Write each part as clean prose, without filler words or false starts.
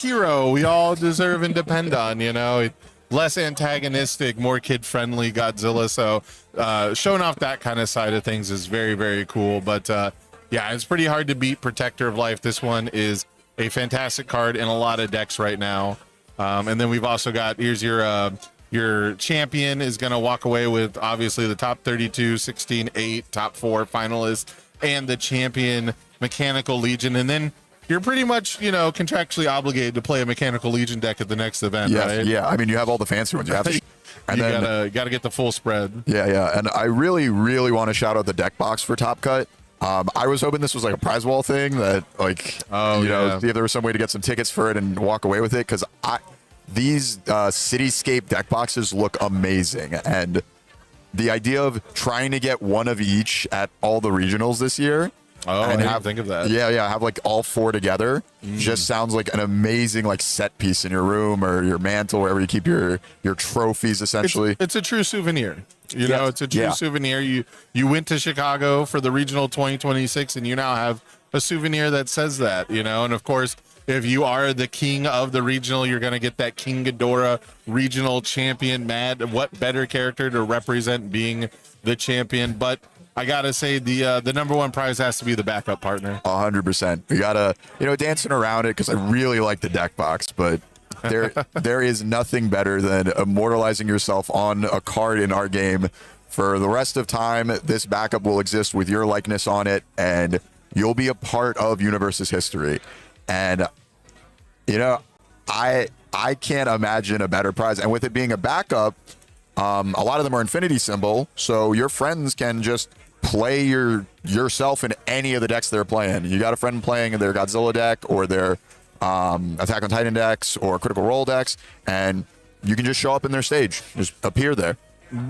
hero we all deserve and depend on, less antagonistic, more kid-friendly Godzilla. So showing off that kind of side of things is very, very cool. But yeah, it's pretty hard to beat Protector of Life. This one is a fantastic card in a lot of decks right now. And then we've also got, here's your champion is going to walk away with obviously the top 32, 16, 8, top 4 finalists, and the champion Mechanical Legion. And then you're pretty much, contractually obligated to play a Mechanical Legion deck at the next event, right? Yeah, I mean, you have all the fancy ones. You have to, and you then, gotta get the full spread. Yeah. And I really, really want to shout out the deck box for Top Cut. I was hoping this was like a prize wall thing that, like, see if there was some way to get some tickets for it and walk away with it, because these Cityscape deck boxes look amazing, and the idea of trying to get one of each at all the regionals this year. Oh, and I didn't think of that. Yeah, have like all 4 together. Just sounds like an amazing like set piece in your room or your mantle, wherever you keep your trophies. Essentially, it's a true souvenir. It's a true souvenir. You went to Chicago for the regional 2026, and you now have a souvenir that says that. And of course, if you are the king of the regional, you're going to get that King Ghidorah regional champion. Mad, what better character to represent being the champion? But I gotta say, the number one prize has to be the backup partner. 100%. We gotta, dancing around it, because I really like the deck box, but there is nothing better than immortalizing yourself on a card in our game for the rest of time. This backup will exist with your likeness on it, and you'll be a part of UniVersus history. And I can't imagine a better prize. And with it being a backup, a lot of them are infinity symbol, so your friends can just play yourself in any of the decks they're playing. You got a friend playing their Godzilla deck or their Attack on Titan decks or Critical Role decks, and you can just show up in their stage, just appear there.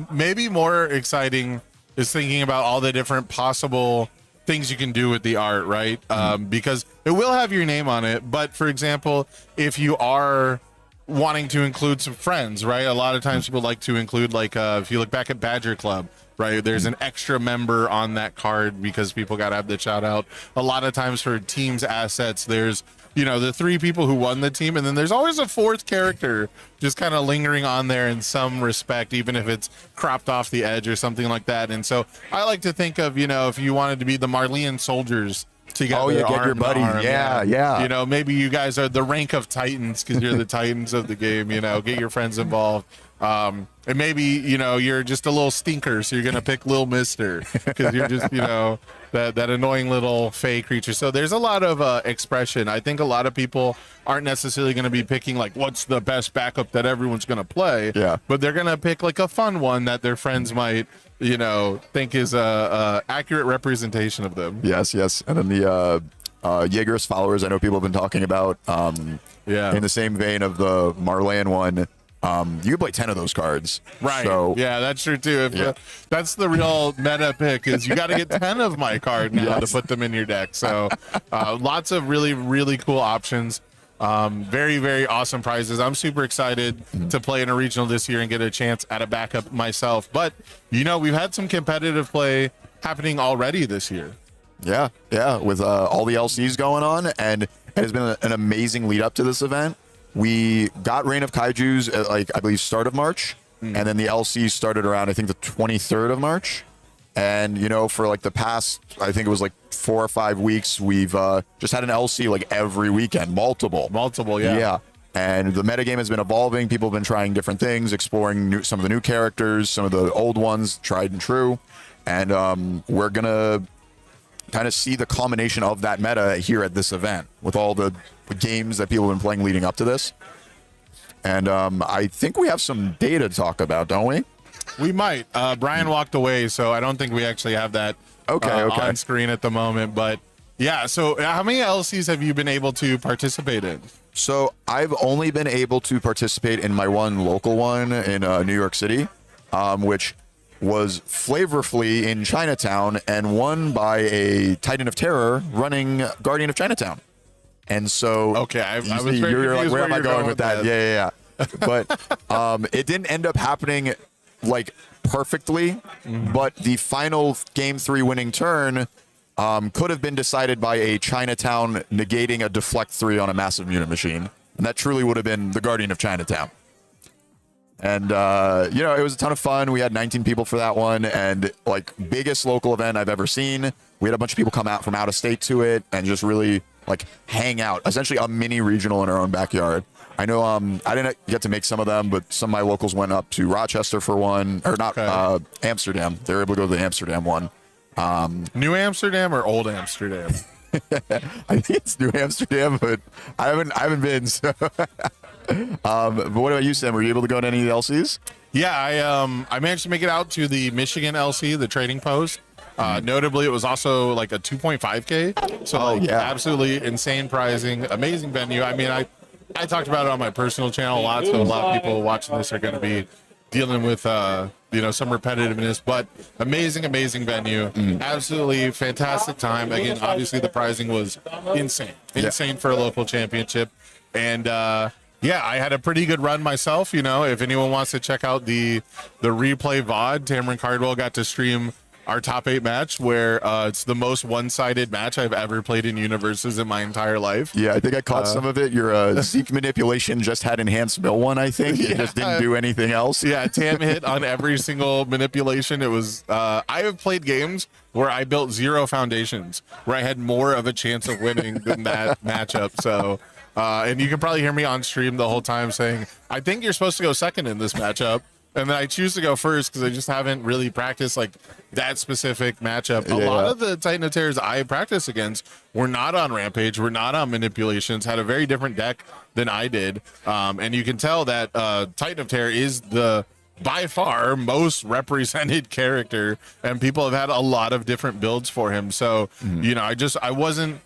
Maybe more exciting is thinking about all the different possible things you can do with the art, right? Because it will have your name on it, but for example, if you are wanting to include some friends, right? A lot of times people like to include, like, if you look back at Badger Club, right? There's an extra member on that card because people got to have the shout out. A lot of times for teams assets, there's, the 3 people who won the team, and then there's always a 4th character just kind of lingering on there in some respect, even if it's cropped off the edge or something like that. And so I like to think of, if you wanted to be the Marleyan soldiers together. Oh, yeah, get your buddies. Yeah. Maybe you guys are the rank of Titans because you're the Titans of the game. Get your friends involved. And maybe, you're just a little stinker, so you're going to pick Lil Mister because you're just, that annoying little fey creature. So there's a lot of expression. I think a lot of people aren't necessarily going to be picking, like, what's the best backup that everyone's going to play. Yeah. But they're going to pick, like, a fun one that their friends might, think is a accurate representation of them. Yes. And then the Jaeger's followers, I know people have been talking about, in the same vein of the Marleyan one. You can play 10 of those cards. Right. So, yeah, that's true too. That's the real meta pick, is you got to get 10 of my card now to put them in your deck. So lots of really, really cool options. Very, very awesome prizes. I'm super excited to play in a regional this year and get a chance at a backup myself. But, we've had some competitive play happening already this year. Yeah, with all the LCs going on, and it has been an amazing lead up to this event. We got Reign of Kaijus at, I believe, start of March, and then the LC started around, I think, the 23rd of March. And, for the past, I think it was 4 or 5 weeks, we've just had an LC every weekend, multiple, yeah. And the metagame has been evolving. People have been trying different things, exploring some of the new characters, some of the old ones, tried and true. And we're going to kind of see the culmination of that meta here at this event with all the games that people have been playing leading up to this. And I think we have some data to talk about, don't we? We might. Brian walked away, so I don't think we actually have that on screen at the moment. But yeah, so how many LCs have you been able to participate in? So I've only been able to participate in my one local one in New York City, which was flavorfully in Chinatown and won by a Titan of Terror running Guardian of Chinatown. And so, okay, I was very you're like, where am I going with that? that? Yeah. But it didn't end up happening perfectly. But the final game 3 winning turn could have been decided by a Chinatown negating a deflect 3 on a massive unit machine, and that truly would have been the Guardian of Chinatown. And it was a ton of fun. We had 19 people for that one, and like biggest local event I've ever seen. We had a bunch of people come out from out of state to it and just really like hang out. Essentially a mini regional in our own backyard. I know I didn't get to make some of them, but some of my locals went up to Rochester for one, or not Amsterdam. They were able to go to the Amsterdam one. New Amsterdam or Old Amsterdam? I think it's New Amsterdam, but I haven't been. So. But what about you, Sam? Were you able to go to any of the LCs? Yeah, I managed to make it out to the Michigan LC, the Trading Post. Notably, it was also like a 2.5K. So absolutely insane pricing, amazing venue. I mean, I talked about it on my personal channel a lot, so a lot of people watching this are going to be dealing with some repetitiveness, but amazing venue. Absolutely fantastic time. Again, obviously the pricing was insane for a local championship. And I had a pretty good run myself. If anyone wants to check out the replay VOD, Tamron Cardwell got to stream our top 8 match, where it's the most one-sided match I've ever played in UniVersus in my entire life. Yeah, I think I caught some of it. Your Zeke manipulation just had enhanced mill one, I think. It just didn't do anything else. Yeah, Tam hit on every single manipulation. It was I have played games where I built 0 foundations, where I had more of a chance of winning than that matchup. So and you can probably hear me on stream the whole time saying, I think you're supposed to go second in this matchup. And then I choose to go first because I just haven't really practiced like that specific matchup. A lot of the Titan of Terrors I practiced against were not on Rampage, were not on manipulations, had a very different deck than I did. And you can tell that Titan of Terror is the by far most represented character, and people have had a lot of different builds for him. So, I wasn't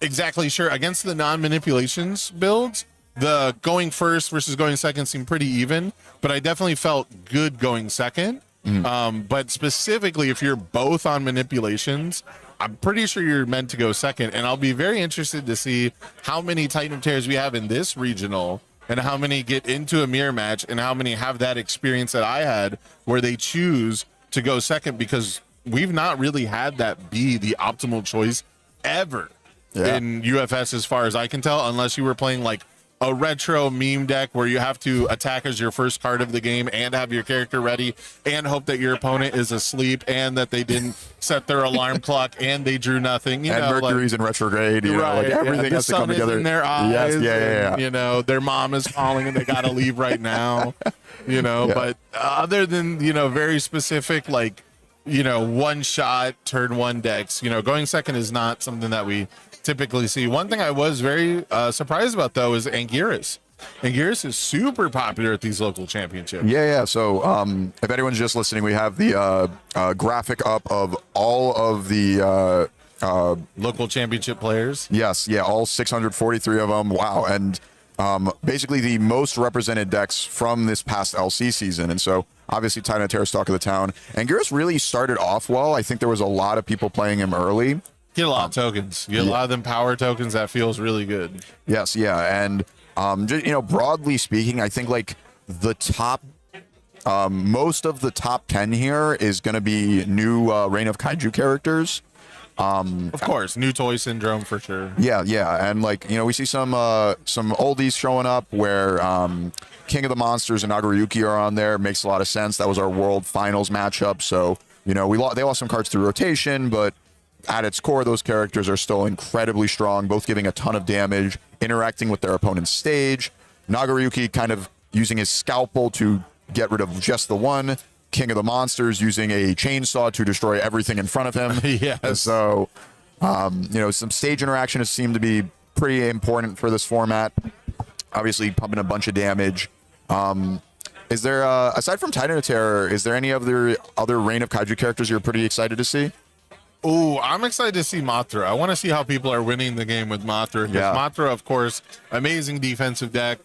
exactly sure against the non-manipulations builds. The going first versus going second seemed pretty even, but I definitely felt good going second. But specifically, if you're both on manipulations, I'm pretty sure you're meant to go second. And I'll be very interested to see how many Titan of Terrors we have in this regional, and how many get into a mirror match, and how many have that experience that I had where they choose to go second, because we've not really had that be the optimal choice ever in UFS, as far as I can tell, unless you were playing like a retro meme deck where you have to attack as your first card of the game and have your character ready and hope that your opponent is asleep and that they didn't set their alarm clock and they drew nothing. Mercury's in retrograde. Everything has to come together. In their eyes. Yes, their mom is calling and they got to leave right now. But other than very specific one shot turn one decks, going second is not something that we typically see. One thing I was very surprised about, though, is Anguirus. Anguirus is super popular at these local championships. So if anyone's just listening, we have the graphic up of all of the local championship players. Yes, all 643 of them. Wow. And basically the most represented decks from this past LC season. And so obviously Titan of Terror's talk of the town. Anguirus really started off well. I think there was a lot of people playing him early. Get a lot of tokens. Get a lot of them power tokens. That feels really good. Yes, and broadly speaking, I think like the top, most of the top 10 here is going to be new Reign of Kaiju characters. Of course, new toy syndrome for sure. And we see some oldies showing up where King of the Monsters and Nagaryuki are on there. Makes a lot of sense. That was our World Finals matchup. So they lost some cards through rotation, but at its core, those characters are still incredibly strong, both giving a ton of damage, interacting with their opponent's stage. Nagaryuki kind of using his scalpel to get rid of just the one. King of the Monsters using a chainsaw to destroy everything in front of him. Yes. So, some stage interaction has seemed to be pretty important for this format. Obviously, pumping a bunch of damage. Is there, aside from Titan of Terror, is there any other Reign of Kaiju characters you're pretty excited to see? Oh, I'm excited to see Mothra. I want to see how people are winning the game with Mothra. Because Mothra, of course, amazing defensive deck,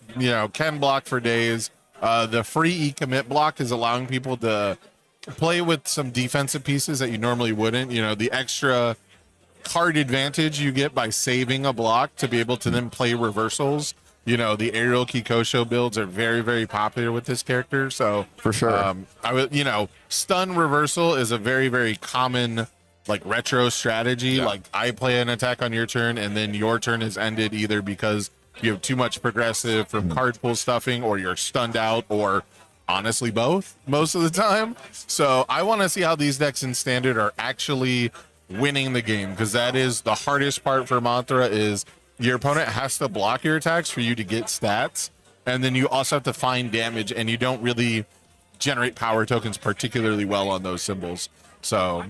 can block for days. The free E-commit block is allowing people to play with some defensive pieces that you normally wouldn't. The extra card advantage you get by saving a block to be able to then play reversals. The aerial Kikosho builds are very, very popular with this character. So for sure, stun reversal is a very, very common retro strategy. I play an attack on your turn and then your turn is ended either because you have too much progressive from card pool stuffing, or you're stunned out, or honestly both most of the time. So I want to see how these decks in standard are actually winning the game, because that is the hardest part for Mantra, is your opponent has to block your attacks for you to get stats, and then you also have to find damage, and you don't really generate power tokens particularly well on those symbols. So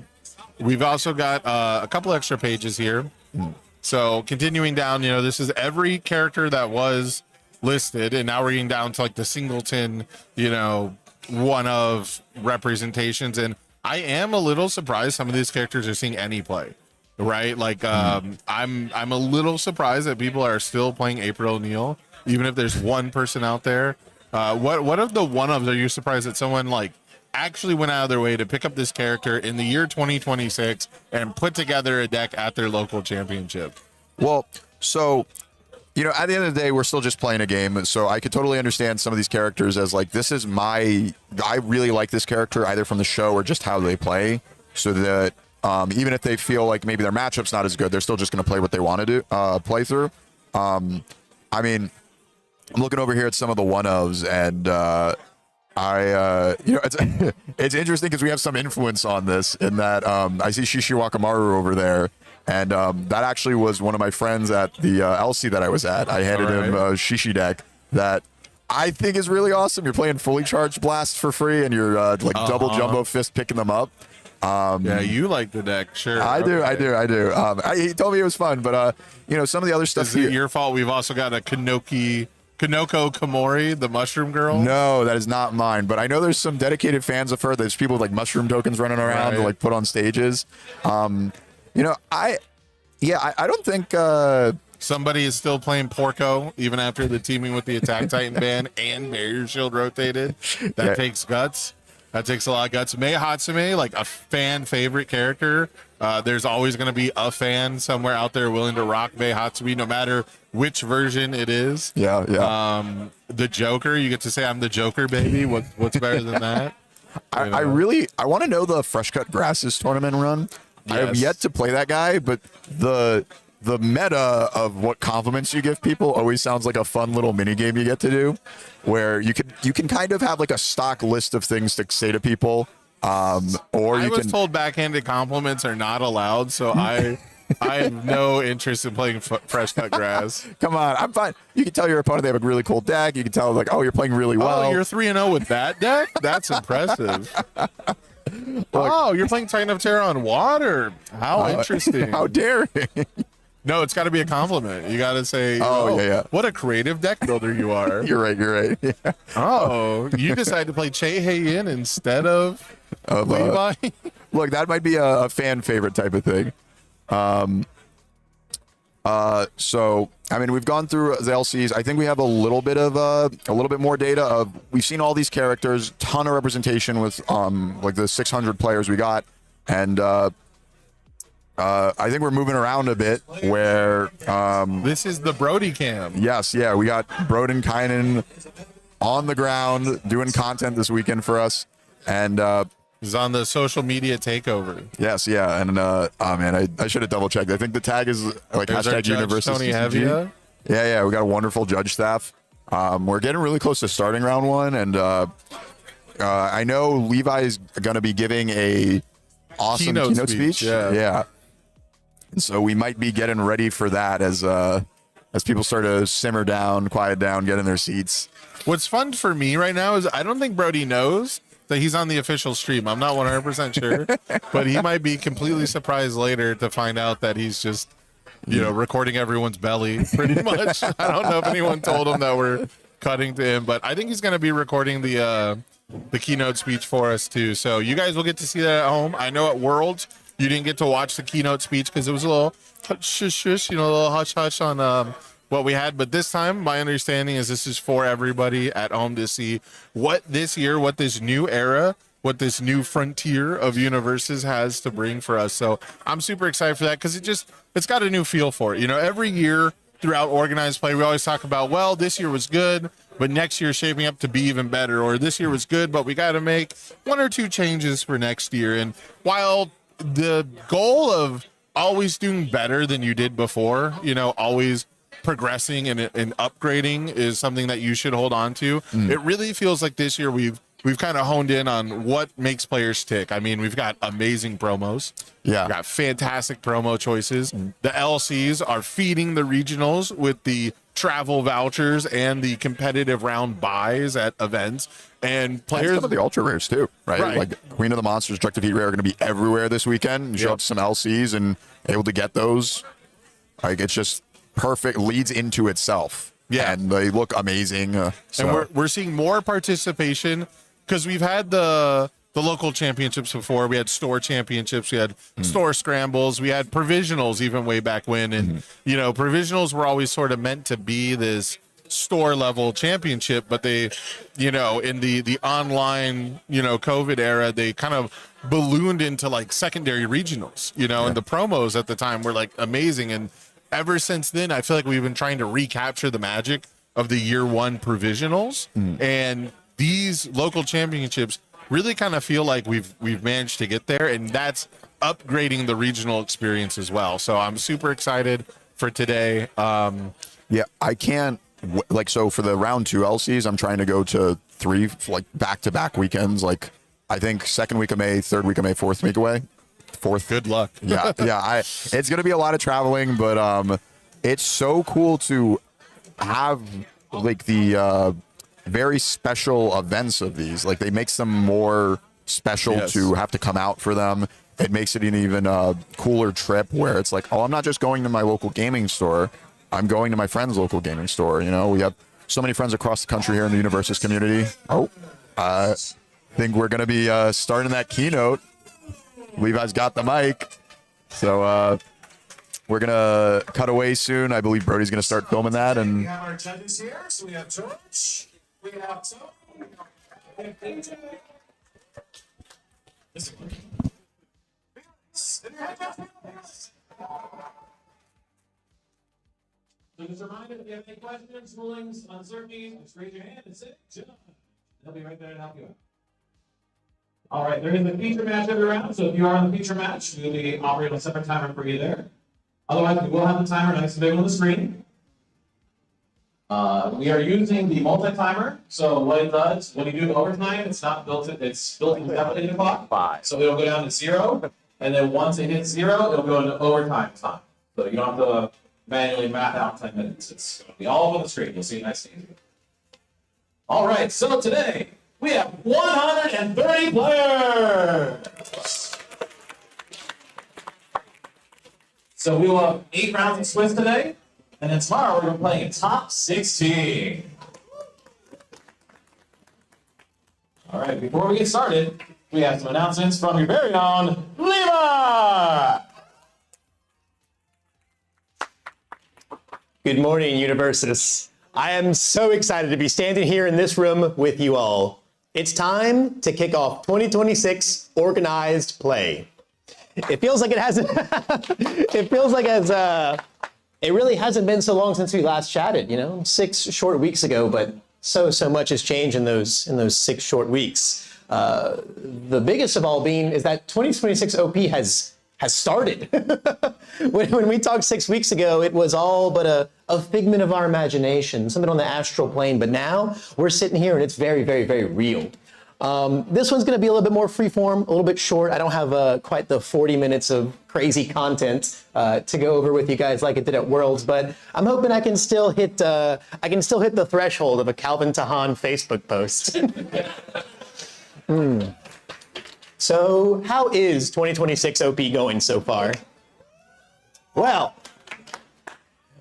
we've also got a couple extra pages here. So continuing down, this is every character that was listed, and now we're getting down to like the singleton, one of representations. And I am a little surprised some of these characters are seeing any play, right? Like I'm a little surprised that people are still playing April O'Neil, even if there's one person out there. What of the one-ofs are you surprised that someone like actually went out of their way to pick up this character in the year 2026 and put together a deck at their local championship? Well, so, at the end of the day, we're still just playing a game. So I could totally understand some of these characters as like, I really like this character either from the show or just how they play. So that even if they feel like maybe their matchup's not as good, they're still just going to play what they want to do, play through. I mean, I'm looking over here at some of the one-ofs, and it's interesting because we have some influence on this in that I see Shishi Wakamaru over there, and that actually was one of my friends at the LC that I was at. I handed him a Shishi deck that I think is really awesome. You're playing fully charged blasts for free, and you're double jumbo fist picking them up. Yeah, you like the deck, sure. I do. He told me it was fun, but some of the other stuff. Is it your fault? We've also got a Kanoko Komori, the mushroom girl. No, that is not mine. But I know there's some dedicated fans of her. There's people with like mushroom tokens running around to like put on stages. I don't think somebody is still playing Porco even after the teaming with the Attack Titan ban and Barrier Shield rotated. That takes guts. That takes a lot of guts. Mei Hatsume, like a fan favorite character. There's always going to be a fan somewhere out there willing to rock Mei Hatsume, no matter which version it is. Yeah. The Joker, you get to say I'm the Joker, baby. What's better than that? I want to know the Fresh Cut Grasses tournament run. Yes. I have yet to play that guy, but the meta of what compliments you give people always sounds like a fun little mini game you get to do, where you can kind of have like a stock list of things to say to people. I was told backhanded compliments are not allowed, so I have no interest in playing fresh cut grass. Come on, I'm fine. You can tell your opponent they have a really cool deck. You can tell like, oh, you're playing really well. Oh, you're 3-0 with that deck? That's impressive. Oh, you're playing Titan of Terror on water. How interesting. How daring. No, it's got to be a compliment. You got to say, yeah. What a creative deck builder you are. You're right. Yeah. Oh, you decided to play Che Hei-In instead of Levi? Look, that might be a fan favorite type of thing. So, I mean, we've gone through the LCs. I think we have a little bit more data of, we've seen all these characters, ton of representation with like the 600 players we got. And I think we're moving around a bit where this is the Brody cam. Yes, yeah, we got Broden Kynan on the ground doing content this weekend for us, and he's on the social media takeover. Yes, yeah, and oh man, I should have double checked. I think the tag is like hashtag UniVersus Tony CCG. Yeah, we got a wonderful judge staff. We're getting really close to starting round one, and I know Levi is going to be giving a awesome keynote speech. Yeah. And so we might be getting ready for that as people start to simmer down, quiet down, get in their seats. What's fun for me right now is I don't think Brody knows that he's on the official stream. I'm not 100% sure, but he might be completely surprised later to find out that he's just, recording everyone's belly pretty much. I don't know if anyone told him that we're cutting to him, but I think he's going to be recording the keynote speech for us too. So you guys will get to see that at home. I know at Worlds, you didn't get to watch the keynote speech because it was a little hush, a little hush hush on what we had. But this time, my understanding is this is for everybody at home to see what this year, what this new era, what this new frontier of UniVersus has to bring for us. So I'm super excited for that because it's got a new feel for it. Every year throughout organized play, we always talk about, well, this year was good, but next year is shaping up to be even better. Or this year was good, but we got to make one or two changes for next year. And while the goal of always doing better than you did before, always progressing and upgrading is something that you should hold on to. It really feels like this year we've kind of honed in on what makes players tick. I mean, we've got amazing promos. Yeah. We've got fantastic promo choices. The LCs are feeding the regionals with the travel vouchers and the competitive round buys at events. And players, some of the ultra rares too, right? Like Queen of the Monsters, Destructive Heat Rare are going to be everywhere this weekend. You show up to some LCs and able to get those. Like, it's just perfect, leads into itself. Yeah. And they look amazing. So. And we're seeing more participation because we've had the local championships before. We had store championships, we had store scrambles, we had provisionals even way back when. And, you know, provisionals were always sort of meant to be this store level championship, but they, you know, in the online, you know, COVID era, they kind of ballooned into like secondary regionals, you know, and the promos at the time were like amazing. And ever since then, I feel like we've been trying to recapture the magic of the year one provisionals. And these local championships really kind of feel like we've managed to get there, and that's upgrading the regional experience as well. So I'm super excited for today. Yeah, I can't like, so for the round 2 LCs, I'm trying to go to 3 like back-to-back weekends. Like, I think 2nd week of May, 3rd week of May, 4th week away. 4th. Good luck. Yeah. It's gonna be a lot of traveling, but it's so cool to have like the very special events of these. Like, they makes them more special to have to come out for them. It makes it an even cooler trip where it's like, oh, I'm not just going to my local gaming store, I'm going to my friend's local gaming store. You know, we have so many friends across the country here in the UniVersus community. I think we're going to be starting that keynote. Levi's got the mic. So we're going to cut away soon. I believe Brody's going to start filming that. And we have our attendees here. So we have George, we have Tom, we have AJ. So just a reminder, if you have any questions, rulings, uncertainties, just raise your hand and say, John. They'll be right there to help you out. All right, there is a feature match every round, so if you are on the feature match, we'll be operating a separate timer for you there. Otherwise, we will have the timer nice and big on the screen. We are using the multi-timer, so what it does, when you do overtime, it's not built in, it's built in separately the clock. So it'll go down to 0, and then once it hits 0, it'll go into overtime time. So you don't have to manually map out 10 minutes. It's going to be all over the screen. You'll see it nice and easy. All right, so today we have 130 players. So we will have 8 rounds of Swiss today, and then tomorrow we're going to be playing a top 16. All right, before we get started, we have some announcements from your very own Levi. Good morning, UniVersus. I am so excited to be standing here in this room with you all. It's time to kick off 2026 organized play. It feels like it hasn't. It really hasn't been so long since we last chatted. You know, 6 short weeks ago, but so much has changed in those 6 short weeks. The biggest of all being is that 2026 OP has started. when we talked 6 weeks ago, it was all but a figment of our imagination, something on the astral plane. But now we're sitting here and it's very, very, very real. This one's going to be a little bit more freeform, a little bit short. I don't have quite the 40 minutes of crazy content to go over with you guys like it did at Worlds, but I'm hoping I can still hit the threshold of a Calvin Tahan Facebook post. So how is 2026 OP going so far? Well,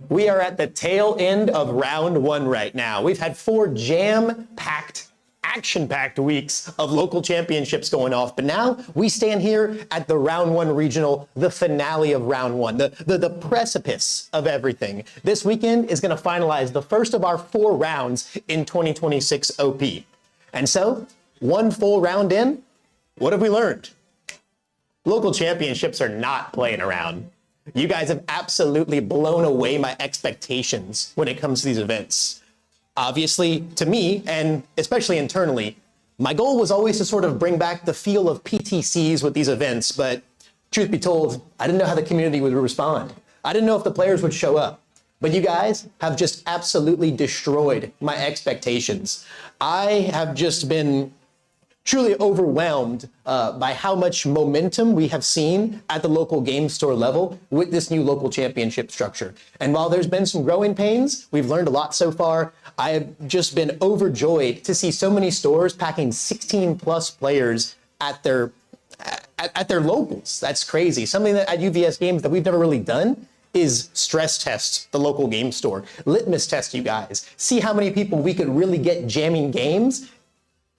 we are at the tail end of round 1 right now. We've had 4 jam-packed, action-packed weeks of local championships going off, but now we stand here at the round 1 regional, the finale of round 1, the precipice of everything. This weekend is going to finalize the first of our 4 rounds in 2026 OP. And so, 1 full round in, what have we learned? Local championships are not playing around. You guys have absolutely blown away my expectations when it comes to these events. Obviously, to me, and especially internally, my goal was always to sort of bring back the feel of PTCs with these events, but truth be told, I didn't know how the community would respond. I didn't know if the players would show up. But you guys have just absolutely destroyed my expectations. I have just been truly overwhelmed by how much momentum we have seen at the local game store level with this new local championship structure. And while there's been some growing pains, we've learned a lot so far. I have just been overjoyed to see so many stores packing 16 plus players at their locals. That's crazy. Something that at UVS Games that we've never really done is stress test the local game store. Litmus test you guys. See how many people we could really get jamming games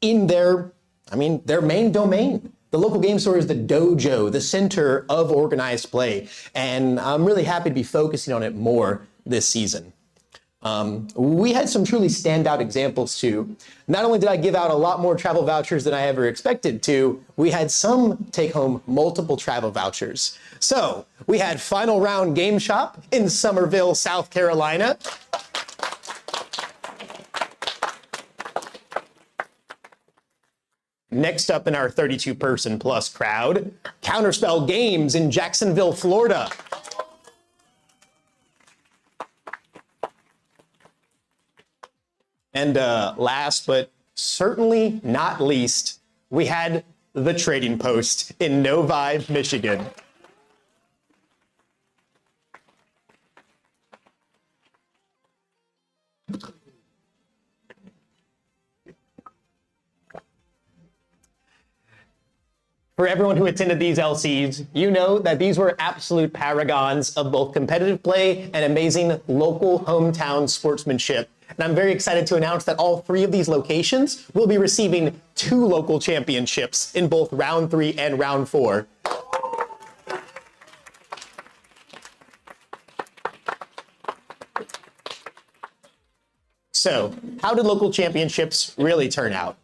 in their main domain. The local game store is the dojo, the center of organized play. And I'm really happy to be focusing on it more this season. We had some truly standout examples too. Not only did I give out a lot more travel vouchers than I ever expected to, we had some take home multiple travel vouchers. So we had Final Round Game Shop in Summerville, South Carolina. Next up in our 32-person plus crowd, Counterspell Games in Jacksonville, Florida. And last but certainly not least, we had the Trading Post in Novi, Michigan. For everyone who attended these LCs, you know that these were absolute paragons of both competitive play and amazing local hometown sportsmanship. And I'm very excited to announce that all three of these locations will be receiving 2 local championships in both round 3 and round 4. So, how did local championships really turn out?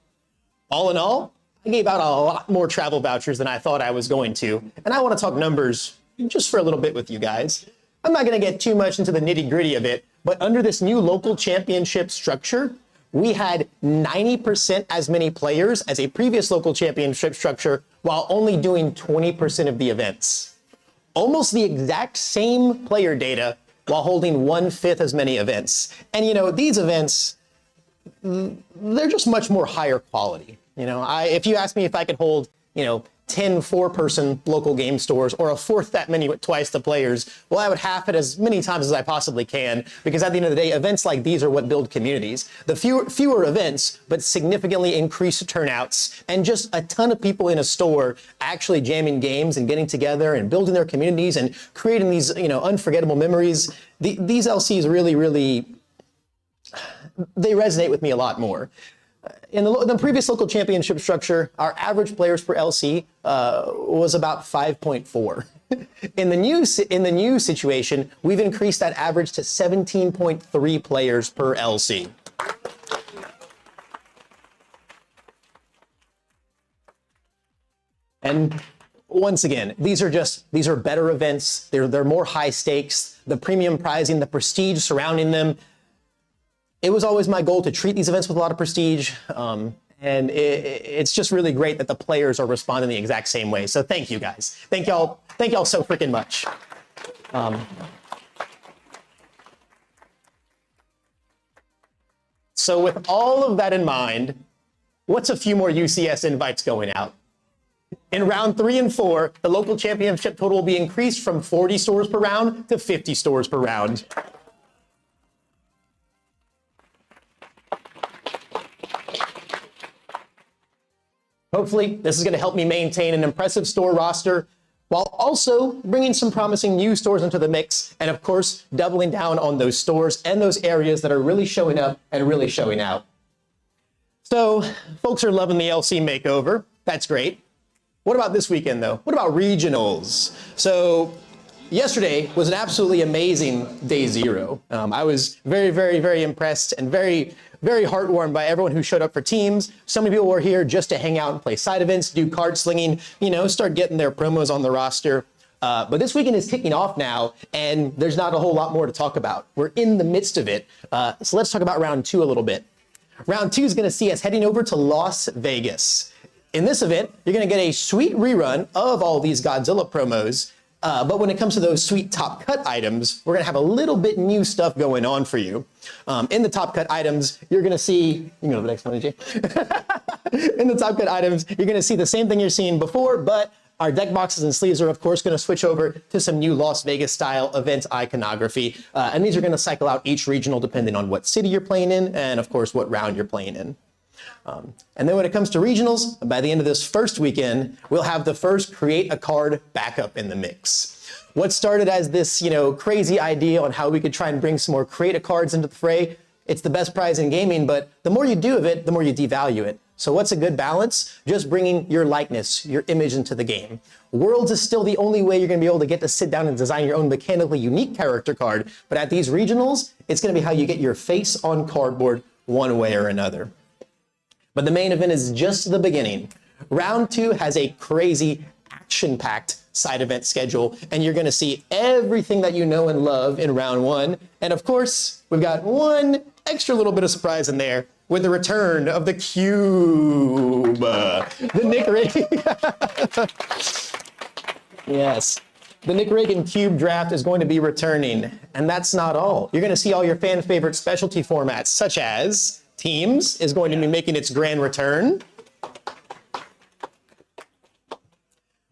All in all, I gave out a lot more travel vouchers than I thought I was going to, and I want to talk numbers just for a little bit with you guys. I'm not going to get too much into the nitty-gritty of it, but under this new local championship structure, we had 90% as many players as a previous local championship structure while only doing 20% of the events. Almost the exact same player data while holding 1/5 as many events. And you know, these events, they're just much more higher quality. You know, if you ask me if I could hold, 10 4-person local game stores or a fourth that many with twice the players, well, I would half it as many times as I possibly can, because at the end of the day, events like these are what build communities. The fewer events, but significantly increased turnouts and just a ton of people in a store actually jamming games and getting together and building their communities and creating these, unforgettable memories. These LCs really, they resonate with me a lot more. In the previous local championship structure, our average players per LC was about 5.4. In the new situation, we've increased that average to 17.3 players per LC. And once again, these are better events. They're more high stakes. The premium prizing, the prestige surrounding them. It was always my goal to treat these events with a lot of prestige, and it's just really great that the players are responding the exact same way. So thank you guys. Thank y'all so freaking much. So with all of that in mind, what's a few more UCS invites going out? In round 3 and 4, the local championship total will be increased from 40 stores per round to 50 stores per round. Hopefully, this is going to help me maintain an impressive store roster while also bringing some promising new stores into the mix, and of course, doubling down on those stores and those areas that are really showing up and really showing out. So, folks are loving the LC makeover. That's great. What about this weekend, though? What about regionals? So, yesterday was an absolutely amazing day 0. I was very impressed and very heartwarmed by everyone who showed up for teams. So many people were here just to hang out and play side events, do card slinging, start getting their promos on the roster. But this weekend is kicking off now, and there's not a whole lot more to talk about. We're in the midst of it. So let's talk about round 2 a little bit. Round 2 is going to see us heading over to Las Vegas. In this event, you're going to get a sweet rerun of all these Godzilla promos. But when it comes to those sweet top cut items, we're gonna have a little bit new stuff going on for you. In the top cut items, you're gonna see, you can go to the next one, AJ. In the top cut items, you're gonna see the same thing you're seeing before, but our deck boxes and sleeves are, of course, going to switch over to some new Las Vegas style event iconography. And these are going to cycle out each regional depending on what city you're playing in and, of course, what round you're playing in. And then when it comes to regionals, by the end of this first weekend, we'll have the first create a card backup in the mix. What started as this, crazy idea on how we could try and bring some more create a cards into the fray, it's the best prize in gaming, but the more you do of it, the more you devalue it. So what's a good balance? Just bringing your likeness, your image into the game. Worlds is still the only way you're going to be able to get to sit down and design your own mechanically unique character card. But at these regionals, it's going to be how you get your face on cardboard one way or another. But the main event is just the beginning. Round 2 has a crazy action-packed side event schedule, and you're going to see everything that you know and love in round 1. And of course, we've got one extra little bit of surprise in there with the return of the cube. The Nick Reagan. Yes. The Nick Reagan Cube draft is going to be returning. And that's not all. You're going to see all your fan favorite specialty formats, such as Teams is going to be making its grand return.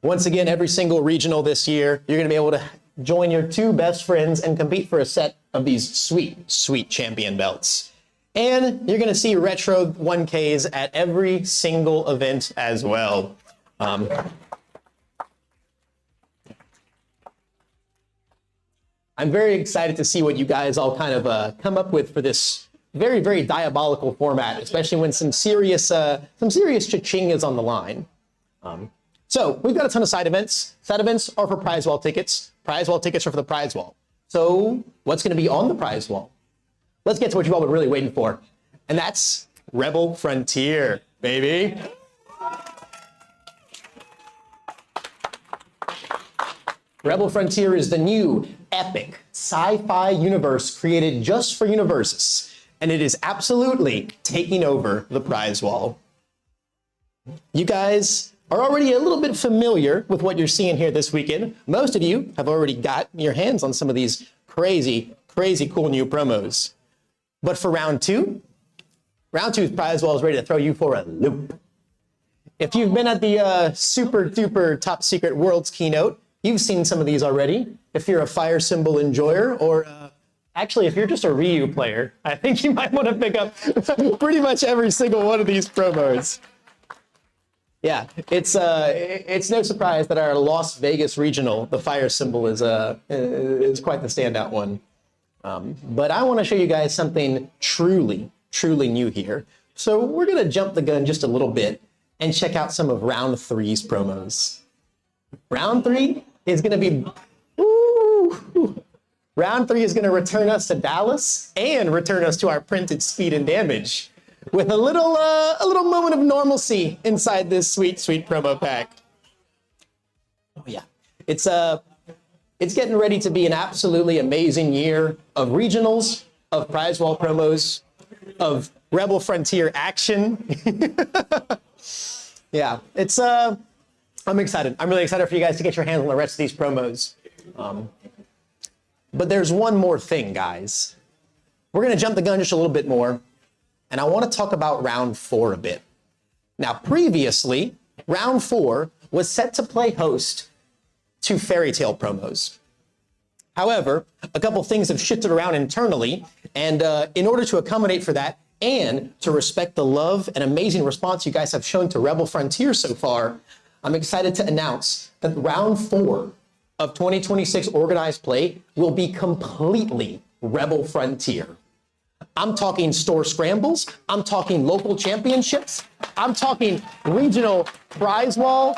Once again, every single regional this year, you're going to be able to join your 2 best friends and compete for a set of these sweet, sweet champion belts. And you're going to see retro 1Ks at every single event as well. I'm very excited to see what you guys all kind of come up with for this very, very diabolical format, especially when some serious cha-ching is on the line. So we've got a ton of side events. Side events are for prize wall tickets. Prize wall tickets are for the prize wall. So what's going to be on the prize wall? Let's get to what you've all been really waiting for. And that's Rebel Frontier, baby. Rebel Frontier is the new epic sci-fi universe created just for UniVersus. And it is absolutely taking over the prize wall. You guys are already a little bit familiar with what you're seeing here this weekend. Most of you have already got your hands on some of these crazy, crazy cool new promos. But for round 2's prize wall is ready to throw you for a loop. If you've been at the super duper top secret world's keynote, you've seen some of these already. If you're a fire symbol enjoyer, or actually if you're just a Ryu player, I think you might want to pick up pretty much every single one of these promos. Yeah, it's no surprise that our Las Vegas regional, the fire symbol is quite the standout one. But I want to show you guys something truly, truly new here. So we're going to jump the gun just a little bit and check out some of round 3's promos. Round 3 is going to be, round 3 is going to return us to Dallas and return us to our printed speed and damage with a little moment of normalcy inside this sweet, sweet promo pack. Oh yeah, it's getting ready to be an absolutely amazing year of regionals, of prize wall promos, of Rebel Frontier action. Yeah, I'm excited. I'm really excited for you guys to get your hands on the rest of these promos. But there's one more thing, guys. We're going to jump the gun just a little bit more, and I want to talk about round 4 a bit. Now, previously, round 4 was set to play host to Fairy Tale promos. However, a couple things have shifted around internally, and in order to accommodate for that and to respect the love and amazing response you guys have shown to Rebel Frontier so far, I'm excited to announce that round 4 of 2026 organized play will be completely Rebel Frontier. I'm talking store scrambles, I'm talking local championships, I'm talking regional prize wall,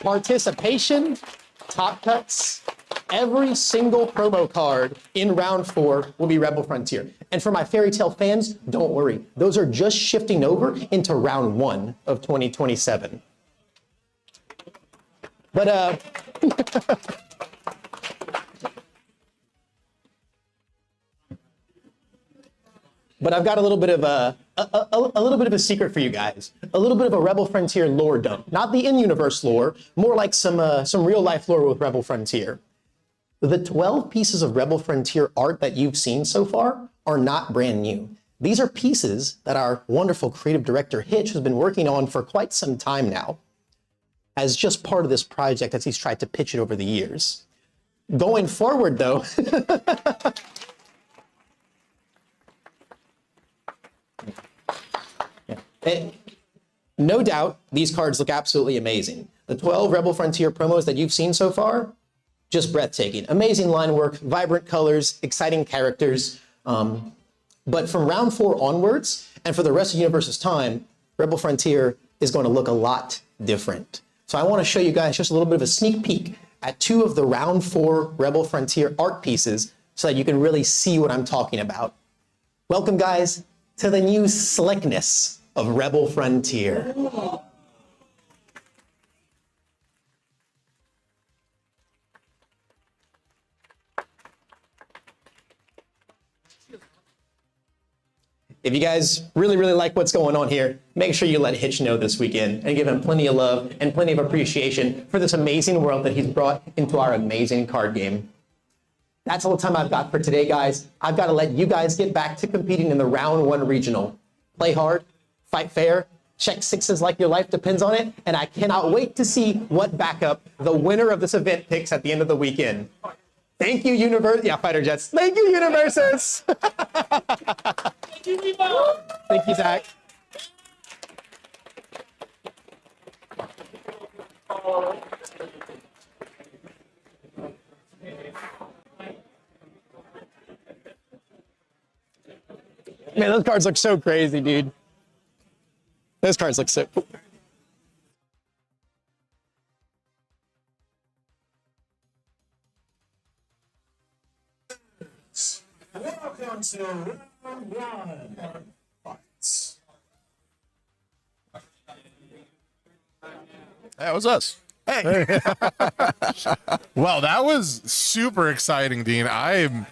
participation, top cuts. Every single promo card in round 4 will be Rebel Frontier. And for my Fairy Tale fans, don't worry. Those are just shifting over into round 1 of 2027. But, but I've got a little bit of a little bit of a secret for you guys. A little bit of a Rebel Frontier lore dump. Not the in-universe lore, more like some real-life lore with Rebel Frontier. The 12 pieces of Rebel Frontier art that you've seen so far are not brand new. These are pieces that our wonderful creative director Hitch has been working on for quite some time now, as just part of this project as he's tried to pitch it over the years. Going forward, though, no doubt these cards look absolutely amazing. The 12 Rebel Frontier promos that you've seen so far, just breathtaking. Amazing line work, vibrant colors, exciting characters. But from round 4 onwards, and for the rest of UniVersus time, Rebel Frontier is going to look a lot different. So I want to show you guys just a little bit of a sneak peek at 2 of the round 4 Rebel Frontier art pieces so that you can really see what I'm talking about. Welcome, guys, to the new slickness of Rebel Frontier. If you guys really like what's going on here, make sure you let Hitch know this weekend and give him plenty of love and plenty of appreciation for this amazing world that he's brought into our amazing card game. That's all the time I've got for today, guys. I've got to let you guys get back to competing in the round 1 regional. Play hard, fight fair, check sixes like your life depends on it, and I cannot wait to see what backup the winner of this event picks at the end of the weekend. Thank you, Fighter Jets. Thank you, UniVersus. Thank you, Zach. Man, those cards look so crazy, dude. Those cards look so... Welcome to round 1. Fights. That was us. Well, that was super exciting, Dean. I'm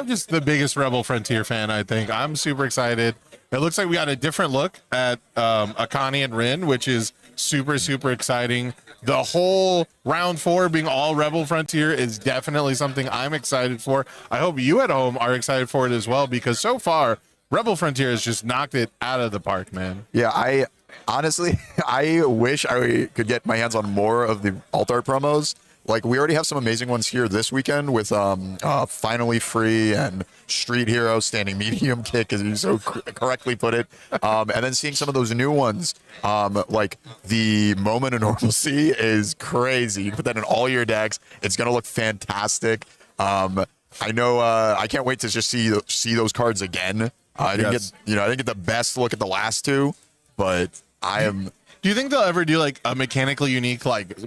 just the biggest Rebel Frontier fan, I think. I'm super excited. It looks like we got a different look at Akani and Rin, which is super exciting. The whole round 4 being all Rebel Frontier is definitely something I'm excited for. I hope you at home are excited for it as well, because so far, Rebel Frontier has just knocked it out of the park, man. Yeah, I honestly, I wish I could get my hands on more of the alt art promos. Like, we already have some amazing ones here this weekend with Finally Free and Street Hero Standing Medium Kick, as you so correctly put it. And then seeing some of those new ones, like the Moment of Normalcy is crazy. You can put that in all your decks. It's going to look fantastic. I know I can't wait to just see those cards again. I didn't get the best look at the last 2, but I am. Do you think they'll ever do like a mechanically unique like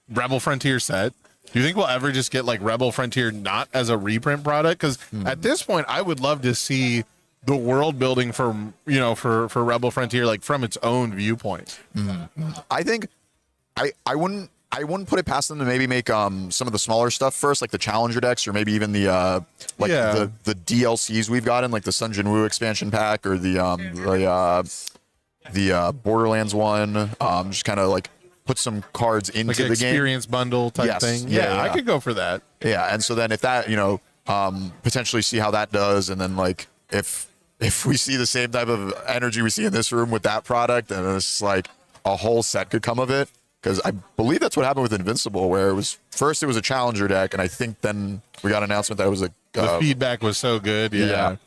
Rebel Frontier set? Do you think we'll ever just get like Rebel Frontier not as a reprint product? Because at this point, I would love to see the world building for Rebel Frontier like from its own viewpoint. I think I wouldn't put it past them to maybe make some of the smaller stuff first, like the challenger decks, or maybe even the the DLCs we've gotten, like the Sun Jin Woo expansion pack, or the Borderlands one. Just kind of like put some cards into like the game. Experience bundle type thing. Yeah, I could go for that. Yeah, and so then if that, potentially see how that does, and then like if we see the same type of energy we see in this room with that product, and it's like a whole set could come of it. Because I believe that's what happened with Invincible, where it was a challenger deck, and I think then we got an announcement that it was a the feedback was so good. Yeah.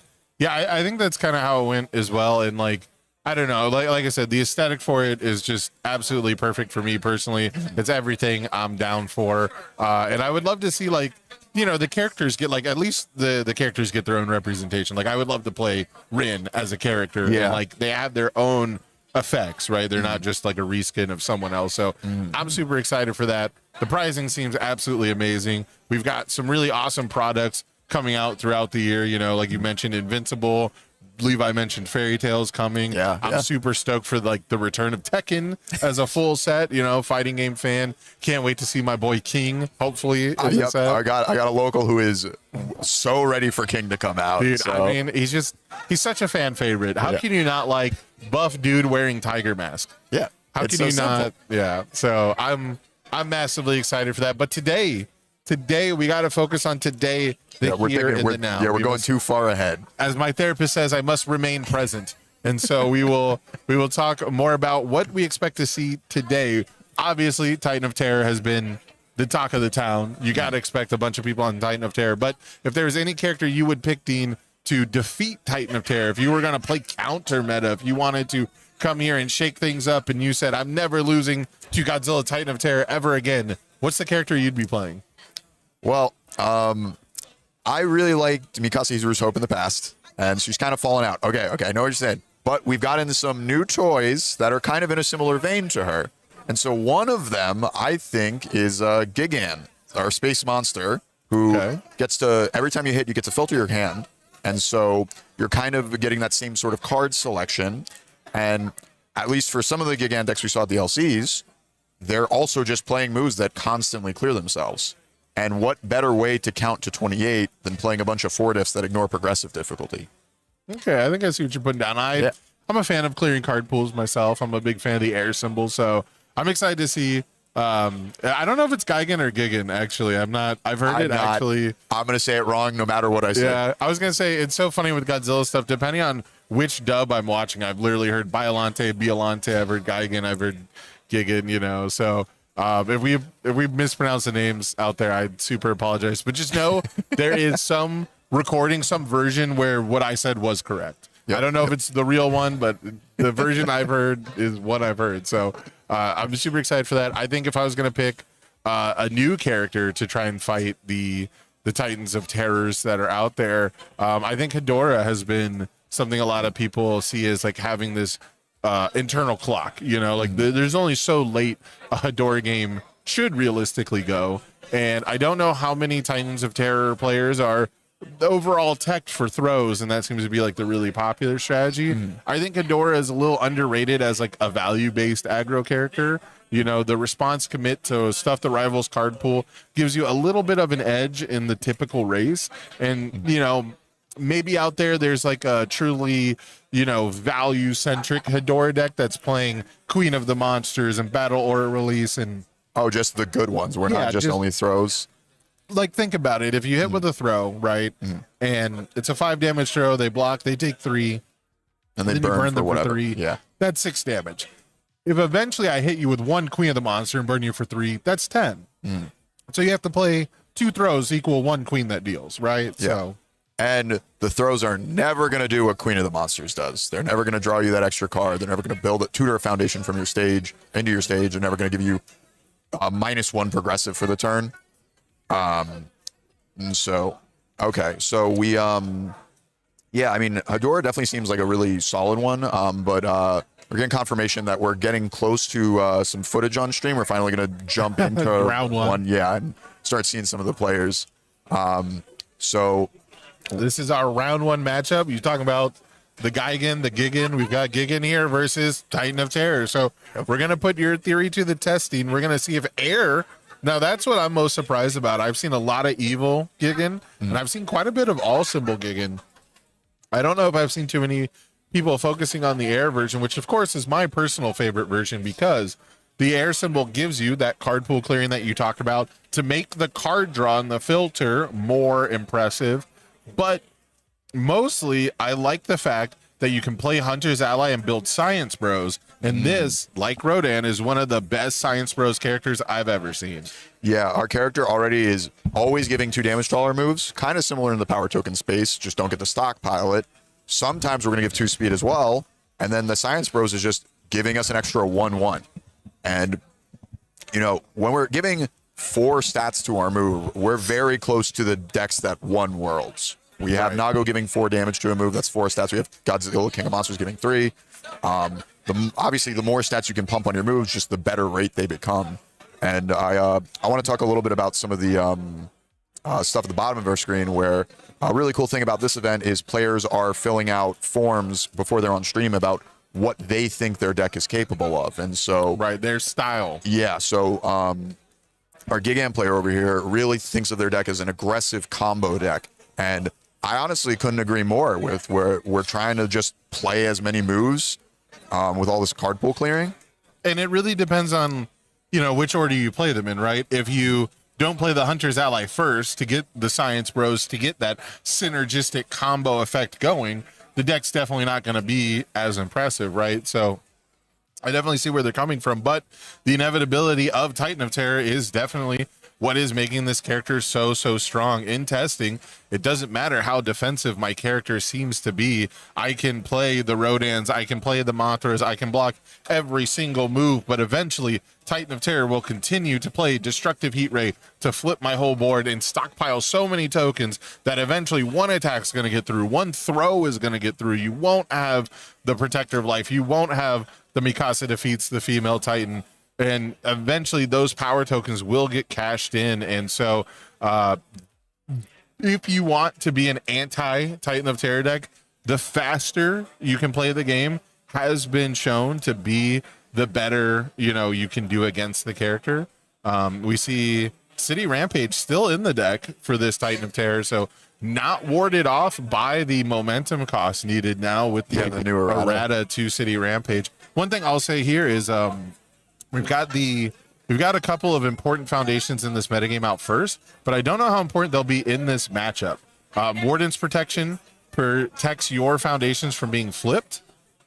I think that's kind of how it went as well. And like, I don't know, like I said, the aesthetic for it is just absolutely perfect for me personally. It's everything I'm down for, and I would love to see like, the characters get like, at least the characters get their own representation. Like, I would love to play Rin as a character, and like they have their own effects, right? They're not just like a reskin of someone else. So I'm super excited for that. The pricing seems absolutely amazing. We've got some really awesome products coming out throughout the year, like you mentioned, Invincible, Levi mentioned Fairy Tales coming. Yeah, I'm yeah. super stoked for like the return of Tekken as a full set. Fighting game fan. Can't wait to see my boy King. Hopefully, in the Yep, set. I got a local who is so ready for King to come out. Dude, so. I mean, he's such a fan favorite. How Yeah. can you not like buff dude wearing tiger mask? yeah, How it's can so you not? simple. Yeah. So I'm massively excited for that. But today we got to focus on today, the Yeah, here and the now. Yeah, we're We going must- too far ahead. as my therapist says, I must remain present. And so we will talk more about what we expect to see today. Obviously, Titan of Terror has been the talk of the town. You got to expect a bunch of people on Titan of Terror. But if there's any character you would pick, Dean, to defeat Titan of Terror, if you were going to play counter meta, if you wanted to come here and shake things up and you said, I'm never losing to Godzilla Titan of Terror ever again, what's the character you'd be playing? Well, I really liked Mikasa Hizuru's Hope in the past, and she's kind of fallen out. Okay, I know what you're saying. But we've gotten some new toys that are kind of in a similar vein to her. And so one of them, I think, is Gigan, our space monster, who gets to, every time you hit, you get to filter your hand. And so you're kind of getting that same sort of card selection. And at least for some of the Gigan decks we saw at the LCs, they're also just playing moves that constantly clear themselves. And what better way to count to 28 than playing a bunch of 4-diffs that ignore progressive difficulty? Okay, I think I see what you're putting down. I'm a fan of clearing card pools myself. I'm a big fan of the air symbol, so I'm excited to see. I don't know if it's Gigan or Gigan, actually. I've heard it actually. I'm going to say it wrong no matter what I say. Yeah, I was going to say, it's so funny with Godzilla stuff. Depending on which dub I'm watching, I've literally heard Biolante, I've heard Gigan, I've heard Gigan, so if we mispronounce the names out there, I super apologize. But just know there is some recording, some version where what I said was correct. Yep. I don't know if it's the real one, but the version I've heard is what I've heard. So I'm super excited for that. I think if I was going to pick a new character to try and fight the Titans of Terrors that are out there, I think Hedorah has been something a lot of people see as like having this internal clock, there's only so late a Hedorah game should realistically go. And I don't know how many Titans of Terror players are overall teched for throws, and that seems to be like the really popular strategy. I think Hedorah is a little underrated as like a value-based aggro character. The response commit to stuff the rivals card pool gives you a little bit of an edge in the typical race. And, maybe out there's like a truly, value-centric Hedorah deck that's playing Queen of the Monsters and Battle Aura Release and... Oh, just the good ones. We're not just only throws. Like, think about it. If you hit with a throw, right, and it's a 5 damage throw, they block, they take 3, And they then you burn burn for them whatever. for 3. Yeah. That's 6 damage. If eventually I hit you with 1 Queen of the Monster and burn you for 3, that's 10. So you have to play 2 throws equal 1 queen that deals, right? Yeah. So And the throws are never going to do what Queen of the Monsters does. They're never going to draw you that extra card. They're never going to build a tutor foundation from your stage into your stage. They're never going to give you a -1 progressive for the turn. And so, okay. So we, yeah, I mean, Hedorah definitely seems like a really solid one. But we're getting confirmation that we're getting close to some footage on stream. We're finally going to jump into Round one. yeah, and start seeing some of the players. So this is our round 1 matchup. You're talking about the Gigan, the Gigan. We've got Gigan here versus Titan of Terror. So we're going to put your theory to the testing. We're going to see if air... Now, that's what I'm most surprised about. I've seen a lot of evil Gigan, and I've seen quite a bit of all symbol Gigan. I don't know if I've seen too many people focusing on the air version, which, of course, is my personal favorite version because the air symbol gives you that card pool clearing that you talked about to make the card draw and the filter more impressive. But mostly, I like the fact that you can play Hunter's Ally and build Science Bros. And this, like Rodan, is one of the best Science Bros characters I've ever seen. yeah, our character already is always giving 2 damage to all our moves, kind of similar in the power token space, just don't get to stockpile it. Sometimes we're going to give 2 speed as well, and then the Science Bros is just giving us an extra 1/1. And, when we're giving 4 stats to our move, we're very close to the decks that won Worlds. We have Nago giving 4 damage to a move, that's 4 stats. We have Godzilla, King of Monsters giving 3. Obviously, the more stats you can pump on your moves, just the better rate they become. And I want to talk a little bit about some of the stuff at the bottom of our screen where a really cool thing about this event is players are filling out forms before they're on stream about what they think their deck is capable of. And so Right, their style. yeah, so our Gigant player over here really thinks of their deck as an aggressive combo deck. And I honestly couldn't agree more with where we're trying to just play as many moves with all this card pool clearing. And it really depends on, which order you play them in, right? If you don't play the Hunter's Ally first to get the Science Bros, to get that synergistic combo effect going, the deck's definitely not going to be as impressive, right? So I definitely see where they're coming from, but the inevitability of Titan of Terror is definitely what is making this character so strong. In testing, it doesn't matter how defensive my character seems to be. I can play the Rodans, I can play the Mothras, I can block every single move, but eventually Titan of Terror will continue to play Destructive Heat Ray to flip my whole board and stockpile so many tokens that eventually one attack's going to get through, one throw is going to get through. You won't have the Protector of Life, you won't have the Mikasa defeats the female Titan, and eventually those power tokens will get cashed in. And so if you want to be an anti-Titan of Terror deck, the faster you can play the game has been shown to be the better, you can do against the character. We see City Rampage still in the deck for this Titan of Terror, so not warded off by the momentum cost needed now with the new errata to City Rampage. One thing I'll say here is we've got a couple of important foundations in this metagame out first, but I don't know how important they'll be in this matchup. Warden's Protection protects your foundations from being flipped.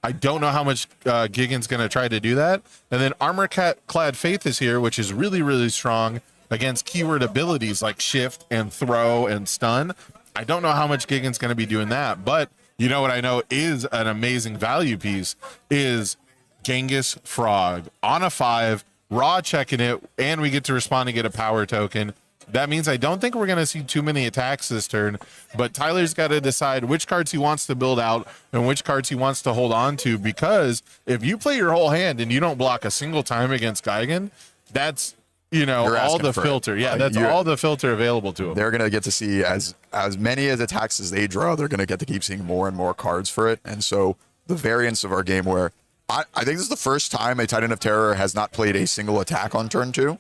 I don't know how much Gigan's going to try to do that. And then Armor-Clad Faith is here, which is really strong against keyword abilities like Shift and Throw and Stun. I don't know how much Gigan's going to be doing that, but you know what I know is an amazing value piece is Genghis Frog on a 5, raw checking it, and we get to respond and get a power token. That means I don't think we're going to see too many attacks this turn, but Tyler's got to decide which cards he wants to build out and which cards he wants to hold on to, because if you play your whole hand and you don't block a single time against Gigan, that's all the filter. Yeah, that's all the filter available to him. They're going to get to see as many as attacks as they draw. They're going to get to keep seeing more and more cards for it. And so the variance of our game where I think this is the first time a Titan of Terror has not played a single attack on turn 2.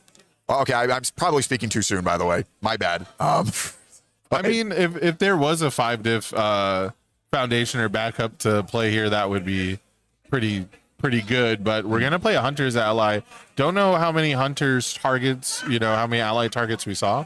Okay, I'm probably speaking too soon, by the way. My bad. I mean, if there was a 5 diff foundation or backup to play here, that would be pretty good. But we're gonna play a Hunter's Ally. Don't know how many Hunters targets, how many ally targets we saw.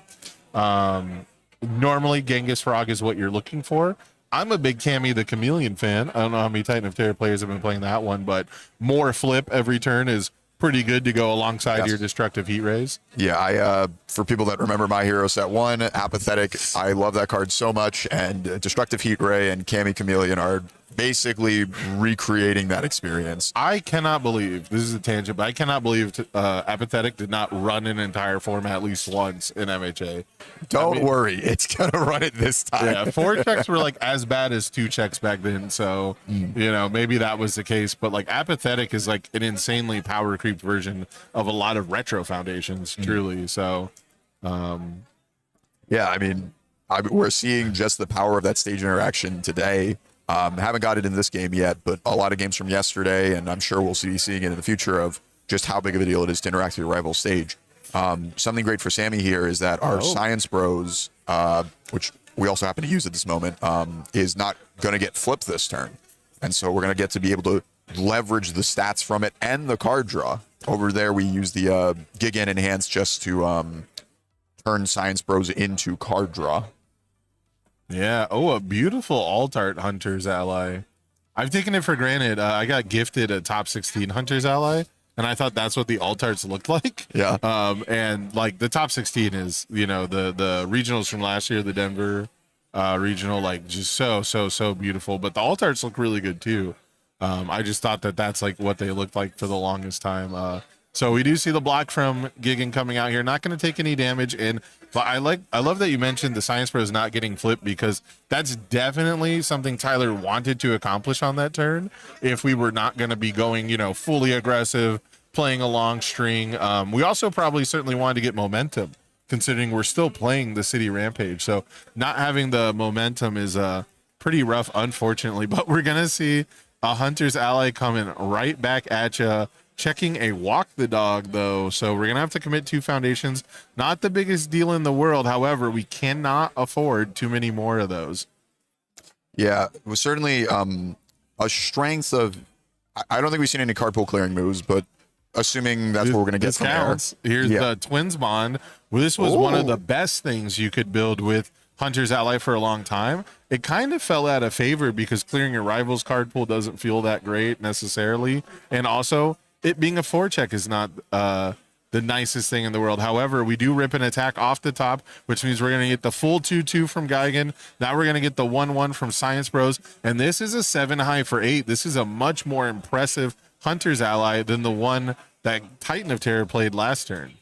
Normally, Genghis Frog is what you're looking for. I'm a big Cammy the Chameleon fan. I don't know how many Titan of Terror players have been playing that one, but more flip every turn is pretty good to go alongside your Destructive Heat Rays. Yeah, for people that remember My Hero Set 1, Apathetic, I love that card so much, and Destructive Heat Ray and Cammy Chameleon are basically recreating that experience. I cannot believe, this is a tangent, but I cannot believe Apathetic did not run an entire format at least once in MHA. Don't worry, it's going to run it this time. Yeah, 4 checks were like as bad as 2 checks back then, so, maybe that was the case, but like Apathetic is like an insanely power creeped version of a lot of retro foundations, truly, so. Yeah, I mean, we're seeing just the power of that stage interaction today. Haven't got it in this game yet, but a lot of games from yesterday, and I'm sure we'll be seeing it in the future of just how big of a deal it is to interact with your rival stage. Something great for Sammy here is that our Science Bros, which we also happen to use at this moment, is not going to get flipped this turn. And so we're going to get to be able to leverage the stats from it and the card draw. Over there, we use the Gigan Enhance just to turn Science Bros into card draw. Yeah. Oh, a beautiful Altart Hunter's Ally. I've taken it for granted. I got gifted a top 16 Hunter's Ally, and I thought that's what the Altarts looked like. Yeah. And like the top 16 is, the regionals from last year, the Denver regional, like just so beautiful. But the Altarts look really good too. I just thought that that's like what they looked like for the longest time. So we do see the block from Gigan coming out here. Not going to take any damage. But I love that you mentioned the Science Bros not getting flipped, because that's definitely something Tyler wanted to accomplish on that turn. If we were not going to be going, fully aggressive, playing a long string. We also probably certainly wanted to get momentum considering we're still playing the City Rampage. So not having the momentum is pretty rough, unfortunately. But we're going to see a Hunter's Ally coming right back at you. Checking a Walk the Dog, though. So we're going to have to commit 2 foundations. Not the biggest deal in the world. However, we cannot afford too many more of those. Yeah, it was certainly a strength of. I don't think we've seen any card pool clearing moves, but assuming that's what we're going to get from counts. there. Here's the Twins Bond. Well, this was one of the best things you could build with Hunter's Ally for a long time. It kind of fell out of favor because clearing your rival's card pool doesn't feel that great necessarily. And also, it being a 4-check is not the nicest thing in the world. However, we do rip an attack off the top, which means we're going to get the full 2-2 from Geigen. Now we're going to get the 1-1 from Science Bros. And this is a 7 high for 8. This is a much more impressive Hunter's Ally than the one that Titan of Terror played last turn.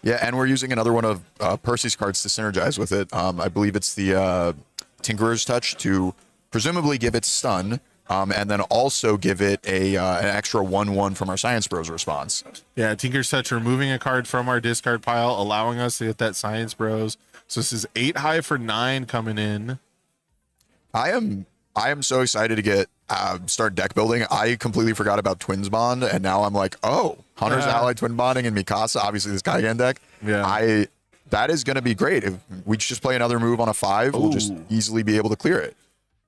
Yeah, and we're using another one of Percy's cards to synergize with it. I believe it's the Tinkerer's Touch to presumably give it stun, and then also give it an extra 1-1 from our Science Bros response. Yeah, Tinker's Touch removing a card from our discard pile, allowing us to get that Science Bros. So this is 8 high for 9 coming in. I am so excited to get start deck building. I completely forgot about Twins Bond, and now I'm like, oh, Hunter's Ally Twin Bonding and Mikasa, obviously this Geigen deck. Yeah. That is going to be great. If we just play another move on a 5, we'll just easily be able to clear it.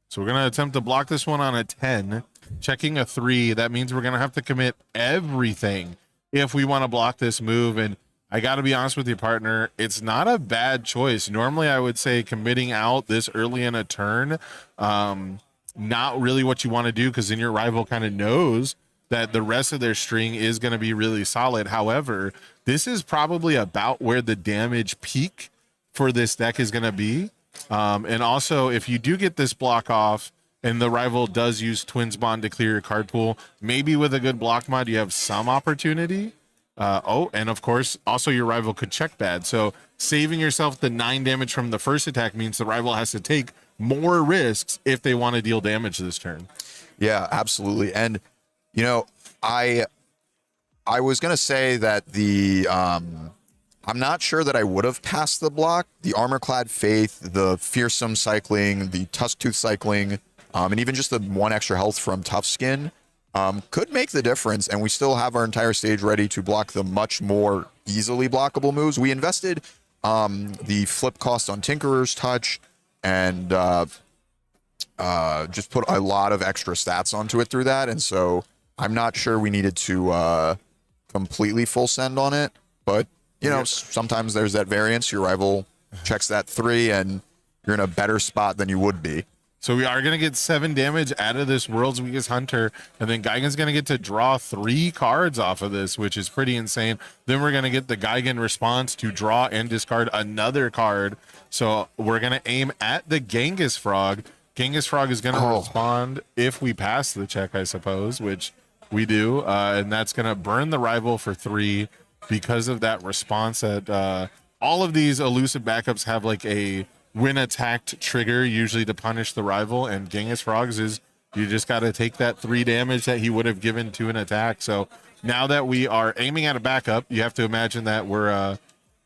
So we're going to attempt to block this one on a 10, checking a 3. That means we're going to have to commit everything if we want to block this move. And I got to be honest with you, partner, it's not a bad choice. Normally, I would say committing out this early in a turn, not really what you want to do, because then your rival kind of knows that the rest of their string is going to be really solid. However, this is probably about where the damage peak for this deck is going to be. And also, if you do get this block off and the rival does use Twins Bond to clear your card pool, maybe with a good block mod, you have some opportunity. And of course, also your rival could check bad. So saving yourself the 9 damage from the first attack means the rival has to take more risks if they want to deal damage this turn. Yeah, absolutely. And, you know, I was going to say that I'm not sure that I would have passed the block. The Armor-Clad Faith, the Fearsome cycling, the Tusktooth cycling, and even just the 1 extra health from Tough Skin could make the difference, and we still have our entire stage ready to block the much more easily blockable moves. We invested the flip cost on Tinkerer's Touch and just put a lot of extra stats onto it through that, and so I'm not sure we needed to completely full send on it, but you know, sometimes there's that variance. Your rival checks that 3, and you're in a better spot than you would be. So we are going to get 7 damage out of this World's Weakest Hunter, and then Geigen's going to get to draw 3 cards off of this, which is pretty insane. Then we're going to get the Geigen response to draw and discard another card. So we're going to aim at the Genghis Frog. Genghis Frog is going to respond if we pass the check, I suppose, which we do, and that's going to burn the rival for 3. Because of that response, that all of these elusive backups have like a when attacked trigger, usually to punish the rival, and Genghis Frogs is you just got to take that 3 damage that he would have given to an attack. So now that we are aiming at a backup, you have to imagine that we're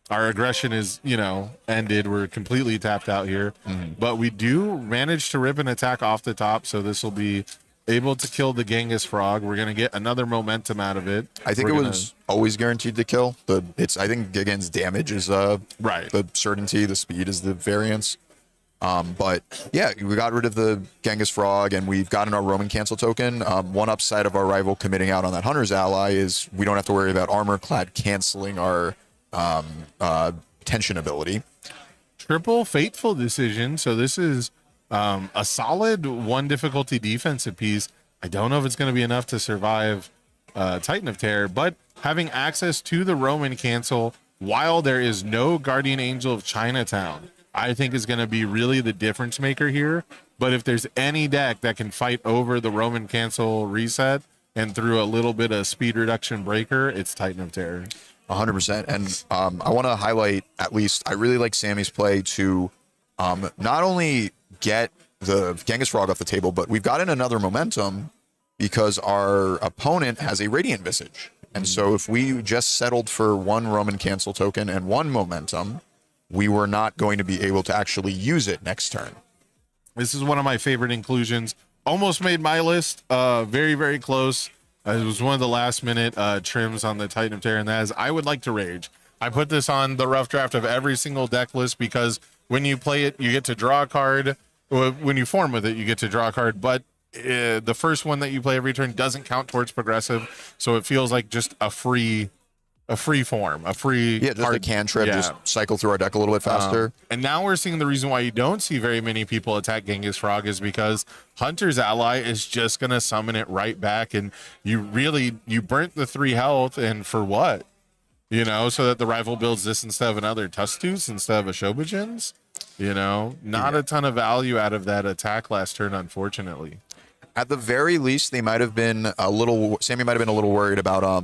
our aggression is, you know, ended. We're completely tapped out here, but we do manage to rip an attack off the top, so this will be able to kill the Genghis Frog. We're going to get another momentum out of it. I think it was always guaranteed to kill. I think Gigan's damage is right. The certainty, the speed is the variance. But yeah, we got rid of the Genghis Frog, and we've gotten our Roman cancel token. One upside of our rival committing out on that Hunter's Ally is we don't have to worry about Armor-Clad canceling our tension ability. Triple Fateful Decision. So this is a solid 1 difficulty defensive piece. I don't know if it's going to be enough to survive Titan of Terror, but having access to the Roman cancel while there is no Guardian Angel of Chinatown, I think is going to be really the difference maker here. But if there's any deck that can fight over the Roman cancel reset and through a little bit of speed reduction breaker, it's Titan of Terror. 100%. And I want to highlight, at least, I really like Sammy's play to not only get the Genghis Frog off the table, but we've gotten another momentum because our opponent has a Radiant Visage. And so if we just settled for 1 Roman cancel token and 1 momentum, we were not going to be able to actually use it next turn. This is one of my favorite inclusions. Almost made my list. Very, very close. It was one of the last minute trims on the Titan of Terror, and that is I Would Like to Rage. I put this on the rough draft of every single deck list because when you play it, you get to draw a card. When you form with it, you get to draw a card, but the first one that you play every turn doesn't count towards progressive, so it feels like just a free form, a free just card. a cantrip, just cycle through our deck a little bit faster. And now we're seeing the reason why you don't see very many people attack Genghis Frog is because Hunter's Ally is just gonna summon it right back, and you burnt the 3 health, and for what? So that the rival builds this instead of another Tustus instead of a Shobujins. Not a ton of value out of that attack last turn, unfortunately. At the very least, Sammy might have been a little worried about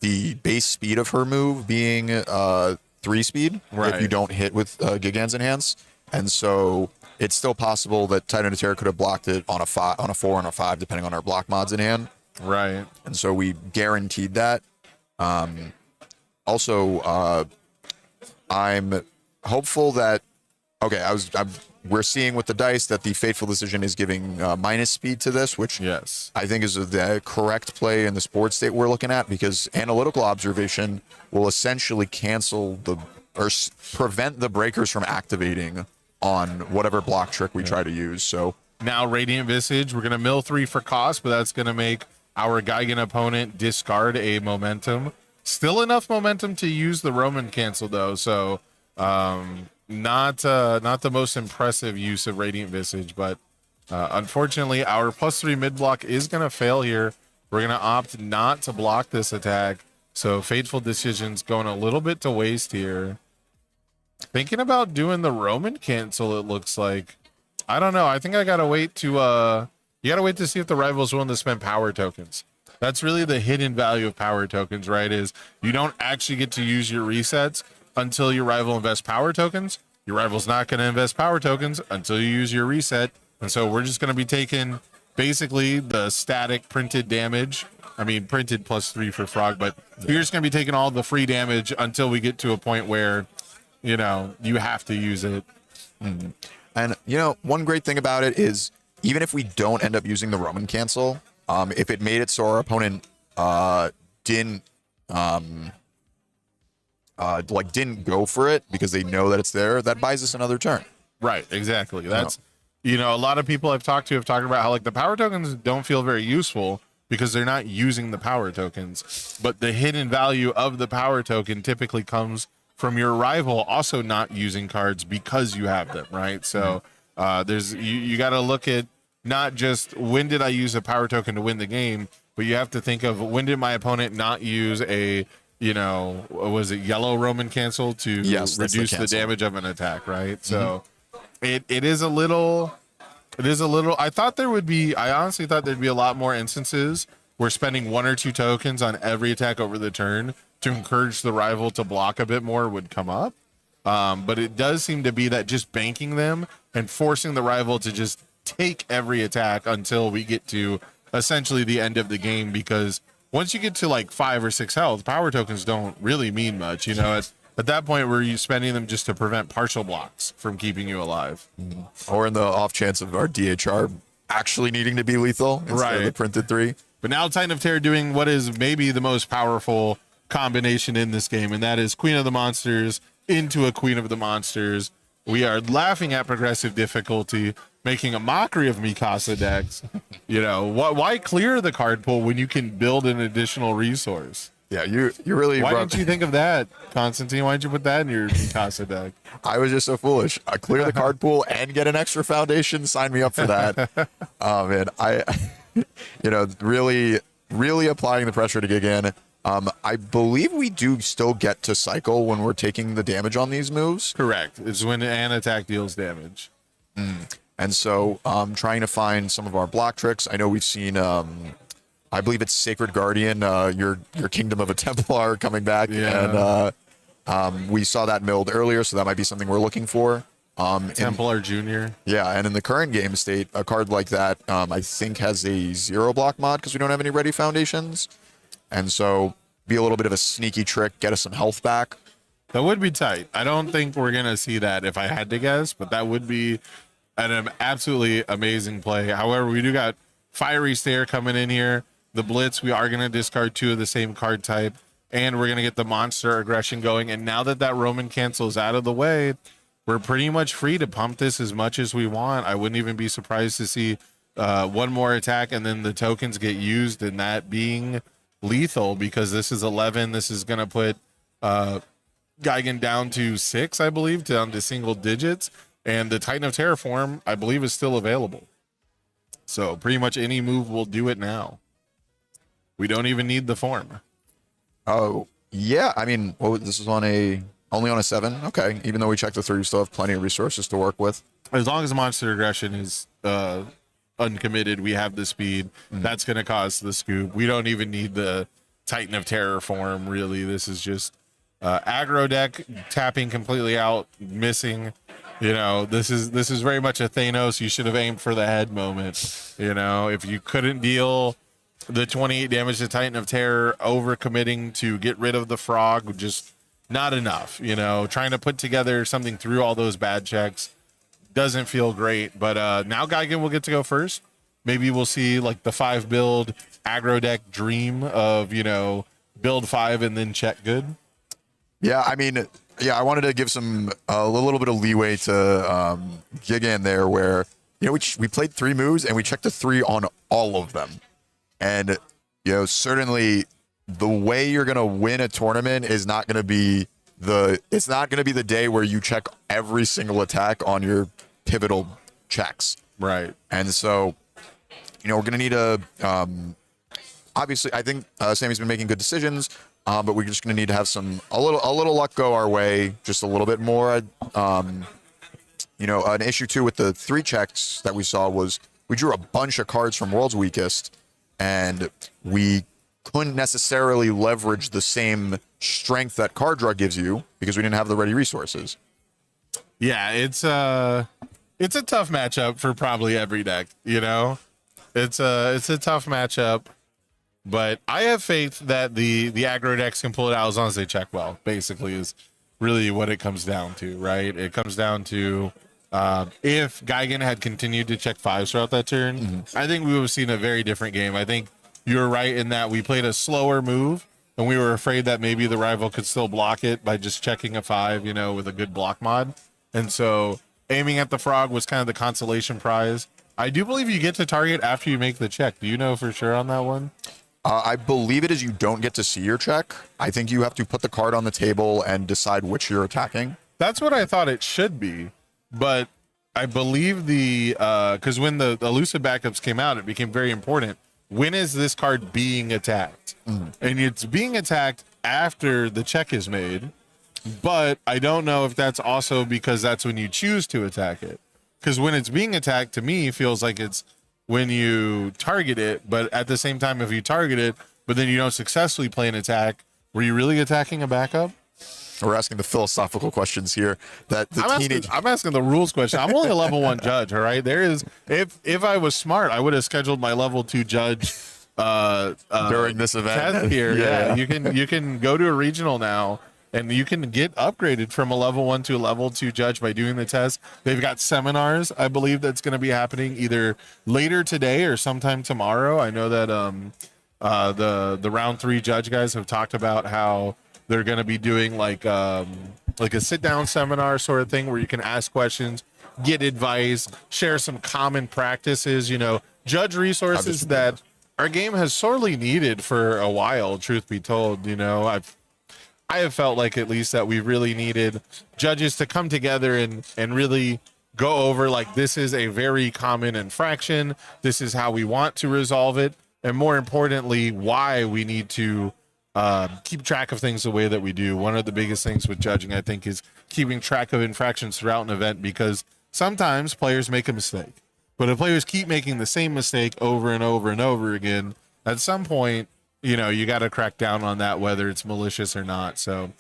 the base speed of her move being 3 speed if you don't hit with Gigant's Enhance. And so it's still possible that Titan of Terror could have blocked it on a 4 and a 5, depending on our block mods in hand. Right. And so we guaranteed that. Also, I'm hopeful that we're seeing with the dice that the Fateful Decision is giving minus speed to this, which I think is the correct play in the board state we're looking at, because Analytical Observation will essentially prevent the breakers from activating on whatever block trick we try to use. So now Radiant Visage, we're going to mill 3 for cost, but that's going to make our Gigan opponent discard a momentum. Still enough momentum to use the Roman cancel though, so not the most impressive use of Radiant Visage, but unfortunately our +3 mid block is going to fail here. We're going to opt not to block this attack, so Fateful Decision's going a little bit to waste here. Thinking about doing the Roman cancel, it looks like. I don't know. I think I gotta wait to you gotta wait to see if the rival's willing to spend power tokens. That's really the hidden value of power tokens, right? Is you don't actually get to use your resets until your rival invests power tokens. Your rival's not going to invest power tokens until you use your reset. And so we're just going to be taking basically the static printed damage. I mean, printed +3 for Frog, but you're just going to be taking all the free damage until we get to a point where, you have to use it. Mm-hmm. And, one great thing about it is even if we don't end up using the Roman cancel, if it made it so our opponent didn't go for it because they know that it's there, that buys us another turn. Right, exactly. That's a lot of people I've talked about how the power tokens don't feel very useful because they're not using the power tokens, but the hidden value of the power token typically comes from your rival also not using cards because you have them, right? So you got to look at not just when did I use a power token to win the game, but you have to think of when did my opponent not use a, was it yellow Roman cancel to reduce the damage of an attack, right? So it is a little, I honestly thought there'd be a lot more instances where spending 1 or 2 tokens on every attack over the turn to encourage the rival to block a bit more would come up. But it does seem to be that just banking them and forcing the rival to just take every attack until we get to essentially the end of the game, because once you get to 5 or 6 health, power tokens don't really mean much. At that point, were you spending them just to prevent partial blocks from keeping you alive? Or in the off chance of our DHR actually needing to be lethal instead of the printed 3. But now Titan of Terror doing what is maybe the most powerful combination in this game, and that is Queen of the Monsters into a Queen of the Monsters. We are laughing at progressive difficulty, making a mockery of Mikasa decks. Why clear the card pool when you can build an additional resource? Yeah, you really. Why didn't you think of that, Constantine? Why didn't you put that in your Mikasa deck? I was just so foolish. I clear the card pool and get an extra foundation. Sign me up for that. Oh man, really applying the pressure to Gigan. I believe we do still get to cycle when we're taking the damage on these moves. Correct. It's when an attack deals damage. And so trying to find some of our block tricks. I know we've seen, I believe it's Sacred Guardian, your Kingdom of a Templar coming back. Yeah. And we saw that milled earlier, so that might be something we're looking for. Templar Junior. Yeah, and in the current game state, a card like that, I think has a 0 block mod because we don't have any ready foundations. And so be a little bit of a sneaky trick, get us some health back. That would be tight. I don't think we're gonna see that if I had to guess, but that would be an absolutely amazing play. However, we do got Fiery Stare coming in here. The Blitz, we are gonna discard 2 of the same card type, and we're gonna get the monster aggression going. And now that Roman cancel is out of the way, we're pretty much free to pump this as much as we want. I wouldn't even be surprised to see one more attack and then the tokens get used, and that being lethal, because this is 11. This is gonna put Geigen down to 6, I believe, down to single digits, and the Titan of Terraform, I believe, is still available. So pretty much any move will do it now. We don't even need the form. Oh, yeah. I mean, well, this is only on a 7. Okay. Even though we checked the 3, we still have plenty of resources to work with. As long as monster aggression is uncommitted, we have the speed. That's going to cause the scoop. We don't even need the Titan of Terraform, really. This is just aggro deck tapping completely out, missing. You know, this is very much a Thanos, you should have aimed for the head moment. You know, if you couldn't deal the 28 damage to Titan of Terror, overcommitting to get rid of the frog, just not enough. You know, trying to put together something through all those bad checks doesn't feel great. But now Geigen will get to go first. Maybe we'll see like the 5 build aggro deck dream of, you know, build 5 and then check good. Yeah, I mean, yeah, I wanted to give a little bit of leeway to Gigan there, where, you know, we played 3 moves and we checked the 3 on all of them. And, you know, certainly the way you're going to win a tournament is not going to be it's not going to be the day where you check every single attack on your pivotal checks. Right. And so, you know, we're going to need obviously, I think Sammy's been making good decisions, but we're just going to need to have a little luck go our way, just a little bit more. You know, an issue too with the 3 checks that we saw was we drew a bunch of cards from World's Weakest, and we couldn't necessarily leverage the same strength that card draw gives you because we didn't have the ready resources. Yeah, it's a tough matchup for probably every deck, you know? It's a tough matchup, but I have faith that the aggro decks can pull it out as long as they check well, basically, is really what it comes down to, right? It comes down to if Geigen had continued to check 5s throughout that turn, I think we would have seen a very different game. I think you're right in that we played a slower move, and we were afraid that maybe the rival could still block it by just checking a 5, you know, with a good block mod. And so aiming at the frog was kind of the consolation prize. I do believe you get to target after you make the check. Do you know for sure on that one? I believe it is you don't get to see your check. I think you have to put the card on the table and decide which you're attacking. That's what I thought it should be. But I believe because when the elusive backups came out, it became very important. When is this card being attacked? And it's being attacked after the check is made. But I don't know if that's also because that's when you choose to attack it. Because when it's being attacked, to me, feels like it's when you target it. But at the same time, if you target it, but then you don't successfully play an attack, were you really attacking a backup? We're asking the philosophical questions here. I'm asking the rules question. I'm only a level 1 judge, all right? There is, if I was smart, I would have scheduled my level 2 judge during this event test here. Yeah, you can go to a regional now, and you can get upgraded from a level 1 to a level 2 judge by doing the test. They've got seminars, I believe, that's going to be happening either later today or sometime tomorrow. I know that the round 3 judge guys have talked about how they're going to be doing like a sit down seminar sort of thing where you can ask questions, get advice, share some common practices, you know, judge resources that our game has sorely needed for a while, truth be told. You know, I have felt like at least that we really needed judges to come together and really go over like, this is a very common infraction. This is how we want to resolve it. And more importantly, why we need to keep track of things the way that we do. One of the biggest things with judging, I think, is keeping track of infractions throughout an event, because sometimes players make a mistake. But if players keep making the same mistake over and over and over again, at some point, you know, you got to crack down on that, whether it's malicious or not. So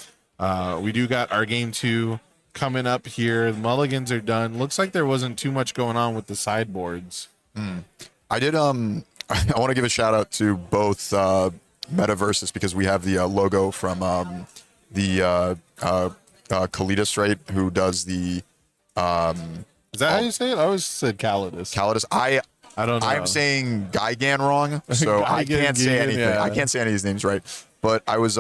we do got our game 2 coming up here. The mulligans are done. Looks like there wasn't too much going on with the sideboards. I did. I want to give a shout out to both MetaVersus, because we have the logo from the Kalidas, right? Who does the Is that how you say it? I always said Calidus. Calidus. I don't know. I'm saying Gigan wrong, so I Gigan, can't say Gigan, anything. yeah. I can't say any of these names right. But I was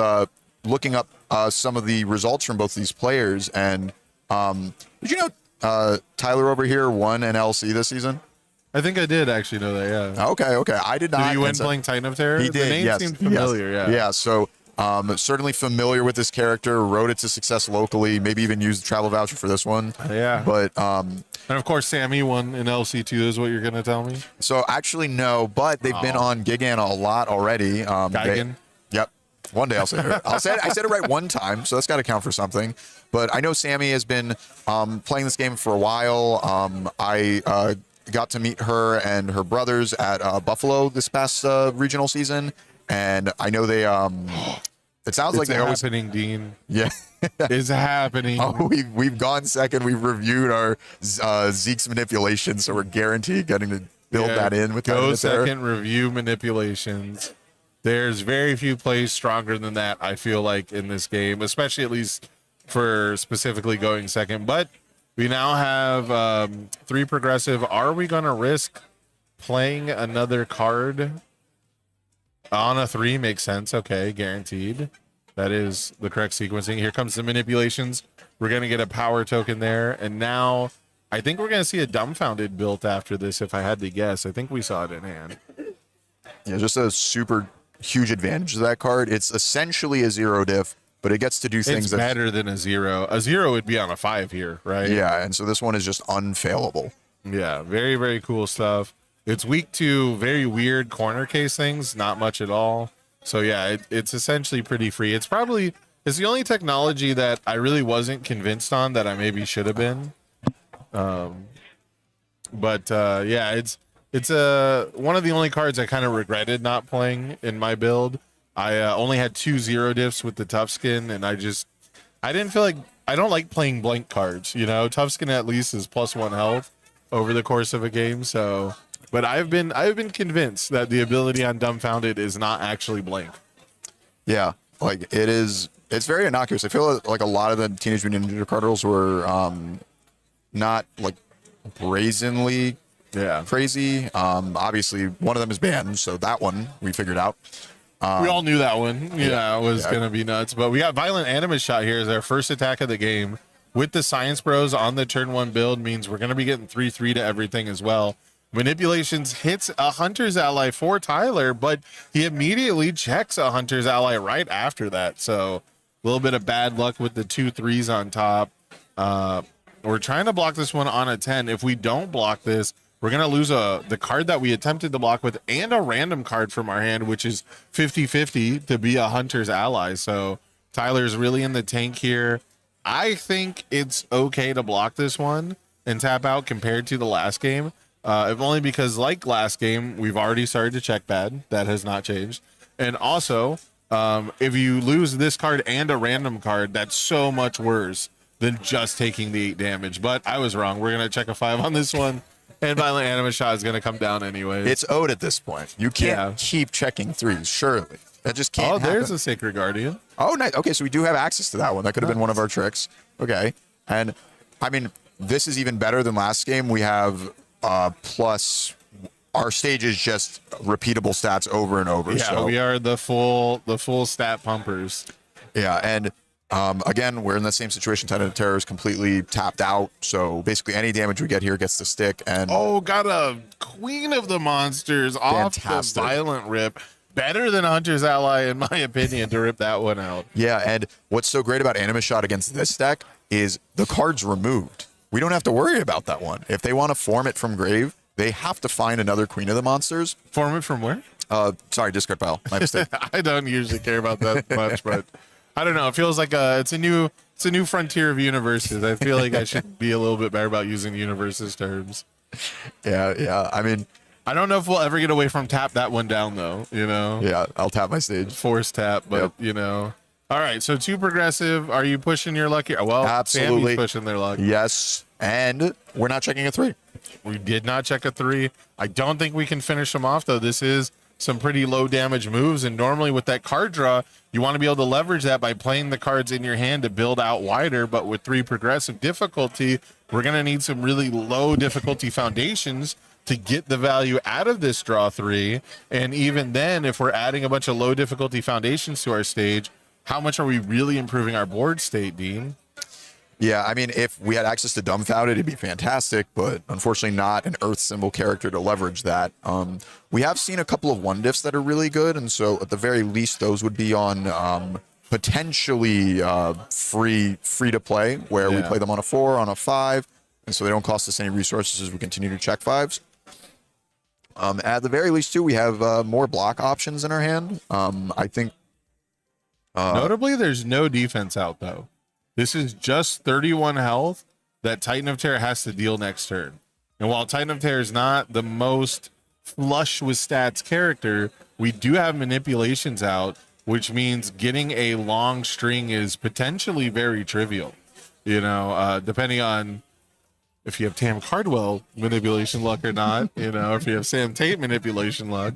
looking up some of the results from both these players, and did you know Tyler over here won an LC this season? I think I did actually know that, yeah. Okay. I did not. Did he win and so- playing Titan of Terror? He did. The name yes, seemed familiar, yes. yeah. Yeah. So certainly familiar with this character. Wrote it to success locally. Maybe even used the travel voucher for this one. Yeah. But And of course, Sammy won in LC2 is what you're going to tell me? so actually no, but they've been on Gigan a lot already. Gigan? Yep. One day I'll say it. I said it right one time, so that's got to count for something. But I know Sammy has been playing this game for a while. I got to meet her and her brothers at Buffalo this past regional season, and I know they. It sounds like It's they always. happening, Dean. Yeah. It's happening. Oh, we've gone second. We've reviewed our Zeke's manipulation, so we're guaranteed getting to build Yeah, that in with go that second, review manipulations. There's very few plays stronger than that, I feel like, in this game, especially at least for specifically going second. But we now have 3 progressive. Are we going to risk playing another card on a 3? Makes sense. Okay, guaranteed. That is the correct sequencing. Here comes the manipulations. We're going to get a power token there. And now I think we're going to see a dumbfounded built after this, if I had to guess. I think we saw it in hand. Yeah, just a super huge advantage of that card. It's essentially a 0 diff, but it gets to do things It's that. better than a 0. A 0 would be on a 5 here, right? Yeah, and so this one is just unfailable. Yeah, very, very cool stuff. It's weak to very weird corner case things, not much at all. So yeah, it's essentially pretty free. It's the only technology that I really wasn't convinced on that I maybe should have been. But yeah, it's one of the only cards I kind of regretted not playing in my build. I only had 2 0 diffs with the tough skin, and I didn't feel like I don't like playing blank cards. You know, tough skin at least is +1 health over the course of a game. So, but I've been convinced that the ability on Dumbfounded is not actually blank. Yeah, like it is. It's very innocuous. I feel like a lot of the Teenage Mutant Ninja Turtles were not like brazenly crazy. Obviously, one of them is banned, so that one we figured out. We all knew that one. Yeah, it was going to be nuts. But we got Violent Animus Shot here as our first attack of the game. With the Science Bros on the turn 1 build means we're going to be getting 3/3 to everything as well. Manipulations hits a Hunter's Ally for Tyler, but he immediately checks a Hunter's Ally right after that. So a little bit of bad luck with the 2 3s on top. We're trying to block this one on a 10. If we don't block this, we're going to lose the card that we attempted to block with and a random card from our hand, which is 50-50 to be a Hunter's Ally. So Tyler's really in the tank here. I think it's okay to block this one and tap out compared to the last game. If only because, like last game, we've already started to check bad. That has not changed. And also, if you lose this card and a random card, that's so much worse than just taking the 8 damage. But I was wrong. We're going to check a 5 on this one. And Violent Animus Shot is going to come down anyway. It's owed at this point. You can't keep checking 3s, surely. That just can't happen. There's a Sacred Guardian. Oh, nice. Okay, so we do have access to that one. That could have been one of our tricks. Okay. And, I mean, this is even better than last game. We have plus our stage is just repeatable stats over and over. Yeah, so. we are the full stat pumpers. Yeah, and again, we're in the same situation. Titan of Terror is completely tapped out. So basically any damage we get here gets to stick. And Got a Queen of the Monsters off the Violent Rip. Better than Hunter's Ally, in my opinion, to rip that one out. Yeah, and what's so great about Animus Shot against this deck is the card's removed. We don't have to worry about that one. If they want to form it from grave, they have to find another Queen of the Monsters. Form it from where? Sorry, discard pile. My mistake. I don't usually care about that much, but I don't know. It feels like it's a new frontier of universes. I feel like I should be a little bit better about using universes terms. Yeah. I mean, I don't know if we'll ever get away from tap that one down though. You know. Yeah, I'll tap my stage. Force tap, but you know. All right, so 2 progressive. Are you pushing your luck here? Well, absolutely Sammy's pushing their luck. Yes, and we're not checking a 3. We did not check a 3. I don't think we can finish them off though. This is some pretty low damage moves. And normally with that card draw, you want to be able to leverage that by playing the cards in your hand to build out wider. But with 3 progressive difficulty, we're going to need some really low difficulty foundations to get the value out of this draw 3. And even then, if we're adding a bunch of low difficulty foundations to our stage, how much are we really improving our board state, Dean? Yeah, I mean, if we had access to Dumbfounded, it'd be fantastic, but unfortunately not an Earth symbol character to leverage that. We have seen a couple of one diffs that are really good, and so at the very least, those would be on potentially free to play, where we play them on a 4, on a 5, and so they don't cost us any resources as we continue to check 5s. At the very least, too, we have more block options in our hand. I think. Notably, there's no defense out, though. This is just 31 health that Titan of Terror has to deal next turn. And while Titan of Terror is not the most flush with stats character, we do have manipulations out, which means getting a long string is potentially very trivial. You know, depending on if you have Tam Cardwell manipulation luck or not, you know, or if you have Sam Tate manipulation luck.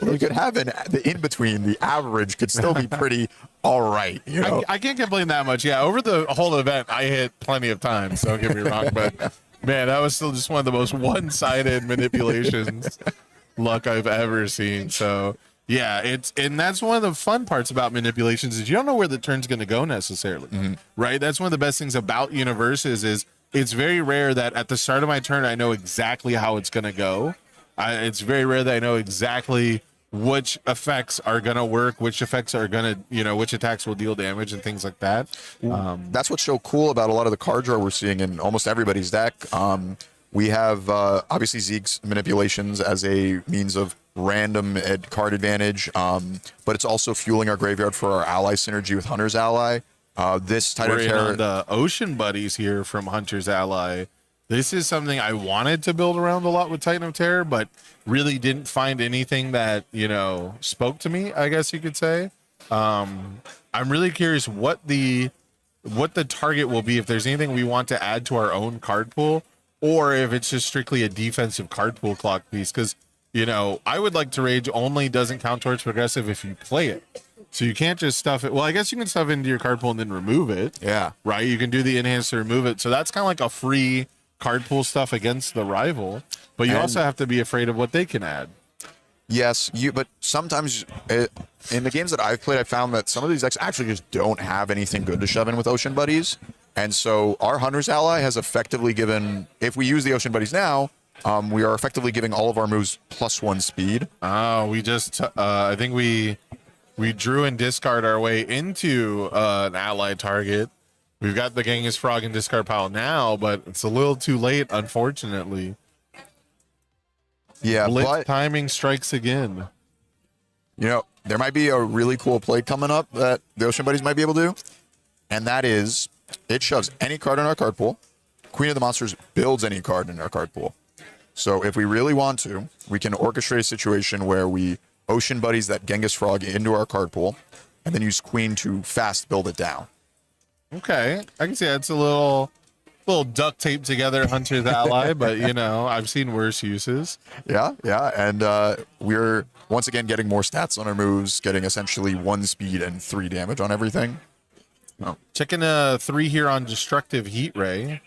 You could have the in between. The average could still be pretty all right. You know, I can't complain that much. Yeah, over the whole event, I hit plenty of times. Don't get me wrong, but man, that was still just one of the most one-sided manipulations luck I've ever seen. So yeah, and that's one of the fun parts about manipulations is you don't know where the turn's going to go necessarily, right? That's one of the best things about UniVersus is it's very rare that at the start of my turn I know exactly how it's going to go. It's very rare that I know exactly which effects are going to work, which effects are going to, you know, which attacks will deal damage and things like that. That's what's so cool about a lot of the card draw we're seeing in almost everybody's deck. We have obviously Zeke's manipulations as a means of random card advantage, but it's also fueling our graveyard for our ally synergy with Hunter's Ally. This Titan of Terror, the Ocean Buddies here from Hunter's Ally. This is something I wanted to build around a lot with Titan of Terror, but really didn't find anything that, you know, spoke to me, I guess you could say. I'm really curious what the target will be, if there's anything we want to add to our own card pool, or if it's just strictly a defensive card pool clock piece. Because, you know, I would like to Rage only doesn't count towards progressive if you play it. So you can't just stuff it. Well, I guess you can stuff it into your card pool and then remove it. Yeah. Right? You can do the enhance to remove it. So that's kind of like a free card pool stuff against the rival, but you also have to be afraid of what they can add. Yes, but sometimes in the games that I've played, I found that some of these decks actually just don't have anything good to shove in with Ocean Buddies. And so our Hunter's Ally has effectively given, if we use the Ocean Buddies now, we are effectively giving all of our moves +1 speed. Oh, we just, I think we drew and discard our way into an ally target. We've got the Genghis Frog and discard pile now, but it's a little too late, unfortunately. Yeah, Blitz but timing strikes again. You know, there might be a really cool play coming up that the Ocean Buddies might be able to do, and that is it shoves any card in our card pool. Queen of the Monsters builds any card in our card pool. So if we really want to, we can orchestrate a situation where we Ocean Buddies that Genghis Frog into our card pool, and then use Queen to fast build it down. Okay, I can see that's a little duct tape together Hunter's Ally, but you know, I've seen worse uses. Yeah, and we're once again getting more stats on our moves, getting essentially 1 speed and 3 damage on everything. Oh. Checking a 3 here on Destructive Heat Ray.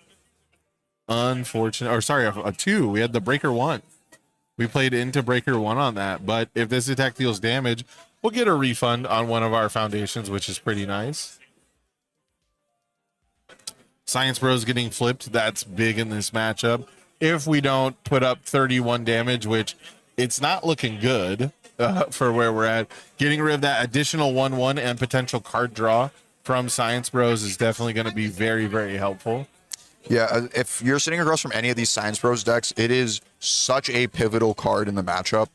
Unfortunate, or sorry, a 2. We had the Breaker 1. We played into Breaker 1 on that, but if this attack deals damage, we'll get a refund on one of our foundations, which is pretty nice. Science Bros getting flipped. That's big in this matchup. If we don't put up 31 damage, which it's not looking good for where we're at, getting rid of that additional 1/1 and potential card draw from Science Bros is definitely going to be very, very helpful. Yeah, if you're sitting across from any of these Science Bros decks, it is such a pivotal card in the matchup.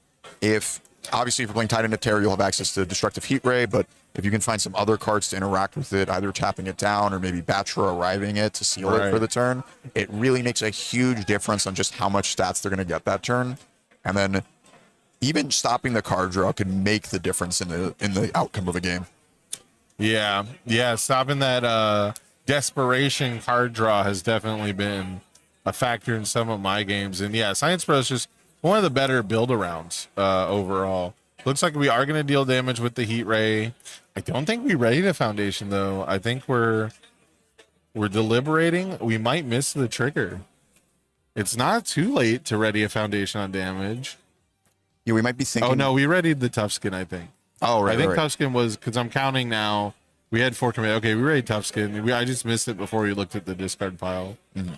Obviously, if you're playing Titan of Terror, you'll have access to Destructive Heat Ray, but if you can find some other cards to interact with it, either tapping it down or maybe Batra arriving it to seal it for the turn, it really makes a huge difference on just how much stats they're going to get that turn. And then even stopping the card draw can make the difference in the outcome of a game. Yeah, stopping that desperation card draw has definitely been a factor in some of my games. And yeah, Science Bros just one of the better build-arounds overall. Looks like we are going to deal damage with the heat ray. I don't think we ready the foundation though. I think we're deliberating. We might miss the trigger. It's not too late to ready a foundation on damage. Yeah, we might be thinking. Oh no, we readied the tough skin, I think. Oh, right. I think right. tough skin was, because I'm counting now. We had 4 commit. Okay, we ready tough skin. I just missed it before we looked at the discard pile. Mm-hmm.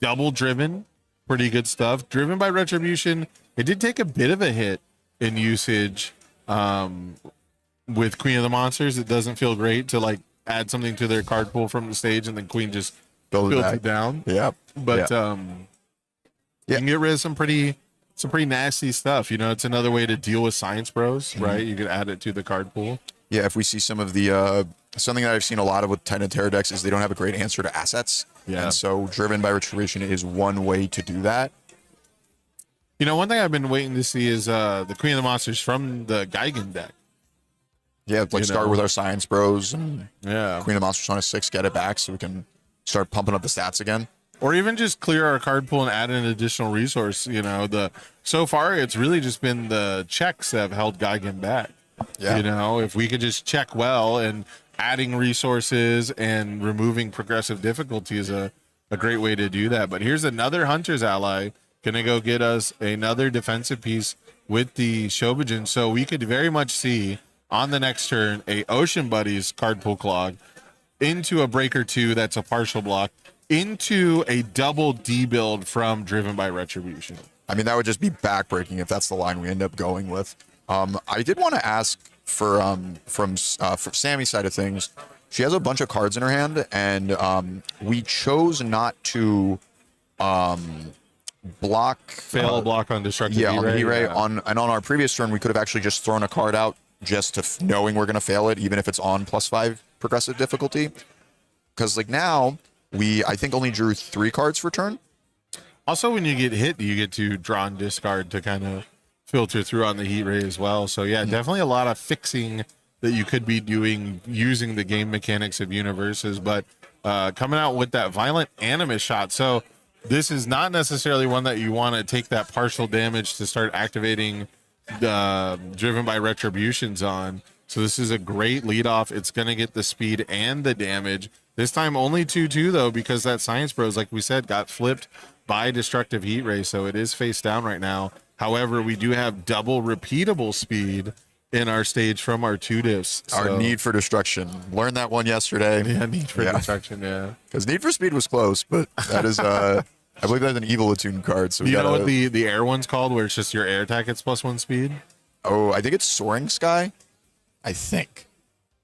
Double driven, pretty good stuff. Driven by retribution. It did take a bit of a hit in usage with Queen of the Monsters. It doesn't feel great to like add something to their card pool from the stage and then Queen just Build built it down. Yeah. But you can get rid of some pretty nasty stuff. You know, it's another way to deal with Science Bros, right? You can add it to the card pool. Yeah, if we see some of the something that I've seen a lot of with Titan Terror decks is they don't have a great answer to assets. Yeah. And so driven by retribution is one way to do that. You know, one thing I've been waiting to see is the Queen of the Monsters from the Geigen deck. Yeah, like start with our Science Bros and Yeah. Queen of the Monsters on a 6, get it back so we can start pumping up the stats again. Or even just clear our card pool and add an additional resource. You know, so far it's really just been the checks that have held Geigen back. Yeah. You know, if we could just check well, and adding resources and removing progressive difficulty is a great way to do that. But here's another Hunter's Ally gonna go get us another defensive piece with the Shobijin. So we could very much see on the next turn a Ocean Buddies card pool clog into a Breaker 2 that's a partial block, into a double D build from Driven by Retribution. I mean, that would just be backbreaking if that's the line we end up going with. I did want to ask from Sammy's side of things. She has a bunch of cards in her hand, and we chose not to block. Fail a block on Destructive Yeah, on the E-Ray. E-Ray. On our previous turn, we could have actually just thrown a card out just to knowing we're going to fail it, even if it's on +5 progressive difficulty. Because like now, I think only drew 3 cards for turn. Also, when you get hit, you get to draw and discard to kind of filter through on the heat ray as well. So yeah, definitely a lot of fixing that you could be doing using the game mechanics of UniVersus, but coming out with that violent animus shot. So this is not necessarily one that you want to take that partial damage to start activating the Driven by Retributions on. So this is a great lead off. It's going to get the speed and the damage. This time only 2/2 though, because that Science Bros, like we said, got flipped by Destructive Heat Ray. So it is face down right now. However, we do have double repeatable speed in our stage from our 2 diffs. Our Need for Destruction. Learned that one yesterday. Yeah, Need for Destruction, yeah. Because Need for Speed was close, but that is, I believe that's an Evil Attune card. So we You know gotta, what the air one's called, where it's just your air attack gets +1 speed? Oh, I think it's Soaring Sky. I think.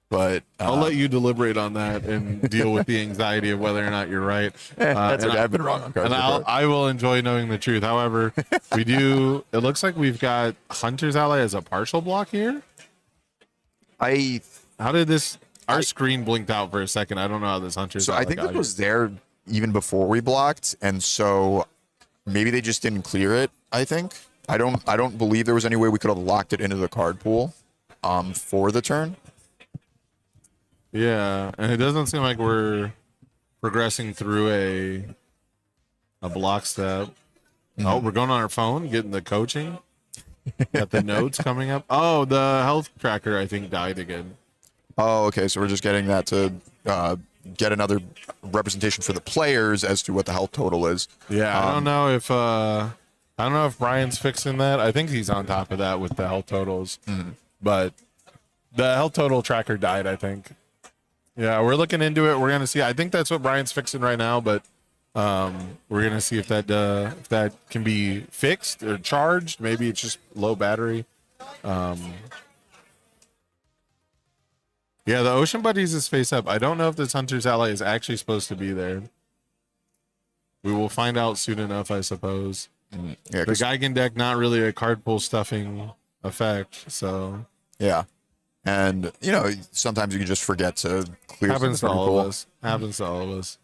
But I'll let you deliberate on that and deal with the anxiety of whether or not you're right. that's okay. I've been wrong on cards And before. I will enjoy knowing the truth. However, it looks like we've got Hunter's Ally as a partial block here. How did our screen blinked out for a second. I don't know how this Hunter's Ally I think got it was there even before we blocked, and so maybe they just didn't clear it. I think I don't believe there was any way we could have locked it into the card pool for the turn. Yeah, and it doesn't seem like we're progressing through a block step. Oh, we're going on our phone, getting the coaching. Got the notes coming up. Oh, the health tracker, I think, died again. Oh, okay. So we're just getting that to get another representation for the players as to what the health total is. Yeah, I don't know if Brian's fixing that. I think he's on top of that with the health totals. But the health total tracker died, I think. Yeah, we're looking into it. We're gonna see. I think that's what Brian's fixing right now, but we're gonna see if that can be fixed or charged. Maybe it's just low battery. Yeah, the Ocean Buddies is face up. I don't know if this Hunter's Ally is actually supposed to be there. We will find out soon enough, I suppose. Yeah, The Geigen deck, not really a card pool stuffing effect, so yeah. And sometimes you can just forget to clear. happens to something all cool. of us. Happens to all of us.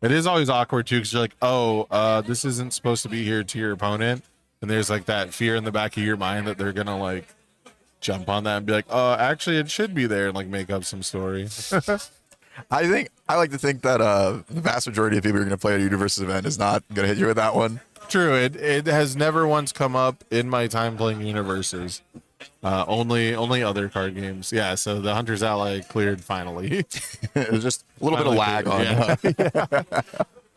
It is always awkward too, because you're like, oh, this isn't supposed to be here to your opponent, and there's like that fear in the back of your mind that they're gonna like jump on that and be like, oh, actually it should be there, and like make up some story. I like to think that the vast majority of people who are going to play at a UniVersus event is not going to hit you with that one. True. It has never once come up in my time playing UniVersus. Only other card games. Yeah. So the Hunter's Ally cleared finally. It was just a little bit of lag on. Yeah.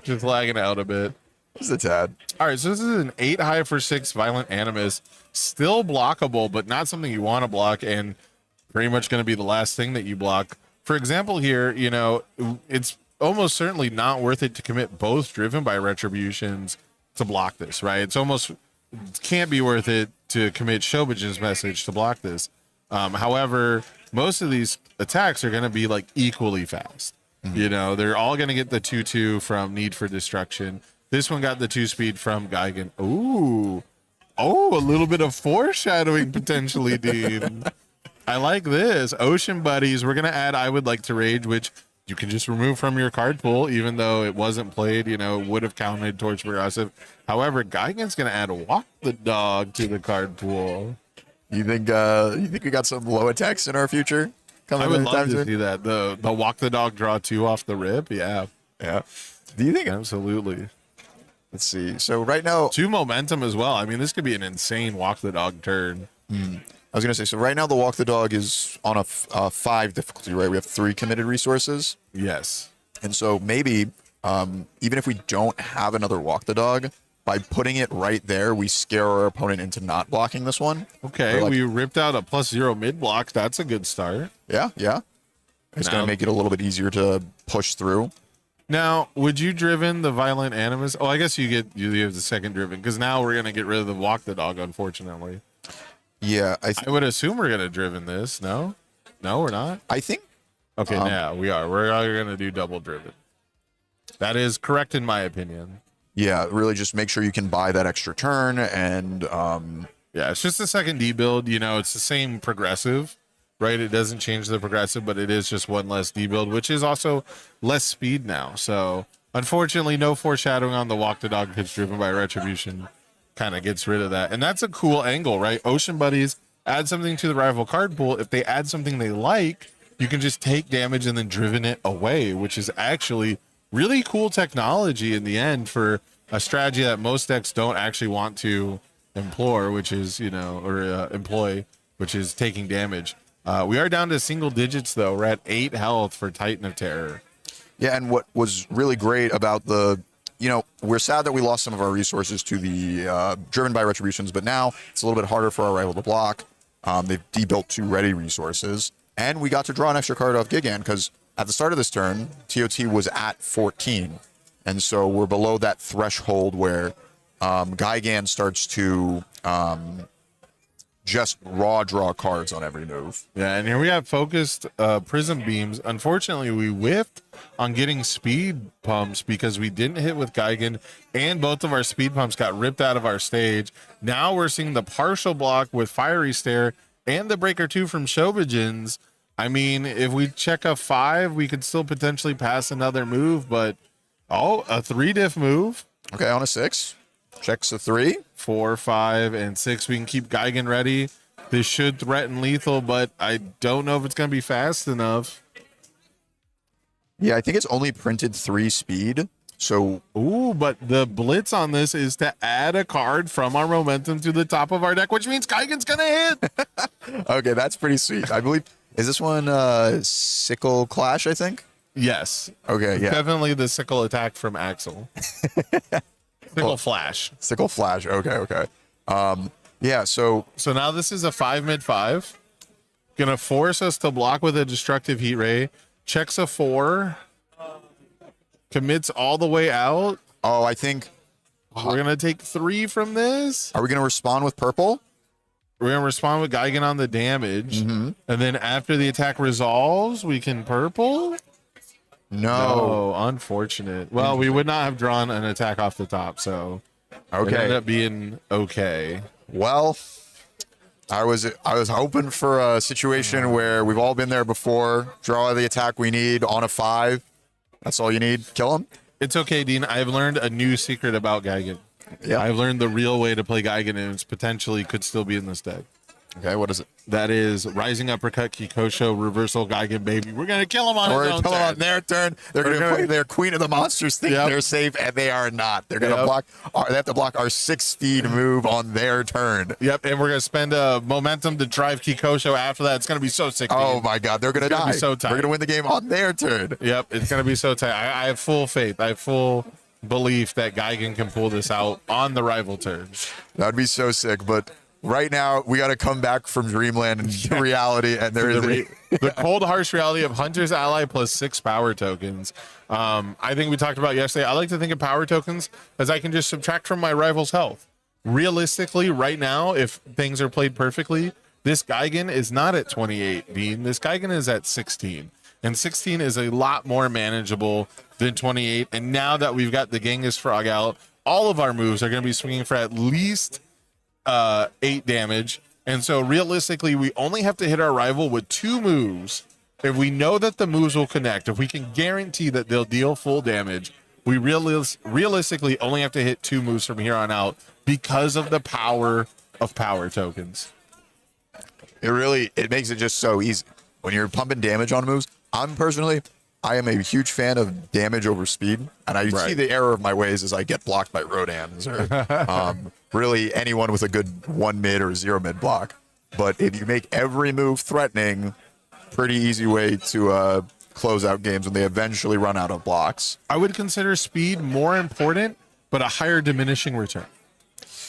Just lagging out a bit. Just a tad. All right, so this is an 8 high for 6 Violent Animus. Still blockable, but not something you want to block, and pretty much going to be the last thing that you block. For example, here, you know, it's almost certainly not worth it to commit both Driven by Retributions to block this, right? It's almost can't be worth it to commit Shobage's Message to block this. However, most of these attacks are going to be like equally fast. You know, they're all going to get the 2/2 from Need for Destruction. This one got the 2 speed from Gigan. Ooh. Oh, a little bit of foreshadowing potentially, Dean. I like this. Ocean Buddies. We're going to add I Would Like to Rage, which you can just remove from your card pool, even though it wasn't played, you know, would have counted towards progressive. However, Gigan's going to add Walk the Dog to the card pool. You think we got some low attacks in our future? I would love to see that. The Walk the Dog draw 2 off the rip. Yeah. Yeah. Do you think? Absolutely. Let's see. So right now, 2 momentum as well. I mean, this could be an insane Walk the Dog turn. I was gonna say. So right now, the Walk the Dog is on a 5 difficulty. Right, we have 3 committed resources, Yes. and so maybe even if we don't have another Walk the Dog, by putting it right there, we scare our opponent into not blocking this one. Okay, Or like- we ripped out a +0 mid block. That's a good start. Yeah, yeah. It's Now- gonna make it a little bit easier to push through. Now, would you Driven the Violent Animus? Oh, I guess you have the second Driven, because now we're gonna get rid of the Walk the Dog, unfortunately. Yeah, I would assume we're gonna Driven this. No, we're not. I think Okay, yeah, we are. We're gonna do double Driven. That is correct in my opinion. yeah, really just make sure you can buy that extra turn and Yeah, it's just the second D build. You know, it's the same progressive, right? It doesn't change the progressive, but it is just one less D build, which is also less speed now. So unfortunately, no foreshadowing on the Walk the Dog because Driven by Retribution kind of gets rid of that. And that's a cool angle, right? Ocean Buddies add something to the rival card pool. If they add something they like, you can just take damage and then Driven it away, which is actually really cool technology in the end for a strategy that most decks don't actually want to employ, which is, you know, or employ, which is taking damage. We are down to single digits though. We're at 8 health for Titan of Terror. yeah. And what was really great about we're sad that we lost some of our resources to the Driven by Retributions, but now it's a little bit harder for our rival to block. They've debuilt 2 ready resources, and we got to draw an extra card off Gigan because at the start of this turn, TOT was at 14. And so we're below that threshold where Gigan starts to just raw draw cards on every move. Yeah, and here we have focused prism beams. Unfortunately, we whiffed on getting speed pumps because we didn't hit with Gigan, and both of our speed pumps got ripped out of our stage. Now we're seeing the partial block with Fiery Stare and the Breaker 2 from Shobagens. I mean, if we check a 5, we could still potentially pass another move, but a 3 diff move. Okay, on a 6. Checks a 3. 4, 5, and 6. We can keep Gigan ready. This should threaten lethal, but I don't know if it's going to be fast enough. Yeah, I think it's only printed 3 speed. So, Ooh, but the blitz on this is to add a card from our momentum to the top of our deck, which means Gigan's going to hit. okay, that's pretty sweet. I believe, is this one Sickle Clash, I think? Yes. Okay, yeah. Definitely the sickle attack from Axel. Sickle Flash. Sickle Flash, okay. Yeah, so So now this is a 5 mid 5. Gonna force us to block with a destructive heat ray. Checks a 4. Commits all the way out. I think, We're gonna take 3 from this. are we going to respond with purple? We're gonna respond with Gigan on the damage. And then after the attack resolves, we can purple. No. Oh, unfortunate. Well, we would not have drawn an attack off the top, so it ended Okay. up being okay. Well, I was hoping for a situation where we've all been there before. Draw the attack we need on a 5. That's all you need. Kill him. It's okay, Dean. I've learned a new secret about Gigan. Yeah. I've learned the real way to play Gigan, and it's potentially could still be in this deck. Okay, what is it? That is Rising Uppercut, Kikosho, Reversal, Geigen, baby. We're going to kill him on Or his own kill them turn. on their turn. They're going to play their Queen of the Monsters, think Yep. they're safe, and they are not. They're going to block. They have to block our 6-speed move on their turn. Yep, and we're going to spend momentum to drive Kikosho after that. It's going to be so sick. Oh my God, they're going to die. Be so tight. We're going to win the game on their turn. Yep, it's going to be so tight. I have full faith. I have full belief that Geigen can pull this out on the rival turn. That'd be so sick, but right now we got to come back from dreamland and reality, and there is the cold, harsh reality of Hunter's Ally plus 6 power tokens. I think we talked about yesterday. I like to think of power tokens as I can just subtract from my rival's health. Realistically, right now, if things are played perfectly, this Geigen is not at 28, Dean. This Geigen is at 16. And 16 is a lot more manageable than 28. And now that we've got the Genghis Frog out, all of our moves are going to be swinging for at least 8 damage. And so realistically, we only have to hit our rival with 2 moves. If we know that the moves will connect, if we can guarantee that they'll deal full damage, we realistically only have to hit 2 moves from here on out because of the power of power tokens. It makes it just so easy when you're pumping damage on moves. I am a huge fan of damage over speed, and I see the error of my ways as I get blocked by Rodans or really anyone with a good 1 mid or 0 mid block. But if you make every move threatening, pretty easy way to close out games when they eventually run out of blocks. I would consider speed more important, but a higher diminishing return.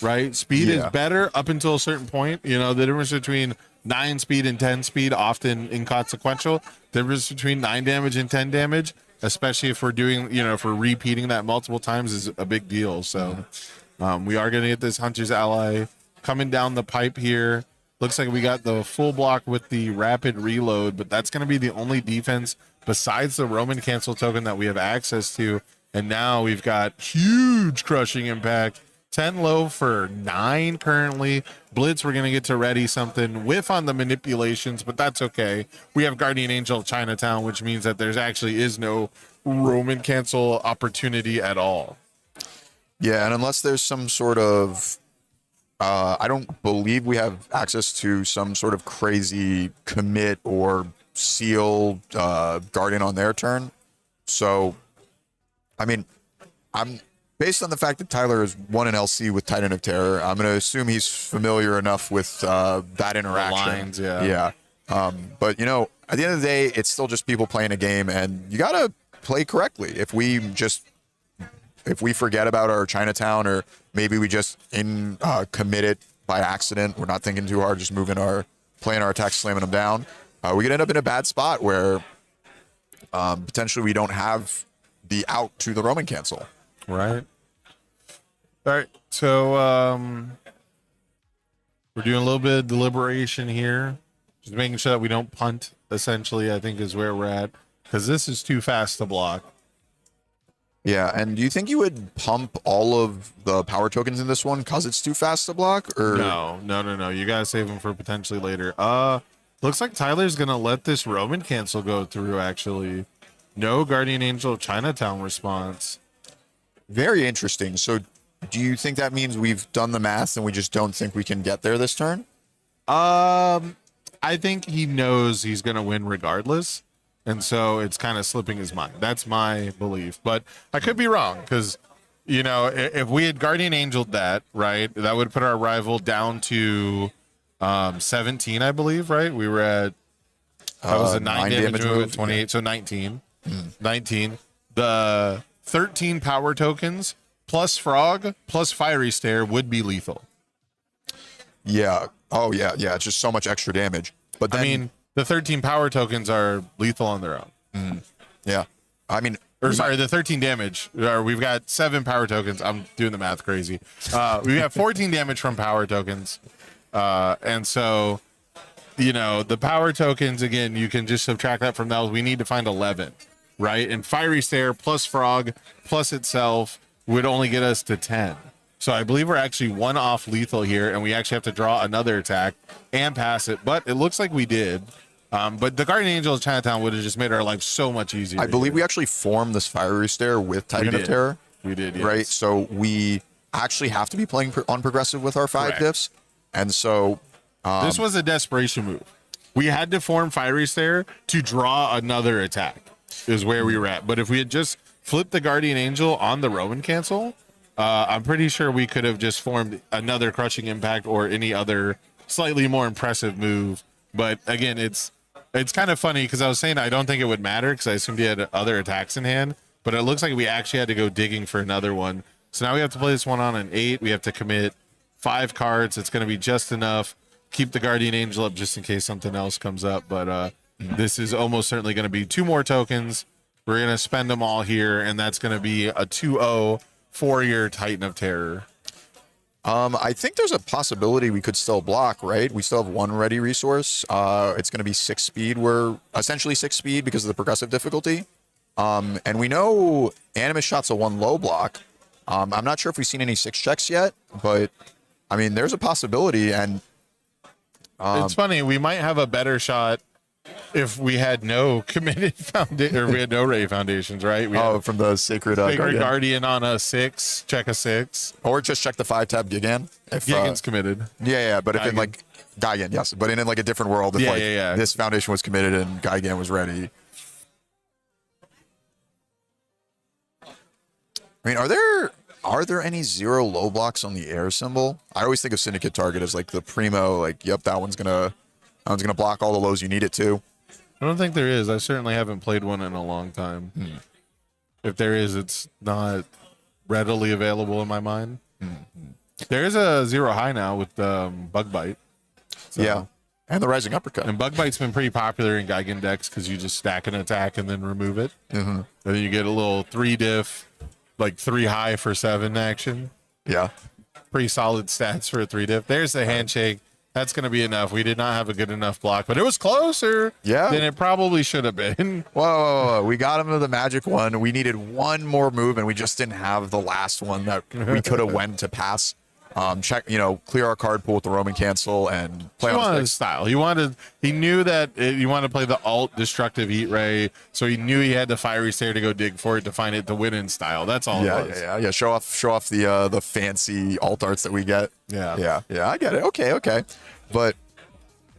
Right? Speed is better up until a certain point. You know, the difference between 9 speed and 10 speed often inconsequential. The difference between 9 damage and 10 damage, especially if we're doing, if we're repeating that multiple times, is a big deal. So we are going to get this Hunter's Ally coming down the pipe here. Looks like we got the full block with the rapid reload, but that's going to be the only defense besides the Roman cancel token that we have access to. And now we've got huge crushing impact. 10 low for 9 currently. Blitz, we're going to get to ready something. Whiff on the manipulations, but that's okay. We have Guardian Angel of Chinatown, which means that there's actually is no Roman cancel opportunity at all. Yeah, and unless there's some sort of... I don't believe we have access to some sort of crazy commit or seal Guardian on their turn. So, I mean, based on the fact that Tyler has won an LC with Titan of Terror, I'm going to assume he's familiar enough with that interaction. The lines, yeah. But, at the end of the day, it's still just people playing a game, and you got to play correctly. If we forget about our Chinatown, or maybe we just commit it by accident, we're not thinking too hard, just playing our attacks, slamming them down, we could end up in a bad spot where potentially we don't have the out to the Roman cancel. Right. All right. So we're doing a little bit of deliberation here. Just making sure that we don't punt, essentially, I think is where we're at. Because this is too fast to block. Yeah, and do you think you would pump all of the power tokens in this one because it's too fast to block? Or No. You got to save them for potentially later. Looks like Tyler's going to let this Roman cancel go through, actually. No Guardian Angel of Chinatown response. Very interesting. So do you think that means we've done the math and we just don't think we can get there this turn? I think he knows he's going to win regardless. And so it's kind of slipping his mind. That's my belief. But I could be wrong because, if we had Guardian Angeled that, right, that would put our rival down to 17, I believe, right? We were at, that was a 9 damage move at 28, so 19. 19. The 13 power tokens plus Frog plus Fiery Stare would be lethal. Yeah. Oh, yeah. It's just so much extra damage. But then, the 13 power tokens are lethal on their own. Yeah. The 13 damage. We've got 7 power tokens. I'm doing the math crazy. We have 14 damage from power tokens. And so, the power tokens, again, you can just subtract that from those. We need to find 11, right? And Fiery Stare plus Frog plus itself would only get us to 10. So I believe we're actually 1 off lethal here, and we actually have to draw another attack and pass it. But it looks like we did. But the Guardian Angel of Chinatown would have just made our life so much easier. I believe we actually formed this Fiery Stare with Titan of Terror. We did, yes. Right? So we actually have to be playing on progressive with our 5 diffs. And so This was a desperation move. We had to form Fiery Stare to draw another attack, is where we were at. But if we had just flipped the Guardian Angel on the Roman cancel, I'm pretty sure we could have just formed another Crushing Impact or any other slightly more impressive move. But again, it's kind of funny because I was saying I don't think it would matter because I assumed he had other attacks in hand. But it looks like we actually had to go digging for another one. So now we have to play this one on an 8. We have to commit 5 cards. It's going to be just enough. Keep the Guardian Angel up just in case something else comes up. But this is almost certainly going to be 2 more tokens. We're going to spend them all here, and that's going to be a 2-0 4-year Titan of Terror. I think there's a possibility we could still block, right? We still have 1 ready resource. It's going to be 6 speed. We're essentially 6 speed because of the progressive difficulty. And we know Animus Shot's a 1 low block. I'm not sure if we've seen any 6 checks yet, but I mean, there's a possibility. And it's funny, we might have a better shot if we had no committed foundation, or we had no Ray foundations, right? We from the Sacred Guardian on a 6, check a 6. Or just check the 5-tab Gigan. If Gigan's committed. Yeah, but if in like Gigan, yes. But in like a different world, if this foundation was committed and Gigan was ready. I mean, are there any 0 low blocks on the air symbol? I always think of Syndicate Target as like the primo, like, yep, that one's gonna block all the lows you need it to. I don't think there is. I certainly haven't played one in a long time. If there is, it's not readily available in my mind. There is a 0 high now with Bug Bite. So. Yeah, and the Rising Uppercut. And Bug Bite's been pretty popular in Gigan decks because you just stack an attack and then remove it. And then you get a little 3 diff, like 3 high for 7 action. Yeah. Pretty solid stats for a 3 diff. There's the handshake. That's going to be enough. We did not have a good enough block, but it was closer than it probably should have been. Whoa. We got him to the magic one. We needed 1 more move, and we just didn't have the last one that we could have went to pass. Clear our card pool with the Roman cancel and play on his style. He knew that he wanted to play the alt destructive Heat Ray, so he knew he had the Fiery Stare to go dig for it to find it to win in style. That's all it was. Yeah. Show off the fancy alt arts that we get. Yeah. I get it. Okay. But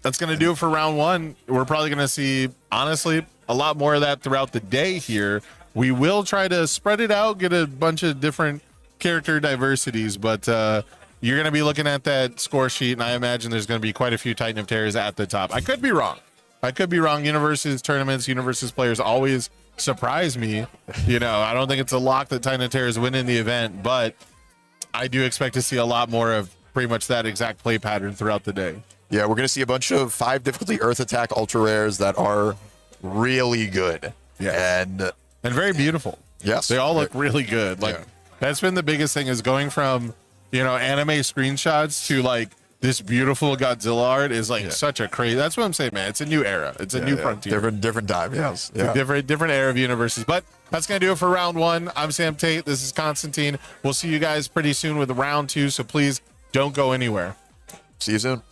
that's gonna do it for round 1. We're probably gonna see, honestly, a lot more of that throughout the day here. We will try to spread it out, get a bunch of different character diversities, but you're going to be looking at that score sheet, and I imagine there's going to be quite a few Titan of Terrors at the top. I could be wrong. UniVersus tournaments, UniVersus players always surprise me. I don't think it's a lock that Titan of Terrors win in the event, but I do expect to see a lot more of pretty much that exact play pattern throughout the day. Yeah, we're going to see a bunch of 5 difficulty Earth Attack ultra rares that are really good. Yeah. And very beautiful. Yes. They all look really good. That's been the biggest thing, is going from anime screenshots to like this beautiful Godzilla art is like such a crazy. That's what I'm saying, man. It's a new era. It's a new frontier. Different time. Yes. Yeah. Different era of universes. But that's gonna do it for round 1. I'm Sam Tate. This is Constantine. We'll see you guys pretty soon with round 2. So please don't go anywhere. See you soon.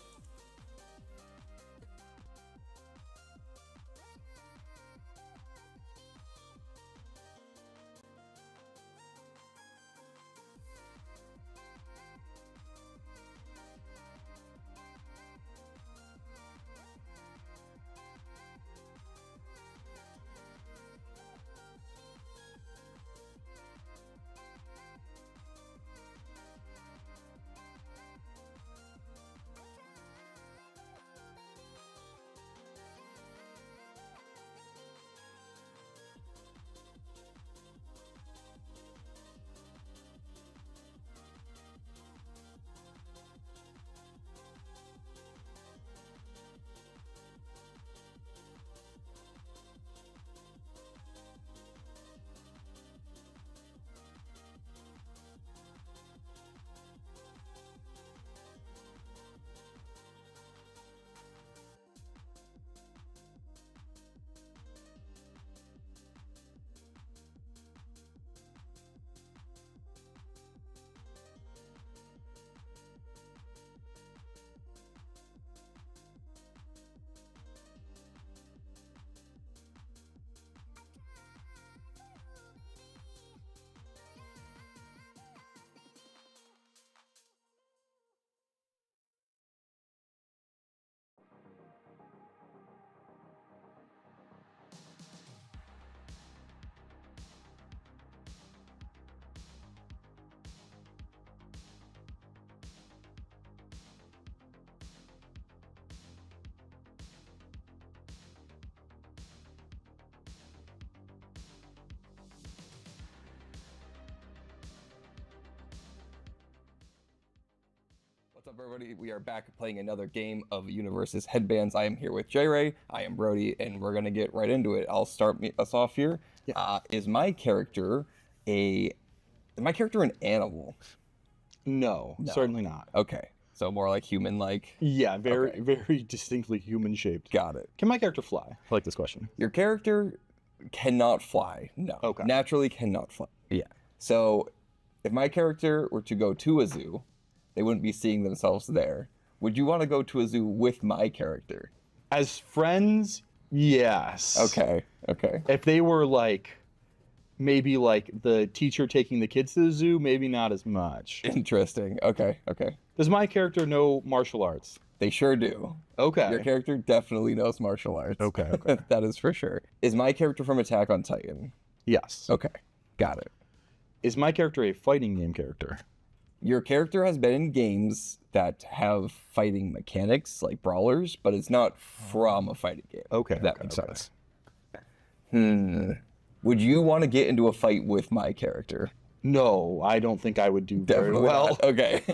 What's up, everybody? We are back playing another game of UniVersus Headbands. I am here with J-Ray, I am Brody, and we're gonna get right into it. I'll start us off here. Yeah. Is my character an animal? No, certainly not. Okay, so more like human-like. Yeah, very distinctly human-shaped. Got it. Can my character fly? I like this question. Your character cannot fly. No. Okay. Naturally cannot fly. Yeah. So, if my character were to go to a zoo, they wouldn't be seeing themselves there. Would you want to go to a zoo with my character? As friends, yes. Okay. If they were like, maybe like the teacher taking the kids to the zoo, maybe not as much. Interesting. Okay. Does my character know martial arts? They sure do. Okay. Your character definitely knows martial arts. Okay. That is for sure. Is my character from Attack on Titan? Yes. Okay. Got it. Is my character a fighting game character? Your character has been in games that have fighting mechanics, like brawlers, but it's not from a fighting game. Okay. If that makes sense. Would you want to get into a fight with my character? No, I don't think I would do very Definitely well. not. Okay.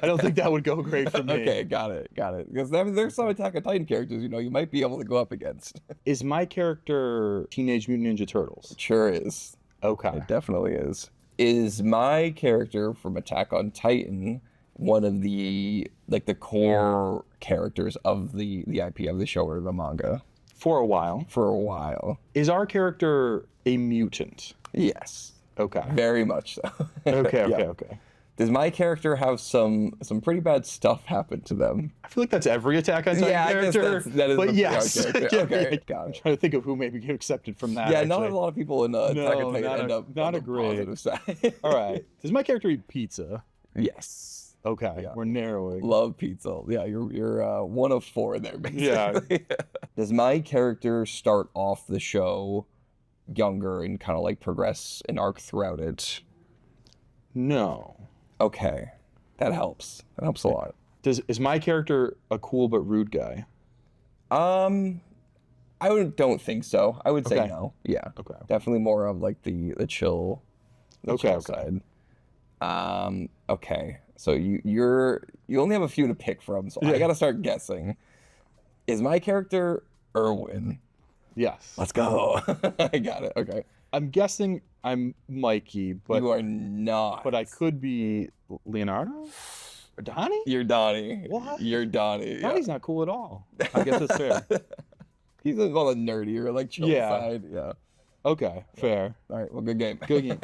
I don't think that would go great for me. Okay, got it. Because there's some Attack on Titan characters, you might be able to go up against. Is my character Teenage Mutant Ninja Turtles? Sure is. Okay. It definitely is. Is my character from Attack on Titan one of the core characters of the IP of the show or the manga? For a while. Is our character a mutant? Yes. Okay. Very much so. Okay. Does my character have some pretty bad stuff happen to them? I feel like that's every Attack on Titan character. I guess that is but the yes. character. Okay, got I'm it. trying to think of who maybe get accepted from that. Yeah, actually. not a lot of people in Attack on Titan end up not on a the great. positive side. All right. Does my character eat pizza? Yes. Okay. Yeah. We're narrowing. Love pizza. Yeah, you're one of four there, basically. Yeah. Does my character start off the show younger and kind of like progress an arc throughout it? No. Okay. That helps. That helps a lot. Is my character a cool but rude guy? Don't think so. I would say Okay. no. Yeah. Okay. Definitely more of like the chill, chill Okay. side. Okay. So you only have a few to pick from, so I gotta start guessing. Is my character Erwin? Yes. Let's go. I got it. Okay. I'm guessing I'm Mikey, but You are not. but I could be Leonardo or Donnie. You're Donnie. What? You're Donnie. Donnie's not cool at all. I guess it's fair. He's on the nerdier, like chill Yeah. side. Yeah. Okay, fair. All right. Well, good game. Good game.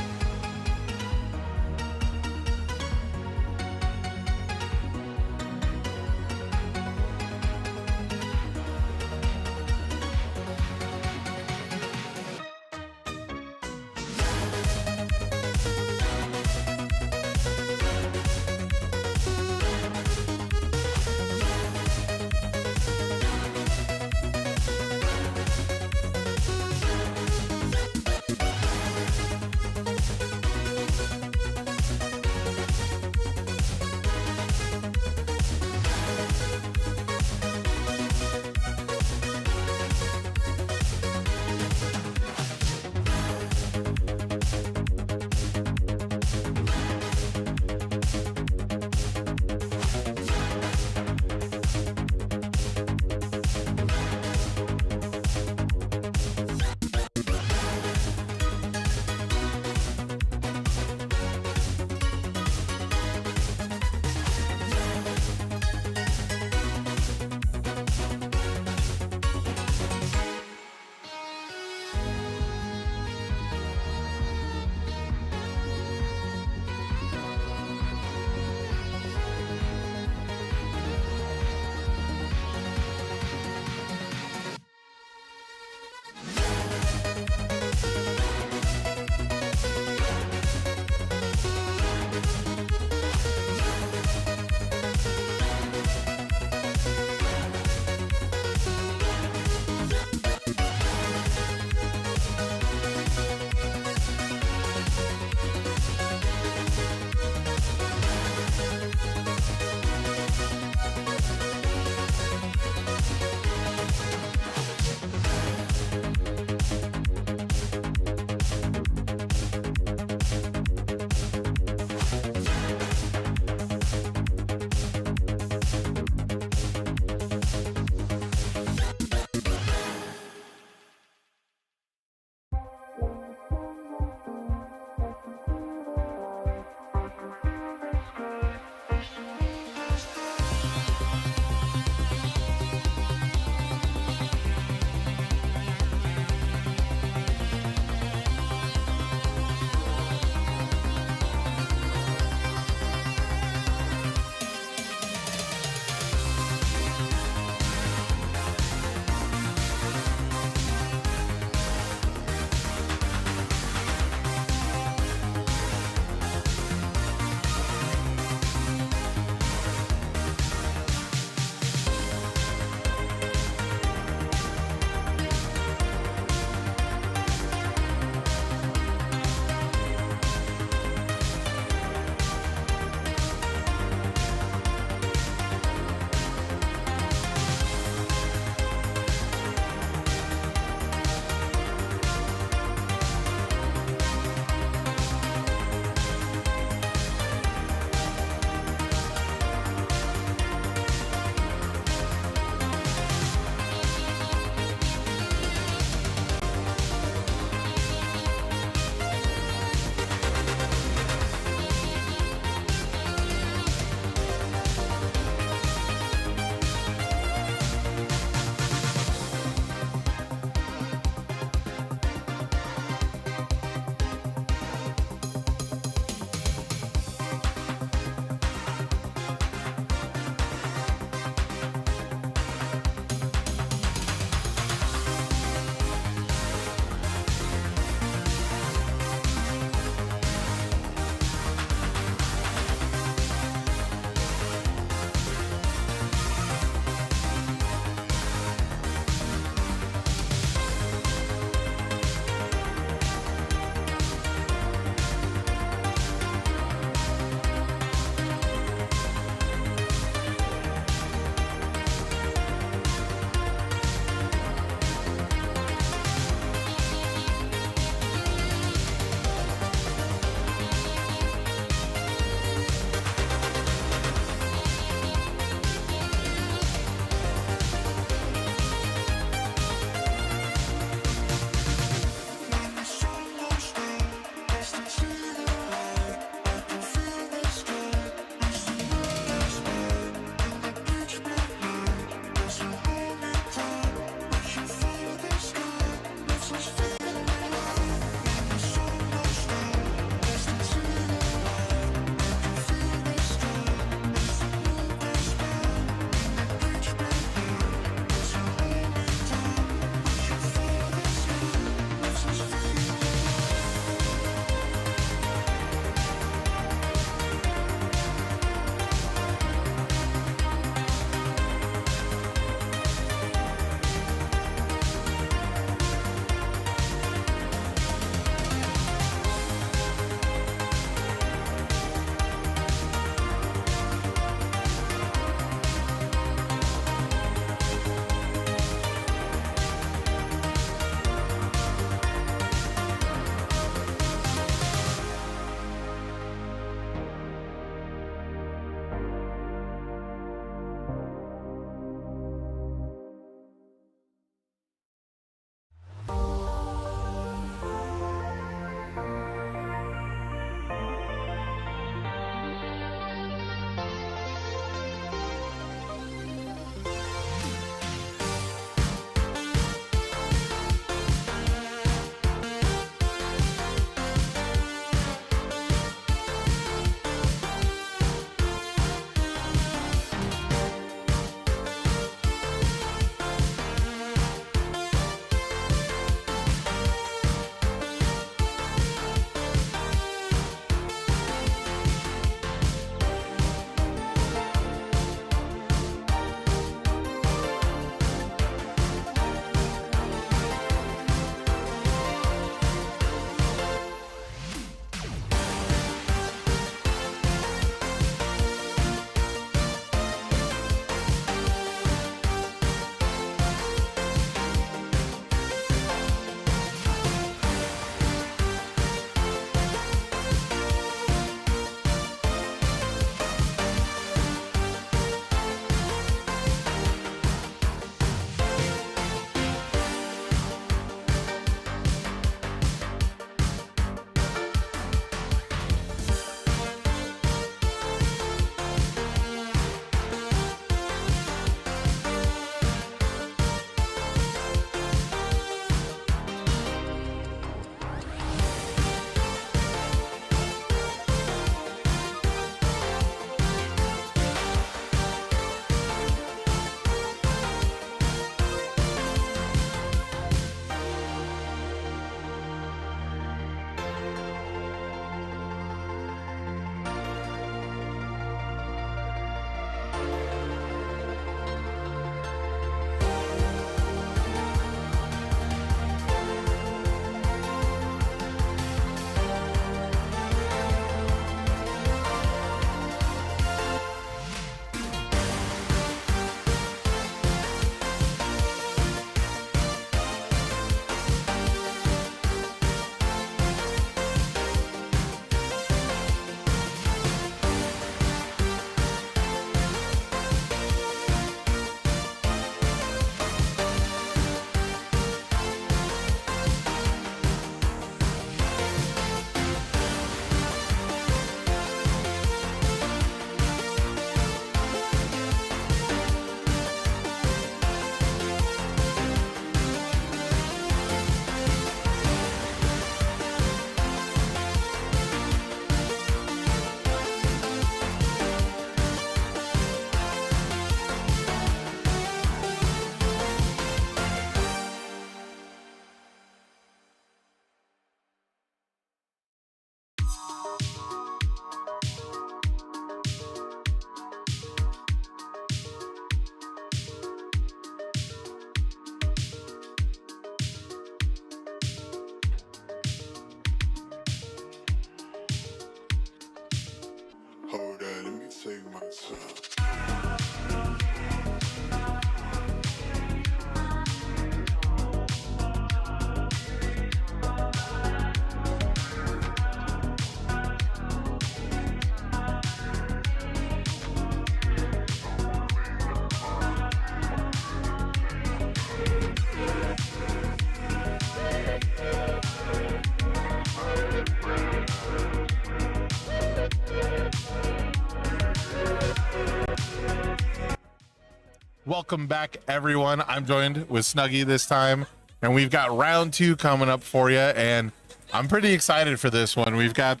Welcome back, everyone. I'm joined with Snuggy this time, and we've got round 2 coming up for you, and I'm pretty excited for this one. We've got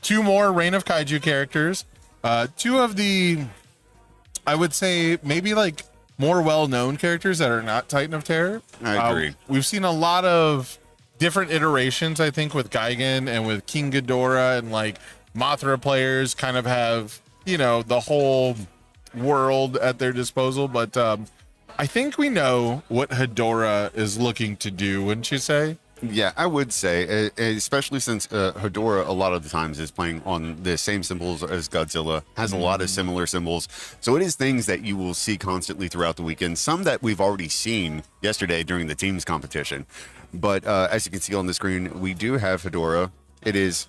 2 more Reign of Kaiju characters, 2 of the, I would say, maybe like more well-known characters that are not Titan of Terror. I agree. We've seen a lot of different iterations, I think, with Gigan and with King Ghidorah, and like Mothra players kind of have, you know, the whole world at their disposal, but I think we know what Hedorah is looking to do, wouldn't you say? Yeah, I would say, especially since Hedorah a lot of the times is playing on the same symbols as Godzilla, has a lot of similar symbols. So it is things that you will see constantly throughout the weekend, some that we've already seen yesterday during the teams competition. But as you can see on the screen, we do have Hedorah. It is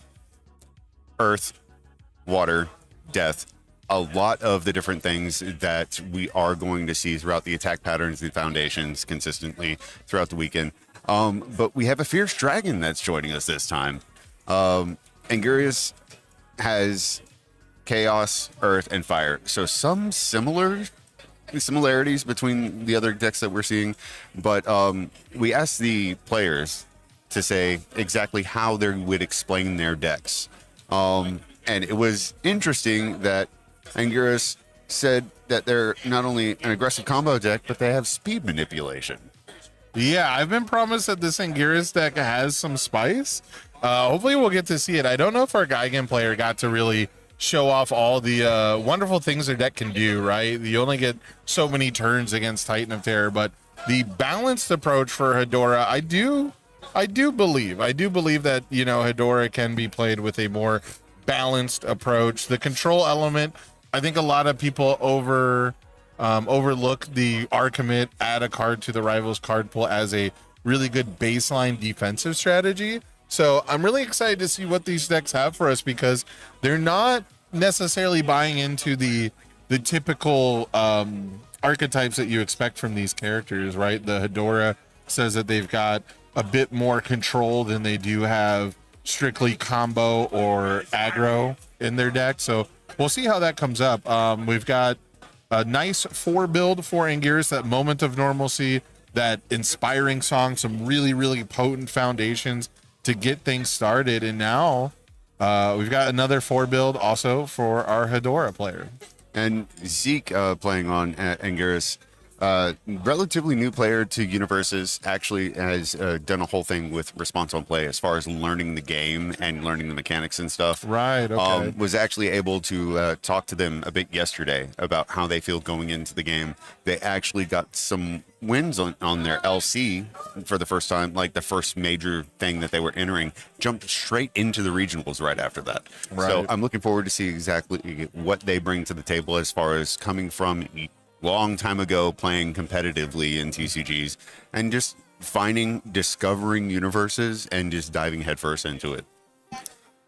Earth, Water, Death. A lot of the different things that we are going to see throughout the attack patterns, the foundations consistently throughout the weekend. But we have a fierce dragon that's joining us this time. Angurius has chaos, earth, and fire. So some similarities between the other decks that we're seeing. But we asked the players to say exactly how they would explain their decks. And it was interesting that Anguirus said that they're not only an aggressive combo deck, but they have speed manipulation. Yeah, I've been promised that this Anguirus deck has some spice. Hopefully we'll get to see it. I don't know if our Gigan player got to really show off all the wonderful things their deck can do, right? You only get so many turns against Titan of Terror, but the balanced approach for Hedorah, I do believe that, you know, Hedorah can be played with a more balanced approach. The control element, I think a lot of people overlook the R-commit, add a card to the rival's card pool as a really good baseline defensive strategy. So I'm really excited to see what these decks have for us, because they're not necessarily buying into the typical archetypes that you expect from these characters, right? The Hedorah says that they've got a bit more control than they do have strictly combo or aggro in their deck. So we'll see how that comes up. We've got a nice 4 build for Anguirus, that moment of normalcy, that inspiring song, some really, really potent foundations to get things started. And now we've got another 4 build also for our Hedorah player. And Zeke playing on Anguirus, relatively new player to UniVersus, actually has done a whole thing with response on play as far as learning the game and learning the mechanics and stuff. Right, okay. Was actually able to talk to them a bit yesterday about how they feel going into the game. They actually got some wins on their LC for the first time, like the first major thing that they were entering, jumped straight into the regionals right after that. Right. So I'm looking forward to see exactly what they bring to the table as far as coming from long time ago playing competitively in TCGs and just discovering universes and just diving headfirst into it.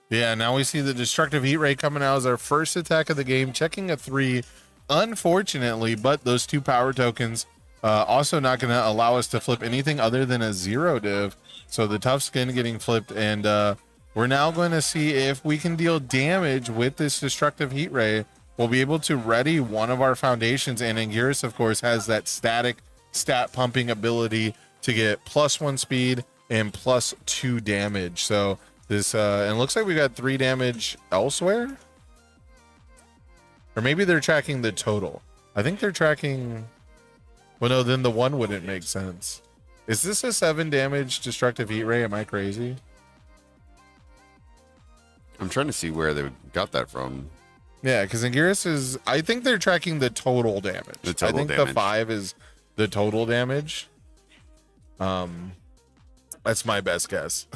Yeah, now we see the Destructive Heat Ray coming out as our first attack of the game, checking a 3, unfortunately, but those 2 power tokens also not going to allow us to flip anything other than a 0 div. So the Tough Skin getting flipped, and we're now going to see if we can deal damage with this Destructive Heat Ray. We'll be able to ready one of our foundations, and Anguirus, of course, has that static stat pumping ability to get +1 speed and +2 damage. So this, and it looks like we got 3 damage elsewhere, or maybe they're tracking the total. I think they're tracking. Well, no, then the 1 wouldn't make sense. Is this a 7 damage Destructive Heat Ray? Am I crazy? I'm trying to see where they got that from. Yeah, because Anguirus is, I think they're tracking the total damage. The total I think damage. the 5 is the total damage. That's my best guess.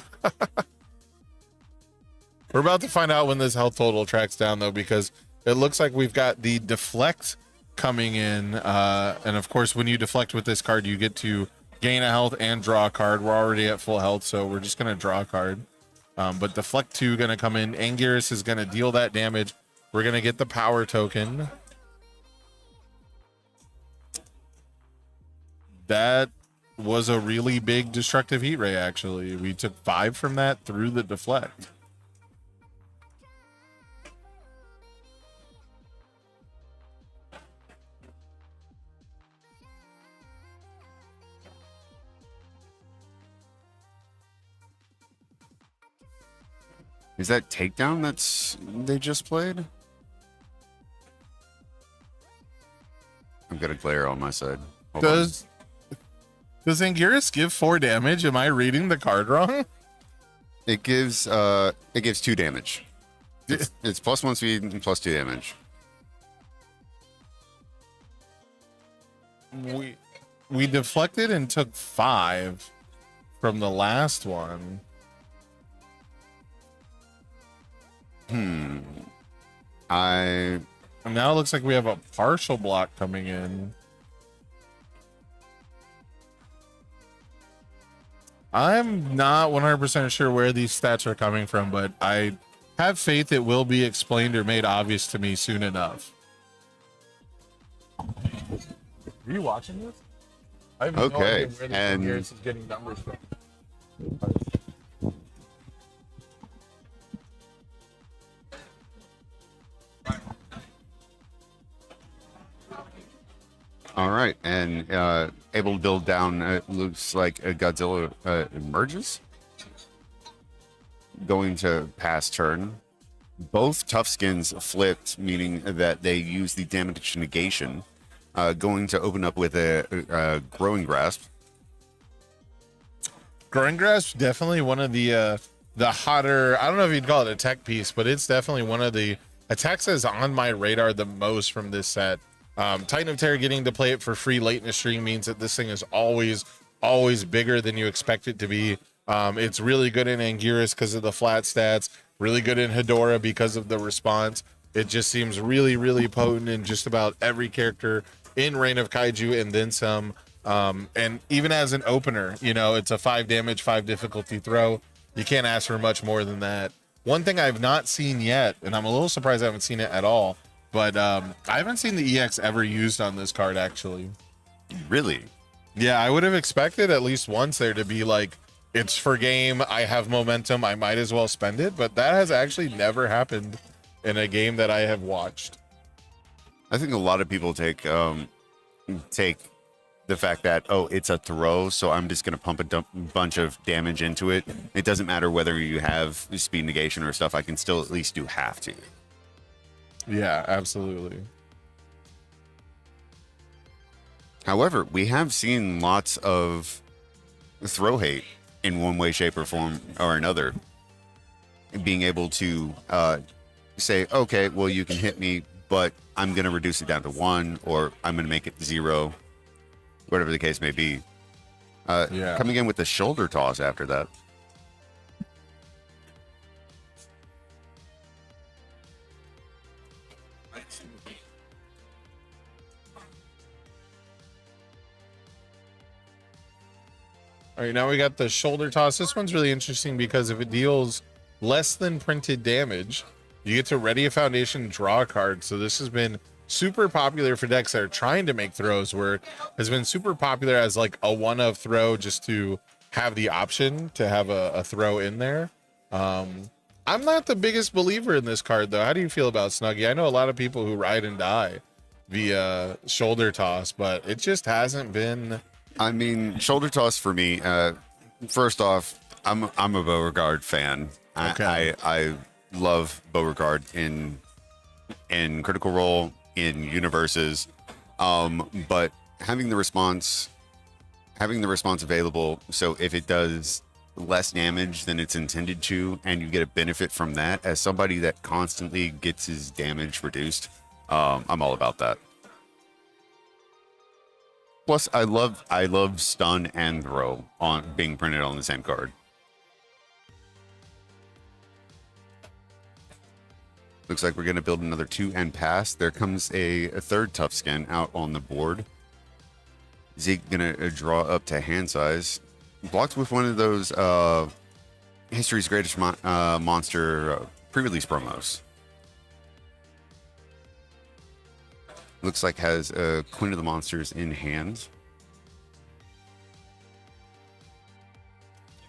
We're about to find out when this health total tracks down, though, because it looks like we've got the deflect coming in. And of course, when you deflect with this card, you get to gain a health and draw a card. We're already at full health, so we're just going to draw a card. But deflect 2 going to come in. Anguirus is going to deal that damage. We're going to get the power token. That was a really big Destructive Heat Ray, actually. We took 5 from that through the deflect. Is that takedown they just played? I've got a glare on my side. Hold on. Does Anguirus give 4 damage? Am I reading the card wrong? It gives 2 damage. It's +1 speed and +2 damage. We deflected and took 5 from the last one. I And now it looks like we have a partial block coming in. I'm not 100% sure where these stats are coming from, but I have faith it will be explained or made obvious to me soon enough. Are you watching this? I have Okay, no idea where the and- Anguirus is getting numbers from. All right, and able to build down. Looks like a Godzilla emerges. Going to pass turn. Both tough skins flipped, meaning that they use the damage negation. Going to open up with a growing grasp. Growing Grasp, definitely one of the hotter, I don't know if you'd call it a tech piece, but it's definitely one of the attacks that's on my radar the most from this set. Titan of Terror getting to play it for free late in the stream means that this thing is always bigger than you expect it to be. It's really good in Anguirus because of the flat stats, really good in Hedorah because of the response. It just seems really potent in just about every character in Reign of Kaiju and then some. And even as an opener, you know, it's a 5 damage, 5 difficulty throw. You can't ask for much more than that. One thing I've not seen yet, and I'm a little surprised I haven't seen it at all, but I haven't seen the EX ever used on this card, actually. Really? Yeah, I would have expected at least once there to be like, it's for game, I have momentum, I might as well spend it, but that has actually never happened in a game that I have watched. I think a lot of people take the fact that, oh, it's a throw, so I'm just going to pump a bunch of damage into it. It doesn't matter whether you have speed negation or stuff. I can still at least do half to. Yeah, absolutely. However, we have seen lots of throw hate in one way, shape, or form or another. Being able to say, okay, well, you can hit me, but I'm going to reduce it down to 1, or I'm going to make it 0, whatever the case may be. Yeah. Coming in with the shoulder toss after that. All right, now we got the shoulder toss. This one's really interesting because if it deals less than printed damage, you get to ready a foundation, draw a card. So this has been super popular for decks that are trying to make throws, where it has been super popular as like a one-of throw just to have the option to have a throw in there. I'm not the biggest believer in this card, though. How do you feel about Snuggie? I know a lot of people who ride and die via shoulder toss, but it just hasn't been... I mean, shoulder toss for me. First off, I'm a Beauregard fan. Okay. I love Beauregard in Critical Role, in UniVersus, but having the response available. So if it does less damage than it's intended to, and you get a benefit from that, as somebody that constantly gets his damage reduced, I'm all about that. Plus, I love stun and throw on being printed on the same card. Looks like we're going to build another 2 and pass. There comes a third tough skin out on the board. Zeke going to draw up to hand size. Blocked with one of those History's Greatest Monster pre-release promos. Looks like has Queen of the Monsters in hand.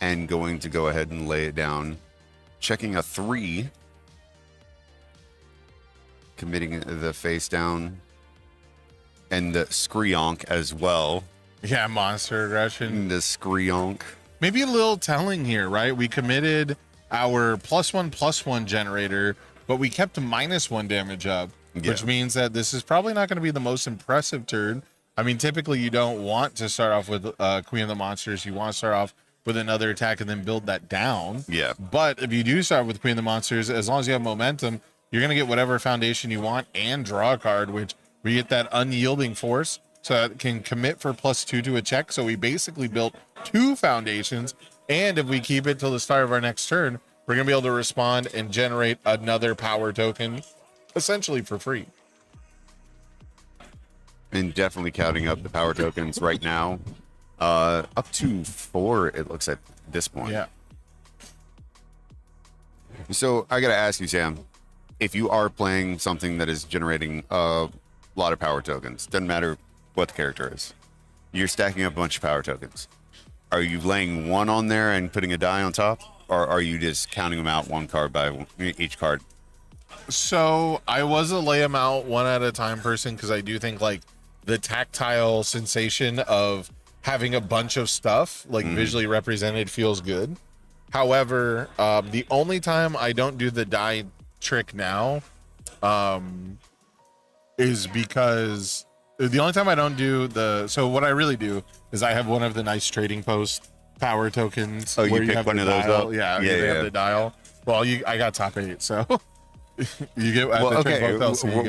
And going to go ahead and lay it down. Checking a 3. Committing the face down. And the Screonk as well. Yeah, monster aggression. The Screonk. Maybe a little telling here, right? We committed our +1/+1 generator, but we kept -1 damage up, which means that this is probably not going to be the most impressive turn. I mean, typically you don't want to start off with Queen of the Monsters. You want to start off with another attack and then build that down. Yeah. But if you do start with Queen of the Monsters, as long as you have momentum, you're going to get whatever foundation you want and draw a card, which we get that unyielding force, so that it can commit for +2 to a check. So we basically built 2 foundations. And if we keep it till the start of our next turn, we're going to be able to respond and generate another power token essentially for free. And definitely counting up the power tokens right now. Up to 4, it looks at this point. Yeah. So I got to ask you, Sam, if you are playing something that is generating a lot of power tokens, doesn't matter what the character is, you're stacking up a bunch of power tokens. Are you laying one on there and putting a die on top? Or are you just counting them out one card by each card? So I was a lay them out one at a time person, because I do think like the tactile sensation of having a bunch of stuff like visually represented feels good. However, the only time I don't do the die trick now is because the only time I don't do so what I really do is I have one of the nice trading post power tokens. Oh, you pick one of those up? Yeah, Yeah, they have the dial. Well, I got top 8, so you get. Well, okay,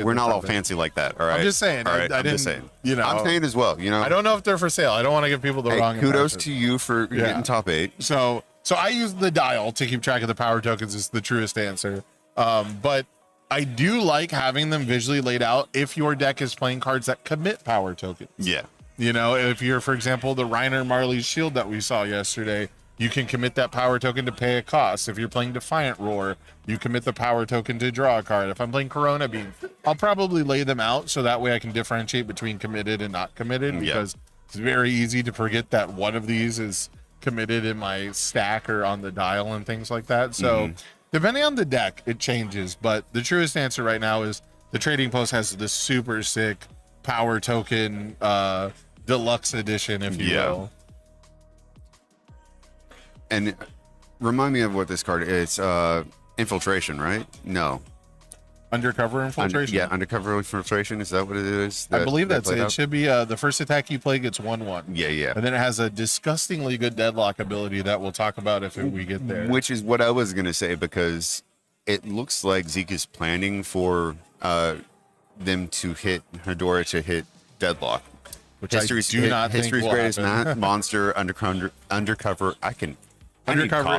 we're not all top 8. fancy like that. All right. I'm just saying. All right, I I'm didn't. just saying. You know, I'm saying as well. You know, I don't know if they're for sale. I don't want to give people the wrong. Kudos impression. to you for getting top 8. So I use the dial to keep track of the power tokens. Is the truest answer. But I do like having them visually laid out if your deck is playing cards that commit power tokens. Yeah. You know, if you're, for example, the Reiner Marley's Shield that we saw yesterday, you can commit that power token to pay a cost. If you're playing Defiant Roar, you commit the power token to draw a card. If I'm playing Corona Beam, I'll probably lay them out so that way I can differentiate between committed and not committed, because it's very easy to forget that one of these is committed in my stack or on the dial and things like that. So depending on the deck, it changes. But the truest answer right now is the Trading Post has this super sick power token deluxe edition, if you will. And remind me of what this card is. Infiltration, right? No. Undercover Infiltration? Undercover Infiltration. Is that what it is? I believe that's it. It should be the first attack you play gets 1/1. Yeah. And then it has a disgustingly good deadlock ability that we'll talk about if we get there. Which is what I was going to say, because it looks like Zeke is planning for them to hit Hedora to hit deadlock. Which I do not think History's will greatest happen. monster, undercover. Undercover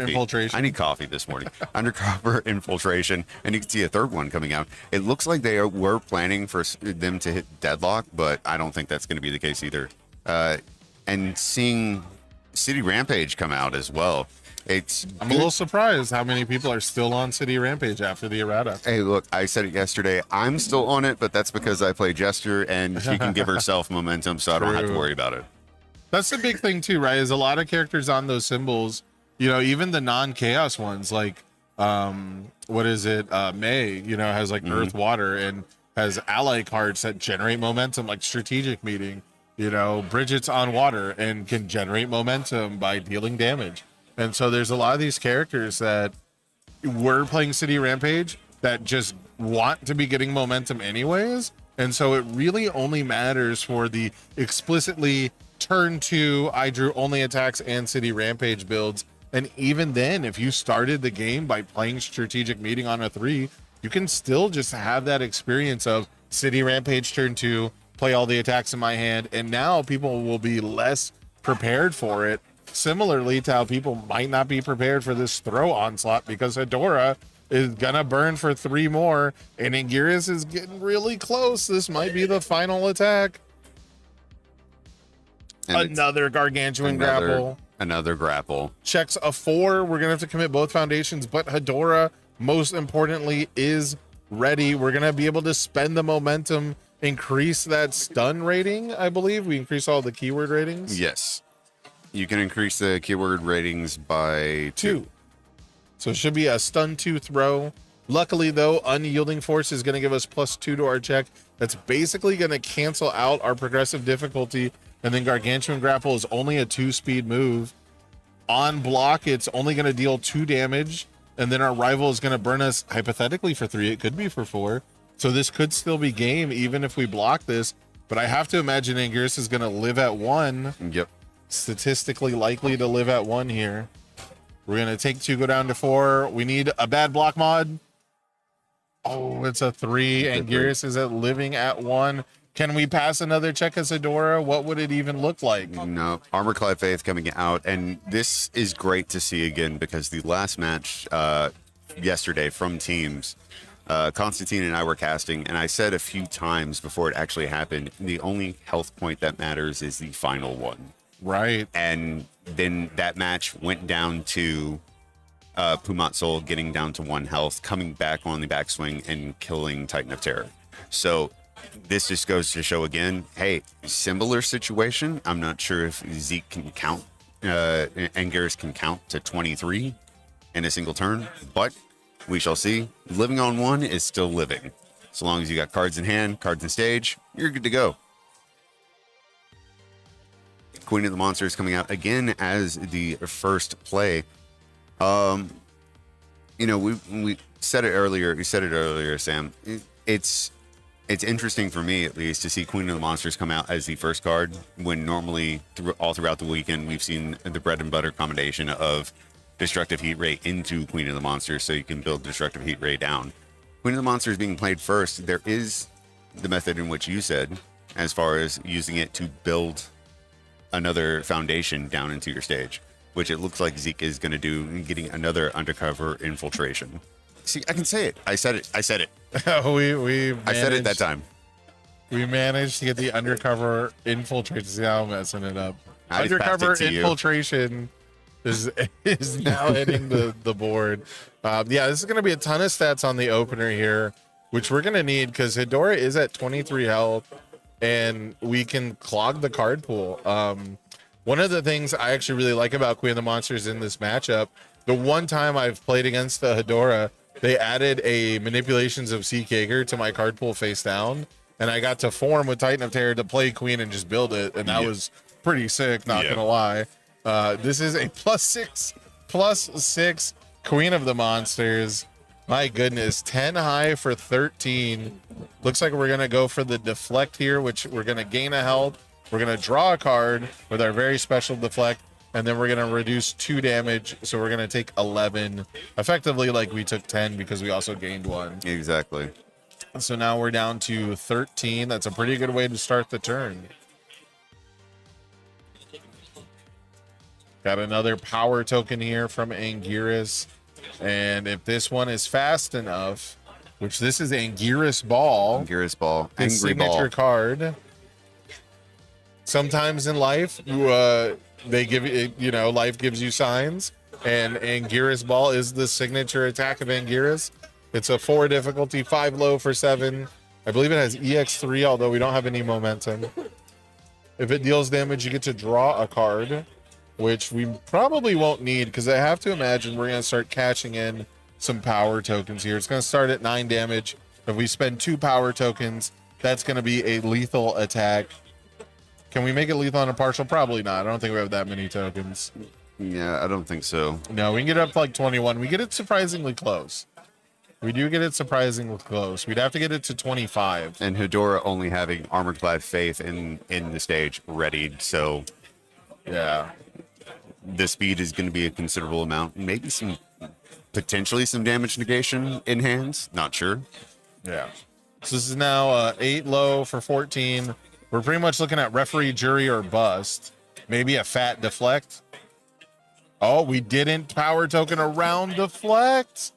Infiltration. I need coffee this morning. Undercover Infiltration, and you can see a third one coming out. It looks like they were planning for them to hit deadlock, but I don't think that's going to be the case either. And seeing City Rampage come out as well, I'm a little surprised how many people are still on City Rampage after the errata. Hey, look, I said it yesterday. I'm still on it, but that's because I play Jester, and she can give herself momentum, so I don't have to worry about it. That's the big thing too, right? Is a lot of characters on those symbols. You know, even the non-chaos ones, like what is it? May, you know, has like Earth, Water, and has ally cards that generate momentum, like Strategic Meeting. You know, Bridget's on water and can generate momentum by dealing damage. And so there's a lot of these characters that were playing City Rampage that just want to be getting momentum anyways. And so it really only matters for the explicitly turn 2, I drew only attacks and City Rampage builds. And even then, if you started the game by playing Strategic Meeting on a 3, you can still just have that experience of City Rampage turn 2, play all the attacks in my hand, and now people will be less prepared for it. Similarly to how people might not be prepared for this throw onslaught because Hedora is gonna burn for 3 more, and Anguirus is getting really close. This might be the final attack. And another Gargantuan Grapple. Another grapple. Checks a 4. We're gonna have to commit both foundations, but Hedora, most importantly, is ready. We're gonna be able to spend the momentum, increase that stun rating. I believe we increase all the keyword ratings. Yes, you can increase the keyword ratings by 2. So it should be a stun 2 throw. Luckily though, Unyielding Force is gonna give us +2 to our check. That's basically gonna cancel out our progressive difficulty. And then Gargantuan Grapple is only a 2-speed move. On block, it's only going to deal 2 damage. and then our rival is going to burn us hypothetically for 3. It could be for 4. So this could still be game even if we block this. But I have to imagine Anguirus is going to live at 1. Yep. Statistically likely to live at 1 here. We're going to take 2, go down to 4. We need a bad block mod. Oh, it's a 3. Anguirus is at living at 1. Can we pass another Chekkasadora? What would it even look like? No. Armor-clad Faith coming out. And this is great to see again because the last match yesterday from teams, Constantine and I were casting, and I said a few times before it actually happened, the only health point that matters is the final one. Right. And then that match went down to Pumat Soul getting down to 1 health, coming back on the backswing and killing Titan of Terror. So this just goes to show again, hey, similar situation. I'm not sure if Zeke can count, Anguirus can count to 23 in a single turn, but we shall see. Living on 1 is still living. So long as you got cards in hand, cards in stage, you're good to go. Queen of the Monsters coming out again as the first play. You know, we said it earlier. You said it earlier, Sam. It's interesting for me, at least, to see Queen of the Monsters come out as the first card when normally all throughout the weekend we've seen the bread and butter combination of Destructive Heat Ray into Queen of the Monsters, so you can build Destructive Heat Ray down. Queen of the Monsters being played first. There is the method in which you said, as far as using it to build another foundation down into your stage, which it looks like Zeke is going to do, getting another undercover infiltration. See, I can say it. I said it. I said it. I said it that time. We managed to get the undercover infiltration. See how I'm messing it up. I just passed Undercover it to you. infiltration is now hitting the board. Yeah, this is going to be a ton of stats on the opener here, which we're going to need because Hedora is at 23 health, and we can clog the card pool. One of the things I actually really like about Queen of the Monsters in this matchup, the one time I've played against the Hedora, they added a Manipulations of Sea Kager to my card pool face down, and I got to form with Titan of Terror to play Queen and just build it, and that was pretty sick, not gonna lie. This is a +6 Queen of the Monsters. My goodness, 10 high for 13. Looks like we're gonna go for the deflect here, which we're gonna gain a health. We're gonna draw a card with our very special deflect, and then we're gonna reduce 2 damage. So we're gonna take 11, effectively like we took 10 because we also gained 1. Exactly. So now we're down to 13. That's a pretty good way to start the turn. Got another power token here from Anguirus. And if this one is fast enough, which this is Anguirus Ball. Anguirus Ball. His Angry signature Ball. card. Sometimes in life, they give you, life gives you signs. And Anguirus Ball is the signature attack of Anguirus. It's a 4 difficulty, 5 low for 7. I believe it has EX3, although we don't have any momentum. If it deals damage, you get to draw a card, which we probably won't need because I have to imagine we're going to start catching in some power tokens here. It's going to start at 9 damage. If we spend 2 power tokens, that's going to be a lethal attack. Can we make it lethal on a partial? Probably not. I don't think we have that many tokens. Yeah, I don't think so. No, we can get up to like 21. We get it surprisingly close. We do get it surprisingly close. We'd have to get it to 25. And Hedora only having Armor-clad Faith in the stage readied, so yeah, the speed is going to be a considerable amount. Maybe potentially some damage negation in hands. Not sure. Yeah. So this is now 8 low for 14. We're pretty much looking at referee, jury, or bust. Maybe a fat deflect. Oh, we didn't power token around deflect.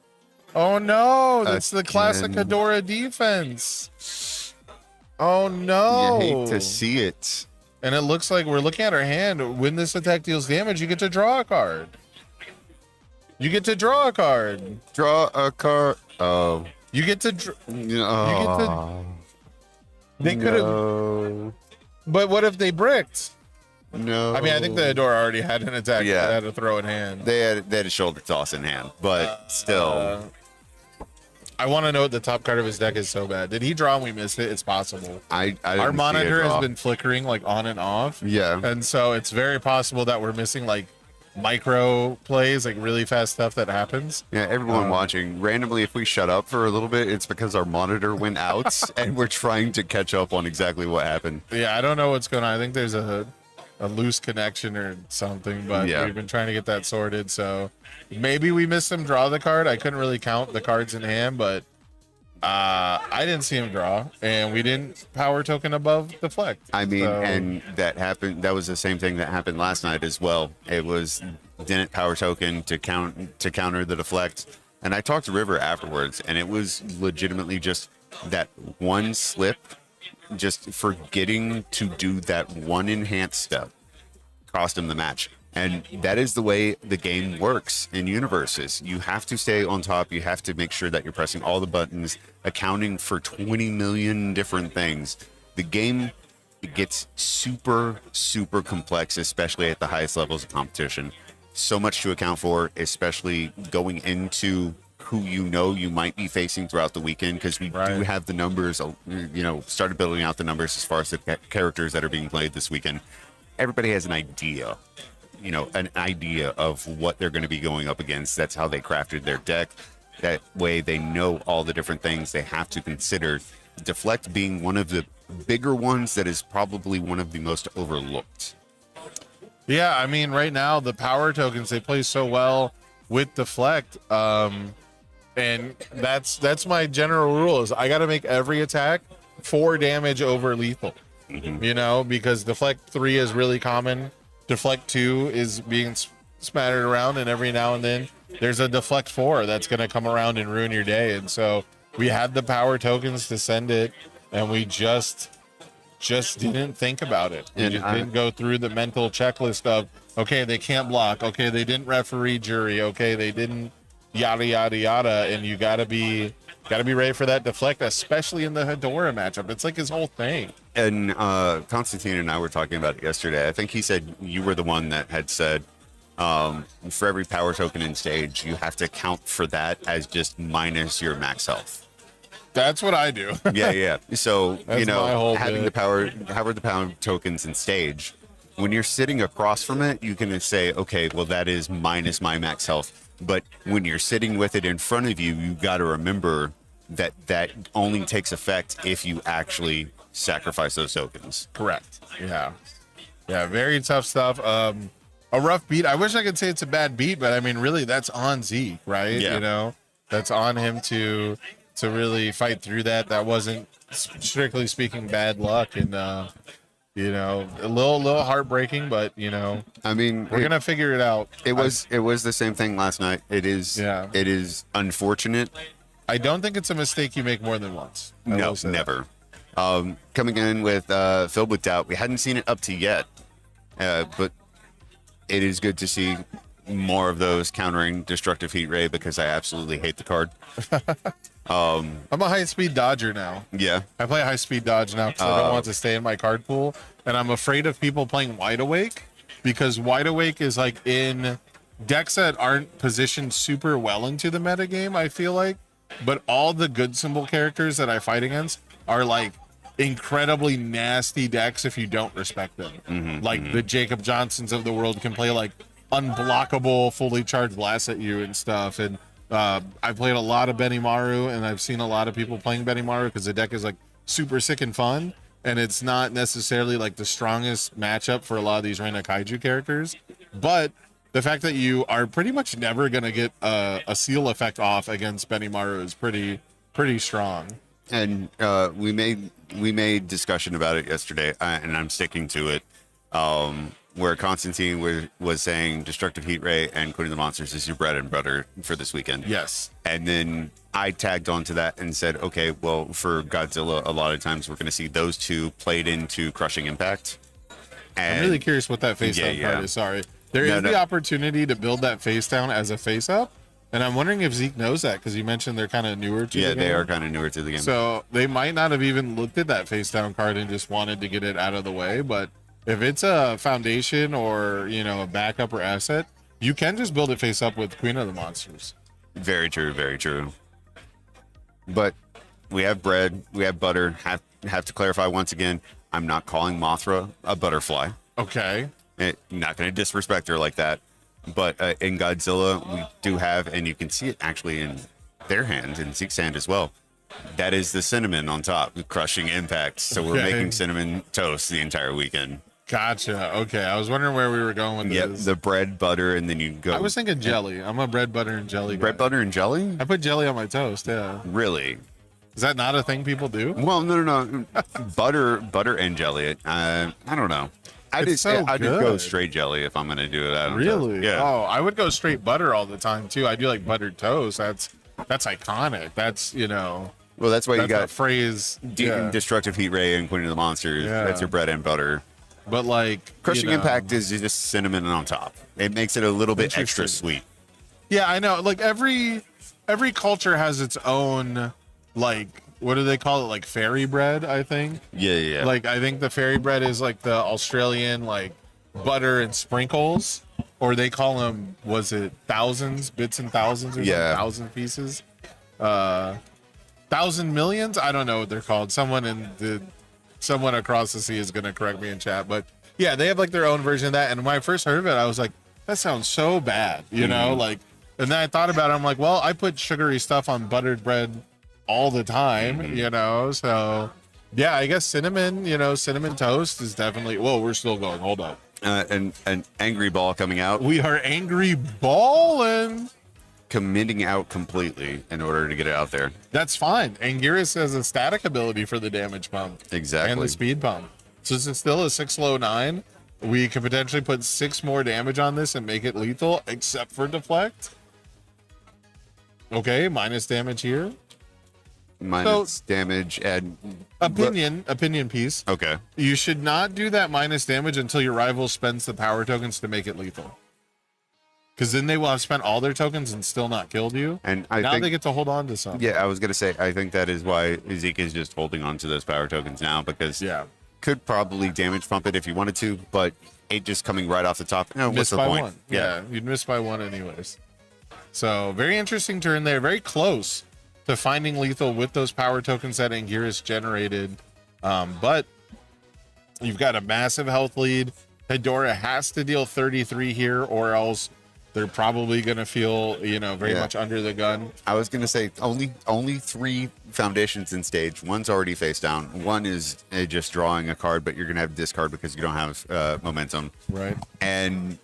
Oh no, that's the classic Hedora defense. Oh no. You hate to see it. And it looks like we're looking at our hand. When this attack deals damage, you get to draw a card. You get to draw a card. Draw a card. Oh. You get to. They could have. But what if they bricked? No. I mean, I think the Hedora already had an attack. Yeah. That had a throw in hand. They had a shoulder toss in hand, but still. I want to know what the top card of his deck is so bad. Did he draw and we missed it? It's possible. I Our monitor has been flickering like on and off. Yeah. And so it's very possible that we're missing like micro plays, like really fast stuff that happens. Yeah, everyone watching, randomly, if we shut up for a little bit, it's because our monitor went out and we're trying to catch up on exactly what happened. Yeah, I don't know what's going on. I think there's a loose connection or something, but Yeah. we've been trying to get that sorted. So maybe we missed him draw the card. I couldn't really count the cards in hand, but I didn't see him draw, and we didn't power token above deflect. I mean, So- and that happened. That was the same thing that happened last night as well. It was didn't power token to counter the deflect. And I talked to River afterwards, and it was legitimately just that one slip, just forgetting to do that one enhanced step, cost him the match. And that is the way the game works in UniVersus. You have to stay on top. You have to make sure that you're pressing all the buttons, accounting for 20 million different things. The game, it gets super, super complex, especially at the highest levels of competition. So much to account for, especially going into who you might be facing throughout the weekend, because we do have the numbers, started building out the numbers as far as the characters that are being played this weekend. Everybody has an idea of what they're going to be going up against. That's how they crafted their deck. That way they know all the different things they have to consider. Deflect being one of the bigger ones that is probably one of the most overlooked. Yeah, I mean, right now the power tokens, they play so well with deflect, and that's my general rule is I got to make every attack 4 damage over lethal. Because deflect 3 is really common. Deflect 2 is being spattered around, and every now and then there's a deflect 4 that's going to come around and ruin your day. And so we had the power tokens to send it, and we just didn't think about it. We just didn't go through the mental checklist of, okay, they can't block. Okay, they didn't referee jury. Okay, they didn't yada, yada, yada. And you got to be ready for that deflect, especially in the Hedora matchup. It's like his whole thing. And Constantine and I were talking about it yesterday. I think he said you were the one that had said for every power token in stage, you have to count for that as just minus your max health. That's what I do. Yeah. So, That's my whole having bit. the power tokens in stage, when you're sitting across from it, you can say, okay, well, that is minus my max health. But when you're sitting with it in front of you, you got to remember that only takes effect if you actually sacrifice those tokens. Correct. Yeah. Very tough stuff. A rough beat. I wish I could say it's a bad beat, but I mean, really, that's on Zeke, right? Yeah. That's on him to really fight through that. That wasn't, strictly speaking, bad luck, and a little heartbreaking, but I mean, we're gonna figure it out. It was the same thing last night. It is. Yeah. It is unfortunate. I don't think it's a mistake you make more than once. I No, will say that. never. Coming in with filled with doubt. We hadn't seen it up to yet, but it is good to see more of those countering destructive heat ray, because I absolutely hate the card. I'm a high speed dodger now. Yeah. I play high speed dodge now because I don't want to stay in my card pool, and I'm afraid of people playing wide awake, because wide awake is like in decks that aren't positioned super well into the metagame, I feel like, but all the good symbol characters that I fight against are like incredibly nasty decks if you don't respect them. Like the Jacob Johnsons of the world can play like unblockable fully charged blasts at you and stuff, and I played a lot of Benimaru, and I've seen a lot of people playing Benimaru because the deck is like super sick and fun, and it's not necessarily like the strongest matchup for a lot of these Reina Kaiju characters, but the fact that you are pretty much never going to get a seal effect off against Benimaru is pretty strong. And we made discussion about it yesterday, and I'm sticking to it. Where Constantine was saying destructive heat ray and Queen of the Monsters is your bread and butter for this weekend. Yes. And then I tagged onto that and said, okay, well, for Godzilla, a lot of times we're going to see those two played into Crushing Impact. And I'm really curious what that face down card is. Sorry. There is the opportunity to build that face down as a face up. And I'm wondering if Zeke knows that, because you mentioned they're kind of newer to the game. Yeah, they are kind of newer to the game. So they might not have even looked at that face down card and just wanted to get it out of the way. But if it's a foundation or, a backup or asset, you can just build it face up with Queen of the Monsters. Very true, very true. But we have bread, we have butter. Have to clarify once again, I'm not calling Mothra a butterfly. Okay. Not going to disrespect her like that. But in Godzilla, we do have, and you can see it actually in their hand, in Zeke's hand as well. That is the cinnamon on top, crushing impact. So we're Okay. making cinnamon toast the entire weekend. Gotcha. Okay, I was wondering where we were going with Yep, this. the bread, butter, and then you go. I was thinking jelly. I'm a bread, butter, and jelly bread, guy. butter, and jelly. I put jelly on my toast. Yeah. Really? Is that not a thing people do? Well, no. butter, and jelly. I don't know. I'd It's so go good. straight jelly if I'm gonna do it. I don't Really? know. Yeah. Oh, I would go straight butter all the time too. I do like buttered toast. That's iconic. That's Well, that's why you that's got a phrase. Destructive Heat Ray and Queen of the Monsters. Yeah. That's your bread and butter. But like Crushing Impact is just cinnamon on top. It makes it a little bit extra Interesting. sweet. Yeah, I know. Like every culture has its own like what do they call it? Like fairy bread, I think. Yeah. Like I think the fairy bread is like the Australian like butter and sprinkles, or they call them bits and thousands or Yeah. 1,000 pieces, 1,000 millions. I don't know what they're called. Someone across the sea is gonna correct me in chat, but yeah, they have like their own version of that. And when I first heard of it, I was like, that sounds so bad, like. And then I thought about it. I'm like, well, I put sugary stuff on buttered bread all the time, so yeah, I guess cinnamon toast is definitely. Whoa, we're still going. Hold up. And an angry ball coming out, We are angry balling. committing out completely in order to get it out there. That's fine. Anguirus has a static ability for the damage pump. Exactly. And the speed pump. So since it's still a 6-low-9, we could potentially put 6 more damage on this and make it lethal, except for deflect. Okay, minus damage here. Minus damage and Opinion piece. okay. You should not do that minus damage until your rival spends the power tokens to make it lethal. Because then they will have spent all their tokens and still not killed you. And I now think they get to hold on to some. yeah, I was gonna say I think that is why Zeke is just holding on to those power tokens now because Yeah. could probably damage pump it if you wanted to, but it just coming right off the top. No, what's Miss the by point? one. Yeah, you'd miss by one anyways. So very interesting turn there. Very close to finding lethal with those power tokens that Anguirus generated. But you've got a massive health lead. Hedorah has to deal 33 here, or else they're probably going to feel, very Yeah. much under the gun. I was gonna say only 3 foundations in stage. One's already face down. One is just drawing a card, but you're gonna have discard because you don't have momentum. Right. And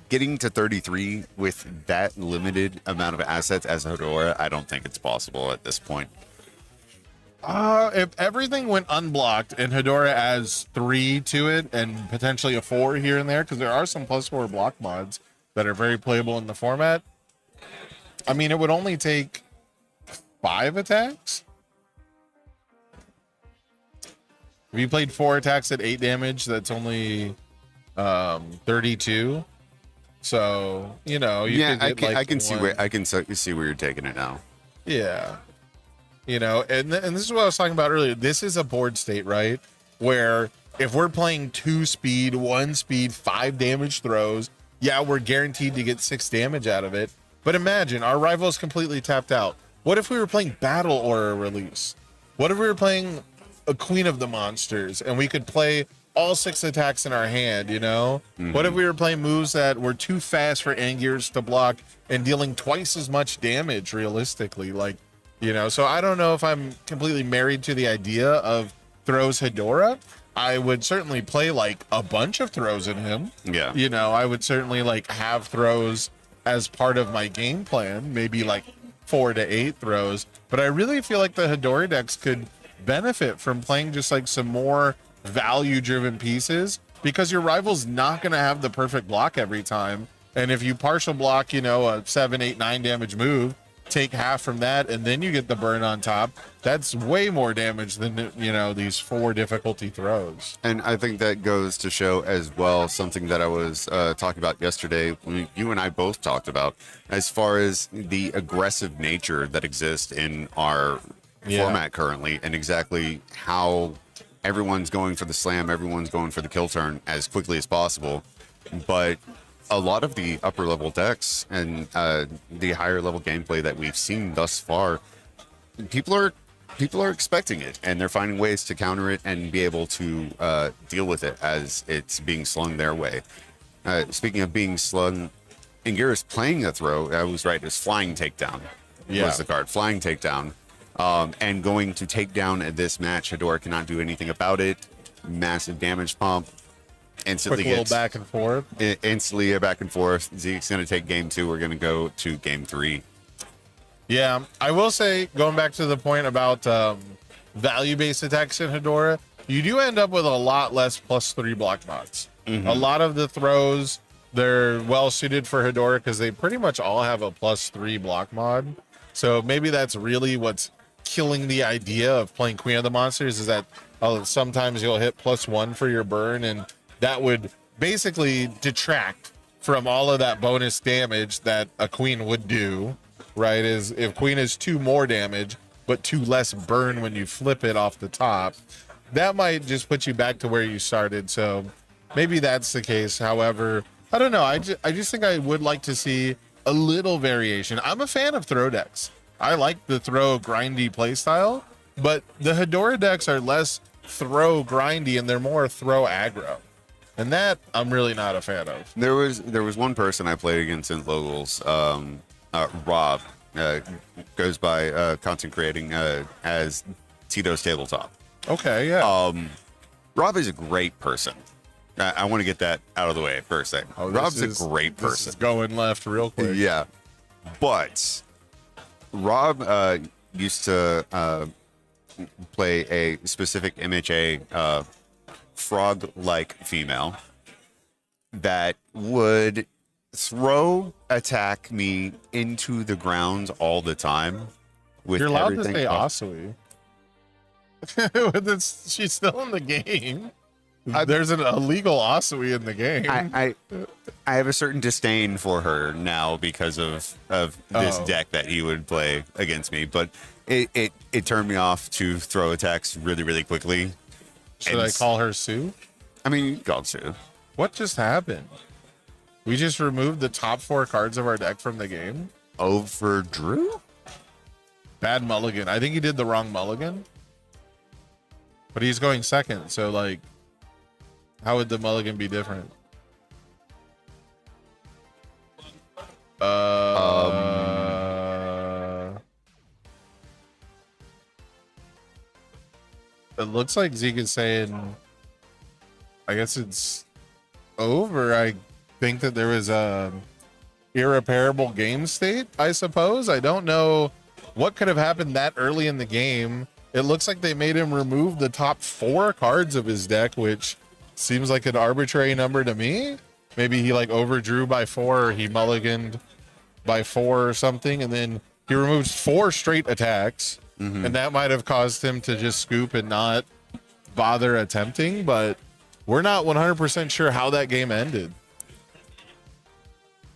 getting to 33 with that limited amount of assets as Hedorah, I don't think it's possible at this point. If everything went unblocked and Hedorah adds 3 to it and potentially a 4 here and there, because there are some +4 block mods that are very playable in the format. I mean, it would only take 5 attacks. If you played 4 attacks at 8 damage, that's only 32. So, you Yeah, could get, I can see one- where I can see where you're taking it now. Yeah. And this is what I was talking about earlier. This is a board state, right? Where if we're playing 2 speed, 1 speed, 5 damage throws, yeah, we're guaranteed to get 6 damage out of it. But imagine our rival is completely tapped out. What if we were playing Battle Aura Release? What if we were playing a Queen of the Monsters and we could play all 6 attacks in our hand, What if we were playing moves that were too fast for Anguirus to block and dealing twice as much damage realistically? So I don't know if I'm completely married to the idea of throws Hedorah. I would certainly play like a bunch of throws in him. Yeah. I would certainly like have throws as part of my game plan, maybe like 4 to 8 throws. But I really feel like the Hedorah decks could benefit from playing just like some more value driven pieces, because your rival's not going to have the perfect block every time. And if you partial block, a 7, 8, 9 damage move, take half from that, and then you get the burn on top, that's way more damage than these 4 difficulty throws. And I think that goes to show as well something that I was talking about yesterday. You and I both talked about as far as the aggressive nature that exists in our format currently, and exactly how everyone's going for the slam, everyone's going for the kill turn as quickly as possible. But a lot of the upper level decks and the higher level gameplay that we've seen thus far, people are expecting it, and they're finding ways to counter it and be able to deal with it as it's being slung their way. Speaking of being slung Anguirus playing a throw, I was right, is flying takedown. Yeah. Was the card. Flying takedown. And going to take down at this match, Hedora cannot do anything about it. Massive damage pump. Instantly Quick little gets back and forth. instantly a back and forth. Zeke's going to take game 2. We're going to go to game 3. Yeah, I will say, going back to the point about value-based attacks in Hedora, you do end up with a lot less +3 block mods. A lot of the throws, they're well suited for Hedora because they pretty much all have a +3 block mod. So maybe that's really what's killing the idea of playing Queen of the Monsters, is that sometimes you'll hit +1 for your burn, and that would basically detract from all of that bonus damage that a Queen would do, right? Is if Queen is 2 more damage, but 2 less burn when you flip it off the top, that might just put you back to where you started. So maybe that's the case. However, I don't know. I just think I would like to see a little variation. I'm a fan of throw decks. I like the throw grindy playstyle, but the Hedora decks are less throw grindy and they're more throw aggro. And that I'm really not a fan of. There was one person I played against in locals, Rob, goes by content creating as Tito's Tabletop. Okay, yeah. Rob is a great person. I want to get that out of the way first thing. Rob's a great This person. is going left real quick. Yeah, but Rob used to play a specific MHA frog-like female that would attack me into the ground all the time. With You're allowed to everything say up. Asui. She's still in the game. There's an illegal Asui in the game. I have a certain disdain for her now because of this deck that he would play against me, but it turned me off to throw attacks really quickly. Should I call her Sue? I mean, you can call it Sue. What just happened? We just removed the top 4 cards of our deck from the game. Over Drew? Bad mulligan. I think he did the wrong mulligan. But he's going second, so like, how would the mulligan be different? It looks like Zeke is saying, I guess it's over. I think that there was a irreparable game state, I suppose. I don't know what could have happened that early in the game. It looks like they made him remove the top 4 cards of his deck, which seems like an arbitrary number to me. Maybe he like overdrew by 4, or he mulliganed by 4 or something, and then he removes 4 straight attacks, and that might have caused him to just scoop and not bother attempting, but we're not 100% sure how that game ended.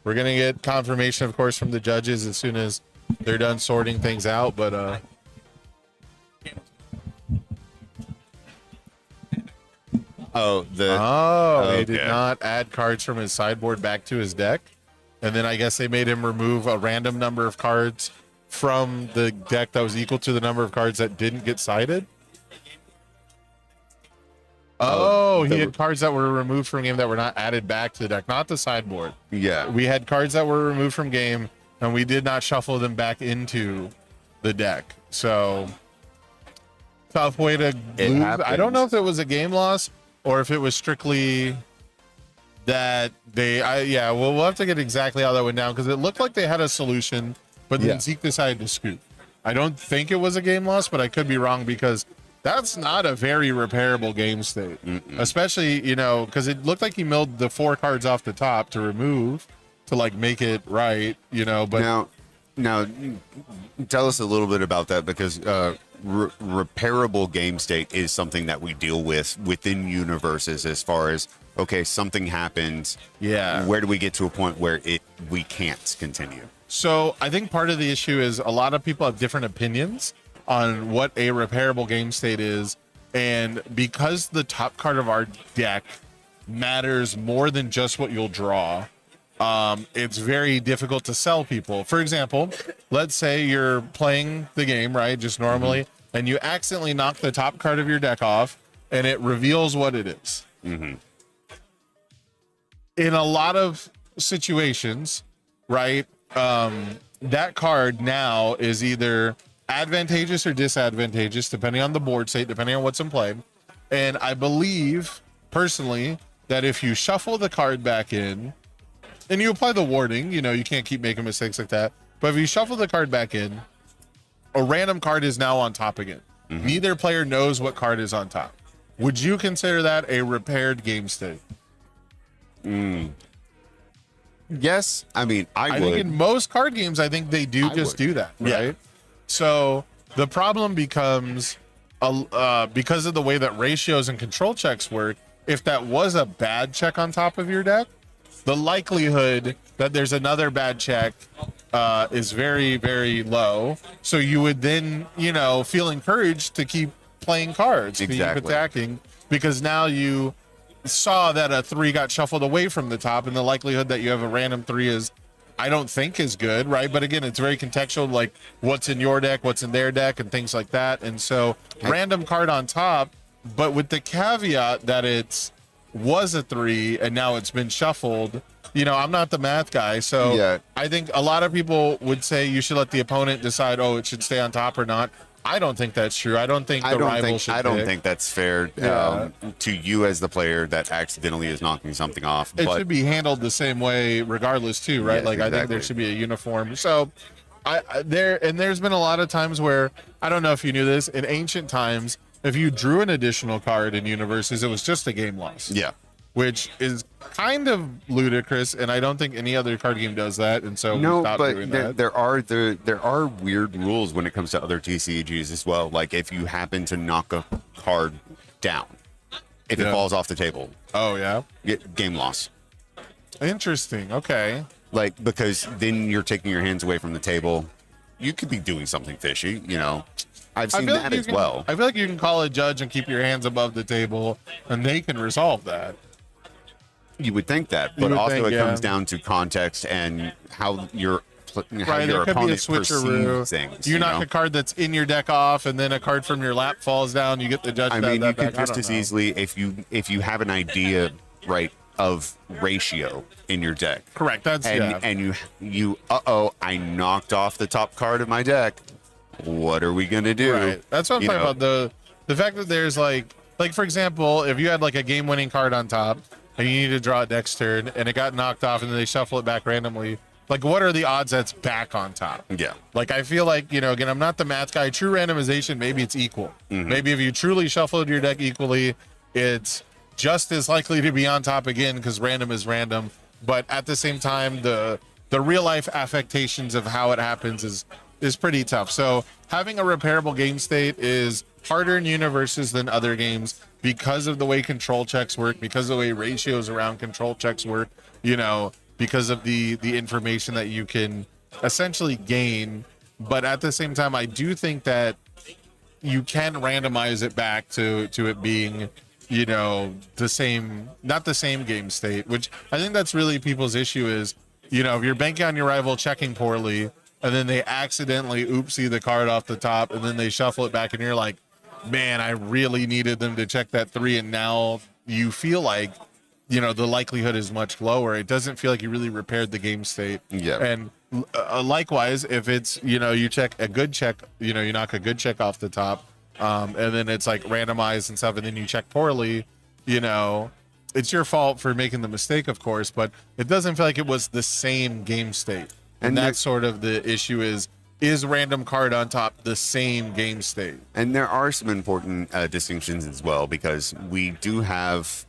We're going to get confirmation, of course, from the judges as soon as they're done sorting things out, but he did not add cards from his sideboard back to his deck. And then I guess they made him remove a random number of cards from the deck that was equal to the number of cards that didn't get sided. He had cards that were removed from game that were not added back to the deck, not the sideboard. Yeah. We had cards that were removed from game, and we did not shuffle them back into the deck. So, tough way to lose. I don't know if it was a game loss or if it was strictly that we'll have to get exactly how that went down, because it looked like they had a solution, but then Zeke decided to scoop. I don't think it was a game loss, but I could be wrong, because that's not a very repairable game state. Especially, because it looked like he milled the 4 cards off the top to remove to like make it right, but now tell us a little bit about that, because repairable game state is something that we deal with within UniVersus, as far as, okay, something happens. Yeah. Where do we get to a point where we can't continue? So I think part of the issue is a lot of people have different opinions on what a repairable game state is. And because the top card of our deck matters more than just what you'll draw, it's very difficult to sell people. For example, let's say you're playing the game, right, just normally, and you accidentally knock the top card of your deck off, and it reveals what it is. In a lot of situations, right? That card now is either advantageous or disadvantageous, depending on the board state, depending on what's in play. And I believe, personally, that if you shuffle the card back in, and you apply the warning, you know, you can't keep making mistakes like that. But if you shuffle the card back in, a random card is now on top again. Neither player knows what card is on top. Would you consider that a repaired game state? Yes, I mean, I think would. in most card games, I think they do just do that, right? Yeah. So the problem becomes, because of the way that ratios and control checks work, if that was a bad check on top of your deck, the likelihood that there's another bad check is very, very low. So you would then, you know, feel encouraged to keep playing cards, to keep Exactly. attacking, because now you saw that a 3 got shuffled away from the top, and the likelihood that you have a random 3 is, I don't think, is good, right? But again, it's very contextual, like what's in your deck, what's in their deck, and things like that. And so random card on top, but with the caveat that it's was a 3 and now it's been shuffled. You know, I'm not the math guy, so Yeah. I think a lot of people would say you should let the opponent decide, oh, it should stay on top or not. I don't think that's true. I don't think the rival should I don't pick. think that's fair to you as the player that accidentally is knocking something off. It but should be handled the same way regardless too, right? Yes, Like I think exactly. there should be a uniform. So there's been a lot of times where, I don't know if you knew this, in ancient times, if you drew an additional card in UniVersus, it was just a game loss. yeah, Which is kind of ludicrous, and I don't think any other card game does that, and so we no, stopped but doing there, that. there are weird rules when it comes to other TCGs as well. Like if you happen to knock a card down, if Yeah. it falls off the table, Oh yeah, game loss. interesting. Okay. Like because then you're taking your hands away from the table. You could be doing something fishy, you know. I've I seen feel that like you as can, well. I feel like you can call a judge and keep your hands above the table, and they can resolve that. You would think that, You but would also think, it yeah. comes down to context and how your Right, there could be a opponent switcheroo. perceives things. You knock know? a card that's in your deck off, and then a card from your lap falls down. You get the judge. I that- mean, that you could back. I just don't as know. easily if you have an idea, right, of ratio in your deck, Correct. That's and and you I knocked off the top card of my deck. What are we gonna do? Right. That's what I'm You talking know? about. The fact that there's like for example, if you had like a game-winning card on top and you need to draw a next turn and it got knocked off and then they shuffle it back randomly, like what are the odds that's back on top? Yeah. Like I feel like, you know, again, I'm not the math guy. True randomization, maybe it's equal. Mm-hmm. Maybe if you truly shuffled your deck equally, it's just as likely to be on top again because random is random. But at the same time, the real life affectations of how it happens is pretty tough. So having a repairable game state is harder in UniVersus than other games because of the way control checks work, because of the way ratios around control checks work, you know, because of the information that you can essentially gain. But at the same time, I do think that you can randomize it back to it being, you know, the same, not the same game state, which I think that's really people's issue is, you know, if you're banking on your rival checking poorly and then they accidentally oopsie the card off the top and then they shuffle it back and you're like, man, I really needed them to check that 3, and now you feel like, you know, the likelihood is much lower. It doesn't feel like you really repaired the game state. Yeah. And likewise, if it's, you know, you check a good check, you know, you knock a good check off the top, and then it's like randomized and stuff, and then you check poorly, you know, it's your fault for making the mistake, of course, but it doesn't feel like it was the same game state. And that's sort of the issue is random card on top the same game state? And there are some important distinctions as well, because we do have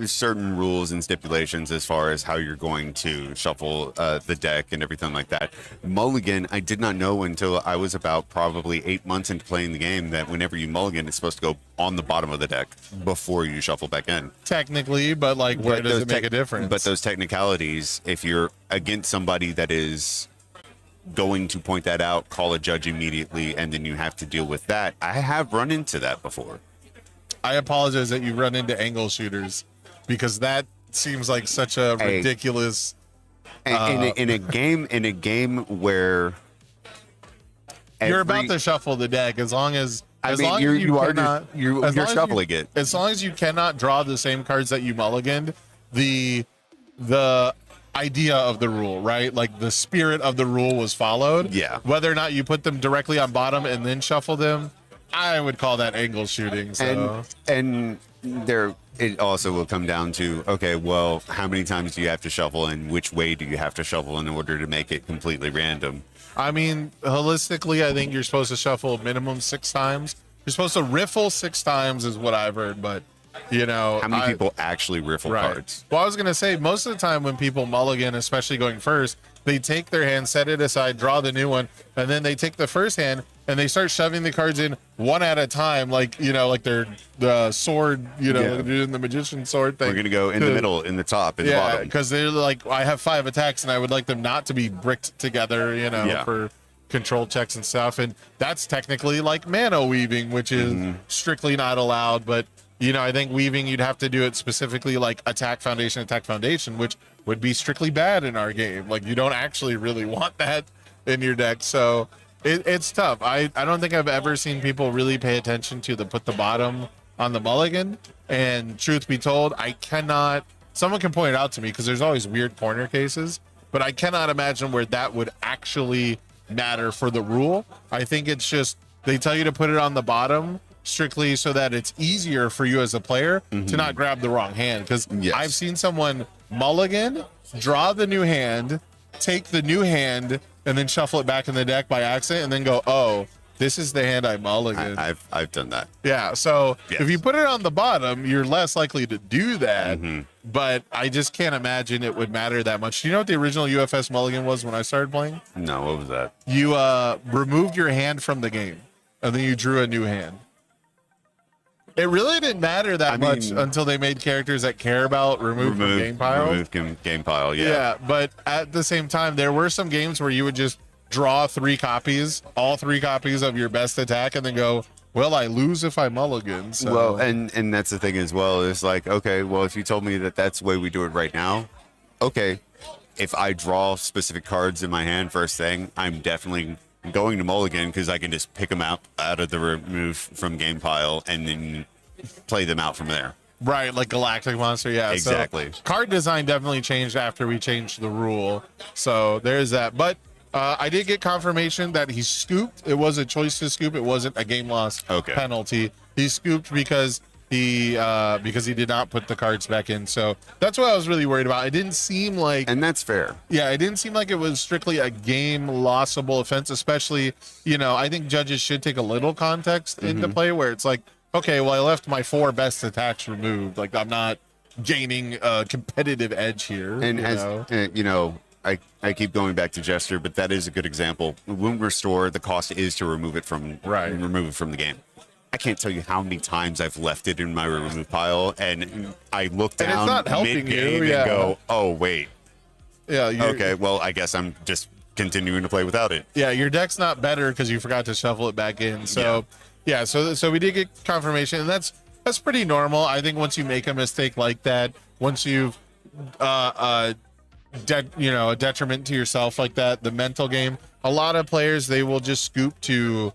certain rules and stipulations as far as how you're going to shuffle the deck and everything like that. Mulligan, I did not know until I was about probably 8 months into playing the game that whenever you mulligan, it's supposed to go on the bottom of the deck before you shuffle back in. Technically, but like, where does it make a difference? But those technicalities, if you're against somebody that is going to point that out, call a judge immediately, and then you have to deal with that. I have run into that before. I apologize that you run into angle shooters, because that seems like such a ridiculous. In a game where You're about to shuffle the deck, as long as you're you're shuffling it. As long as you cannot draw the same cards that you mulliganed, I idea of the rule, right? Like the spirit of the rule was followed. Yeah. Whether or not you put them directly on bottom and then shuffle them, I would call that angle shooting. So And there, it also will come down to, okay, well, how many times do you have to shuffle and which way do you have to shuffle in order to make it completely random? I mean, holistically, I think you're supposed to shuffle minimum 6 times. You're supposed to riffle 6 times is what I've heard, but you know, How many people actually riffle cards? Well, I was gonna say most of the time when people mulligan, especially going first, they take their hand, set it aside, draw the new one, and then they take the first hand and they start shoving the cards in one at a time, like you know, like they're the sword, you know, Yeah. they're doing the magician sword thing. We're gonna go in the middle, in the top, in the Yeah, bottom. because they're like, I have 5 attacks and I would like them not to be bricked together, you know, Yeah. for control checks and stuff. And that's technically like mana weaving, which is strictly not allowed. But, you know, I think weaving, you'd have to do it specifically like attack foundation, which would be strictly bad in our game. Like, you don't actually really want that in your deck. So it's tough. I don't think I've ever seen people really pay attention to put the bottom on the mulligan. And truth be told, I cannot, someone can point it out to me because there's always weird corner cases, but I cannot imagine where that would actually matter for the rule. I think it's just, they tell you to put it on the bottom strictly so that it's easier for you as a player to not grab the wrong hand. Because Yes. I've seen someone mulligan, draw the new hand, take the new hand, and then shuffle it back in the deck by accident, and then go, oh, this is the hand I mulligan. I've done that. Yeah, so Yes. if you put it on the bottom, you're less likely to do that. But I just can't imagine it would matter that much. Do you know what the original UFS mulligan was when I started playing? No, what was that? You removed your hand from the game, and then you drew a new hand. It really didn't matter that much until they made characters that care about remove from game pile. Remove game pile, yeah. Yeah, but at the same time, there were some games where you would just draw 3 copies, all 3 copies of your best attack, and then go, well, I lose if I mulligan. So. Well, and that's the thing as well. It's like, okay, well, if you told me that that's the way we do it right now, okay. If I draw specific cards in my hand first thing, I'm definitely going to mulligan because I can just pick them out of the remove from game pile and then play them out from there. Right, like Galactic Monster, yeah. Exactly. So card design definitely changed after we changed the rule. So there's that. But I did get confirmation that he scooped. It was a choice to scoop. It wasn't a game loss penalty. He scooped because he did not put the cards back in. So that's what I was really worried about. It didn't seem like, and that's fair. Yeah, it didn't seem like it was strictly a game lossable offense, especially, you know, I think judges should take a little context into play where it's like, okay, well, I left my 4 best attacks removed. Like, I'm not gaining a competitive edge here. And you know, I keep going back to Jester, but that is a good example. When restore, the cost is to remove it from the game. I can't tell you how many times I've left it in my remove pile, and I look And it's down not helping mid-game you, and go, "Oh wait, Yeah. okay, well I guess I'm just continuing to play without it." Yeah, your deck's not better because you forgot to shuffle it back in. So yeah, so we did get confirmation, and that's pretty normal. I think once you make a mistake like that, once you've a detriment to yourself like that, the mental game, a lot of players, they will just scoop to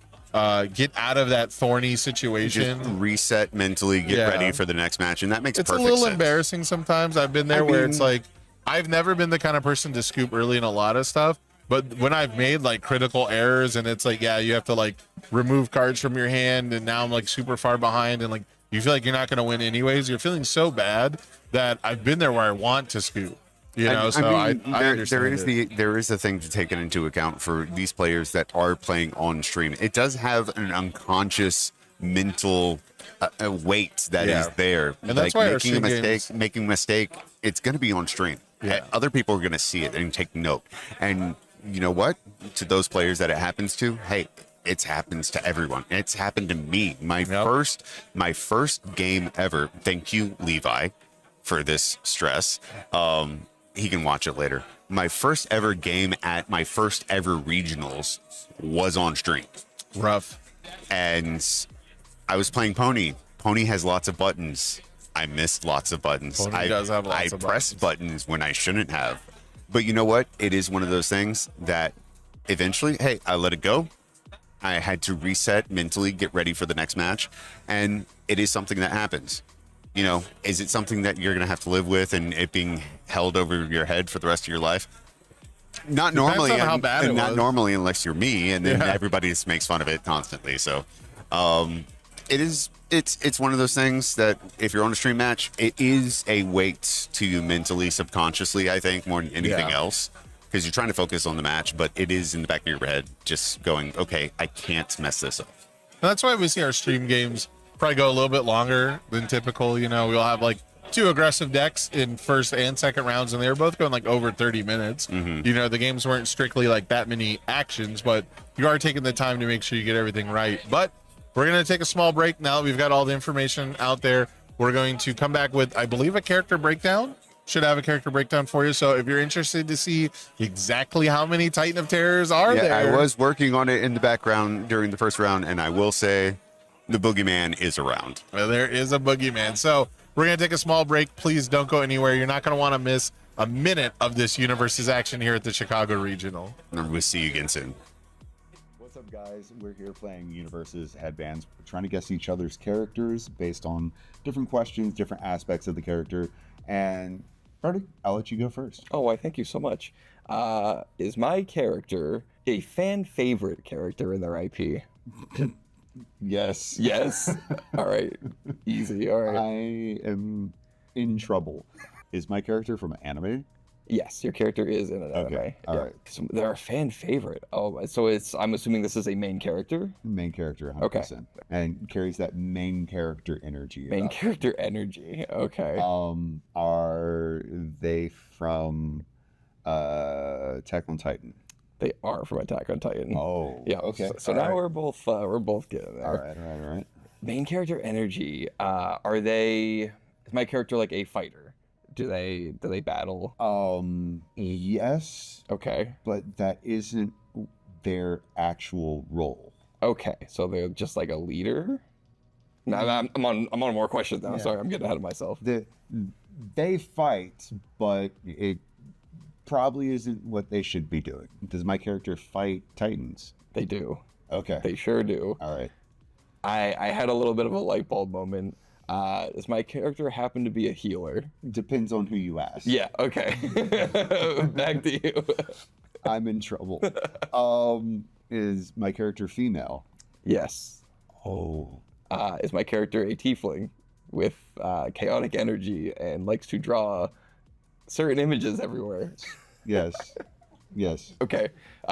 get out of that thorny situation. Just reset mentally, get ready for the next match, and that makes It's perfect a little sense. embarrassing sometimes. I've been there where it's like, I've never been the kind of person to scoop early in a lot of stuff, but when I've made like critical errors and it's like, yeah, you have to like remove cards from your hand, and now I'm like super far behind, and like you feel like you're not going to win anyways. You're feeling so bad that I've been there where I want to scoop. You know, I understand there is a thing to take it into account for these players that are playing on stream. It does have an unconscious mental weight that is there. And that's why making a mistake, it's going to be on stream. Yeah. Other people are going to see it and take note. And you know what? To those players that it happens to, hey, it happens to everyone. It's happened to me. My first game ever. Thank you, Levi, for this stress. He can watch it later. My first ever game at my first ever regionals was on stream. Rough. And I was playing Pony. Pony has lots of buttons. I missed lots of buttons. Pony does have lots of I pressed buttons when I shouldn't have. But you know what? It is one of those things that eventually, hey, I let it go. I had to reset mentally, get ready for the next match. And it is something that happens. You know, is it something that you're going to have to live with and it being held over your head for the rest of your life? Not normally, on how bad it not was. normally unless you're me, and then Yeah. everybody just makes fun of it constantly. So, it's one of those things that if you're on a stream match, it is a weight to you mentally, subconsciously. I think more than anything Yeah. else, because you're trying to focus on the match, but it is in the back of your head, just going, okay, I can't mess this up. And that's why we see our stream games probably go a little bit longer than typical. You know, we'll have like 2 aggressive decks in first and second rounds, and they were both going like over 30 minutes. You know, the games weren't strictly like that many actions, but you are taking the time to make sure you get everything right. But we're going to take a small break now that we've got all the information out there. We're going to come back with, I believe, a character breakdown. Should have a character breakdown for you. So if you're interested to see exactly how many Titan of Terrors are there. I was working on it in the background during the first round, and I will say the boogeyman is around. Well, there is a boogeyman. So we're going to take a small break. Please don't go anywhere. You're not going to want to miss a minute of this UniVersus action here at the Chicago Regional. And we'll see you again soon. What's up, guys? We're here playing UniVersus Headbands. We're trying to guess each other's characters based on different questions, different aspects of the character. And Brody, I'll let you go first. Oh, why, thank you so much. Is my character a fan favorite character in their IP? Yes. Yes. All right. Easy. All right. I am in trouble. Is my character from anime? Yes, your character is in an anime. Okay, all right. So they're a fan favorite. Oh, so I'm assuming this is a main character? Main character, 100%. Okay. And carries that main character energy. Main about character energy. Okay. it. Are they from Attack on Titan? They are from Attack on Titan. Oh, Yeah. okay. So all now right. we're both getting there. All right. Main character energy. Is my character like a fighter? Do they battle? Yes, Okay. but that isn't their actual role. Okay. So they're just like a leader? No, I'm on more questions now. Yeah. Sorry, I'm getting ahead of myself. They fight, but it probably isn't what they should be doing. Does my character fight Titans? They do. Okay. They sure do. All right. I had a little bit of a light bulb moment. Does my character happen to be a healer? Depends on who you ask. Yeah, okay. Back to you. I'm in trouble. Is my character female? Yes. Oh. Is my character a tiefling with chaotic energy and likes to draw certain images everywhere? Yes. Yes. Okay.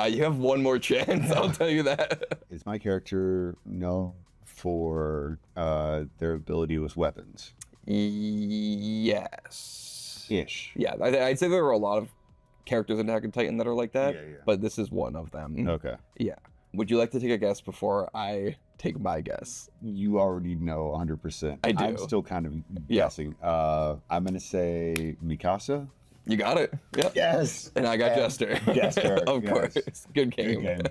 You have one more chance, I'll tell you that. Is my character known for their ability with weapons? Yes. Ish. Yeah, I'd say there are a lot of characters in Attack on Titan that are like that, Yeah. but this is one of them. Okay. Yeah. Would you like to take a guess before I take my guess? You already know 100%. I do. I'm still kind of Yeah. guessing. I'm going to say Mikasa. You got it. Yep. Yes. And I got Jester. Jester, Of yes. course. Good game. Good game.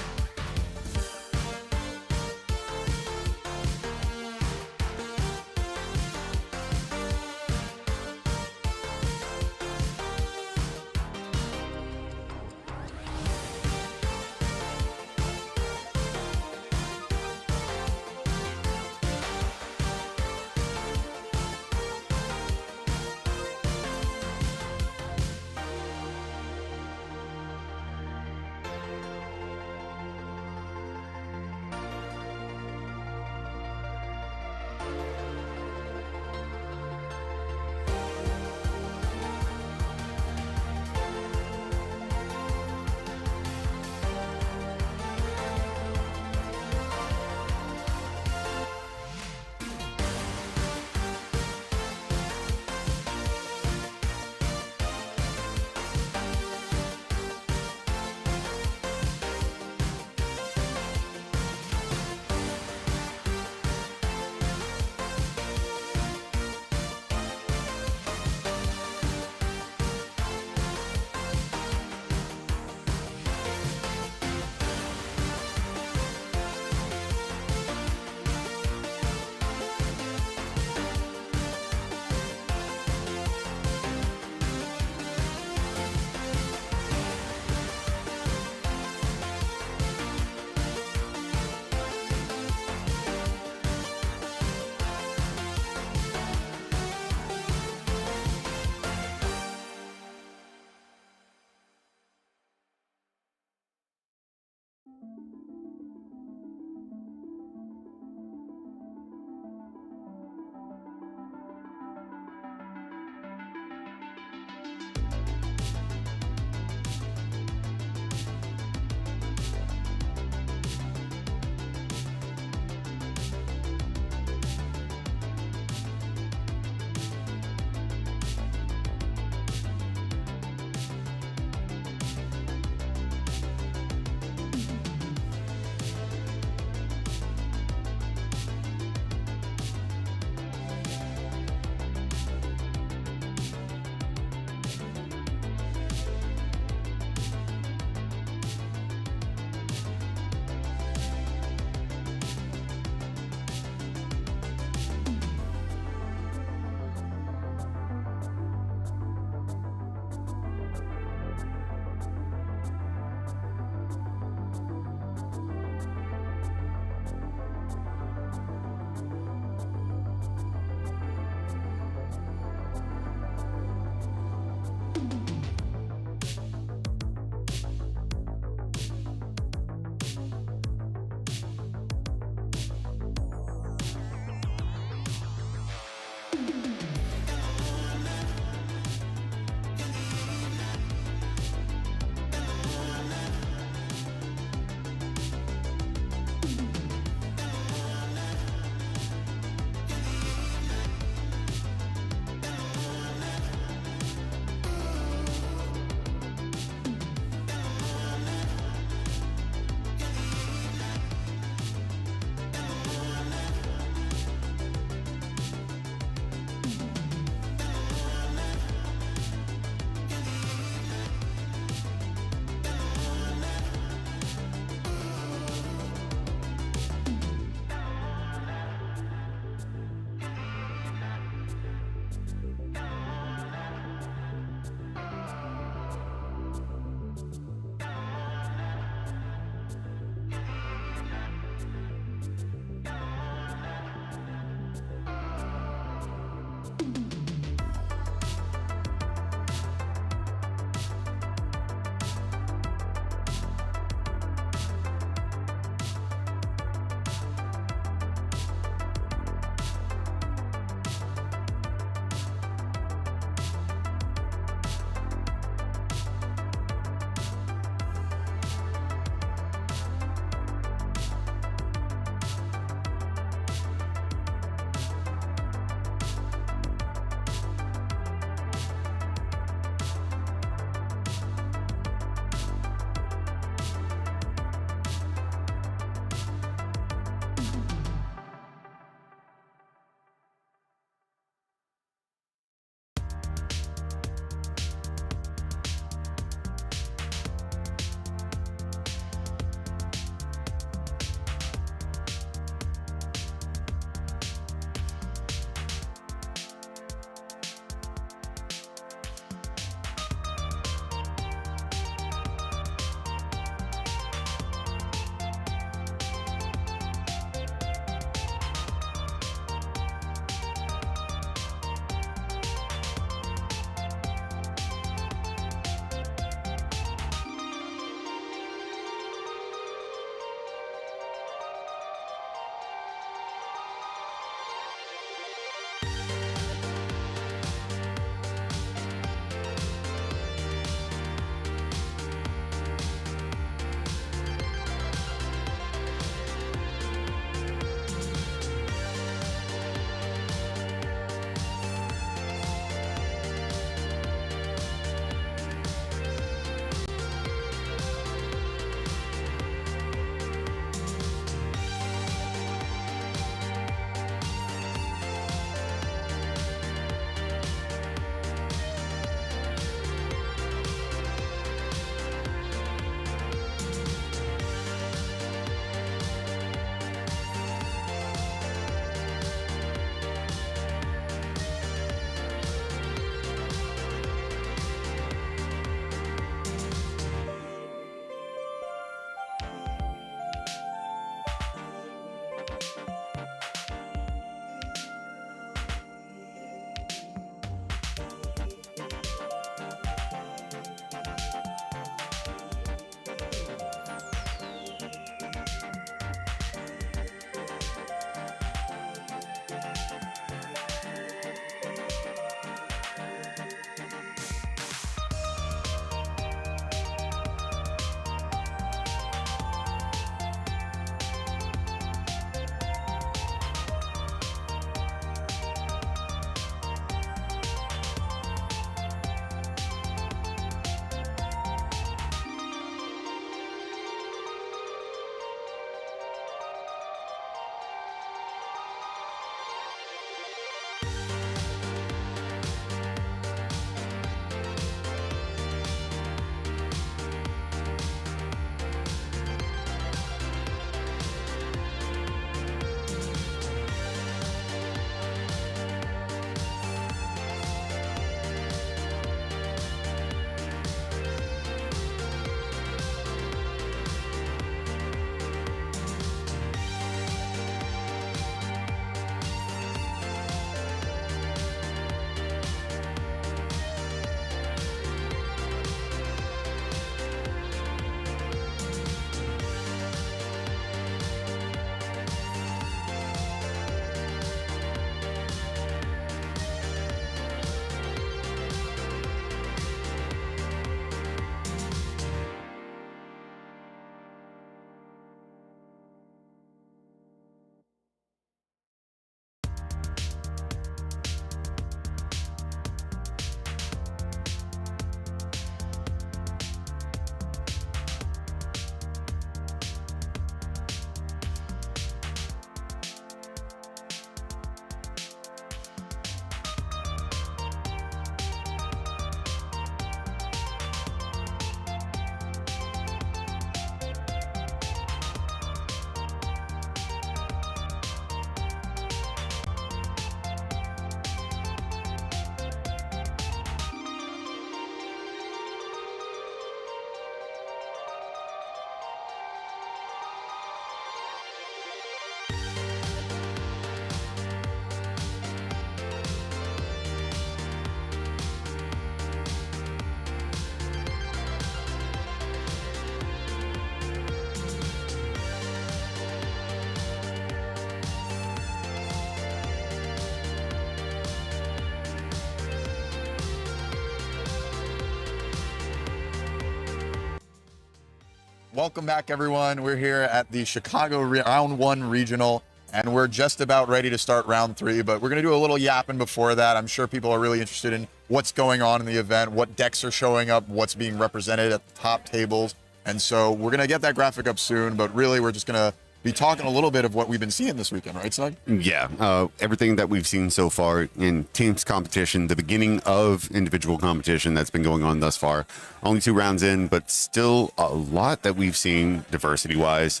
Welcome back, everyone. We're here at the Chicago Round 1 Regional, and we're just about ready to start Round 3, but we're going to do a little yapping before that. I'm sure people are really interested in what's going on in the event, what decks are showing up, what's being represented at the top tables, and so we're going to get that graphic up soon, but really we're just going to be talking a little bit of what we've been seeing this weekend, right, Snug? Yeah, everything that we've seen so far in teams competition, the beginning of individual competition that's been going on thus far. Only 2 rounds in, but still a lot that we've seen diversity-wise.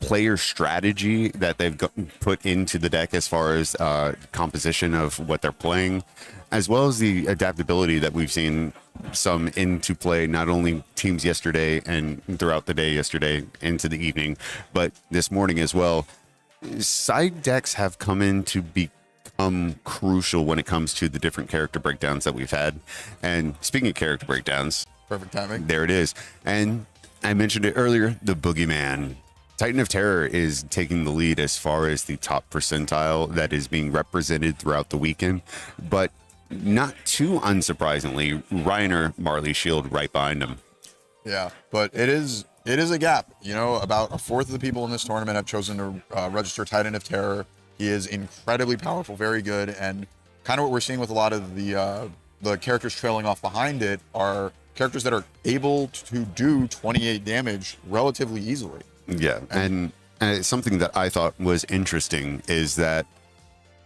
Player strategy that they've put into the deck as far as composition of what they're playing, as well as the adaptability that we've seen some into play, not only teams yesterday and throughout the day yesterday into the evening, but this morning as well. Side decks have come in to become crucial when it comes to the different character breakdowns that we've had. And speaking of character breakdowns, perfect timing. There it is. And I mentioned it earlier, the Boogeyman. Titan of Terror is taking the lead as far as the top percentile that is being represented throughout the weekend, but not too unsurprisingly, Reiner Marley Shield right behind him. Yeah, but it is a gap. You know, about a fourth of the people in this tournament have chosen to register Titan of Terror. He is incredibly powerful, very good, and kind of what we're seeing with a lot of the characters trailing off behind it are characters that are able to do 28 damage relatively easily. Yeah, and something that I thought was interesting is that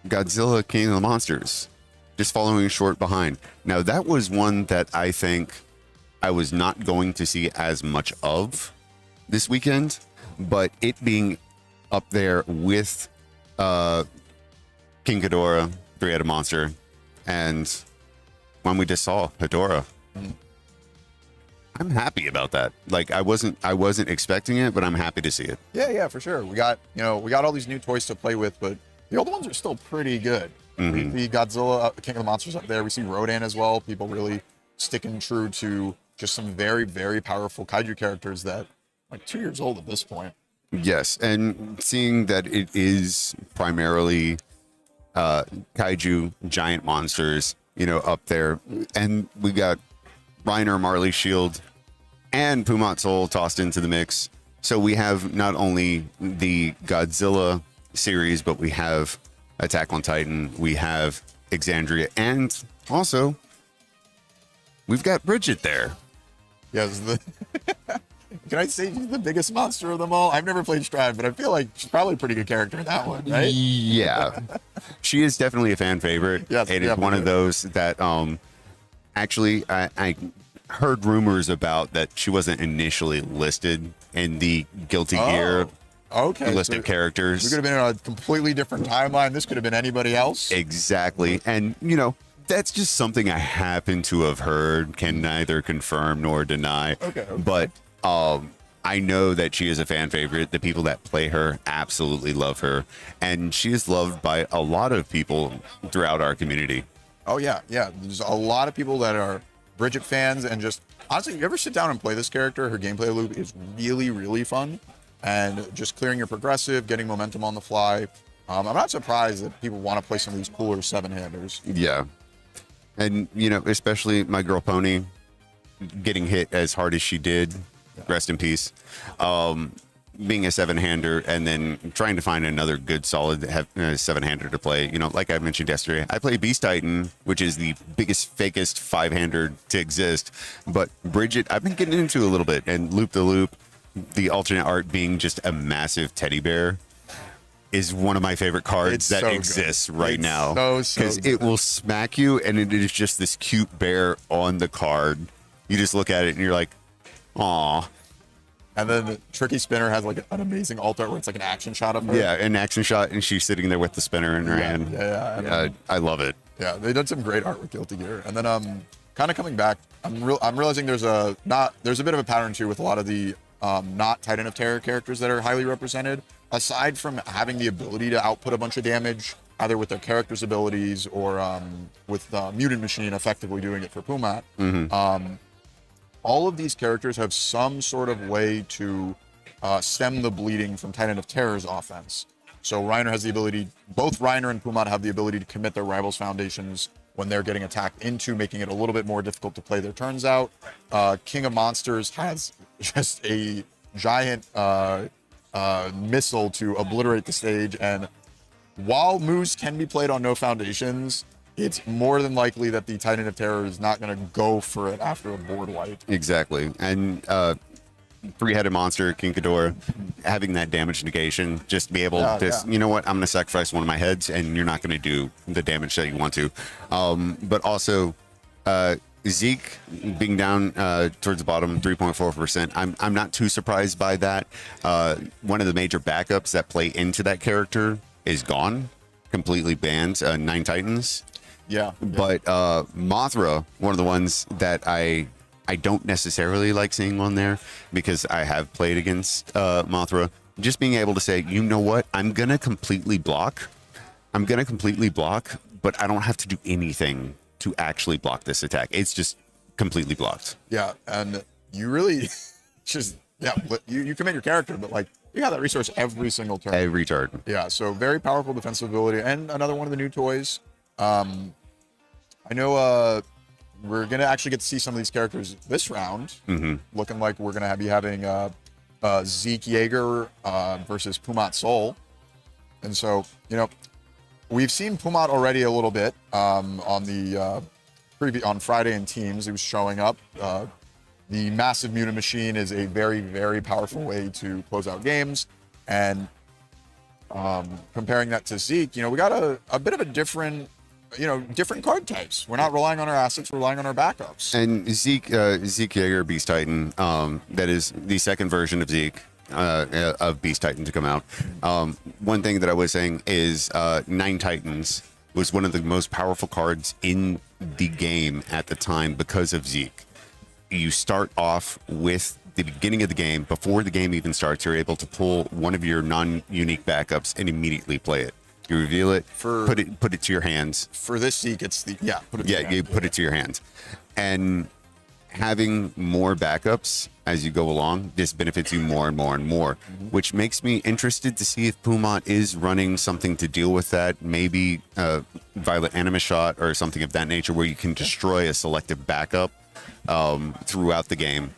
Godzilla King of the Monsters just following short behind. Now, that was one that I think I was not going to see as much of this weekend, but it being up there with King Ghidorah, Three-Headed Monster, and one we just saw, Hedorah. I'm happy about that. Like, I wasn't expecting it, but I'm happy to see it. Yeah, for sure. We got all these new toys to play with, but the old ones are still pretty good. Mm-hmm. We see Godzilla, King of the Monsters up there. We see Rodan as well. People really sticking true to just some very, very powerful kaiju characters that like 2 years old at this point. Yes, and seeing that it is primarily kaiju giant monsters, up there, and we got Reiner Marley Shield and Pumat Soul tossed into the mix. So we have not only the Godzilla series, but we have Attack on Titan, we have Exandria, and also we've got Bridget there. Yes, can I say she's the biggest monster of them all? I've never played Strive, but I feel like she's probably a pretty good character in that one, right? Yeah, she is definitely a fan favorite. Yes, it is one of those that actually I heard rumors about that she wasn't initially listed in the Guilty Gear list of characters. We could have been in a completely different timeline. This could have been anybody else. Exactly. And, that's just something I happen to have heard, can neither confirm nor deny. Okay. But I know that she is a fan favorite. The people that play her absolutely love her. And she is loved by a lot of people throughout our community. Oh, yeah. There's a lot of people that are Bridget fans, and just honestly, you ever sit down and play this character, her gameplay loop is really, really fun. And just clearing your progressive, getting momentum on the fly. I'm not surprised that people want to play some of these cooler 7-handers. Yeah. And, especially my girl Pony getting hit as hard as she did. Yeah. Rest in peace. Being a 7-hander and then trying to find another good, solid 7-hander to play. Like I mentioned yesterday, I play Beast Titan, which is the biggest, fakest 5-hander to exist. But Bridget, I've been getting into a little bit, and Loop the Loop, the alternate art being just a massive teddy bear, is one of my favorite cards that exists right now. Because it will smack you, and it is just this cute bear on the card. You just look at it and you're like, aw. And then the Tricky Spinner has like an amazing alt art where it's like an action shot of her. Yeah, an action shot, and she's sitting there with the spinner in her hand. Yeah. I love it. Yeah, they did some great art with Guilty Gear. And then kind of coming back, I'm realizing there's a bit of a pattern too with a lot of the not Titan of Terror characters that are highly represented. Aside from having the ability to output a bunch of damage, either with their character's abilities or with Mutant Machine effectively doing it for Pumat, all of these characters have some sort of way to stem the bleeding from Titan of Terror's offense. So Reiner has the ability, both Reiner and Pumat have the ability to commit their rivals' foundations when they're getting attacked into, making it a little bit more difficult to play their turns out. King of Monsters has just a giant missile to obliterate the stage. And while moves can be played on no foundations, it's more than likely that the Titan of Terror is not going to go for it after a board wipe. Exactly. And three-headed monster, King Ghidorah, having that damage negation, just be able to, you know what, I'm going to sacrifice one of my heads, and you're not going to do the damage that you want to. But also, Zeke being down towards the bottom, 3.4%. I'm not too surprised by that. One of the major backups that play into that character is gone, completely banned. 9 Titans. Yeah. But Mothra, one of the ones that I don't necessarily like seeing on there because I have played against Mothra. Just being able to say, you know what, I'm going to completely block, but I don't have to do anything to actually block this attack. It's just completely blocked. Yeah, and you really just, you commit your character, but like, you have that resource every single turn. Every turn. Yeah, so very powerful defensive ability, and another one of the new toys. I know we're going to actually get to see some of these characters this round. Looking like we're going to be having Zeke Yeager versus Pumat Sol. And so, you know, we've seen Pumat already a little bit on the on Friday in Teams. He was showing up. The massive mutant machine is a very, very powerful way to close out games. And comparing that to Zeke, you know, we got a bit of a different card types. We're not relying on our assets, we're relying on our backups. And Zeke Yeager, Beast Titan, that is the second version of Zeke, of Beast Titan to come out. One thing that I was saying is 9 Titans was one of the most powerful cards in the game at the time because of Zeke. You start off with the beginning of the game, before the game even starts, you're able to pull one of your non-unique backups and immediately play it. You reveal it, put it to your hands. For this Zeke, it's the put it to your hands, and having more backups as you go along, this benefits you more and more and more, which makes me interested to see if Pumat is running something to deal with that. Maybe Violet Anima Shot or something of that nature, where you can destroy a selective backup throughout the game.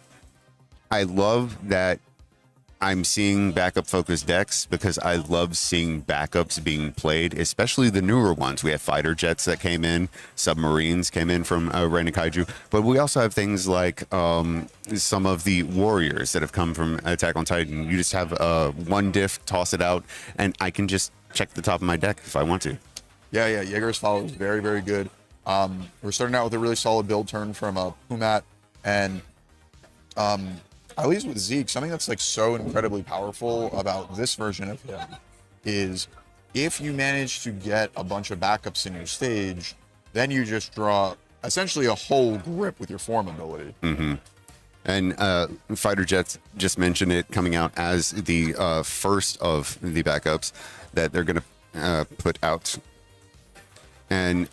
I love that I'm seeing backup focused decks because I love seeing backups being played, especially the newer ones. We have fighter jets that came in, submarines came in from Reign of Kaiju, but we also have things like some of the warriors that have come from Attack on Titan. You just have one diff, toss it out, and I can just check the top of my deck if I want to. Yeah, Jaeger's follow is very, very good. We're starting out with a really solid build turn from Pumat, and at least with Zeke, something that's like so incredibly powerful about this version of him is if you manage to get a bunch of backups in your stage, then you just draw essentially a whole grip with your form ability. And Fighter Jets just mentioned it coming out as the first of the backups that they're going to put out. And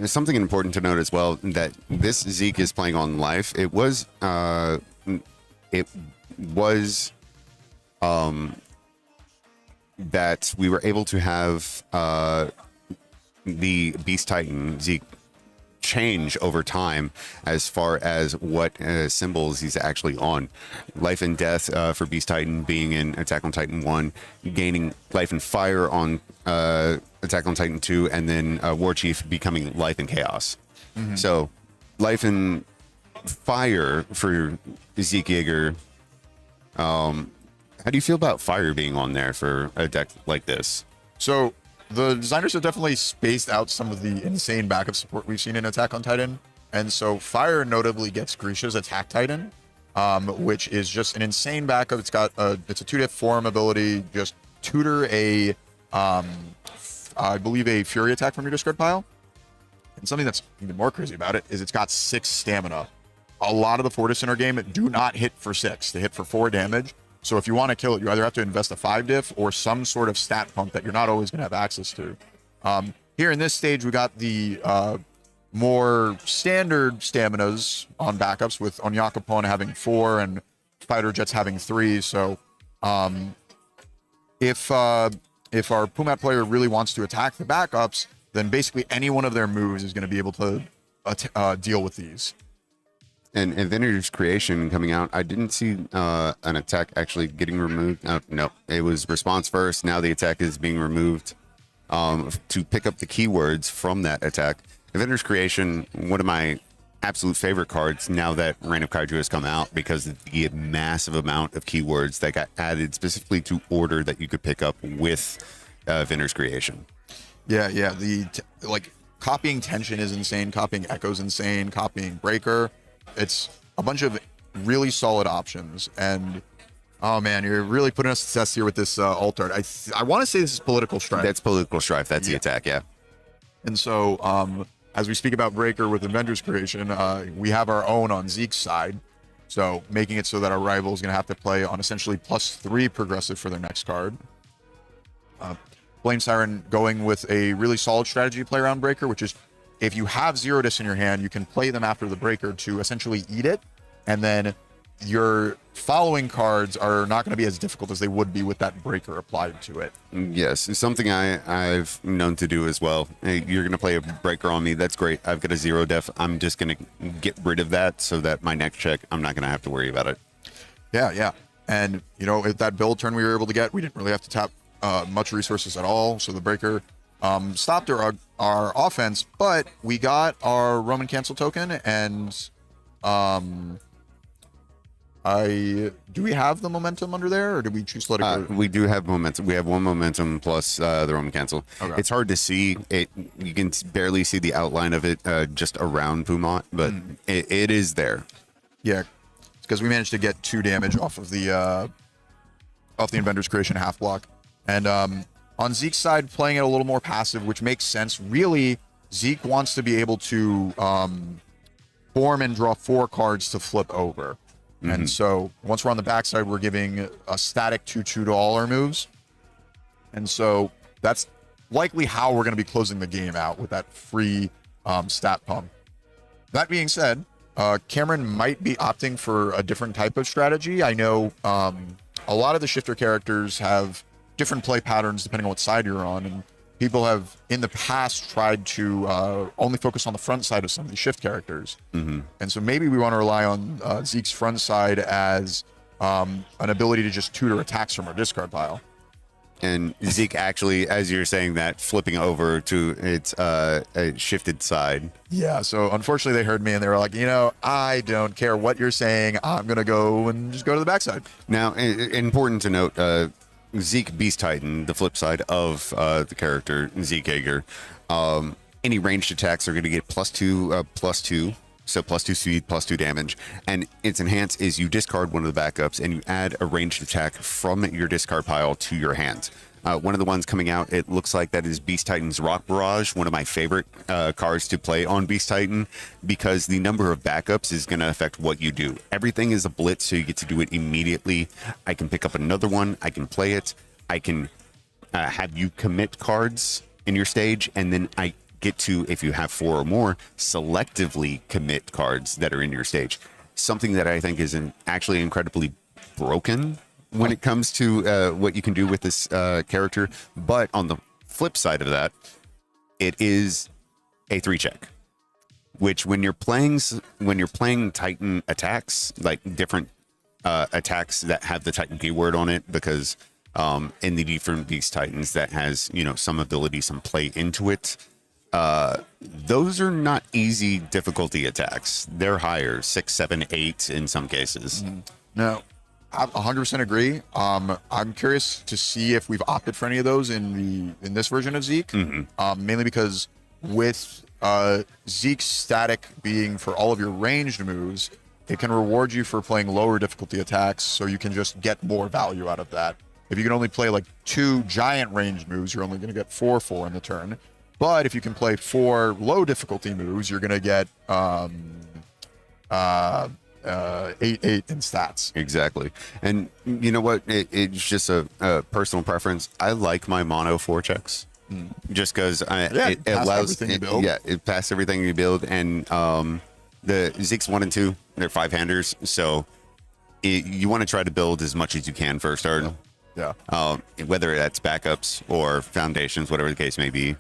something important to note as well, that this Zeke is playing on life. It was that we were able to have the Beast Titan Zeke change over time as far as what symbols he's actually on. Life and Death for Beast Titan being in Attack on Titan 1, gaining Life and Fire on Attack on Titan 2, and then War Chief becoming Life and Chaos. So Life and Fire for Zeke Yeager. How do you feel about Fire being on there for a deck like this? So the designers have definitely spaced out some of the insane backup support we've seen in Attack on Titan. And so Fire notably gets Grisha's Attack Titan, which is just an insane backup. It's got it's a 2-diff form ability, just tutor a, I believe a Fury attack from your discard pile. And something that's even more crazy about it is it's got 6 stamina. A lot of the Fortis in our game do not hit for 6. They hit for 4 damage. So if you want to kill it, you either have to invest a 5-diff or some sort of stat pump that you're not always going to have access to. Here in this stage, we got the more standard staminas on backups, with Onyakapon having 4 and Fighter Jets having 3. So if our Pumat player really wants to attack the backups, then basically any one of their moves is going to be able to deal with these. And Vinder's Creation coming out, I didn't see an attack actually getting removed. No, it was response first. Now the attack is being removed to pick up the keywords from that attack. Vinder's Creation, one of my absolute favorite cards now that Reign of Kaiju has come out, because of the massive amount of keywords that got added specifically to order that you could pick up with Vinder's Creation. Yeah. Like copying Tension is insane. Copying Echo's insane. Copying Breaker. It's a bunch of really solid options. And oh man, you're really putting us to test here with this alt art. I want to say this is Political Strife. That's Political Strife. That's the attack. Yeah. And so as we speak about Breaker with Avengers Creation, we have our own on Zeke's side. So making it so that our rival is going to have to play on essentially +3 progressive for their next card. Flame Siren going with a really solid strategy to play around Breaker, which is if you have Zero Disc in your hand, you can play them after the Breaker to essentially eat it, and then your following cards are not going to be as difficult as they would be with that Breaker applied to it. Yes, it's something I've known to do as well. Hey, you're going to play a Breaker on me. That's great. I've got a 0 def. I'm just going to get rid of that so that my next check, I'm not going to have to worry about it. Yeah. And, you know, at that build turn we were able to get, we didn't really have to tap much resources at all. So the Breaker stopped our offense, but we got our Roman Cancel token, and do we have the momentum under there, or did we choose to let it go? We do have momentum. We have 1 momentum plus the Roman Cancel. Okay. It's hard to see it. You can barely see the outline of it just around Pumot, but it is there. Yeah, because we managed to get 2 damage off of the Inventor's Creation half block. And on Zeke's side, playing it a little more passive, which makes sense. Really, Zeke wants to be able to form and draw 4 cards to flip over. And so once we're on the backside, we're giving a static 2/2 to all our moves. And so that's likely how we're going to be closing the game out, with that free stat pump. That being said, Cameron might be opting for a different type of strategy. I know a lot of the shifter characters have different play patterns depending on what side you're on, and people have in the past tried to only focus on the front side of some of these shift characters. And so maybe we want to rely on Zeke's front side as an ability to just tutor attacks from our discard pile. And Zeke actually, as you're saying that, flipping over to its a shifted side. Yeah, so unfortunately they heard me and they were like, you know, I don't care what you're saying. I'm going to go and just go to the backside. Now, important to note, Zeke Beast Titan, the flip side of the character Zeke Hager, any ranged attacks are going to get +2, so +2 speed, +2 damage. And its enhance is you discard one of the backups and you add a ranged attack from your discard pile to your hand. One of the ones coming out, it looks like that is Beast Titan's Rock Barrage, one of my favorite cards to play on Beast Titan, because the number of backups is going to affect what you do. Everything is a blitz, so you get to do it immediately. I can pick up another one, I can play it, I can have you commit cards in your stage, and then I get to, if you have 4 or more, selectively commit cards that are in your stage. Something that I think is actually incredibly broken when it comes to what you can do with this character. But on the flip side of that, it is a 3-check, which when you're playing Titan attacks, like different attacks that have the Titan keyword on it, because in the different Beast Titans that has, you know, some ability, some play into it, those are not easy difficulty attacks. They're higher, 6, 7, 8 in some cases. No, I 100% agree. I'm curious to see if we've opted for any of those in this version of Zeke, mainly because with Zeke's static being for all of your ranged moves, it can reward you for playing lower difficulty attacks, so you can just get more value out of that. If you can only play like 2 giant ranged moves, you're only going to get 4/4 in the turn. But if you can play 4 low difficulty moves, you're going to get 8/8 in stats. Exactly. And you know what? It's just a personal preference. I like my mono 4-checks just because it allows it passes everything you build. And the Zeke's 1 and 2, they're 5-handers, so you want to try to build as much as you can first turn. Yeah. Whether that's backups or foundations, whatever the case may be.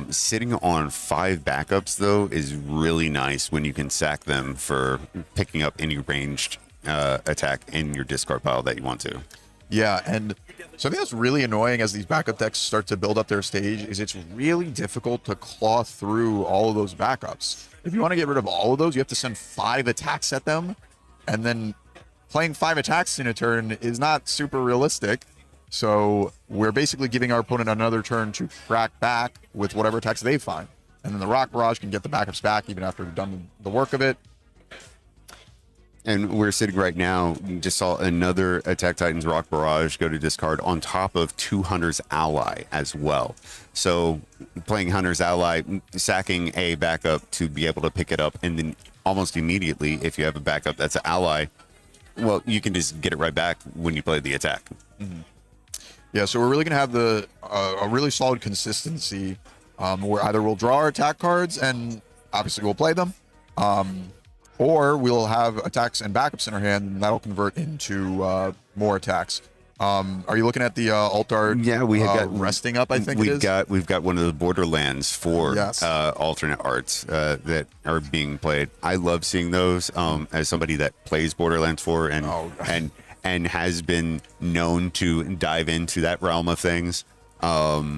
Sitting on 5 backups, though, is really nice when you can sack them for picking up any ranged attack in your discard pile that you want to. Yeah, and something that's really annoying as these backup decks start to build up their stage is it's really difficult to claw through all of those backups. If you want to get rid of all of those, you have to send 5 attacks at them, and then playing 5 attacks in a turn is not super realistic. So we're basically giving our opponent another turn to crack back with whatever attacks they find. And then the Rock Barrage can get the backups back even after we've done the work of it. And we're sitting right now, you just saw another Attack Titans Rock Barrage go to discard on top of 2 Hunter's Ally as well. So playing Hunter's Ally, sacking a backup to be able to pick it up, and then almost immediately, if you have a backup that's an ally, well, you can just get it right back when you play the attack. Mm-hmm. Yeah, so we're really going to have a really solid consistency where either we'll draw our attack cards and obviously we'll play them, or we'll have attacks and backups in our hand, and that'll convert into more attacks. Are you looking at the alt art? Yeah, we have got resting up. I think we've got one of the Borderlands for yes. Alternate arts that are being played. I love seeing those as somebody that plays Borderlands 4 and has been known to dive into that realm of things. I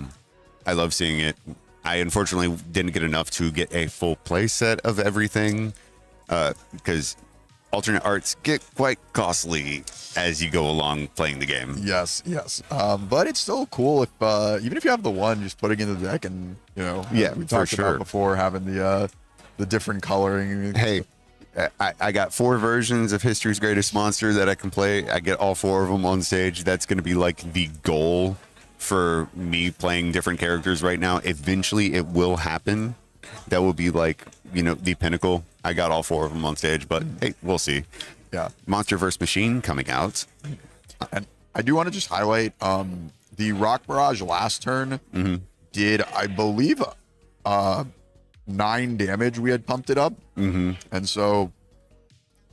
love seeing it. I unfortunately didn't get enough to get a full play set of everything because alternate arts get quite costly as you go along playing the game. Yes. But it's still cool if even if you have the one, just putting in the deck and we talked about before having the different coloring. Hey, I got 4 versions of History's Greatest Monster that I can play. I get all 4 of them on stage. That's going to be like the goal for me playing different characters right now. Eventually it will happen. That will be like, the pinnacle. I got all 4 of them on stage, but hey, we'll see. Yeah. Monster vs. Machine coming out. And I do want to just highlight the Rock Barrage last turn did, I believe, 9 damage. We had pumped it up. And so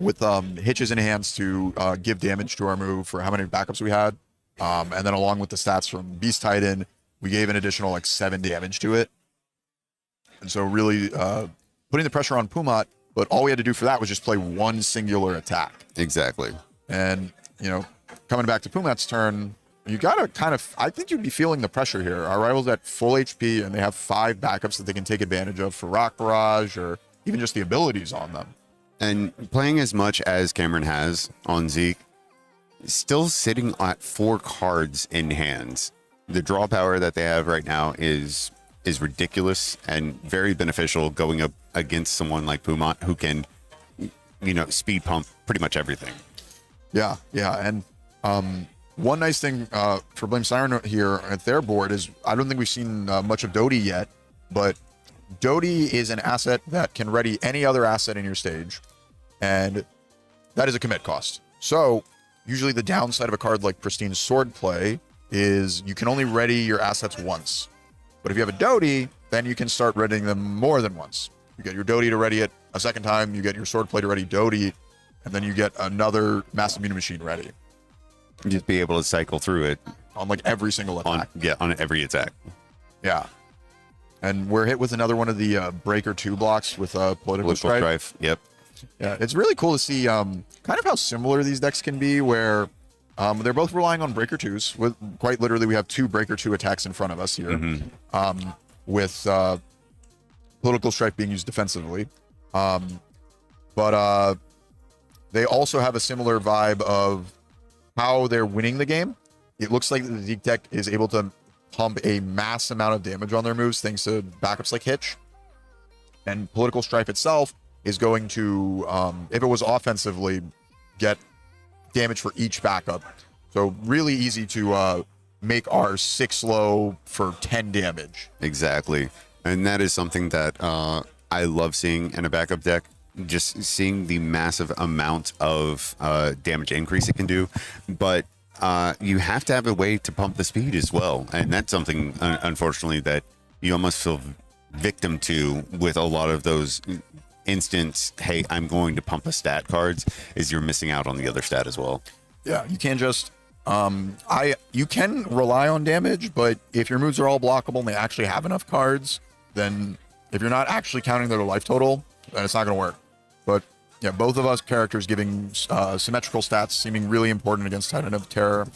with hitches in hands to give damage to our move for how many backups we had, and then along with the stats from Beast Titan, we gave an additional 7 damage to it. And so really putting the pressure on Pumat, but all we had to do for that was just play one singular attack. Exactly. And, coming back to Pumat's turn, you got to I think you'd be feeling the pressure here. Our rival's at full HP, and they have 5 backups that they can take advantage of for Rock Barrage or even just the abilities on them. And playing as much as Cameron has on Zeke, still sitting at 4 cards in hands. The draw power that they have right now is ridiculous and very beneficial going up against someone like Pumat who can, speed pump pretty much everything. Yeah. And one nice thing for Blame Siren here at their board is I don't think we've seen much of Dodie yet, but Dodie is an asset that can ready any other asset in your stage, and that is a commit cost. So usually the downside of a card like Pristine Swordplay is you can only ready your assets once. But if you have a Dodie, then you can start readying them more than once. You get your Dodie to ready it a second time, you get your Swordplay to ready Dodie, and then you get another Massive Muni Machine ready. Just be able to cycle through it. On every single attack. On every attack. Yeah. And we're hit with another one of the Breaker 2 blocks with Political Strife. Yep. Yeah, it's really cool to see kind of how similar these decks can be, where they're both relying on Breaker 2s. With quite literally, we have 2 Breaker 2 attacks in front of us here, with Political Strife being used defensively. But they also have a similar vibe of how they're winning the game. It looks like the Zeke deck is able to pump a mass amount of damage on their moves thanks to backups like Hitch. And Political Strife itself is going to, if it was offensively, get damage for each backup. So really easy to make our 6 low for 10 damage. Exactly. And that is something that I love seeing in a backup deck. Just seeing the massive amount of damage increase it can do. But you have to have a way to pump the speed as well. And that's something, unfortunately, that you almost feel victim to with a lot of those instant, hey, I'm going to pump a stat cards, is you're missing out on the other stat as well. Yeah, you can't just You can rely on damage, but if your moves are all blockable and they actually have enough cards, then if you're not actually counting their life total, then it's not going to work. But yeah, both of us characters giving symmetrical stats seeming really important against Titan of Terror.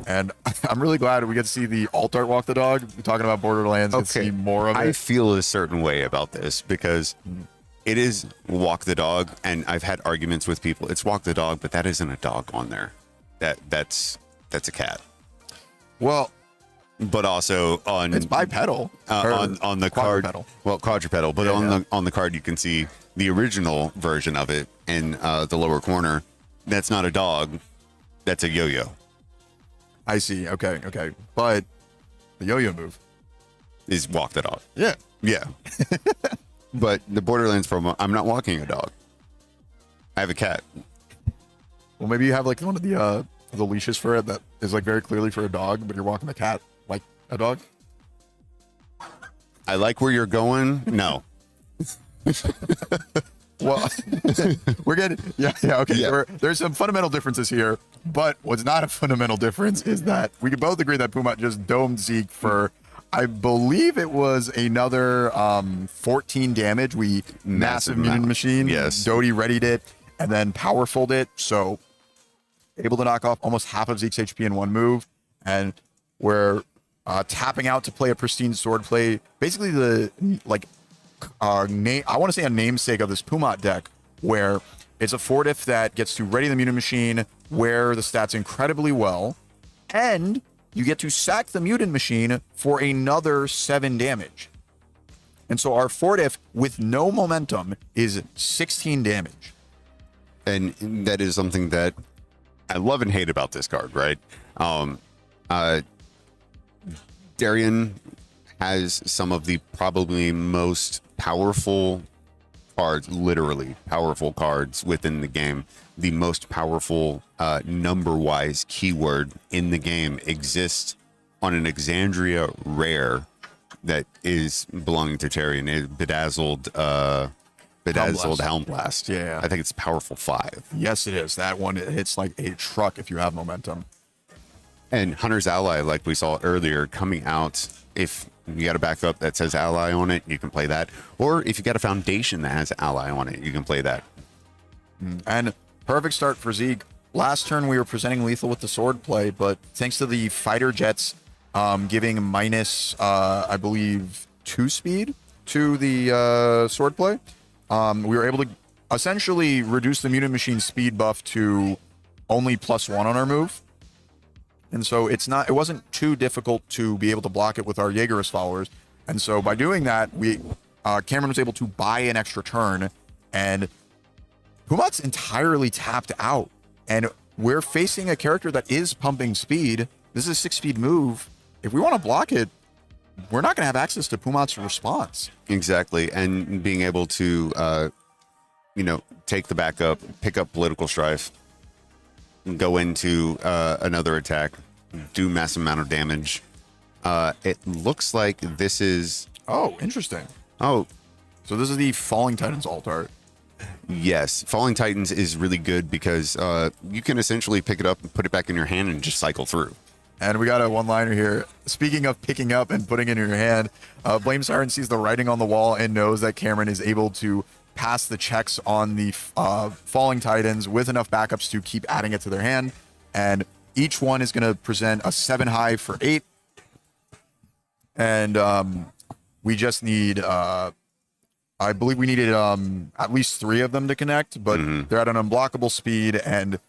And I'm really glad we get to see the alt art walk the dog. We're talking about Borderlands, get to see more of it. I feel a certain way about this because it is walk the dog, and I've had arguments with people. It's walk the dog, but that isn't a dog on there. That's a cat. Well, but also it's bipedal on the card. Quadrupedal. Well, quadrupedal, but on the card you can see the original version of it in the lower corner. That's not a dog. That's a yo-yo. I see. Okay. But the yo-yo move is walk the dog. Yeah. But the Borderlands promo, I'm not walking a dog. I have a cat. Well, maybe you have like one of the leashes for it that is like very clearly for a dog, but you're walking the cat like a dog. I like where you're going. No. Well, we're getting okay. Yeah. There's some fundamental differences here, but what's not a fundamental difference is that we can both agree that Puma just domed Zeke for, I believe it was another 14 damage. We massive mutant machine. Yes. Doty readied it and then powerfuled it, so able to knock off almost half of Zeke's HP in one move, and we're tapping out to play a pristine sword play. Basically, the I want to say a namesake of this Pumat deck, where it's a 4-diff that gets to ready the mutant machine, wear the stats incredibly well, and you get to sack the mutant machine for another 7 damage. And so our 4-diff with no momentum is 16 damage. And that is something that I love and hate about this card, right? Darian has some of the probably most powerful cards, literally powerful cards within the game. The most powerful number-wise keyword in the game exists on an Exandria rare that is belonging to Tarian. Bedazzled Helm Blast. Yeah. I think it's powerful 5. Yes, it is. That one, it hits like a truck if you have momentum. And Hunter's Ally, like we saw earlier, coming out. If you got a backup that says Ally on it, you can play that. Or if you got a foundation that has Ally on it, you can play that. And perfect start for Zeke. Last turn we were presenting lethal with the sword play, but thanks to the fighter jets giving minus, I believe, 2 speed to the sword play, we were able to essentially reduce the mutant machine speed buff to only +1 on our move. And so it wasn't too difficult to be able to block it with our Jaegerist followers. And so by doing that, Cameron was able to buy an extra turn, and Pumat's entirely tapped out. And we're facing a character that is pumping speed. This is a 6-speed move. If we want to block it, we're not going to have access to Pumat's response. Exactly. And being able to, take the backup, pick up political strife, go into another attack, do massive amount of damage. It looks like this is... Oh, interesting. Oh. So this is the Falling Titans alt art. Yes. Falling Titans is really good because you can essentially pick it up and put it back in your hand and just cycle through. And we got a one-liner here. Speaking of picking up and putting it in your hand, Blame Siren sees the writing on the wall and knows that Cameron is able to pass the checks on the Falling Titans with enough backups to keep adding it to their hand. And each one is going to present a 7 high for 8. And we just need, I believe we needed at least 3 of them to connect, but they're at an unblockable speed, and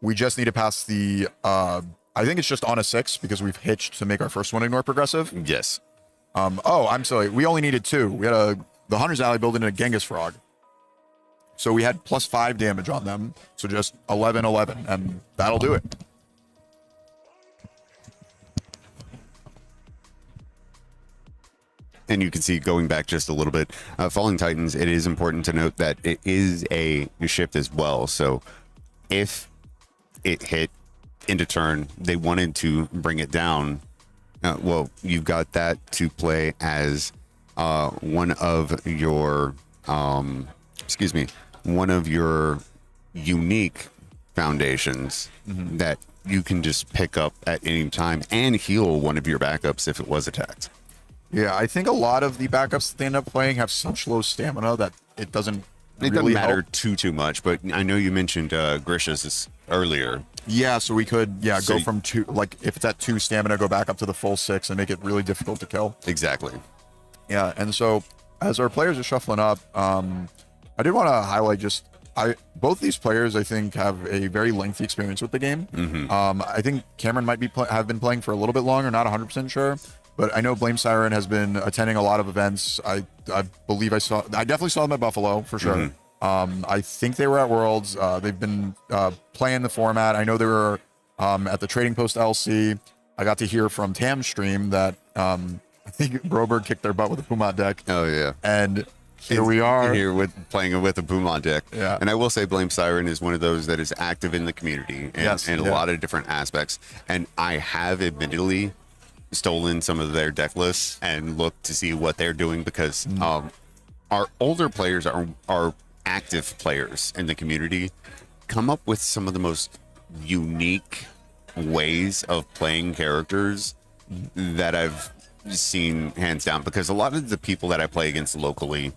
we just need to pass the, I think it's just on a 6 because we've hitched to make our first one ignore progressive. Yes. I'm sorry. We only needed 2. We had the Hunter's Alley built into a Genghis Frog. So we had +5 damage on them. So just 11, and that'll do it. And you can see, going back just a little bit, Falling Titans, it is important to note that it is a shift as well. So if it hit into turn, they wanted to bring it down. Well, you've got that to play as one of your unique foundations that you can just pick up at any time and heal one of your backups if it was attacked. Yeah, I think a lot of the backups that they end up playing have such low stamina that it doesn't really matter help. too much. But I know you mentioned Grisha's earlier. Yeah, so we could So go you- from 2, like if it's at 2 stamina, go back up to the full 6 and make it really difficult to kill. Exactly. Yeah, and so as our players are shuffling up, I did want to highlight both these players I think have a very lengthy experience with the game. I think Cameron might have been playing for a little bit longer, not 100% sure, but I know Blame Siren has been attending a lot of events. I believe I definitely saw them at Buffalo for sure. I think they were at Worlds. They've been playing the format. I know they were at the Trading Post LC. I got to hear from Tam's stream that I think Broberg kicked their butt with a Pumat deck. Oh yeah. And here we are. Here with playing with a Pumon deck. Yeah. And I will say Blame Siren is one of those that is active in the community and in a lot of different aspects. And I have admittedly stolen some of their deck lists and looked to see what they're doing because our older players are active players in the community come up with some of the most unique ways of playing characters that I've seen hands down, because a lot of the people that I play against locally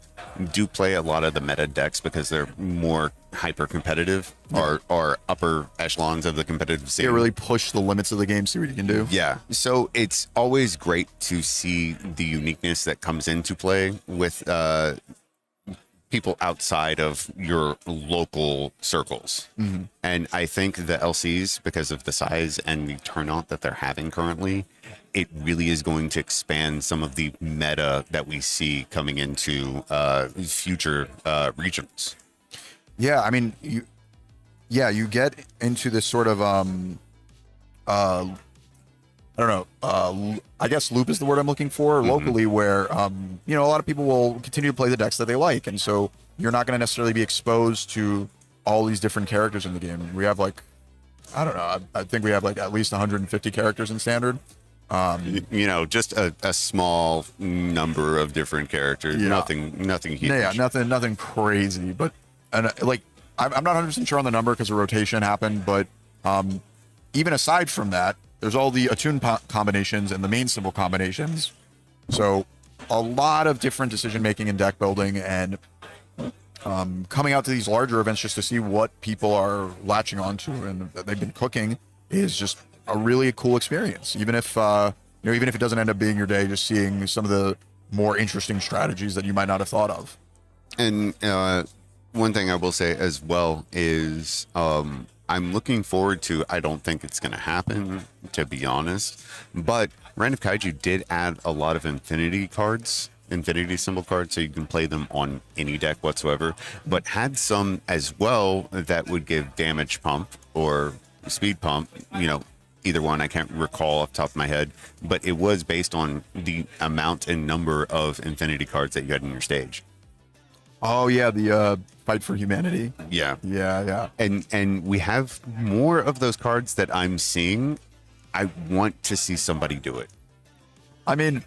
do play a lot of the meta decks because they're more hyper competitive or upper echelons of the competitive scene. They really push the limits of the game, see what you can do. Yeah. So it's always great to see the uniqueness that comes into play with people outside of your local circles. And I think the LCs, because of the size and the turnout that they're having currently, it really is going to expand some of the meta that we see coming into future regions. Yeah, I mean, you get into this sort of I don't know, I guess loop is the word I'm looking for locally, where a lot of people will continue to play the decks that they like, and so you're not going to necessarily be exposed to all these different characters in the game. We have like, I don't know, I think we have like at least 150 characters in standard. Just a small number of different characters. Nothing huge. Yeah, nothing crazy, but I'm not 100% sure on the number because the rotation happened, but even aside from that, there's all the attune combinations and the main symbol combinations. So a lot of different decision making and deck building, and coming out to these larger events just to see what people are latching onto and that they've been cooking is just a really cool experience. Even if even if it doesn't end up being your day, just seeing some of the more interesting strategies that you might not have thought of. And one thing I will say as well is I'm looking forward to, I don't think it's going to happen, to be honest, but Reign of Kaiju did add a lot of infinity symbol cards, so you can play them on any deck whatsoever, but had some as well that would give damage pump or speed pump, either one, I can't recall off the top of my head, but it was based on the amount and number of infinity cards that you had in your stage. Oh yeah, the Fight for Humanity. Yeah. And we have more of those cards that I'm seeing. I want to see somebody do it. I mean,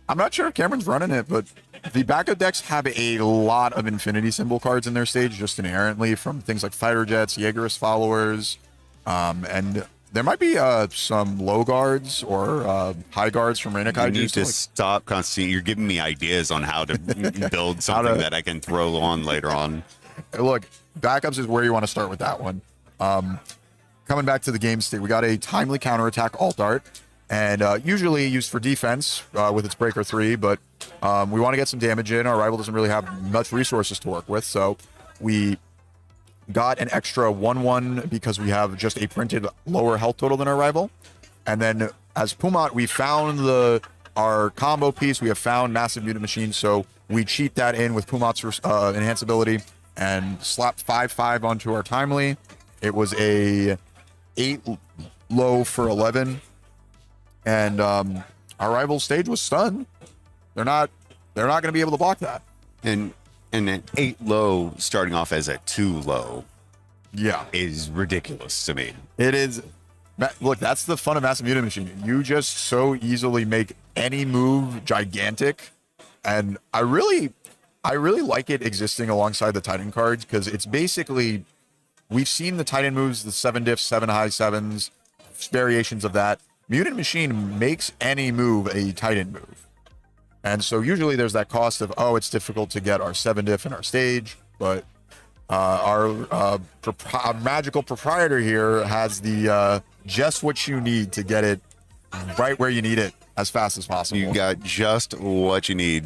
I'm not sure if Cameron's running it, but the backup decks have a lot of infinity symbol cards in their stage just inherently, from things like fighter jets, Jaegerist followers, and there might be some low guards or high guards from Reign of Kaiju. You need to stop, Constantine. You're giving me ideas on how to build something that I can throw on later on. Look, backups is where you want to start with that one. Coming back to the game state, we got a timely counterattack alt art, and usually used for defense with its breaker 3, but we want to get some damage in. Our rival doesn't really have much resources to work with, so we got an extra 1/1 because we have just a printed lower health total than our rival. And then as Pumat, we found our combo piece. We have found Massive Mutant Machine, so we cheat that in with Pumat's enhance ability and slap 5/5 onto our timely. It was a 8 low for 11, and our rival's stage was stunned. They're not going to be able to block that. And an 8 low starting off as a 2 low, is ridiculous to me. It is. Look, that's the fun of Massive Mutant Machine. You just so easily make any move gigantic, and I really like it existing alongside the Titan cards, because it's basically, we've seen the Titan moves, the 7 diffs, 7 high 7s, variations of that. Mutant Machine makes any move a Titan move. And so usually there's that cost of, it's difficult to get our 7 diff in our stage, but our magical proprietor here has the just what you need to get it right where you need it as fast as possible. You got just what you need.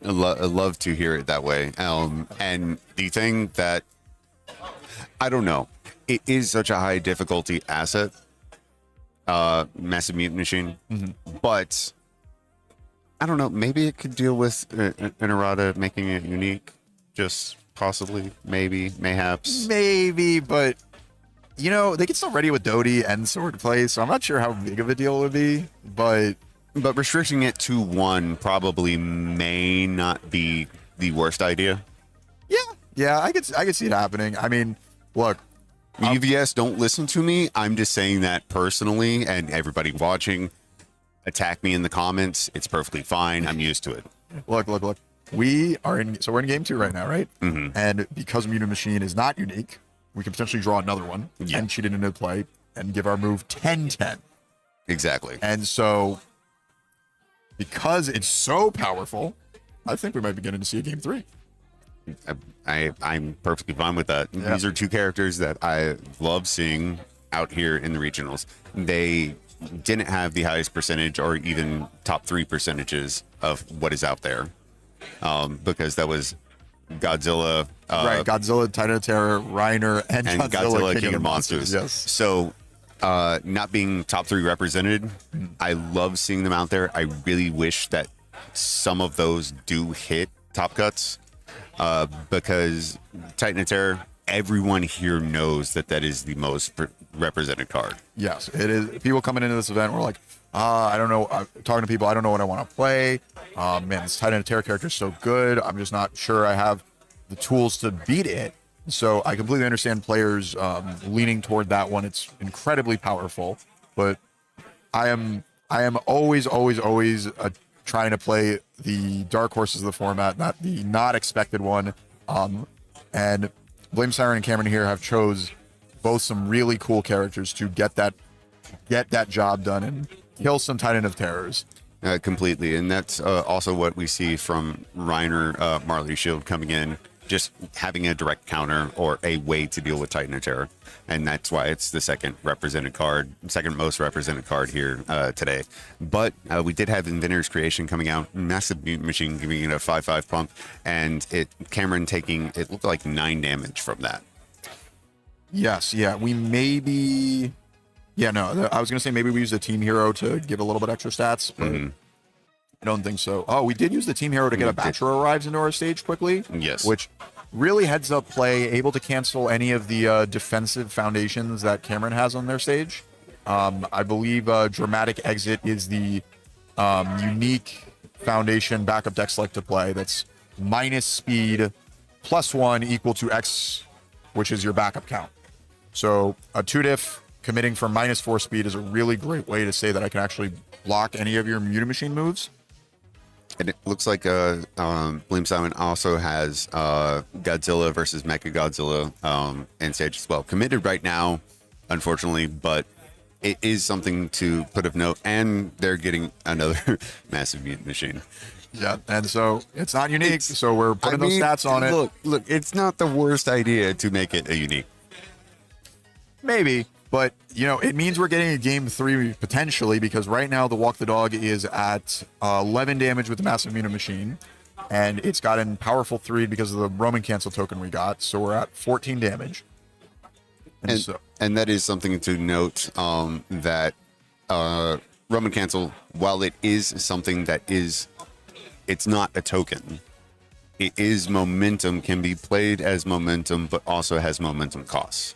I love to hear it that way. And the thing that, I don't know, it is such a high difficulty asset, Massive Mutant Machine, but I don't know, maybe it could deal with an errata making it unique, just possibly, maybe, mayhaps. Maybe, but they get so ready with Dodie and Swordplay, so I'm not sure how big of a deal it would be, but restricting it to one probably may not be the worst idea. Yeah, I could see it happening. I mean, look, UVS, don't listen to me. I'm just saying that personally, and everybody watching, attack me in the comments. It's perfectly fine. I'm used to it. Look. We're in game 2 right now, right? Mm-hmm. And because Mutant Machine is not unique, we can potentially draw another one and cheat it into play and give our move 10-10. Exactly. And so, because it's so powerful, I think we might be getting to see a game 3. I'm perfectly fine with that. Yeah. These are 2 characters that I love seeing out here in the regionals. They didn't have the highest percentage or even top 3 percentages of what is out there, because that was Godzilla, right? Godzilla, Titan of Terror, Reiner, and Godzilla King of Monsters. Yes. So, not being top 3 represented, I love seeing them out there. I really wish that some of those do hit top cuts, because Titan of Terror, everyone here knows that is the most represented card. Yes, it is. People coming into this event were like, I don't know. Talking to people, I don't know what I want to play. Man, this Titan of Terror character is so good. I'm just not sure I have the tools to beat it. So I completely understand players leaning toward that one. It's incredibly powerful, but I am always trying to play the dark horses of the format, not the not expected one. And Blame Siren and Cameron here have chose both some really cool characters to get that job done and kill some Titan of Terrors. Completely, and that's also what we see from Reiner, Marley Shield coming in, just having a direct counter or a way to deal with Titan of Terror, and that's why it's the second most represented card here today. But we did have Inventor's Creation coming out, Massive Mutant Machine giving it a 5/5 pump, and Cameron taking, it looked like 9 damage from that. Yes, yeah, we maybe... Yeah, no, I was going to say maybe we used a team hero to give a little bit extra stats, but I don't think so. Oh, we did use the team hero to get a Bachelor Arrives into our stage quickly. Yes. Which really heads up play, able to cancel any of the defensive foundations that Cameron has on their stage. I believe Dramatic Exit is the unique foundation backup deck select to play that's minus speed +1 equal to X, which is your backup count. So a 2-diff committing for -4 speed is a really great way to say that I can actually block any of your Mutant Machine moves. And it looks like Blame Simon also has Godzilla versus Mechagodzilla in stage as well. Committed right now, unfortunately, but it is something to put of note. And they're getting another Massive Mutant Machine. Yeah, and so it's not unique, so we're putting those stats on it. Look, it's not the worst idea to make it a unique. Maybe. But, it means we're getting a game 3 potentially, because right now the Walk the Dog is at 11 damage with the Massive Mutant Machine, and it's gotten powerful 3 because of the Roman Cancel token we got, so we're at 14 damage. And that is something to note, that Roman Cancel, while it is something that it's not a token. It is momentum, can be played as momentum, but also has momentum costs.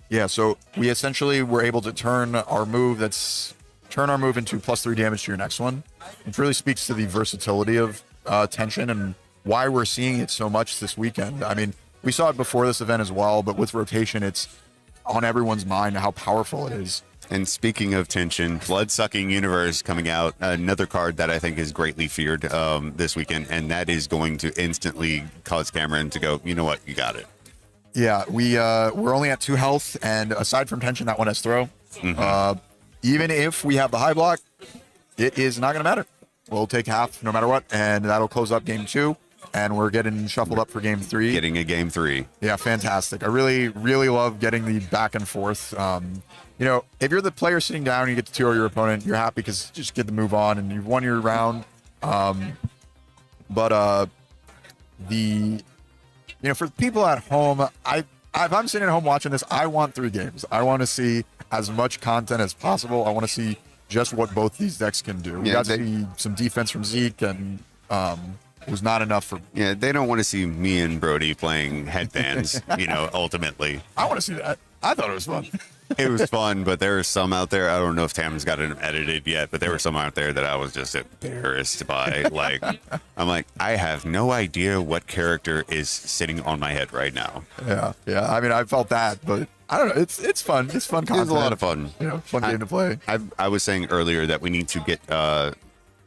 Yeah, so we essentially were able to turn our move into +3 damage to your next one. It really speaks to the versatility of Tension and why we're seeing it so much this weekend. I mean, we saw it before this event as well, but with rotation, it's on everyone's mind how powerful it is. And speaking of Tension, Blood-Sucking Universe coming out, another card that I think is greatly feared this weekend, and that is going to instantly cause Cameron to go, you know what, you got it. Yeah, we're only at 2 health, and aside from Tension, that one has throw. even if we have the high block, it is not going to matter. We'll take half no matter what, and that'll close up game 2. And we're getting shuffled up for game 3. Getting a game 3. Yeah, fantastic. I really, really love getting the back and forth. You know, if you're the player sitting down and you get to 2-0 your opponent, you're happy because you just get to move on and you've won your round. But you know, for people at home, if I'm sitting at home watching this, I want 3 games. I want to see as much content as possible. I want to see just what both these decks can do. We got to see some defense from Zeke, and it was not enough for. Yeah, they don't want to see me and Brody playing Headbands. You know, ultimately. I want to see that. I thought it was fun. It was fun, but there are some out there. I don't know if Tam's got it edited yet, but there were some out there that I was just embarrassed by. Like, I'm like, I have no idea what character is sitting on my head right now. Yeah. I mean, I felt that, but I don't know. It's fun. It's fun content. It's a lot of fun. You know, fun game to play. I was saying earlier that we need to get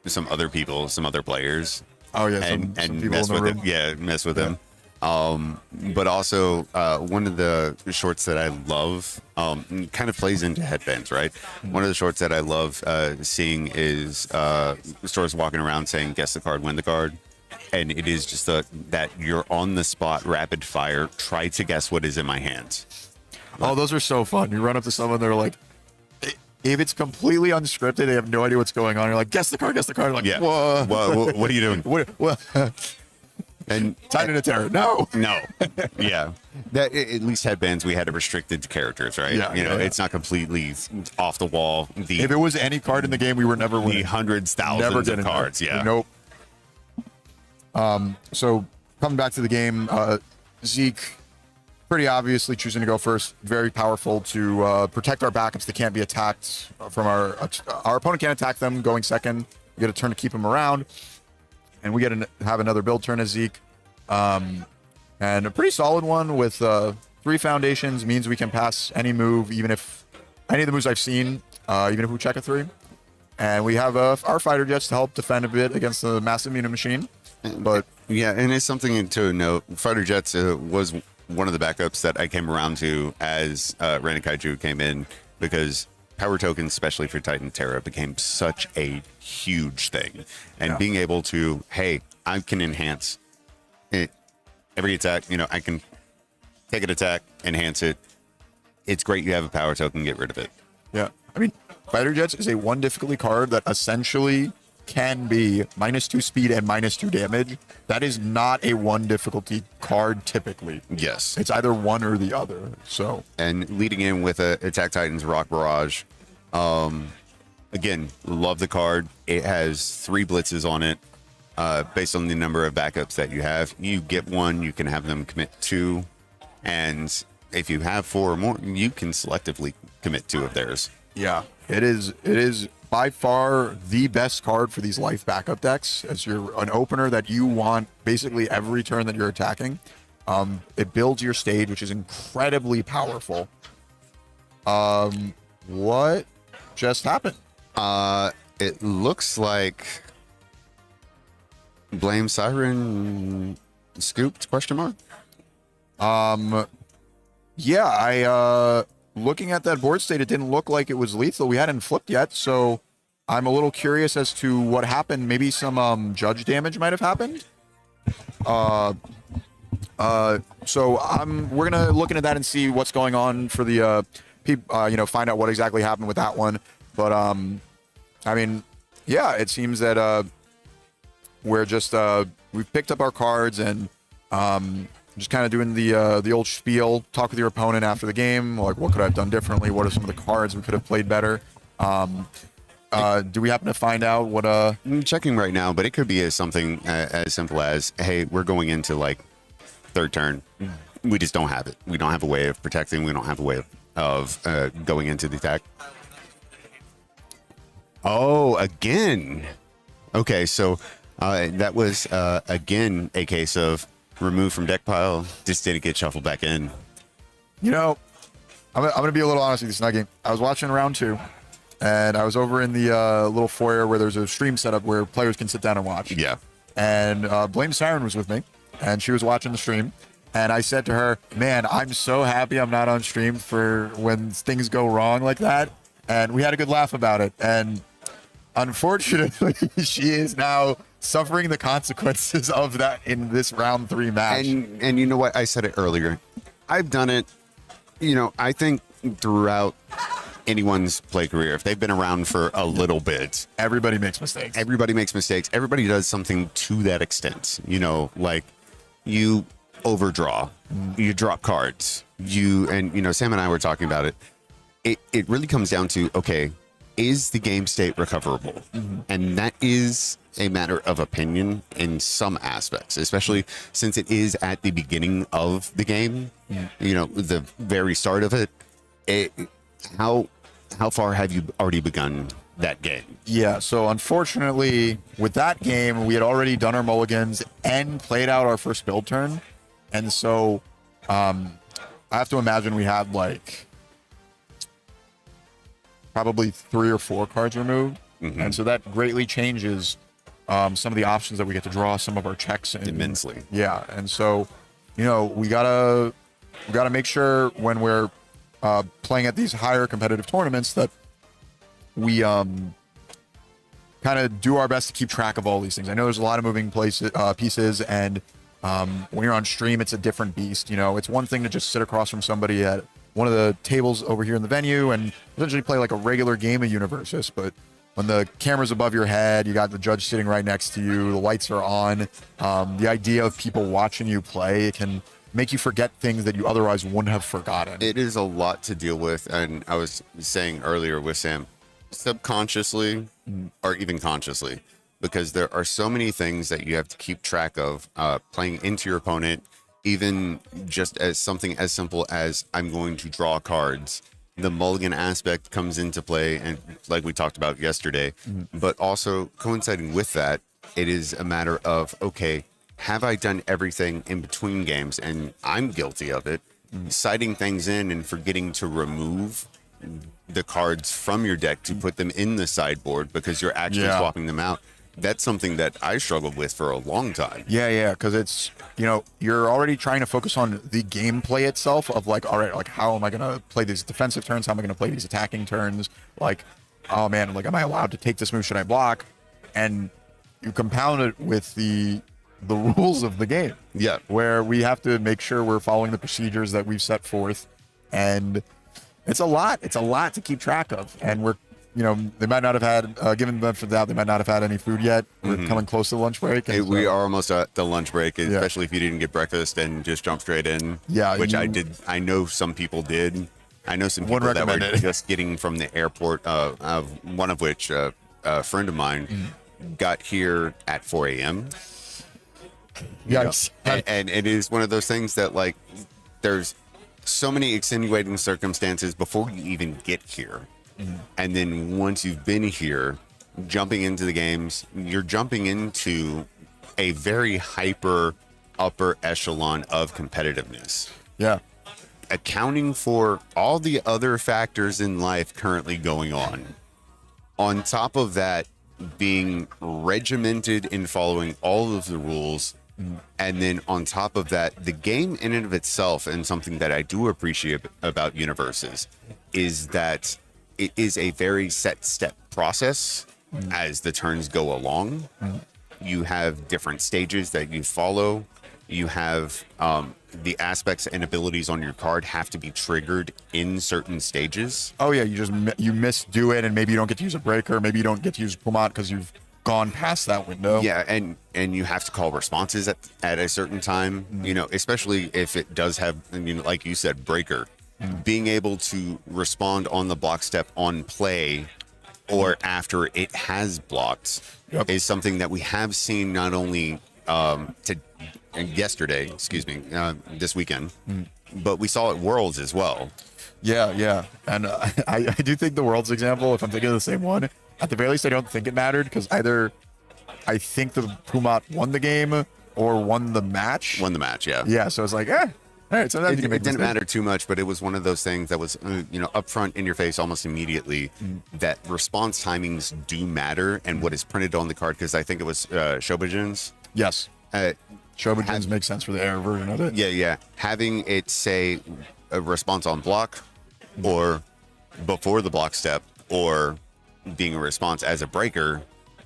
some other people, some other players. Oh yeah, and some mess with them. Yeah, mess with them. But also one of the shorts that I love kind of plays into Headbands, right? One of the shorts that I love seeing is stores walking around saying guess the card, win the card. And it is just that you're on the spot, rapid fire, try to guess what is in my hands. Oh, those are so fun. You run up to someone, they're like, if it's completely unscripted, they have no idea what's going on. You're like, guess the card. Like, yeah. Whoa. What are you doing? What? And Titan of Terror. No. Yeah. That at least Headbands, we had it restricted to characters, right? Yeah. It's not completely off the wall. If it was any card in the game, we were never winning. The hundreds, thousands of cards. Yeah. Nope. So coming back to the game, Zeke pretty obviously choosing to go first. Very powerful to protect our backups. They can't be attacked from our opponent can't attack them going second. We get a turn to keep them around. And we get to have another build turn as Zeke. And a pretty solid one with 3 foundations means we can pass any move, even if any of the moves I've seen, even if we check a 3. And we have our fighter jets to help defend a bit against the massive Muta machine. But yeah, and it's something to note. Fighter jets was one of the backups that I came around to as Rain of Kaiju came in, because power tokens, especially for Titan Terra, became such a huge thing. And being able to, hey, I can enhance it. Every attack, I can take an attack, enhance it. It's great you have a power token, get rid of it. Yeah. I mean, Fighter Jets is a 1 difficulty card that essentially can be -2 speed and -2 damage. That is not a 1 difficulty card typically. Yes. It's either one or the other. So, and leading in with Attack Titans Rock Barrage. Again, love the card. It has 3 blitzes on it. Based on the number of backups that you have, you get 1, you can have them commit 2. And if you have 4 or more, you can selectively commit 2 of theirs. Yeah, it is by far the best card for these life backup decks, as you're an opener that you want basically every turn that you're attacking. It builds your stage, which is incredibly powerful. What just happened? It looks like Blame Siren scooped, question mark? Yeah, looking at that board state, it didn't look like it was lethal. We hadn't flipped yet, so I'm a little curious as to what happened. Maybe some judge damage might have happened. So we're gonna look into that and see what's going on for the find out what exactly happened with that one. But I mean, yeah, it seems that we're just we've picked up our cards and just kind of doing the old spiel, talk with your opponent after the game, like what could I have done differently? What are some of the cards we could have played better? Do we happen to find out what I'm checking right now, but it could be something as simple as, hey, we're going into like 3rd turn. We just don't have it. We don't have a way of protecting. We don't have a way of going into the attack. Oh, again. Okay, so that was again a case of removed from deck pile, just didn't get shuffled back in. I'm gonna be a little honest with you, Snuggie. I was watching round 2, and I was over in the little foyer where there's a stream setup where players can sit down and watch. Yeah. And Blame Siren was with me, and she was watching the stream. And I said to her, "Man, I'm so happy I'm not on stream for when things go wrong like that." and we had a good laugh about it. And unfortunately, she is now suffering the consequences of that in this round 3 match. And you know what? I said it earlier. I've done it. You know, I think throughout anyone's play career, if they've been around for a little bit, everybody makes mistakes. Everybody makes mistakes. Everybody does something to that extent. You know, like you overdraw, you drop cards, and you know, Sam and I were talking about it. It really comes down to, okay, is the game state recoverable? And that is a matter of opinion in some aspects, especially since it is at the beginning of the game. You know, the very start of it. How far have you already begun that game? Yeah, so unfortunately, with that game, we had already done our mulligans and played out our first build turn. And so I have to imagine we had like probably 3 or 4 cards removed. And so that greatly changes some of the options that we get to draw, some of our checks. Immensely. Yeah, and so, you know, we gotta make sure when we're playing at these higher competitive tournaments that we kind of do our best to keep track of all these things. I know there's a lot of moving pieces, and when you're on stream, it's a different beast. You know, it's one thing to just sit across from somebody at one of the tables over here in the venue and essentially play like a regular game of UniVersus, but when the camera's above your head, you got the judge sitting right next to you, the lights are on, the idea of people watching you play, it can make you forget things that you otherwise wouldn't have forgotten. It is a lot to deal with, and I was saying earlier with Sam, subconsciously or even consciously, because there are so many things that you have to keep track of playing into your opponent, even just as something as simple as I'm going to draw cards. The mulligan aspect comes into play, and like we talked about yesterday, but also coinciding with that, it is a matter of, okay, have I done everything in between games? And I'm guilty of it, citing things in and forgetting to remove the cards from your deck to put them in the sideboard because you're actually swapping them out. That's something that I struggled with for a long time. Yeah, because it's, you know, you're already trying to focus on the gameplay itself of like, all right, like how am I going to play these defensive turns? How am I going to play these attacking turns? Like, oh man, like, am I allowed to take this move? Should I block? And you compound it with the rules of the game. Yeah. Where we have to make sure we're following the procedures that we've set forth. And it's a lot. It's a lot to keep track of. And we're, you know, they might not have had, given the benefit of the doubt, they might not have had any food yet. We're coming close to the lunch break. And we are almost at the lunch break, especially if you didn't get breakfast and just jump straight in. Yeah. Which I did. I know some people did. I know some people that were just getting from the airport, one of which, a friend of mine, got here at 4 a.m. Yes. And it is one of those things that, like, there's so many extenuating circumstances before you even get here. And then once you've been here, jumping into the games, you're jumping into a very hyper upper echelon of competitiveness. Yeah. Accounting for all the other factors in life currently going on. On top of that, being regimented in following all of the rules. And then on top of that, the game in and of itself, and something that I do appreciate about UniVersus, is that it is a very set step process as the turns go along. You have different stages that you follow. You have the aspects and abilities on your card have to be triggered in certain stages. Oh yeah, you misdo it, and maybe you don't get to use a breaker. Maybe you don't get to use Pumat because you've gone past that window. Yeah, and you have to call responses at a certain time. You know, especially if it does have, you know, like you said, breaker. Being able to respond on the block step on play or after it has blocked is something that we have seen not only yesterday, this weekend, but we saw at Worlds as well. Yeah. And I do think the Worlds example, if I'm thinking of the same one, at the very least, I don't think it mattered because either I think the Pumat won the game or won the match. Yeah. Yeah, so it's like, all right, so it didn't matter too much, but it was one of those things that was, up front in your face almost immediately, that response timings do matter and what is printed on the card, because I think it was Shobijin's. Yes. Shobijin's makes sense for the air version of it. Yeah. Having it say a response on block or before the block step or being a response as a breaker,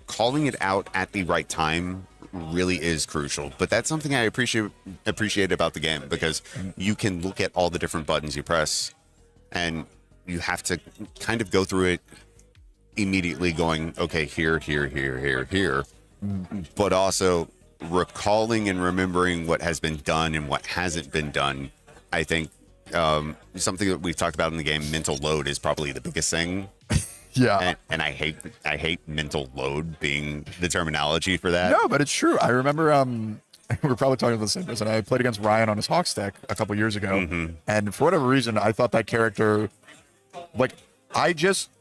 calling it out at the right time really is crucial. But that's something I appreciate about the game, because you can look at all the different buttons you press, and you have to kind of go through it immediately going, okay, here, but also recalling and remembering what has been done and what hasn't been done. I think something that we've talked about in the game, mental load, is probably the biggest thing. Yeah. And I hate mental load being the terminology for that. No, but it's true. I remember we were probably talking about the same person. I played against Ryan on his Hawks deck a couple years ago, and for whatever reason, I thought that character, like,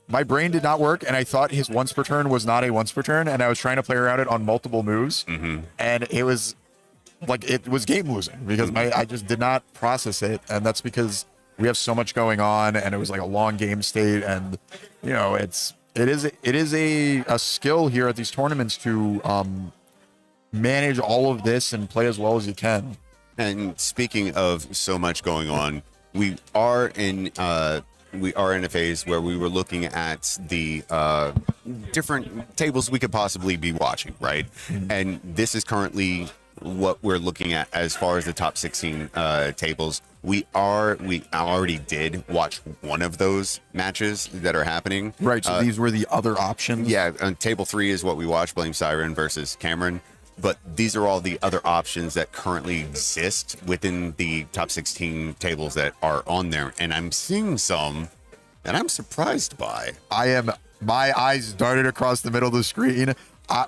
my brain did not work, and I thought his once per turn was not a once per turn, and I was trying to play around it on multiple moves, and it was game losing because I just did not process it, and that's because we have so much going on, and it was like a long game state, and it is a skill here at these tournaments to manage all of this and play as well as you can. And speaking of so much going on, we are in a phase where we were looking at the different tables we could possibly be watching, right? And this is currently what we're looking at as far as the top 16 tables. We already did watch one of those matches that are happening. Right, so these were the other options? Yeah, table 3 is what we watched, Blame Siren versus Cameron. But these are all the other options that currently exist within the top 16 tables that are on there. And I'm seeing some that I'm surprised by. My eyes darted across the middle of the screen.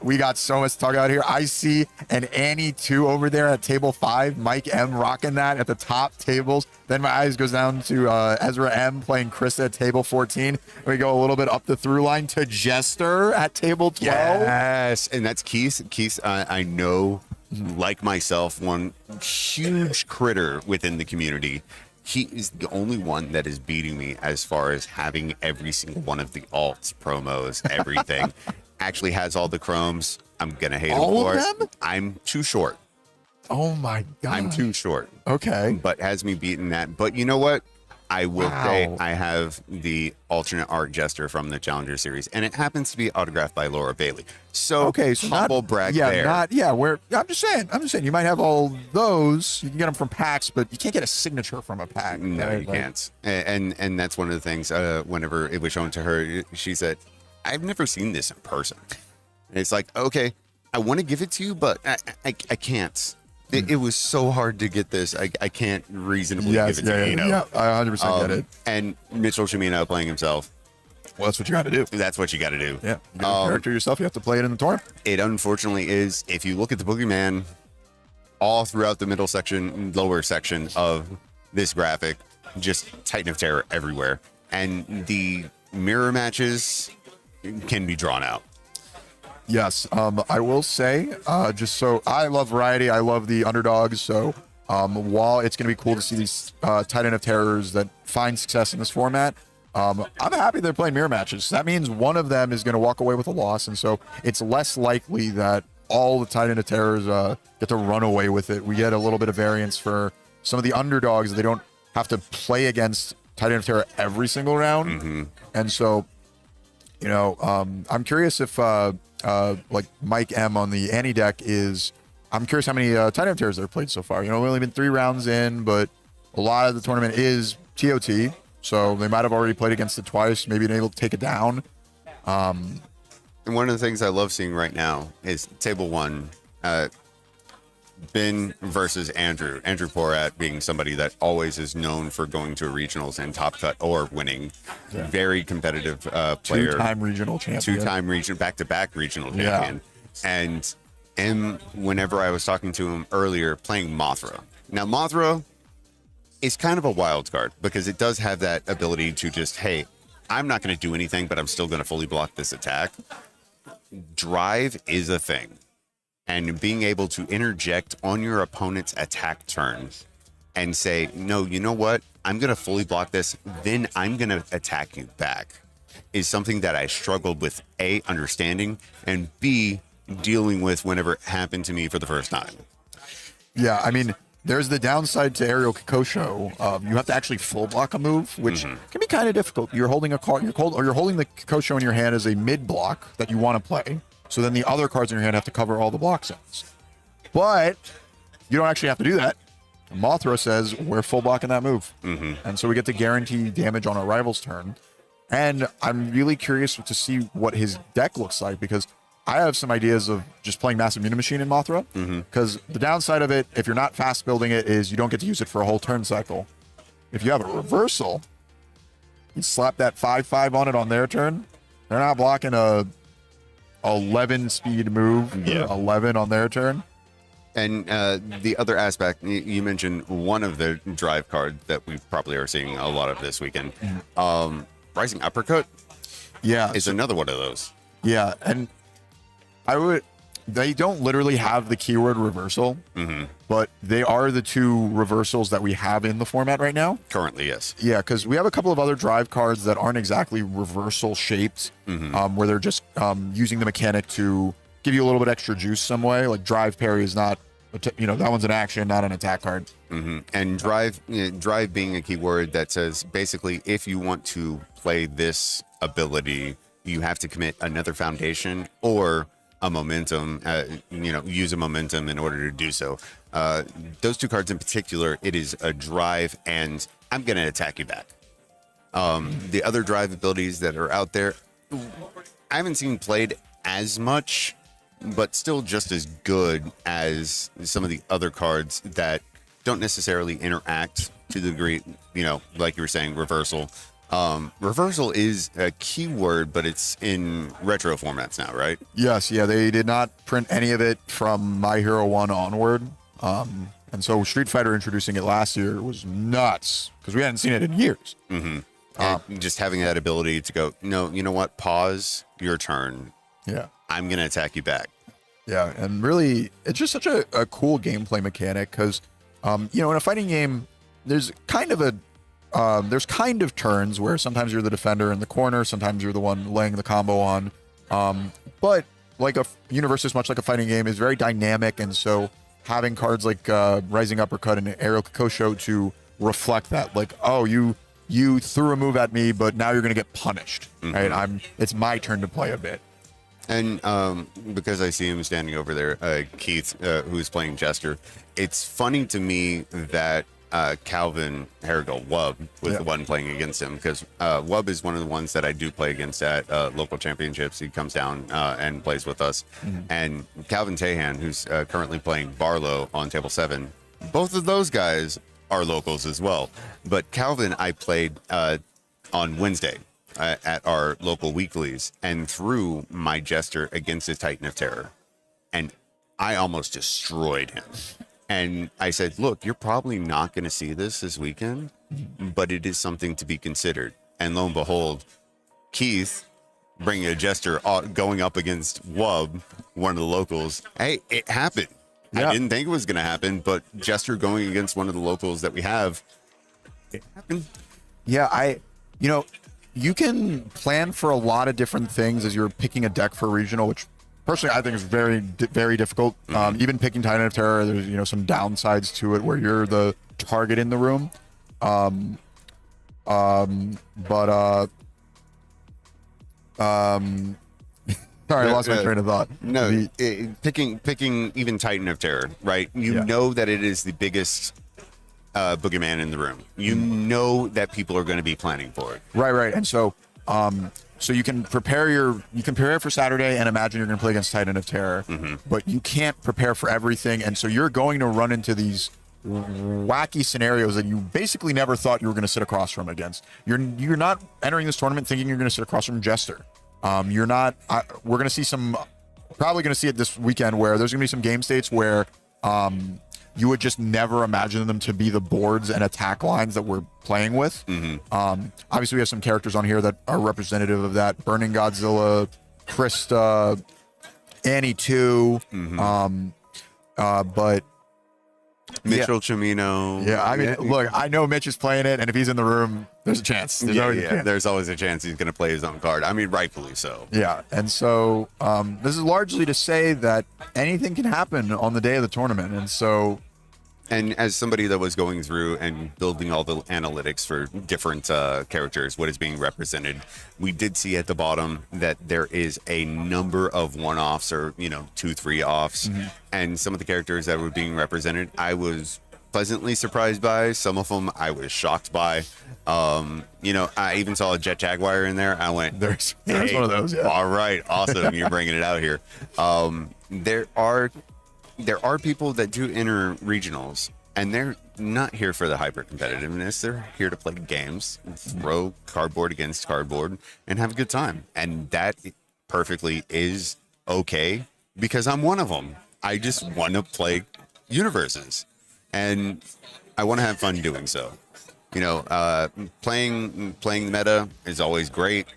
We got so much to talk about here. I see an Annie 2 over there at table 5, Mike M rocking that at the top tables. Then my eyes goes down to Ezra M playing Krista at table 14. We go a little bit up the through line to Jester at table 12. Yes, and that's Keith. Keith, I know, like myself, one huge critter within the community. He is the only one that is beating me as far as having every single one of the alts, promos, everything. Actually has all the chromes. I'm gonna hate him for it. I'm too short. Oh my god. I'm too short. Okay. But has me beaten that. But you know what? I will say I have the alternate art Jester from the Challenger series, and it happens to be autographed by Laura Bailey. So humble brag there. I'm just saying you might have all those. You can get them from packs, but you can't get a signature from a pack. No, you can't. And that's one of the things. Whenever it was shown to her, she said, I've never seen this in person. And it's like, okay, I want to give it to you, but I can't. It was so hard to get this. I can't reasonably give it to you. Yeah, I 100% get it. And Mitchell Shimino playing himself. Well, that's what you got to do. That's what you got to do. Yeah. You got a character yourself, you have to play it in the tournament. It unfortunately is. If you look at the Boogeyman all throughout the middle section, lower section of this graphic, just Titan of Terror everywhere. And the mirror matches can be drawn out. Yes, I will say, just so I love variety, I love the underdogs. So while it's going to be cool to see these Titan of Terrors that find success in this format, I'm happy they're playing mirror matches. That means one of them is going to walk away with a loss, and so it's less likely that all the Titan of Terrors get to run away with it. We get a little bit of variance for some of the underdogs. They don't have to play against Titan of Terror every single round, and so. I'm curious if like Mike M on the Annie deck I'm curious how many Titan of Terrors they've played so far. We've only been 3 rounds in, but a lot of the tournament is TOT, so they might have already played against it twice, maybe been able to take it down. And one of the things I love seeing right now is table 1, Ben versus Andrew. Andrew Porat being somebody that always is known for going to regionals and top cut or winning. Yeah. Very competitive player. Two-time regional champion. Back-to-back regional champion. And whenever I was talking to him earlier, playing Mothra. Now, Mothra is kind of a wild card because it does have that ability to just, hey, I'm not going to do anything, but I'm still going to fully block this attack. Drive is a thing. And being able to interject on your opponent's attack turn and say, no, you know what? I'm going to fully block this, then I'm going to attack you back is something that I struggled with, A, understanding, and B, dealing with whenever it happened to me for the first time. Yeah, I mean, there's the downside to aerial Kokosho. You have to actually full block a move, which can be kind of difficult. You're holding a card, you're holding the Kokosho in your hand as a mid block that you want to play. So then the other cards in your hand have to cover all the block zones. But you don't actually have to do that. Mothra says we're full blocking that move. And so we get to guarantee damage on our rival's turn. And I'm really curious to see what his deck looks like, because I have some ideas of just playing Massive Machine in Mothra. Because the downside of it, if you're not fast building it, is you don't get to use it for a whole turn cycle. If you have a reversal, you slap that 5/5 on it on their turn. They're not blocking a 11 speed move, 11 on their turn. And the other aspect, you mentioned one of the drive cards that we probably are seeing a lot of this weekend. Rising Uppercut is another one of those. Yeah, and they don't literally have the keyword reversal, but they are the two reversals that we have in the format right now. Currently, yes. Yeah, because we have a couple of other drive cards that aren't exactly reversal shaped, where they're just using the mechanic to give you a little bit extra juice some way. Like drive parry is not, that one's an action, not an attack card. And drive being a keyword that says basically if you want to play this ability, you have to commit another foundation or a momentum, use a momentum in order to do so. Those two cards in particular, it is a drive and I'm going to attack you back. The other drive abilities that are out there, I haven't seen played as much, but still just as good as some of the other cards that don't necessarily interact to the degree, like you were saying, reversal. Reversal is a keyword, but it's in retro formats now, right? Yes, yeah, they did not print any of it from My Hero 1 onward. And so Street Fighter introducing it last year was nuts, because we hadn't seen it in years. And just having that ability to go, no, you know what, pause your turn. Yeah. I'm going to attack you back. Yeah, and really, it's just such a cool gameplay mechanic, because, in a fighting game, there's kind of turns where sometimes you're the defender in the corner, sometimes you're the one laying the combo on. But like a UniVersus, much like a fighting game, is very dynamic, and so having cards like Rising Uppercut and Aerial Kokosho to reflect that, like, oh, you threw a move at me, but now you're going to get punished, right? It's my turn to play a bit. And because I see him standing over there, Keith, who's playing Jester, it's funny to me that Calvin Harrigal, Wub, was the one playing against him, because Wub is one of the ones that I do play against at local championships. He comes down and plays with us. And Calvin Tahan, who's currently playing Barlow on Table 7, both of those guys are locals as well. But Calvin, I played on Wednesday at our local weeklies and threw my Jester against his Titan of Terror. And I almost destroyed him. And I said, look, you're probably not going to see this weekend, but it is something to be considered. And lo and behold, Keith bringing a Jester going up against Wub, one of the locals. Hey, it happened. Yeah. I didn't think it was going to happen, but Jester going against one of the locals that we have, it happened. Yeah, you can plan for a lot of different things as you're picking a deck for regional, which personally I think is very, very difficult. Even picking Titan of Terror, there's some downsides to it where you're the target in the room. Sorry, I lost my train of thought. No, picking even Titan of Terror, right? You know that it is the biggest boogeyman in the room. You know that people are going to be planning for it. Right. And so you can prepare for Saturday and imagine you're going to play against Titan of Terror, but you can't prepare for everything, and so you're going to run into these wacky scenarios that you basically never thought you were going to sit across from against. You're not entering this tournament thinking you're going to sit across from Jester. We're going to see probably going to see it this weekend, where there's going to be some game states where you would just never imagine them to be the boards and attack lines that we're playing with. Obviously, we have some characters on here that are representative of that. Burning Godzilla, Krista, Annie 2, but Mitchell Chimino. Yeah, I mean, look, I know Mitch is playing it, and if he's in the room, there's a chance. There's always a chance he's going to play his own card. I mean, rightfully so. Yeah, and so this is largely to say that anything can happen on the day of the tournament, and so And as somebody that was going through and building all the analytics for different characters, what is being represented, we did see at the bottom that there is a number of one-offs or, 2-3 offs. And some of the characters that were being represented, I was pleasantly surprised by. Some of them I was shocked by. I even saw a Jet Jaguar in there. I went, There's "Hey, one of those, yeah. All right, awesome. You're bringing it out here." There are people that do enter regionals, and they're not here for the hyper competitiveness. They're here to play games, throw cardboard against cardboard, and have a good time. And that perfectly is okay, because I'm one of them. I just want to play universes, and I want to have fun doing so. Playing the meta is always great.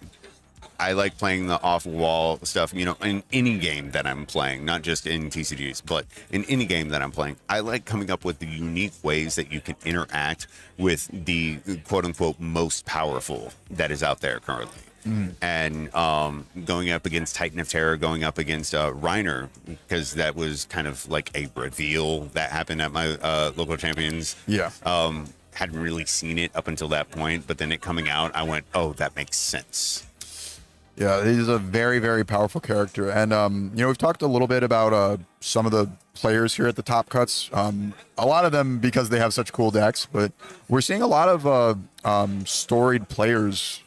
I like playing the off-wall stuff, in any game that I'm playing, not just in TCGs, but in any game that I'm playing. I like coming up with the unique ways that you can interact with the quote-unquote most powerful that is out there currently. And going up against Titan of Terror, going up against Reiner, because that was kind of like a reveal that happened at my local champions. Yeah. Hadn't really seen it up until that point, but then it coming out, I went, oh, that makes sense. Yeah, he's a very, very powerful character. And, we've talked a little bit about some of the players here at the Top Cuts. A lot of them because they have such cool decks, but we're seeing a lot of storied players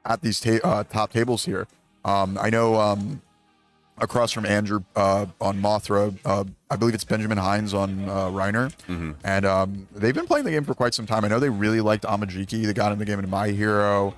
at these top tables here. I know across from Andrew on Mothra, I believe it's Benjamin Hines on Reiner. And they've been playing the game for quite some time. I know they really liked Amajiki. They got in the game in My Hero.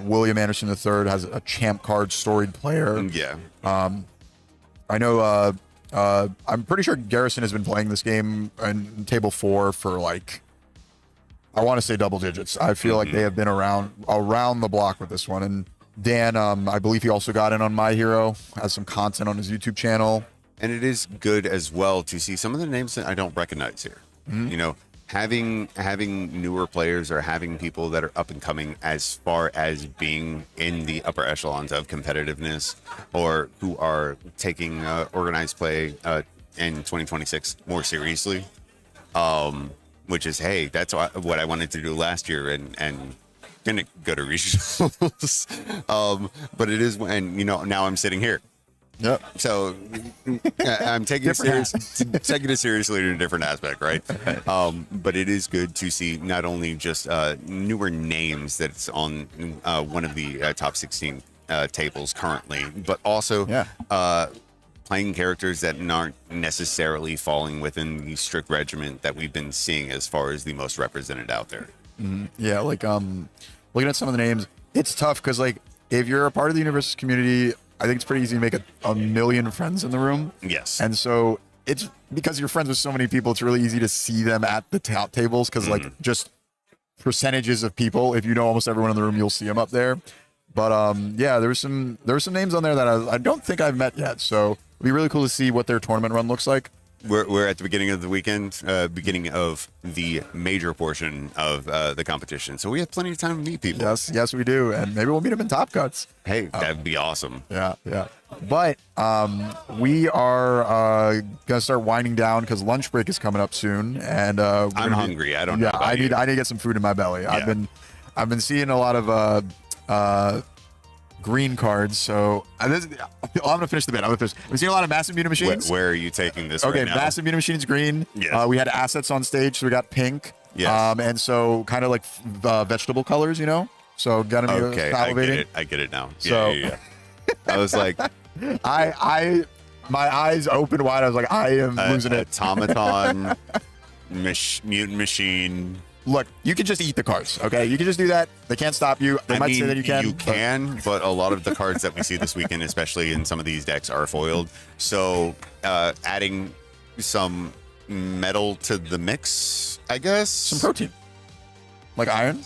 William Anderson III has a champ card storied player. Yeah. I know, I'm pretty sure Garrison has been playing this game in table 4 for I want to say double digits. I feel like they have been around the block with this one. And Dan, I believe he also got in on My Hero, has some content on his YouTube channel. And it is good as well to see some of the names that I don't recognize here. Having newer players or having people that are up and coming as far as being in the upper echelons of competitiveness, or who are taking organized play in 2026 more seriously, which is, hey, that's what I wanted to do last year and didn't go to regionals. But it is, and now I'm sitting here. Yep. So I'm taking it seriously in a different aspect, right? But it is good to see not only just newer names that's on one of the top 16 tables currently, but also playing characters that aren't necessarily falling within the strict regiment that we've been seeing as far as the most represented out there. Yeah, looking at some of the names, it's tough because if you're a part of the UniVersus community, I think it's pretty easy to make a million friends in the room. Yes. And so it's because you're friends with so many people, it's really easy to see them at the top tables because just percentages of people, if you know almost everyone in the room, you'll see them up there. But there were some names on there that I don't think I've met yet. So it'd be really cool to see what their tournament run looks like. We're at the beginning of the weekend, beginning of the major portion of the competition. So we have plenty of time to meet people. Yes, we do. And maybe we'll meet them in Top Cuts. Hey, that'd be awesome. Yeah. But we are going to start winding down because lunch break is coming up soon. And I'm hungry. I don't know. I need to get some food in my belly. Yeah. I've been seeing a lot of green cards, so I'm gonna finish the bit. We're seeing a lot of massive meter machines. Where are you taking this? Okay, right now? massive meter machines green. Yes. We had assets on stage, so we got pink. Yes. And so kind of like vegetable colors, So gotta be salivating. I get it now. So, Yeah. I was like, my eyes opened wide. I was like, I am losing it. Automaton, mutant machine. Look, you can just eat the cards, okay? You can just do that. They can't stop you. They might say that you can. You can, but a lot of the cards that we see this weekend, especially in some of these decks, are foiled. So adding some metal to the mix, I guess. Some protein. Like iron?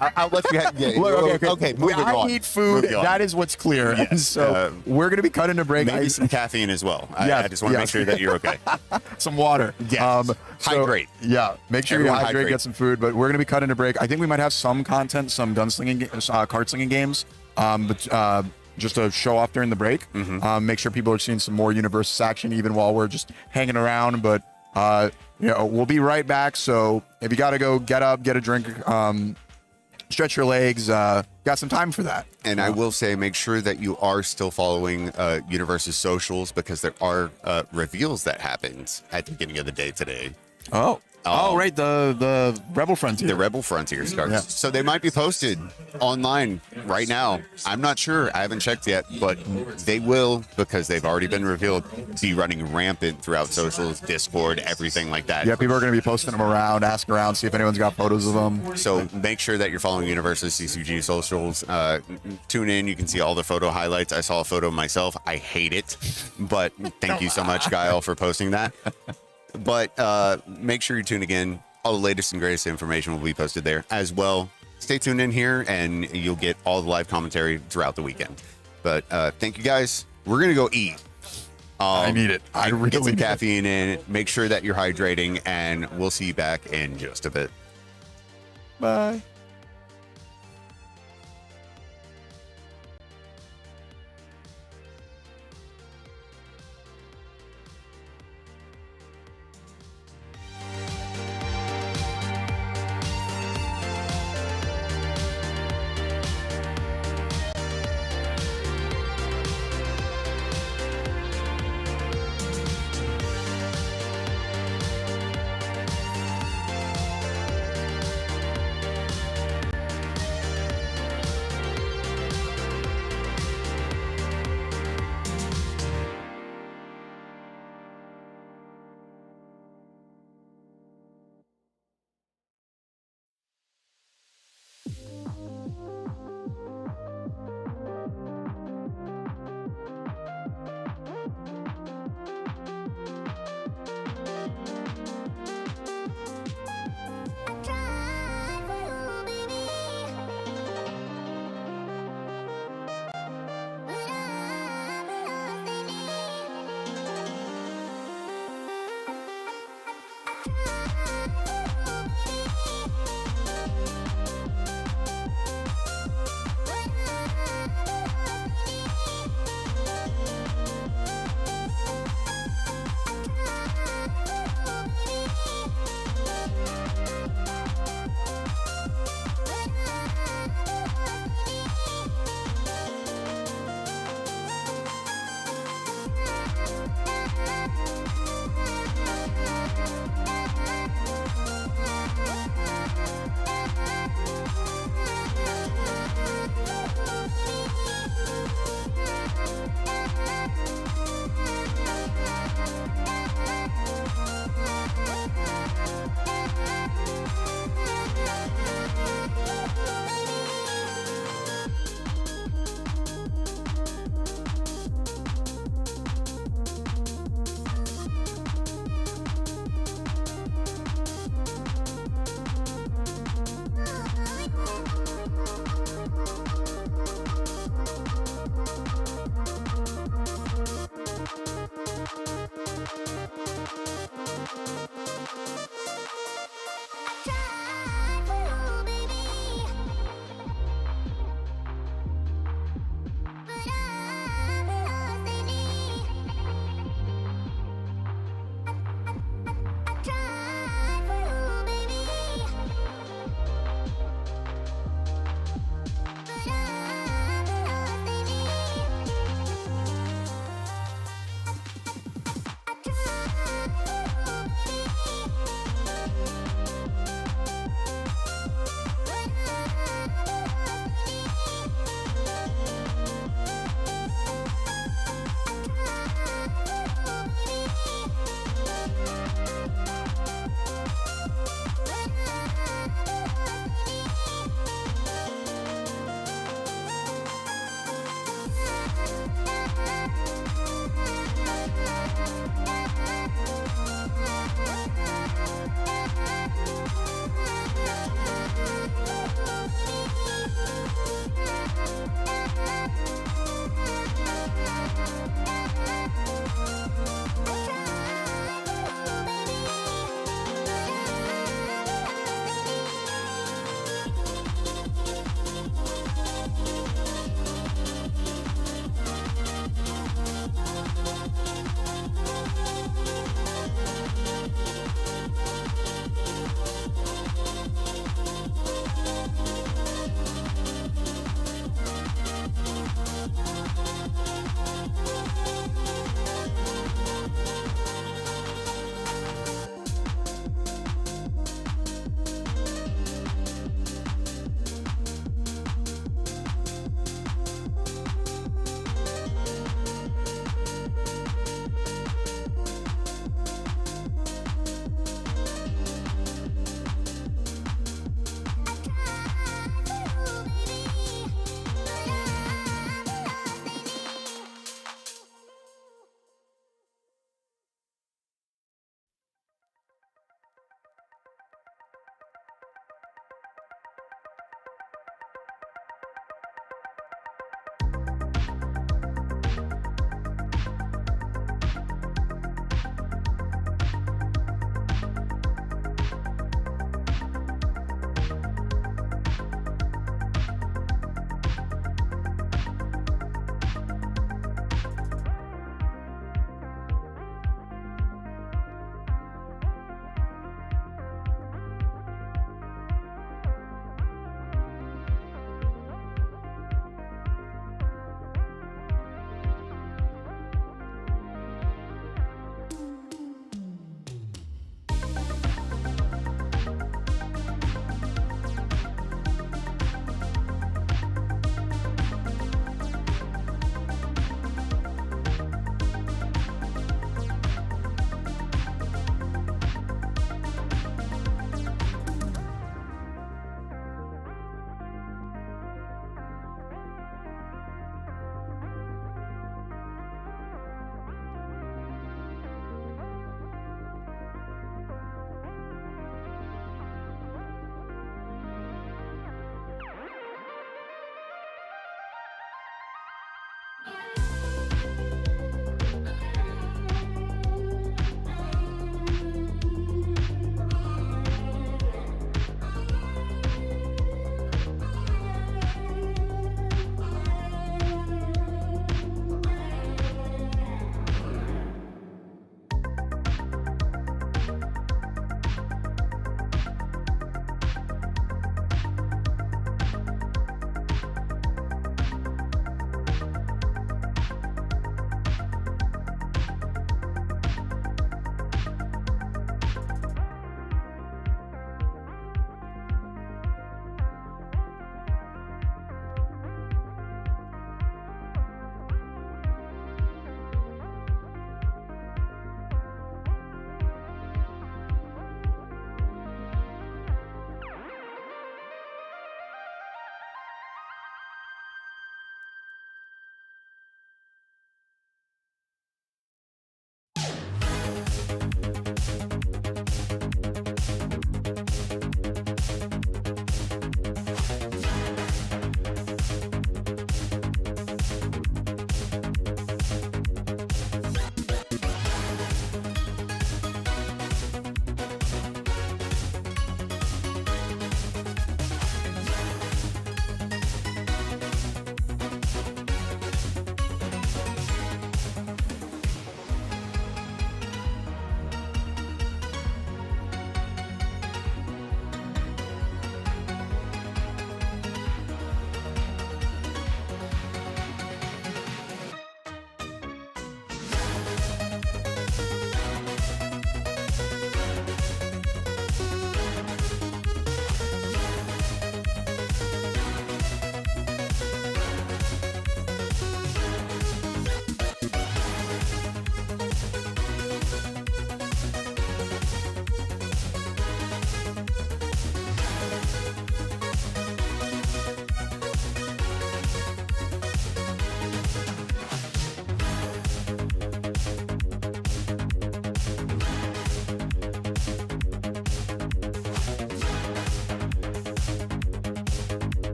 I'll let you have. Yeah, Look, okay. Moving on. I eat food. Moving on. That is what's clear. Yes, And so we're going to be cutting a break. Maybe some caffeine as well. I just want to make sure that you're okay. Some water. Yes. Hydrate. Make sure Everyone you hydrate, get some food. But we're going to be cutting a break. I think we might have some content, some gunslinging, card slinging games. But just to show off during the break. Make sure people are seeing some more UniVersus action even while we're just hanging around. But we'll be right back. So if you got to go, get up, get a drink, stretch your legs. Got some time for that. And I will say, make sure that you are still following UniVersus socials, because there are reveals that happened at the beginning of the day today. Right, the Rebel Frontier. The Rebel Frontier scarves. Yeah. So they might be posted online right now. I'm not sure. I haven't checked yet, but they will, because they've already been revealed, be running rampant throughout socials, Discord, everything like that. Yeah, people are going to be posting them around, ask around, see if anyone's got photos of them. So make sure that you're following UniVersus CCG socials. Tune in. You can see all the photo highlights. I saw a photo myself. I hate it, but thank you so much, Guile, for posting that. But make sure you tune again. All the latest and greatest information will be posted there as well. Stay tuned in here, and you'll get all the live commentary throughout the weekend. But thank you, guys. We're going to go eat. I need it. I really get some need caffeine in. Make sure that you're hydrating, and we'll see you back in just a bit. Bye.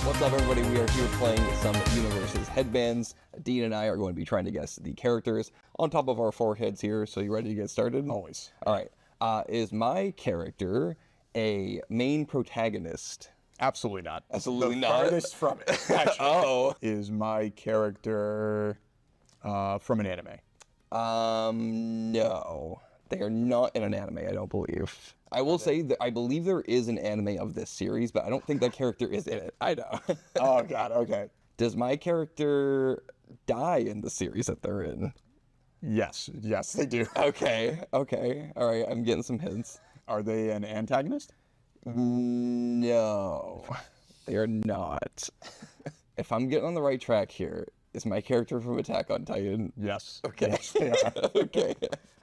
What's up, everybody? We are here playing some UniVersus Headbands. Dean and I are going to be trying to guess the characters on top of our foreheads here. So you ready to get started? Always. All right. Is my character a main protagonist? Absolutely not. Absolutely The not. Farthest from it. Actually. Oh. Is my character from an anime? No. They are not in an anime, I don't believe. I will say that I believe there is an anime of this series, but I don't think that character is in it. I know. Oh God. Okay. Does my character die in the series that they're in? Yes. Yes, they do. Okay. Okay. All right. I'm getting some hints. Are they an antagonist? No, they are not. If I'm getting on the right track here, is my character from Attack on Titan? Yes. Okay. Yes, they are. Okay.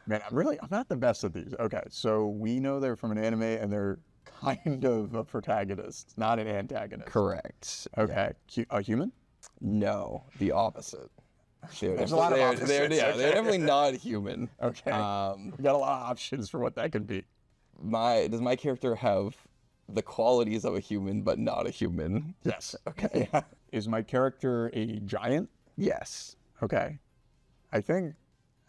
Man, I'm not the best at these. Okay, so we know they're from an anime and they're kind of a protagonist, not an antagonist. Correct. Okay. A human? No, the opposite. There's a lot of opposites. They're Okay. definitely not human. Okay. We got a lot of options for what that could be. Does my character have the qualities of a human but not a human? Yes. Okay. Yeah. Is my character a giant? Yes. Okay. I think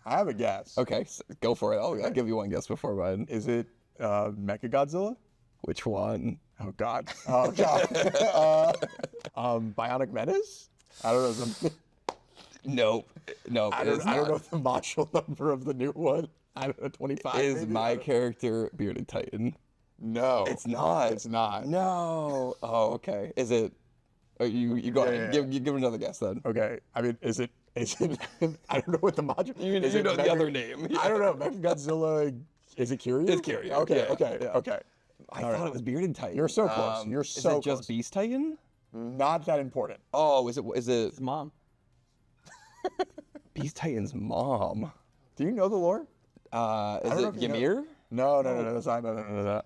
I have a guess. Okay, so go for it. I'll give you one guess before mine. Is it Mechagodzilla? Which one? Oh God. Oh God. Bionic Menace? I don't know. Nope. Nope. I don't know the module number of the new one. I don't know, 25. Is maybe? my character Bearded Titan? No. It's not. It's not. No. Oh, okay. Is it? Oh, you go ahead. yeah. Give another guess then. Okay. I mean, is it? I don't know what the module. You know the other name. I don't know. Mechagodzilla. Is it Kiryu? It's Kiryu. Okay. Yeah, Okay. yeah. Okay. I thought it was Bearded Titan. You're so close. You're so Is it just close. Beast Titan? Not that important. Oh, is it? His mom. Beast Titan's mom? Do you know the lore? Is don't it know if you know. Ymir? No. That's not. No.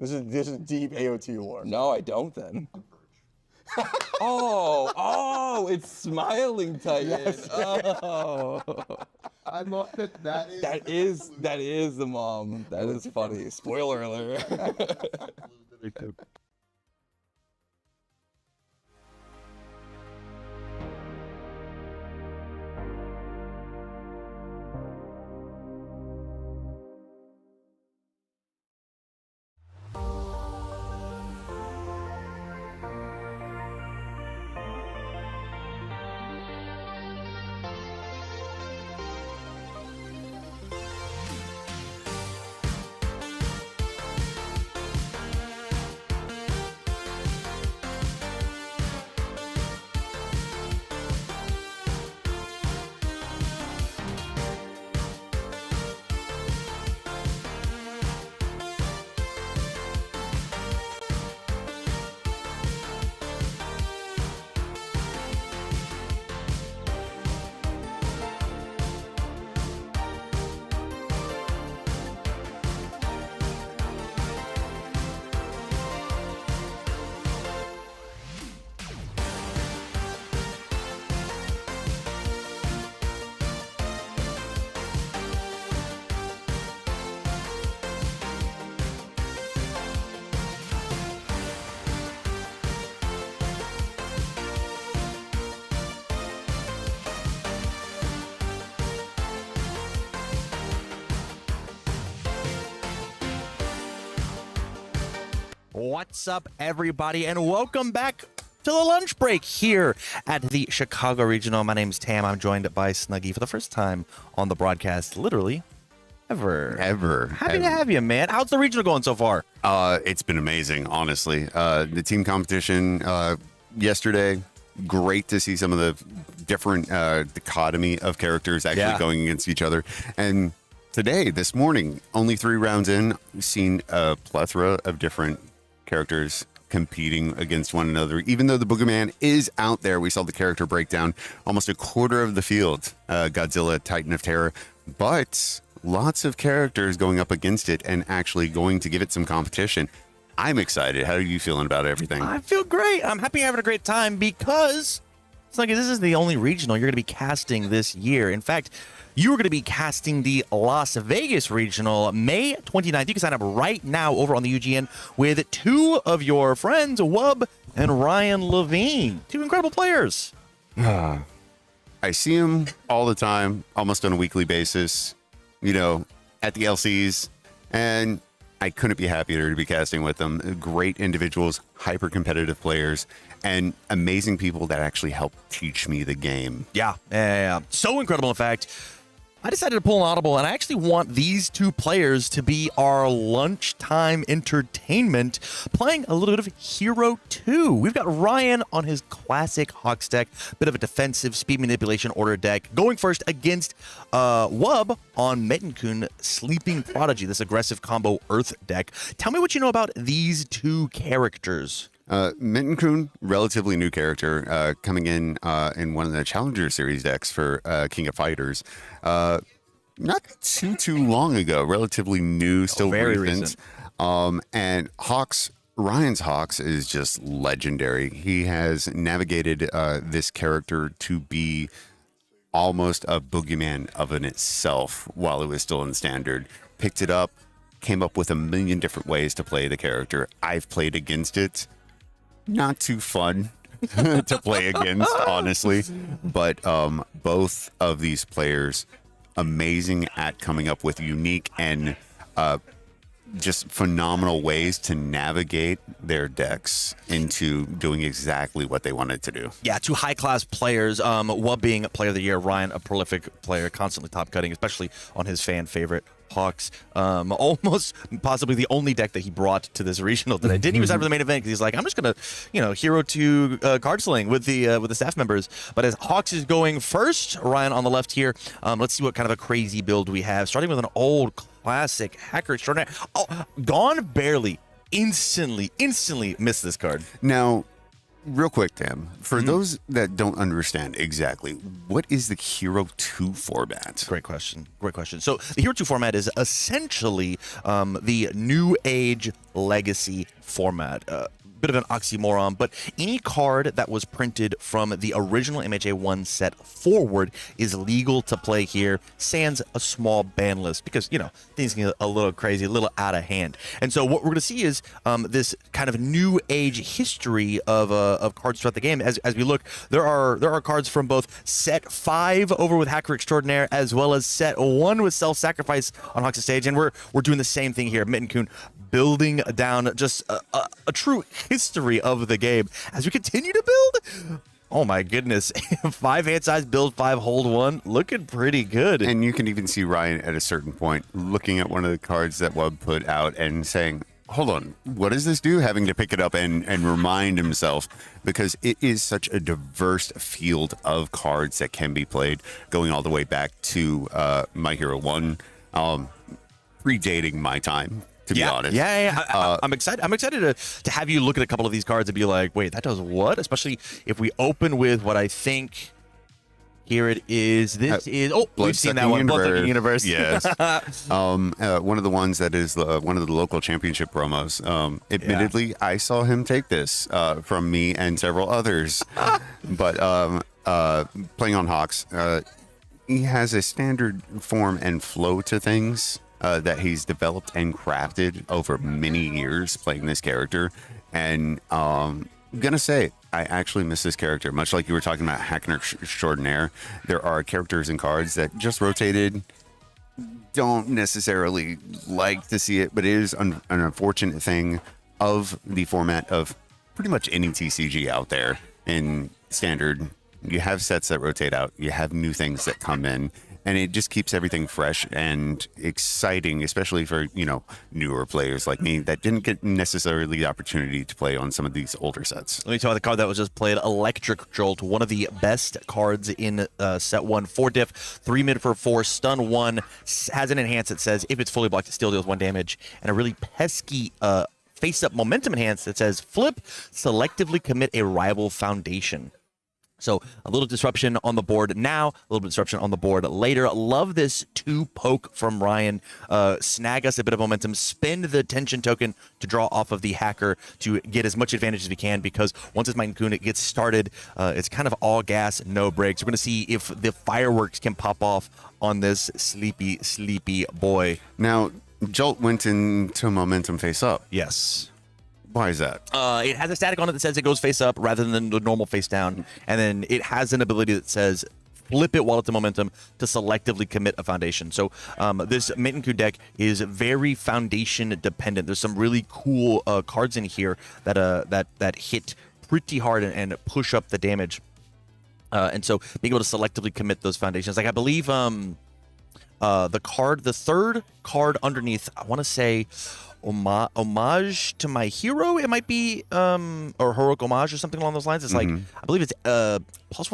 This is deep AOT lore. No, I don't then. Oh, it's Smiling Titan. Yes. Oh. I love that. That is the mom. That is funny. Spoiler alert. What's up, everybody, and welcome back to the lunch break here at the Chicago Regional. My name's Tam. I'm joined by Snuggy for the first time on the broadcast, literally ever. Happy to have you, man. How's the regional going so far? It's been amazing, honestly. The team competition yesterday, great to see some of the different dichotomy of characters actually going against each other. And today, this morning, only 3 rounds in, we've seen a plethora of different characters competing against one another. Even though the Boogeyman is out there, we saw the character breakdown almost a quarter of the field, Godzilla, Titan of Terror, but lots of characters going up against it and actually going to give it some competition. I'm excited. How are you feeling about everything? I feel great. I'm happy having a great time because Snuggie, this is the only regional you're going to be casting this year. In fact, you are going to be casting the Las Vegas regional May 29th. You can sign up right now over on the UGN with two of your friends, Wub and Ryan Levine. Two incredible players. I see them all the time, almost on a weekly basis, at the LCs, and I couldn't be happier to be casting with them. Great individuals, hyper competitive players, and amazing people that actually help teach me the game. Yeah. So incredible, in fact. I decided to pull an audible, and I actually want these two players to be our lunchtime entertainment, playing a little bit of Hero 2. We've got Ryan on his classic Hawks deck, bit of a defensive speed manipulation order deck, going first against Wub on Metagame Sleeping Prodigy, this aggressive combo Earth deck. Tell me what you know about these two characters. Metagame, relatively new character, coming in one of the Challenger Series decks for King of Fighters. Not too long ago, relatively new, still very recent. And Ryan's Hawks is just legendary. He has navigated this character to be almost a boogeyman of in itself while it was still in standard. Picked it up, came up with a million different ways to play the character. I've played against it. Not too fun to play against, honestly. But both of these players, amazing at coming up with unique and just phenomenal ways to navigate their decks into doing exactly what they wanted to do. Yeah, two high-class players. Wub being Player of the Year, Ryan a prolific player, constantly top-cutting, especially on his fan favorite Hawks. Almost possibly the only deck that he brought to this regional today. Didn't even sign for the main event because he's like, I'm just gonna, Hero 2 card sling with the staff members. But as Hawks is going first, Ryan on the left here. Let's see what kind of a crazy build we have. Starting with an old classic Hacker Extraordinaire. Oh, gone barely. Instantly missed this card. Now, real quick, Tam, for those that don't understand exactly, what is the Hero 2 format? Great question. So the Hero 2 format is essentially the New Age Legacy format. Bit of an oxymoron, but any card that was printed from the original MHA1 set forward is legal to play here, sans a small ban list, because, things can get a little crazy, a little out of hand. And so what we're going to see is this kind of new age history of cards throughout the game. As we look, there are cards from both set 5 over with Hacker Extraordinaire, as well as set 1 with Self-Sacrifice on Hawks' stage, and we're doing the same thing here. Metagame building down just a true history of the game as we continue to build. Oh my goodness. 5 hand size, build 5, hold 1, looking pretty good. And you can even see Ryan at a certain point looking at one of the cards that Wub put out and saying, hold on, what does this do? Having to pick it up and remind himself, because it is such a diverse field of cards that can be played, going all the way back to My Hero 1, predating my time. To be honest. I'm excited. I'm excited to have you look at a couple of these cards and be like, wait, that does what? Especially if we open with what I think. Here it is. This is. Oh, we've seen that one. Bloodsucking Universe. Yes. One of the ones that is one of the local championship promos. Admittedly, I saw him take this from me and several others. But playing on Hawks, he has a standard form and flow to things that he's developed and crafted over many years playing this character. And I'm going to say, I actually miss this character. Much like you were talking about Hacker Extraordinaire, there are characters and cards that just rotated. Don't necessarily like to see it, but it is an unfortunate thing of the format of pretty much any TCG out there in standard. You have sets that rotate out. You have new things that come in. And it just keeps everything fresh and exciting, especially for, newer players like me that didn't get necessarily the opportunity to play on some of these older sets. Let me tell you the card that was just played, Electric Jolt, one of the best cards in set 1. 4 diff, 3 mid for 4, stun 1, has an enhance that says if it's fully blocked, it still deals 1 damage, and a really pesky face-up momentum enhance that says flip, selectively commit a rival foundation. So a little disruption on the board now, a little bit disruption on the board later. Love this 2 poke from Ryan. Snag us a bit of momentum, spend the tension token to draw off of the hacker to get as much advantage as we can, because once this Might and Kun gets started, it's kind of all gas, no brakes. We're going to see if the fireworks can pop off on this sleepy, sleepy boy. Now, Jolt went into momentum face up. Yes. Why is that? It has a static on it that says it goes face up rather than the normal face down. And then it has an ability that says flip it while it's in momentum to selectively commit a foundation. So this Might and Kun deck is very foundation dependent. There's some really cool cards in here that hit pretty hard and push up the damage. And so being able to selectively commit those foundations. Like I believe the third card underneath, I want to say homage to my hero, it might be, or heroic homage or something along those lines. It's like, I believe it's +1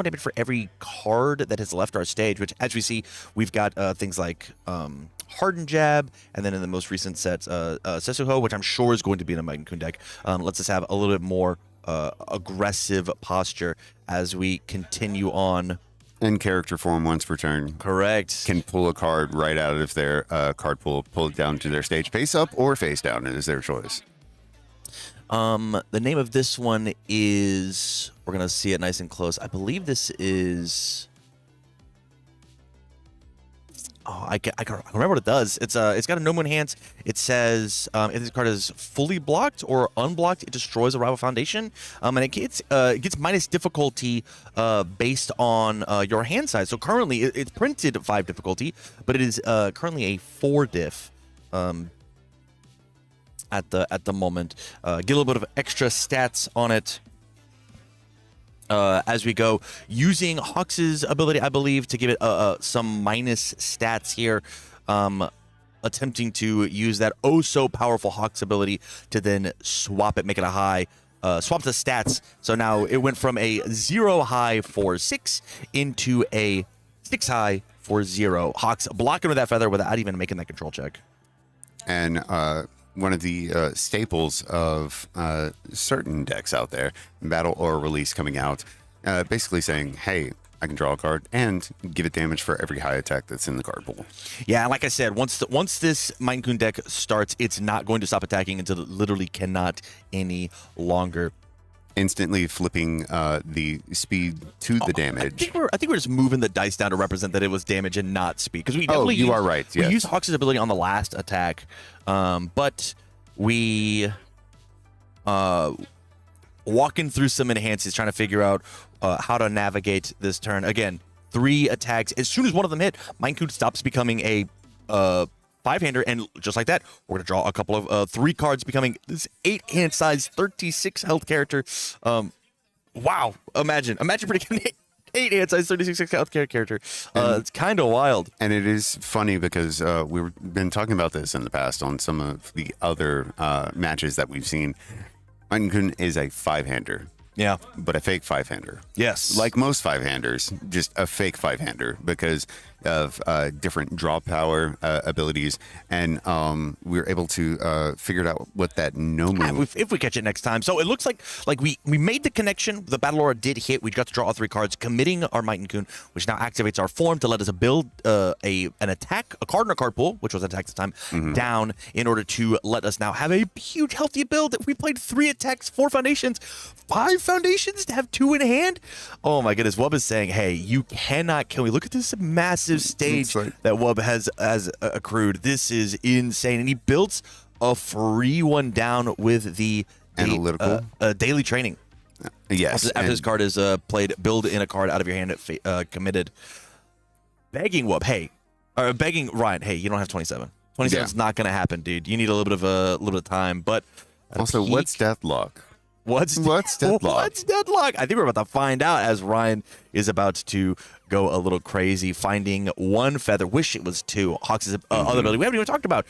damage for every card that has left our stage, which as we see, we've got things like Hardened Jab, and then in the most recent set, Sesuho, which I'm sure is going to be in a Might and Kun deck. Lets us have a little bit more aggressive posture as we continue on. In character form once per turn. Correct. Can pull a card right out of their card pool, pull it down to their stage, face up or face down. It is their choice. The name of this one is, we're going to see it nice and close. I believe this is, I can remember what it does. It's got a no more enhance. It says if this card is fully blocked or unblocked, it destroys a rival foundation. And it gets minus difficulty based on your hand size. So currently it's printed 5 difficulty, but it is currently a 4 diff. At the moment, get a little bit of extra stats on it. As we go, using Hawks' ability, I believe, to give it some minus stats here, attempting to use that so powerful Hawks ability to then swap it, make it a high, swap the stats. So now it went from a 0 high for 6 into a 6 high for 0. Hawks blocking with that feather without even making that control check. And one of the staples of certain decks out there, Battle or Release coming out, basically saying, hey, I can draw a card and give it damage for every high attack that's in the card pool. Yeah, like I said, once this Might and Kun deck starts, it's not going to stop attacking until it literally cannot any longer. Instantly flipping the speed to the damage. I think we're just moving the dice down to represent that it was damage and not speed. Because we definitely you are right. Yes. We used Hawks' ability on the last attack, but we walking through some enhances, trying to figure out how to navigate this turn. Again, 3 attacks. As soon as one of them hit, Might and Kun stops becoming a 5-hander, and just like that, we're going to draw a couple of 3 cards, becoming this 8-hand size, 36 health character. Wow. Imagine predicting 8-hand size, 36 health character. It's kind of wild. And it is funny because we've been talking about this in the past on some of the other matches that we've seen. Might and Kun is a 5-hander. Yeah. But a fake 5-hander. Yes. Like most 5-handers, just a fake 5-hander because of different draw power abilities. And we were able to figure out what that no move. If we catch it next time. So it looks like we made the connection. The Battle Aura did hit. We got to draw all 3 cards, committing our Might and Kun, which now activates our form to let us build an attack, a card in our card pool, which was an attack this time, down in order to let us now have a huge, healthy build. We played 3 attacks, 4 foundations, 5 foundations to have 2 in hand. Oh my goodness. Wub is saying, hey, you cannot kill me. Look at this massive stage that Wub has accrued. This is insane. And he built a free one down with the analytical daily training. Yes. After this card is played, build in a card out of your hand, committed. Begging Wub, hey, or begging Ryan, hey, you don't have 27. 27 is not going to happen, dude. You need a little bit of time. But also, what's Deathlock? What's Deadlock? What's Deadlock? I think we're about to find out as Ryan is about to go a little crazy, finding 1 feather. Wish it was 2. Hawks' other ability we haven't even talked about.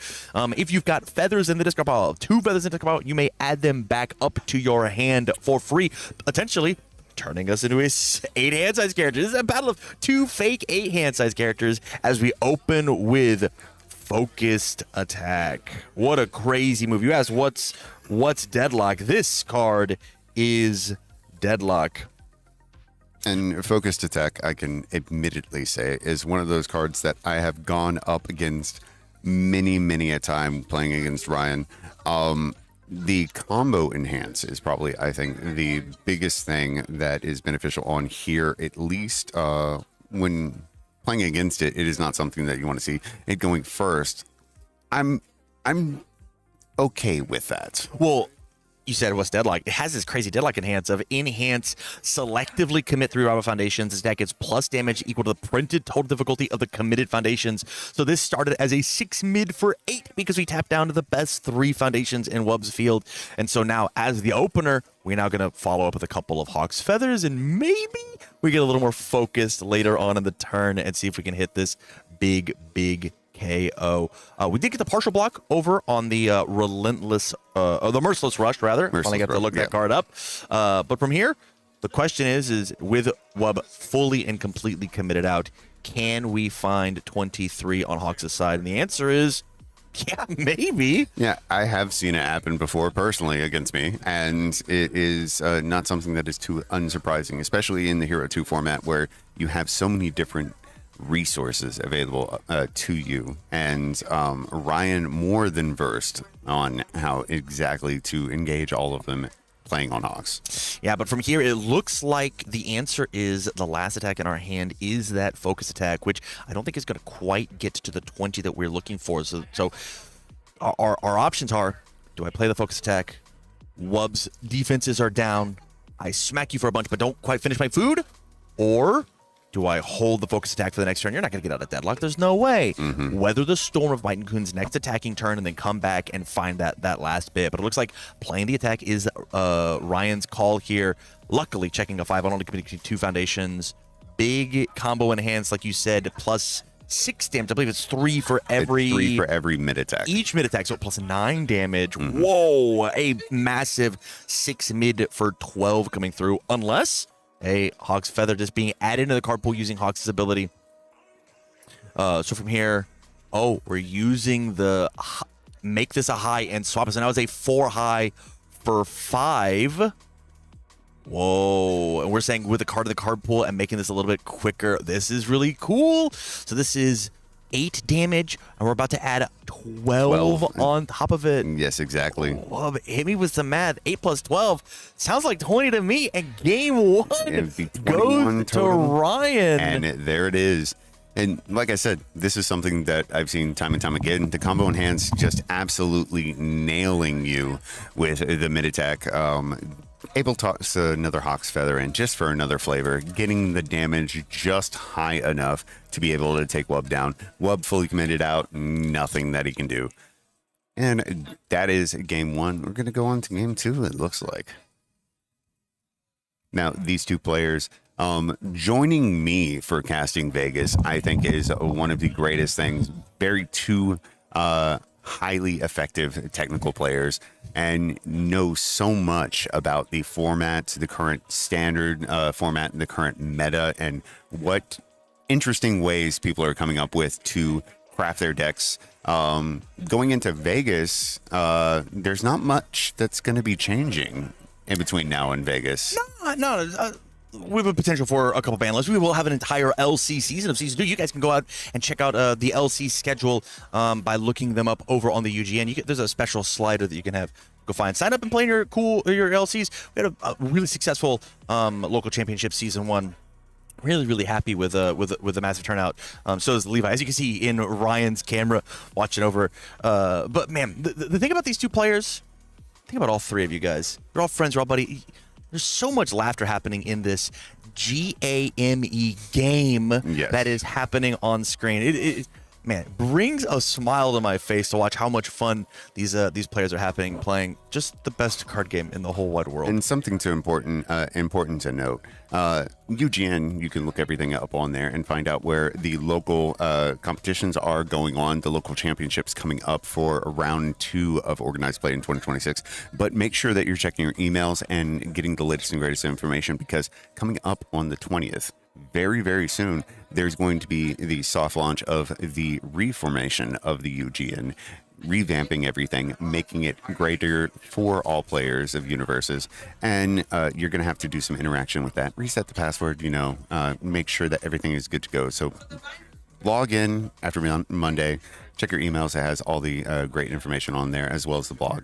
If you've got feathers in the discard pile, 2 feathers in the discard pile, you may add them back up to your hand for free, potentially turning us into a 8-hand size character. This is a battle of 2 fake 8-hand size characters as we open with Focused Attack. What a crazy move. You asked what's Deadlock? This card is Deadlock. And Focused Attack, I can admittedly say, is one of those cards that I have gone up against many a time playing against Ryan. The combo enhance is probably, I think, the biggest thing that is beneficial on here, at least when playing against it. It is not something that you want to see it going first. I'm okay with that. Well, you said what's deadlock. It has this crazy deadlock enhance of enhance, selectively commit 3 rival foundations. This deck gets plus damage equal to the printed total difficulty of the committed foundations. So this started as a 6 mid for 8 because we tapped down to the best 3 foundations in Wubb's field. And so now as the opener, we're now going to follow up with a couple of Hawk's Feathers, and maybe we get a little more focused later on in the turn and see if we can hit this big KO. We did get the partial block over on the the Merciless Rush, rather. Finally got to look that card up. But from here, the question is with Wubb fully and completely committed out, can we find 23 on Hawks' side? And the answer is, yeah, maybe. Yeah, I have seen it happen before personally against me, and it is not something that is too unsurprising, especially in the Hero 2 format where you have so many different resources available to you, and Ryan more than versed on how exactly to engage all of them playing on Hawks. Yeah, but from here it looks like the answer is the last attack in our hand is that focus attack, which I don't think is going to quite get to the 20 that we're looking for. So our options are: do I play the focus attack? Wubb's defenses are down. I smack you for a bunch, but don't quite finish my food, or do I hold the focus attack for the next turn? You're not going to get out of deadlock. There's no way. Weather the storm of Might and Coon's next attacking turn and then come back and find that last bit. But it looks like playing the attack is Ryan's call here. Luckily, checking a 5 on only committing 2 foundations. Big combo enhance, like you said, plus 6 damage. I believe it's 3 for every... 3 for every mid attack. Each mid attack, so plus 9 damage. Whoa! A massive 6 mid for 12 coming through. Unless a Hawk's Feather just being added into the card pool using Hawk's ability. So from here, we're using the make this a high and swap it. So now it's a 4 high for 5. Whoa. And we're saying with the card of the card pool and making this a little bit quicker. This is really cool. So this is 8 damage, and we're about to add 12 on top of it. Yes, exactly. Whoa, hit me with some math. 8 plus 12 sounds like 20 to me, and game 1 goes to Ryan. And there it is. And like I said, this is something that I've seen time and time again. The combo enhance just absolutely nailing you with the mid attack. Able to toss another Hawk's Feather in just for another flavor, getting the damage just high enough to be able to take Wubb down. Wubb fully committed out, nothing that he can do. And that is game 1. We're going to go on to game 2, it looks like. Now, these 2 players joining me for casting Vegas, I think, is one of the greatest things. Very 2 highly effective technical players and know so much about the format, the current standard format, and the current meta, and what interesting ways people are coming up with to craft their decks. Going into Vegas, there's not much that's going to be changing in between now and Vegas. No. We have a potential for a couple ban lists. We will have an entire LC season of Season 2. You guys can go out and check out the LC schedule by looking them up over on the UGN. There's a special slider that you can go find. Sign up and play your LCs. We had a really successful local championship Season 1. Really happy with the massive turnout. So is Levi, as you can see in Ryan's camera watching over. But man, the thing about these 2 players, think about all 3 of you guys. You're all friends, you're all buddies. There's so much laughter happening in this GAME game that is happening on screen. It brings a smile to my face to watch how much fun these players are playing just the best card game in the whole wide world. And something important to note, UGN, you can look everything up on there and find out where the local competitions are going on, the local championships coming up for round 2 of organized play in 2026. But make sure that you're checking your emails and getting the latest and greatest information, because coming up on the 20th, very soon, there's going to be the soft launch of the reformation of the UGN. revamping everything, making it greater for all players of UniVersus. And you're going to have to do some interaction with that. Reset the password, make sure that everything is good to go. So log in after Monday, check your emails. It has all the great information on there, as well as the blog.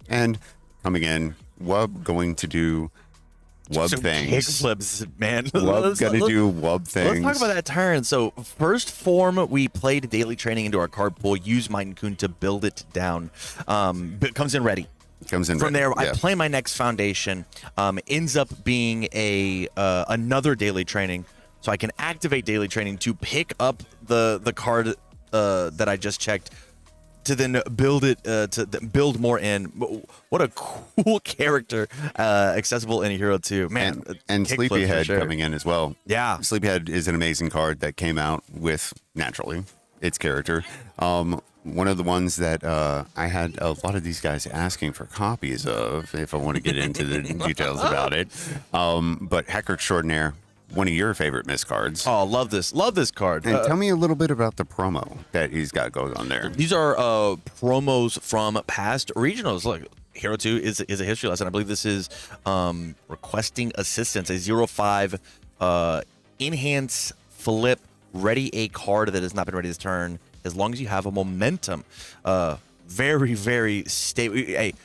And coming in, Wub going to do Wub Some things. Kickflips, man. Wub got to do Wub things. Let's talk about that turn. So first form, we played daily training into our card pool, used Might and Coon to build it down. But comes in ready. Comes in From ready, there, yeah. I play my next foundation. Ends up being another daily training. So I can activate daily training to pick up the card that I just checked, to then build it, to build more in. What a cool character, accessible in Hero 2. Man, and kickflip for Sleepyhead sure. coming in as well. Yeah. Sleepyhead is an amazing card that came out with, naturally, its character. One of the ones that I had a lot of these guys asking for copies of, if I want to get into the details about it. But Hacker Extraordinaire, one of your favorite miss cards. Oh, love this card. And tell me a little bit about the promo that he's got going on there. These are promos from past regionals. Look, Hero 2 is a history lesson. I believe this is requesting assistance, a 0-5 enhance flip, ready a card that has not been ready this turn, as long as you have a momentum. Very, very stable. Hey,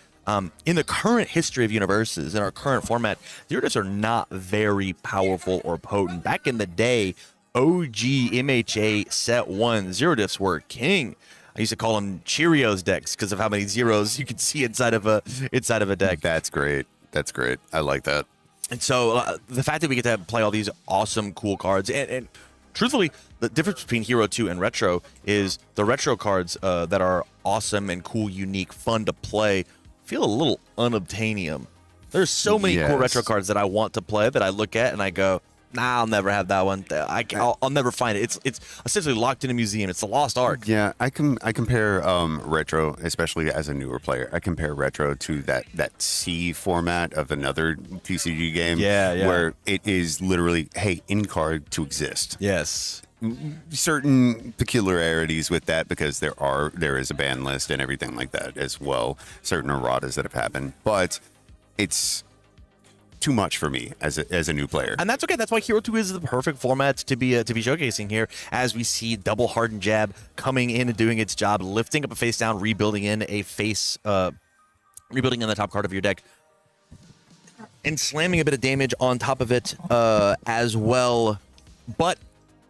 in the current history of UniVersus, in our current format, zero diffs are not very powerful or potent. Back in the day, OG MHA set 1 zero diffs were king. I used to call them Cheerios decks because of how many zeros you could see inside of a deck. That's great. That's great. I like that. And so the fact that we get to play all these awesome, cool cards, and truthfully, the difference between Hero 2 and Retro is the Retro cards that are awesome and cool, unique, fun to play feel a little unobtainium. There's so many cool Retro cards that I want to play that I look at and I go, nah, I'll never have that one. I'll never find it. It's essentially locked in a museum. It's the lost ark. Yeah, I compare Retro, especially as a newer player. I compare Retro to that C format of another TCG game. Yeah. Where it is literally, hey, in card to exist. Yes. Certain peculiarities with that because there is a ban list and everything like that as well. Certain erratas that have happened, but it's too much for me as a new player. And that's okay. That's why Hero 2 is the perfect format to be showcasing here, as we see double hardened jab coming in and doing its job, lifting up a face down, rebuilding in a face, rebuilding in the top card of your deck, and slamming a bit of damage on top of it as well. But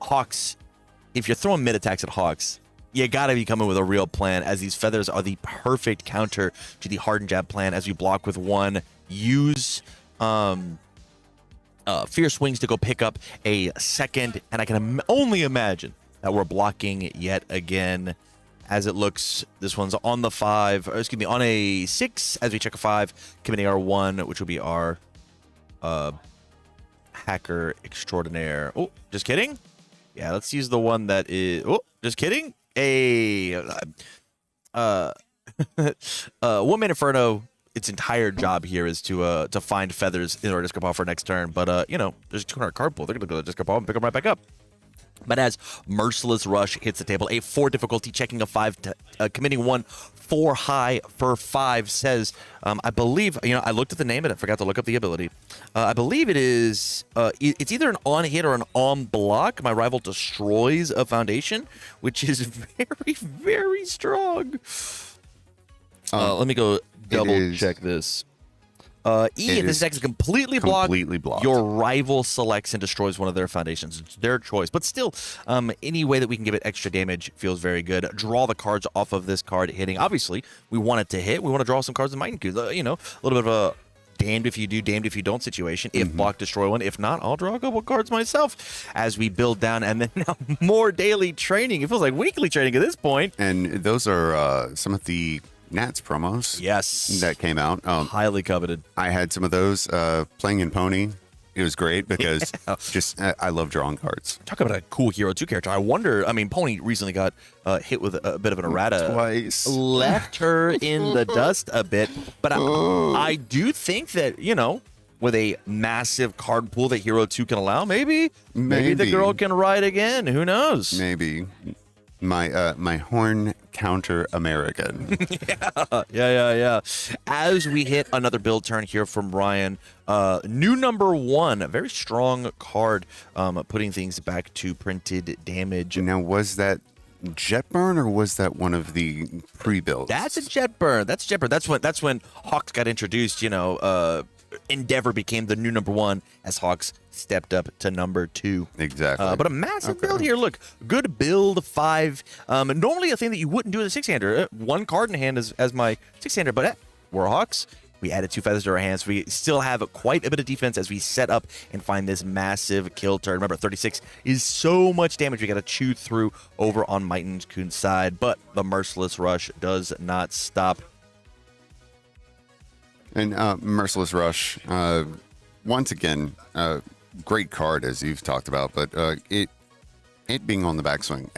Hawks, if you're throwing mid attacks at Hawks, you got to be coming with a real plan, as these feathers are the perfect counter to the hardened jab plan, as we block with one, use fierce wings to go pick up a second, and I can only imagine that we're blocking yet again, as it looks. This one's on the 5, or excuse me, on a 6, as we check a 5, committing our 1, which will be our Hacker Extraordinaire. Oh, just kidding. Yeah, let's use the one that is. Oh, just kidding. One Man Inferno. Its entire job here is to find feathers in our discard pile for next turn. But there's a 200 card pool. They're gonna go to the discard pile and pick them right back up. But as Merciless Rush hits the table, a 4 difficulty, checking a 5, committing 1, 4 high for 5, says, I believe, I looked at the name and I forgot to look up the ability. I believe it is, it's either an on hit or an on block. My rival destroys a foundation, which is very, very strong. Let me go double check this. If this deck is completely blocked, your rival selects and destroys one of their foundations. It's their choice. But still, any way that we can give it extra damage feels very good. Draw the cards off of this card hitting. Obviously, we want it to hit. We want to draw some cards in Might and Coon. A little bit of a damned if you do, damned if you don't situation. If block, destroy one. If not, I'll draw a couple cards myself as we build down. And then now more daily training. It feels like weekly training at this point. And those are some of the Nats promos. Yes. That came out. Highly coveted. I had some of those playing in Pony. It was great because I love drawing cards. Talk about a cool Hero 2 character. I wonder, Pony recently got hit with a bit of an errata. Twice. Left her in the dust a bit. But I do think that, with a massive card pool that Hero 2 can allow, maybe the girl can ride again. Who knows? Maybe. My horn counter American. Yeah. As we hit another build turn here from Ryan, new number 1, a very strong card, putting things back to printed damage. Now, was that jet burn or was that one of the pre-builds? That's a jet burn. That's when Hawks got introduced. Endeavor became the new number 1 as Hawks stepped up to number 2. Exactly. But a massive build here. Look, good build 5. Normally a thing that you wouldn't do as a 6-hander. 1 card in hand as my 6-hander, but we're Hawks. We added 2 feathers to our hands. We still have quite a bit of defense as we set up and find this massive kill turn. Remember, 36 is so much damage we got to chew through over on Mighty Coon's side, but the Merciless Rush does not stop. And Merciless Rush, once again, great card as you've talked about, but it being on the backswing,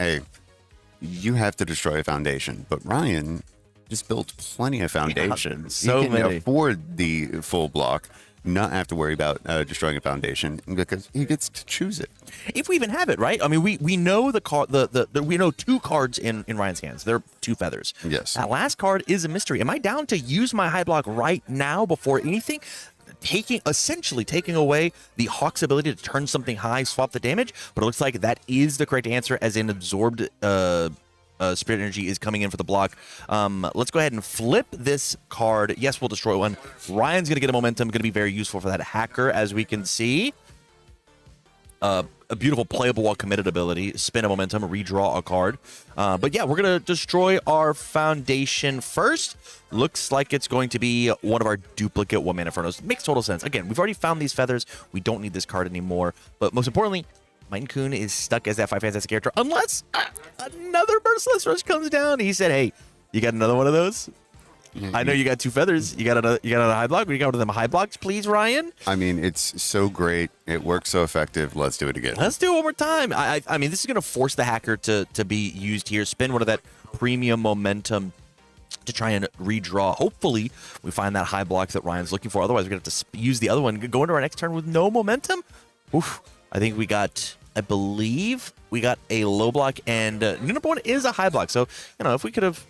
you have to destroy a foundation. But Ryan just built plenty of foundations. So he can many. afford the full block, not have to worry about destroying a foundation because he gets to choose it. If we even have it, right? I mean, we know the card. We know 2 cards in Ryan's hands. They're 2 feathers. Yes. That last card is a mystery. Am I down to use my high block right now before anything? Essentially taking away the Hawk's ability to turn something high, swap the damage. But it looks like that is the correct answer, as in absorbed Spirit Energy is coming in for the block. Let's go ahead and flip this card. Yes, we'll destroy one. Ryan's going to get a momentum. Going to be very useful for that hacker, as we can see. A beautiful playable while committed ability. Spin a momentum, redraw a card. But yeah, we're going to destroy our foundation first. Looks like it's going to be one of our duplicate 1-mana Infernos. Makes total sense. Again, we've already found these feathers. We don't need this card anymore. But most importantly, Mighty Coon is stuck as that 5 fantastic character unless another Merciless Rush comes down. He said, hey, you got another one of those? I know you got 2 feathers. You got another high block. We got one of them high blocks, please, Ryan. I mean, it's so great. It works so effective. Let's do it again. Let's do it one more time. I mean, this is going to force the hacker to be used here. Spin one of that premium momentum to try and redraw. Hopefully, we find that high block that Ryan's looking for. Otherwise, we're going to have to use the other one. Go into our next turn with no momentum. Oof. I think I believe we got a low block, and new number 1 is a high block. So, if we could have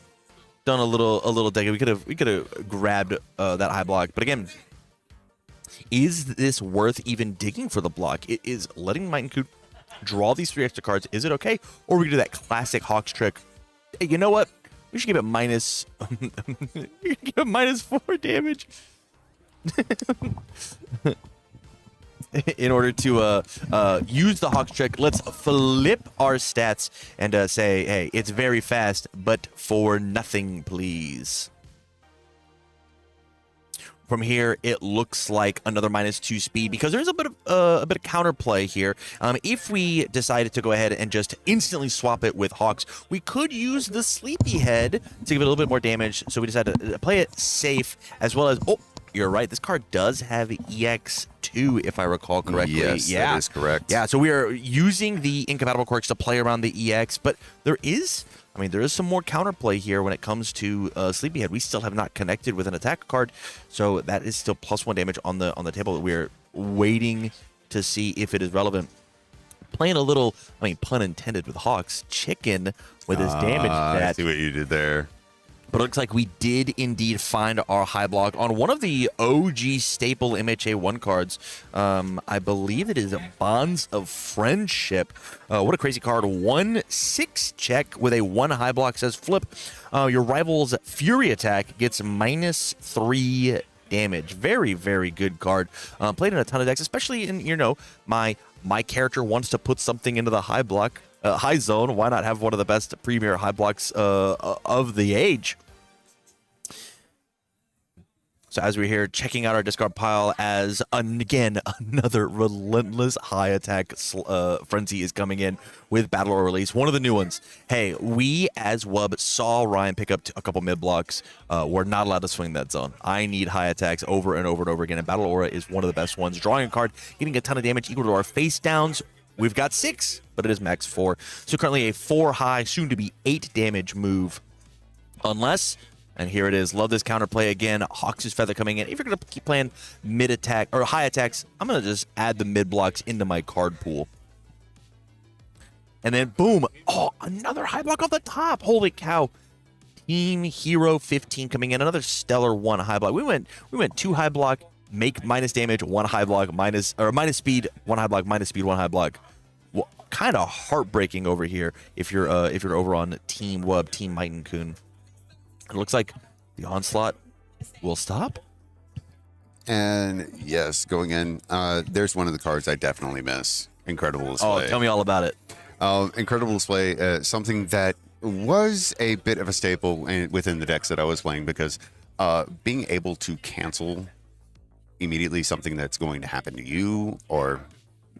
done a little dig, we could have grabbed that high block. But again, is this worth even digging for the block? It is letting Mighty Coon draw these 3 extra cards. Is it okay? Or we can do that classic Hawks trick. Hey, you know what? We should give it minus. Give it minus 4 damage. In order to use the Hawks trick, let's flip our stats and say, hey, it's very fast, but for nothing, please. From here, it looks like another -2 speed because there's a bit of counterplay here. If we decided to go ahead and just instantly swap it with Hawks, we could use the Sleepyhead to give it a little bit more damage. So we decided to play it safe, as well as you're right. This card does have EX2, if I recall correctly. Yes, that is correct. Yeah, so we are using the incompatible quirks to play around the EX, but there is some more counterplay here when it comes to Sleepyhead. We still have not connected with an attack card, so that is still +1 damage on the table. We're waiting to see if it is relevant. Playing a little, pun intended, with Hawks chicken with his damage I stat. see what you did there. But it looks like we did indeed find our high block on one of the OG staple MHA1 cards. I believe it is Bonds of Friendship. What a crazy card. 1/6 check with a 1 high block. Says flip. Your rival's Fury attack gets -3 damage. Very, very good card. Played in a ton of decks, especially in, my character wants to put something into the high block. High zone. Why not have one of the best premier high blocks of the age? So as we're here checking out our discard pile, as again another relentless high attack frenzy is coming in with Battle Aura release, one of the new ones. Hey, we as Wub saw Ryan pick up a couple mid blocks. We're not allowed to swing that zone. I need high attacks over and over and over again, and Battle Aura is one of the best ones. Drawing a card, getting a ton of damage equal to our face downs. We've got 6, but it is max 4. So currently a 4 high, soon to be 8 damage move. Unless, and here it is, love this counterplay again, Hawks' Feather coming in. If you're going to keep playing mid attack or high attacks, I'm going to just add the mid blocks into my card pool. And then boom, oh, another high block off the top. Holy cow. Team Hero 15 coming in, another stellar 1 high block. We went 2 high block, make minus damage, 1 high block, minus speed, 1 high block, minus speed, 1 high block. Well, kind of heartbreaking over here if you're over on Team Wub, Team Might and Coon. It looks like the onslaught will stop. And yes, going in, there's one of the cards I definitely miss. Incredible Display. Oh, tell me all about it. Incredible Display, something that was a bit of a staple within the decks that I was playing, because being able to cancel immediately something that's going to happen to you or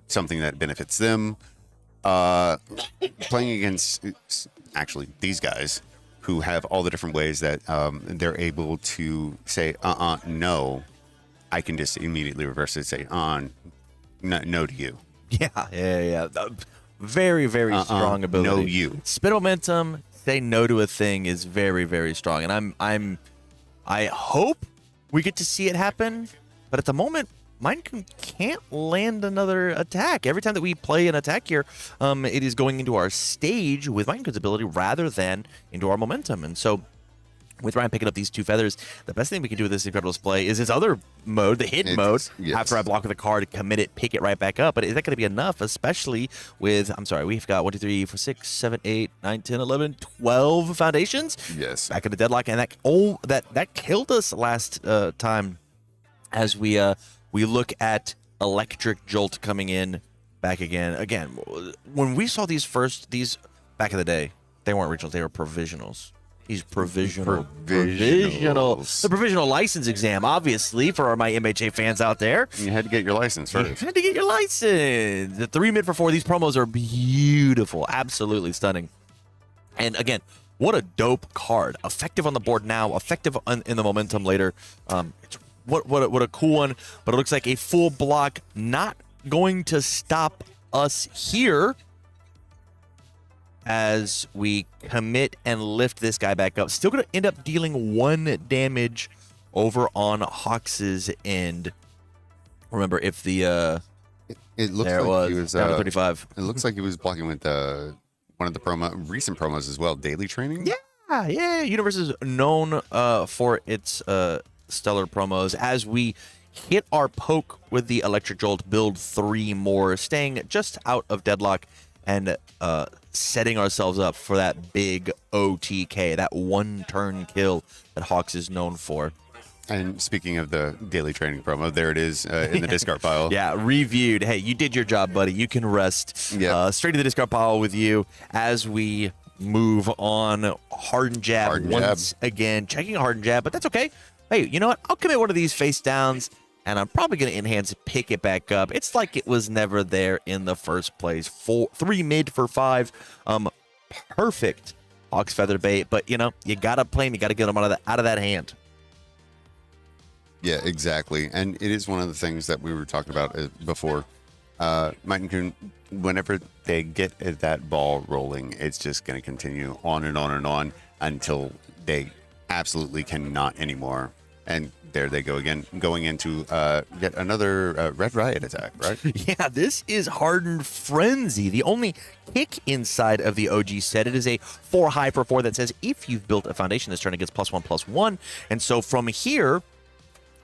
something that benefits them, playing against actually these guys who have all the different ways that they're able to say, no, I can just immediately reverse it, say, no to you. Yeah. Very, very strong ability. No, you. Spin momentum, say no to a thing is very, very strong. And I hope we get to see it happen, but at the moment, Minecraft can't land another attack. Every time that we play an attack here, it is going into our stage with Minecraft's ability rather than into our momentum. And so with Ryan picking up these 2 feathers, the best thing we can do with this incredible display is his other mode, the hidden mode. Yes. After I block with a card, commit it, pick it right back up. But is that going to be enough, especially with, we've got 1, 2, 3, 4, 6, 7, 8, 9, 10, 11, 12 foundations? Yes. Back in the deadlock, and that killed us last time as we look at Electric Jolt coming in back again. Again, when we saw these back in the day, they weren't regionals, they were provisionals. These provisional. The provisional license exam, obviously, for my MHA fans out there. You had to get your license first. You had to get your license. The 3 mid for 4. These promos are beautiful. Absolutely stunning. And again, what a dope card. Effective on the board now. Effective in the momentum later. It's what a cool one. But it looks like a full block not going to stop us here, as we commit and lift this guy back up. Still going to end up dealing 1 damage over on Hawks' end. Remember, if the it looks like he was down to 35. It looks like he was blocking with one of the recent promos as well. Daily training. Yeah. UniVersus is known for its stellar promos. As we hit our poke with the Electric Jolt, build 3 more, staying just out of deadlock, and setting ourselves up for that big OTK, that 1-turn kill that Hawks is known for. And speaking of the daily training promo, there it is in the discard pile. Yeah, reviewed. Hey, you did your job, buddy. You can rest. Yeah. Straight to the discard pile with you as we move on. Hardened jab once again. Checking a hardened jab, but that's okay. Hey, you know what? I'll commit one of these face downs, and I'm probably going to enhance, pick it back up. It's like it was never there in the first place. 3 mid for 5. Perfect Hawk's Feather Bait, but you got to play him. You got to get him out of that hand. Yeah, exactly. And it is one of the things that we were talking about before. Mike and Kuhn, whenever they get that ball rolling, it's just going to continue on and on and on until they absolutely cannot anymore. And there they go again, going into yet another Red Riot attack, right? Yeah, this is Hardened Frenzy, the only kick inside of the OG set. It is a 4 high for 4 that says if you've built a foundation this turn, it gets +1/+1. And so from here,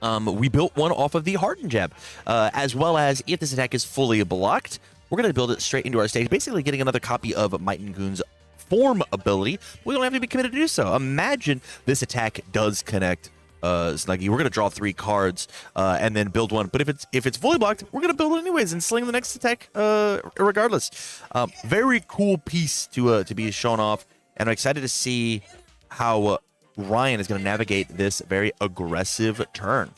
we built one off of the Hardened Jab, as well as if this attack is fully blocked, we're going to build it straight into our stage, basically getting another copy of Might and Goon's form ability. We don't have to be committed to do so. Imagine this attack does connect. Snuggy, we're gonna draw 3 cards and then build one. But if it's fully blocked, we're gonna build it anyways and sling the next attack regardless. Very cool piece to be shown off, and I'm excited to see how Ryan is gonna navigate this very aggressive turn.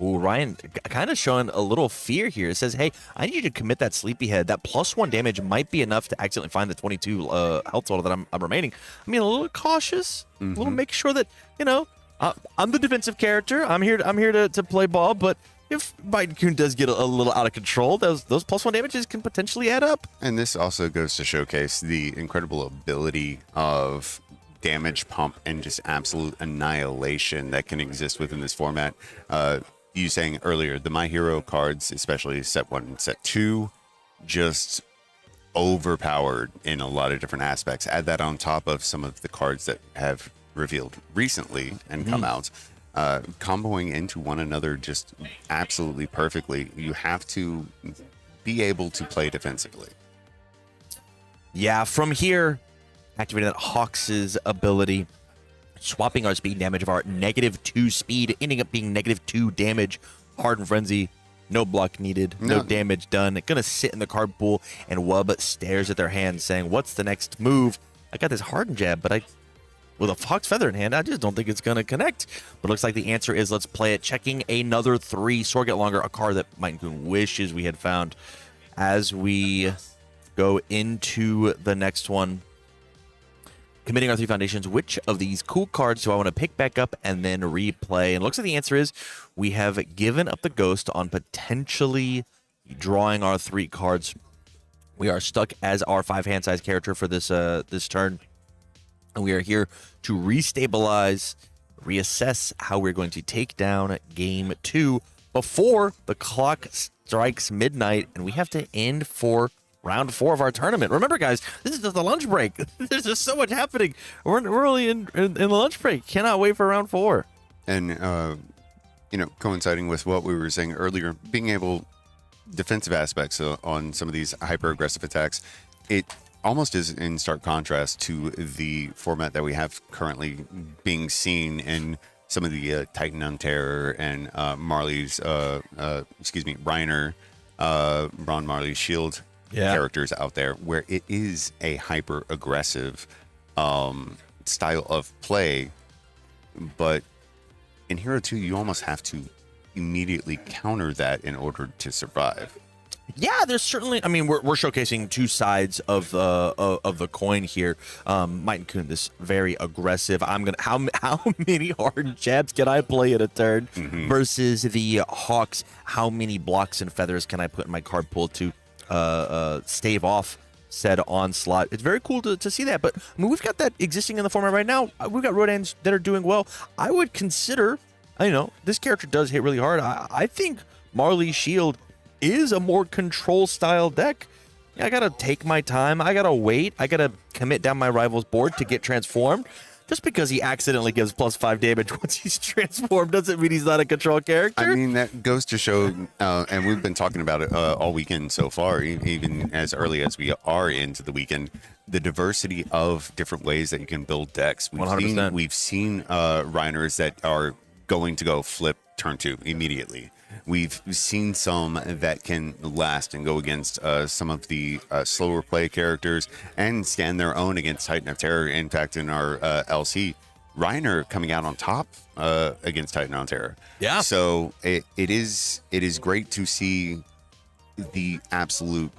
Ooh, Ryan kind of showing a little fear here. It says, hey, I need you to commit that Sleepyhead. That +1 damage might be enough to accidentally find the 22 health total that I'm remaining. I mean, a little cautious, a little make sure that, I'm the defensive character. I'm here to play ball, but if Biden Kuhn does get a little out of control, those +1 damages can potentially add up. And this also goes to showcase the incredible ability of damage pump and just absolute annihilation that can exist within this format. You saying earlier, the My Hero cards, especially set 1 and set 2, just overpowered in a lot of different aspects. Add that on top of some of the cards that have revealed recently and come out, comboing into one another just absolutely perfectly. You have to be able to play defensively. Yeah, from here, activating that Hawks' ability, swapping our speed damage of our -2 speed, ending up being -2 damage. Hardened Frenzy, no block needed, no damage done. Gonna sit in the card pool, and Wub stares at their hand saying, what's the next move? I got this Hardened Jab, but with a Fox Feather in hand, I just don't think it's gonna connect. But it looks like the answer is let's play it. Checking another 3, Sword Get Longer, a card that Might and Coon wishes we had found. As we go into the next one, committing our 3 foundations, which of these cool cards do I want to pick back up and then replay? And it looks like the answer is we have given up the ghost on potentially drawing our 3 cards. We are stuck as our 5 hand size character for this this turn. And we are here to restabilize, reassess how we're going to take down game 2 before the clock strikes midnight, and we have to end for round 4 of our tournament. Remember, guys, this is just the lunch break. There's just so much happening. We're early in the lunch break. Cannot wait for round 4. And, coinciding with what we were saying earlier, being able, defensive aspects on some of these hyper-aggressive attacks, it almost is in stark contrast to the format that we have currently being seen in some of the Titan on Terror and Marley's, Reiner, Ron Marley's Shield characters out there, where it is a hyper aggressive style of play. But in Hero 2, you almost have to immediately counter that in order to survive. Yeah, there's certainly. I mean, we're showcasing 2 sides of the coin here. Might and Coon, this very aggressive. How many hard jabs can I play in a turn? Versus the Hawks, how many blocks and feathers can I put in my card pool to stave off said onslaught? It's very cool to see that. But I mean, we've got that existing in the format right now. We've got Rodans that are doing well. I would consider, this character does hit really hard. I think Marley's Shield is a more control style deck. I gotta take my time. I gotta wait. I gotta commit down my rival's board to get transformed. Just because he accidentally gives +5 damage once he's transformed doesn't mean he's not a control character. I mean, that goes to show, and we've been talking about it all weekend so far, even as early as we are into the weekend, the diversity of different ways that you can build decks. 100%. We've seen Reiners that are going to go flip turn 2 immediately. We've seen some that can last and go against some of the slower play characters and stand their own against Titan of Terror. In fact, in our LC, Reiner coming out on top against Titan of Terror. Yeah. So it is great to see the absolute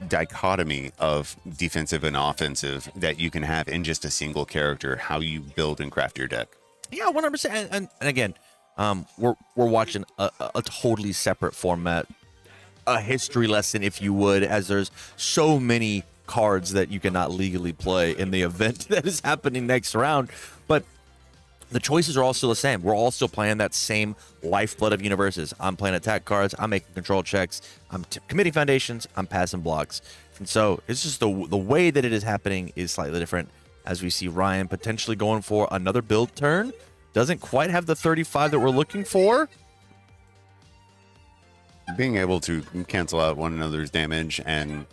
dichotomy of defensive and offensive that you can have in just a single character, how you build and craft your deck. Yeah, 100%. And again, we're watching a totally separate format, a history lesson, if you would, as there's so many cards that you cannot legally play in the event that is happening next round. But the choices are all still the same. We're all still playing that same lifeblood of UniVersus. I'm playing attack cards. I'm making control checks. I'm committing foundations. I'm passing blocks. And so it's just the way that it is happening is slightly different, as we see Ryan potentially going for another build turn. Doesn't quite have the 35 that we're looking for. Being able to cancel out one another's damage and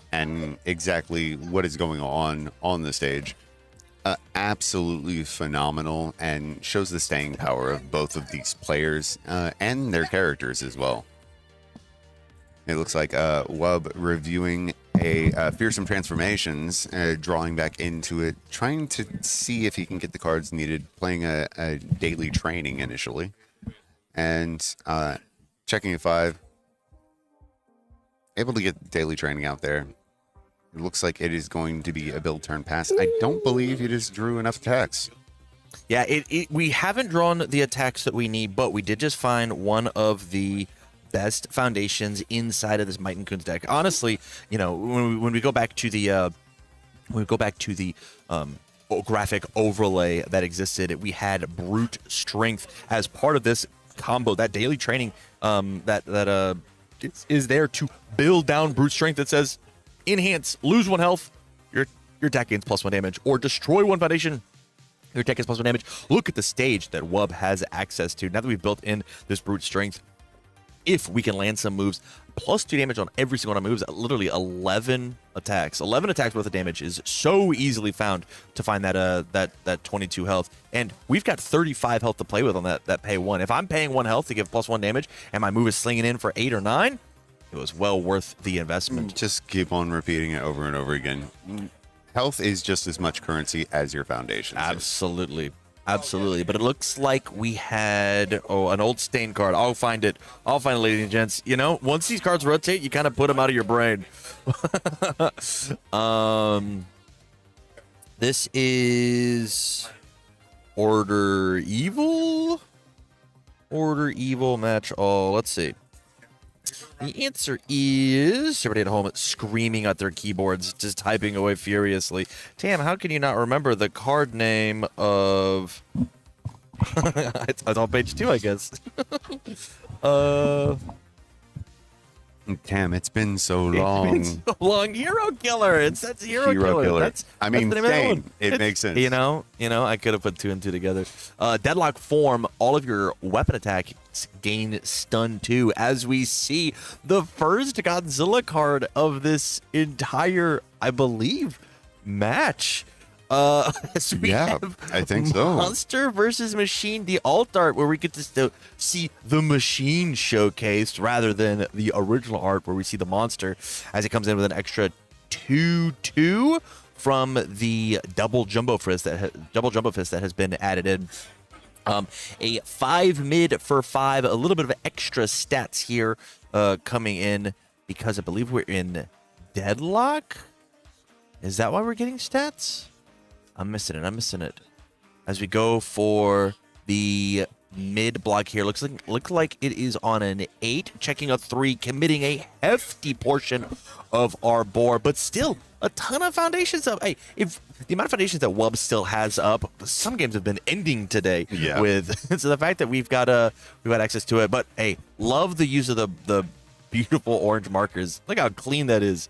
exactly what is going on the stage, absolutely phenomenal, and shows the staying power of both of these players and their characters as well. It looks like Wub reviewing a Fearsome Transformations, drawing back into it, trying to see if he can get the cards needed, playing a daily training initially, and checking a 5. Able to get daily training out there. It looks like it is going to be a build turn pass. I don't believe he just drew enough attacks. Yeah, we haven't drawn the attacks that we need, but we did just find one of the best foundations inside of this Might and Coon's deck. Honestly, when we go back to the graphic overlay that existed, we had brute strength as part of this combo, that daily training, that is there to build down brute strength that says enhance, lose 1 health, your attack gains +1 damage, or destroy 1 foundation, your attack gains +1 damage. Look at the stage that Wub has access to. Now that we've built in this brute strength, if we can land some moves, +2 damage on every single one of moves, literally 11 attacks. 11 attacks worth of damage is so easily found to find that 22 health. And we've got 35 health to play with on that pay 1. If I'm paying 1 health to give +1 damage and my move is slinging in for 8 or 9, it was well worth the investment. Just keep on repeating it over and over again. Health is just as much currency as your foundation. Absolutely. Absolutely. But it looks like we had an old stain card. I'll find it, ladies and gents. You know, once these cards rotate, you kind of put them out of your brain. This is Order Evil match. Oh, let's see. The answer is everybody at home screaming at their keyboards, just typing away furiously. Tam, how can you not remember the card name of... it's on page 2, I guess. Tam, it's been so long. It's been so long. Hero Killer. It says Hero Killer. That's I mean, the name of that one. it makes sense. You know, I could have put 2 and 2 together. Deadlock form. All of your weapon attacks gain stun 2. As we see the first Godzilla card of this entire, I believe, match. So we have I think so. Monster versus Machine, the alt art, where we get to see the machine showcased rather than the original art where we see the monster, as it comes in with an extra 2/2 from the double jumbo fist that has been added in. A 5 mid for 5, a little bit of extra stats here coming in because I believe we're in Deadlock. Is that why we're getting stats? I'm missing it. As we go for the mid block here, looks like it is on an 8, checking a 3, committing a hefty portion of our board, but still a ton of foundations up. Hey, if the amount of foundations that Wub still has up, some games have been ending today. Yeah. With so the fact that we've got access to it, but hey, love the use of the beautiful orange markers. Look how clean that is.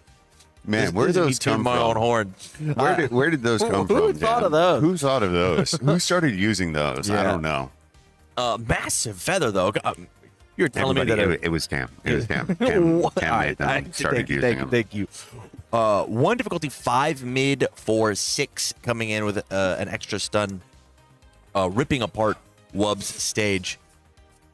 Man, where did those come my from? own horn. Where did those come from? Who thought of those? Who thought of those? Who started using those? I don't know. Massive feather though. You're telling me that it was Tam. It was Tam. Tam made them. Started using them. Thank you. 1 difficulty 5 mid for 6 coming in with an extra stun, ripping apart Wub's stage,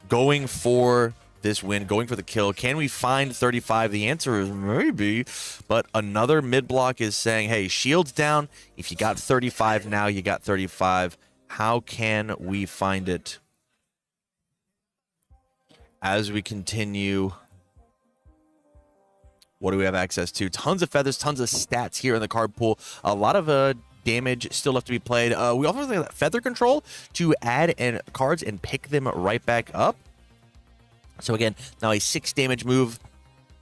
going for this win, going for the kill. Can we find 35? The answer is maybe, but another mid block is saying, hey, shields down. If you got 35 now, you got 35. How can we find it? As we continue, what do we have access to? Tons of feathers, tons of stats here in the card pool. A lot of damage still left to be played. We also have feather control to add cards and pick them right back up. So again, now a 6 damage move.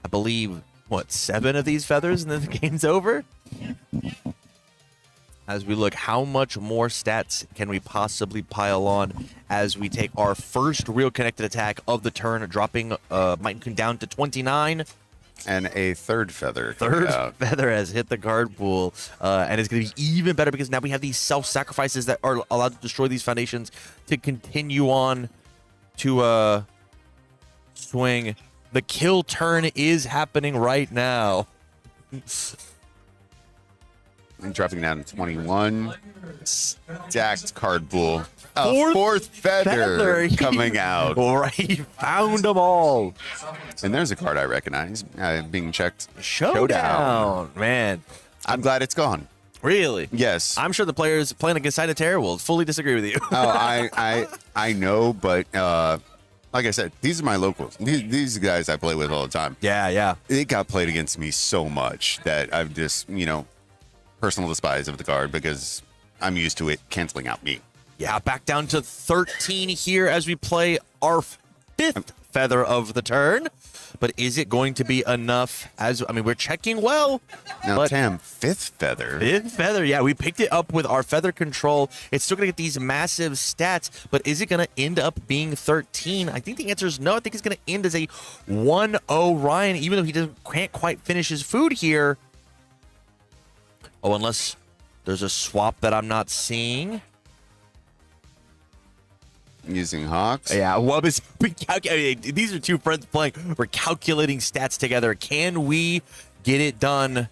I believe, 7 of these feathers and then the game's over? As we look, how much more stats can we possibly pile on as we take our first real connected attack of the turn, dropping Might Kun down to 29. And a third feather. Feather has hit the card pool, and it's going to be even better because now we have these self-sacrifices that are allowed to destroy these foundations to continue on to swing. The kill turn is happening right now. And dropping down to 21. Stacked card pool. Fourth feather coming out. Right, he found them all. And there's a card I recognize being checked. Showdown. Man, I'm glad it's gone. Really? Yes. I'm sure the players playing against Sanitaire will fully disagree with you. I know, but like I said, these are my locals. These guys I play with all the time. Yeah. It got played against me so much that I've just, personal despise of the card because I'm used to it canceling out me. Yeah, back down to 13 here as we play our 5th feather of the turn. But is it going to be enough? We're checking well. Now, but Tam, 5th feather. 5th feather, yeah, we picked it up with our feather control. It's still going to get these massive stats, but is it going to end up being 13? I think the answer is no. I think it's going to end as a 1-0 Ryan, even though he can't quite finish his food here. Oh, unless there's a swap that I'm not seeing. Using Hawks. Yeah, these are two friends playing. We're calculating stats together. Can we get it done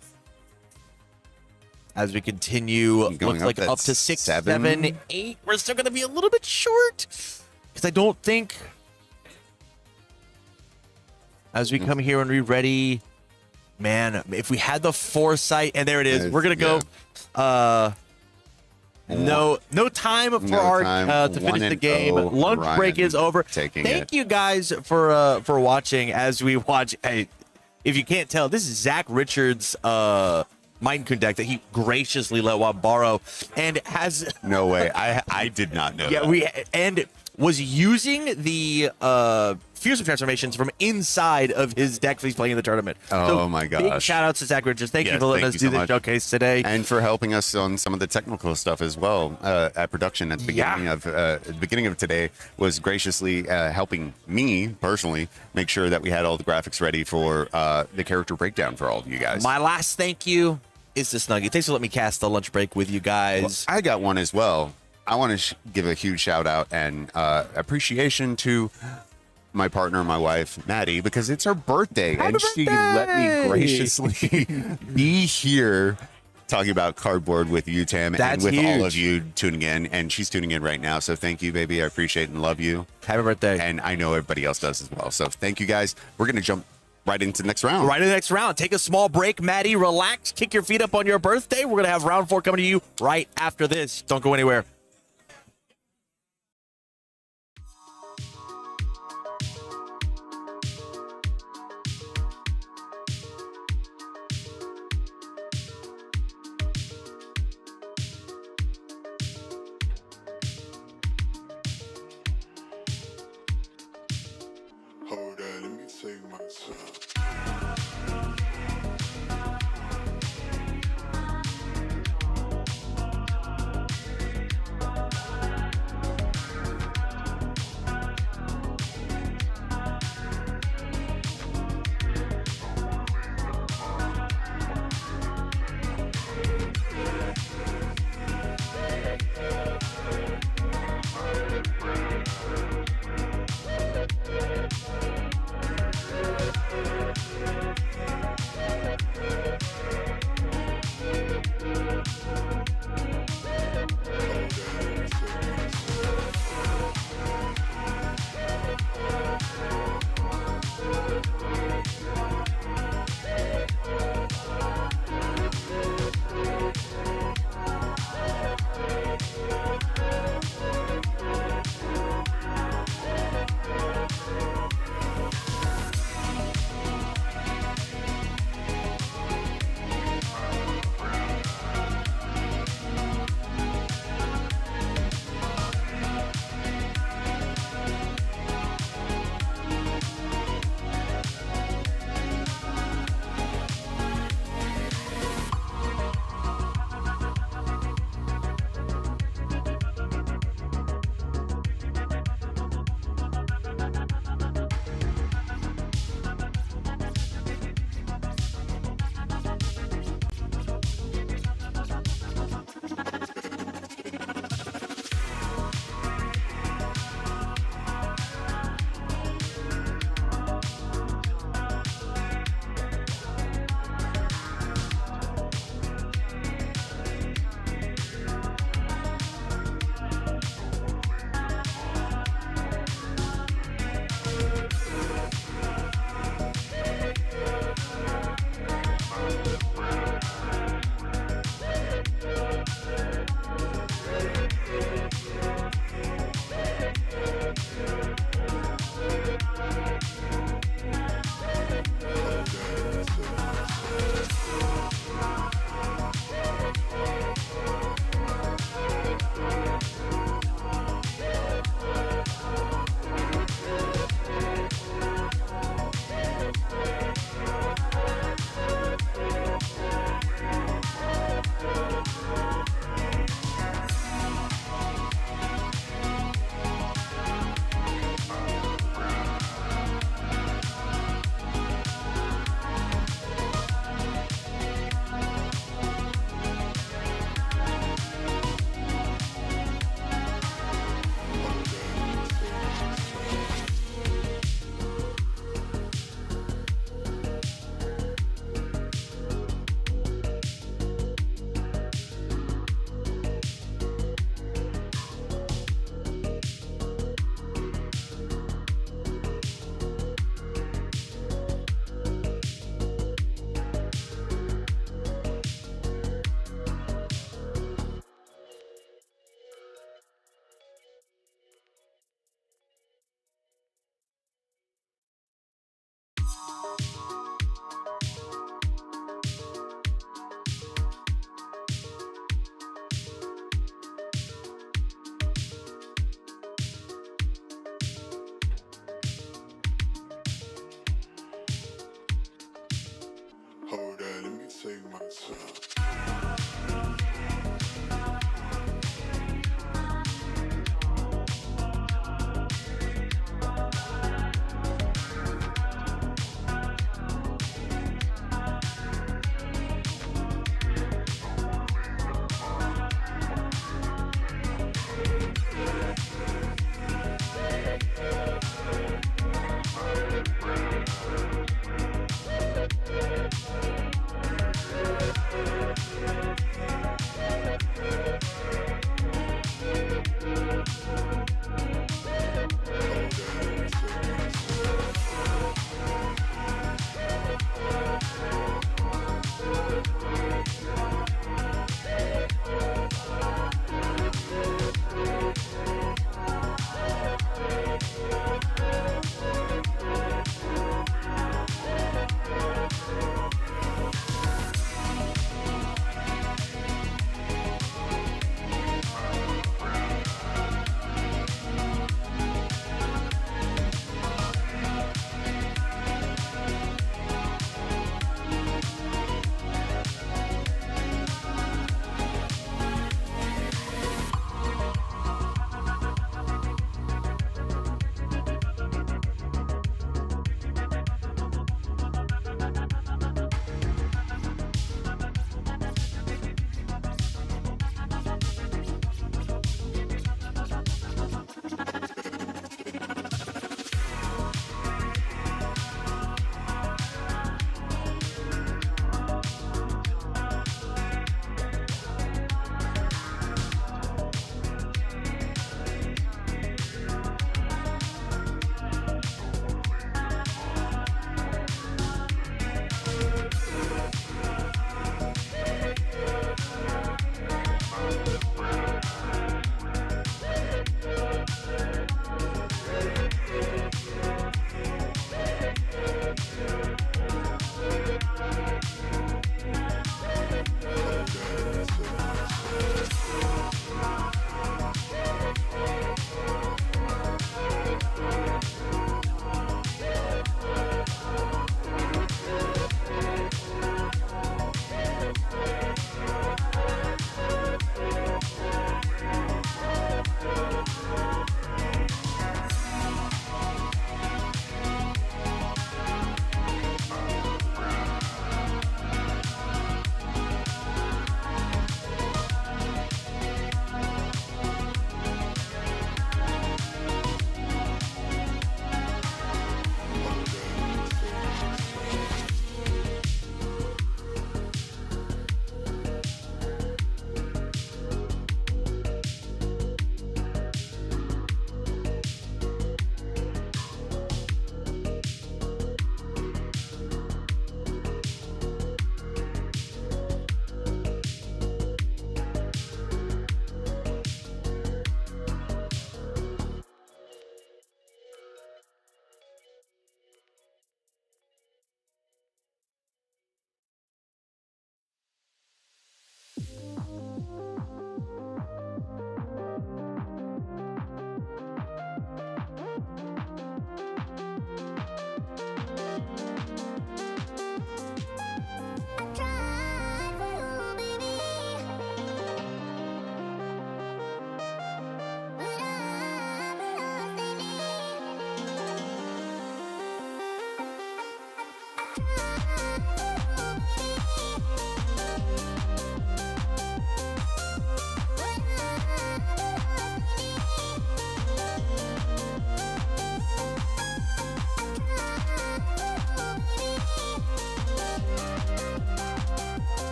as we continue? Looks like up to 6, 7, 8. We're still going to be a little bit short because I don't think as we come here and ready, man, if we had the foresight, and there it is, we're going to go. No time for our to finish the game. Lunch Ryan break is over. Thank you guys for watching as we watch. Hey, if you can't tell, this is Zach Richards' Mindcoon deck that he graciously let Wab borrow, and has no way. I did not know. Yeah, that. Was using the fearsome transformations from inside of his deck he's playing in the tournament. Oh my gosh. Big shout outs to Zach Richards. Thank you for letting us do this showcase today. And for helping us on some of the technical stuff as well at production at the beginning of today, was graciously helping me personally make sure that we had all the graphics ready for the character breakdown for all of you guys. My last thank you is to Snuggie. Thanks for letting me cast the lunch break with you guys. Well, I got one as well. I want to give a huge shout out and appreciation to my partner, my wife, Maddie, because it's her birthday. She let me graciously be here talking about cardboard with you, Tam, and with all of you tuning in. And she's tuning in right now. So thank you, baby. I appreciate and love you. Happy birthday. And I know everybody else does as well. So thank you, guys. We're going to jump right into the next round. Right in the next round. Take a small break, Maddie. Relax. Kick your feet up on your birthday. We're going to have round 4 coming to you right after this. Don't go anywhere. Hold on, let me take my time.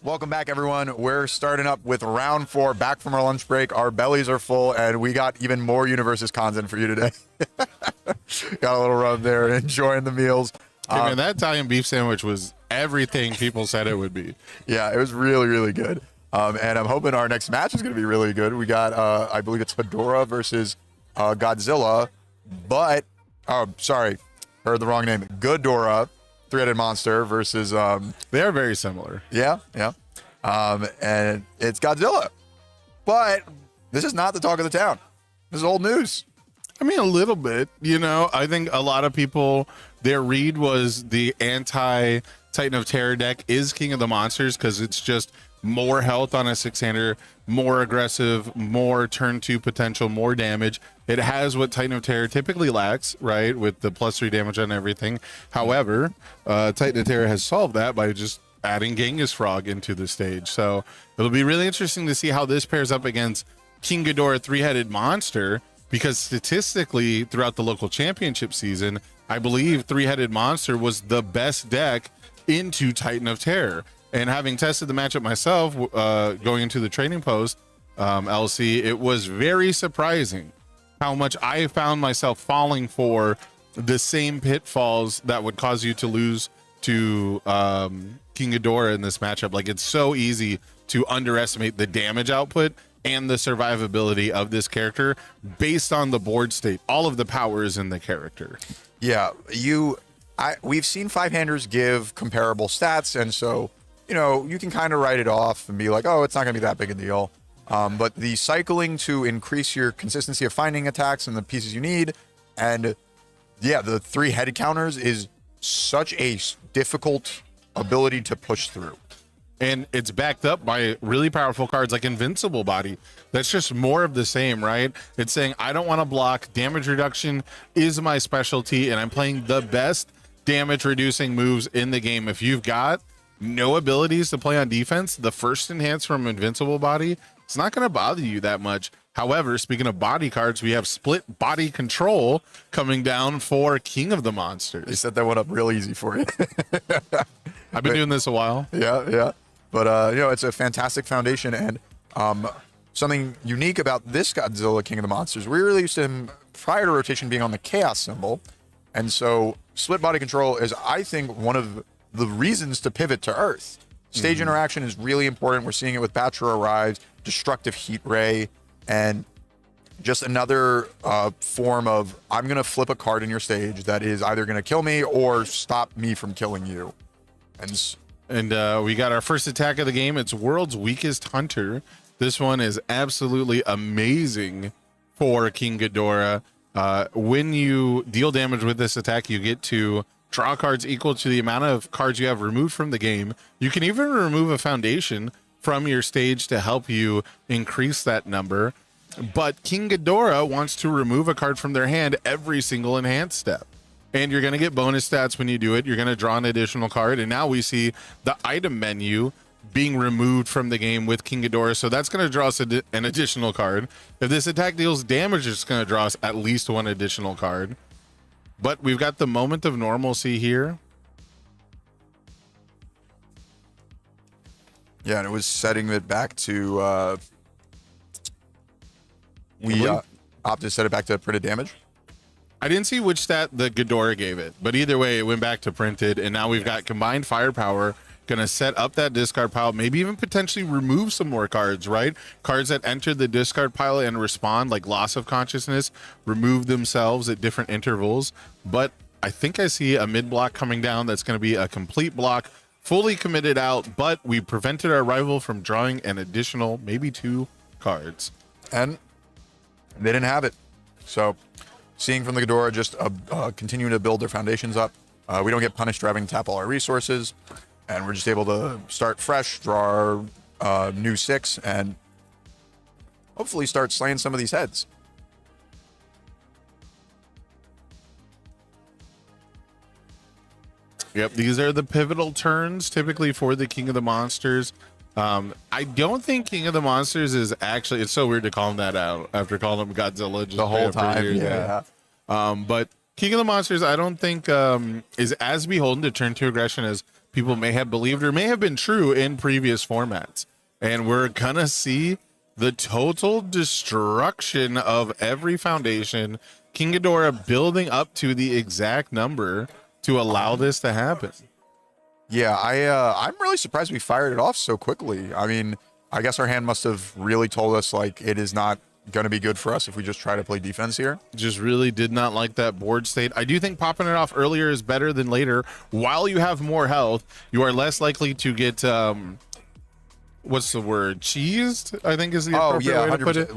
Welcome back, everyone. We're starting up with round 4, back from our lunch break. Our bellies are full, and we got even more UniVersus content for you today. Got a little rub there, enjoying the meals. Hey, man, that Italian beef sandwich was everything people said it would be. Yeah, it was really, really good. And I'm hoping our next match is going to be really good. We got, I believe it's Hedorah versus Godzilla, but, oh, sorry, heard the wrong name. Ghidorah, three-headed monster versus they are very similar. Yeah. And it's Godzilla, but this is not the talk of the town. This is old news. I mean, a little bit. I think a lot of people, their read was the anti Titan of Terror deck is King of the Monsters because it's just more health on a 6-hander, more aggressive, more turn 2 potential, more damage. It has what Titan of Terror typically lacks, right, with the +3 damage on everything. However, Titan of Terror has solved that by just adding Genghis Frog into the stage. So it'll be really interesting to see how this pairs up against King Ghidorah, three-headed monster, because statistically throughout the local championship season, I believe three-headed monster was the best deck into Titan of Terror. And having tested the matchup myself, going into the training post, LC, it was very surprising how much I found myself falling for the same pitfalls that would cause you to lose to King Ghidorah in this matchup. Like, it's so easy to underestimate the damage output and the survivability of this character based on the board state. All of the power is in the character. Yeah, we've seen 5-handers give comparable stats, and so you can kind of write it off and be like, oh, it's not going to be that big a deal. But the cycling to increase your consistency of finding attacks and the pieces you need, and yeah, the 3-headed counters is such a difficult ability to push through. And it's backed up by really powerful cards like Invincible Body. That's just more of the same, right? It's saying, I don't want to block. Damage reduction is my specialty, and I'm playing the best damage reducing moves in the game. If you've got no abilities to play on defense, the first enhance from Invincible Body, it's not going to bother you that much. However, speaking of body cards, we have Split Body Control coming down for King of the Monsters. They set that one up real easy for you. I've been doing this a while. Yeah. But, it's a fantastic foundation, and something unique about this Godzilla King of the Monsters, we released him prior to rotation being on the Chaos symbol, and so Split Body Control is, I think, one of the reasons to pivot to Earth. Stage interaction is really important. We're seeing it with Bachelor Arrives, Destructive Heat Ray, and just another form of, I'm going to flip a card in your stage that is either going to kill me or stop me from killing you. And we got our first attack of the game. It's World's Weakest Hunter. This one is absolutely amazing for King Ghidorah. When you deal damage with this attack, you get to draw cards equal to the amount of cards you have removed from the game. You can even remove a foundation from your stage to help you increase that number. But King Ghidorah wants to remove a card from their hand every single enhance step. And you're going to get bonus stats when you do it. You're going to draw an additional card. And now we see the item menu being removed from the game with King Ghidorah. So that's going to draw us an additional card. If this attack deals damage, it's going to draw us at least one additional card. But we've got the Moment of Normalcy here. Yeah, and it was setting it back to... we opted to set it back to printed damage. I didn't see which stat the Ghidorah gave it, but either way, it went back to printed, and now we've got combined firepower. Going to set up that discard pile, maybe even potentially remove some more cards, right? Cards that enter the discard pile and respond, like loss of consciousness, remove themselves at different intervals. But I think I see a mid block coming down that's going to be a complete block, fully committed out, but we prevented our rival from drawing an additional, maybe 2 cards. And they didn't have it. So seeing from the Ghidorah just continue to build their foundations up. We don't get punished for having to tap all our resources. And we're just able to start fresh, draw our new 6, and hopefully start slaying some of these heads. Yep, these are the pivotal turns typically for the King of the Monsters. I don't think King of the Monsters is actually, it's so weird to call him that out after calling him Godzilla just The whole time. years. But King of the Monsters, I don't think is as beholden to turn 2 aggression as people may have believed or may have been true in previous formats. And we're gonna see the total destruction of every foundation. King Ghidorah building up to the exact number to allow this to happen. Yeah, I'm really surprised we fired it off so quickly. I mean, I guess our hand must have really told us like it is not going to be good for us if we just try to play defense here. Just really did not like that board state. I do think popping it off earlier is better than later. While you have more health, you are less likely to get what's the word? Cheesed, I think is the appropriate way to put it.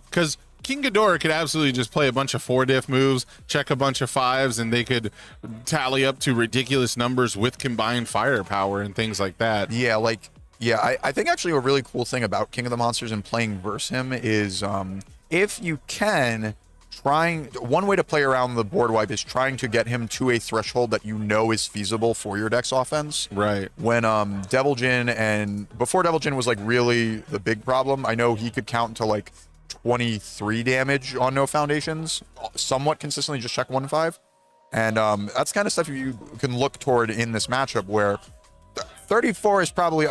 Because King Ghidorah could absolutely just play a bunch of 4 diff moves, check a bunch of 5s, and they could tally up to ridiculous numbers with combined firepower and things like that. Yeah, I think actually a really cool thing about King of the Monsters and playing versus him is if you can, one way to play around the board wipe is trying to get him to a threshold that you know is feasible for your deck's offense. Right. When Devil Jin, and before Devil Jin was like really the big problem, I know he could count to like 23 damage on no foundations, somewhat consistently, just check 1-5. And that's kind of stuff you can look toward in this matchup where 34 is probably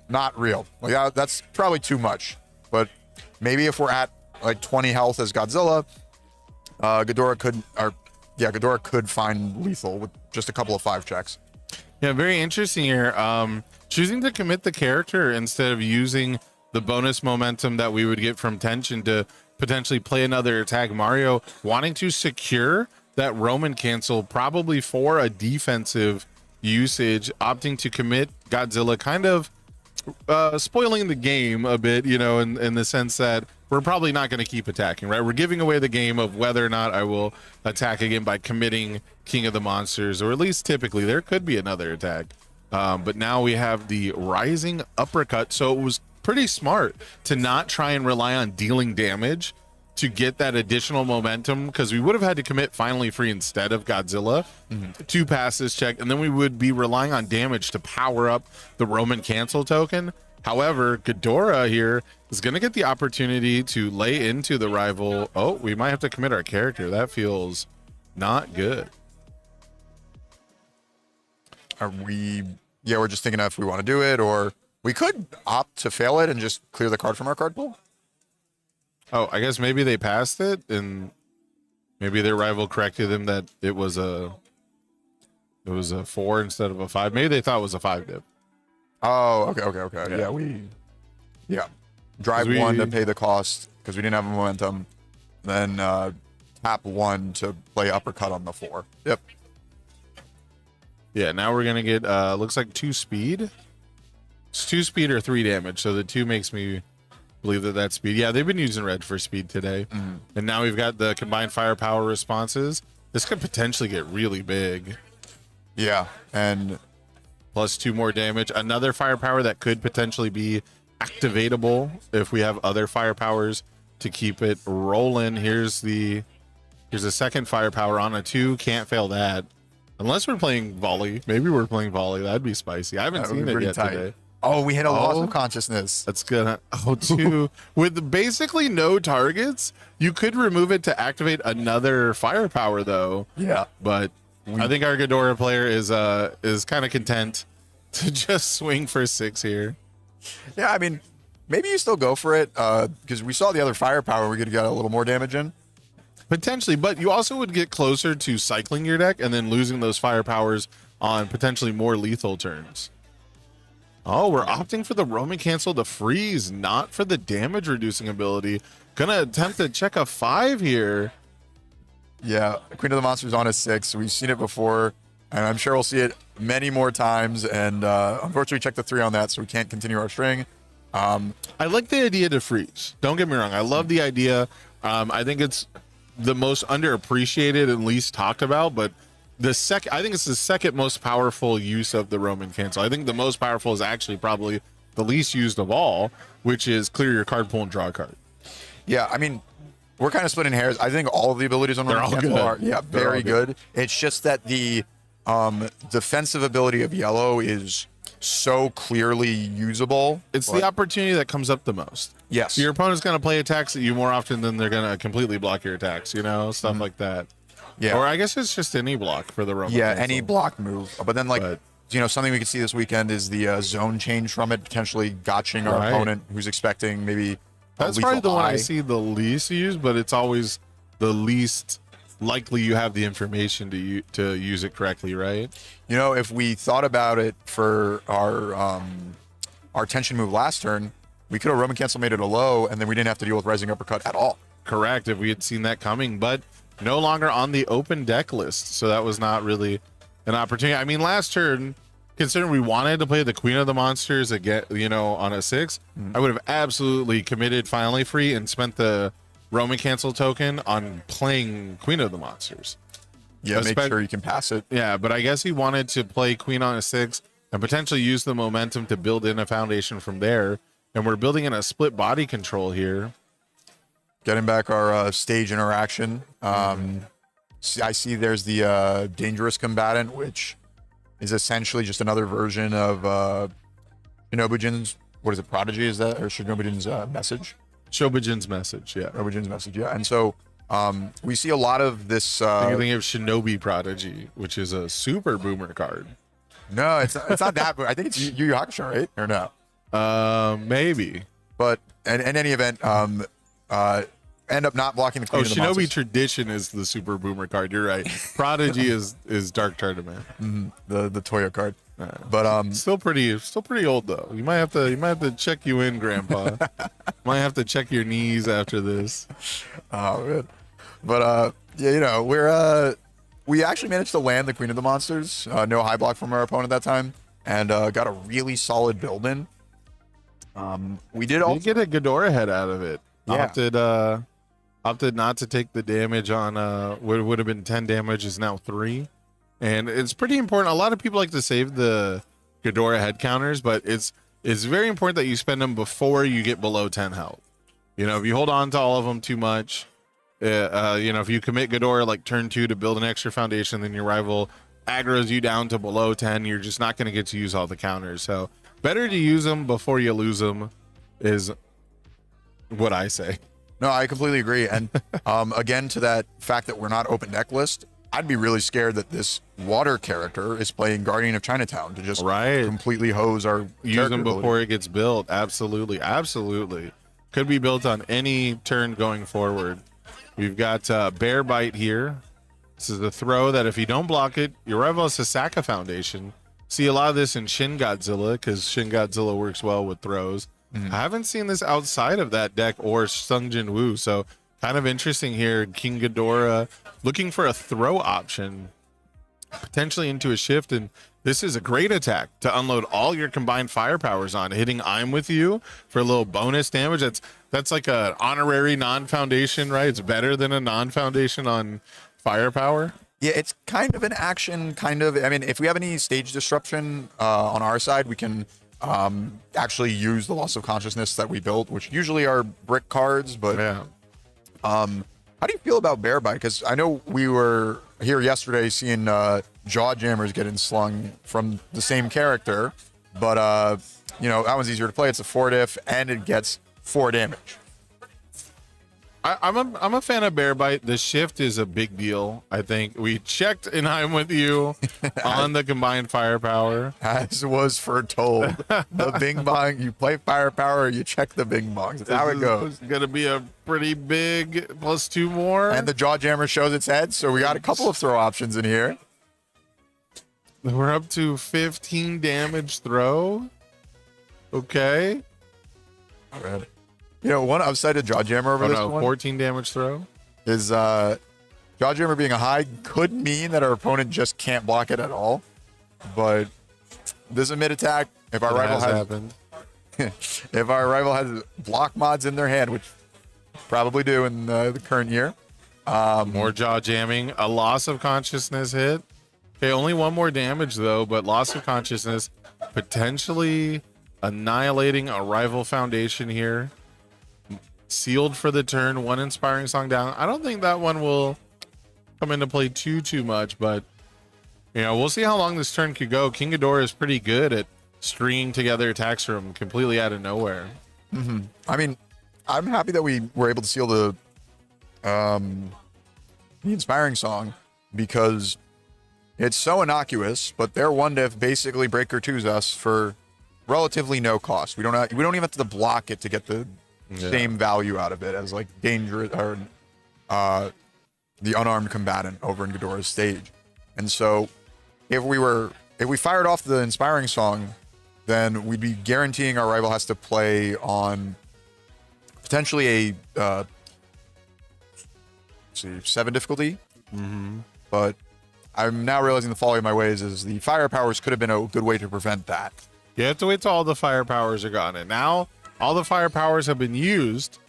not real. Like that's probably too much. But maybe if we're at like 20 health as Godzilla, Ghidorah could find lethal with just a couple of 5 checks. Yeah, very interesting here. Choosing to commit the character instead of using the bonus momentum that we would get from tension to potentially play another attack. Mario wanting to secure that Roman cancel probably for a defensive usage, opting to commit Godzilla, kind of spoiling the game a bit, in the sense that we're probably not going to keep attacking, right? We're giving away the game of whether or not I will attack again by committing King of the Monsters, or at least typically there could be another attack. But now we have the rising uppercut, so it was pretty smart to not try and rely on dealing damage to get that additional momentum, because we would have had to commit finally free instead of Godzilla to pass this check, and then we would be relying on damage to power up the Roman cancel token. However, Ghidorah here is going to get the opportunity to lay into the rival. Oh, we might have to commit our character. That feels not good. We're just thinking if we want to do it, or we could opt to fail it and just clear the card from our card pool. Oh, I guess maybe they passed it, and maybe their rival corrected them that it was a 4 instead of a 5. Maybe they thought it was a 5 dip. Oh, okay. Yeah, drive 1 to pay the cost because we didn't have a momentum. Then tap 1 to play uppercut on the 4. Yep. Yeah, now we're gonna get looks like 2 speed. It's 2 speed or 3 damage. So the 2 makes me believe that's speed. Yeah, they've been using red for speed today. And now we've got the combined firepower responses. This could potentially get really big. Yeah, and plus 2 more damage. Another firepower that could potentially be activatable if we have other firepowers to keep it rolling. Here's a second firepower on a 2. Can't fail that. Unless we're playing volley. Maybe we're playing volley. That'd be spicy. I haven't seen it yet today. Oh, we hit a loss of consciousness. That's good. Oh, 2. With basically no targets, you could remove it to activate another firepower, though. Yeah. But I think our Ghidorah player is kind of content to just swing for 6 here. Yeah, I mean, maybe you still go for it because we saw the other firepower. We could get a little more damage in. Potentially, but you also would get closer to cycling your deck and then losing those fire powers on potentially more lethal turns. Oh, we're opting for the Roman Cancel to freeze, not for the damage reducing ability. Gonna attempt to check a 5 here. Yeah, Queen of the Monsters on a 6. We've seen it before, and I'm sure we'll see it many more times. And unfortunately, check the 3 on that, so we can't continue our string. I like the idea to freeze. Don't get me wrong. I love the idea. I think it's the most underappreciated and least talked about, but I think it's the second most powerful use of the Roman Cancel. I think the most powerful is actually probably the least used of all, which is clear your card pool and draw a card. Yeah, I mean, we're kind of splitting hairs. I think all of the abilities on Roman Cancel are very good. It's just that the defensive ability of yellow is so clearly usable. It's the opportunity that comes up the most. Yes. So your opponent's going to play attacks at you more often than they're going to completely block your attacks, stuff like that. Yeah. Or I guess it's just any block for the Roman Cancel. Any block move. But then, something we could see this weekend is the zone change from it, potentially gotching our opponent who's expecting maybe That's probably the one I see the least used, but it's always the least likely you have the information to use it correctly, right? If we thought about it for our tension move last turn, we could have Roman Cancel made it a low, and then we didn't have to deal with Rising Uppercut at all. Correct, if we had seen that coming, but no longer on the open deck list, so that was not really an opportunity. I mean, last turn, considering we wanted to play the Queen of the Monsters again, on a 6, I would have absolutely committed Finally Free and spent the Roman Cancel token on playing Queen of the Monsters. Yeah, make sure you can pass it. Yeah, but I guess he wanted to play Queen on a 6 and potentially use the momentum to build in a foundation from there. And we're building in a split body control here. Getting back our stage interaction. I see there's the Dangerous Combatant, which is essentially just another version of Shinobujin's, what is it, Prodigy, is that? Or Shinobujin's message? Shobujin's message, yeah. Shobujin's message, yeah. And so we see a lot of this... You're thinking of Shinobi Prodigy, which is a super boomer card. No, it's not that, but I think it's Yu Yu Hakusho, right? Or no? Maybe. But in any event, end up not blocking the Queen of the Shinobi Monsters. Tradition is the super boomer card. You're right. Prodigy is Dark Tournament. The Toyo card. But still pretty old though. You might have to check you in, Grandpa. Might have to check your knees after this. Oh man. But we actually managed to land the Queen of the Monsters. No high block from our opponent that time, and got a really solid build in. We did also get a Ghidorah head out of it. Yeah. Opted not to take the damage on what would have been 10 damage is now 3. And it's pretty important. A lot of people like to save the Ghidorah head counters, but it's very important that you spend them before you get below 10 health. If you hold on to all of them too much, if you commit Ghidorah like turn 2 to build an extra foundation, then your rival aggroes you down to below 10, you're just not going to get to use all the counters. So better to use them before you lose them is what I say. No, I completely agree. And again, to that fact that we're not open deck list, I'd be really scared that this water character is playing Guardian of Chinatown to just completely hose our use them before it gets built. Absolutely. Could be built on any turn going forward. We've got Bear Bite here. This is a throw that if you don't block it, your rival has Sasaka Foundation. See a lot of this in Shin Godzilla because Shin Godzilla works well with throws. I haven't seen this outside of that deck or Sung Jin Woo, so kind of interesting here. King Ghidorah looking for a throw option, potentially into a shift, and this is a great attack to unload all your combined firepowers on, hitting I'm with you for a little bonus damage. That's like an honorary non-foundation, right? It's better than a non-foundation on firepower. Yeah, it's kind of an action, I mean, if we have any stage disruption on our side, we can actually use the loss of consciousness that we built, which usually are brick cards, but how do you feel about Bear Bite? Because I know we were here yesterday seeing jaw jammers getting slung from the same character, but that one's easier to play. It's a 4 diff and it gets 4 damage. I'm a fan of Bear Bite. The shift is a big deal. I think we checked, and I'm with you on the combined firepower. As was foretold. The Bing Bong, you play firepower, you check the Bing Bongs. That's how it goes. It's gonna be a pretty big +2 more. And the Jaw Jammer shows its head, so we got a couple of throw options in here. We're up to 15 damage throw. Okay. You know, one upside of Jaw Jammer over this one 14 damage throw is Jaw Jammer being a high could mean that our opponent just can't block it at all. But this is a mid attack. If our rival if our rival has block mods in their hand, which probably do in the current year. More jaw jamming, a loss of consciousness hit. Okay, only one more damage though, but loss of consciousness, potentially annihilating a rival foundation here. Sealed for the turn, one inspiring song down. I don't think that one will come into play too much, but you know, we'll see how long this turn could go. King Ghidorah is pretty good at stringing together attacks from completely out of nowhere. I mean, I'm happy that we were able to seal the inspiring song because it's so innocuous, but their one diff basically breaker twos us for relatively no cost. We don't even have to block it to get the same value out of it as like dangerous or the unarmed combatant over in Ghidorah's stage. And so if we fired off the inspiring song, then we'd be guaranteeing our rival has to play on potentially a 7 difficulty. But I'm now realizing the folly of my ways is the fire powers could have been a good way to prevent that. You have to wait till all the fire powers are gone, and now all the fire powers have been used.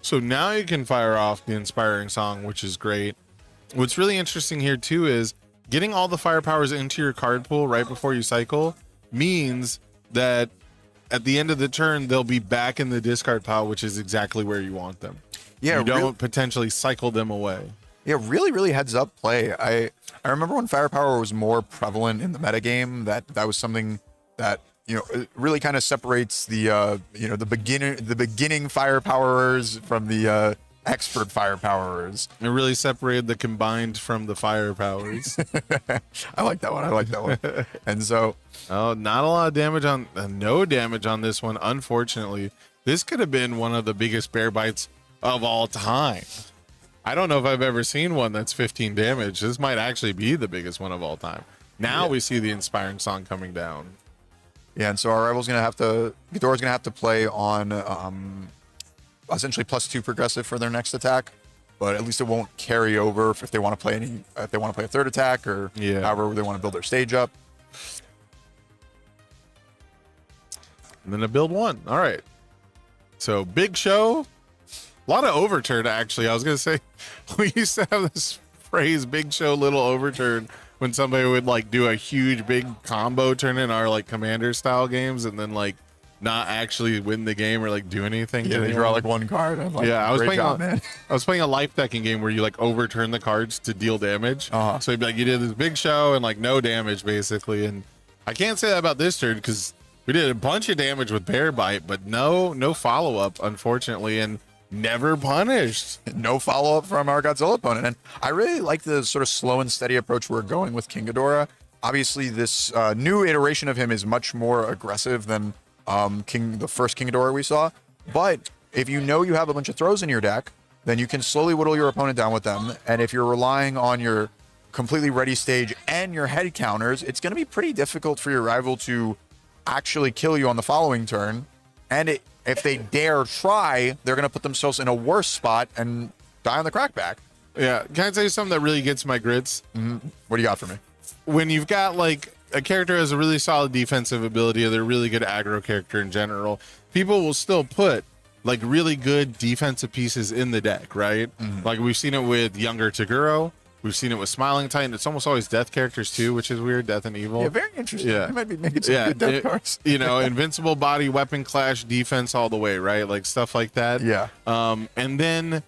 So now you can fire off the inspiring song, which is great. What's really interesting here too is getting all the fire powers into your card pool right before you cycle means that at the end of the turn, they'll be back in the discard pile, which is exactly where you want them. Yeah, you don't potentially cycle them away. Yeah, really heads up play. I remember when firepower was more prevalent in the metagame, that was something that, you know, it really kind of separates the the beginning firepowerers from the expert firepowerers. It really separated the combined from the firepowers. I like that one. And so, not a lot of damage on no damage on this one. Unfortunately, this could have been one of the biggest bear bites of all time. I don't know if I've ever seen one that's 15 damage. This might actually be the biggest one of all time. Now we see the inspiring song coming down. Yeah, and so our rival's Ghidorah's gonna have to play on essentially +2 progressive for their next attack, but at least it won't carry over if they want to play a third attack or however they want to build their stage up. And then a build one. All right. So big show. A lot of overturn, actually. I was going to say, we used to have this phrase, big show, little overturn, when somebody would like do a huge big combo turn in our like commander style games and then like not actually win the game or like do anything. Yeah, they draw like one card. I'm like, I was playing a life decking game where you like overturn the cards to deal damage. So you'd be like, you did this big show and like no damage basically. And I can't say that about this turn because we did a bunch of damage with Bear Bite, but no follow up, unfortunately. And never punished. No follow-up from our Godzilla opponent. And I really like the sort of slow and steady approach we're going with King Ghidorah. Obviously, this new iteration of him is much more aggressive than the first King Ghidorah we saw. But if you know you have a bunch of throws in your deck, then you can slowly whittle your opponent down with them. And if you're relying on your completely ready stage and your head counters, it's going to be pretty difficult for your rival to actually kill you on the following turn. And if they dare try, they're going to put themselves in a worse spot and die on the crackback. Yeah. Can I tell you something that really gets my grits? What do you got for me? When you've got like a character has a really solid defensive ability or they're a really good aggro character in general, people will still put like really good defensive pieces in the deck, right? Like we've seen it with younger Toguro. We've seen it with Smiling Titan. It's almost always death characters too, which is weird. Death and evil. Yeah, very interesting. Yeah. You might be making some good death cards. You know, invincible body, weapon clash, defense all the way, right? Like stuff like that. Yeah. And then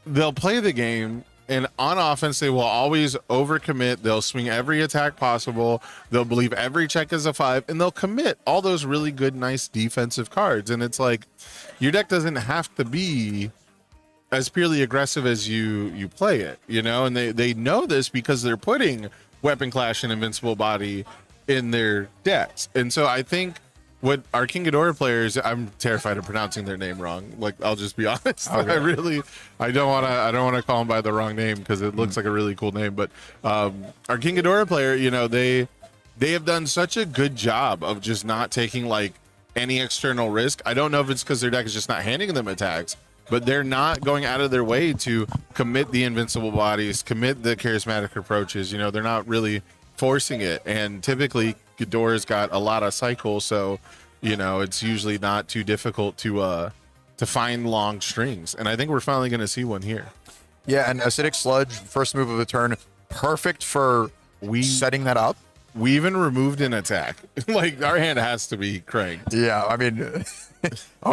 they'll play the game, and on offense, they will always overcommit. They'll swing every attack possible. They'll believe every check is a 5, and they'll commit all those really good, nice defensive cards. And it's like, your deck doesn't have to be as purely aggressive as you play it, you know, and they know this because they're putting Weapon Clash and Invincible Body in their decks. And so I think what our King Ghidorah players, I'm terrified of pronouncing their name wrong. Like, I'll just be honest. Okay. I don't want to call them by the wrong name because it looks like a really cool name. But our King Ghidorah player, you know, they have done such a good job of just not taking like any external risk. I don't know if it's because their deck is just not handing them attacks, but they're not going out of their way to commit the Invincible Bodies, commit the charismatic approaches. You know, they're not really forcing it. And typically Ghidorah's got a lot of cycles, so you know it's usually not too difficult to find long strings. And I think we're finally going to see one here. Yeah, and Acidic Sludge, first move of the turn, perfect for setting that up. We even removed an attack. Like, our hand has to be cranked. Yeah, I mean,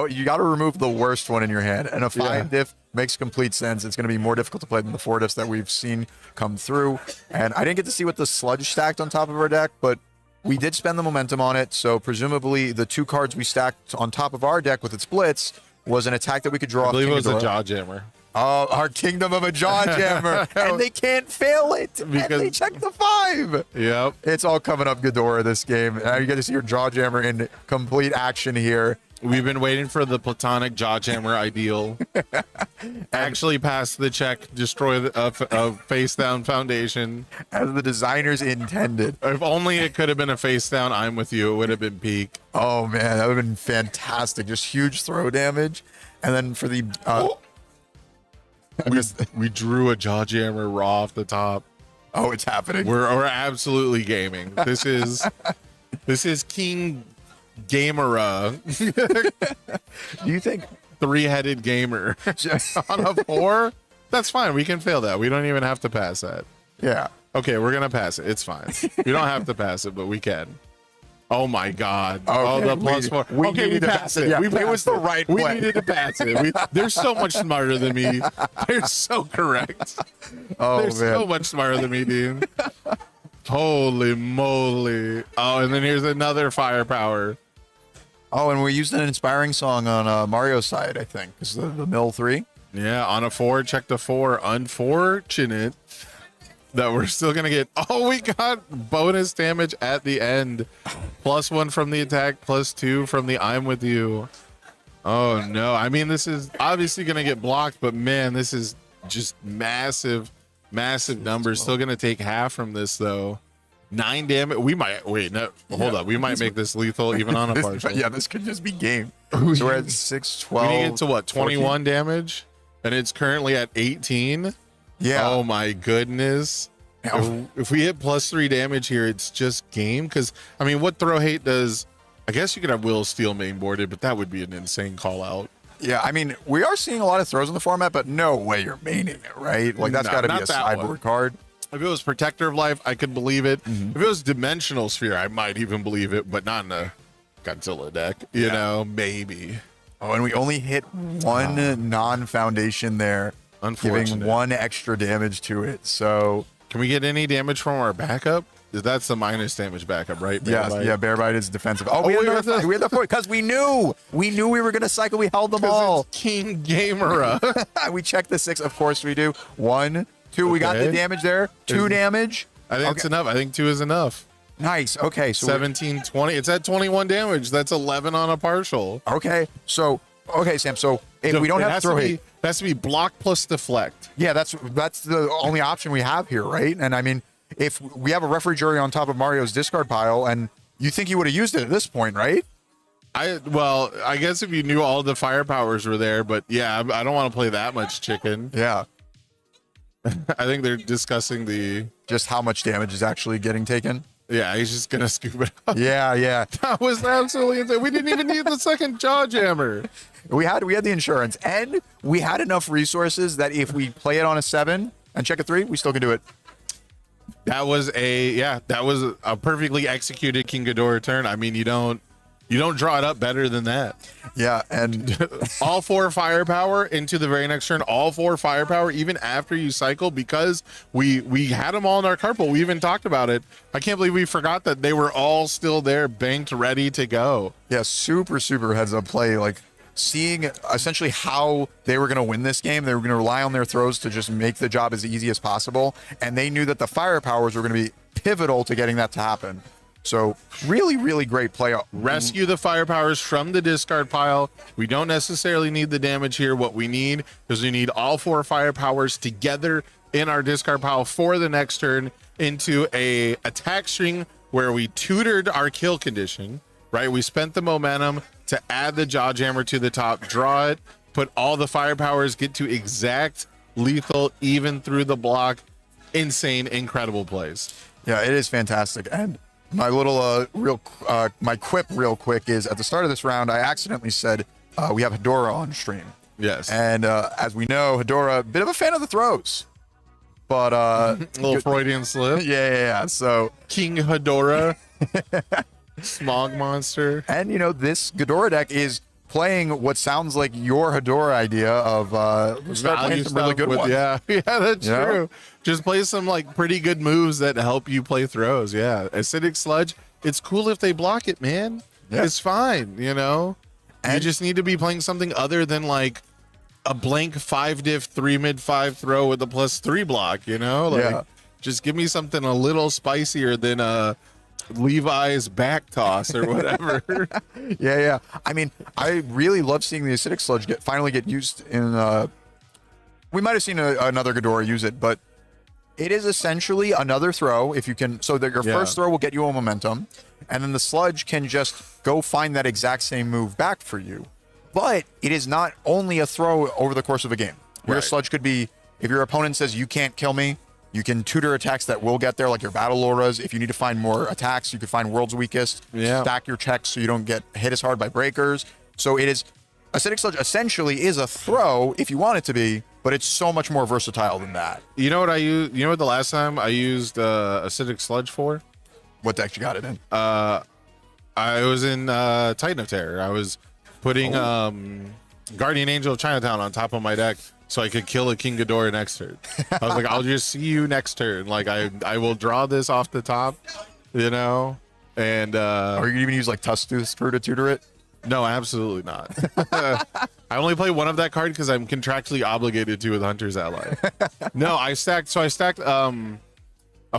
you got to remove the worst one in your hand. And a 5 diff makes complete sense. It's going to be more difficult to play than the 4 diffs that we've seen come through. And I didn't get to see what the Sludge stacked on top of our deck, but we did spend the momentum on it. So presumably the 2 cards we stacked on top of our deck with its Blitz was an attack that we could draw. I believe it was a Jawjammer. Our Kingdom of a Jawjammer, and they can't fail it because they checked the 5. Yep, it's all coming up Ghidorah this game. Now you get to see your Jawjammer in complete action here. We've been waiting for the platonic Jawjammer ideal. Actually pass the check, destroy a face down foundation as the designers intended. If only it could have been a face down I'm with you, it would have been peak. Oh man, that would have been fantastic. Just huge throw damage. And then for the we drew a Jawjammer raw off the top. Oh, it's happening. We're absolutely gaming. This is King Gamera. Do you think 3-headed gamer on a 4? That's fine. We can fail that. We don't even have to pass that. Yeah. Okay, we're gonna pass it. It's fine. We don't have to pass it, but we can. Oh my God! Okay, oh, the +4. We okay, we passed it. Yeah, we it was the right play. We needed to pass it. They're so much smarter than me. They're so correct. Oh They're man, so much smarter than me, Dean. Holy moly! Oh, and then here's another firepower. Oh, and we used an inspiring song on Mario's side, I think. It's the Mill 3. Yeah, on a 4, check the 4. Unfortunate that we're still gonna get. Oh, we got bonus damage at the end. +1 from the attack, +2 from the I'm with you. Oh no! I mean, this is obviously gonna get blocked, but man, this is just massive numbers. Still gonna take half from this though. 9 damage. We might hold up. We might make this lethal even on a partial. Yeah, this could just be game. So we're at 6, 12. We need to get to what? 21 damage, and it's currently at 18. Yeah. Oh my goodness. If we hit +3 damage here, it's just game. Because I mean, what Throw Hate does? I guess you could have Will Steel mainboarded, but that would be an insane call out. Yeah, I mean, we are seeing a lot of throws in the format, but no way you're maining it, right? Like that's got to be a sideboard card. If it was Protector of Life, I could believe it. If it was Dimensional Sphere, I might even believe it, but not in a Godzilla deck. You know, maybe. Oh, and we only hit one non-foundation there, giving 1 extra damage to it. So can we get any damage from our backup? That's the minus damage backup, right? Yeah, Bear Bite is defensive. Oh, we had the 4 because we knew we were gonna cycle. We held them all. King Gamera. We checked the 6, of course we do. 1, 2. We got the damage there. 2 damage. I think it's enough. I think 2 is enough. Nice. Okay, so 17, 20. It's at 21 damage. That's 11 on a partial. Okay, so Sam. So if we don't have Throw Hate, that has to be block plus deflect. Yeah, that's the only option we have here, right? And I mean, if we have a Referee on top of Mario's discard pile, and you think you would have used it at this point, right? I guess if you knew all the firepowers were there, but yeah, I don't want to play that much chicken. Yeah. I think they're discussing just how much damage is actually getting taken. Yeah, he's just gonna scoop it up. Yeah. That was absolutely insane. We didn't even need the second Jawjammer. We had the insurance, and we had enough resources that if we play it on a 7 and check a 3, we still can do it. That was a perfectly executed King Ghidorah turn. I mean, you don't draw it up better than that. Yeah, and all 4 firepower into the very next turn. All 4 firepower even after you cycle, because we had them all in our card pool. We even talked about it. I can't believe we forgot that they were all still there, banked, ready to go. Yeah, super heads up play. Like seeing essentially how they were going to win this game. They were going to rely on their throws to just make the job as easy as possible. And they knew that the fire powers were going to be pivotal to getting that to happen. So really, really great play. Rescue the fire powers from the discard pile. We don't necessarily need the damage here. What we need is we need all 4 fire powers together in our discard pile for the next turn into a attack string where we tutored our kill condition, right? We spent the momentum to add the jaw jammer to the top, draw it, put all the fire powers, get to exact lethal, even through the block. Insane, incredible plays. Yeah, it is fantastic. And my little my quip real quick is at the start of this round, I accidentally said we have Hedora on stream. Yes. And as we know, Hedora, a bit of a fan of the throws. But a little Freudian slip. Yeah. So King Hedora, Smog Monster. And this Ghidorah deck is playing what sounds like your Hedora idea of start playing some really good ones. Yeah, that's true. Just play some like pretty good moves that help you play throws. Yeah, Acidic Sludge. It's cool if they block it, man. Yeah. It's fine. And you just need to be playing something other than like a blank 5-diff 3 mid 5 throw with a +3 block. Just give me something a little spicier than Levi's back toss or whatever. Yeah. I mean, I really love seeing the Acidic Sludge finally get used in. We might have seen another Ghidorah use it, but it is essentially another throw. If you can, so that your first throw will get you a momentum, and then the Sludge can just go find that exact same move back for you. But it is not only a throw over the course of a game. Your Sludge could be, if your opponent says you can't kill me, you can tutor attacks that will get there, like your battle auras. If you need to find more attacks, you can find World's Weakest. Stack your checks so you don't get hit as hard by breakers. So it is, Acidic Sludge essentially is a throw if you want it to be, but it's so much more versatile than that. You know what I used? You know what the last time I used Acidic Sludge for? What deck you got it in? I was in Titan of Terror. I was putting Guardian Angel of Chinatown on top of my deck so I could kill a King Ghidorah next turn. I was like, I'll just see you next turn. Like I will draw this off the top, and are you even use like Tusk Screw to tutor it? No, absolutely not. I only play one of that card because I'm contractually obligated to with Hunter's Ally. No, I stacked a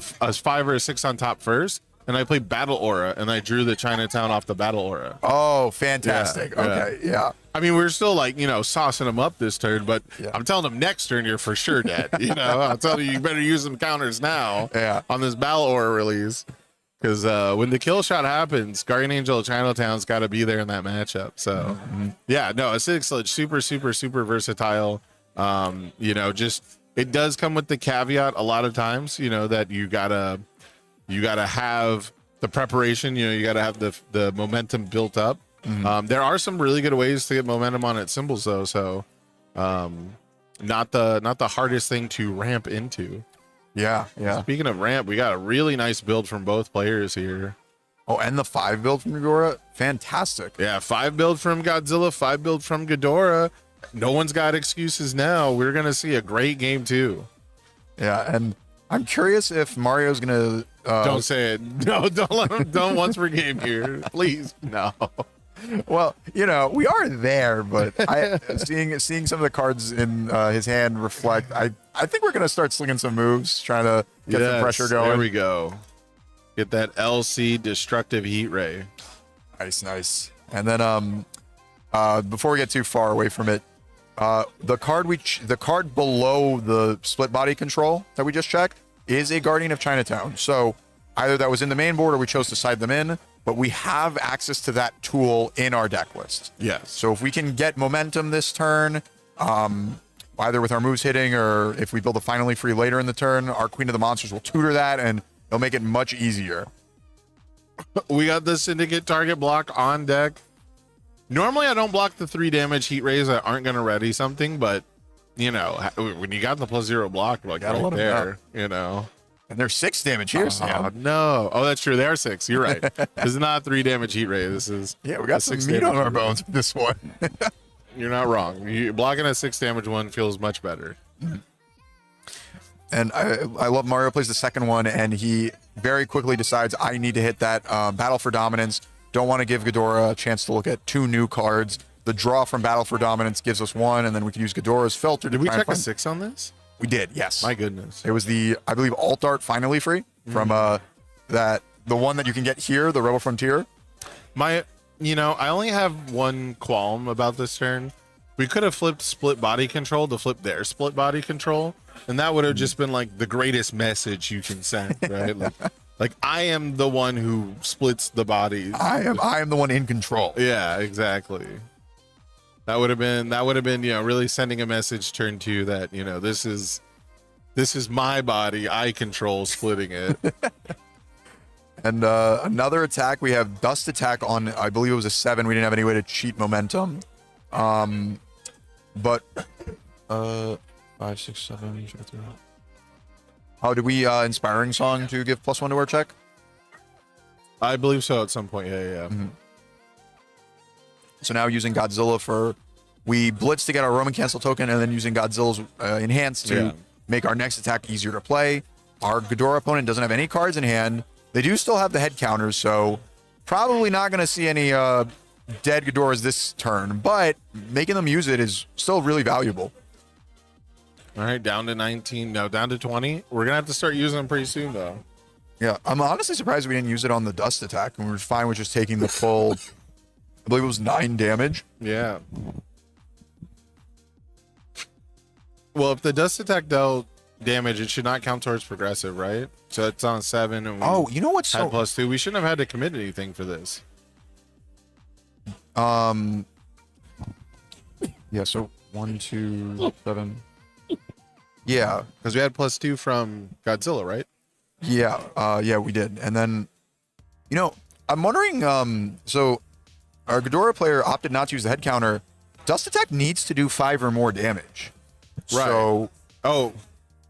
5 or a 6 on top first, and I played Battle Aura, and I drew the Chinatown off the Battle Aura. Oh, fantastic. Yeah. I mean, we're still like, saucing them up this turn, but I'm telling them next turn you're for sure dead. I'm telling you better use some counters now on this Battle Aura release. Because when the kill shot happens, Guardian Angel of Chinatown's got to be there in that matchup. So, Acidic Sludge, super, super, super versatile. It does come with the caveat a lot of times, that you gotta have the preparation. You gotta have the momentum built up. There are some really good ways to get momentum on its symbols, though. So, not the hardest thing to ramp into. Yeah. Speaking of ramp, we got a really nice build from both players here. Oh, and the 5 build from Ghidorah, fantastic. Yeah, 5 build from Godzilla, 5 build from Ghidorah. No one's got excuses now. We're gonna see a great game too. Yeah, and I'm curious if Mario's gonna. Don't say it. No, don't let him. Don't once per game here, please. No. Well, we are there, but seeing some of the cards in his hand reflect. I think we're gonna start slinging some moves, trying to get some pressure going. There we go. Get that LC destructive heat ray. Nice. And then before we get too far away from it, the card below the split body control that we just checked is a Guardian of Chinatown. So either that was in the main board or we chose to side them in. But we have access to that tool in our deck list. Yes. So if we can get momentum this turn, either with our moves hitting or if we build a finally free later in the turn, our Queen of the Monsters will tutor that and it'll make it much easier. We got the Syndicate target block on deck. Normally I don't block the 3 damage heat rays that aren't going to ready something, but when you got the +0 block, like right there, And they're 6 damage here, Sam. No. Oh, that's true. They are 6. You're right. This is not 3 damage heat ray. This is we got some meat on our bones with this one. You're not wrong. Blocking a 6 damage one feels much better. And I love Mario plays the second one, and he very quickly decides I need to hit that Battle for Dominance. Don't want to give Ghidorah a chance to look at 2 new cards. the draw from Battle for Dominance gives us 1, and then we can use Ghidorah's filter. Did we check a 6 on this? We did, yes. My goodness. It was the, I believe, alt art finally free from the one that you can get here, the Rebel Frontier. I only have one qualm about this turn. We could have flipped split body control to flip their split body control, and that would have just been like the greatest message you can send, right? Like I am the one who splits the bodies. I am the one in control. Yeah, exactly. That would have been really sending a message turn 2 that, this is my body. I control splitting it. And another attack, we have Dust Attack on, I believe it was a 7. We didn't have any way to cheat momentum. But 5, 6, 7. Oh, did we Inspiring Song to give +1 to our check? I believe so at some point. Yeah. So now using Godzilla we blitz to get our Roman Cancel token, and then using Godzilla's Enhance to make our next attack easier to play. Our Ghidorah opponent doesn't have any cards in hand. They do still have the head counters, so probably not going to see any dead Ghidorahs this turn, but making them use it is still really valuable. All right, down to 19. No, down to 20. We're going to have to start using them pretty soon, though. Yeah, I'm honestly surprised we didn't use it on the Dust Attack, and we were fine with just taking the full, I believe it was 9 damage. Yeah. Well, if the Dust Attack dealt damage, it should not count towards progressive, right? So it's on 7. And you know what's had +2. We shouldn't have had to commit anything for this. Yeah, so 1, 2, 7. Yeah, because we had +2 from Godzilla, right? Yeah, we did. And then, I'm wondering, so our Ghidorah player opted not to use the head counter. Dust Attack needs to do 5 or more damage. Right. So,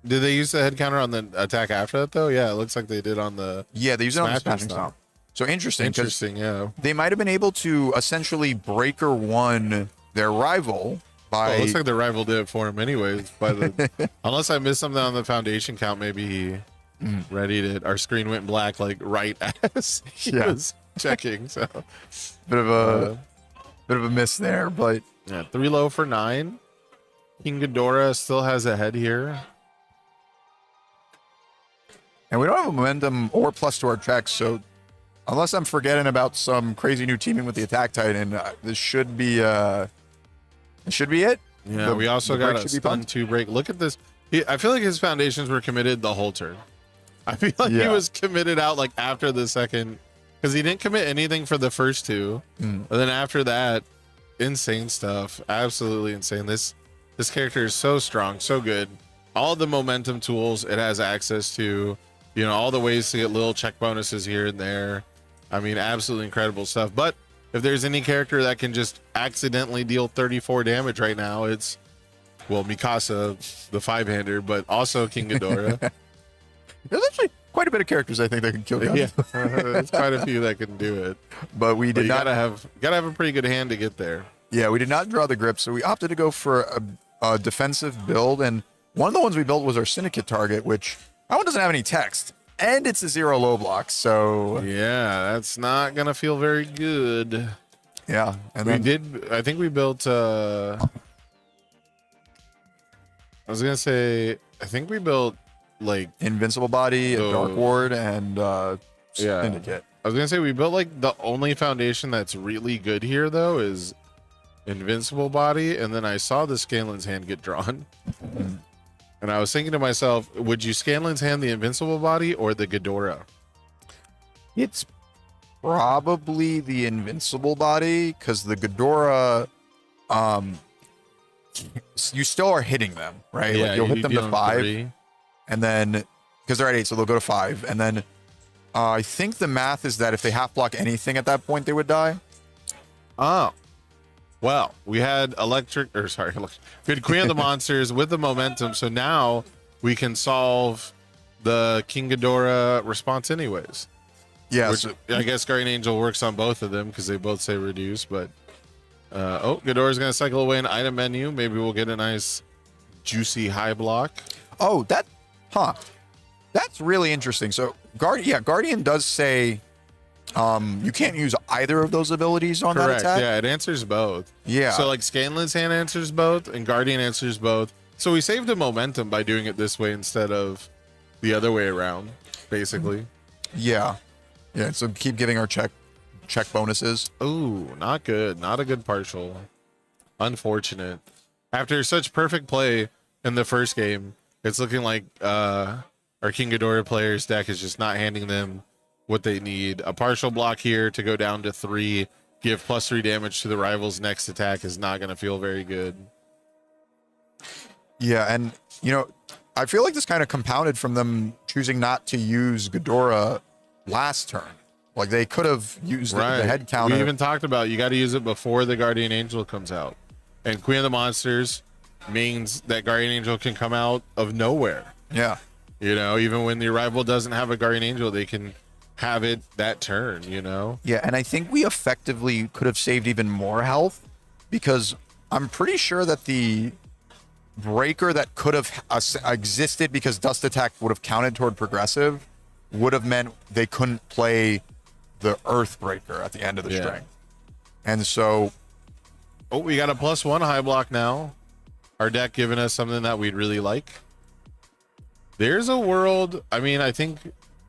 did they use the head counter on the attack after that, though? Yeah, it looks like they did on the... Yeah, they used it on the Smashing Stomp. So interesting, yeah. They might have been able to essentially breaker 1 their rival by... it looks like the rival did it for him anyways. Unless I missed something on the foundation count, maybe he readied it. Our screen went black like right as he was checking. So bit of a miss there, but... Yeah, 3 low for 9. King Ghidorah still has a head here. And we don't have a momentum or plus to our checks, so unless I'm forgetting about some crazy new teaming with the Attack Titan, this should be it. Yeah, we also got a stun 2 break. Look at this. I feel like his foundations were committed the whole turn. I feel like he was committed out like after the second, because he didn't commit anything for the first 2. But then after that, insane stuff. Absolutely insane. This character is so strong, so good. All the momentum tools it has access to. All the ways to get little check bonuses here and there. I mean, absolutely incredible stuff. But if there's any character that can just accidentally deal 34 damage right now, it's, Mikasa, the 5-hander, but also King Ghidorah. There's actually quite a bit of characters I think that can kill guys. Yeah, there's quite a few that can do it. But we did not gotta have a pretty good hand to get there. Yeah, we did not draw the grip, so we opted to go for a defensive build, and one of the ones we built was our Syndicate target, which that one doesn't have any text, and it's a 0 low block, so... Yeah, that's not going to feel very good. Yeah. And I think we built... I was going to say, I think we built, like... Invincible Body, a Dark Ward, and Syndicate. I was going to say, we built, like, the only foundation that's really good here, though, is Invincible Body, and then I saw the Scanlan's hand get drawn. And I was thinking to myself, would you Scanlan's hand the Invincible Body or the Ghidorah? It's probably the Invincible Body, because the Ghidorah, you still are hitting them, right? Yeah, like you'll hit them to 5, 3. and then, because they're at 8, so they'll go to 5. And then I think the math is that if they half block anything at that point, they would die. Oh. Well, we had we had Queen of the Monsters with the momentum, so now we can solve the King Ghidorah response anyways. Yeah, I guess Guardian Angel works on both of them because they both say reduce, but Ghidorah's going to cycle away an item menu. Maybe we'll get a nice juicy high block. Oh, that's really interesting. So Guardian does say You can't use either of those abilities on that Correct. attack. Yeah, it answers both. Yeah. So like Scanlan's hand answers both, and Guardian answers both. So we saved the momentum by doing it this way instead of the other way around, basically. Yeah. Yeah. So keep giving our check bonuses. Ooh, not good. Not a good partial. Unfortunate. After such perfect play in the first game, it's looking like our King Ghidorah player's deck is just not handing them what they need. A partial block here to go down to 3, give +3 damage to the rival's next attack is not going to feel very good. Yeah, and I feel like this kind of compounded from them choosing not to use Ghidorah last turn. Like they could have used the head counter. We even talked about you got to use it before the Guardian Angel comes out. And Queen of the Monsters means that Guardian Angel can come out of nowhere. Yeah. Even when the rival doesn't have a Guardian Angel, they can have it that turn, Yeah, and I think we effectively could have saved even more health because I'm pretty sure that the breaker that could have existed because Dust Attack would have counted toward progressive would have meant they couldn't play the Earth Breaker at the end of the string. And so... Oh, we got a +1 high block now. Our deck giving us something that we'd really like. There's a world...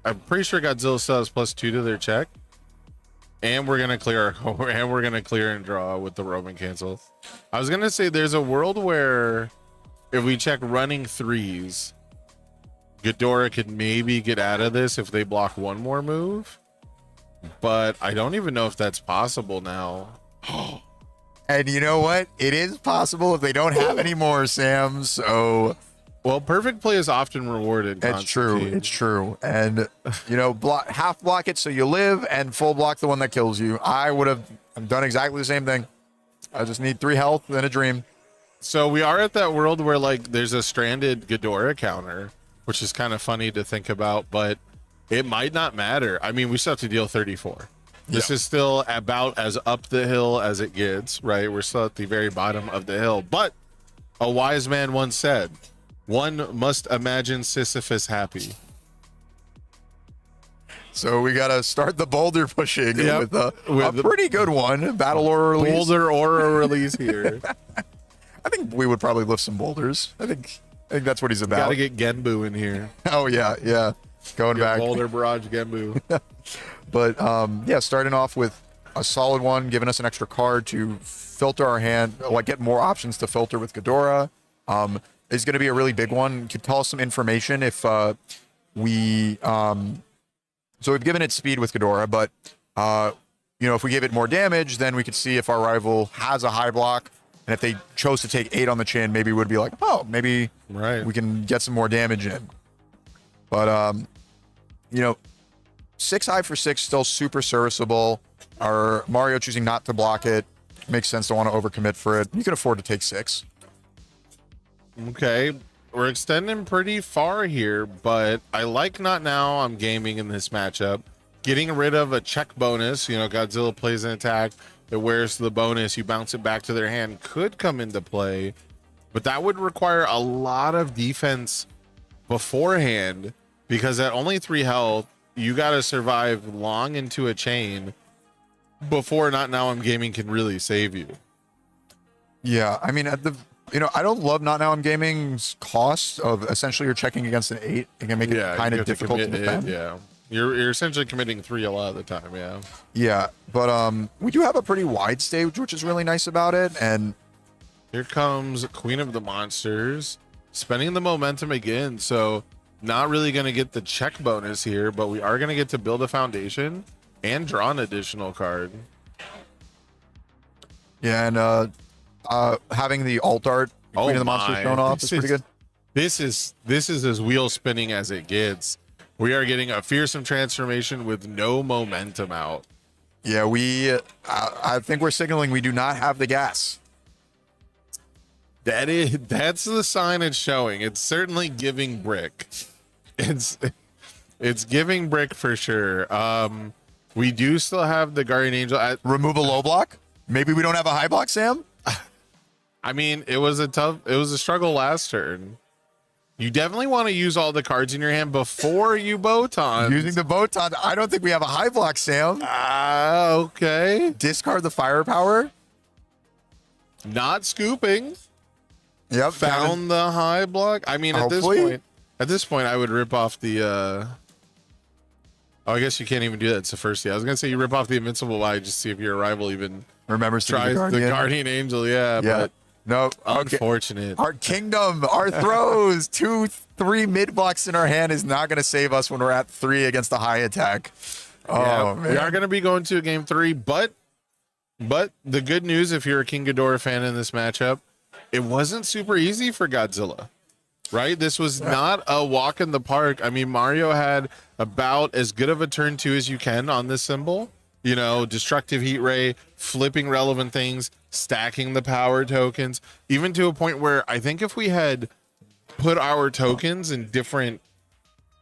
I'm pretty sure Godzilla still has +2 to their check. And we're gonna clear and draw with the Roman cancel. I was gonna say there's a world where if we check running 3s, Ghidorah could maybe get out of this if they block one more move. But I don't even know if that's possible now. And you know what? It is possible if they don't have any more, Sam. So... Well, perfect play is often rewarded. It's true. And, half block it so you live and full block the one that kills you. I would have done exactly the same thing. I just need 3 health and a dream. So we are at that world where, there's a stranded Ghidorah counter, which is kind of funny to think about, but it might not matter. We still have to deal 34. This is still about as up the hill as it gets, right? We're still at the very bottom of the hill. But a wise man once said, one must imagine Sisyphus happy. So we got to start the boulder pushing with a pretty good one. Battle Aura release. Boulder Aura release here. I think we would probably lift some boulders. I think that's what he's about. Got to get Genbu in here. Oh, yeah. Going back. Boulder Barrage Genbu. But, starting off with a solid one, giving us an extra card to filter our hand, get more options to filter with Ghidorah. Is going to be a really big one. Could tell us some information if we... So we've given it speed with Ghidorah, but, if we give it more damage, then we could see if our rival has a high block. And if they chose to take 8 on the chin, maybe it would be like, oh, maybe we can get some more damage in. But, 6 high for 6, still super serviceable. Our Mario choosing not to block it makes sense. Don't want to overcommit for it. You can afford to take 6. Okay, we're extending pretty far here, but I like Not Now I'm Gaming in this matchup. Getting rid of a check bonus, Godzilla plays an attack, it wears the bonus, you bounce it back to their hand, could come into play, but that would require a lot of defense beforehand, because at only 3 health, you got to survive long into a chain before Not Now I'm Gaming can really save you. Yeah, I don't love Not Now I'm Gaming's cost of essentially you're checking against an 8. It can make it kind of difficult to defend. You're essentially committing 3 a lot of the time. Yeah, but we do have a pretty wide stage, which is really nice about it. And here comes Queen of the Monsters, spending the momentum again. So not really going to get the check bonus here, but we are going to get to build a foundation and draw an additional card. Yeah, and having the alt art Queen of the Monsters shown off is pretty good. This is as wheel spinning as it gets. We are getting a fearsome transformation with no momentum out. Yeah, I think we're signaling we do not have the gas. That's the sign it's showing. It's certainly giving brick. It's giving brick for sure. We do still have the Guardian Angel. Remove a low block? Maybe we don't have a high block, Sam? It was a struggle last turn. you definitely want to use all the cards in your hand before you Botan. Using the Botan, I don't think we have a high block, Sam. Okay. Discard the firepower. Not scooping. Yep. Found the high block. I mean, at this point, I would rip off the. Oh, I guess you can't even do that. It's the first. Yeah, I was gonna say you rip off the invincible eye just to see if your rival even remembers to tries the guardian angel. Yeah, but no. Unfortunate. Our kingdom, our throws, 2-3 mid blocks in our hand is not gonna save us when we're at 3 against the high attack. Oh man. We are gonna be going to game 3, but the good news, if you're a King Ghidorah fan in this matchup, it wasn't super easy for Godzilla, right? This was not a walk in the park. I mean, Mario had about as good of a turn 2 as you can on this symbol. You know, destructive heat ray, flipping relevant things, stacking the power tokens, even to a point where I think if we had put our tokens in different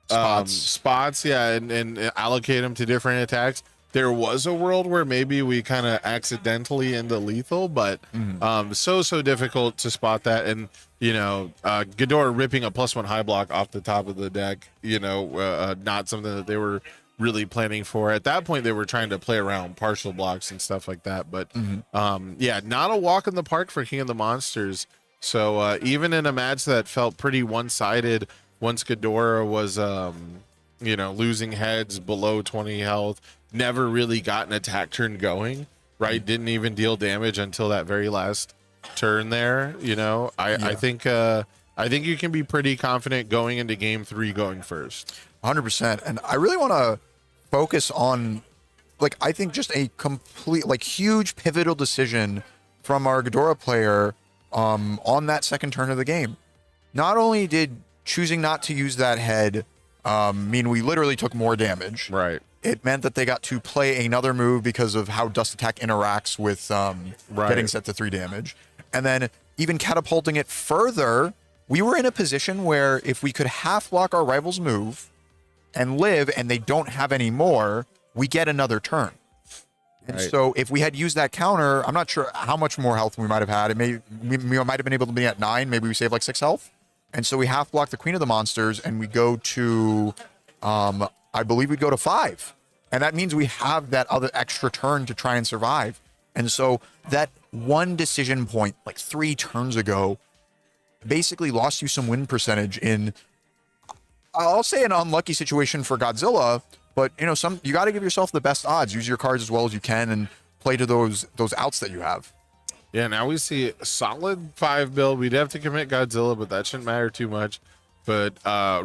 spots, and allocate them to different attacks, there was a world where maybe we kind of accidentally into lethal, but so difficult to spot that. And you know, Ghidorah ripping a +1 high block off the top of the deck, you know, not something that they were really planning for. At that point, they were trying to play around partial blocks and stuff like that. But yeah, not a walk in the park for King of the Monsters. So even in a match that felt pretty one-sided, once Ghidorah was you know, losing heads below 20 health, never really got an attack turn going, right? Didn't even deal damage until that very last turn there. You know, I think you can be pretty confident going into game 3 going first. 100%. And I really want to focus on, like, I think just a complete, like, huge pivotal decision from our Ghidorah player on that second turn of the game. Not only did choosing not to use that head mean we literally took more damage. Right. It meant that they got to play another move because of how Dust Attack interacts with getting set to 3 damage. And then even catapulting it further, we were in a position where if we could half block our rival's move and live and they don't have any more, we get another turn. And so if we had used that counter, I'm not sure how much more health we might have had. We might have been able to be at 9. Maybe we save like 6 health. And so we half block the Queen of the Monsters and we go to, I believe we'd go to 5. And that means we have that other extra turn to try and survive. And so that one decision point, like 3 turns ago, basically lost you some win percentage in, I'll say, an unlucky situation for Godzilla. But you know, you got to give yourself the best odds. Use your cards as well as you can and play to those outs that you have. Yeah, now we see a solid 5 build. We'd have to commit Godzilla, but that shouldn't matter too much. But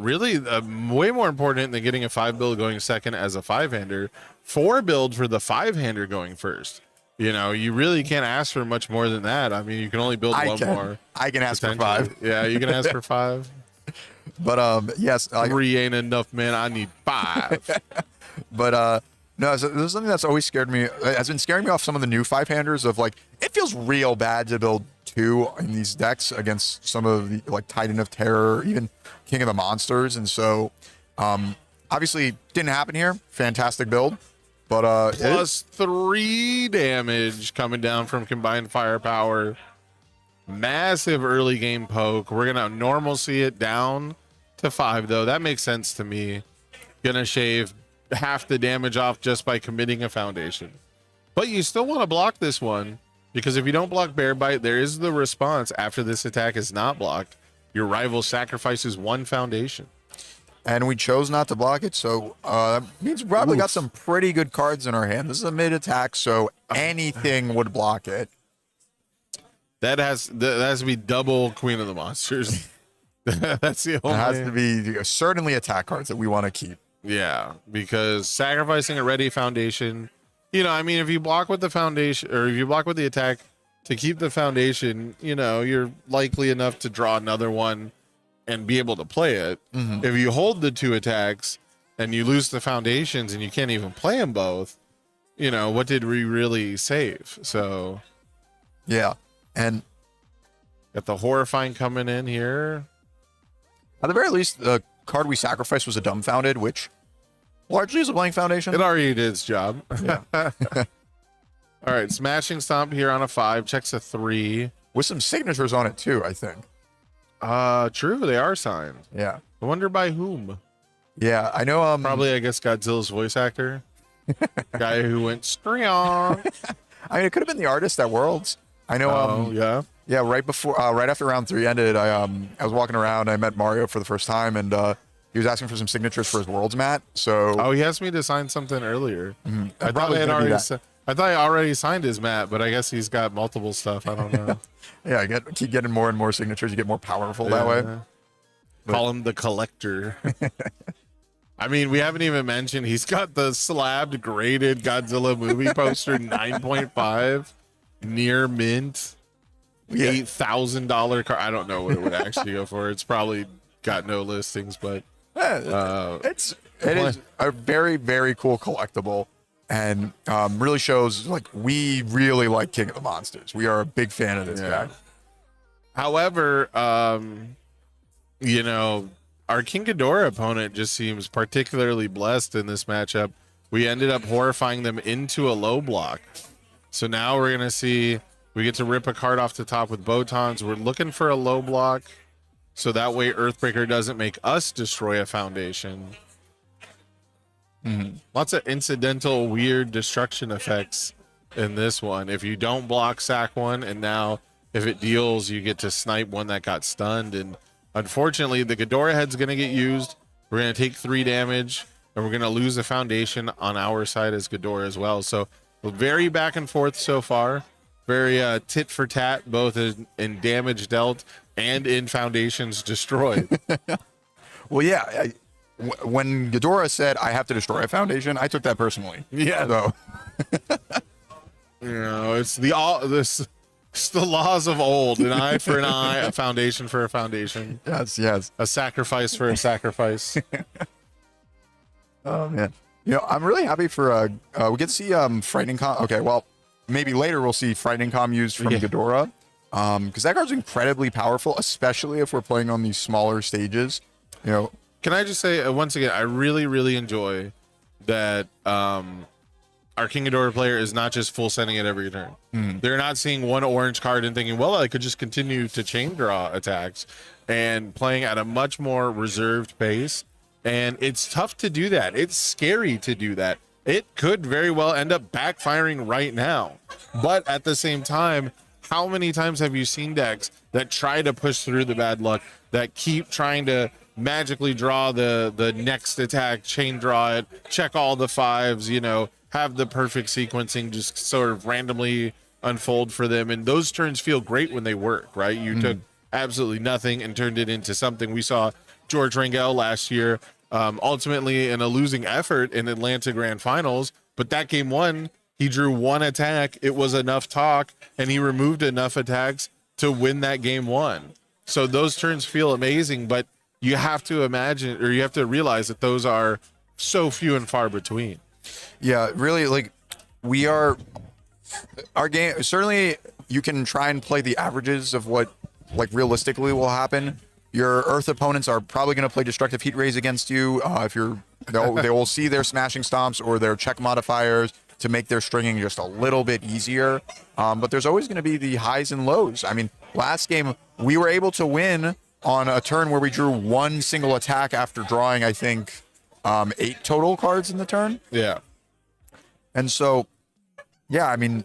really, way more important than getting a 5 build going second as a 5-hander, 4 build for the 5-hander going first. You know, you really can't ask for much more than that. I mean, you can only build one more. I can ask for 5. Yeah, you can ask for 5. But yes, 3 ain't enough, man. I need 5. But no, so this is something that's always scared me. Has been scaring me off some of the new 5-handers of like, it feels real bad to build 2 in these decks against some of the like Titan of Terror, even King of the Monsters. And so obviously didn't happen here. Fantastic build. But plus 3 damage coming down from combined firepower. Massive early game poke. We're gonna normalcy it down to 5 though. That makes sense to me. Gonna shave half the damage off just by committing a foundation. But you still want to block this one, because if you don't block Bear Bite, there is the response after this attack is not blocked. Your rival sacrifices 1 foundation. And we chose not to block it, so that means we probably got some pretty good cards in our hand. This is a mid attack, so anything would block it. That has to be double Queen of the Monsters. That's the only. It has to be certainly attack cards that we want to keep. Yeah, because sacrificing a ready foundation, you know, I mean, if you block with the foundation or if you block with the attack to keep the foundation, you know, you're likely enough to draw another one and be able to play it. If you hold the 2 attacks and you lose the foundations and you can't even play them both, you know, what did we really save? So, yeah. And got the Horrifying coming in here. At the very least, the card we sacrificed was a Dumbfounded, which largely is a blank foundation. It already did its job. Yeah. All right, Smashing Stomp here on a 5, checks a 3. With some signatures on it too, I think. True, they are signed. Yeah. I wonder by whom. Yeah, I know. Probably, I guess, Godzilla's voice actor. Guy who went strong. I mean, it could have been the artist at Worlds. I know. Yeah. Yeah, right after round 3 ended, I was walking around. I met Mario for the first time, and he was asking for some signatures for his Worlds mat. So, he asked me to sign something earlier. I thought I already signed his mat, but I guess he's got multiple stuff. I don't know. yeah, keep getting more and more signatures. You get more powerful that way. Call him the collector. I mean, we haven't even mentioned he's got the slabbed graded Godzilla movie poster 9.5 near mint. $8,000 car. I don't know what it would actually go for. It's probably got no listings, but it is a very, very cool collectible, and really shows like we really like King of the Monsters. We are a big fan of this guy. However, our King Ghidorah opponent just seems particularly blessed in this matchup. We ended up horrifying them into a low block. So now we're going to see, we get to rip a card off the top with Botons. We're looking for a low block, so that way Earthbreaker doesn't make us destroy a foundation. Lots of incidental, weird destruction effects in this one. If you don't block, sack one, and now if it deals, you get to snipe one that got stunned. And unfortunately, the Ghidorah head's going to get used. We're going to take 3 damage, and we're going to lose a foundation on our side as Ghidorah as well. So very back and forth so far. Very tit for tat, both in damage dealt and in foundations destroyed. Well, yeah. When Ghidorah said, I have to destroy a foundation, I took that personally. Yeah. So. It's the laws of old. An eye for an eye, a foundation for a foundation. Yes. A sacrifice for a sacrifice. Oh, man. I'm really happy for, we get to see Frightening Calm. Okay, well, maybe later we'll see Frightening Calm used from Ghidorah. Because that card's incredibly powerful, especially if we're playing on these smaller stages. Can I just say, once again, I really, really enjoy that our King Ghidorah player is not just full sending it every turn. They're not seeing one orange card and thinking, well, I could just continue to chain draw attacks, and playing at a much more reserved pace. And it's tough to do that. It's scary to do that. It could very well end up backfiring right now. But at the same time, how many times have you seen decks that try to push through the bad luck, that keep trying to magically draw the next attack, chain draw it, check all the 5s, have the perfect sequencing just sort of randomly unfold for them? And those turns feel great when they work, right? You took absolutely nothing and turned it into something. We saw George Rangel last year, ultimately in a losing effort in Atlanta Grand Finals, but that game 1, he drew 1 attack. It was enough talk, and he removed enough attacks to win that game 1. So those turns feel amazing, but you have to imagine, or you have to realize that those are so few and far between. Yeah, really, our game, certainly you can try and play the averages of what, realistically will happen. Your Earth opponents are probably going to play Destructive Heat Rays against you. They will see their Smashing Stomps or their check modifiers to make their stringing just a little bit easier. But there's always going to be the highs and lows. I mean, last game, we were able to win on a turn where we drew 1 single attack after drawing, I think, 8 total cards in the turn. Yeah. And so, yeah, I mean,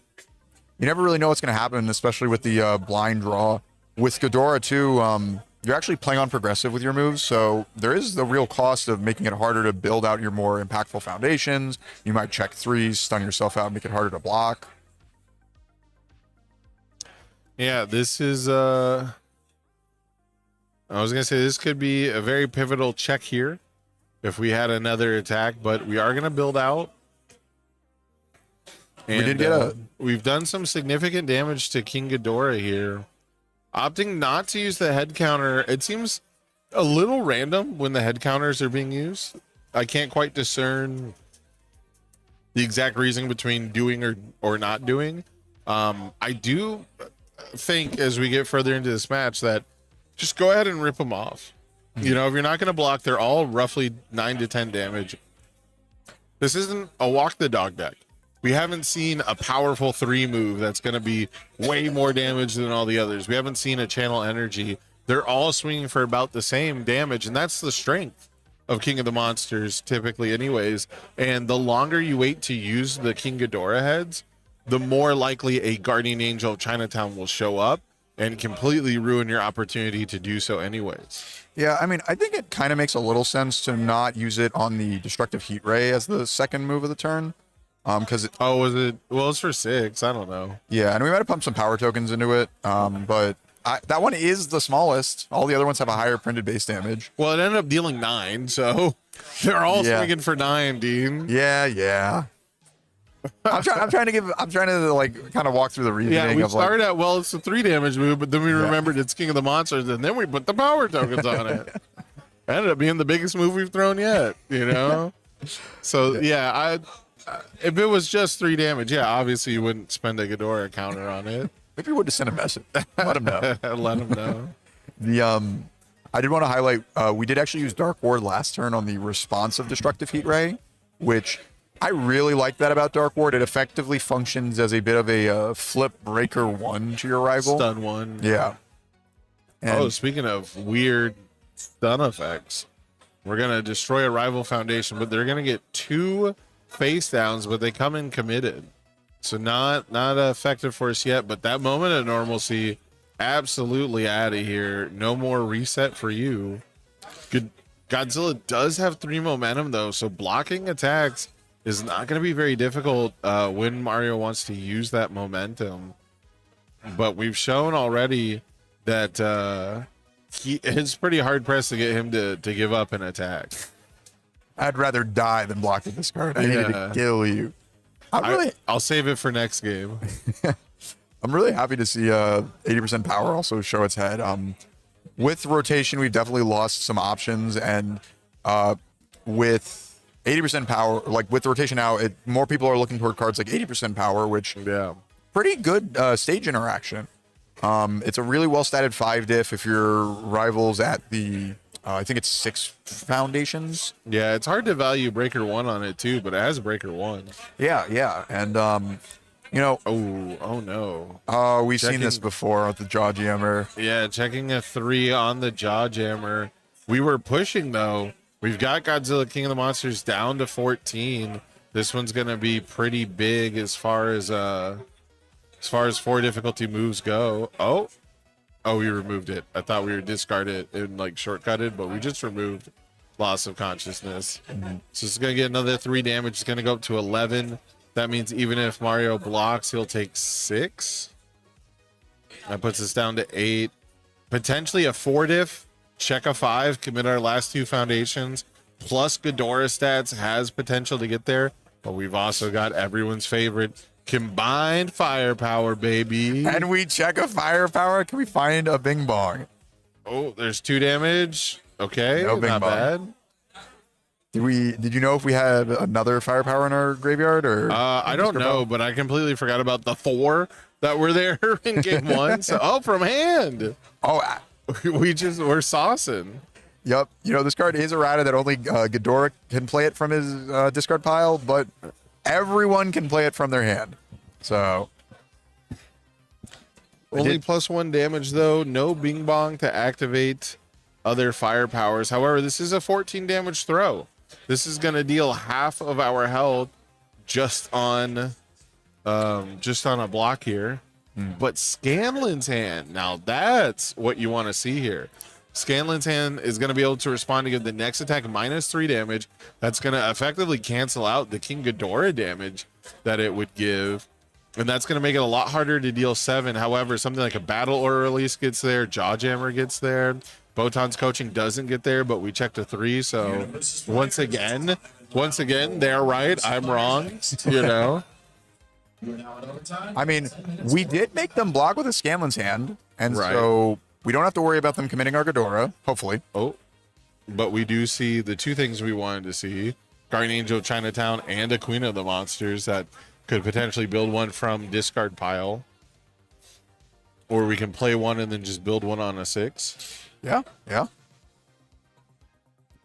you never really know what's going to happen, especially with the blind draw. With Ghidorah, too, you're actually playing on progressive with your moves, so there is the real cost of making it harder to build out your more impactful foundations. You might check 3s, stun yourself out, make it harder to block. Yeah, this is I was gonna say this could be a very pivotal check here if we had another attack, but we are gonna build out. And, we did get we've done some significant damage to King Ghidorah here. Opting not to use the head counter, it seems a little random when the head counters are being used. I can't quite discern the exact reason between doing or not doing. I do think as we get further into this match that just go ahead and rip them off. If you're not going to block, they're all roughly 9 to 10 damage. This isn't a walk the dog deck. We haven't seen a powerful 3 move that's going to be way more damage than all the others. We haven't seen a channel energy they're all swinging for about the same damage, and that's the strength of King of the Monsters typically anyways. And the longer you wait to use the King Ghidorah heads, the more likely a Guardian Angel of Chinatown will show up and completely ruin your opportunity to do so anyways. Yeah, I mean, I think it kind of makes a little sense to not use it on the Destructive Heat Ray as the second move of the turn. Because oh, was it? Well, it's for 6. I don't know. Yeah, and we might have pumped some power tokens into it. But that one is the smallest. All the other ones have a higher printed base damage. Well, it ended up dealing 9, so they're all swinging for 9, Dean. Yeah. I'm trying to like kind of walk through the reasoning. Yeah, we of started out, well, it's a 3 damage move, but then we remembered it's King of the Monsters, and then we put the power tokens on it. Ended up being the biggest move we've thrown yet, you know? So, if it was just 3 damage, obviously you wouldn't spend a Ghidorah counter on it. Maybe we would have sent a message. Let him know. Let him know. I did want to highlight, we did actually use Dark Ward last turn on the responsive Destructive Heat Ray, which I really like that about Dark Ward. It effectively functions as a bit of a flip breaker 1 to your rival. Stun 1. Yeah. And speaking of weird stun effects, we're going to destroy a rival foundation, but they're going to get 2 face downs, but they come in committed. So not effective for us yet, but that moment of normalcy, absolutely out of here. No more reset for you. Good. Godzilla does have 3 momentum though, so blocking attacks is not going to be very difficult when Mario wants to use that momentum. But we've shown already that it's pretty hard pressed to get him to give up an attack. I'd rather die than block with this card. I needed to kill you. I'll save it for next game. I'm really happy to see 80% power also show its head. With rotation, we've definitely lost some options, and with 80% power, like with rotation now, more people are looking toward cards like 80% power, which pretty good stage interaction. It's a really well statted 5 diff if your rival's at the I think it's 6 foundations. Yeah, it's hard to value breaker 1 on it too, but it has breaker 1. Yeah, and you know, oh no. We've seen this before with the Jaw Jammer. Yeah, checking a 3 on the Jaw Jammer. We were pushing though. We've got Godzilla King of the Monsters down to 14. This one's gonna be pretty big as far as 4 difficulty moves go. Oh, we removed it. I thought we were discard it and like shortcutted, but we just removed loss of consciousness. So it's gonna get another 3 damage. It's gonna go up to 11. That means even if Mario blocks, he'll take 6. That puts us down to 8. Potentially a 4 diff. Check a 5. Commit our last 2 foundations. Plus Ghidorah stats has potential to get there. But we've also got everyone's favorite combined firepower, baby. And we check a firepower. Can we find a Bing Bong? Oh, there's 2 damage. Okay, no Bing not Bong. bad. Did you know if we had another firepower in our graveyard, or I don't know, but I completely forgot about the 4 that were there in game 1. So from hand. We're saucing. Yep. You know, this card is errata that only Ghidorah can play it from his discard pile, but everyone can play it from their hand. So only +1 damage though. No Bing Bong to activate other firepowers. However, this is a 14 damage throw. This is going to deal half of our health just on a block here. But Scanlan's hand, now that's what you want to see here. Scanlan's hand is going to be able to respond to give the next attack -3 damage. That's going to effectively cancel out the King Ghidorah damage that it would give. And that's going to make it a lot harder to deal 7. However, something like a Battle Order Release gets there. Jaw Jammer gets there. Botan's Coaching doesn't get there, but we checked a 3. So once again, they're right. I'm wrong, you know. I mean, we did make them block with a Scanlan's hand, and so we don't have to worry about them committing our Ghidorah, hopefully. But we do see the 2 things we wanted to see. Guardian Angel of Chinatown and a Queen of the Monsters that could potentially build one from discard pile. Or we can play one and then just build one on a 6. Yeah.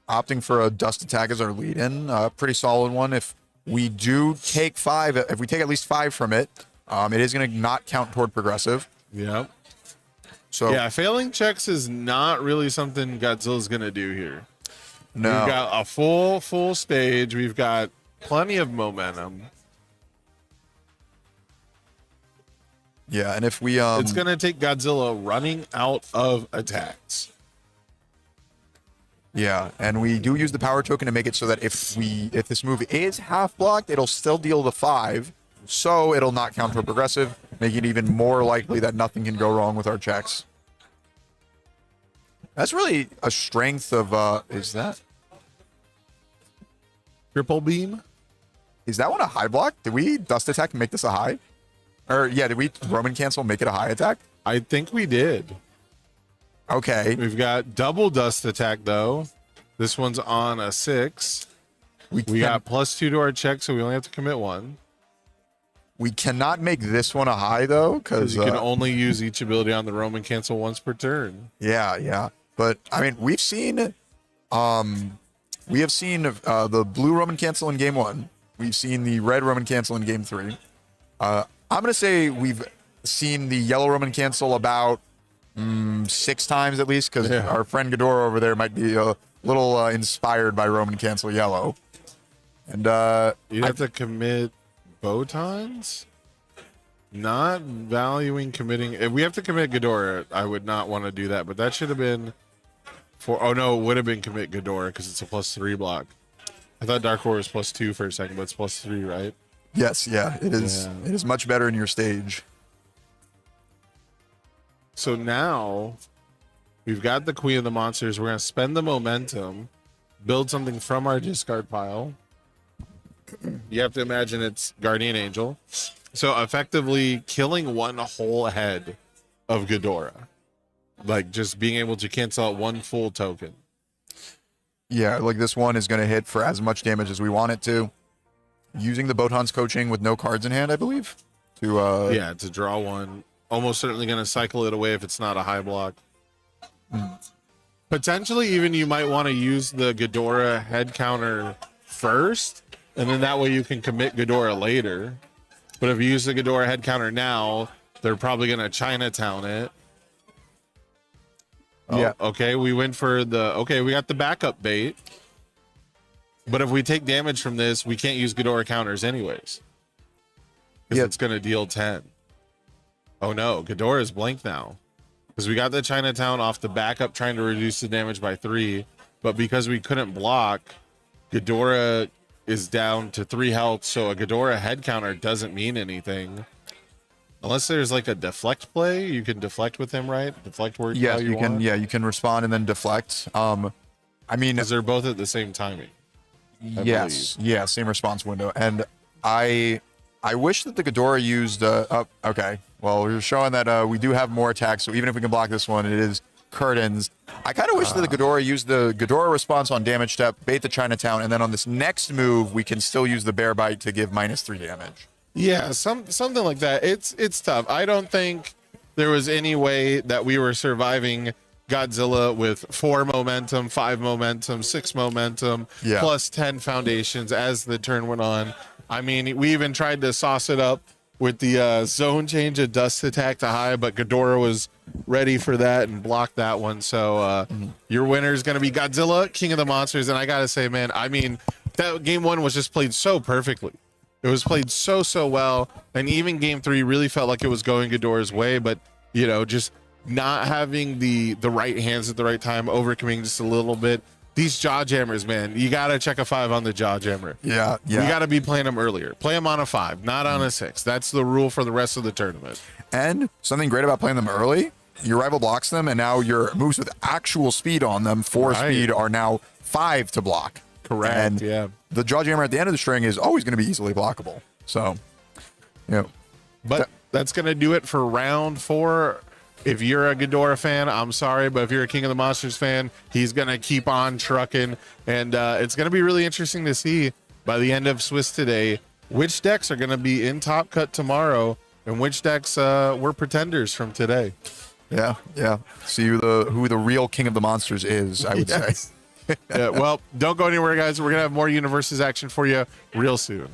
Opting for a Dust Attack as our lead-in, pretty solid one. If we do take 5, if we take at least 5 from it, it is going to not count toward progressive. Yeah. So yeah, failing checks is not really something Godzilla's gonna do here. no. We've got a full stage. We've got plenty of momentum. Yeah, and if we It's gonna take Godzilla running out of attacks. yeah, and we do use the power token to make it so that if this move is half blocked, it'll still deal the 5, so it'll not count for progressive, making it even more likely that nothing can go wrong with our checks. That's really a strength of is that Triple beam. is that one a high block? Did we dust attack and make this a high? Or yeah, did we Roman cancel and make it a high attack? I think we did. Okay. We've got double dust attack though. This one's on a 6. We got +2 to our check, so we only have to commit 1. We cannot make this one a high though, because You can only use each ability on the Roman cancel once per turn. yeah. But I mean, we have seen the blue Roman cancel in game 1. We've seen the red Roman cancel in game 3. I'm gonna say we've seen the yellow Roman cancel about 6 times at least, because our friend Ghidorah over there might be a little inspired by Roman cancel yellow. And you have to commit Photons. Not valuing committing. If we have to commit Ghidorah, I would not want to do that. But that should have been for. Oh no, it would have been commit Ghidorah because it's a +3 block. I thought Dark Horror was +2 for a second, but it's +3, right? yes, yeah, it is. Yeah. It is much better in your stage. So now we've got the Queen of the Monsters. We're going to spend the momentum, build something from our discard pile. You have to imagine it's Guardian Angel. So effectively killing one whole head of Ghidorah. Like just being able to cancel out one full token. Yeah, like this one is going to hit for as much damage as we want it to. Using the Botan's coaching with no cards in hand, I believe. To draw one. Almost certainly going to cycle it away if it's not a high block. Potentially even you might want to use the Ghidorah head counter first, and then that way you can commit Ghidorah later. But if you use the Ghidorah head counter now, they're probably going to Chinatown it. Oh, yeah. Okay, we went for we got the backup bait. But if we take damage from this, we can't use Ghidorah counters anyways. Because it's going to deal 10. Oh no, Ghidorah is blank now. Because we got the Chinatown off the backup trying to reduce the damage by 3. But because we couldn't block, Ghidorah is down to 3 health. So a Ghidorah head counter doesn't mean anything. Unless there's like a deflect play, you can deflect with him, right? Deflect works. Yes, how you can. want. Yeah, you can respond and then deflect. I mean, Because they're both at the same timing. yes, yeah, same response window. And I wish that the Ghidorah used. Okay, well, we're showing that we do have more attacks. So even if we can block this one, it is curtains. I kind of wish that the Ghidorah used the Ghidorah response on damage step, bait the Chinatown, and then on this next move, we can still use the Bear Bite to give -3 damage. Yeah, something like that. It's tough. I don't think there was any way that we were surviving Godzilla with 4 momentum, 5 momentum, 6 momentum, plus 10 foundations as the turn went on. I mean, we even tried to sauce it up with the zone change of dust attack to high, but Ghidorah was ready for that and blocked that one. So your winner is going to be Godzilla, King of the Monsters. And I got to say, man, I mean, that game 1 was just played so perfectly. It was played so well, and even game 3 really felt like it was going Ghidorah's way, but you know, just not having the right hands at the right time, overcommitting just a little bit. These jaw jammers, man, you gotta check a 5 on the jaw jammer. Yeah. We gotta be playing them earlier. Play them on a 5, not on a 6. That's the rule for the rest of the tournament. And something great about playing them early, your rival blocks them, and now your moves with actual speed on them, 4 speed, are now 5 to block. Correct. And the jaw jammer at the end of the string is always going to be easily blockable. So, but that's going to do it for round 4. If you're a Ghidorah fan, I'm sorry, but if you're a King of the Monsters fan, he's going to keep on trucking. And it's going to be really interesting to see by the end of Swiss today which decks are going to be in Top Cut tomorrow and which decks were pretenders from today. Yeah. See who the real King of the Monsters is, I would say. Yeah, well, don't go anywhere, guys. We're going to have more UniVersus action for you real soon.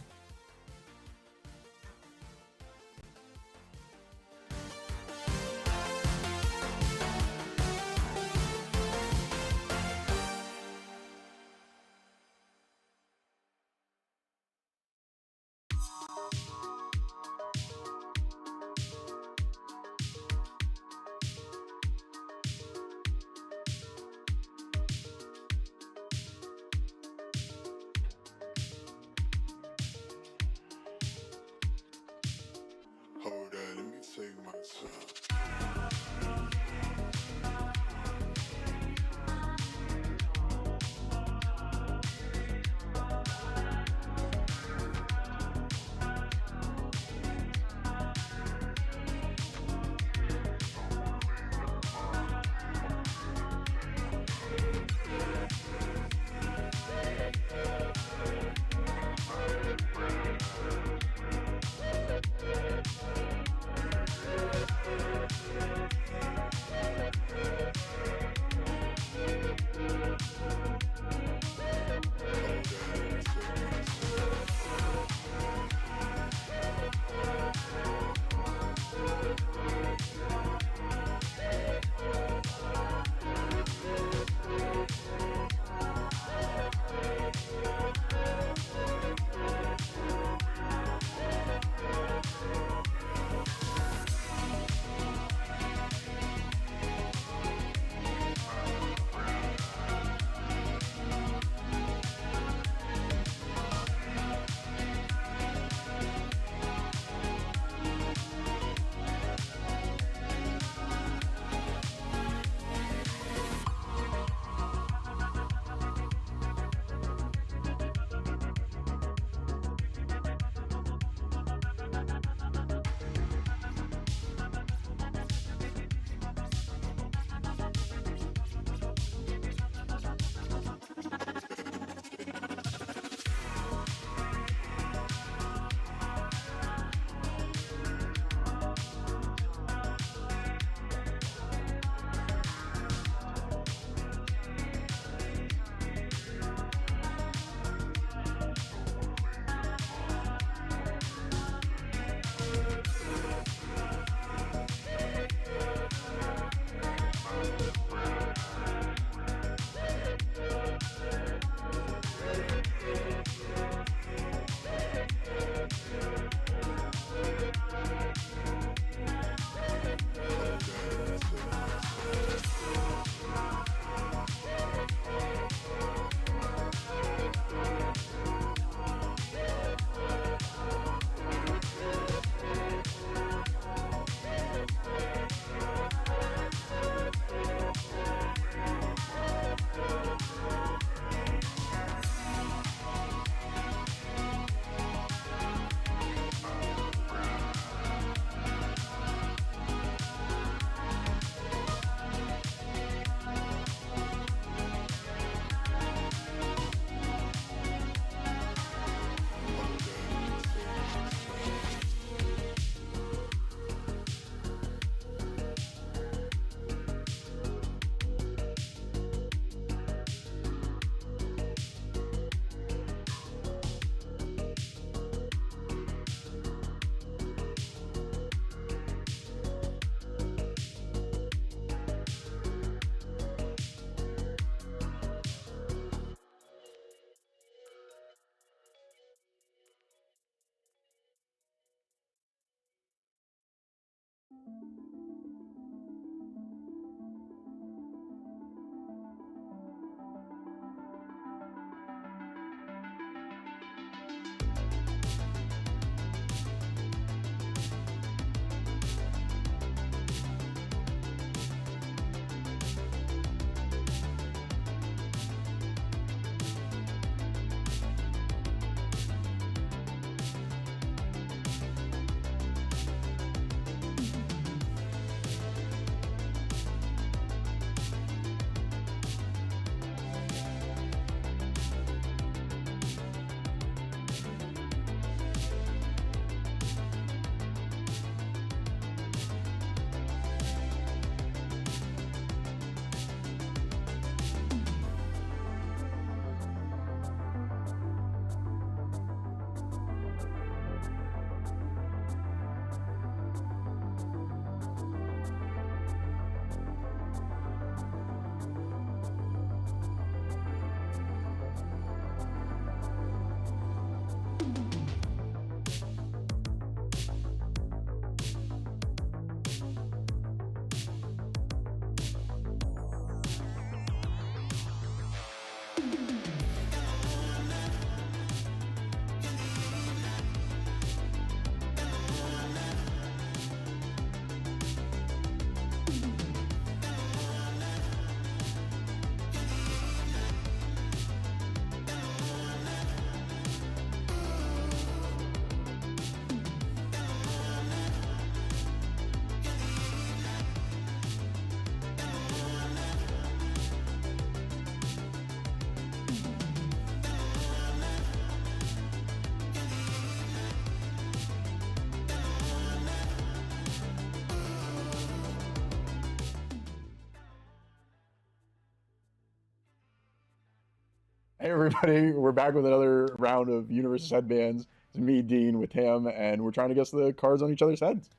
Hey everybody, we're back with another round of UniVersus Headbands. It's me, Dean, with Tam, and we're trying to guess the cards on each other's heads.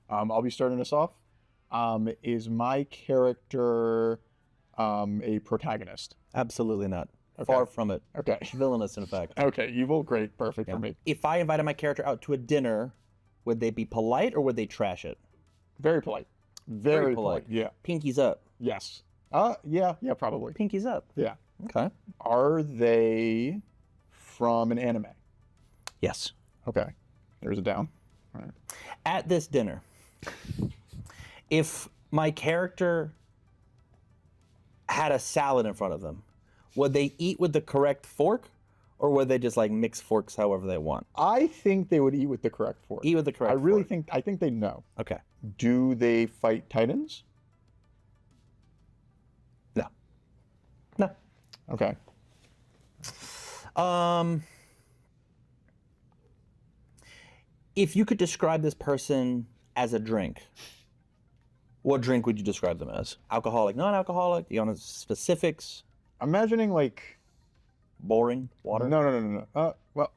I'll be starting us off. Is my character a protagonist? Absolutely not. Okay. Far from it. Okay. Villainous, in fact. Okay, evil, great, perfect for me. If I invited my character out to a dinner, would they be polite or would they trash it? Very polite. Very polite. Yeah. Pinkies up. Yes. Yeah, probably. Pinkies up. Yeah. Okay. Are they from an anime? Yes. Okay. There's a down. All right. At this dinner, if my character had a salad in front of them, would they eat with the correct fork or would they just like mix forks however they want? I think they would eat with the correct fork. Eat with the correct fork. I think they know. Okay. Do they fight titans? No. No. Okay. If you could describe this person as a drink, what drink would you describe them as? Alcoholic, non-alcoholic? Do you want specifics? Imagining like boring water? No. Well,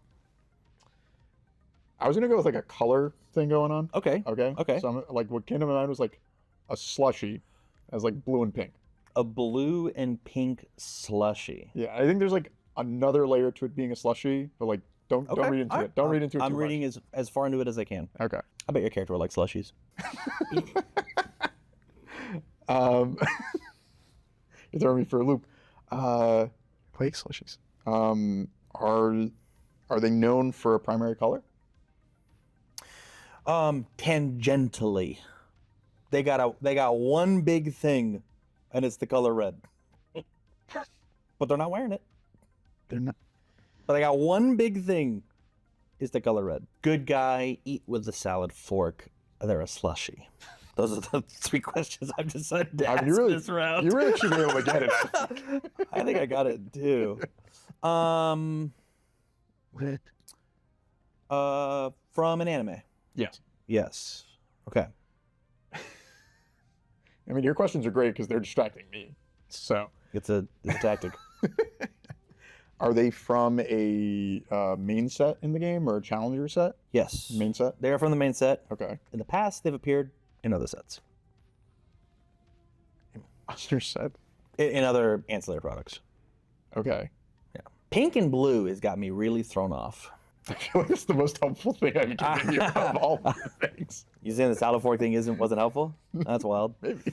I was gonna go with like a color thing going on. Okay. Okay. So I'm, like what came to my mind was like a slushy, as like blue and pink. A blue and pink slushy. Yeah, I think there's like another layer to it being a slushy, but like don't read into it. Don't read into it. I'm reading as far into it as I can. Okay. I bet your character would like slushies. You're throwing me for a loop. Play slushies. Are they known for a primary color? Tangentially. They got one big thing, and it's the color red. But they're not wearing it. They're not. But they got one big thing, is the color red. Good guy, eat with the salad fork. They're a slushy. Those are the 3 questions I've decided to ask this round. You really should be able to get it. I think I got it too. From an anime. Yes. Yes. Okay. I mean, your questions are great because they're distracting me. So it's a tactic. Are they from a main set in the game or a challenger set? Yes. Main set? They are from the main set. Okay. In the past, they've appeared in other sets. Other set? In other ancillary products. Okay. Yeah. Pink and blue has got me really thrown off. I feel like it's the most helpful thing I can give you of all the things. You saying the salad fork thing wasn't helpful? That's wild. Maybe.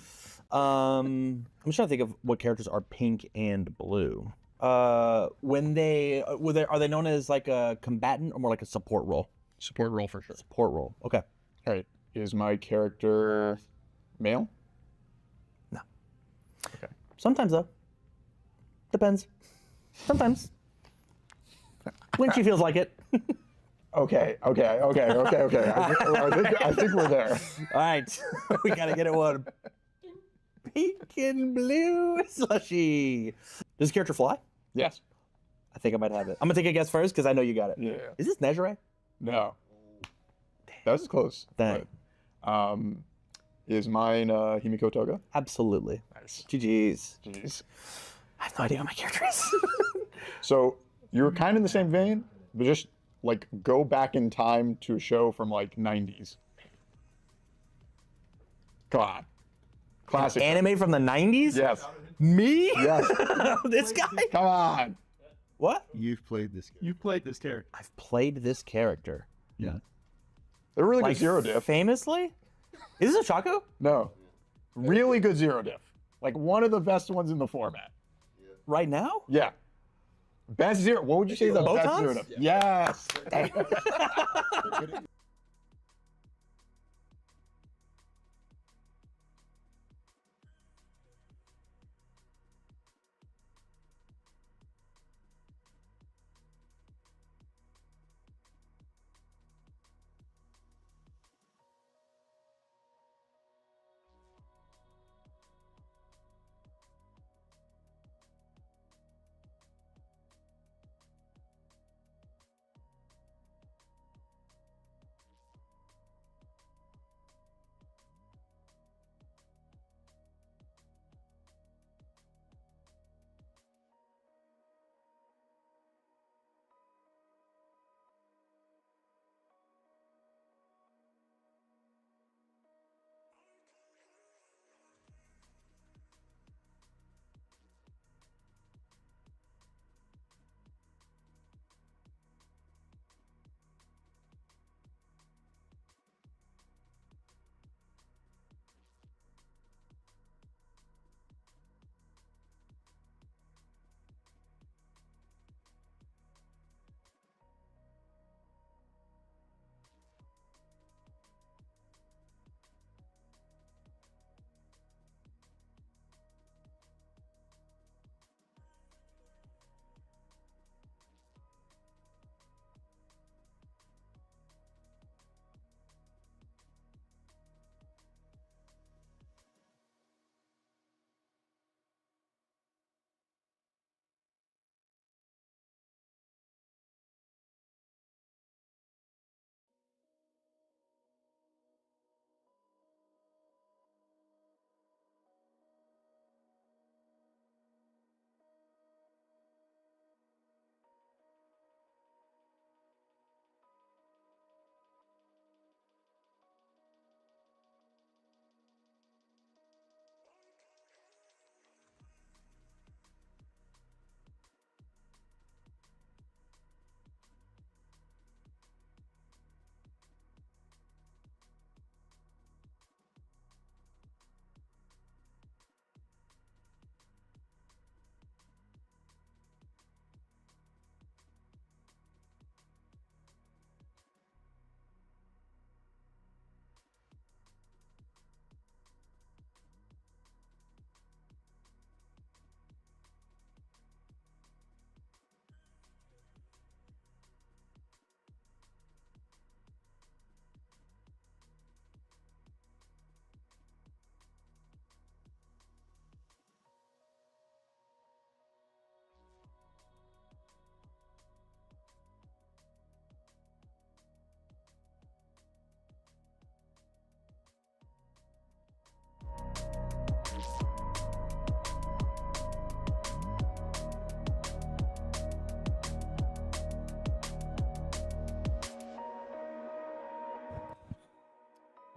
I'm just trying to think of what characters are pink and blue. When are they known as like a combatant or more like a support role? Support role for sure. Support role. Okay. All right. Is my character male? No. Okay. Sometimes though. Depends. Sometimes. When she feels like it. Okay. I think we're there. All right. We gotta get it one. Pink and blue slushy. Does this character fly? Yes. I think I might have it. I'm gonna take a guess first because I know you got it. Yeah. Is this Nejire? No. That was close. Dang. But, is mine Himiko Toga? Absolutely. Nice. GG's. Jeez. I have no idea what my character is. So you're kind of in the same vein, but just like go back in time to a show from like 90s. Come on. Classic. Anime from the 90s? Yes. Me? Yes. This guy? Come on. What? You've played this game. You've played this character. I've played this character. Yeah. They're really Like good zero diff. famously? Is this a Chaco? No. Really good zero diff. Like one of the best ones in the format. Right now? Yeah. Best zero. What would you say is the best Botons? zero diff? Yes.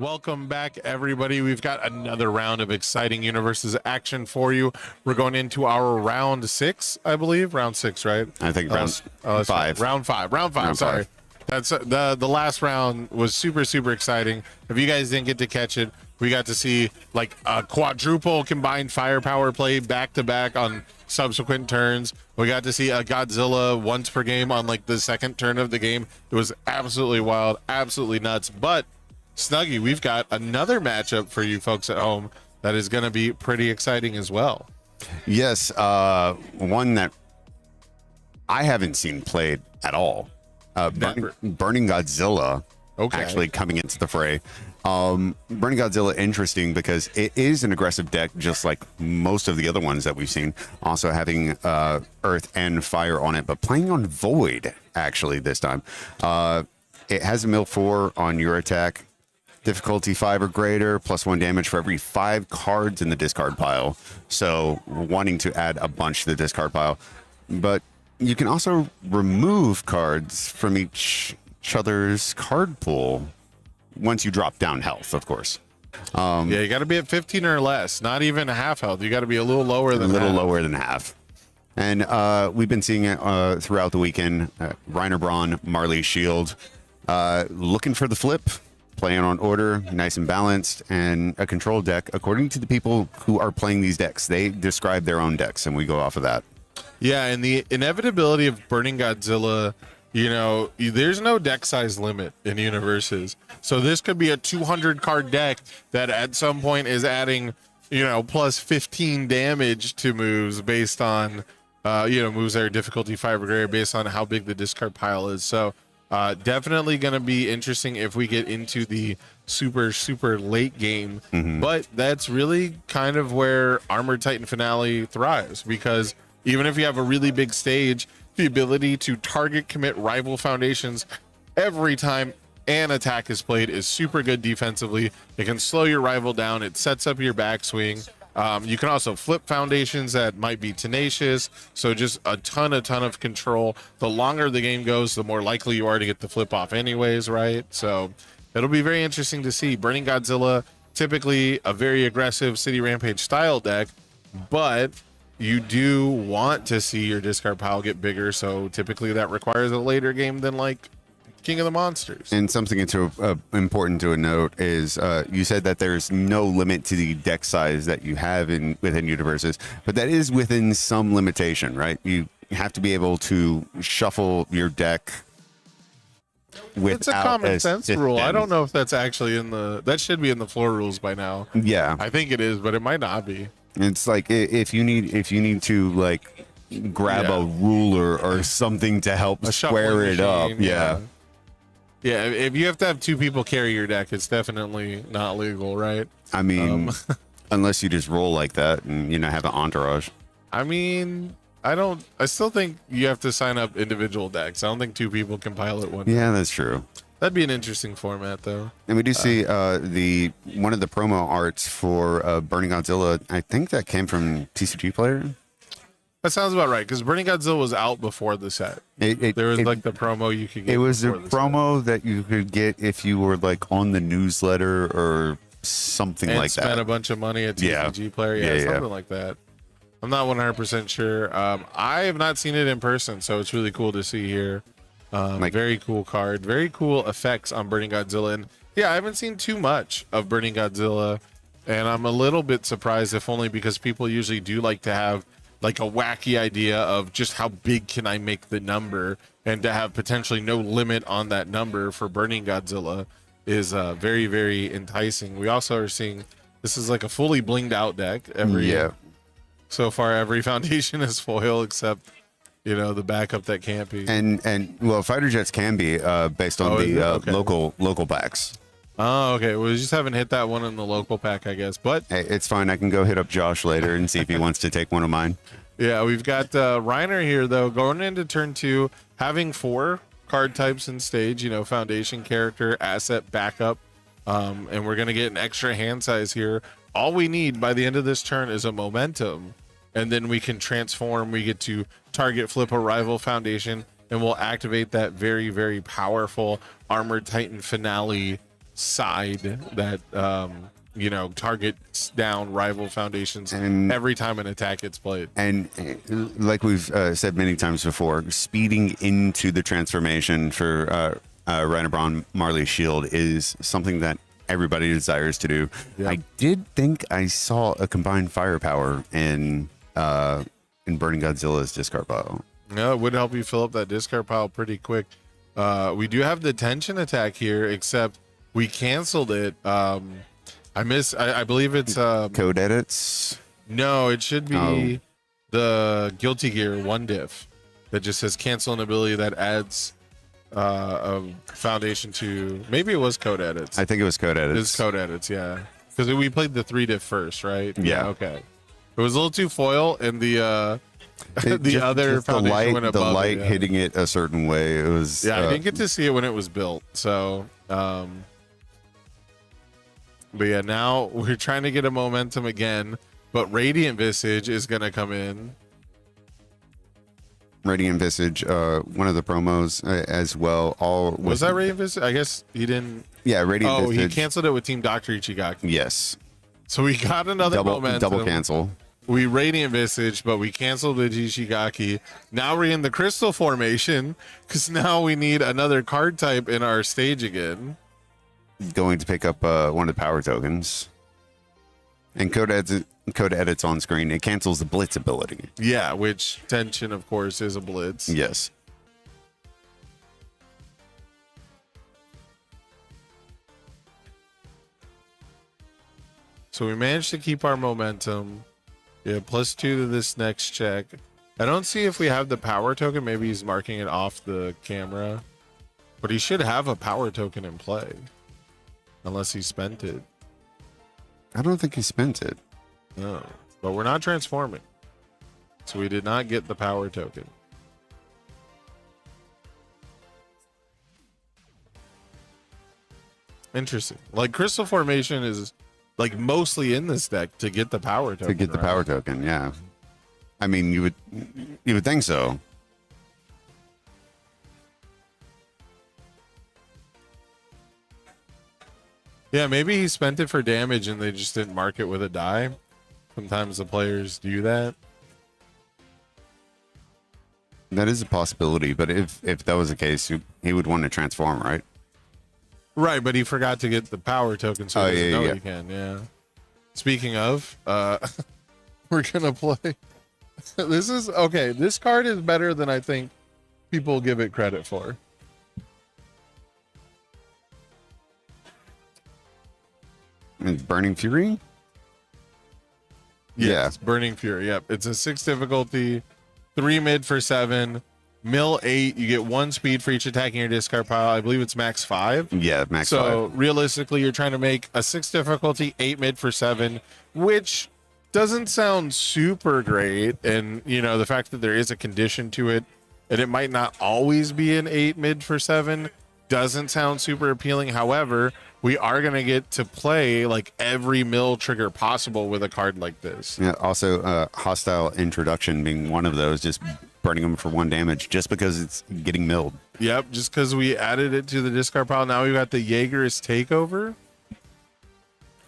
Welcome back, everybody. We've got another round of exciting UniVersus action for you. We're going into our round 6, I believe. Round 6, right? I think round that's 5. Round 5. Round 5. Sorry. That's the last round was super exciting. If you guys didn't get to catch it, we got to see like a quadruple combined firepower play back to back on subsequent turns. We got to see a Godzilla once per game on like the second turn of the game. It was absolutely wild, absolutely nuts. But Snuggy, we've got another matchup for you folks at home that is going to be pretty exciting as well. Yes, one that I haven't seen played at all. Burning Godzilla actually coming into the fray. Burning Godzilla, interesting because it is an aggressive deck, just like most of the other ones that we've seen. Also having Earth and Fire on it, but playing on Void actually this time. It has a mill 4 on your attack. Difficulty 5 or greater, +1 damage for every 5 cards in the discard pile. So wanting to add a bunch to the discard pile. But you can also remove cards from each other's card pool once you drop down health, of course. Yeah, you got to be at 15 or less, not even half health. You got to be a little lower than lower than half. And we've been seeing it throughout the weekend. Reiner Braun, Marley Shield, looking for the flip. Playing on order, nice and balanced, and a control deck. According to the people who are playing these decks, they describe their own decks, and we go off of that. Yeah, and the inevitability of Burning Godzilla, you know, there's no deck size limit in UniVersus. So this could be a 200 card deck that at some point is adding, you know, plus 15 damage to moves based on, moves that are difficulty 5 or greater based on how big the discard pile is. So definitely going to be interesting if we get into the super late game. But that's really kind of where Armored Titan Finale thrives, because even if you have a really big stage, the ability to target commit rival foundations every time an attack is played is super good defensively. It can slow your rival down. It sets up your backswing. You can also flip foundations that might be tenacious. So just a ton of control. The longer the game goes, the more likely you are to get the flip off anyways, right? So it'll be very interesting to see. Burning Godzilla, typically a very aggressive City Rampage style deck, but you do want to see your discard pile get bigger. So typically that requires a later game than like King of the Monsters. And something important to note is you said that there's no limit to the deck size that you have within UniVersus, but that is within some limitation, right? You have to be able to shuffle your deck without it's a common sense rule. I don't know if that's actually that should be in the floor rules by now. Yeah, I think it is, but it might not be. It's like if you need to like grab a ruler or something to help square it up. Yeah, if you have to have 2 people carry your deck, it's definitely not legal, right? I mean, unless you just roll like that and, have an entourage. I mean, I still think you have to sign up individual decks. I don't think 2 people can pilot one. Yeah, that's true. That'd be an interesting format, though. And we do see one of the promo arts for Burning Godzilla. I think that came from TCG Player. That sounds about right, because Burning Godzilla was out before the set. There was like the promo you could get. It was a promo that you could get if you were like on the newsletter or something like that. And spent a bunch of money at TCG Player. Yeah, something like that. I'm not 100% sure. I have not seen it in person, so it's really cool to see here. Very cool card. Very cool effects on Burning Godzilla. And yeah, I haven't seen too much of Burning Godzilla, and I'm a little bit surprised, if only because people usually do like to have like a wacky idea of just how big can I make the number, and to have potentially no limit on that number for Burning Godzilla is very enticing. We also are seeing this is like a fully blinged out deck. So far every foundation is foil except the backup that can't be. And well, fighter jets can be based on local packs. Oh, okay. We just haven't hit that one in the local pack, I guess. But hey, it's fine. I can go hit up Josh later and see if he wants to take one of mine. Yeah, we've got Reiner here, though, going into turn 2, having 4 card types in stage, foundation, character, asset, backup. And we're going to get an extra hand size here. All we need by the end of this turn is a momentum. And then we can transform. We get to target flip a rival foundation, and we'll activate that very powerful Armored Titan Finale side that targets down rival foundations And- every time an attack gets played. And like we've said many times before, speeding into the transformation for Rhinobraun Marley's shield is something that everybody desires to do. Yeah. I did think I saw a combined firepower in Burning Godzilla's discard pile. No, it would help you fill up that discard pile pretty quick. We do have the tension attack here, except we canceled it. I believe it's Code edits. no, it should be the Guilty Gear 1 diff that just says cancel an ability that adds a foundation to, maybe it was code edits. I think it was code edits. It's code edits, yeah. Because we played the 3 diff first, right? Yeah. Okay. It was a little too foil, and the Just- other just the foundation light, went the above light it, yeah. hitting it a certain way. It was Yeah, I didn't get to see it when it was built. So, but yeah, now we're trying to get a momentum again. But Radiant Visage is going to come in. Radiant Visage, one of the promos as well. All Was that Radiant Visage? I guess he didn't. Yeah, Radiant Oh, Visage. he canceled it with Team Dr. Ichigaki. Yes, So we got another momentum. double cancel. We Radiant Visage, but we canceled the Ishigaki. Now we're in the Crystal formation because now we need another card type in our stage again. Going to pick up one of the power tokens. And code edits on screen. It cancels the Blitz ability. Yeah, which tension, of course, is a blitz. Yes. So we managed to keep our momentum. Yeah, +2 to this next check. I don't see if we have the power token. Maybe he's marking it off the camera. But he should have a power token in play. Unless he spent it. I don't think he spent it. No. But we're not transforming. So we did not get the power token. Interesting. Like Crystal Formation is like mostly in this deck to get the power token. To get the right? power token, yeah. I mean, you would think so. Yeah, maybe he spent it for damage and they just didn't mark it with a die. Sometimes the players do that. That is a possibility, but if that was the case, he would want to transform, right? Right, but he forgot to get the power token, so he doesn't know he can. Yeah. Speaking of, we're gonna play. This is okay. This card is better than I think people give it credit for. And Burning Fury? Yes, Burning Fury. Yep. It's a 6 difficulty, 3 mid for 7, mill 8. You get 1 speed for each attack in your discard pile. I believe it's max 5. Yeah, max 5. So realistically, you're trying to make a 6 difficulty, 8 mid for 7, which doesn't sound super great. And, you know, the fact that there is a condition to it, and it might not always be an 8 mid for 7, doesn't sound super appealing. However, we are going to get to play like every mill trigger possible with a card like this. Yeah, also, hostile introduction being one of those, just burning them for 1 damage just because it's getting milled. Yep, just because we added it to the discard pile. Now we've got the Jaeger's Takeover.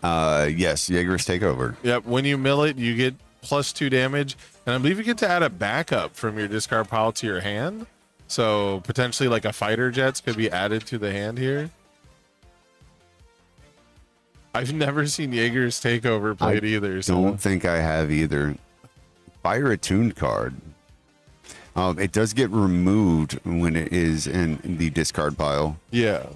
Yes, Jaeger's Takeover. Yep, when you mill it, you get +2 damage. And I believe you get to add a backup from your discard pile to your hand. So potentially like a fighter jets could be added to the hand here. I've never seen Jaeger's Takeover played either. So Don't think I have either. Fire attuned card. It does get removed when it is in the discard pile. yeah.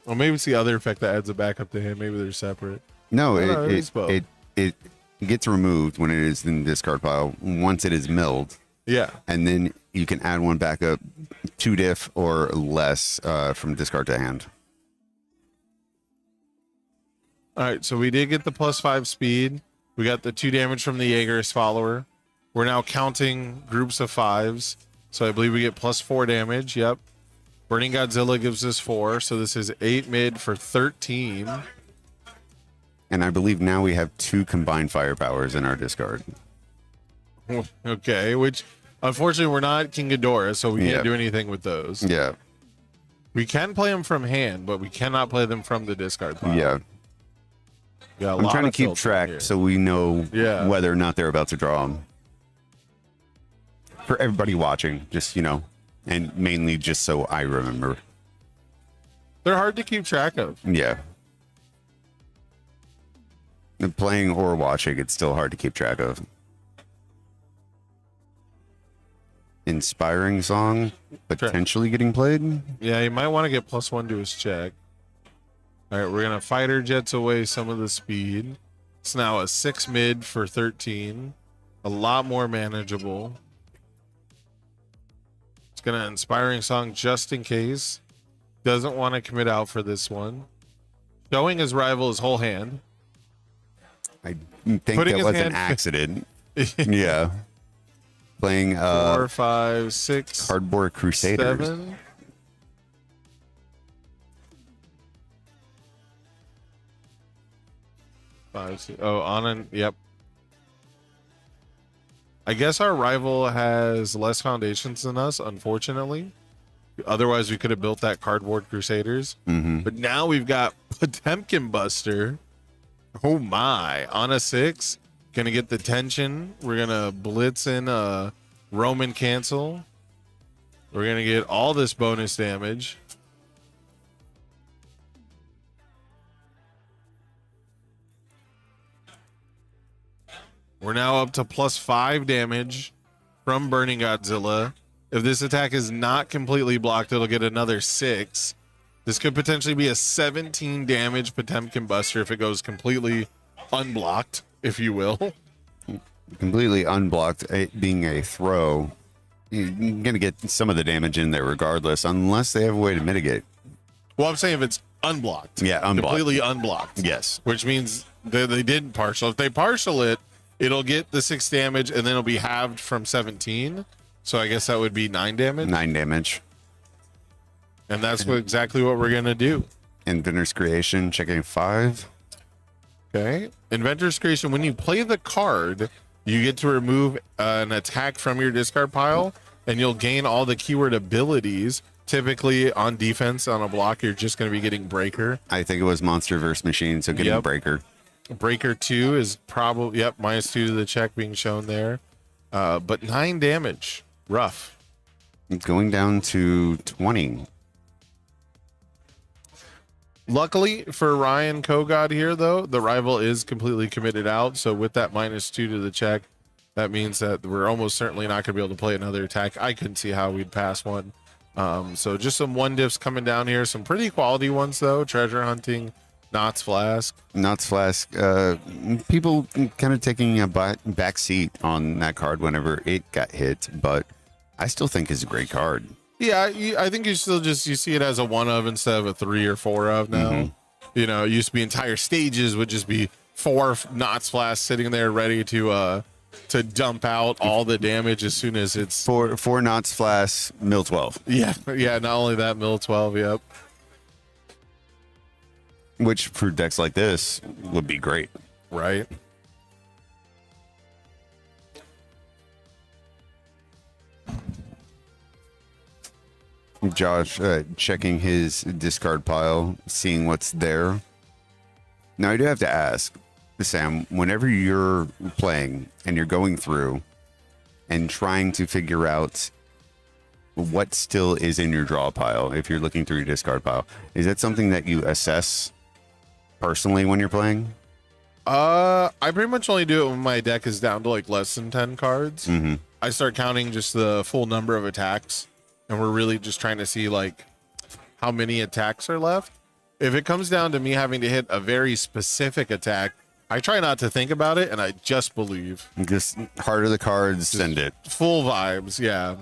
Well, maybe it's the other effect that adds a backup to him. Maybe they're separate. No, No, it is both. it gets removed when it is in the discard pile once it is milled. Yeah. And then you can add 1 backup, 2 diff or less from discard to hand. All right, so we did get the +5 speed. We got the 2 damage from the Jaeger's follower. We're now counting groups of 5s. So I believe we get +4 damage. Yep. Burning Godzilla gives us 4. So this is 8 mid for 13. And I believe now we have 2 combined firepowers in our discard. Okay, which unfortunately we're not King Ghidorah, so we Yeah. can't do anything with those. Yeah. We can play them from hand, but we cannot play them from the discard pile. Yeah. Yeah, I'm trying to keep track so we know whether or not they're about to draw them. For everybody watching, just, and mainly just so I remember. They're hard to keep track of. Yeah. And playing or watching, it's still hard to keep track of. Inspiring song, potentially getting played. Yeah, you might want to get +1 to his check. All right, we're going to fighter jets away some of the speed. It's now a 6 mid for 13. A lot more manageable. It's going to inspiring song just in case. Doesn't want to commit out for this one. Showing his rival his whole hand. I think that was an accident. Yeah. Playing 4, 5, 6 Cardboard Crusaders. 7. Yep. I guess our rival has less foundations than us, unfortunately. Otherwise, we could have built that Cardboard Crusaders. But now we've got Potemkin Buster. Oh my. On a 6. Gonna get the tension. We're gonna blitz in a Roman cancel. We're gonna get all this bonus damage. We're now up to +5 damage from Burning Godzilla. If this attack is not completely blocked, it'll get another 6. This could potentially be a 17 damage Potemkin Buster if it goes completely unblocked, if you will. Completely unblocked, it being a throw, you're going to get some of the damage in there regardless, unless they have a way to mitigate. Well, I'm saying if it's unblocked. Yeah, unblocked. Completely unblocked. Yes. Which means they didn't partial. If they partial it, it'll get the 6 damage and then it'll be halved from 17. So I guess that would be 9 damage. 9 damage. And that's exactly what we're going to do. Inventor's Creation, checking 5. Okay. Inventor's Creation, when you play the card, you get to remove an attack from your discard pile, and you'll gain all the keyword abilities. Typically, on defense, on a block, you're just going to be getting Breaker. I think it was Monster vs. Machine, so getting Breaker. Breaker 2 is probably, -2 to the check being shown there. But 9 damage. Rough. It's going down to 20. Luckily for Ryan Kogod here, though, the rival is completely committed out. So with that -2 to the check, that means that we're almost certainly not going to be able to play another attack. I couldn't see how we'd pass one. So just some 1-diffs coming down here. Some pretty quality ones, though. Treasure Hunting, Knott's Flask. Knott's Flask. People kind of taking a back seat on that card whenever it got hit, but I still think it's a great card. Yeah, I think you still you see it as a 1 of instead of a 3 or 4 of now. You know, it used to be entire stages would just be 4 Knott's Flask sitting there ready to dump out all the damage as soon as it's 4 Knott's Flask, mill 12. Yeah, not only that, mill 12, yep. Which for decks like this would be great. Right. Josh checking his discard pile, seeing what's there. Now I do have to ask, Sam, whenever you're playing and you're going through and trying to figure out what still is in your draw pile, if you're looking through your discard pile, is that something that you assess personally when you're playing? I pretty much only do it when my deck is down to like less than 10 cards. I start counting just the full number of attacks, and we're really just trying to see like how many attacks are left. If it comes down to me having to hit a very specific attack, I try not to think about it, and I just believe. Just heart of the cards, send it. Full vibes, yeah.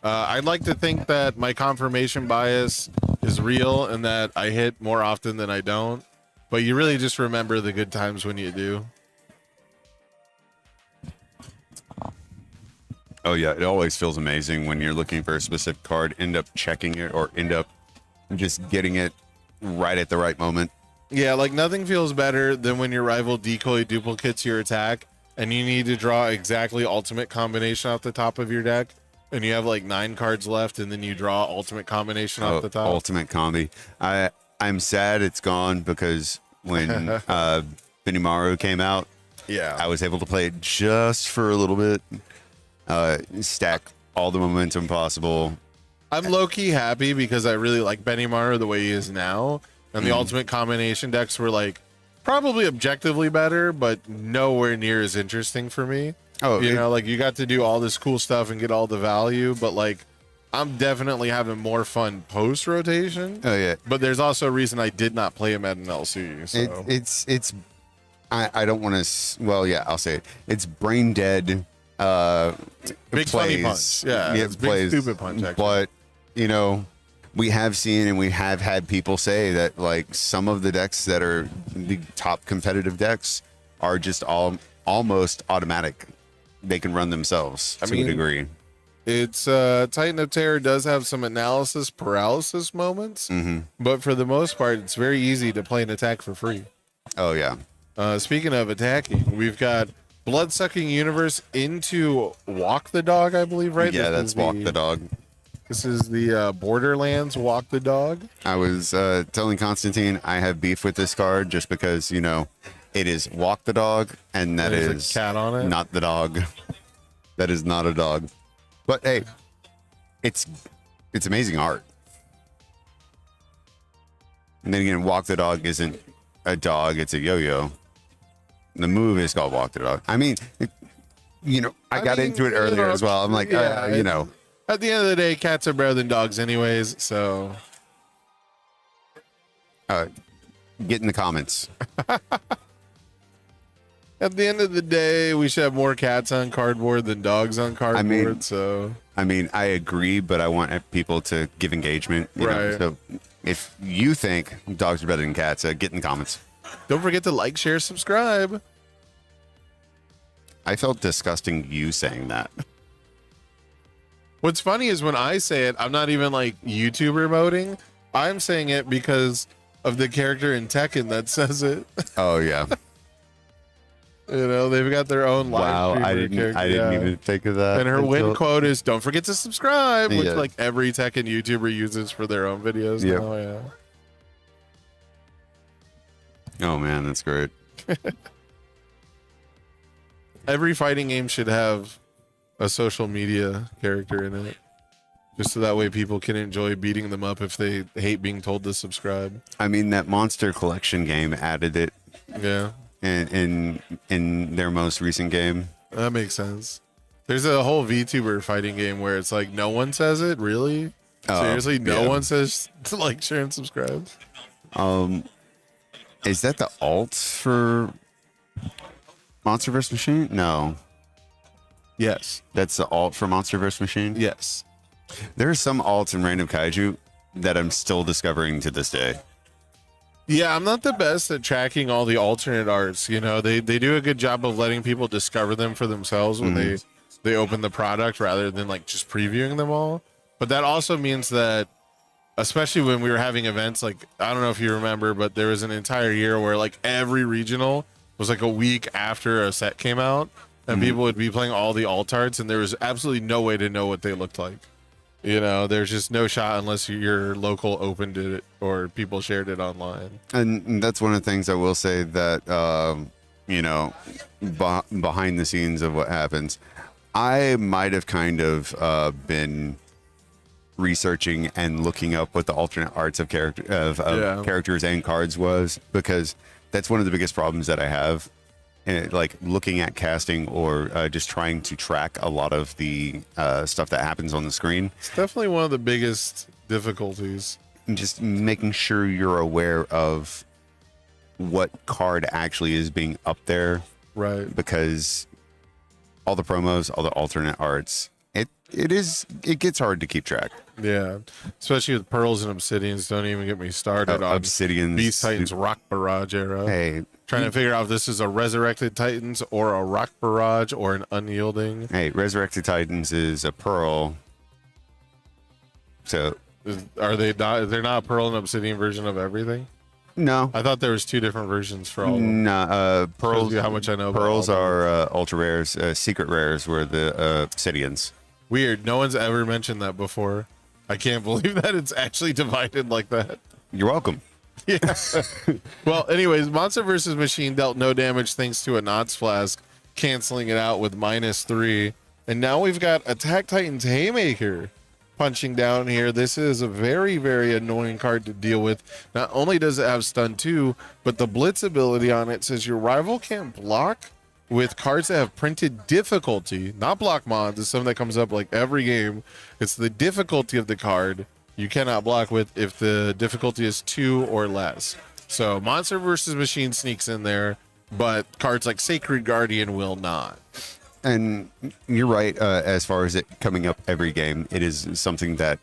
I'd like to think that my confirmation bias is real and that I hit more often than I don't. But you really just remember the good times when you do. Oh, yeah. It always feels amazing when you're looking for a specific card, end up checking it, or end up just getting it right at the right moment. Yeah, like nothing feels better than when your rival decoy duplicates your attack and you need to draw exactly ultimate combination off the top of your deck. and you have like 9 cards left, and then you draw ultimate combination off the top. Ultimate combi. I'm sad it's gone because when Benimaru came out, I was able to play it just for a little bit, stack all the momentum possible. I'm low-key happy because I really like Benimaru the way he is now, and the ultimate combination decks were like probably objectively better, but nowhere near as interesting for me. Oh, you know, like you got to do all this cool stuff and get all the value, but like I'm definitely having more fun post rotation. Oh yeah, but there's also a reason I did not play him at an LC. So. It's I don't want to. Well, yeah, I'll say it. It's brain dead. Big funny punch. Yeah, it's big stupid punch. Actually. But you know, we have seen and we have had people say that like some of the decks that are the top competitive decks are just almost automatic. They can run themselves to a degree. It's Titan of Terror does have some analysis paralysis moments, but for the most part, it's very easy to play an attack for free. Oh yeah. Speaking of attacking, we've got Bloodsucking Universe into Walk the Dog, I believe, right? Yeah, that's Walk the Dog. This is the Borderlands Walk the Dog. I was telling Constantine I have beef with this card just because, you know, it is Walk the Dog, and that is a cat on it. Not the dog. That is not a dog. But hey, it's amazing art. And then again, Walk the Dog isn't a dog, it's a yo-yo. The move is called Walk the Dog. I mean, you know, I got into it earlier as well. I'm like, you know. At the end of the day, cats are better than dogs anyways, so. Get in the comments. At the end of the day, we should have more cats on cardboard than dogs on cardboard. I mean, I agree, but I want people to give engagement. You know? So if you think dogs are better than cats, get in the comments. Don't forget to like, share, subscribe. I felt disgusting you saying that. What's funny is when I say it, I'm not even like YouTuber moding. I'm saying it because of the character in Tekken that says it. Oh yeah. You know, they've got their own live. Wow, I didn't even think of that. And her win quote is "Don't forget to subscribe," which like every Tekken YouTuber uses for their own videos. Yep. Oh yeah. Oh man, that's great. Every fighting game should have a social media character in it, just so that way people can enjoy beating them up if they hate being told to subscribe. I mean, that Monster Collection game added it. Yeah. In their most recent game. That makes sense. There's a whole VTuber fighting game where it's like no one says it, really? Seriously, no one says to like, share, and subscribe. Is that the alt for Monster vs. Machine? No. Yes. That's the alt for Monster vs. Machine? Yes. There are some alts in Random Kaiju that I'm still discovering to this day. Yeah, I'm not the best at tracking all the alternate arts. You know, they do a good job of letting people discover them for themselves when they open the product rather than like just previewing them all. But that also means that, especially when we were having events, like, I don't know if you remember, but there was an entire year where like every regional was like a week after a set came out, and people would be playing all the alt arts, and there was absolutely no way to know what they looked like. You know, there's just no shot unless your local opened it or people shared it online. And that's one of the things I will say that, you know, behind the scenes of what happens, I might have kind of been researching and looking up what the alternate arts of characters and cards was, because that's one of the biggest problems that I have. And like looking at casting or just trying to track a lot of the stuff that happens on the screen. It's definitely one of the biggest difficulties. And just making sure you're aware of what card actually is being up there. Right. Because all the promos, all the alternate arts, it gets hard to keep track. Yeah, especially with pearls and obsidians. Don't even get me started on obsidians. Beast Titans Rock Barrage era. Hey, trying to figure out if this is a Resurrected Titans or a Rock Barrage or an Unyielding. Hey, Resurrected Titans is a pearl. So are they not? They're not a pearl and obsidian version of everything. No, I thought there was 2 different versions for all of them. No, pearls. How much I know. Pearls are ultra rares. Secret rares were the obsidians. Weird. No one's ever mentioned that before. I can't believe that it's actually divided like that. You're welcome. Yeah. Well, anyways, Monster vs. Machine dealt no damage thanks to a Knots Flask, canceling it out with -3. And now we've got Attack Titan's Haymaker punching down here. This is a very, very annoying card to deal with. Not only does it have stun 2, but the blitz ability on it says your rival can't block with cards that have printed difficulty, not block mods. It's something that comes up like every game. It's the difficulty of the card you cannot block with if the difficulty is 2 or less. So Monster vs. Machine sneaks in there, but cards like Sacred Guardian will not. And you're right, as far as it coming up every game, it is something that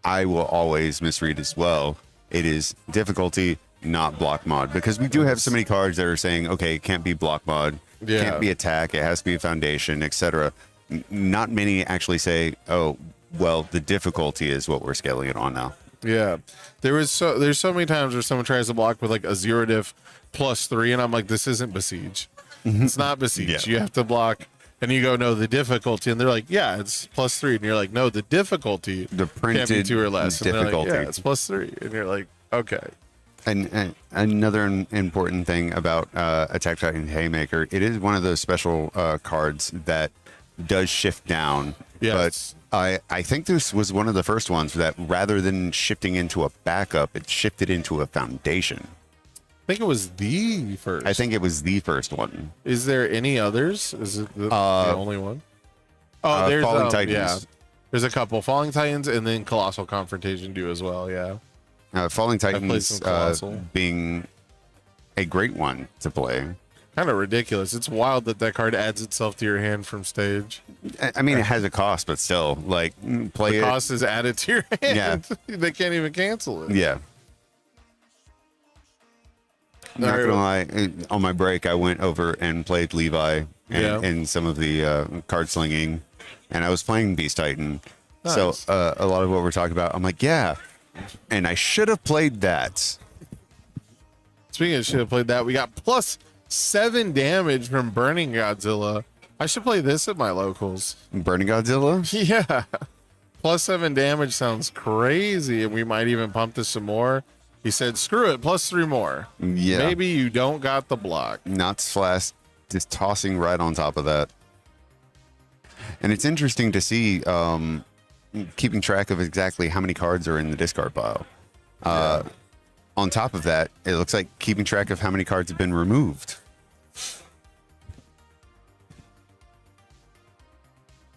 I will always misread as well. It is difficulty, not block mod, because we do have so many cards that are saying, okay, it can't be block mod, can't be attack, it has to be a foundation, etc. Not many actually say, oh, well, the difficulty is what we're scaling it on now. Yeah, there's so many times where someone tries to block with like a 0 diff +3, and I'm like, this isn't Besiege. It's not Besiege. You have to block. And you go, no, the difficulty. And they're like, yeah, it's +3. And you're like, no, the difficulty can't be 2 or less. And they're like, yeah, it's +3. And you're like, okay. And another important thing about Attack Titan Haymaker, it is one of those special cards that does shift down. Yes. But I think this was one of the first ones that rather than shifting into a backup, it shifted into a foundation. I think it was the first. I think it was the first one. Is there any others? Is it the only one? Oh, there's Falling Titans. Yeah, there's a couple. Falling Titans and then Colossal Confrontation do as well. Yeah. Falling Titans being a great one to play. Kind of ridiculous. It's wild that card adds itself to your hand from stage. I mean, it has a cost, but still, like, play the it. The cost is added to your hand. Yeah. They can't even cancel it. Yeah. Not gonna lie, on my break, I went over and played Levi and some of the card slinging, and I was playing Beast Titan. Nice. So a lot of what we're talking about, I'm like, yeah, and I should have played that. Speaking of should have played that, we got +7 damage from Burning Godzilla. I should play this at my locals. Burning Godzilla? Yeah. +7 damage sounds crazy, and we might even pump this some more. He said, screw it, +3 more. Yeah. Maybe you don't got the block. Knots Flask just tossing right on top of that. And it's interesting to see keeping track of exactly how many cards are in the discard pile. On top of that, it looks like keeping track of how many cards have been removed.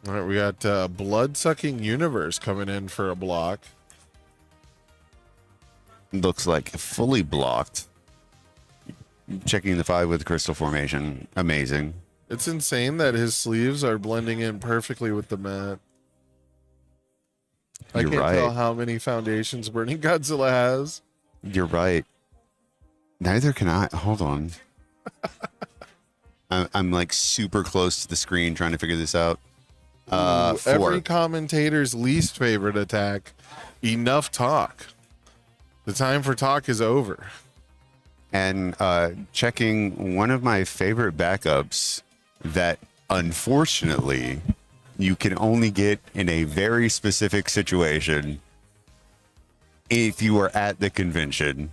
All right, we got Blood-Sucking Universe coming in for a block. Looks like fully blocked. Checking the 5 with Crystal Formation. Amazing. It's insane that his sleeves are blending in perfectly with the mat. I can't tell how many foundations Burning Godzilla has. You're right. Neither can I. Hold on. I'm like super close to the screen trying to figure this out. 4. Every commentator's least favorite attack. Enough talk. The time for talk is over. And checking one of my favorite backups that unfortunately you can only get in a very specific situation if you are at the convention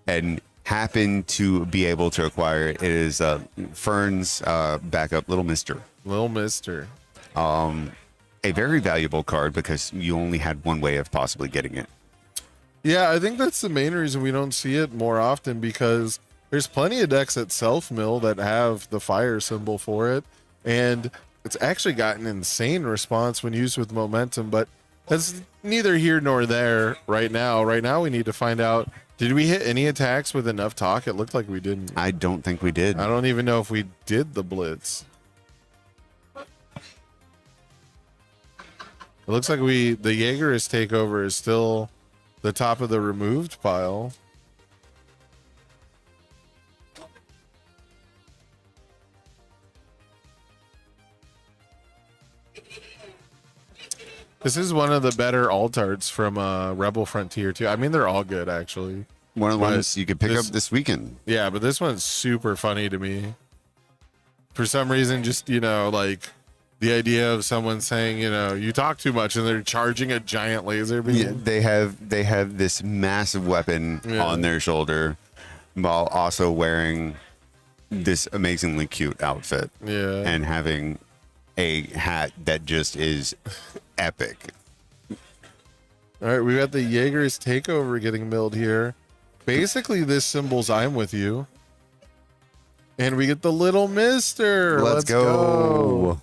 and happen to be able to acquire it. It is Fern's backup, Little Mister. Little Mister. A very valuable card because you only had one way of possibly getting it. Yeah, I think that's the main reason we don't see it more often, because there's plenty of decks at self-mill that have the fire symbol for it, and it's actually got an insane response when used with momentum, but that's neither here nor there right now. Right now we need to find out, did we hit any attacks with enough talk? It looked like we didn't. I don't think we did. I don't even know if we did the blitz. It looks like the Jaegerist takeover is still the top of the removed pile. This is one of the better alt arts from Rebel Frontier too. I mean, they're all good actually. One of the ones you could pick up this weekend. Yeah, but this one's super funny to me. For some reason, just, like The idea of someone saying, you talk too much, and they're charging a giant laser beam. Yeah, they have this massive weapon on their shoulder, while also wearing this amazingly cute outfit. Yeah. And having a hat that just is epic. All right, we got the Jaeger's takeover getting milled here. Basically, this symbol's I'm with you. And we get the Little Mister. Let's go.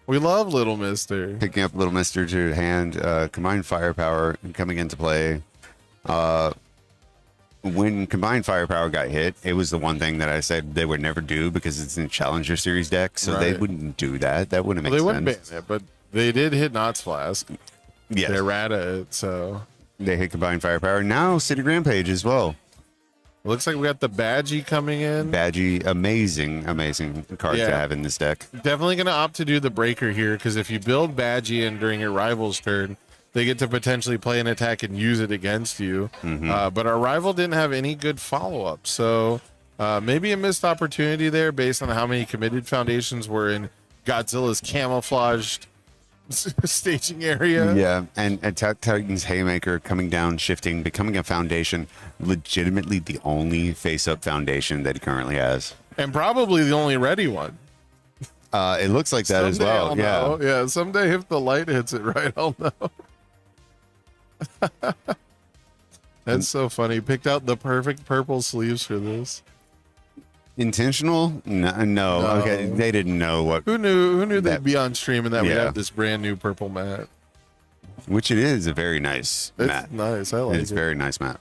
We love Little Mister. Picking up Little Mister to your hand, combined firepower coming into play. When combined firepower got hit, it was the one thing that I said they would never do because it's in a Challenger Series deck, so they wouldn't do that. That wouldn't make sense. They wouldn't ban it, but they did hit Knots Flask. Yes. They're rad at it, so. They hit combined firepower. Now City Rampage as well. Looks like we got the Badgie coming in. Badgie, amazing card to have in this deck. Definitely going to opt to do the breaker here, because if you build Badgie in during your rival's turn, they get to potentially play an attack and use it against you. But our rival didn't have any good follow-up, so maybe a missed opportunity there based on how many committed foundations were in Godzilla's camouflaged staging area. Yeah, and Attack Titan's Haymaker coming down, shifting, becoming a foundation, legitimately the only face-up foundation that he currently has. And probably the only ready one. It looks like that as Someday well. I'll Yeah. know. Yeah, someday if the light hits it right, I'll know. That's so funny. Picked out the perfect purple sleeves for this. Intentional? No. Okay, they didn't know what. Who knew they'd be on stream and that we'd Yeah. have this brand new purple mat. Which it is a very nice mat. Nice. I like it. It's a very nice mat.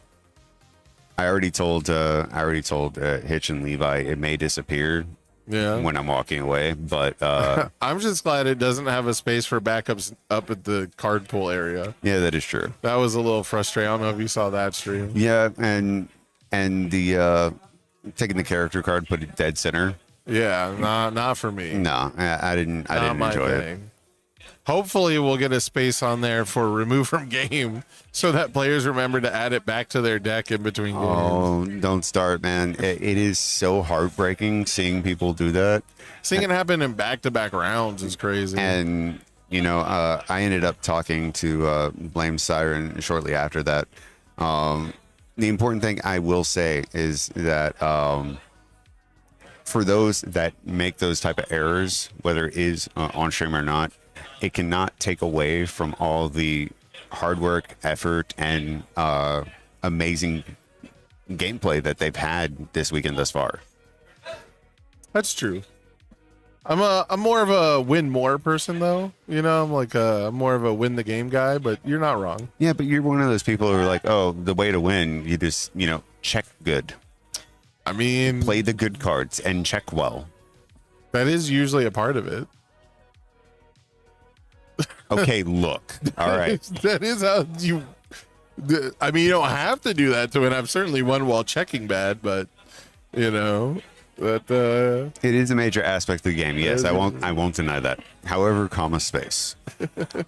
I already told Hitch and Levi it may disappear when I'm walking away, but I'm just glad it doesn't have a space for backups up at the card pool area. yeah, that is true. That was a little frustrating. I don't know if you saw that stream. Yeah, and the taking the character card, put it dead center. Yeah, not for me. No, I didn't enjoy it. Hopefully we'll get a space on there for remove from game so that players remember to add it back to their deck in between games. Oh, don't start, man. It is so heartbreaking seeing people do that. Seeing it happen in back-to-back rounds is crazy. And, I ended up talking to Blame Siren shortly after that. The important thing I will say is that for those that make those type of errors, whether it is on stream or not, it cannot take away from all the hard work, effort, and amazing gameplay that they've had this weekend thus far. That's true. I'm more of a win more person though. I'm like I'm more of a win the game guy, but you're not wrong. Yeah, but you're one of those people who are like, oh, the way to win, you just, check good. I mean, play the good cards and check well. That is usually a part of it. Okay, look. All right. That is how you. I mean, you don't have to do that to win. I've certainly won while checking bad, but But it is a major aspect of the game. Yes, I won't deny that. However, space. It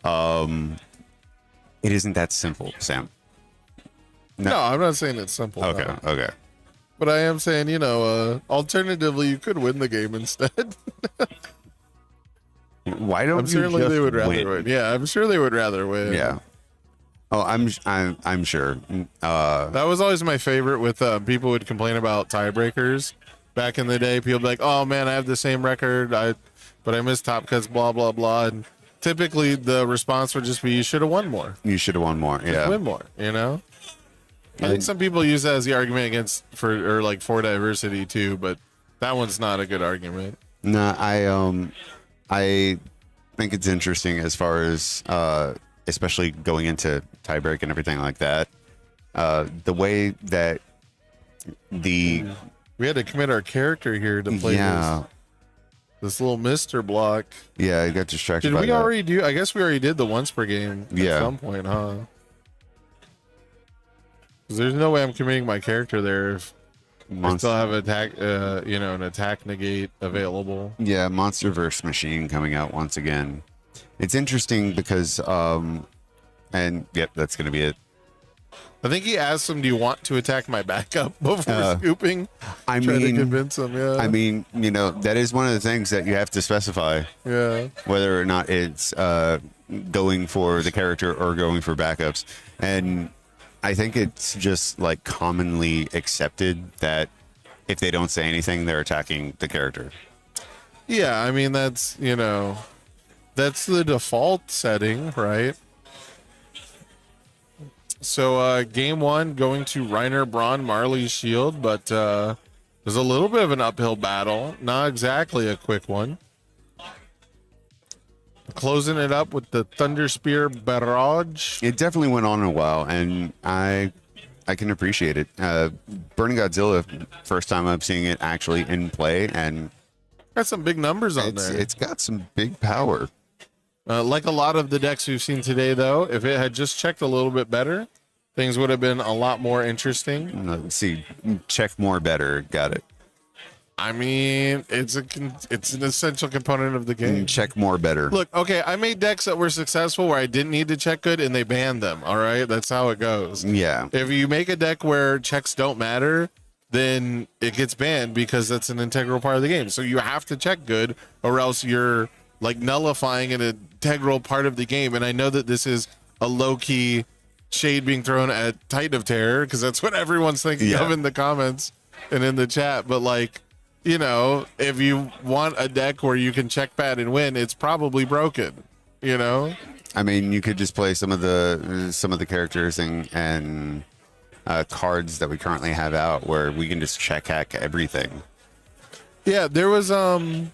isn't that simple, Sam. No, I'm not saying it's simple. Okay, no. okay. But I am saying, alternatively, you could win the game instead. Why don't I'm certainly just they would rather win? Yeah, I'm sure they would rather win. Yeah. Oh, I'm sure. That was always my favorite with people would complain about tiebreakers. Back in the day, people would be like, oh man, I have the same record, but I missed top cuts, blah, blah, blah. And typically the response would just be, you should have won more. You should have won more, Just win more, I think some people use that as the argument for diversity too, but that one's not a good argument. No, I think it's interesting as far as especially going into tiebreak and everything like that. The way that we had to commit our character here to play this little Mr. block. Yeah, I got distracted. Did we already do? I guess we already did the once per game at some point, huh? Because there's no way I'm committing my character there if I still have an attack negate available. Yeah, MonsterVerse Machine coming out once again. It's interesting because, and yep, that's going to be it. I think he asked him, "Do you want to attack my backup before scooping?" I Try to mean, convince him. Yeah. I mean, that is one of the things that you have to specify. Yeah. Whether or not it's going for the character or going for backups. And I think it's just like commonly accepted that if they don't say anything, they're attacking the character. Yeah, I mean that's that's the default setting, right? So game 1 going to Reiner Braun Marley's Shield, but there's a little bit of an uphill battle, not exactly a quick one. Closing it up with the Thunder Spear Barrage. It definitely went on a while, and I can appreciate it. Burning Godzilla, first time I'm seeing it actually in play, and got some big numbers on there. It's got some big power. Like a lot of the decks we've seen today, though, if it had just checked a little bit better, things would have been a lot more interesting. Let's see, check more better. Got it. I mean, it's an essential component of the game. Check more better. Look, okay, I made decks that were successful where I didn't need to check good, and they banned them. All right, that's how it goes. Yeah. If you make a deck where checks don't matter, then it gets banned because that's an integral part of the game. So you have to check good, or else you're like nullifying an integral part of the game. And I know that this is a low-key shade being thrown at Titan of Terror because that's what everyone's thinking of in the comments and in the chat. But like, if you want a deck where you can check bad and win, it's probably broken. I mean, you could just play some of the characters and cards that we currently have out where we can just check hack everything. Yeah, there was a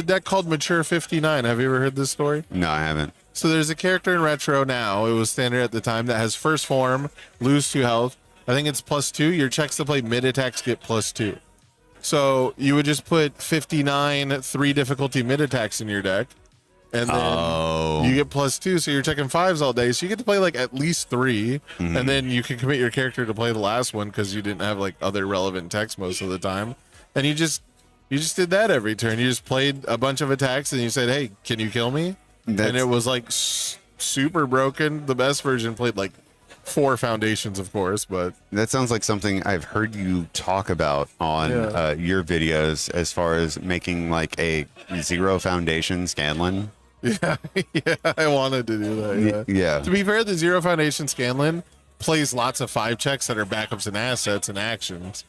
deck called Mature 59. Have you ever heard this story? No, I haven't. So there's a character in Retro now, it was standard at the time, that has first form, lose 2 health. I think it's +2. Your checks to play mid attacks get +2. So you would just put 59 3 difficulty mid attacks in your deck, and then you get +2. So you're checking 5s all day. So you get to play like at least 3, and then you can commit your character to play the last one because you didn't have like other relevant text most of the time, and you just did that every turn. You just played a bunch of attacks, and you said, "Hey, can you kill me?" And it was like super broken. The best version played like 4 foundations, of course, but that sounds like something I've heard you talk about on your videos as far as making like a 0 foundation Scanlan. Yeah, I wanted to do that. Yeah. To be fair, the 0 foundation Scanlan plays lots of 5 checks that are backups and assets and actions.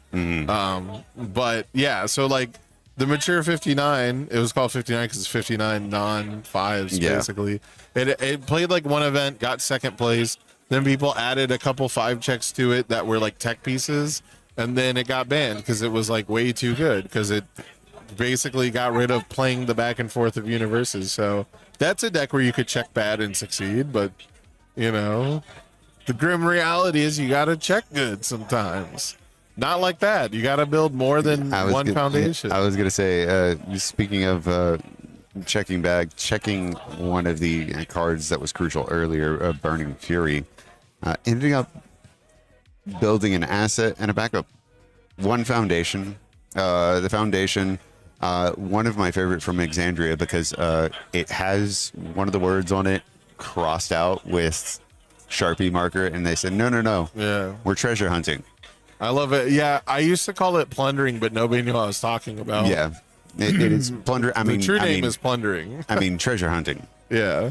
But yeah, so like the Mature 59, it was called 59 because it's 59 non-5s basically. It played like one event, got second place. Then people added a couple 5 checks to it that were like tech pieces, and then it got banned because it was like way too good because it basically got rid of playing the back and forth of UniVersus. So that's a deck where you could check bad and succeed, but the grim reality is you got to check good sometimes. Not like that. You got to build more than one foundation. I was going to say, speaking of checking one of the cards that was crucial earlier, Burning Fury, ending up building an asset and a backup. One foundation. The foundation, one of my favorite from Exandria because it has one of the words on it crossed out with Sharpie marker, and they said, no. Yeah. We're treasure hunting. I love it. Yeah, I used to call it plundering, but nobody knew what I was talking about. Yeah, it is plunder. The true name is plundering. I mean treasure hunting. Yeah.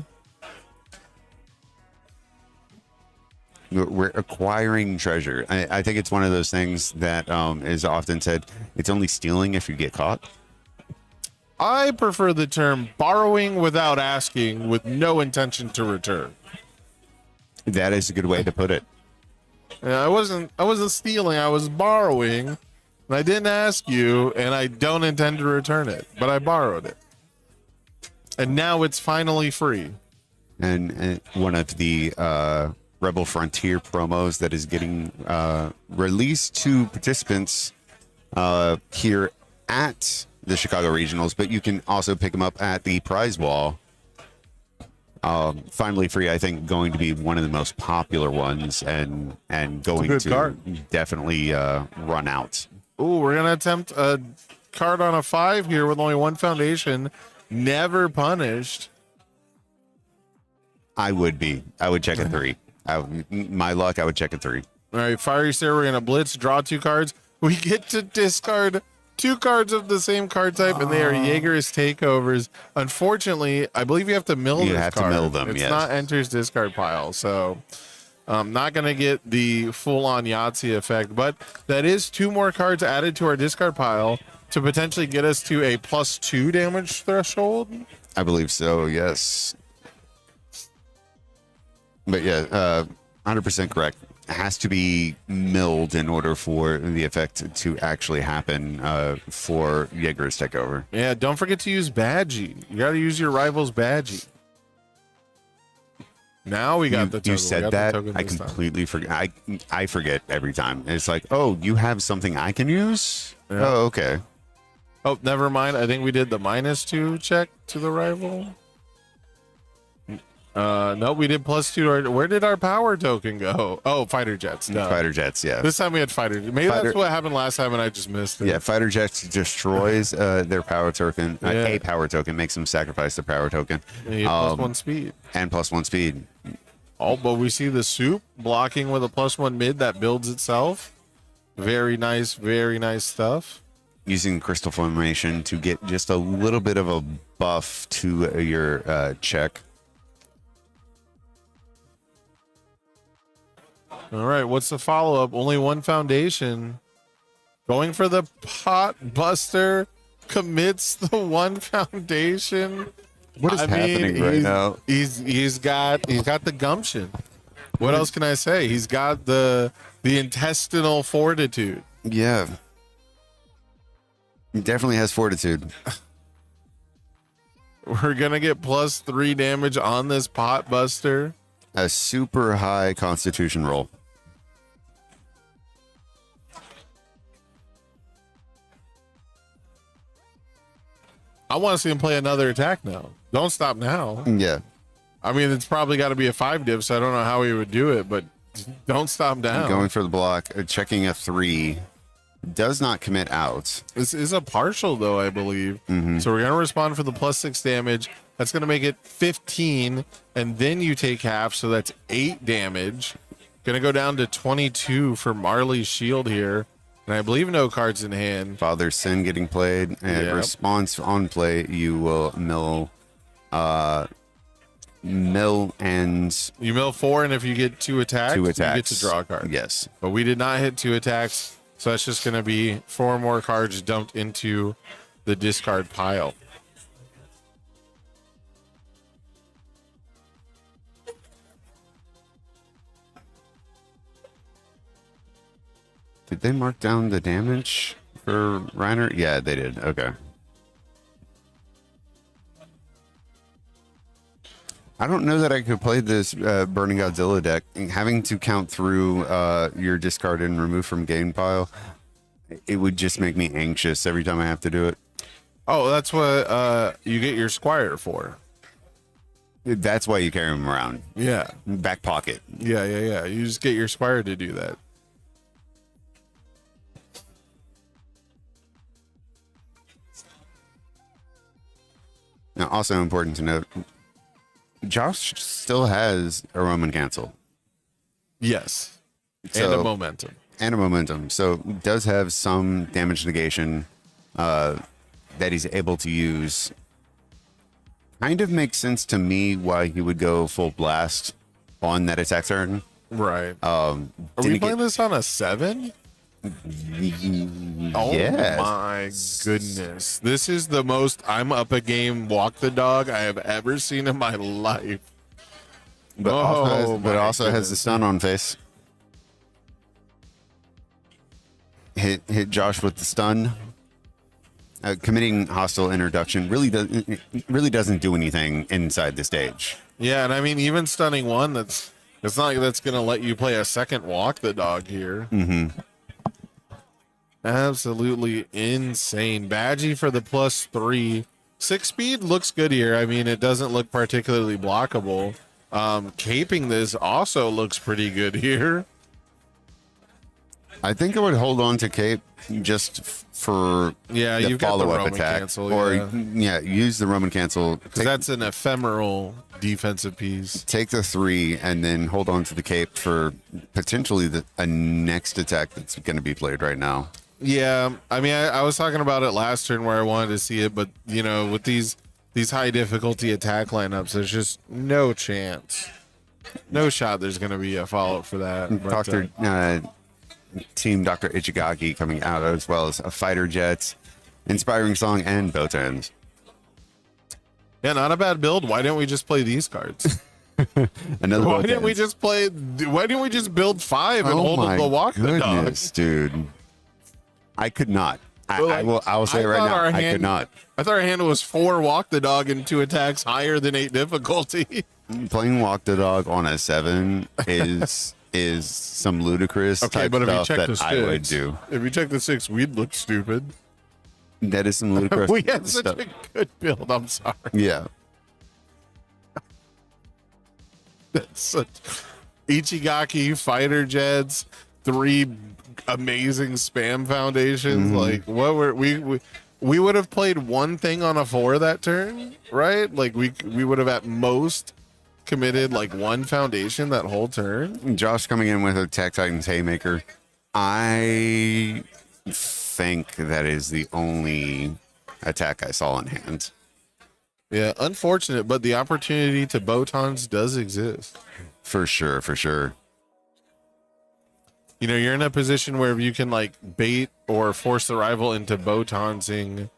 We're acquiring treasure. I think it's one of those things that is often said, it's only stealing if you get caught. I prefer the term borrowing without asking with no intention to return. That is a good way to put it. Yeah, I wasn't stealing, I was borrowing, and I didn't ask you, and I don't intend to return it, but I borrowed it. And now it's finally free. And one of the Rebel Frontier promos that is getting released to participants here at the Chicago Regionals, but you can also pick them up at the prize wall. Finally free, I think, going to be one of the most popular ones, and going to card. Definitely run out. Ooh, we're gonna attempt a card on a 5 here with only 1 foundation. Never punished. I would check a 3. My luck, I would check a 3. All right, Fiery Stare, we're going to blitz, draw 2 cards. We get to discard 2 cards of the same card type, and they are Jaeger's Takeovers. Unfortunately, I believe you have to mill You this have to card. mill them, It's yes. not enters discard pile, so I'm not going to get the full-on Yahtzee effect, but that is 2 more cards added to our discard pile to potentially get us to a +2 damage threshold. I believe so, yes. But yeah, 100% correct. It has to be milled in order for the effect to actually happen for Jaeger's takeover. Yeah, don't forget to use Badgie. You got to use your rival's Badgie. Now we got the token. You We said got the that. token I this time. completely forget. I forget every time. It's like, oh, you have something I can use? Yeah. Oh, okay. Oh, never mind. I think we did the -2 check to the rival. No, we did +2 to our, where did our power token go? Oh, fighter jets. No. Fighter jets, yeah. This time we had fighter. Maybe Fighter- that's what happened last time and I just missed it. Yeah, fighter jets destroys their power token. Yeah. A power token makes them sacrifice their power token. Yeah, you have +1 speed. And +1 speed. Oh, but we see the soup blocking with a +1 mid that builds itself. Very nice stuff. Using crystal formation to get just a little bit of a buff to your check. All right, what's the follow-up? Only 1 foundation. Going for the pot buster, commits the 1 foundation. What is happening right now? He's got the gumption. What else can I say? He's got the intestinal fortitude. Yeah. He definitely has fortitude. We're gonna get +3 damage on this pot buster. A super high constitution roll. I want to see him play another attack now. Don't stop now. Yeah. I mean, it's probably got to be a 5 div, so I don't know how he would do it, but don't stop down. Going for the block, checking a 3. Does not commit out. This is a partial, though, I believe. So we're going to respond for the +6 damage. That's going to make it 15, and then you take half, so that's 8 damage. Going to go down to 22 for Marley's shield here, and I believe no cards in hand. Father's Sin getting played. And Yep. response on play, you will mill and You mill 4, and if you get 2 attacks, 2 you attacks. get to draw a card. Yes. But we did not hit 2 attacks, so that's just going to be 4 more cards dumped into the discard pile. Did they mark down the damage for Reiner? Yeah, they did. Okay. I don't know that I could play this Burning Godzilla deck. Having to count through your discard and remove from game pile, it would just make me anxious every time I have to do it. Oh, that's what you get your Squire for. That's why you carry them around. Yeah. Back pocket. Yeah. You just get your Squire to do that. Now, also important to note, Josh still has a Roman cancel. Yes. So- And a momentum. And a momentum. So does have some damage negation that he's able to use. Kind of makes sense to me why he would go full blast on that attack turn. Right. Are Are we playing this on a 7? Oh Yes. my goodness. This is the most I'm up a game walk the dog I have ever seen in my life. But also has the stun on face. Hit Josh with the stun. Committing hostile introduction really doesn't do anything inside the stage. Yeah, and I mean even stunning 1, it's not like that's gonna let you play a second walk the dog here. Absolutely insane. Badgie for the +3. 6 speed looks good here. I mean, it doesn't look particularly blockable. Caping this also looks pretty good here. I think I would hold on to Cape just for Yeah, the you've got the follow-up Roman attack, cancel, or yeah. use the Roman cancel. Because that's an ephemeral defensive piece. Take the 3 and then hold on to the Cape for potentially a next attack that's going to be played right now. Yeah, I mean, I was talking about it last turn where I wanted to see it, but you know, with these high difficulty attack lineups, there's just no chance, no shot. There's going to be a follow up for that. But, Team Dr. Ichigaki coming out, as well as a Fighter Jets, Inspiring Song, and Botans. yeah, not a bad build. Why didn't we just play these cards? Another Why Botans. didn't we just play? Why didn't we just build 5 and hold up the walk the dog? Goodness, dude. I could not. I will say I right thought now, our I hand- could not. I thought our hand was 4 walk the dog and 2 attacks higher than 8 difficulty. Playing Walk the Dog on a 7 is some ludicrous Okay, type but if you stuff check the that I would 6, do. if you check the 6, we'd look stupid. That is some ludicrous We had such stuff. a good build. I'm sorry. Yeah. That's such Ichigaki, Fighter Jets, 3 amazing spam foundations. Like, what were we would have played one thing on a 4 that turn, right? Like we would have at most committed like 1 foundation that whole turn. Josh coming in with a Tech Titans Haymaker. I think that is the only attack I saw in hand. Yeah, unfortunate, but the opportunity to Botans does exist. For sure, for sure. You know, you're in a position where you can like bait or force the rival into Botansing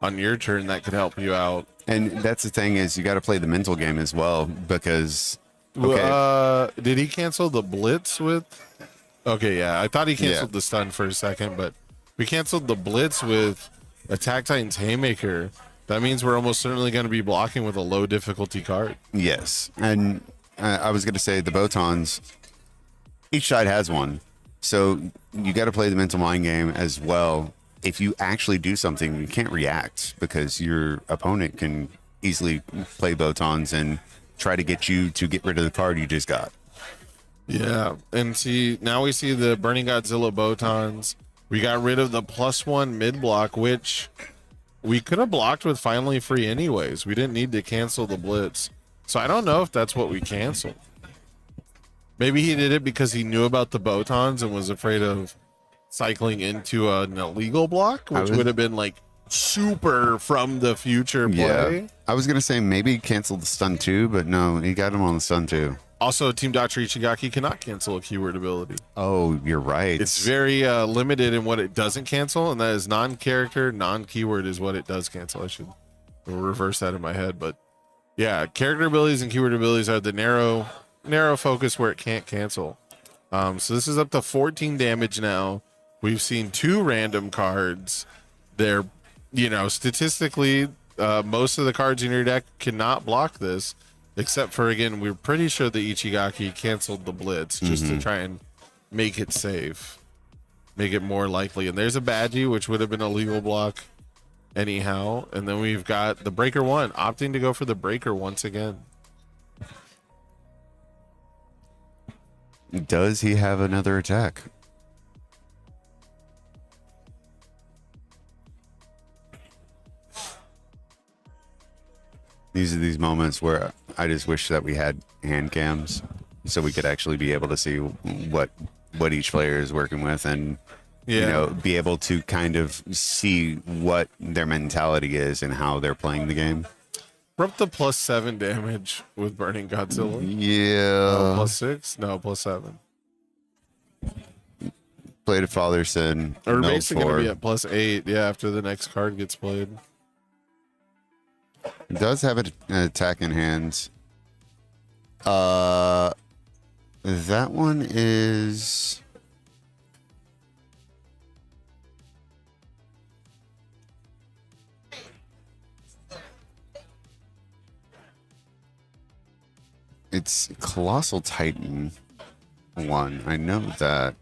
on your turn, that could help you out. And that's the thing, is you got to play the mental game as well, because Did he cancel the blitz with? Okay, yeah, I thought he canceled the stun for a second, but we canceled the blitz with Attack Titan's Haymaker. That means we're almost certainly going to be blocking with a low difficulty card. Yes, and I was going to say the Botans, each side has one, so you got to play the mental mind game as well. If you actually do something, you can't react because your opponent can easily play Botans and try to get you to get rid of the card you just got. Yeah, and see, now we see the Burning Godzilla Botans. We got rid of the +1 mid block, which we could have blocked with finally free anyways. We didn't need to cancel the blitz. So I don't know if that's what we canceled. Maybe he did it because he knew about the Botans and was afraid of cycling into an illegal block, which would have been like super from the future play. Yeah, I was going to say maybe he canceled the stun too, but no, he got him on the stun too. Also, Team Dr. Ichigaki cannot cancel a keyword ability. Oh, you're right. It's very limited in what it doesn't cancel, and that is non-character, non-keyword is what it does cancel. I should reverse that in my head, but yeah, character abilities and keyword abilities are the narrow focus where it can't cancel. So this is up to 14 damage now. We've seen 2 random cards. They're, you know, statistically, most of the cards in your deck cannot block this. Except for, again, we're pretty sure the Ichigaki canceled the blitz just to try and make it safe, make it more likely. And there's a Badgie, which would have been a legal block anyhow. And then we've got the Breaker 1 opting to go for the Breaker once again. Does he have another attack? These are these moments where I just wish that we had hand cams so we could actually be able to see what each player is working with and you know, be able to kind of see what their mentality is and how they're playing the game. We're up to +7 damage with Burning Godzilla. Yeah. +6? No, +7. Played a Father Sin. Or milled basically going to be four. at +8, yeah, after the next card gets played. Does have an attack in hands. That one is... It's Colossal Titan 1. I know that.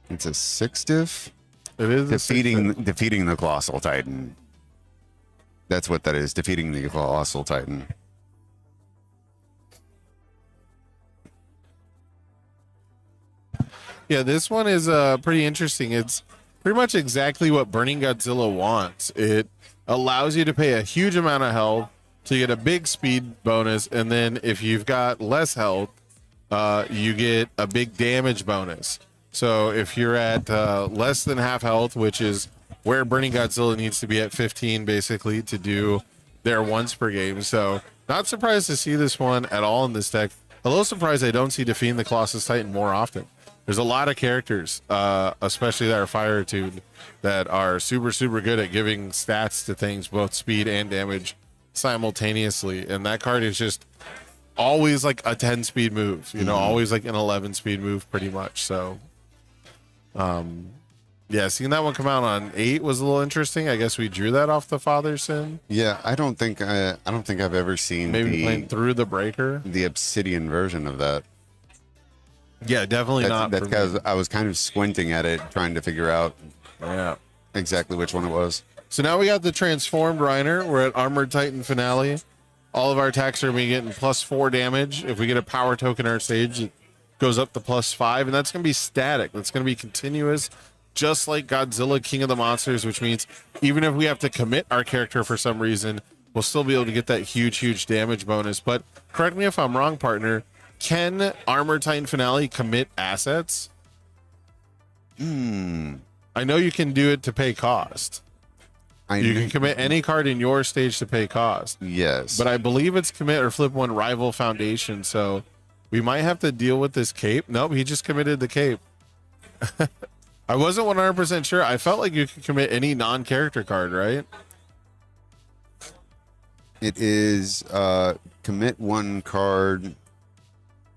It's a 6 diff. It is a 6/6. defeating the Colossal Titan. That's what that is. Defeating the Colossal Titan. Yeah, this one is pretty interesting. It's pretty much exactly what Burning Godzilla wants. It allows you to pay a huge amount of health to get a big speed bonus, and then if you've got less health, you get a big damage bonus. So if you're at less than half health, which is where Burning Godzilla needs to be at 15 basically to do their once per game. So not surprised to see this one at all in this deck. A little surprised I don't see defeating the Colossus Titan more often. There's a lot of characters, especially that are fire attuned, that are super, super good at giving stats to things, both speed and damage simultaneously. And that card is just always like a 10 speed move, you know, always like an 11 speed move pretty much. So, yeah, seeing that one come out on 8 was a little interesting. I guess we drew that off the Father Sin. Yeah, I don't think I've ever seen Maybe playing through the Breaker, the Obsidian version of that. Yeah, definitely not. That's because I was kind of squinting at it, trying to figure out exactly which one it was. So now we got the transformed Reiner. We're at Armored Titan finale. All of our attacks are going to be getting +4 damage. If we get a power token on our stage, it goes up to +5, and that's going to be static. That's going to be continuous, just like Godzilla King of the Monsters, which means even if we have to commit our character for some reason, we'll still be able to get that huge, huge damage bonus. But correct me if I'm wrong, partner. Can Armored Titan Finale commit assets? I know you can do it to pay cost. You can commit any card in your stage to pay cost. Yes. But I believe it's commit or flip one rival foundation. So we might have to deal with this cape. Nope, he just committed the cape. I wasn't 100% sure. I felt like you could commit any non-character card, right? It is commit one card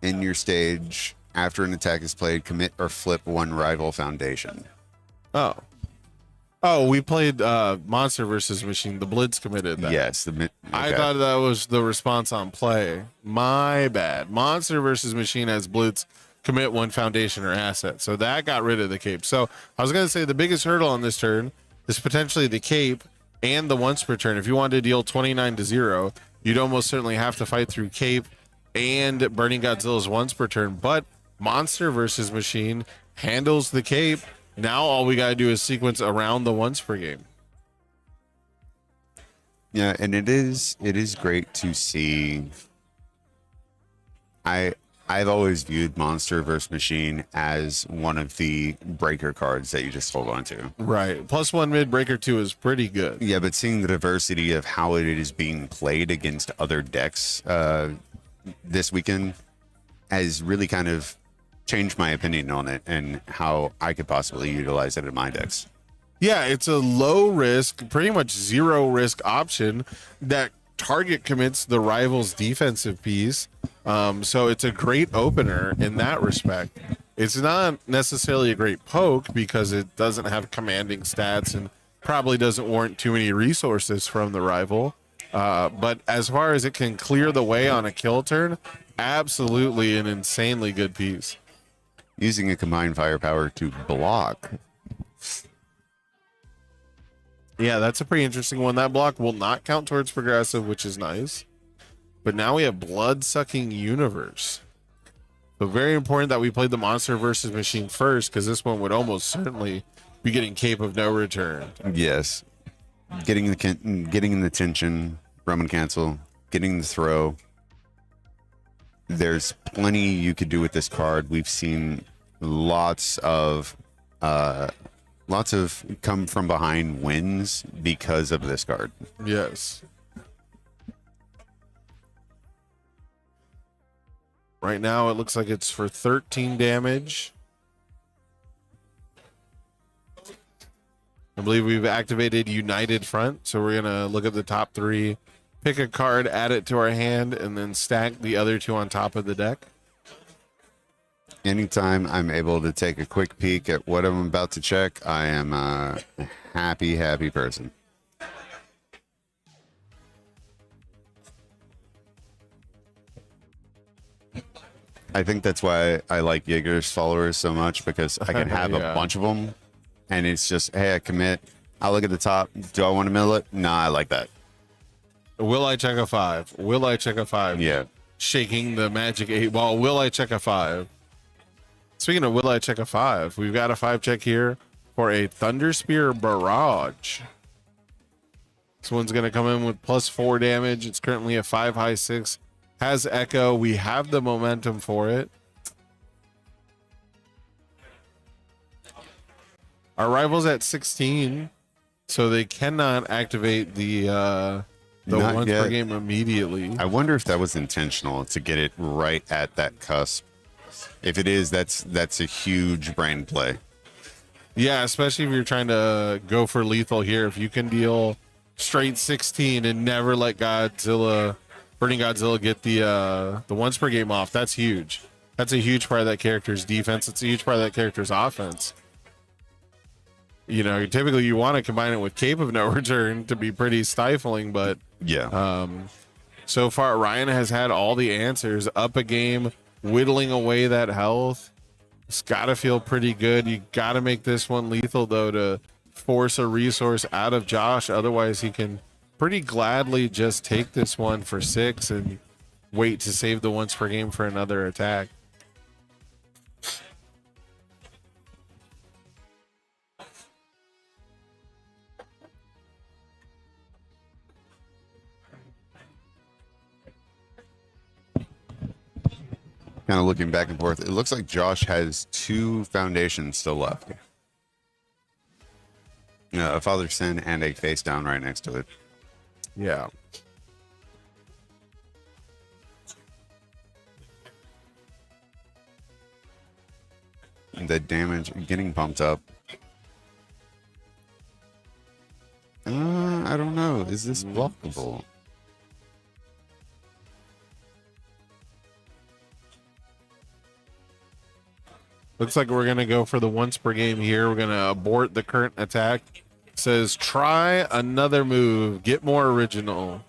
in your stage after an attack is played, commit or flip one rival foundation. Oh, we played Monster versus Machine. The Blitz committed that. Yes. I thought that was the response on play. My bad. Monster versus Machine has Blitz commit one foundation or asset. So that got rid of the cape. So I was going to say the biggest hurdle on this turn is potentially the cape and the once per turn. If you wanted to deal 29-0, you'd almost certainly have to fight through cape and Burning Godzilla's once per turn. But Monster versus Machine handles the cape. Now all we got to do is sequence around the once per game. Yeah, and it is great to see. I've always viewed Monster vs. Machine as one of the breaker cards that you just hold on to. Right. +1 mid, breaker 2 is pretty good. Yeah, but seeing the diversity of how it is being played against other decks this weekend has really kind of changed my opinion on it and how I could possibly utilize it in my decks. Yeah, it's a low risk, pretty much zero risk option that target commits the rival's defensive piece. So it's a great opener in that respect. It's not necessarily a great poke because it doesn't have commanding stats and probably doesn't warrant too many resources from the rival. But as far as it can clear the way on a kill turn, absolutely an insanely good piece. Using a combined firepower to block. Yeah, that's a pretty interesting one. That block will not count towards progressive, which is nice. But now we have blood-sucking universe. So very important that we played the Monster versus Machine first, because this one would almost certainly be getting Cape of No Return. Yes. Getting the tension, Roman cancel, getting the throw. There's plenty you could do with this card. We've seen lots of come from behind wins because of this card. Yes. Right now, it looks like it's for 13 damage. I believe we've activated United Front, so we're going to look at the top 3, pick a card, add it to our hand, and then stack the other 2 on top of the deck. Anytime I'm able to take a quick peek at what I'm about to check, I am a happy, happy person. I think that's why I like Jaeger's followers so much, because I can have a bunch of them and it's just, hey, I commit. I look at the top. Do I want to mill it? Nah, I like that. Will I check a 5? Will I check a 5? Yeah. Shaking the magic 8 ball. Will I check a 5? Speaking of will I check a 5, we've got a 5 check here for a Thunder Spear Barrage. This one's going to come in with +4 damage. It's currently a 5 high 6. Has Echo. We have the momentum for it. Our rival's at 16, so they cannot activate the Not once yet. per game immediately. I wonder if that was intentional to get it right at that cusp. If it is, that's a huge brain play. Yeah, especially if you're trying to go for lethal here. If you can deal straight 16 and never let Burning Godzilla get the once per game off, that's huge. That's a huge part of that character's defense. It's a huge part of that character's offense. You know, typically you want to combine it with Cape of No Return to be pretty stifling, but yeah. So far Ryan has had all the answers. Up a game, whittling away that health. It's got to feel pretty good. You got to make this one lethal though to force a resource out of Josh. Otherwise, he can pretty gladly just take this one for 6 and wait to save the once per game for another attack. Kind of looking back and forth. It looks like Josh has 2 foundations still left. A Father Sin and a face down right next to it. Yeah. The damage getting pumped up. I don't know. Is this blockable? Looks like we're going to go for the once per game here. We're going to abort the current attack. It says try another move. Get more original.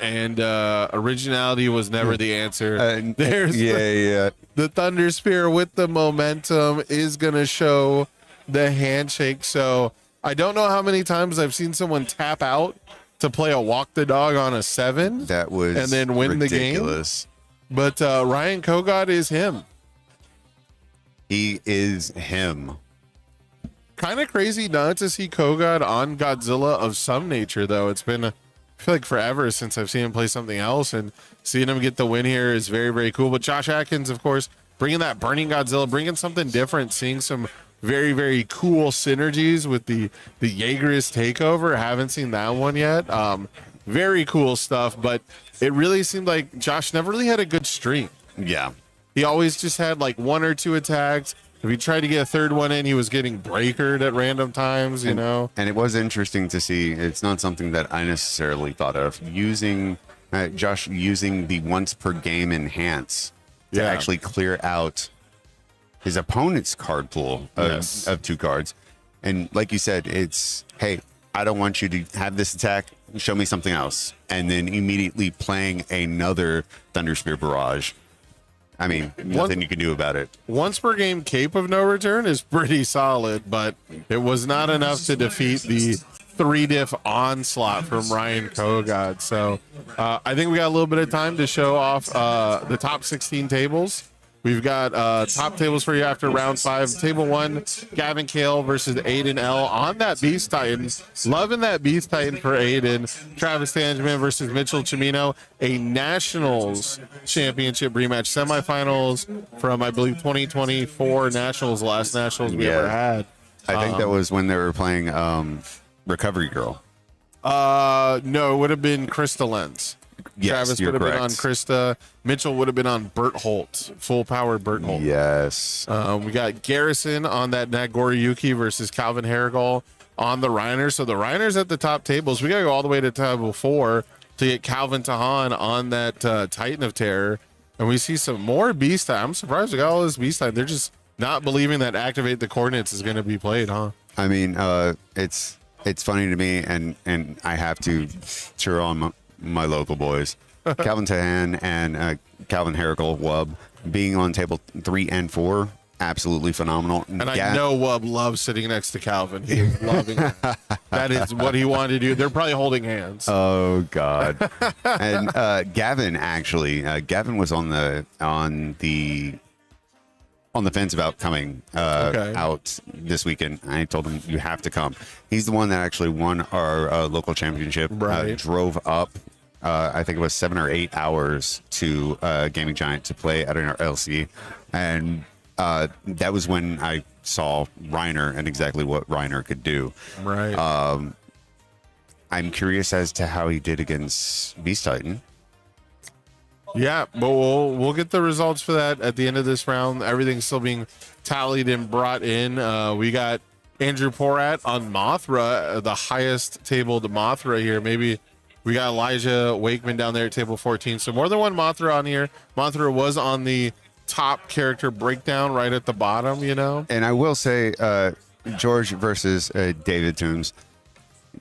And originality was never the answer. There's the Thunder Spear with the momentum is going to show the handshake. So I don't know how many times I've seen someone tap out to play a walk the dog on a 7. That was and then win ridiculous. the game. But Ryan Kogod is him. He is him. Kind of crazy not to see Kogod on Godzilla of some nature, though. It's been, I feel like, forever since I've seen him play something else, and seeing him get the win here is very, very cool. But Josh Atkins, of course, bringing that Burning Godzilla, bringing something different, seeing some very, very cool synergies with the Jaeger's takeover. Haven't seen that one yet. Very cool stuff, but it really seemed like Josh never really had a good streak. Yeah. He always just had like 1 or 2 attacks. If he tried to get a third one in, he was getting breakered at random times, you know? And it was interesting to see. It's not something that I necessarily thought of. Josh using the once per game enhance to actually clear out his opponent's card pool of 2 cards. And like you said, it's, hey, I don't want you to have this attack. Show me something else. And then immediately playing another Thunder Spear Barrage. I mean, nothing you can do about it. Once per game Cape of No Return is pretty solid, but it was not enough to defeat the 3-diff onslaught from Ryan Kogod. So I think we got a little bit of time to show off the top 16 tables. We've got top tables for you after round 5. Table 1, Gavin Kale versus Aiden L on that Beast Titan. Loving that Beast Titan for Aiden. Travis Tangeman versus Mitchell Chimino. A Nationals Championship rematch. Semifinals from, I believe, 2024 Nationals. The last Nationals we ever had. I think that was when they were playing Recovery Girl. No, it would have been Krista Lenz. Yes, Travis would have been on Krista. Mitchell would have been on Bert Holt, full power Bert Holt. Yes. We got Garrison on that Nagoriyuki versus Calvin Harrigal on the Reiners. So the Reiners at the top tables. We got to go all the way to table 4 to get Calvin Tahan on that Titan of Terror. And we see some more Beast Time. I'm surprised we got all this Beast Time. They're just not believing that Activate the Coordinates is going to be played, huh? I mean, it's funny to me, and I have to cheer on my local boys, Calvin Tahan and Calvin Harrigal Wub, being on table 3 and 4 absolutely phenomenal. And I know Wub loves sitting next to Calvin. He is loving it. That is what he wanted to do. They're probably holding hands. Oh God! And Gavin actually, Gavin was on the fence about coming out this weekend. I told him you have to come. He's the one that actually won our local championship. Right. Drove up, I think it was 7 or 8 hours to Gaming Giant to play at our LC, and that was when I saw Reiner and exactly what Reiner could do. Right. I'm curious as to how he did against Beast Titan. Yeah, but we'll get the results for that at the end of this round. Everything's still being tallied and brought in. We got Andrew Porat on Mothra, the highest tabled Mothra here. Maybe we got Elijah Wakeman down there at table 14. So more than one Mothra on here. Mothra was on the top character breakdown right at the bottom, you know? And I will say, George versus David Toombs.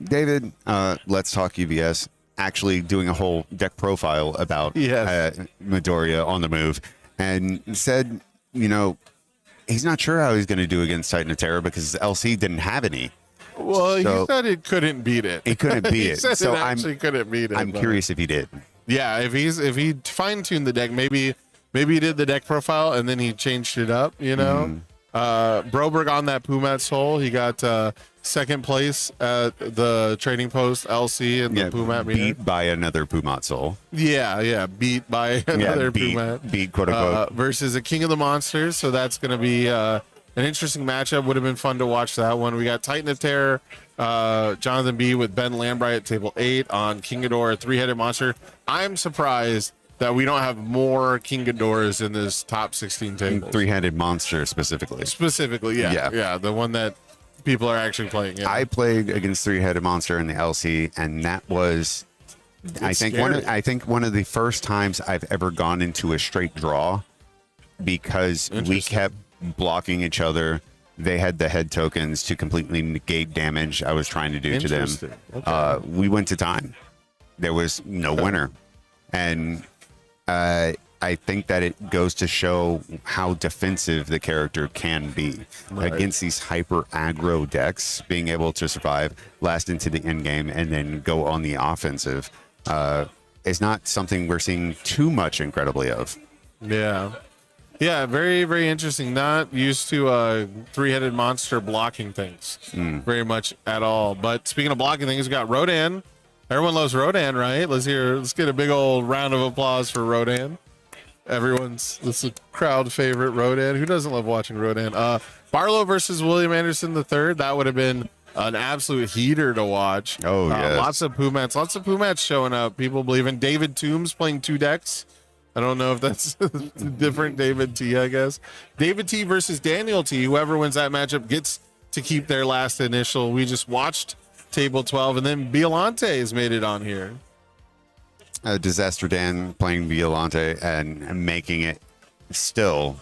David, Let's Talk UBS, actually doing a whole deck profile about Midoriya on the move, and said, you know, he's not sure how he's going to do against Titan of Terror because LC didn't have any. Well, he said it couldn't beat it. He couldn't beat it. Said So it actually couldn't beat it. I'm curious if he did. Yeah, if he fine-tuned the deck, maybe he did the deck profile and then he changed it up, you know? Broberg on that Pumat Soul, he got second place at the Trading Post LC and the Pumat meter. Beat by another Pumat Soul. Yeah, beat by another beat, Pumat. Beat, quote unquote. Versus a King of the Monsters, so that's going to be an interesting matchup. Would have been fun to watch that one. We got Titan of Terror, Jonathan B with Ben Lambright at table 8 on King Ghidorah, three-headed monster. I'm surprised that we don't have more King Ghidorahs in this top 16 table. Three-headed monster specifically. Yeah, the one that people are actually playing. Yeah. I played against three-headed monster in the LC, and that was, I think one of the first times I've ever gone into a straight draw because we kept blocking each other. They had the head tokens to completely negate damage I was trying to do to them. Okay. We went to time. There was no winner, and I think that it goes to show how defensive the character can be against these hyper aggro decks. Being able to survive, last into the end game, and then go on the offensive is not something we're seeing too much, incredibly, of. Yeah, very, very interesting. Not used to three-headed monster blocking things very much at all. But speaking of blocking things, we got Rodan. Everyone loves Rodan, right? Let's get a big old round of applause for Rodan. This is a crowd favorite, Rodan. Who doesn't love watching Rodan? Barlow versus William Anderson III. That would have been an absolute heater to watch. Oh, yeah. Lots of Pumats showing up. People believe in David Toombs playing 2 decks. I don't know if that's different David T, I guess. David T versus Daniel T. Whoever wins that matchup gets to keep their last initial. We just watched table 12, and then Violante has made it on here. Disaster Dan playing Violante and making it still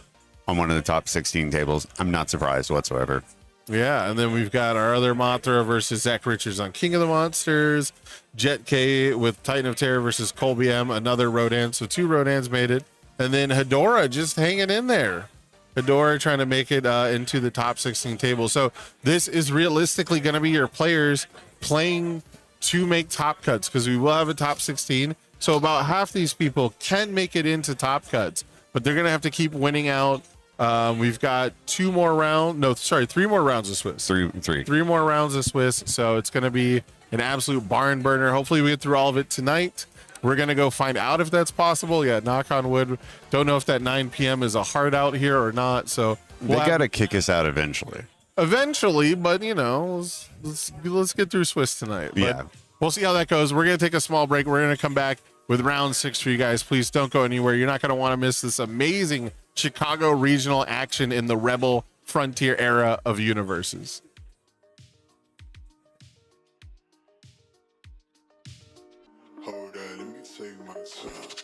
on one of the top 16 tables. I'm not surprised whatsoever. Yeah, and then we've got our other Mothra versus Zach Richards on King of the Monsters. Jet K with Titan of Terror versus Colby M, another Rodan. So 2 Rodans made it. And then Hedora just hanging in there. Hedora trying to make it into the top 16 table. So this is realistically going to be your players playing to make top cuts, because we will have a top 16. So about half these people can make it into top cuts, but they're going to have to keep winning out. We've got 3 more rounds of Swiss. Three more rounds of Swiss. So it's going to be an absolute barn burner. Hopefully we get through all of it tonight. We're going to go find out if that's possible. Yeah, knock on wood. Don't know if that 9 p.m. is a hard out here or not. So they got to kick us out eventually. But you know, let's get through Swiss tonight. But yeah. We'll see how that goes. We're going to take a small break. We're going to come back with round 6 for you guys. Please don't go anywhere. You're not going to want to miss this amazing Chicago regional action in the Rebel Frontier era of UniVersus. Hold on, let me take my time.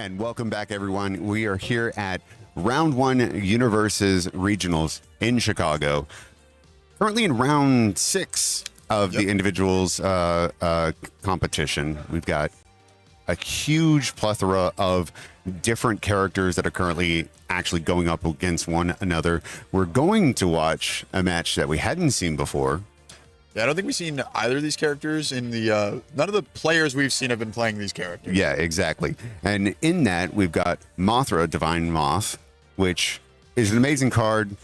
And welcome back, everyone. We are here at Round 1 UniVersus Regionals in Chicago. Currently in Round 6 of the individuals competition. We've got a huge plethora of different characters that are currently actually going up against one another. We're going to watch a match that we hadn't seen before. Yeah, I don't think we've seen either of these characters in the, none of the players we've seen have been playing these characters. Yeah, exactly. And in that, we've got Mothra, Divine Moth, which is an amazing card,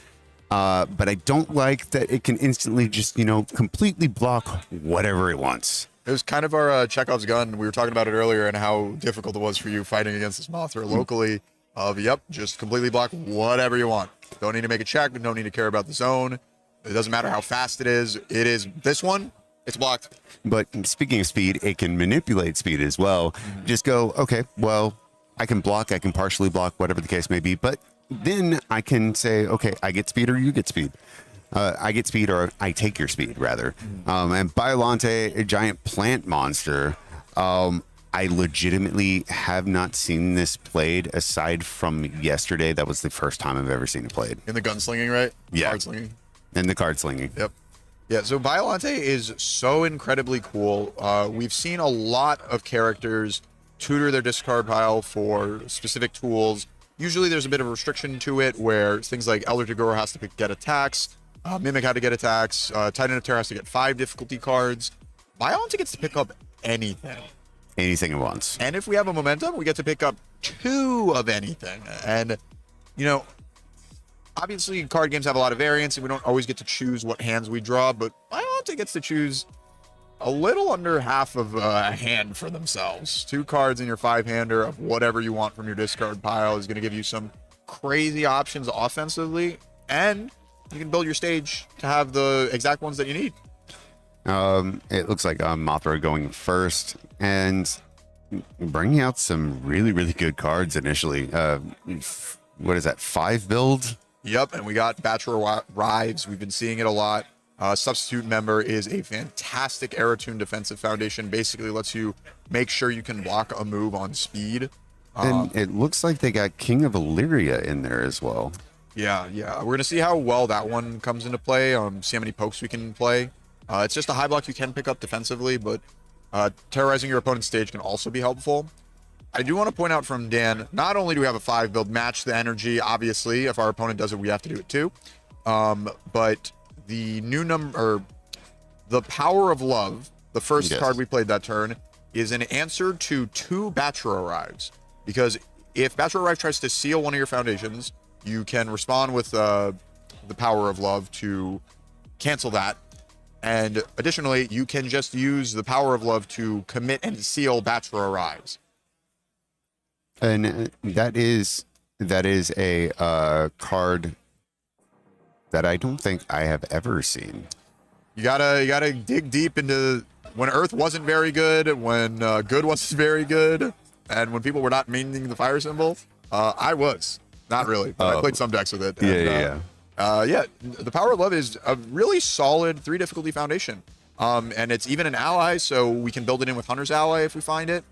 but I don't like that it can instantly just, you know, completely block whatever it wants. It was kind of our Chekhov's gun. We were talking about it earlier and how difficult it was for you fighting against this Mothra locally. Just completely block whatever you want. Don't need to make a check. Don't need to care about the zone. It doesn't matter how fast it is. It is this one. It's blocked. But speaking of speed, it can manipulate speed as well. Just go, okay, well, I can block. I can partially block, whatever the case may be. But then I can say, okay, I get speed or you get speed. I get speed or I take your speed, rather. And Biolante, a giant plant monster. I legitimately have not seen this played aside from yesterday. That was the first time I've ever seen it played. In the gunslinging, right? Yeah. Card slinging. And the card slinging. Yep. Yeah, so Biolante is so incredibly cool. We've seen a lot of characters tutor their discard pile for specific tools. Usually there's a bit of a restriction to it where things like Elder Tagore has to get attacks, Mimic had to get attacks, Titan of Terror has to get 5 difficulty cards. Biolante gets to pick up anything. Anything it wants. And if we have a momentum, we get to pick up 2 of anything. And, you know, obviously card games have a lot of variance and we don't always get to choose what hands we draw, but Biolante gets to choose a little under half of a hand for themselves. 2 cards in your 5-hander of whatever you want from your discard pile is going to give you some crazy options offensively, and you can build your stage to have the exact ones that you need. It looks like Mothra going first and bringing out some really, really good cards initially. What is that, 5 build? Yep, and we got Bachelor Rives. We've been seeing it a lot. Substitute Member is a fantastic Aeratune defensive foundation. Basically lets you make sure you can block a move on speed. And it looks like they got King of Illyria in there as well. Yeah. We're going to see how well that one comes into play. See how many pokes we can play. It's just a high block you can pick up defensively, but terrorizing your opponent's stage can also be helpful. I do want to point out from Dan, not only do we have a 5 build, match the energy, obviously. If our opponent does it, we have to do it too. But the new number, the Power of Love, the first card we played that turn, is an answer to 2 Bachelor Arrives. Because if Bachelor Arrive tries to seal one of your foundations, you can respond with the Power of Love to cancel that. And additionally, you can just use the Power of Love to commit and seal Bachelor Arrives. And that is a card that I don't think I have ever seen. You gotta dig deep into when Earth wasn't very good, when good wasn't very good, and when people were not maining the fire symbol. I was not really, but I played some decks with it. And, the Power of Love is a really solid 3 difficulty foundation. And it's even an ally, so we can build it in with Hunter's Ally if we find it.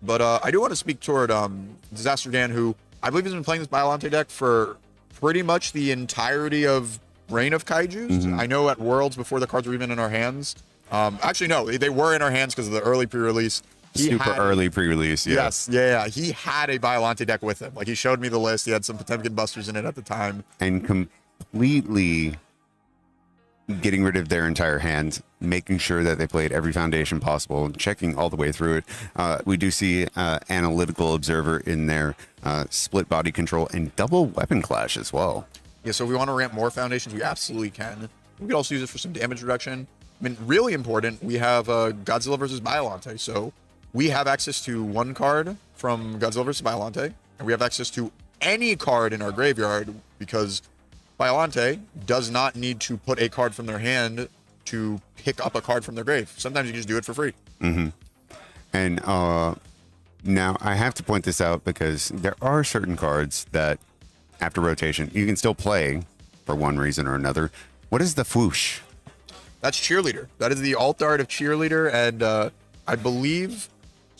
But I do want to speak toward Disaster Dan, who I believe has been playing this Biolante deck for pretty much the entirety of Reign of Kaijus. I know at Worlds, before the cards were even in our hands. Actually, no, they were in our hands because of the early pre-release. Early pre-release, yeah. Yes, yeah. He had a Biolante deck with him. Like, he showed me the list. He had some Potemkin Busters in it at the time. And completely getting rid of their entire hand, making sure that they played every foundation possible, checking all the way through it. We do see Analytical Observer in there, split body control, and double weapon clash as well. Yeah, so if we want to ramp more foundations, we absolutely can. We could also use it for some damage reduction. I mean, really important, we have Godzilla versus Biolante. So we have access to 1 card from Godzilla versus Biolante, and we have access to any card in our graveyard because Biolante does not need to put a card from their hand to pick up a card from their grave. Sometimes you can just do it for free. And now I have to point this out because there are certain cards that after rotation you can still play for one reason or another. What is the Fwoosh? That's Cheerleader. That is the alt art of Cheerleader, and I believe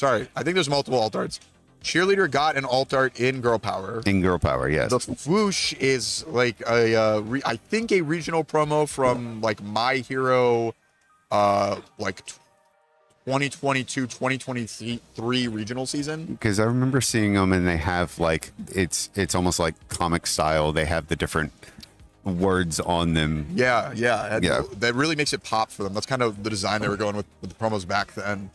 sorry, I think there's multiple alt arts. Cheerleader got an alt art in Girl Power. In Girl Power, yes. The swoosh is like I think a regional promo from like My Hero, like 2022, 2023 regional season. Because I remember seeing them, and they have like it's almost like comic style. They have the different words on them. Yeah. And Yeah. that really makes it pop for them. That's kind of the design they were going with the promos back then.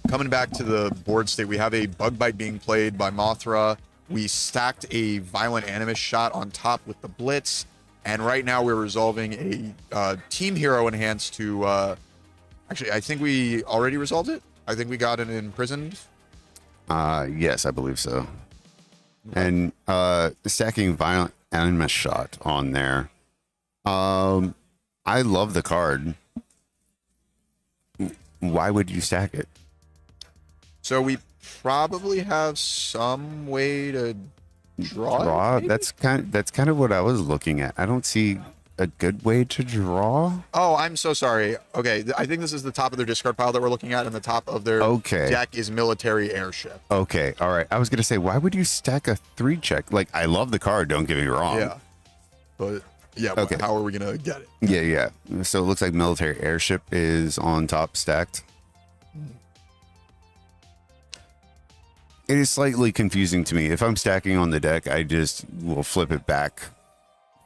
Coming back to the board state, we have a Bug Bite being played by Mothra. We stacked a Violent Animus shot on top with the Blitz. And right now we're resolving a Team Hero enhance to... actually, I think we already resolved it. I think we got it imprisoned. Yes, I believe so. And stacking Violent Animus shot on there. I love the card. Why would you stack it? So we probably have some way to draw it, maybe? That's kind of what I was looking at. I don't see a good way to draw. Oh, I'm so sorry. Okay, I think this is the top of their discard pile that we're looking at, and the top of their deck is military airship. Okay, all right. I was gonna say, why would you stack a 3-check? Like, I love the card. Don't get me wrong. Yeah, but yeah. Okay. How are we gonna get it? Yeah. So it looks like military airship is on top stacked. It is slightly confusing to me. If I'm stacking on the deck, I just will flip it back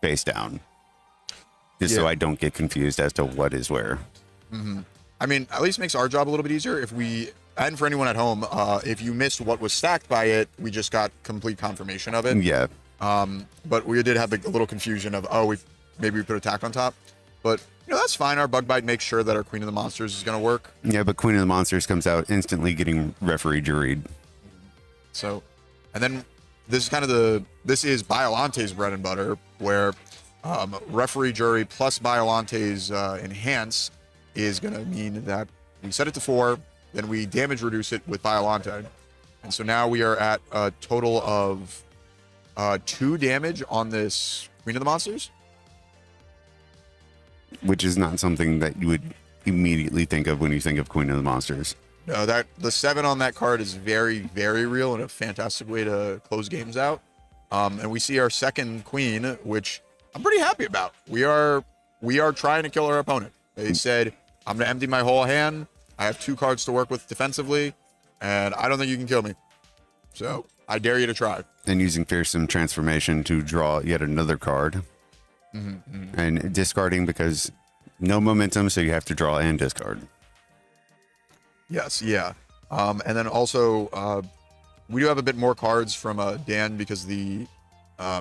face down. Just so I don't get confused as to what is where. Mm-hmm. I mean, at least makes our job a little bit easier. And for anyone at home, if you missed what was stacked by it, we just got complete confirmation of it. Yeah. But we did have a little confusion of, maybe we put attack on top. But, that's fine. Our Bug Bite makes sure that our Queen of the Monsters is going to work. Yeah, but Queen of the Monsters comes out instantly getting referee juried. So, and then this is Biolante's bread and butter, where referee jury plus Biolante's enhance is going to mean that we set it to 4, then we damage reduce it with Biolante. And so now we are at a total of 2 damage on this Queen of the Monsters. Which is not something that you would immediately think of when you think of Queen of the Monsters. No, the 7 on that card is very, very real and a fantastic way to close games out. And we see our second queen, which I'm pretty happy about. We are trying to kill our opponent. They said, I'm going to empty my whole hand. I have 2 cards to work with defensively, and I don't think you can kill me. So I dare you to try. And using Fearsome Transformation to draw yet another card. Mm-hmm. And discarding because no momentum, so you have to draw and discard. Yes, yeah. And then also, we do have a bit more cards from Dan because the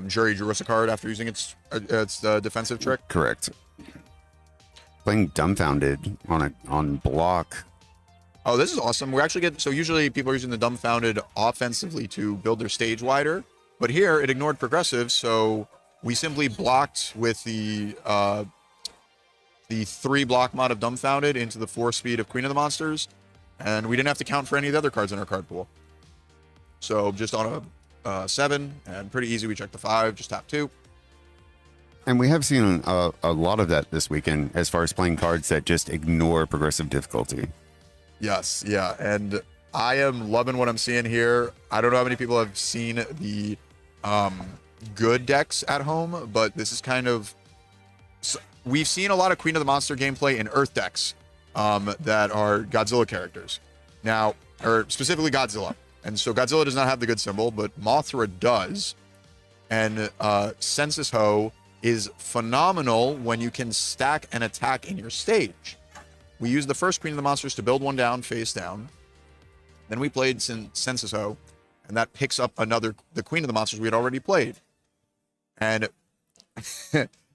jury drew us a card after using its defensive trick. Correct. Playing Dumbfounded on block. Oh, this is awesome. We actually so usually people are using the Dumbfounded offensively to build their stage wider, but here it ignored progressive, so we simply blocked with the 3 block mod of Dumbfounded into the 4 speed of Queen of the Monsters. And we didn't have to count for any of the other cards in our card pool. So just on a 7, and pretty easy. We check the 5, just tap 2. And we have seen a lot of that this weekend as far as playing cards that just ignore progressive difficulty. Yes, yeah. And I am loving what I'm seeing here. I don't know how many people have seen the good decks at home, but this is kind of... We've seen a lot of Queen of the Monster gameplay in Earth decks. That are Godzilla characters. Now, or specifically Godzilla. And so Godzilla does not have the good symbol, but Mothra does. And Census Ho is phenomenal when you can stack an attack in your stage. We used the first Queen of the Monsters to build one down, face down. Then we played Census Ho, and that picks up the Queen of the Monsters we had already played. And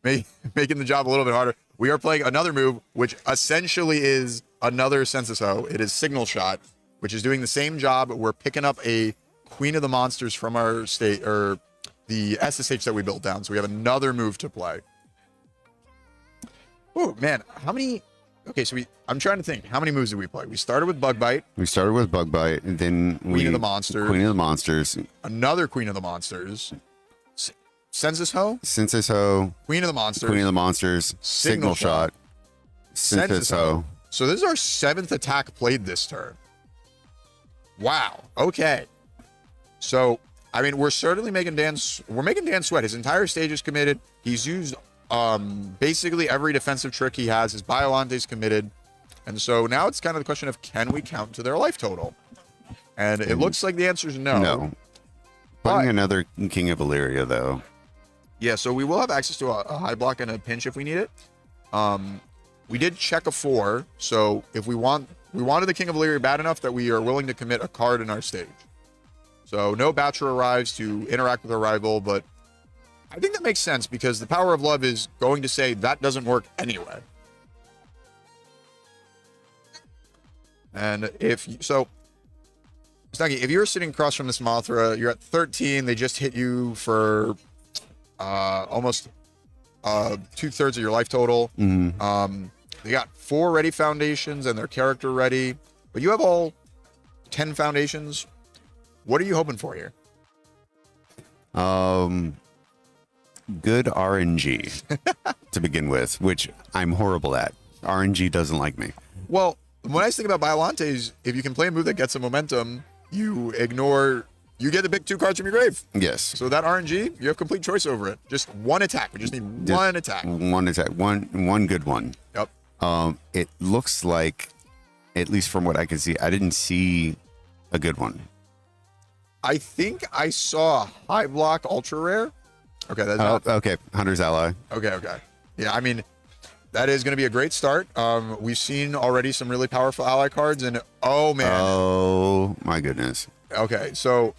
making the job a little bit harder. We are playing another move, which essentially is another Census Ho. It is Signal Shot, which is doing the same job. We're picking up a Queen of the Monsters from our state, or the SSH that we built down. So we have another move to play. Oh, man. How many... Okay, so I'm trying to think. How many moves did we play? We started with Bug Bite. And then Queen of the Monsters. Queen of the Monsters. Another Queen of the Monsters. Census Ho? Census Ho. Queen of the Monsters. Queen of the Monsters. Signal Shot. Census Ho. So this is our 7th attack played this turn. Wow. Okay. So, I mean, we're certainly making Dan sweat. His entire stage is committed. He's used basically every defensive trick he has. His Biolante's committed. And so now it's kind of the question of, can we count to their life total? And it looks like the answer is no. No. Putting another King of Illyria, though. Yeah, so we will have access to a high block and a pinch if we need it. We did check a 4, so if we wanted the King of Illyria bad enough that we are willing to commit a card in our stage. So no Bachelor arrives to interact with our rival, but I think that makes sense because the power of love is going to say that doesn't work anyway. And Snuggie, if you're sitting across from this Mothra, you're at 13, they just hit you for almost 2/3 of your life total. They got 4 ready foundations and their character ready, but you have all 10 foundations. What are you hoping for here? Good RNG to begin with, which I'm horrible at. RNG doesn't like me. Well, the nice thing about Biolante is if you can play a move that gets some momentum, you get to pick 2 cards from your grave. Yes. So that RNG, you have complete choice over it. Just one attack. We just need one attack. One attack. One good one. Yep. It looks like, at least from what I can see, I didn't see a good one. I think I saw a high block ultra rare. Okay, that's not... Okay, Hunter's Ally. Okay. Yeah, I mean, that is going to be a great start. We've seen already some really powerful ally cards, and oh man. Oh my goodness. Okay, so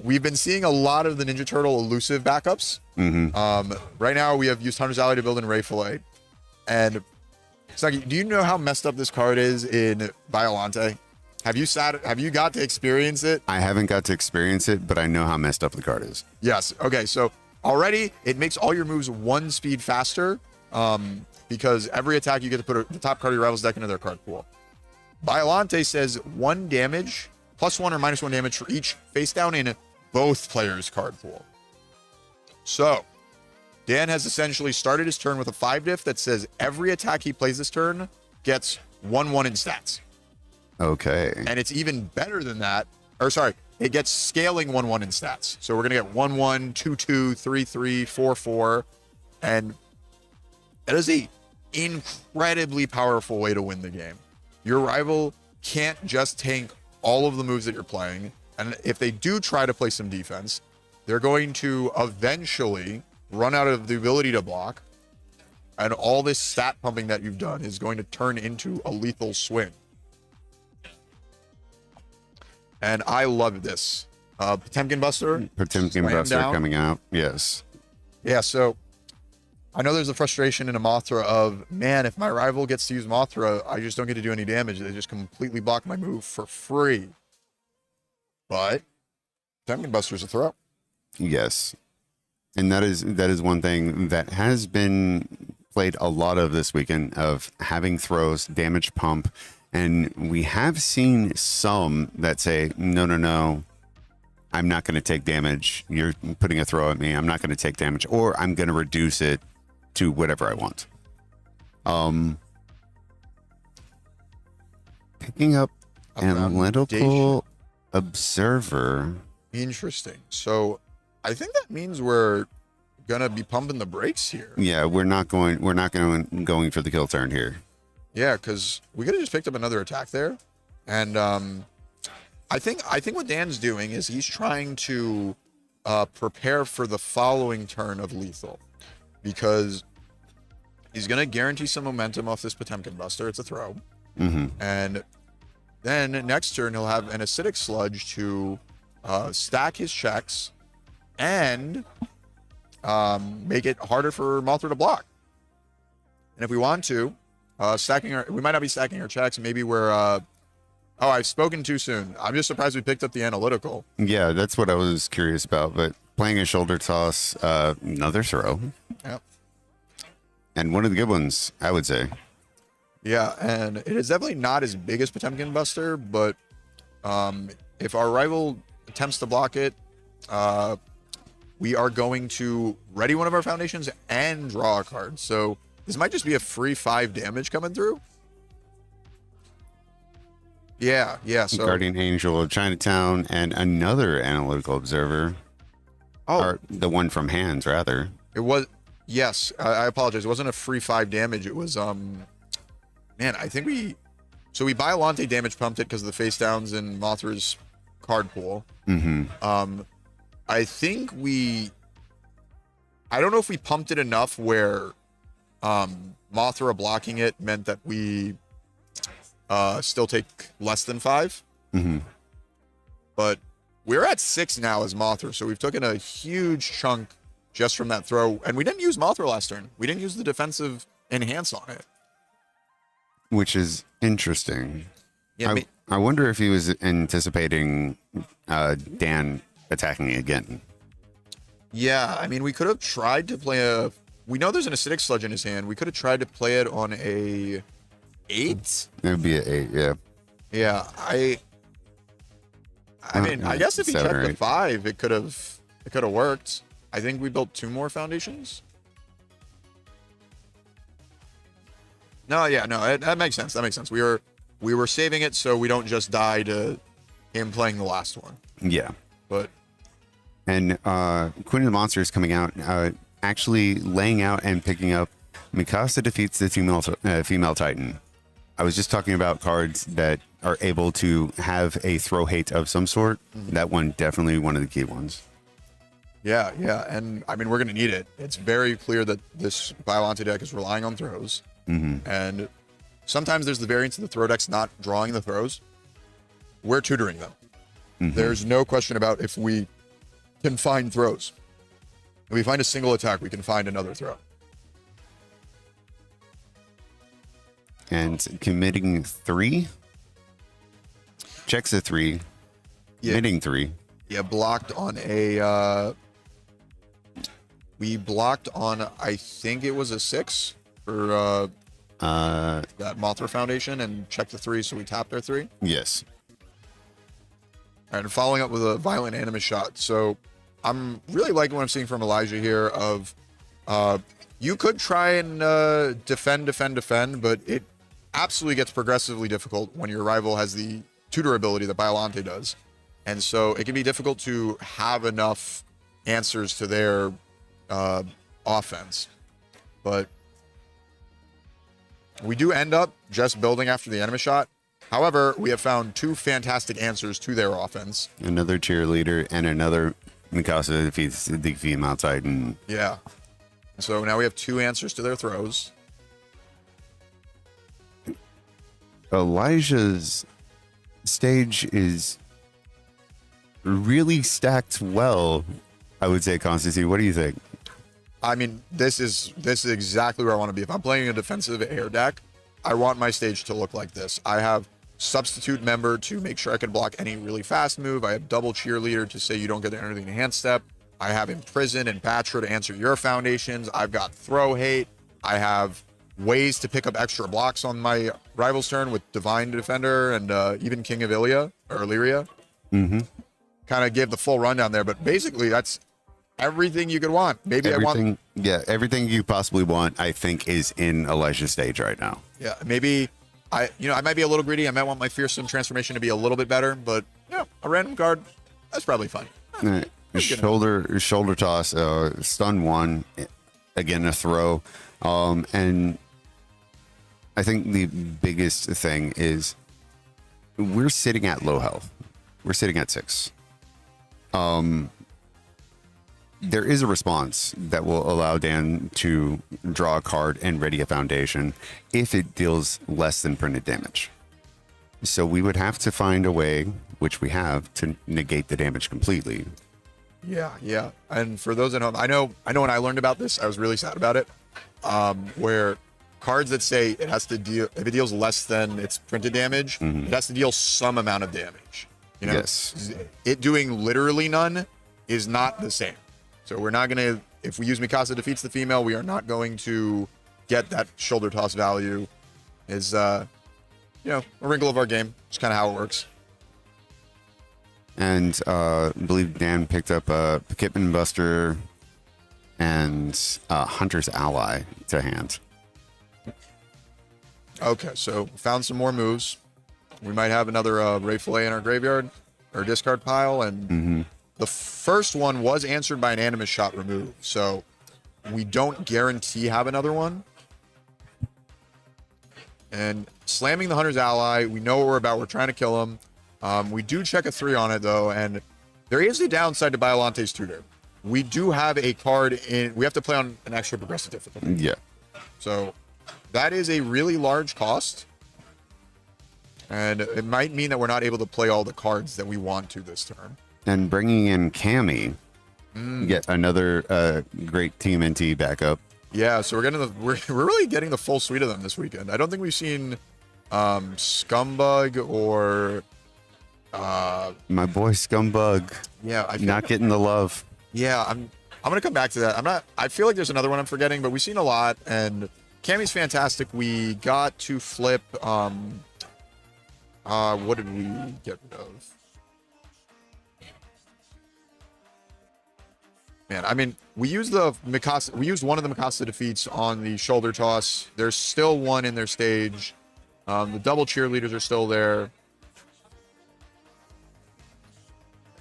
we've been seeing a lot of the Ninja Turtle elusive backups. Right now we have used Hunter's Ally to build in Ray Fillet. And Snuggie, do you know how messed up this card is in Biolante? Have you got to experience it? I haven't got to experience it, but I know how messed up the card is. Yes. Okay, so already it makes all your moves 1 speed faster because every attack you get to put the top card of your rival's deck into their card pool. Biolante says 1 damage, +1 or -1 damage for each face down in both players' card pool. So Dan has essentially started his turn with a 5 diff that says every attack he plays this turn gets 1/1 in stats. Okay. And it's even better than that. Or sorry, it gets scaling 1/1 in stats. So we're going to get 1/1, 2/2, 3/3, 4/4. And that is a incredibly powerful way to win the game. Your rival can't just tank all of the moves that you're playing. And if they do try to play some defense, they're going to eventually run out of the ability to block. And all this stat pumping that you've done is going to turn into a lethal swing. And I love this. Potemkin Buster. Potemkin Buster coming out. Yes. Yeah, so I know there's a frustration in a Mothra of, man, if my rival gets to use Mothra, I just don't get to do any damage. They just completely block my move for free. But Potemkin Buster is a throw. Yes. And that is one thing that has been played a lot of this weekend, of having throws, damage pump. And we have seen some that say, no, I'm not going to take damage. You're putting a throw at me. I'm not going to take damage, or I'm going to reduce it to whatever I want. Picking up Analytical Observer. Interesting. So I think that means we're going to be pumping the brakes here. Yeah, we're not going for the kill turn here. Yeah, because we could have just picked up another attack there. And I think what Dan's doing is he's trying to prepare for the following turn of lethal, because he's going to guarantee some momentum off this Potemkin Buster. It's a throw. And then next turn he'll have an Acidic Sludge to stack his checks and make it harder for Mothra to block. And if we want to, we might not be stacking our checks. Maybe we're I've spoken too soon. I'm just surprised we picked up the Analytical. Yeah, that's what I was curious about. But playing a shoulder toss, another throw. Yep. And one of the good ones, I would say. Yeah, and it is definitely not as big as Potemkin Buster, but if our rival attempts to block it, we are going to ready one of our foundations and draw a card. So this might just be a free 5 damage coming through. Yeah. So Guardian Angel of Chinatown and another Analytical Observer. Or the one from Hands, rather. It was, yes, I apologize. It wasn't a free 5 damage. It was, man, I think we Biolante damage pumped it because of the face downs in Mothra's card pool. I think I don't know if we pumped it enough where Mothra blocking it meant that we still take less than 5. But we're at 6 now as Mothra, so we've taken a huge chunk just from that throw. And we didn't use Mothra last turn. We didn't use the defensive enhance on it. Which is interesting. Yeah, I wonder if he was anticipating Dan attacking again. Yeah, I mean, we could have tried to play we know there's an Acidic Sludge in his hand. We could have tried to play it on a 8. It would be an 8, yeah. Yeah, I mean, I guess if he checked the 5, it could have worked. I think we built 2 more foundations. No, that makes sense. That makes sense. We were saving it so we don't just die to him playing the last one. Yeah. But and Queen of the Monsters coming out, actually laying out and picking up Mikasa defeats the female Titan. I was just talking about cards that are able to have a throw hate of some sort. That one definitely one of the key ones. Yeah, and I mean, we're going to need it. It's very clear that this Biolante deck is relying on throws. And sometimes there's the variance of the throw decks not drawing the throws. We're tutoring them. There's no question about if we can find throws. If we find a single attack, we can find another throw. And committing 3. Checks a 3. Committing 3. Yeah, blocked on a... we blocked on, I think it was a 6 for that Mothra Foundation and checked the 3, so we tapped our 3. Yes. And following up with a Violent Animus Shot. So I'm really liking what I'm seeing from Elijah here of you could try and defend, but it absolutely gets progressively difficult when your rival has the tutor ability that Biolante does. And so it can be difficult to have enough answers to their offense. But we do end up just building after the Animus Shot. However, we have found 2 fantastic answers to their offense. Another cheerleader and another Mikasa defeats the female Titan. Yeah. So now we have 2 answers to their throws. Elijah's stage is really stacked well, I would say. Constantine, what do you think? I mean, this is exactly where I want to be. If I'm playing a defensive air deck, I want my stage to look like this. I have substitute member to make sure I can block any really fast move. I have double cheerleader to say you don't get to enter the enhanced step. I have imprison and Batra to answer your foundations. I've got throw hate. I have ways to pick up extra blocks on my rival's turn with Divine Defender and even King of Ilya or Illyria. Kind of gave the full rundown there, but basically that's everything you could want. Maybe everything you possibly want, I think, is in Elijah's stage right now. Yeah, maybe I might be a little greedy. I might want my fearsome transformation to be a little bit better, but yeah, a random card, that's probably fine. Shoulder toss, stun 1, again a throw, and I think the biggest thing is we're sitting at low health. We're sitting at 6. There is a response that will allow Dan to draw a card and ready a foundation if it deals less than printed damage. So we would have to find a way, which we have, to negate the damage completely. Yeah. And for those at home, I know when I learned about this, I was really sad about it. Where cards that say it has to deal, if it deals less than its printed damage, it has to deal some amount of damage. Yes. It doing literally none is not the same. So we're not going to, if we use Mikasa defeats the female, we are not going to get that shoulder toss value. Is, a wrinkle of our game. It's kind of how it works. And I believe Dan picked up a Kitman Buster and Hunter's Ally to hand. Okay, so found some more moves. We might have another Ray Fillet in our graveyard or discard pile. And the first one was answered by an animus shot remove. So we don't guarantee have another one. And slamming the Hunter's Ally, we know what we're about. We're trying to kill him. We do check a 3 on it, though, and there is a downside to Biolante's tutor. We do have a card in... We have to play on an extra progressive difficulty. Yeah. So that is a really large cost. And it might mean that we're not able to play all the cards that we want to this turn. And bringing in Cammy, yet another great Team NT backup. Yeah, so we're really getting the full suite of them this weekend. I don't think we've seen Scumbug or my boy Scumbug. Yeah, not getting the love. Yeah, I'm gonna come back to that. I feel like there's another one I'm forgetting, but we've seen a lot, and Cammy's fantastic. We got to flip. What did we get rid of? Man, I mean, we used one of the Mikasa defeats on the shoulder toss. There's still one in their stage. The double cheerleaders are still there.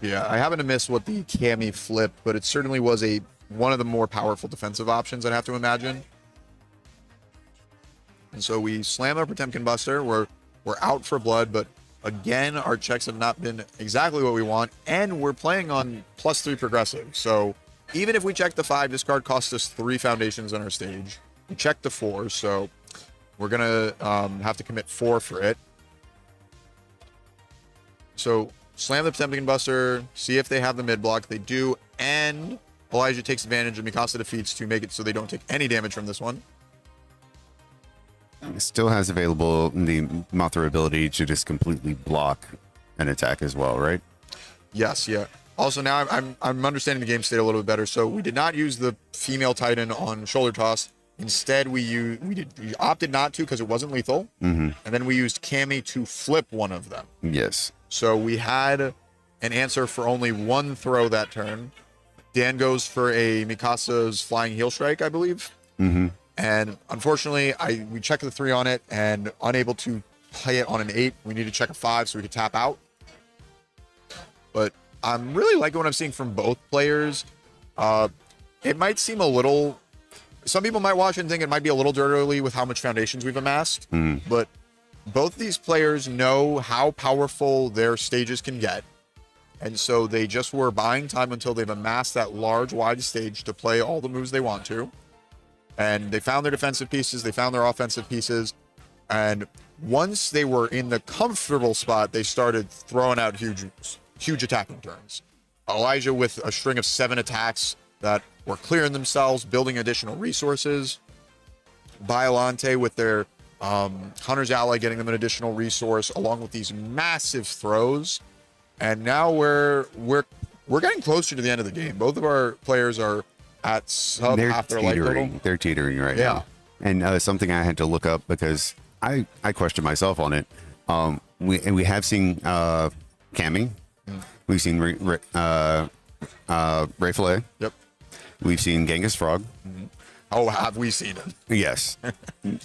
Yeah, I happen to miss what the Cammy flip, but it certainly was one of the more powerful defensive options, I'd have to imagine. And so we slam our Potemkin Buster. We're out for blood, but again, our checks have not been exactly what we want, and we're playing on +3 progressive. So even if we check the 5, this card costs us 3 foundations on our stage. We checked the 4, so we're gonna have to commit 4 for it. So slam the Potemkin Buster, see if they have the mid block. They do, and Elijah takes advantage of Mikasa defeats to make it so they don't take any damage from this one. It still has available the Mothra ability to just completely block an attack as well, right? Yes, yeah. Also, now I'm understanding the game state a little bit better. So we did not use the female Titan on shoulder toss. Instead, we opted not to because it wasn't lethal, and then we used Cammy to flip one of them. Yes. So we had an answer for only 1 throw that turn. Dan goes for a Mikasa's Flying Heel Strike, I believe. And unfortunately, we checked the 3 on it and unable to play it on an 8. We need to check a 5 so we could tap out. But I'm really liking what I'm seeing from both players. It might seem a little... Some people might watch and think it might be a little dirtily with how much foundations we've amassed. But both these players know how powerful their stages can get. And so they just were buying time until they've amassed that large, wide stage to play all the moves they want to. And they found their defensive pieces, they found their offensive pieces, and once they were in the comfortable spot, they started throwing out huge attacking turns. Elijah with a string of 7 attacks that were clearing themselves, building additional resources. Biolante with their Hunter's Ally getting them an additional resource, along with these massive throws. And now we're getting closer to the end of the game. Both of our players are at sub half their life total. They're teetering right now. And something I had to look up because I questioned myself on it. We have seen Cammy. We've seen Ray Fillet. Yep. We've seen Genghis Frog. Oh, have we seen him? Yes.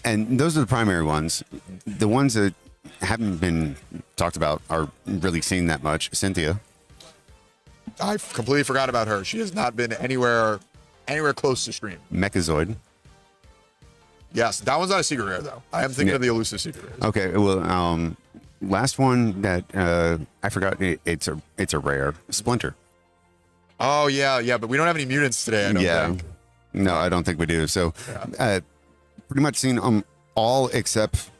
And those are the primary ones. The ones that haven't been talked about are really seen that much. Cynthia. I completely forgot about her. She has not been anywhere close to stream. Mechazoid. Yes, that one's not a secret rare though. I am thinking of the elusive secret rares. Okay, well, last one that I forgot. It's a rare Splinter. Oh yeah, but we don't have any mutants today. I don't think. No, I don't think we do. So, pretty much seen all except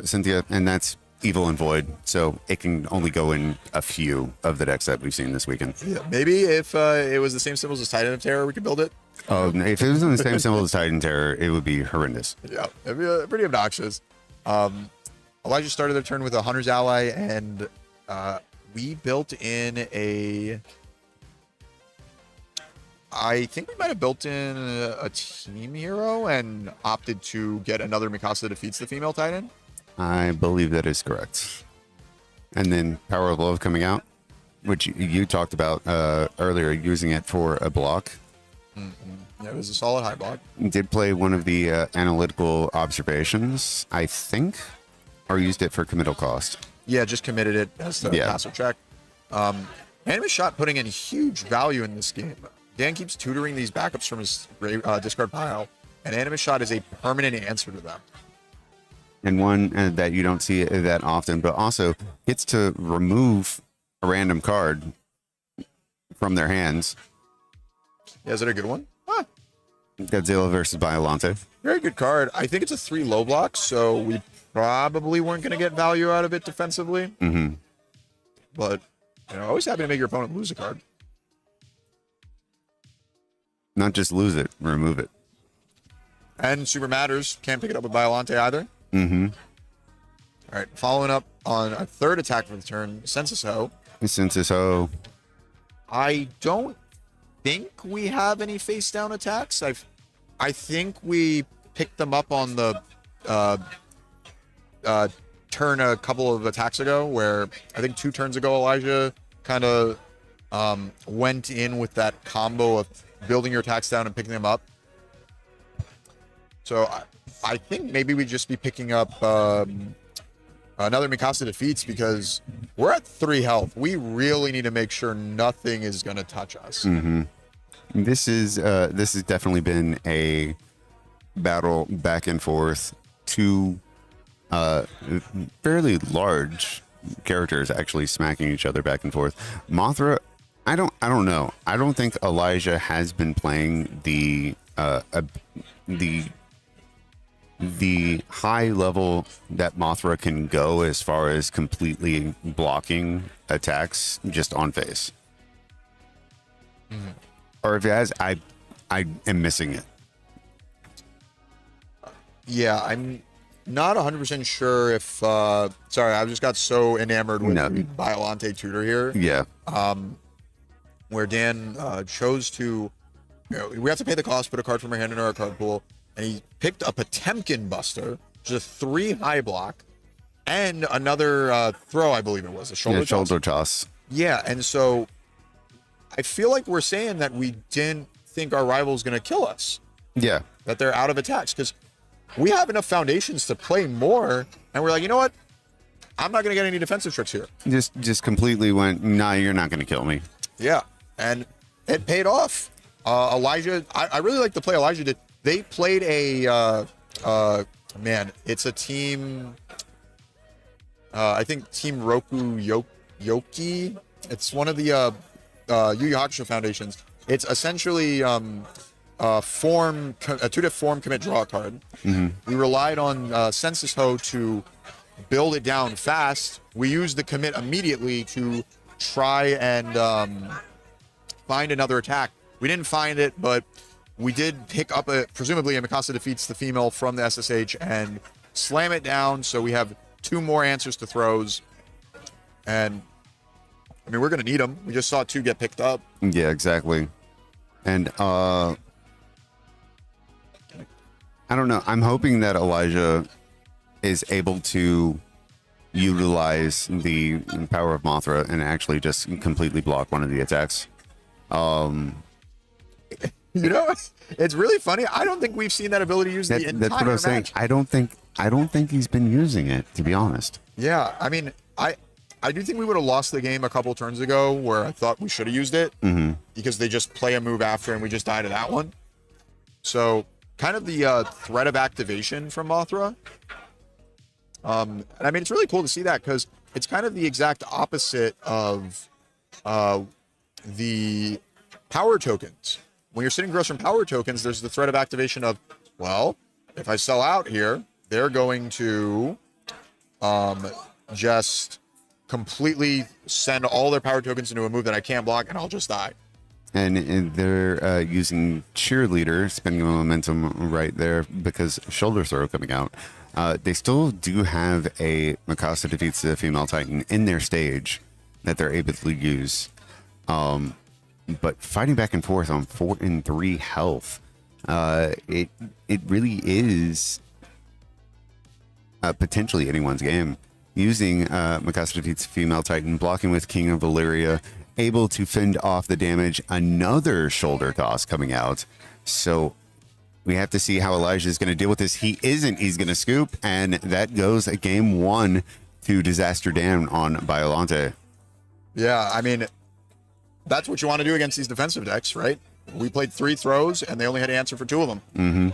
Cynthia, and that's Evil and Void. So it can only go in a few of the decks that we've seen this weekend. Yeah, maybe if it was the same symbols as Titan of Terror, we could build it. Oh, if it was in the same symbol as Titan Terror, it would be horrendous. Yeah, it'd be pretty obnoxious. Elijah started their turn with a Hunter's Ally, and we built in a... I think we might have built in a team hero and opted to get another Mikasa that defeats the female Titan. I believe that is correct. And then Power of Love coming out, which you talked about earlier, using it for a block. Yeah, it was a solid high block. Did play one of the analytical observations, I think, or used it for committal cost. Yeah, just committed it as the passive check. Anime Shot putting in huge value in this game. Dan keeps tutoring these backups from his discard pile, and Anime Shot is a permanent answer to them. And one that you don't see that often, but also gets to remove a random card from their hands. Yeah, is it a good one? Godzilla versus Biollante. Very good card. I think it's a 3 low block, so we probably weren't going to get value out of it defensively. Mm-hmm. But, always happy to make your opponent lose a card. Not just lose it, remove it. And Super Matters. Can't pick it up with Biollante either. Mm-hmm. All right, following up on a third attack for the turn, Census Ho. Census Ho. I don't think we have any face down attacks. I think we picked them up on the turn a couple of attacks ago, where I think 2 turns ago Elijah kind of went in with that combo of building your attacks down and picking them up. So I think maybe we'd just be picking up another Mikasa defeats, because we're at 3 health. We really need to make sure nothing is going to touch us. Mm-hmm. This has definitely been a battle back and forth. 2 fairly large characters actually smacking each other back and forth. Mothra, I don't know. I don't think Elijah has been playing the high level that Mothra can go as far as completely blocking attacks just on face. Mm-hmm. Or if it has, I am missing it. Yeah, I'm not 100% sure if sorry, I just got so enamored with the Biollante tutor here. Yeah. Where Dan chose to, we have to pay the cost, put a card from our hand into our card pool, and he picked a Potemkin Buster, which is a 3 high block, and another throw, I believe it was, a shoulder toss. Shoulder toss. Yeah, and so I feel like we're saying that we didn't think our rival's going to kill us. Yeah. That they're out of attacks, because we have enough foundations to play more, and we're like, you know what? I'm not going to get any defensive tricks here. Just completely went, nah, you're not going to kill me. Yeah, and it paid off. Elijah, I really like the play Elijah did. They played a, man, it's a team, I think Team Roku Yoki. It's one of the Yu Yu Hakusho foundations. It's essentially a 2-dip form commit draw card. Mm-hmm. We relied on Census Ho to build it down fast. We used the commit immediately to try and find another attack. We didn't find it, but we did pick up presumably a Mikasa defeats the female from the SSH and slam it down. So we have 2 more answers to throws. And I mean, we're going to need them. We just saw 2 get picked up. Yeah, exactly. And I don't know. I'm hoping that Elijah is able to utilize the power of Mothra and actually just completely block one of the attacks. It's really funny. I don't think we've seen that ability used the entire match. That's what I was saying. I don't think he's been using it, to be honest. Yeah, I mean, I do think we would have lost the game a couple turns ago where I thought we should have used it because they just play a move after and we just died to that one. So kind of the threat of activation from Mothra. And I mean, it's really cool to see that because it's kind of the exact opposite of the power tokens. When you're sitting across from power tokens, there's the threat of activation of, well, if I sell out here, they're going to just completely send all their power tokens into a move that I can't block and I'll just die. And they're using Cheerleader, spending momentum right there because Shoulder Throw coming out. They still do have a Mikasa defeats the female Titan in their stage that they're able to use. But fighting back and forth on 4 and 3 health, it really is potentially anyone's game. Using Mikasa defeats female Titan, blocking with King of Valyria, able to fend off the damage. Another shoulder toss coming out. So we have to see how Elijah is going to deal with this. He isn't. He's going to scoop, and that goes a game 1 to Disaster Dan on Biolante. Yeah, I mean, that's what you want to do against these defensive decks, right? We played 3 throws, and they only had to answer for 2 of them. Mm-hmm.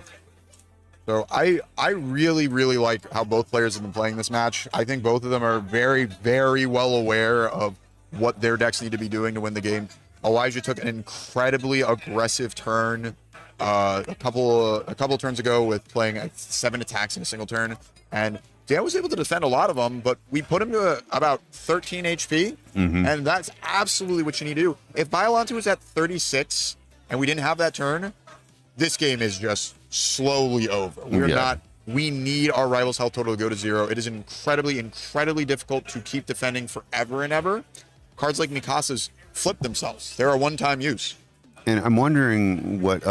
So I really, really like how both players have been playing this match. I think both of them are very, very well aware of what their decks need to be doing to win the game. Elijah took an incredibly aggressive turn a couple turns ago with playing 7 attacks in a single turn, and Dan was able to defend a lot of them, but we put him to about 13 HP, and that's absolutely what you need to do. If Biolante was at 36 and we didn't have that turn, this game is just slowly over. We need our rival's health total to go to 0. It is incredibly, incredibly difficult to keep defending forever and ever. Cards like Mikasa's flip themselves. They're a one-time use. And I'm wondering what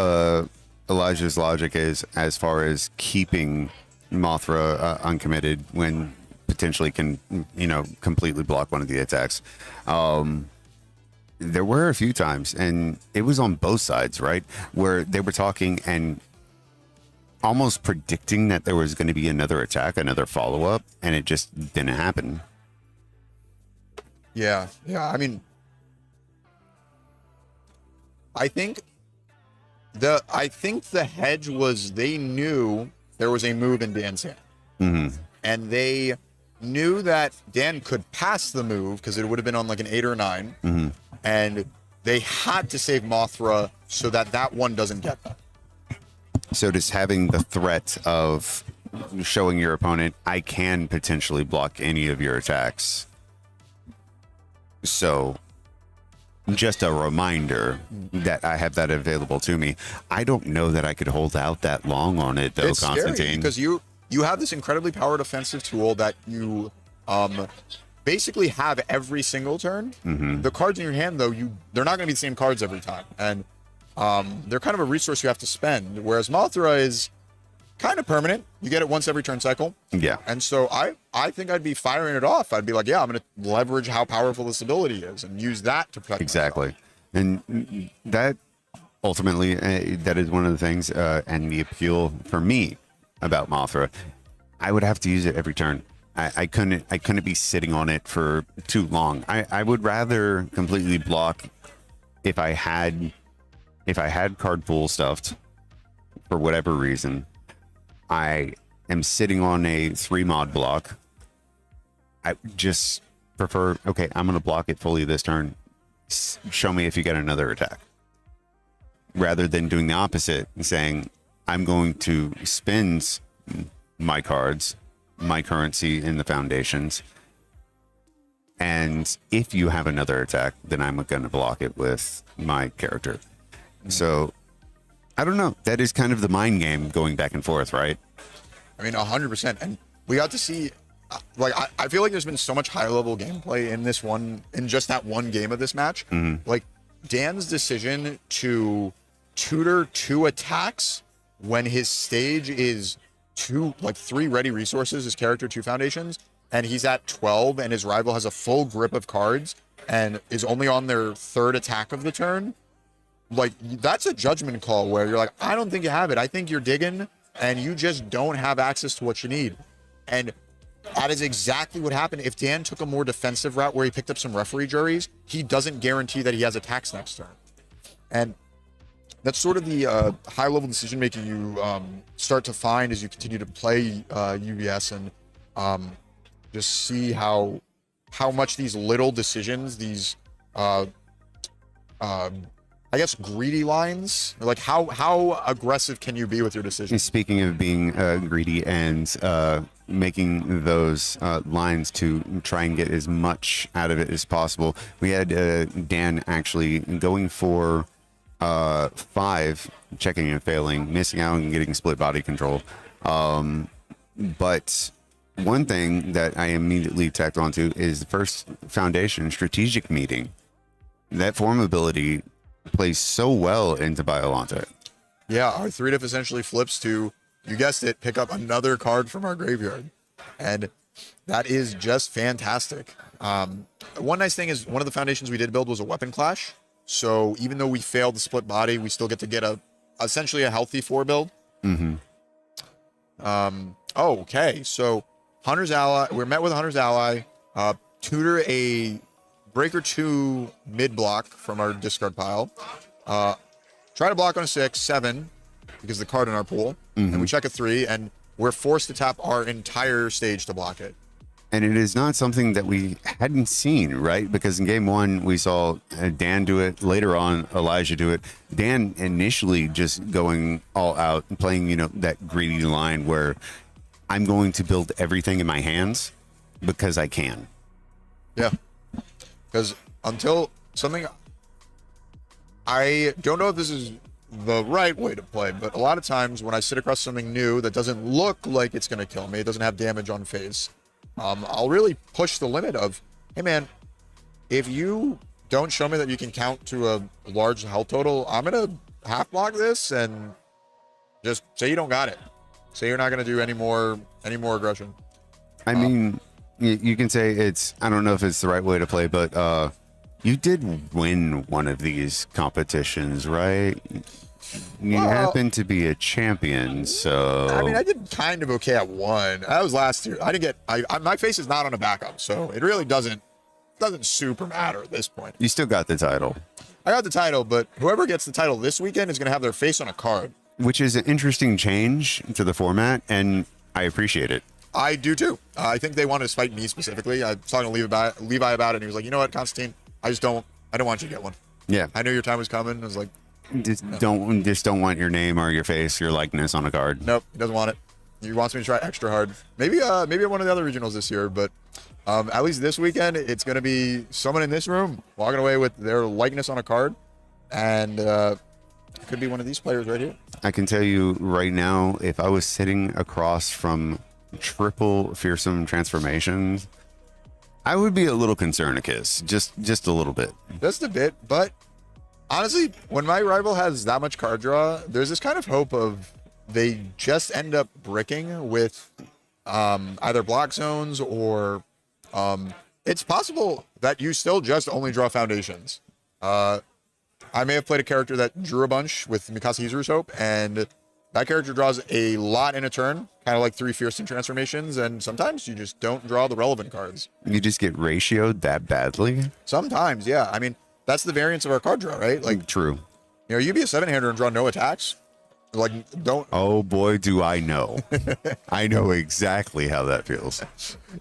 Elijah's logic is as far as keeping Mothra uncommitted when potentially can, completely block one of the attacks. There were a few times, and it was on both sides, right, where they were talking and almost predicting that there was going to be another attack, another follow-up, and it just didn't happen. Yeah. I mean, I think the hedge was they knew there was a move in Dan's hand, and they knew that Dan could pass the move because it would have been on like an 8 or 9, and they had to save Mothra so that one doesn't get them. So just having the threat of showing your opponent, I can potentially block any of your attacks. So just a reminder that I have that available to me. I don't know that I could hold out that long on it, though, It's Constantine. scary because you have this incredibly powered offensive tool that you basically have every single turn. The cards in your hand, though, they're not going to be the same cards every time, and they're kind of a resource you have to spend. Whereas Mothra is kind of permanent. You get it once every turn cycle. Yeah. And so I think I'd be firing it off. I'd be like, yeah, I'm going to leverage how powerful this ability is and use that to protect Exactly. myself. And that ultimately, that is one of the things and the appeal for me about Mothra. I would have to use it every turn. I couldn't be sitting on it for too long. I would rather completely block if I had card pool stuffed for whatever reason. I am sitting on a 3 mod block. I just prefer, okay, I'm going to block it fully this turn. Show me if you get another attack. Rather than doing the opposite and saying, I'm going to spend my cards, my currency in the foundations, and if you have another attack, then I'm going to block it with my character. So I don't know. That is kind of the mind game going back and forth, right? I mean, 100%. And we got to see, I feel like there's been so much high level gameplay in just that one game of this match. Like Dan's decision to tutor 2 attacks when his stage is 3 ready resources, his character 2 foundations, and he's at 12 and his rival has a full grip of cards and is only on their 3rd attack of the turn. Like, that's a judgment call where you're like, I don't think you have it. I think you're digging and you just don't have access to what you need. And that is exactly what happened. If Dan took a more defensive route where he picked up some referee juries, he doesn't guarantee that he has attacks next turn. And that's sort of the high-level decision-making you start to find as you continue to play UVS and just see how much these little decisions, these I guess greedy lines, like how aggressive can you be with your decisions? Speaking of being greedy and making those lines to try and get as much out of it as possible, we had Dan actually going for 5, checking and failing, missing out and getting split body control. But one thing that I immediately tacked onto is the first foundation strategic meeting. That form ability plays so well into Biolante. Yeah, our 3-diff essentially flips to, you guessed it, pick up another card from our graveyard. And that is just fantastic. One nice thing is one of the foundations we did build was a weapon clash. So even though we failed the split body, we still get to get essentially a healthy 4 build. Mm-hmm. Okay, so Hunter's Ally. We're met with a Hunter's Ally. Tutor a Breaker 2 mid block from our discard pile. Try to block on a 6, 7, because the card in our pool. And we check a 3, and we're forced to tap our entire stage to block it. And it is not something that we hadn't seen, right? Because in game 1, we saw Dan do it. Later on, Elijah do it. Dan initially just going all out and playing, that greedy line where I'm going to build everything in my hands because I can. Yeah. Because until something... I don't know if this is the right way to play, but a lot of times when I sit across something new that doesn't look like it's going to kill me, it doesn't have damage on face, I'll really push the limit of, hey man, if you don't show me that you can count to a large health total, I'm going to half block this and just say you don't got it. Say you're not going to do any more aggression. I mean, you can say I don't know if it's the right way to play, but you did win one of these competitions, right? You happen to be a champion, so... I mean, I did kind of okay at one. That was last year. I didn't get... my face is not on a backup, so it really doesn't super matter at this point. You still got the title. I got the title, but whoever gets the title this weekend is going to have their face on a card. Which is an interesting change to the format, and I appreciate it. I do too. I think they wanted to spite me specifically. I was talking to Levi about it, and he was like, you know what, Constantine? I don't want you to get one. Yeah. I knew your time was coming. I was like... Just don't want your name or your face, your likeness on a card. Nope, he doesn't want it. He wants me to try extra hard. Maybe at one of the other regionals this year, but at least this weekend, it's going to be someone in this room walking away with their likeness on a card, and it could be one of these players right here. I can tell you right now, if I was sitting across from triple fearsome transformations, I would be a little concerned, just a little bit. Just a bit, but honestly, when my rival has that much card draw, there's this kind of hope of they just end up bricking with either block zones or it's possible that you still just only draw foundations. I may have played a character that drew a bunch with Mikasa Hizuru's Hope, and that character draws a lot in a turn, kind of like 3 fearsome transformations, and sometimes you just don't draw the relevant cards. You just get ratioed that badly? Sometimes, yeah. I mean, that's the variance of our card draw, right? Like, true. You be a 7-hander and draw no attacks. Like, don't. Oh boy, do I know. I know exactly how that feels.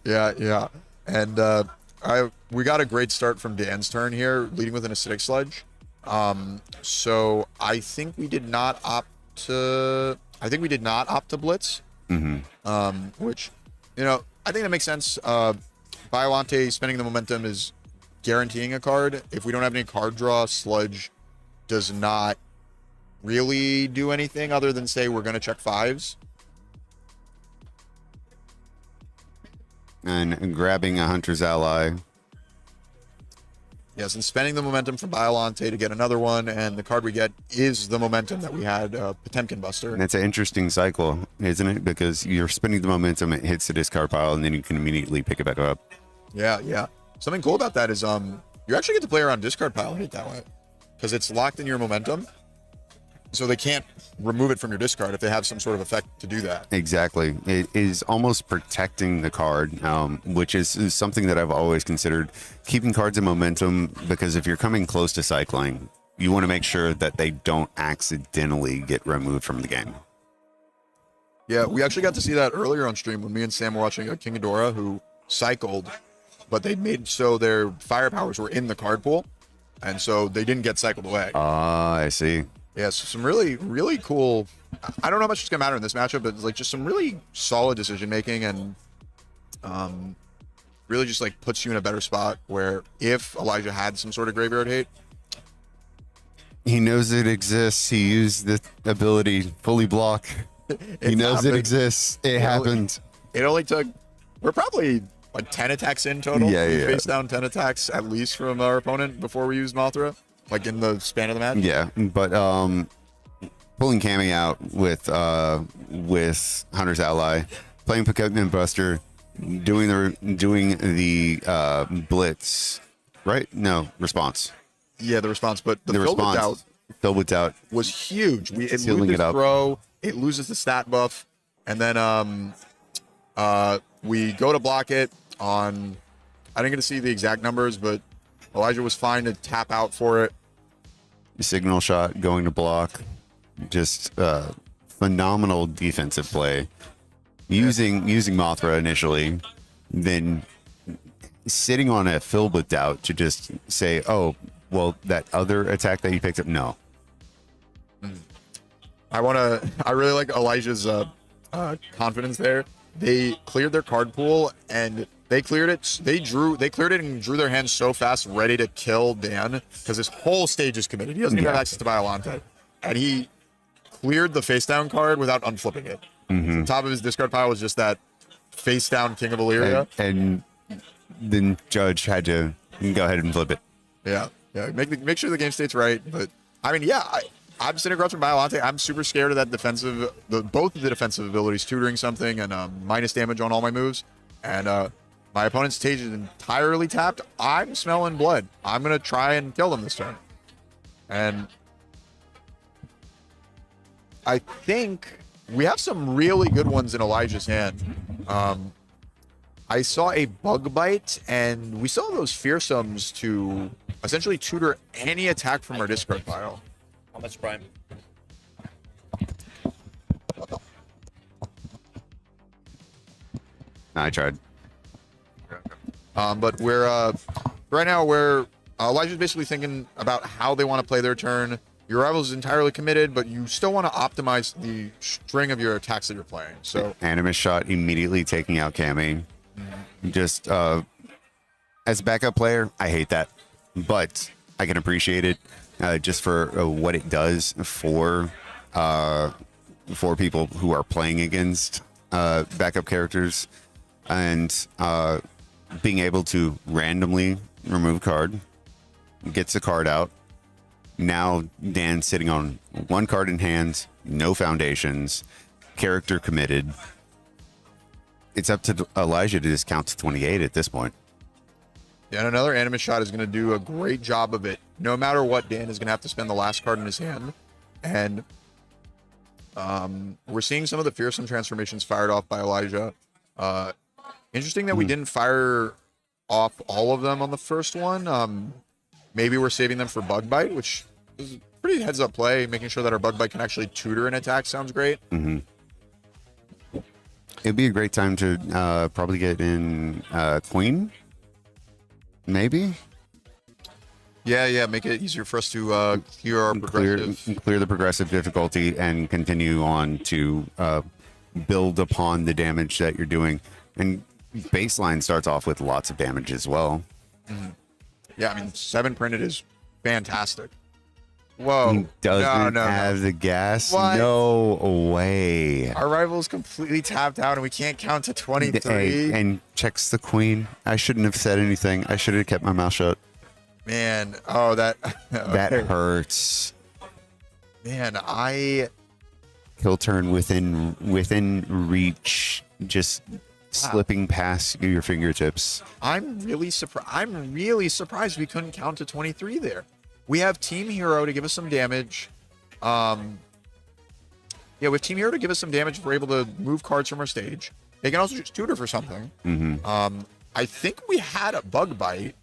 Yeah. And we got a great start from Dan's turn here, leading with an acidic sludge. So I think we did not opt to blitz. Which, I think that makes sense. Biolante spending the momentum is guaranteeing a card. If we don't have any card draw, sludge does not really do anything other than say we're going to check 5s. And grabbing a Hunter's Ally. Yes, and spending the momentum from Biolante to get another one, and the card we get is the momentum that we had, Potemkin Buster. And it's an interesting cycle, isn't it? Because you're spending the momentum, it hits the discard pile, and then you can immediately pick it back up. Yeah. Something cool about that is you actually get to play around discard pile and hit that way, because it's locked in your momentum, so they can't remove it from your discard if they have some sort of effect to do that. Exactly. It is almost protecting the card, which is something that I've always considered, keeping cards in momentum, because if you're coming close to cycling, you want to make sure that they don't accidentally get removed from the game. Yeah, we actually got to see that earlier on stream when me and Sam were watching a King Ghidorah who cycled, but they made so their fire powers were in the card pool, and so they didn't get cycled away. I see. Yeah, so some really, really cool. I don't know how much it's gonna matter in this matchup, but it's like just some really solid decision making, and really just like puts you in a better spot where if Elijah had some sort of graveyard hate, he knows it exists. He used the ability fully block. He knows it exists. It happened. It only took. We're probably like 10 attacks in total. Yeah. Face down 10 attacks at least from our opponent before we used Mothra. Like in the span of the match? Yeah, but pulling Cammy out with Hunter's Ally, playing Potemkin Buster, doing the blitz, right? No, response. Yeah, the response, but the response filled with doubt was huge. It sealing loses it up. throw, it loses the stat buff, and then we go to block it on, I didn't get to see the exact numbers, but Elijah was fine to tap out for it. Signal shot going to block. Just phenomenal defensive play. Using Mothra initially, then sitting on a filled with doubt to just say, oh, well, that other attack that you picked up, no. I really like Elijah's confidence there. They cleared their card pool and they cleared it. They cleared it and drew their hands so fast, ready to kill Dan, because this whole stage is committed. He doesn't even have access to Biolante. And he cleared the face down card without unflipping it. Mm-hmm. The top of his discard pile was just that face down King of Illyria. And then Judge had to go ahead and flip it. Yeah. Make sure the game state's right. But I mean, I'm sitting across from Biolante. I'm super scared of that both of the defensive abilities, tutoring something and minus damage on all my moves. And my opponent's stage is entirely tapped. I'm smelling blood. I'm gonna try and kill them this turn. And I think we have some really good ones in Elijah's hand. I saw a Bug Bite, and we saw those Fearsomes to essentially tutor any attack from our discard pile. How much prime? I tried. But right now Elijah's basically thinking about how they want to play their turn. Your rival's entirely committed, but you still want to optimize the string of your attacks that you're playing. So Animus shot immediately taking out Cammy. Just as a backup player, I hate that, but I can appreciate it just for what it does for people who are playing against backup characters, and being able to randomly remove a card, gets a card out. Now Dan's sitting on one card in hand, no foundations, character committed. It's up to Elijah to just count to 28 at this point. Yeah, and another Animus shot is going to do a great job of it. No matter what, Dan is going to have to spend the last card in his hand. And we're seeing some of the fearsome transformations fired off by Elijah. Interesting that we didn't fire off all of them on the first one. Maybe we're saving them for Bug Bite, which is a pretty heads-up play. Making sure that our Bug Bite can actually tutor an attack sounds great. Mm-hmm. It'd be a great time to probably get in Queen. Maybe. Yeah. Make it easier for us to clear our progressive. Clear the progressive difficulty and continue on to build upon the damage that you're doing. And baseline starts off with lots of damage as well. Mm-hmm. Yeah, I mean, 7 printed is fantastic. Whoa. He doesn't have the gas? What? No way. Our rival's completely tapped out and we can't count to 23. And checks the queen. I shouldn't have said anything. I should have kept my mouth shut. Man, that hurts. Man, kill turn within reach, just slipping past your fingertips. I'm really surprised we couldn't count to 23 there. We have Team Hero to give us some damage. With Team Hero to give us some damage, we're able to move cards from our stage. They can also just tutor for something. Mm-hmm. I think we had a Bug Bite,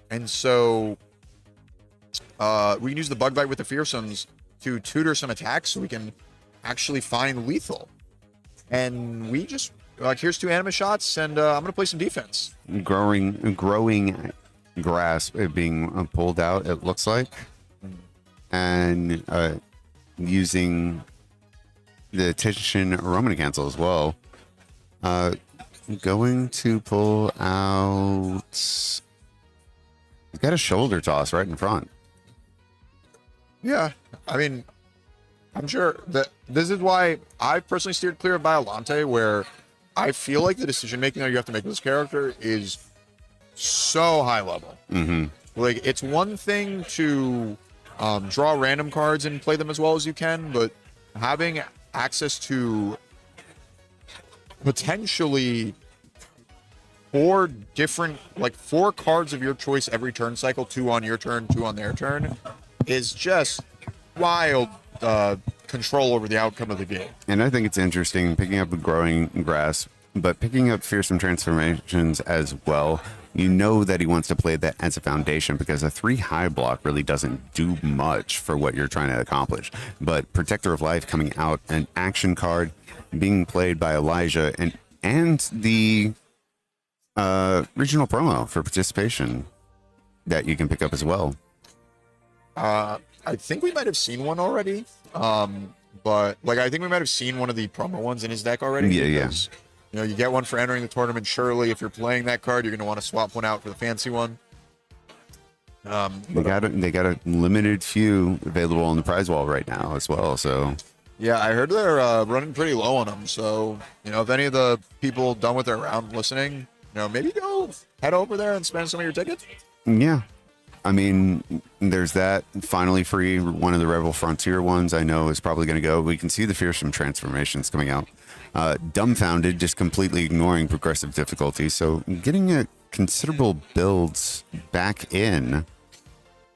and so we can use the Bug Bite with the Fearsomes to tutor some attacks so we can actually find lethal. And we just, here's 2 Animus shots, and I'm going to play some defense. Growing grasp being pulled out, it looks like. And using the Titian Roman cancel as well. Going to pull out... He's got a shoulder toss right in front. Yeah, I mean, I'm sure that this is why I personally steered clear of Biolante, where I feel like the decision making that you have to make with this character is so high level. Mm-hmm. Like, it's one thing to draw random cards and play them as well as you can, but having access to potentially 4 cards of your choice every turn cycle, 2 on your turn, 2 on their turn, is just wild control over the outcome of the game. And I think it's interesting picking up a growing grasp. but picking up Fearsome Transformations as well, you know that he wants to play that as a foundation because a 3 high block really doesn't do much for what you're trying to accomplish. But Protector of Life coming out, an action card being played by Elijah, and the regional promo for participation that you can pick up as well. I think we might have seen one already. But like, I think we might have seen one of the promo ones in his deck already. Yeah. You know, you get one for entering the tournament. Surely, if you're playing that card, you're going to want to swap one out for the fancy one. They got a limited few available on the prize wall right now as well. So yeah, I heard they're running pretty low on them. So, you know, if any of the people done with their round listening, you know, maybe go head over there and spend some of your tickets. yeah, I mean, there's that. Finally Free, one of the Rebel Frontier ones I know is probably going to go. We can see the Fearsome Transformations coming out. Dumbfounded, just completely ignoring progressive difficulty. So getting a considerable builds back in.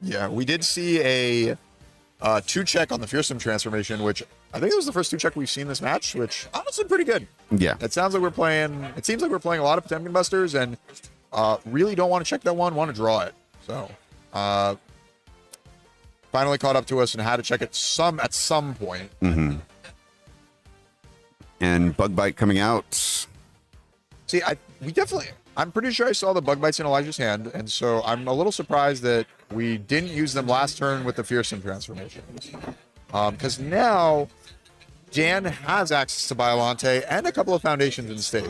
Yeah, we did see a 2-check on the Fearsome Transformation, which I think it was the first 2-check we've seen this match, which honestly pretty good. Yeah. It seems like we're playing a lot of Potemkin Busters and really don't want to check that one, want to draw it. So finally caught up to us and had to check it at some point. Mm-hmm. And Bug Bite coming out. See, I'm pretty sure I saw the Bug Bites in Elijah's hand, and so I'm a little surprised that we didn't use them last turn with the Fearsome Transformations. Because now Dan has access to Biolante and a couple of foundations in the stage.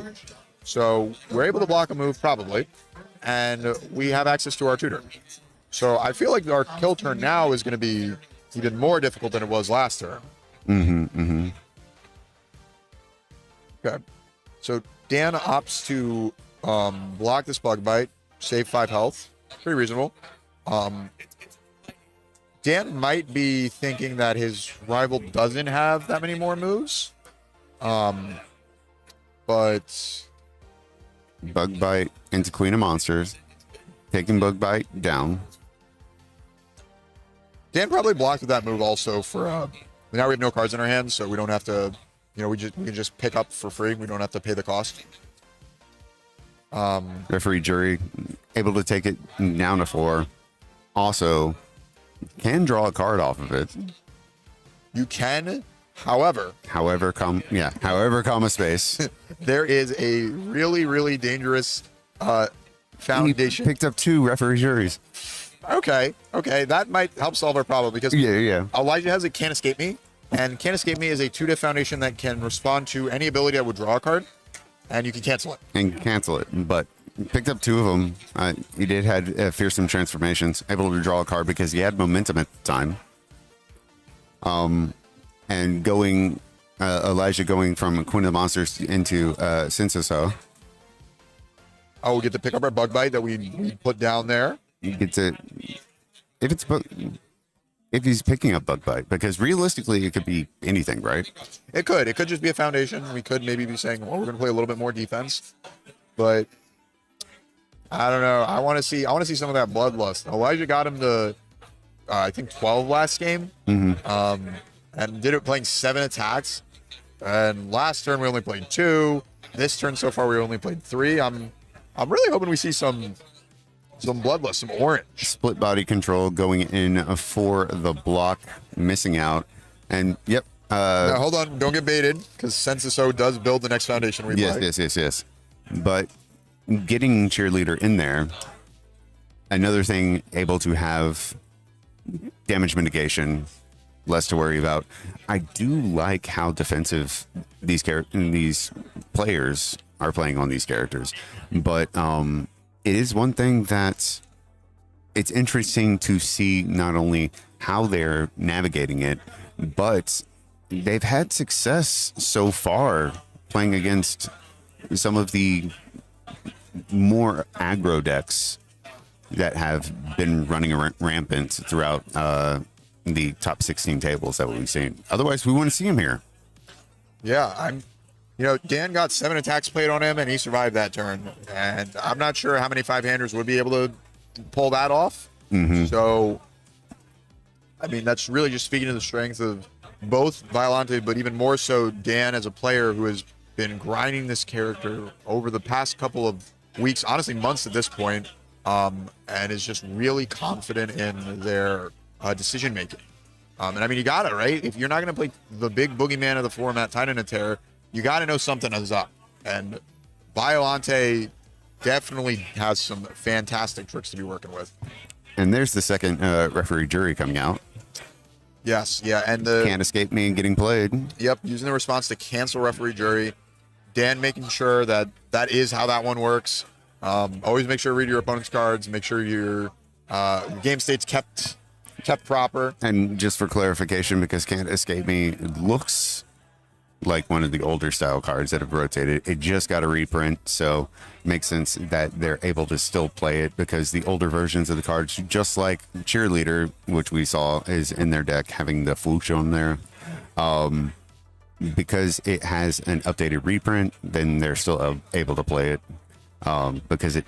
So we're able to block a move probably, and we have access to our tutor. So I feel like our kill turn now is going to be even more difficult than it was last turn. Okay, so Dan opts to block this Bug Bite, save 5 health. Pretty reasonable. Dan might be thinking that his rival doesn't have that many more moves. But Bug Bite into Queen of Monsters, taking Bug Bite down. Dan probably blocked with that move also for now we have no cards in our hands, so we don't have to, you know, we can just pick up for free. We don't have to pay the cost. Referee Jury able to take it down to 4. Also can draw a card off of it. You can, however, comma space. There is a really, really dangerous foundation. He picked up 2 referee juries. Okay, that might help solve our problem because Elijah has a Can't Escape Me, and Can't Escape Me is a 2-diff foundation that can respond to any ability that would draw a card, and you can cancel it. But Picked up 2 of them. He did had Fearsome Transformations, able to draw a card because he had momentum at the time. And going, Elijah going from Queen of the Monsters into Sinsaso. Oh, we get to pick up our Bug Bite that we put down there. You get to, if he's picking up Bug Bite, because realistically it could be anything, right? It could just be a foundation. We could maybe be saying, well, we're going to play a little bit more defense, but I don't know. I want to see some of that bloodlust. Elijah got him to, I think 12 last game, and did it playing 7 attacks. And last turn we only played 2. This turn so far we only played 3. I'm really hoping we see some bloodlust, some orange. Split body control going in for the block, missing out, and yep. Now hold on, don't get baited because Census O does build the next foundation we play. Yes. But getting Cheerleader in there, another thing, able to have damage mitigation, less to worry about. I do like how defensive these players are playing on these characters, but it is one thing that it's interesting to see not only how they're navigating it, but they've had success so far playing against some of the more aggro decks that have been running rampant throughout the top 16 tables that we've seen. Otherwise, we wouldn't see him here. Yeah, Dan got 7 attacks played on him, and he survived that turn. And I'm not sure how many 5-handers would be able to pull that off. So, I mean, that's really just speaking to the strength of both Violante, but even more so Dan as a player who has been grinding this character over the past couple of weeks, honestly months at this point, and is just really confident in their decision making. And I mean, you got it, right? If you're not going to play the big boogeyman of the format, Titanitar, you got to know something is up. And Biolante definitely has some fantastic tricks to be working with. And there's the second referee jury coming out. Yes, yeah, and the Can't escape me getting played. Yep, using the response to cancel referee jury. Dan making sure that that is how that one works. Always make sure to read your opponent's cards. Make sure your game state's kept proper. And just for clarification, because Can't Escape Me looks like one of the older style cards that have rotated, it just got a reprint, so it makes sense that they're able to still play it, because the older versions of the cards, just like Cheerleader, which we saw is in their deck having the Foosh on there, because it has an updated reprint, then they're still able to play it, because it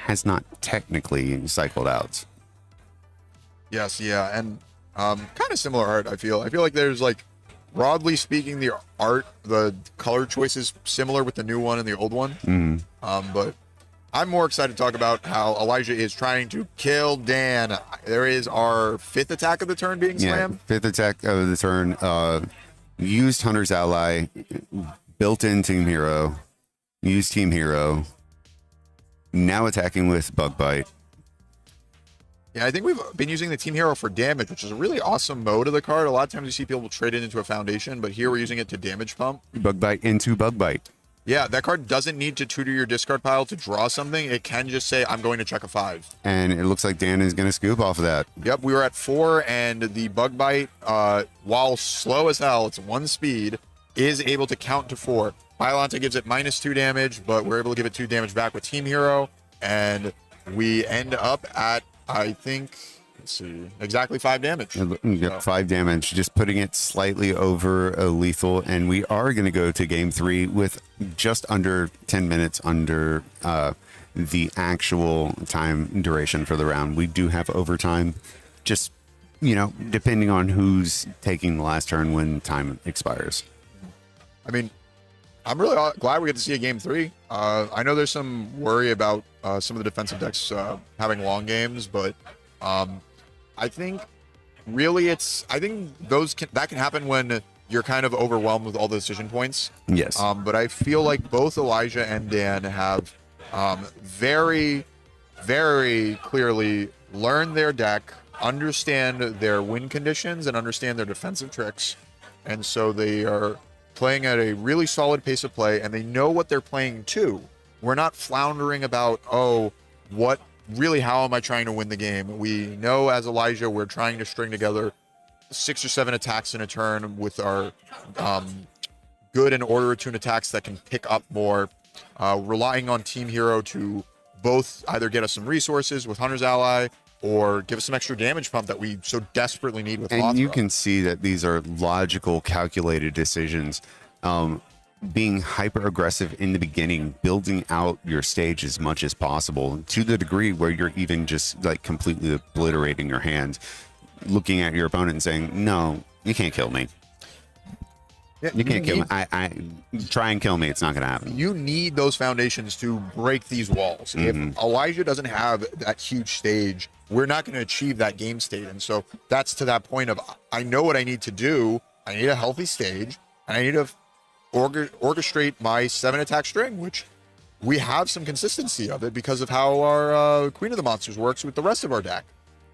has not technically cycled out. Yes, yeah, and kind of similar art. I feel like there's, like, broadly speaking, the art, the color choice is similar with the new one and the old one. But I'm more excited to talk about how Elijah is trying to kill Dan. There is our fifth attack of the turn being slammed. Fifth attack of the turn. Used Hunter's Ally, built-in Team Hero, used Team Hero. Now attacking with Bug Bite. Yeah, I think we've been using the Team Hero for damage, which is a really awesome mode of the card. A lot of times you see people trade it into a foundation, but here we're using it to damage pump. Bug Bite into Bug Bite. Yeah, that card doesn't need to tutor your discard pile to draw something. It can just say, I'm going to check a 5. And it looks like Dan is going to scoop off of that. Yep, we were at 4, and the Bug Bite, while slow as hell, it's 1 speed, is able to count to 4. Biolante gives it -2 damage, but we're able to give it 2 damage back with Team Hero, and we end up at, I think, let's see, exactly 5 damage. Yep, 5 damage, just putting it slightly over a lethal, and we are going to go to game 3 with just under 10 minutes under the actual time duration for the round. We do have overtime, just, depending on who's taking the last turn when time expires. I mean, I'm really glad we get to see a game 3. I know there's some worry about some of the defensive decks having long games, but I think really that can happen when you're kind of overwhelmed with all the decision points. Yes. But I feel like both Elijah and Dan have very, very clearly learned their deck, understand their win conditions, and understand their defensive tricks. And so they are playing at a really solid pace of play, and they know what they're playing to. We're not floundering about, how am I trying to win the game? We know as Elijah, we're trying to string together 6 or 7 attacks in a turn with our good and order attuned attacks that can pick up more, relying on Team Hero to both either get us some resources with Hunter's Ally or give us some extra damage pump that we so desperately need with Mothra. And you can see that these are logical, calculated decisions. Being hyper aggressive in the beginning, building out your stage as much as possible to the degree where you're even just like completely obliterating your hand, looking at your opponent and saying, no, you can't kill me. Yeah, you can't kill me. I try and kill me. It's not going to happen. You need those foundations to break these walls. If Elijah doesn't have that huge stage, we're not going to achieve that game state. And so that's to that point of, I know what I need to do. I need a healthy stage, and I need to orchestrate my 7 attack string, which we have some consistency of it because of how our Queen of the Monsters works with the rest of our deck.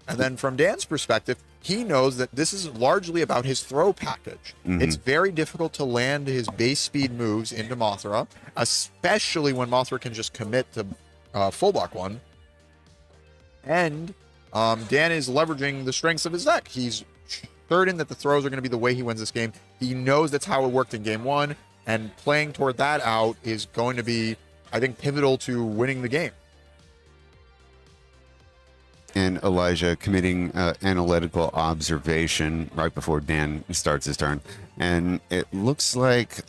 And then from Dan's perspective, he knows that this is largely about his throw package. It's very difficult to land his base speed moves into Mothra, especially when Mothra can just commit to full block 1. And Dan is leveraging the strengths of his deck. He's certain that the throws are going to be the way he wins this game. He knows that's how it worked in game 1, and playing toward that out is going to be, I think, pivotal to winning the game. And Elijah committing analytical observation right before Dan starts his turn. And it looks like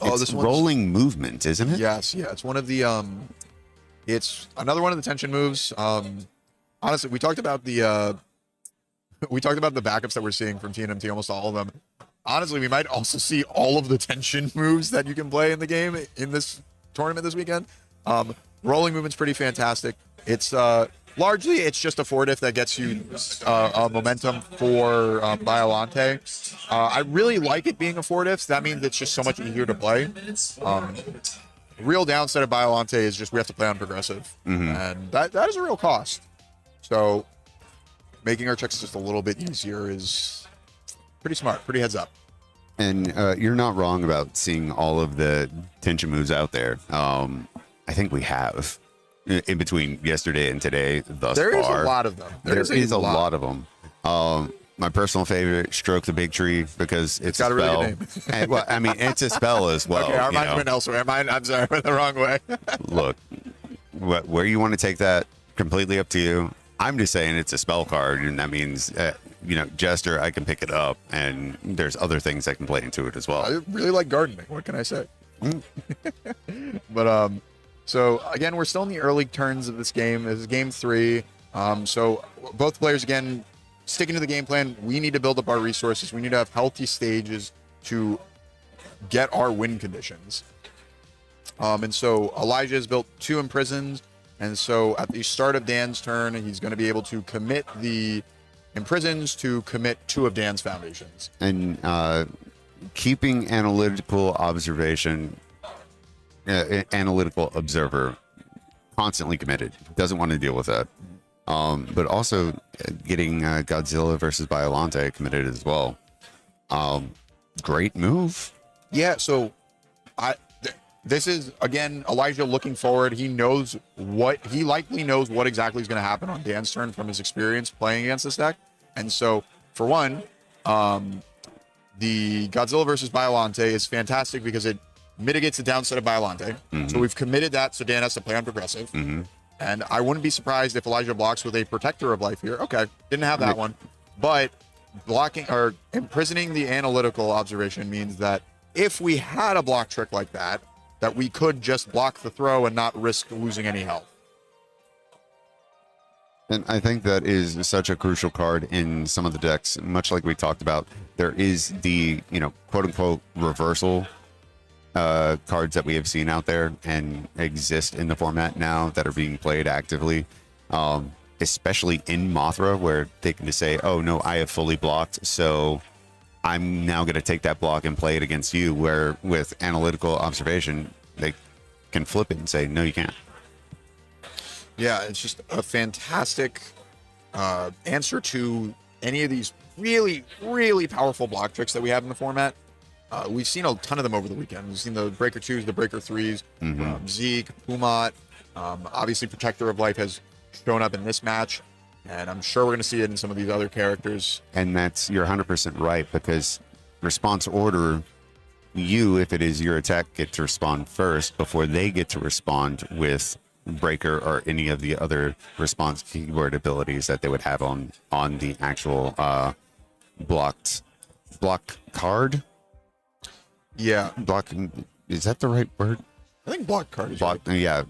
it's rolling movement, isn't it? Yes, yeah. It's one of the it's another one of the tension moves. Honestly, we talked about the backups that we're seeing from TNMT, almost all of them. honestly, we might also see all of the tension moves that you can play in the game in this tournament this weekend. Rolling movement's pretty fantastic. It's largely it's just a 4 diff that gets you momentum for Biolante. I really like it being a 4 diff. That means it's just so much easier to play. Real downside of Biolante is just we have to play on progressive, and that is a real cost. So making our checks just a little bit easier is pretty smart, pretty heads up. And you're not wrong about seeing all of the tension moves out there. I think we have in between yesterday and today thus There far. is a lot of them. There is a lot of them. My personal favorite, Stroke the Big Tree, because it's got a a really spell. good name. And, well, I mean, it's a spell as well. Okay, our you minds know. went elsewhere. I'm sorry, I went the wrong way. Look, where you want to take that, completely up to you. I'm just saying it's a spell card, and that means, Jester, I can pick it up, and there's other things that can play into it as well. I really like gardening. What can I say? But so again, we're still in the early turns of this game. This is game 3. So both players again sticking to the game plan. We need to build up our resources. We need to have healthy stages to get our win conditions. And so Elijah has built 2 imprisons. And so at the start of Dan's turn, he's going to be able to commit the imprisons to commit 2 of Dan's foundations. And keeping analytical observation, analytical observer constantly committed, doesn't want to deal with that. But also getting Godzilla versus Biolante committed as well. Great move. Yeah, so this is again Elijah looking forward. He likely knows what exactly is going to happen on Dan's turn from his experience playing against this deck. And so for one, the Godzilla versus Biolante is fantastic because it mitigates the downside of Biolante. So we've committed that, so Dan has to play on progressive. And I wouldn't be surprised if Elijah blocks with a Protector of Life here. Okay, didn't have that one. But blocking or imprisoning the analytical observation means that if we had a block trick like that we could just block the throw and not risk losing any health. And I think that is such a crucial card in some of the decks. Much like we talked about, there is the, quote unquote reversal cards that we have seen out there and exist in the format now that are being played actively, especially in Mothra, where they can just say, oh no, I have fully blocked, so I'm now going to take that block and play it against you, where with analytical observation, they can flip it and say, no, you can't. Yeah, it's just a fantastic answer to any of these really, really powerful block tricks that we have in the format. We've seen a ton of them over the weekend. We've seen the Breaker 2s, the Breaker 3s, Zeke, Pumat. Obviously, Protector of Life has shown up in this match, and I'm sure we're going to see it in some of these other characters. And you're 100% right, because response order, you, if it is your attack, get to respond first before they get to respond with Breaker or any of the other response keyword abilities that they would have on the actual block card. Yeah, block. Is that the right word? I think block card is block. right. Yeah,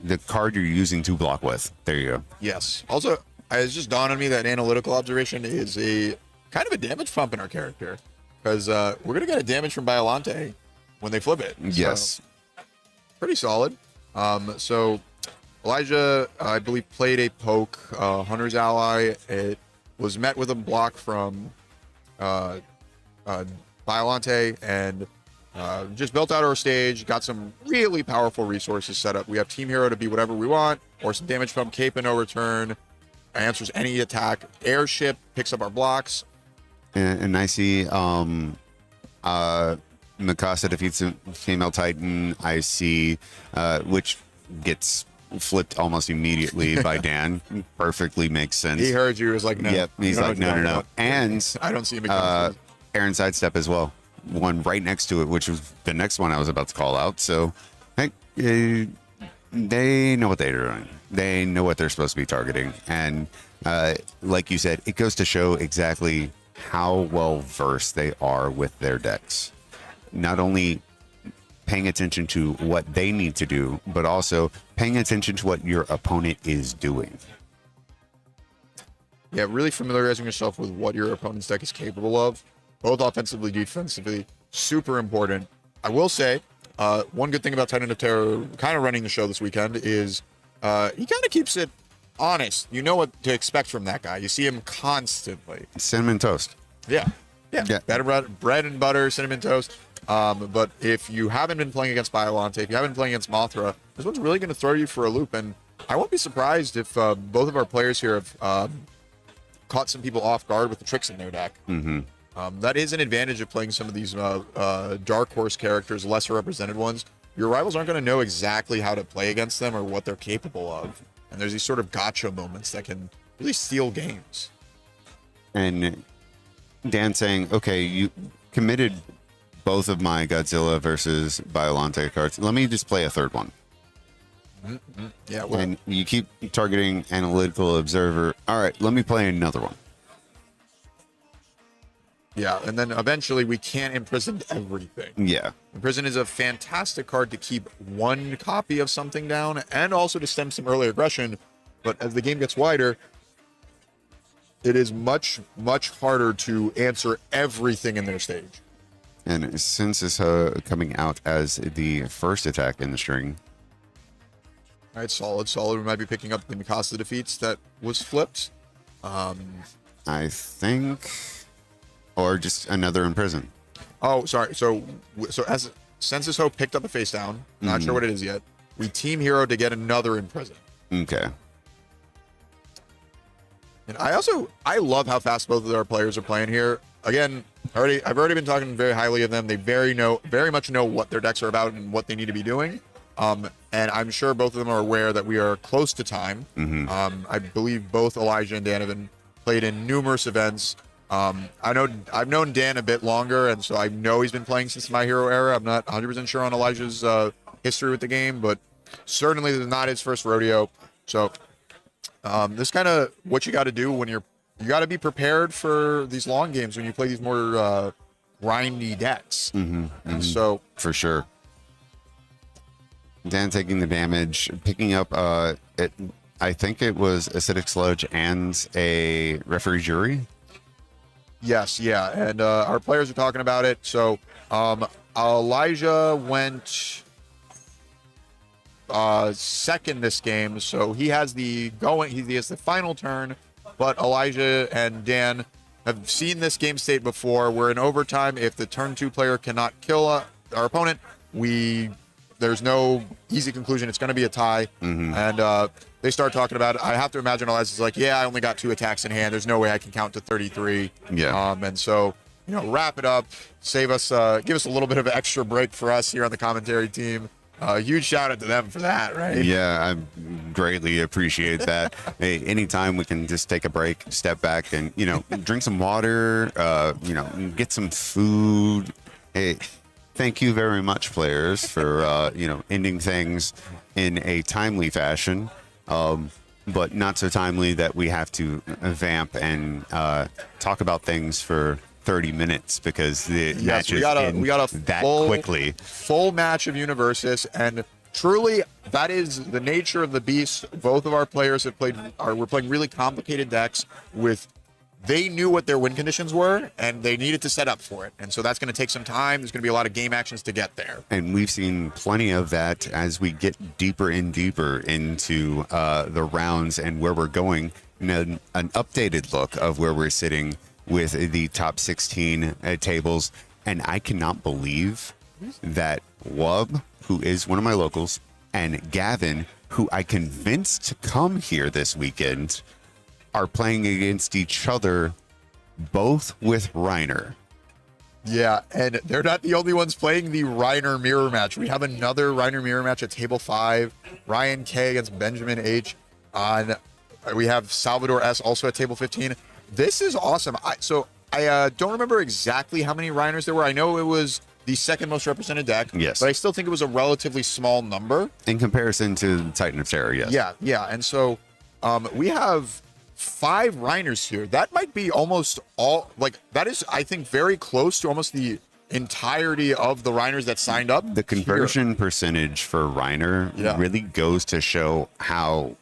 the card you're using to block with. There you go. Yes. Also, it's just dawned on me that analytical observation is a kind of a damage pump in our character, because we're gonna get a damage from Biolante when they flip it. Yes. So, pretty solid. So Elijah, I believe, played a poke, Hunter's Ally. It was met with a block from Biolante, and just built out our stage, got some really powerful resources set up. We have Team Hero to be whatever we want, or some damage from Cape and no return, answers any attack. Airship picks up our blocks. And I see Mikasa defeats a female Titan. I see, which gets flipped almost immediately by Dan. Perfectly makes sense. He heard you, he was like, no. Yep, he's like, no. And I don't see him. Aaron sidestep as well. One right next to it, which was the next one I was about to call out. So, hey, they know what they're doing. They know what they're supposed to be targeting. And like you said, it goes to show exactly how well versed they are with their decks. Not only paying attention to what they need to do, but also paying attention to what your opponent is doing. Yeah, really familiarizing yourself with what your opponent's deck is capable of. both offensively, defensively, super important. I will say, one good thing about Titan of Terror kind of running the show this weekend is he kind of keeps it honest. You know what to expect from that guy. You see him constantly. Cinnamon toast. Yeah. Bread and butter, cinnamon toast. But if you haven't been playing against Biolante, if you haven't been playing against Mothra, this one's really going to throw you for a loop. And I won't be surprised if both of our players here have caught some people off guard with the tricks in their deck. Mm-hmm. That is an advantage of playing some of these dark horse characters, lesser represented ones. Your rivals aren't going to know exactly how to play against them or what they're capable of. And there's these sort of gotcha moments that can really steal games. And Dan saying, okay, you committed both of my Godzilla versus Biolante cards. Let me just play a third one. Mm-hmm. Yeah, well, and you keep targeting Analytical Observer. All right, let me play another one. Yeah, and then eventually we can't imprison everything. Yeah. Imprison is a fantastic card to keep one copy of something down and also to stem some early aggression. But as the game gets wider, it is much, much harder to answer everything in their stage. And since it's coming out as the first attack in the string. All right, solid. We might be picking up the Mikasa defeats that was flipped. I think... Or just another Imprison. Oh, sorry. So as Census Hope picked up a face down, not sure what it is yet. We team hero to get another Imprison. Okay. And I love how fast both of our players are playing here. Again, I've already been talking very highly of them. They very much know what their decks are about and what they need to be doing. And I'm sure both of them are aware that we are close to time. Mm-hmm. I believe both Elijah and Dan have been played in numerous events. I've known Dan a bit longer, and so I know he's been playing since My Hero era. I'm not 100% sure on Elijah's history with the game, but certainly this is not his first rodeo. So this kind of what you got to do when you got to be prepared for these long games when you play these more grindy decks. And so for sure. Dan taking the damage, picking up I think it was Acidic Sludge and a Referee Jury. Yes, yeah, and our players are talking about it. So Elijah went second this game, so he has the final turn. But Elijah and Dan have seen this game state before. We're in overtime. If the turn 2 player cannot kill our opponent, there's no easy conclusion. It's going to be a tie. And they start talking about it. I have to imagine Elijah's like, yeah, I only got 2 attacks in hand. There's no way I can count to 33. Yeah. And so, wrap it up, save us, give us a little bit of an extra break for us here on the commentary team. Huge shout out to them for that, right? Yeah, I greatly appreciate that. Hey, anytime we can just take a break, step back, and drink some water, get some food. Hey, thank you very much, players, for ending things in a timely fashion, but not so timely that we have to vamp and talk about things for 30 minutes because the match is quickly. Full match of UniVersus, and truly that is the nature of the beast. Both of our players were playing really complicated decks they knew what their win conditions were and they needed to set up for it. And so that's going to take some time. There's going to be a lot of game actions to get there. And we've seen plenty of that as we get deeper and deeper into the rounds and where we're going. An updated look of where we're sitting with the top 16 tables. And I cannot believe that Wub, who is one of my locals, and Gavin, who I convinced to come here this weekend, are playing against each other, both with Reiner. Yeah, and they're not the only ones playing the Reiner mirror match. We have another Reiner mirror match at table 5. Ryan K against Benjamin H. We have Salvador S also at table 15. This is awesome. I don't remember exactly how many Reiners there were. I know it was the second most represented deck. Yes. But I still think it was a relatively small number. In comparison to Titan of Terror, yes. Yeah. And so we have 5 Reiners here. That might be almost all, that is, I think, very close to almost the entirety of the Reiners that signed up. The conversion percentage for Reiner really goes to show how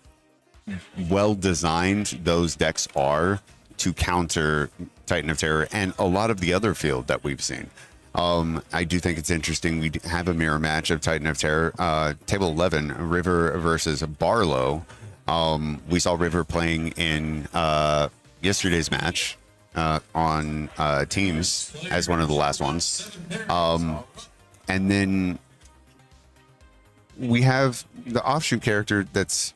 well designed those decks are to counter Titan of Terror and a lot of the other field that we've seen. I do think it's interesting. We have a mirror match of Titan of Terror. Table 11, River versus Barlow. We saw River playing in yesterday's match on Teams as one of the last ones. And then we have the offshoot character that's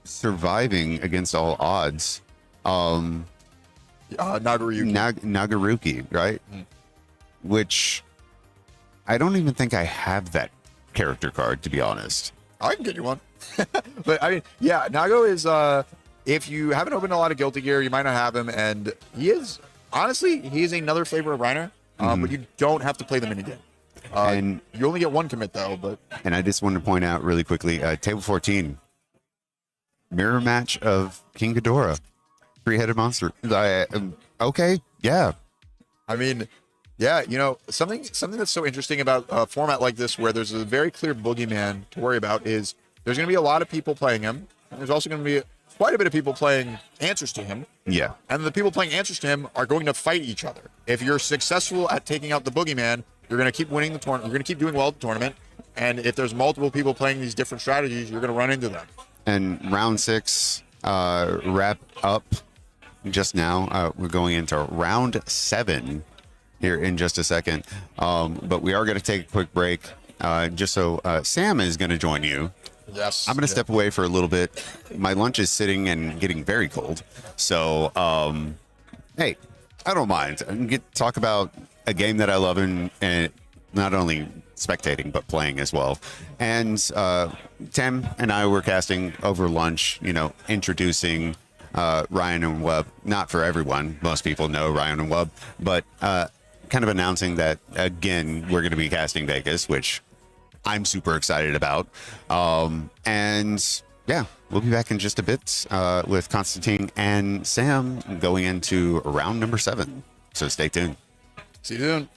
surviving against all odds. Nagaruki. Nagaruki, right? Which I don't even think I have that character card, to be honest. I can get you one. But I mean, yeah, Nago is if you haven't opened a lot of Guilty Gear, you might not have him, and he is another flavor of Reiner, but you don't have to play the minigame. And you only get one commit though. But and I just wanted to point out really quickly, table 14, mirror match of King Ghidorah, three-headed monster. Okay, yeah. I mean, yeah, you know, something that's so interesting about a format like this, where there's a very clear boogeyman to worry about, is there's going to be a lot of people playing him, and there's also going to be quite a bit of people playing answers to him. Yeah. And the people playing answers to him are going to fight each other. If you're successful at taking out the boogeyman, you're going to keep winning the tournament. You're going to keep doing well at the tournament. And if there's multiple people playing these different strategies, you're going to run into them. And round 6 wrap up just now. We're going into round 7 here in just a second. But we are going to take a quick break just so Sam is going to join you. Yes. I'm going to step away for a little bit. My lunch is sitting and getting very cold. So, hey, I don't mind. I can talk about a game that I love and not only spectating, but playing as well. And Tim and I were casting over lunch, you know, introducing Ryan and Webb. Not for everyone. Most people know Ryan and Webb. But kind of announcing that, again, we're going to be casting Vegas, which I'm super excited about. And yeah, we'll be back in just a bit with Constantine and Sam going into round number 7. So stay tuned. See you soon.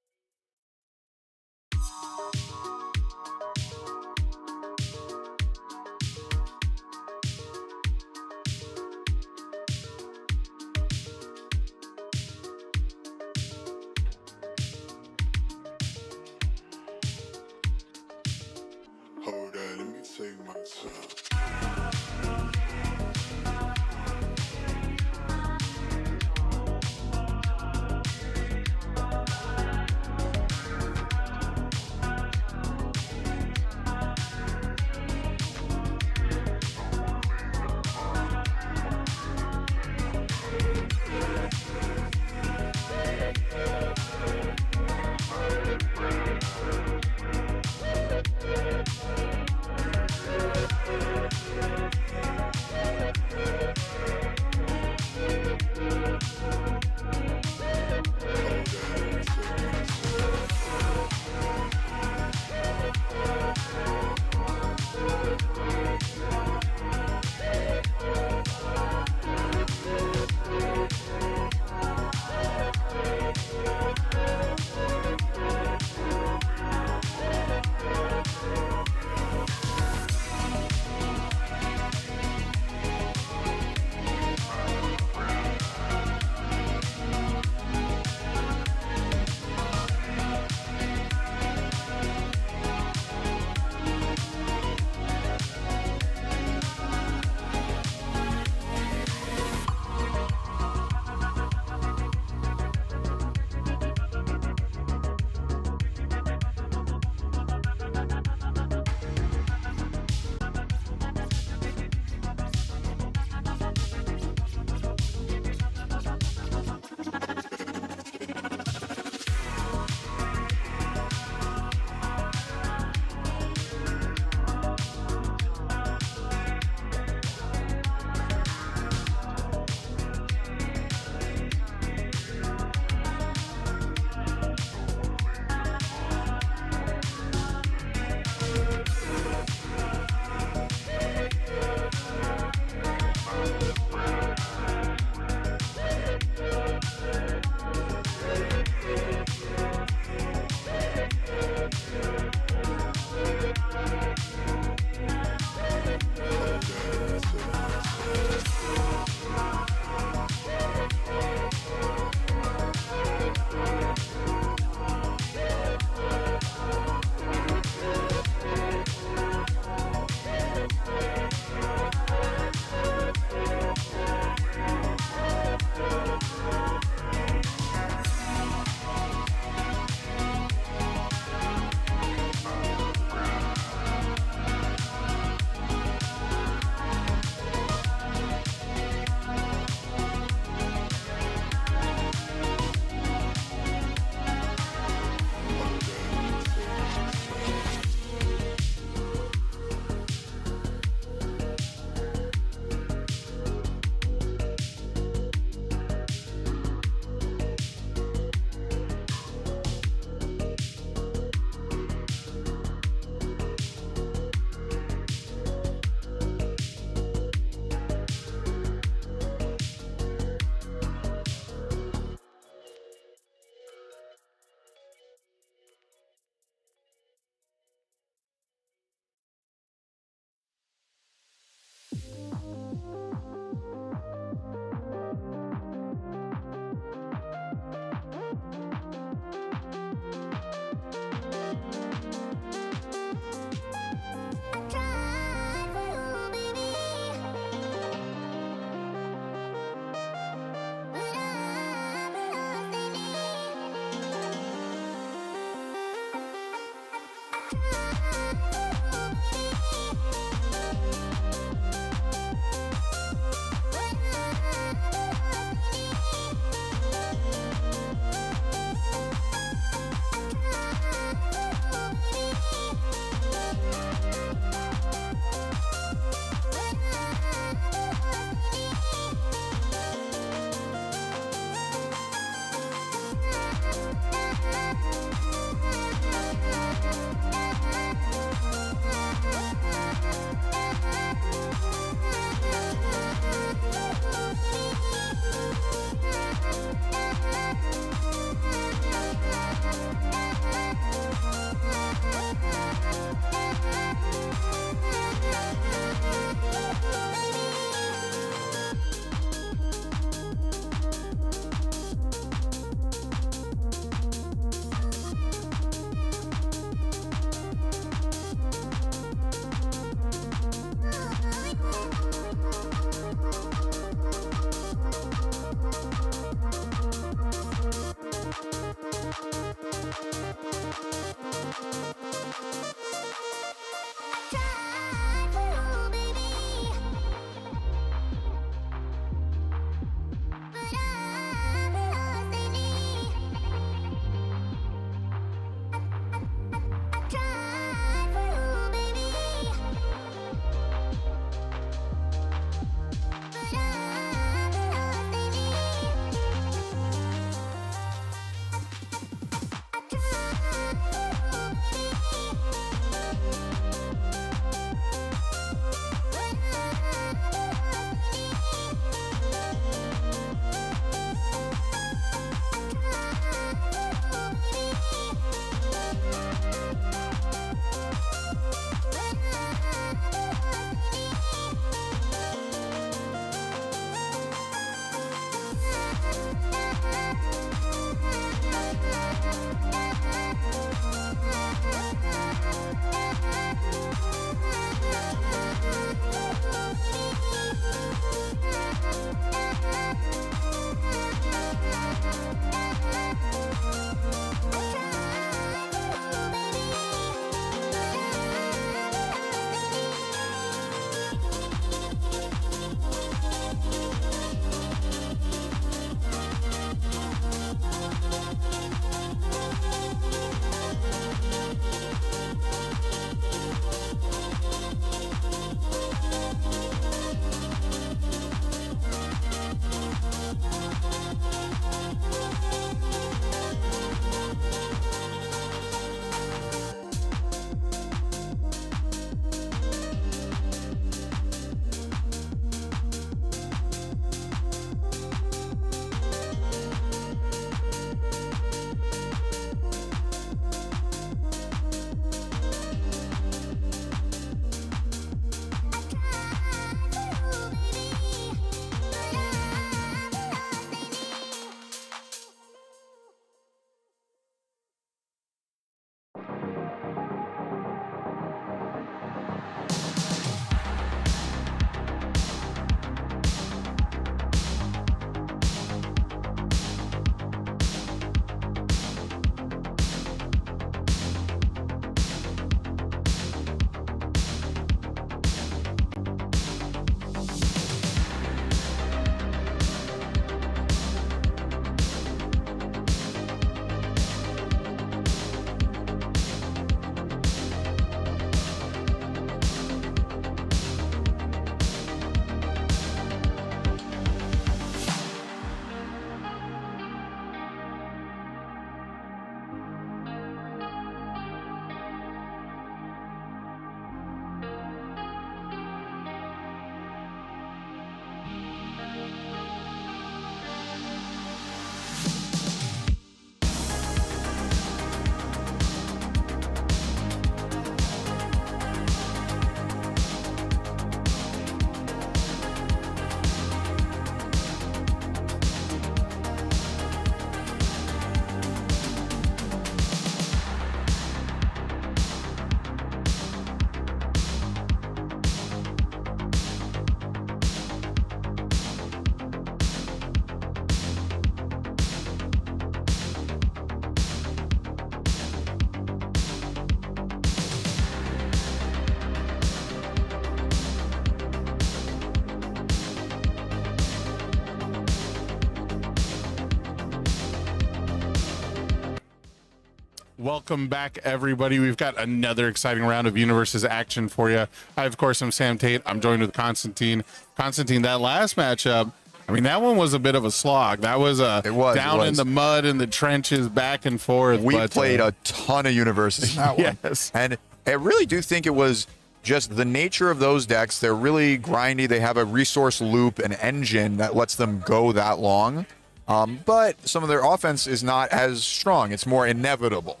Welcome back, everybody. We've got another exciting round of UniVersus action for you. I, of course, am Sam Tate. I'm joined with Constantine. Constantine, that last matchup, I mean, that one was a bit of a slog. That was down in the mud, in the trenches, back and forth. We played a ton of UniVersus in that one. Yes. And I really do think it was just the nature of those decks. They're really grindy. They have a resource loop, an engine that lets them go that long. But some of their offense is not as strong. It's more inevitable.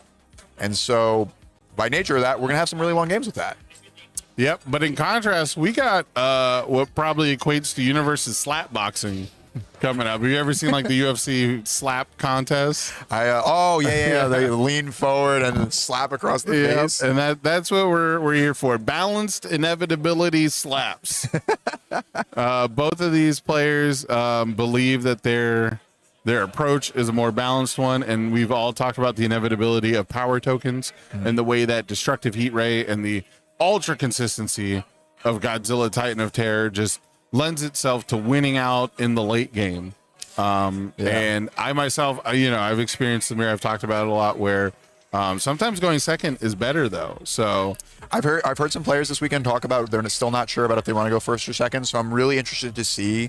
And so by nature of that, we're going to have some really long games with that. Yep. But in contrast, we got what probably equates to UniVersus slap boxing coming up. Have you ever seen like the UFC slap contest? They lean forward and then slap across the face. And that's what we're here for. Balanced inevitability slaps. Both of these players believe that their approach is a more balanced one, and we've all talked about the inevitability of power tokens and the way that destructive heat ray and the ultra consistency of Godzilla Titan of Terror just lends itself to winning out in the late game. And I myself, I've experienced the mirror. I've talked about it a lot where sometimes going second is better though. So I've heard some players this weekend talk about they're still not sure about if they want to go first or second. So I'm really interested to see.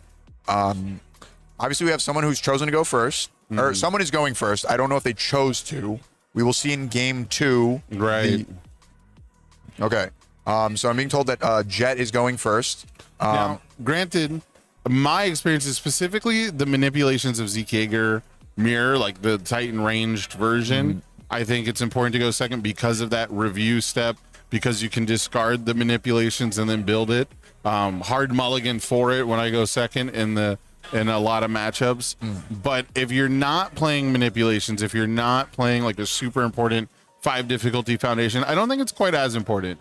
Obviously, we have someone who's chosen to go first, or someone is going first. I don't know if they chose to. We will see in game 2. Right. Okay. So I'm being told that Jet is going first. Now, granted, my experience is specifically the manipulations of Zeke Yeager mirror, like the Titan ranged version. I think it's important to go second because of that review step, because you can discard the manipulations and then build it. Hard mulligan for it when I go second in a lot of matchups. But if you're not playing manipulations, if you're not playing like a super important 5 difficulty foundation, I don't think it's quite as important,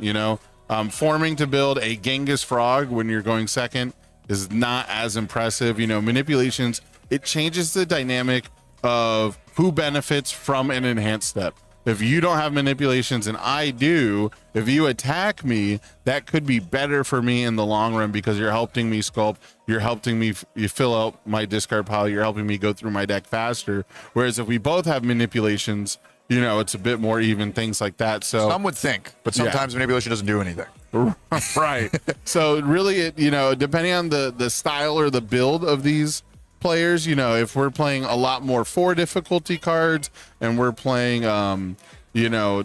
forming to build a Genghis frog when you're going second is not as impressive. Manipulations, it changes the dynamic of who benefits from an enhanced step. If you don't have manipulations and I do, if you attack me, that could be better for me in the long run because you're helping me sculpt, you're helping me you fill out my discard pile, you're helping me go through my deck faster. Whereas if we both have manipulations, it's a bit more even, things like that. So some would think, but sometimes manipulation doesn't do anything. Right. So really, depending on the style or the build of these players, if we're playing a lot more 4 difficulty cards and we're playing no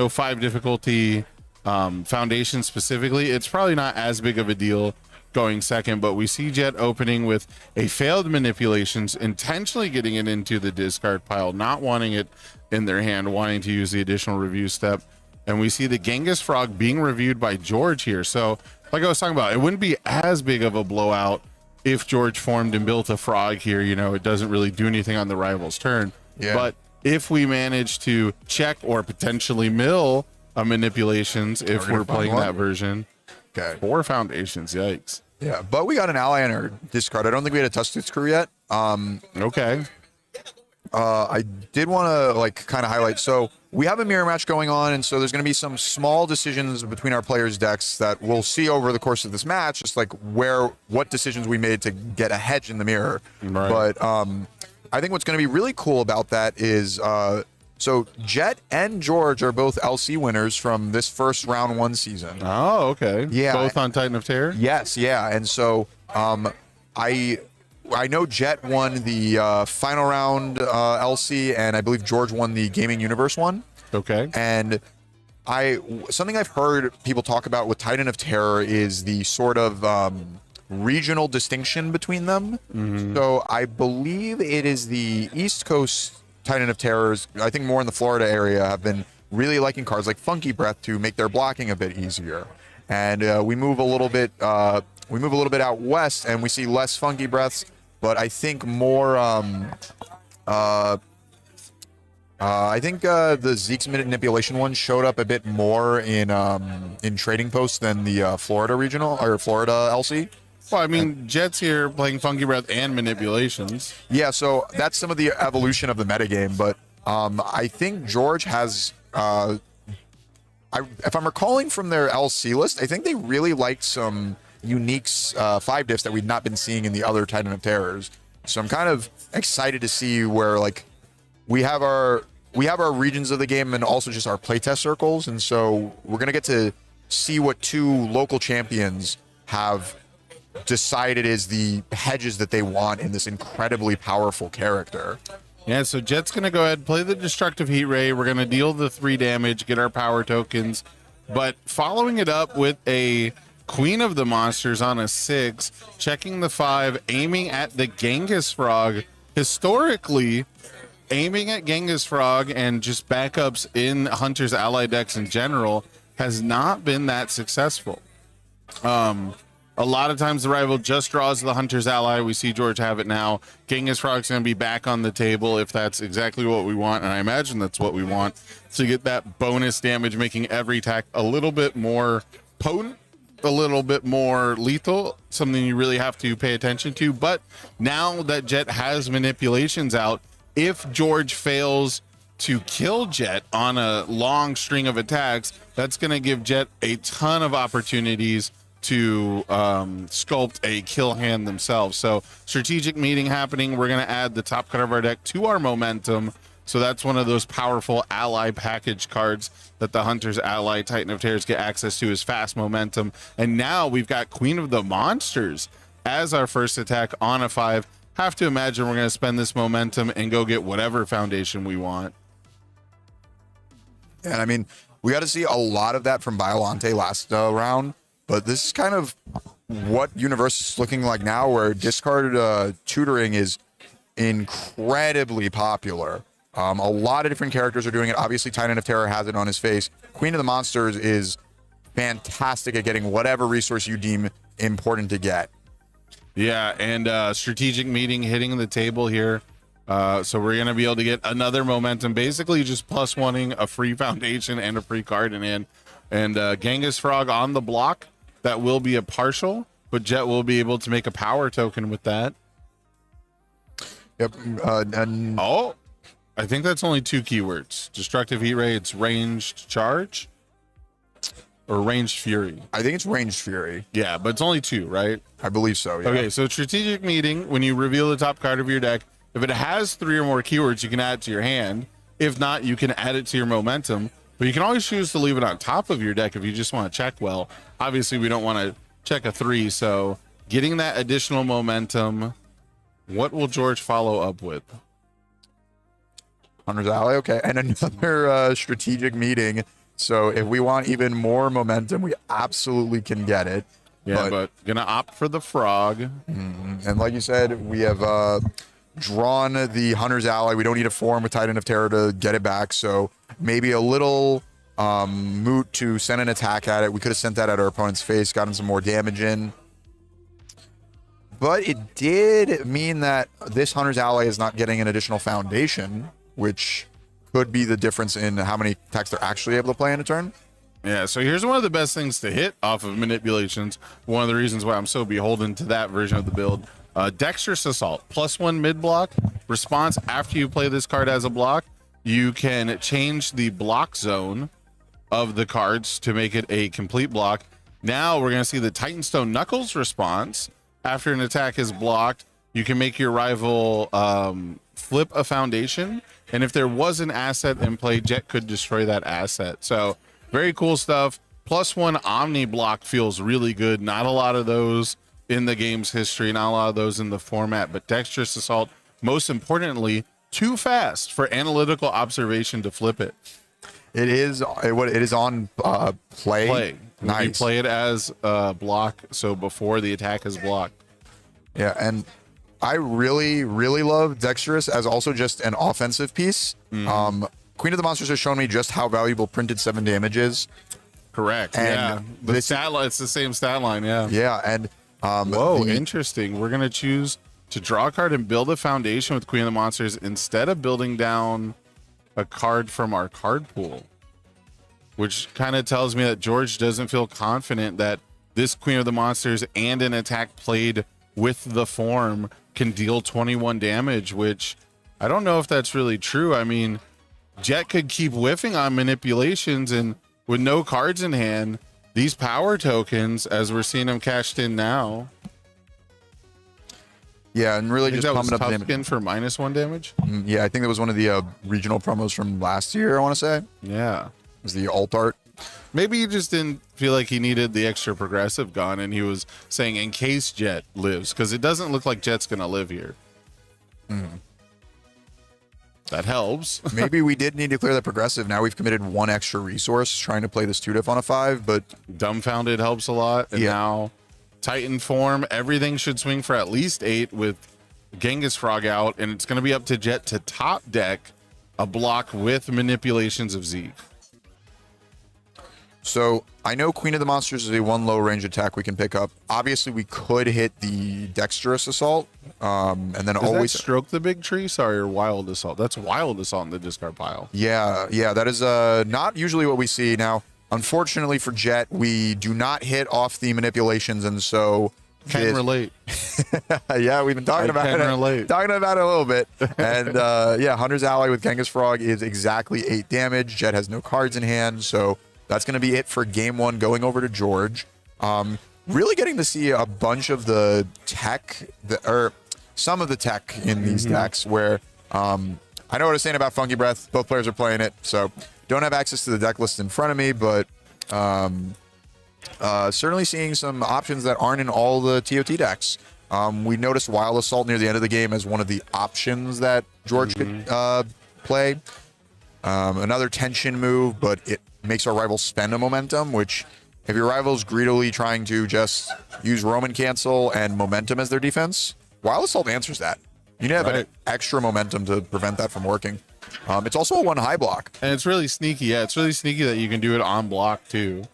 5 difficulty foundation specifically, it's probably not as big of a deal going second. But we see Jet opening with a failed manipulations, intentionally getting it into the discard pile, not wanting it in their hand, wanting to use the additional review step. And we see the Genghis frog being reviewed by George here. So like I was talking about, it wouldn't be as big of a blowout if George formed and built a frog here. It doesn't really do anything on the rival's turn. But if we manage to check or potentially mill manipulations, if we're playing that version, 4 foundations, yikes. Yeah, but we got an ally in our discard. I don't think we had a touch this crew yet. Okay. I did want to kind of highlight. So we have a mirror match going on, and so there's going to be some small decisions between our players' decks that we'll see over the course of this match, just like what decisions we made to get a hedge in the mirror. Right. But I think what's going to be really cool about that is so Jet and George are both LC winners from this first round 1 season. Oh, okay. Yeah. Both on Titan of Terror? Yes, yeah. And so I know Jet won the final round LC, and I believe George won the Gaming Universe one. Okay. And something I've heard people talk about with Titan of Terror is the sort of regional distinction between them. So I believe it is the East Coast Titan of Terrors, I think more in the Florida area, have been really liking cards like Funky Breath to make their blocking a bit easier. And we move a little bit out west, and we see less Funky Breaths, but I think more. I think the Zeke's manipulation one showed up a bit more in Trading Post than the Florida regional or Florida LC. Well, I mean, Jet's here playing Funky Breath and manipulations. Yeah, so that's some of the evolution of the metagame, but I think George has. If I'm recalling from their LC list, I think they really liked some uniques 5 diffs that we've not been seeing in the other Titan of Terrors. So I'm kind of excited to see where we have our we have our regions of the game and also just our playtest circles, and so we're gonna get to see what 2 local champions have decided is the hedges that they want in this incredibly powerful character. Yeah, so Jet's going to go ahead, play the Destructive Heat Ray. We're going to deal the 3 damage, get our power tokens. But following it up with a Queen of the Monsters on a 6, checking the 5, aiming at the Genghis Frog. Historically, aiming at Genghis Frog and just backups in Hunter's ally decks in general has not been that successful. A lot of times the rival just draws the Hunter's ally. We see George have it now. Genghis Frog's going to be back on the table if that's exactly what we want, and I imagine that's what we want, to get that bonus damage, making every attack a little bit more potent, a little bit more lethal, something you really have to pay attention to. But now that Jet has manipulations out, if George fails to kill Jet on a long string of attacks, that's going to give Jet a ton of opportunities to sculpt a kill hand themselves. So strategic meeting happening. We're going to add the top card of our deck to our momentum. So that's one of those powerful ally package cards that the Hunter's ally Titan of Terrors get access to, is fast momentum. And now we've got Queen of the Monsters as our first attack on a 5. Have to imagine we're going to spend this momentum and go get whatever foundation we want. And I mean, we got to see a lot of that from Biolante last round. But this is kind of what UniVersus is looking like now, where discard tutoring is incredibly popular. A lot of different characters are doing it. Obviously, Titan of Terror has it on his face. Queen of the Monsters is fantastic at getting whatever resource you deem important to get. Yeah, and strategic meeting hitting the table here. So we're going to be able to get another momentum, basically just +1ing a free foundation and a free card in hand. And Genghis Frog on the block. That will be a partial, but Jet will be able to make a power token with that. Yep. And oh, I think that's only 2 keywords. Destructive Heat Ray, it's ranged charge or ranged fury. I think it's ranged fury. Yeah, but it's only 2, right? I believe so, yeah. Okay, so strategic meeting, when you reveal the top card of your deck, if it has 3 or more keywords, you can add it to your hand. If not, you can add it to your momentum. But you can always choose to leave it on top of your deck if you just want to check well. Obviously, we don't want to check a 3, so getting that additional momentum. What will George follow up with? Hunter's ally, okay. And another strategic meeting. So if we want even more momentum, we absolutely can get it. Yeah, but gonna opt for the frog. And like you said, we have drawn the Hunter's ally. We don't need a form with Titan of Terror to get it back, so maybe a little moot to send an attack at it. We could have sent that at our opponent's face, gotten some more damage in. But it did mean that this Hunter's ally is not getting an additional foundation, which could be the difference in how many attacks they're actually able to play in a turn. Yeah, so here's one of the best things to hit off of manipulations. One of the reasons why I'm so beholden to that version of the build. Dexterous Assault, +1 mid block. Response after you play this card as a block. You can change the block zone of the cards to make it a complete block. Now we're going to see the Titanstone Knuckles response. After an attack is blocked, you can make your rival flip a foundation. And if there was an asset in play, Jet could destroy that asset. So very cool stuff. +1 Omni block feels really good. Not a lot of those in the game's history, not a lot of those in the format, but Dexterous Assault, most importantly, too fast for analytical observation to flip it. It is on play. Nice. You play it as a block, so before the attack is blocked. Yeah, and I really, really love Dexterous as also just an offensive piece. Queen of the Monsters has shown me just how valuable printed 7 damage is. Correct. And yeah, the stat line, it's the same stat line. Yeah. Yeah, and whoa, interesting. We're gonna choose to draw a card and build a foundation with Queen of the Monsters instead of building down a card from our card pool, which kind of tells me that George doesn't feel confident that this Queen of the Monsters and an attack played with the form can deal 21 damage, which I don't know if that's really true. I mean, Jet could keep whiffing on manipulations, and with no cards in hand, these power tokens, as we're seeing them cashed in now. Yeah, and really I think just that was pumping up the tough skin for -1 damage. Yeah, I think that was one of the regional promos from last year, I want to say. Yeah. It was the alt art. Maybe he just didn't feel like he needed the extra progressive gun, and he was saying in case Jet lives, because it doesn't look like Jet's going to live here. That helps. Maybe we did need to clear that progressive. Now we've committed one extra resource trying to play this 2-diff on a 5, but Dumbfounded helps a lot. And now Titan form, everything should swing for at least 8 with Genghis Frog out, and it's going to be up to Jet to top deck a block with manipulations of Zeke. So I know Queen of the Monsters is a 1 low range attack we can pick up. Obviously, we could hit the Dexterous Assault, and then Does always that stroke the big tree? Sorry, or Wild Assault. That's Wild Assault in the discard pile. Yeah, that is not usually what we see. Now, unfortunately for Jet, we do not hit off the manipulations, and so Can relate. Yeah, we've been talking about it. Talking about it a little bit. And yeah, Hunter's Ally with Genghis Frog is exactly 8 damage. Jet has no cards in hand, so that's going to be it for game 1 going over to George. Really getting to see a bunch of the tech, or some of the tech in these decks where I know what I was saying about Funky Breath. Both players are playing it, so don't have access to the deck list in front of me, but certainly seeing some options that aren't in all the TOT decks. We noticed Wild Assault near the end of the game as one of the options that George could play. Another tension move, but it makes our rivals spend a momentum, which if your rival's greedily trying to just use Roman Cancel and momentum as their defense, Wild Assault answers that. You need to have an extra momentum to prevent that from working. It's also a 1 high block. And it's really sneaky. Yeah, it's really sneaky that you can do it on block too.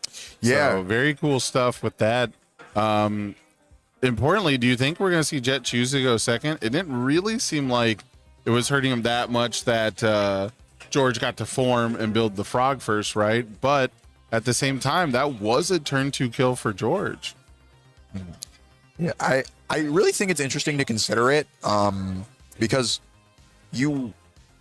Yeah. So very cool stuff with that. Importantly, do you think we're going to see Jet choose to go second? It didn't really seem like it was hurting him that much that George got to form and build the frog first, right? But at the same time, that was a turn 2 kill for George. Yeah, I really think it's interesting to consider it because you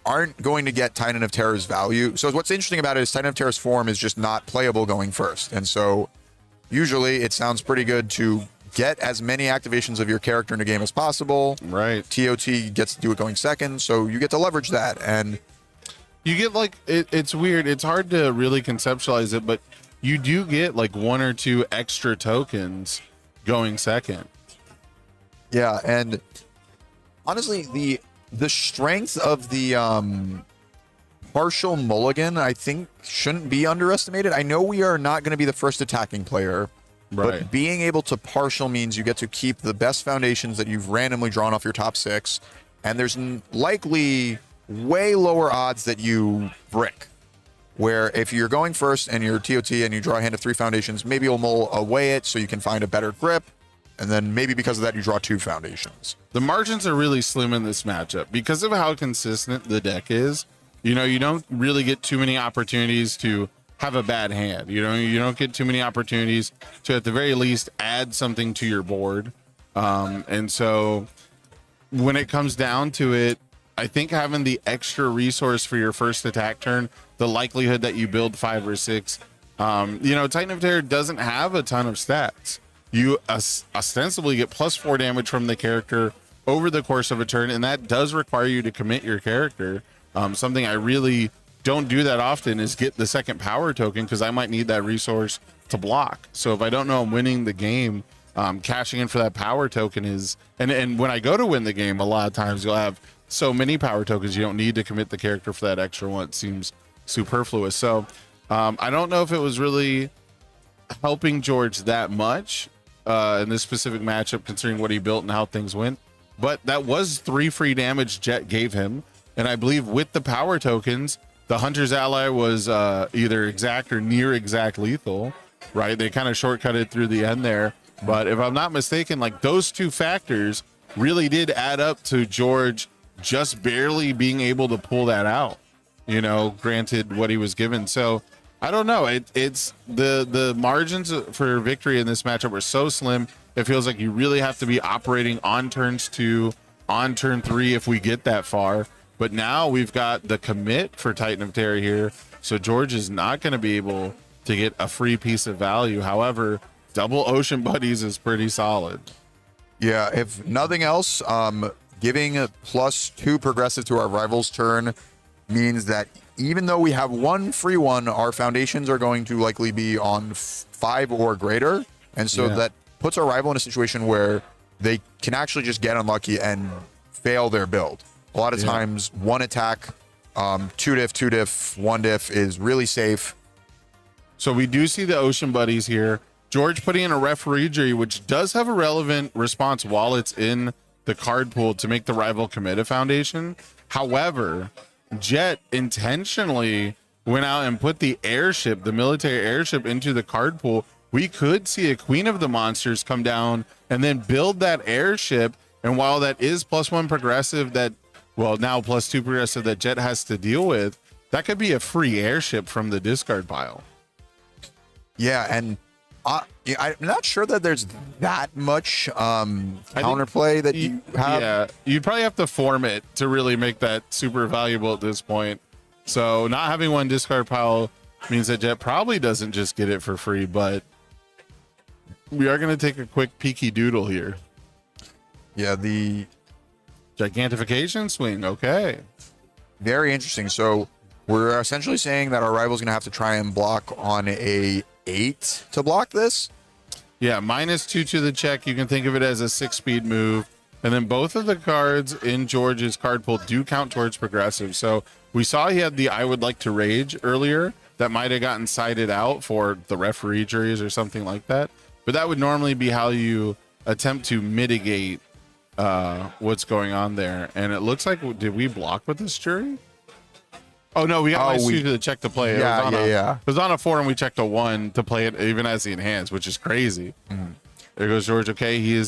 aren't going to get Titan of Terror's value. So what's interesting about it is Titan of Terror's form is just not playable going first. And so usually it sounds pretty good to get as many activations of your character in a game as possible. Right. TOT gets to do it going second, so you get to leverage that. And you get like, it's weird. It's hard to really conceptualize it, but you do get like 1 or 2 extra tokens going second. Yeah, and honestly, the strength of the partial mulligan, I think, shouldn't be underestimated. I know we are not going to be the first attacking player, but being able to partial means you get to keep the best foundations that you've randomly drawn off your top 6, and there's likely way lower odds that you brick. Where if you're going first and you're TOT and you draw a hand of 3 foundations, maybe you'll mull away it so you can find a better grip. And then maybe because of that, you draw 2 foundations. The margins are really slim in this matchup because of how consistent the deck is. You know, you don't really get too many opportunities to have a bad hand. You know, you don't get too many opportunities to, at the very least, add something to your board. And so when it comes down to it, I think having the extra resource for your first attack turn, the likelihood that you build 5 or 6, you know, Titan of Terror doesn't have a ton of stats. You ostensibly get +4 damage from the character over the course of a turn, and that does require you to commit your character. Something I really don't do that often is get the second power token because I might need that resource to block. So if I don't know I'm winning the game, cashing in for that power token is, and when I go to win the game, a lot of times you'll have so many power tokens you don't need to commit the character for that extra one. It seems superfluous. So I don't know if it was really helping George that much in this specific matchup, considering what he built and how things went. But that was 3 free damage Jet gave him. And I believe with the power tokens, the Hunter's Ally was either exact or near exact lethal, right? They kind of shortcutted through the end there. But if I'm not mistaken, like those 2 factors really did add up to George just barely being able to pull that out, you know, granted what he was given. So I don't know. It's the margins for victory in this matchup are so slim. It feels like you really have to be operating on turns 2, on turn 3 if we get that far. But now we've got the commit for Titan of Terror here. So George is not going to be able to get a free piece of value. However, double Ocean Buddies is pretty solid. Yeah, if nothing else, giving +2 progressive to our rival's turn means that even though we have one free one, our foundations are going to likely be on 5 or greater. And so that puts our rival in a situation where they can actually just get unlucky and fail their build. A lot of times, one attack, 2 diff, 2 diff, 1 diff is really safe. So we do see the Ocean Buddies here. George putting in a referee, which does have a relevant response while it's in the card pool to make the rival commit a foundation. However, Jet intentionally went out and put the airship, the military airship, into the card pool. We could see a Queen of the Monsters come down and then build that airship. And while that is +1 progressive that, well, now +2 progressive that Jet has to deal with, that could be a free airship from the discard pile. Yeah, and I'm not sure that there's that much counterplay that you have. Yeah, you'd probably have to form it to really make that super valuable at this point. So not having one discard pile means that Jet probably doesn't just get it for free, but we are going to take a quick peeky doodle here. Yeah, the gigantification swing. Okay. Very interesting. So we're essentially saying that our rival's going to have to try and block on a 8 to block this. Yeah, -2 to the check. You can think of it as a 6-speed move. And then both of the cards in George's card pool do count towards progressive. So we saw he had the I would like to rage earlier. That might have gotten cited out for the referee juries or something like that. But that would normally be how you attempt to mitigate what's going on there. And it looks like, did we block with this jury? Oh no, we got -2 to the check to play. It was on a 4 and we checked a 1 to play it even as the enhanced, which is crazy. There goes George. Okay,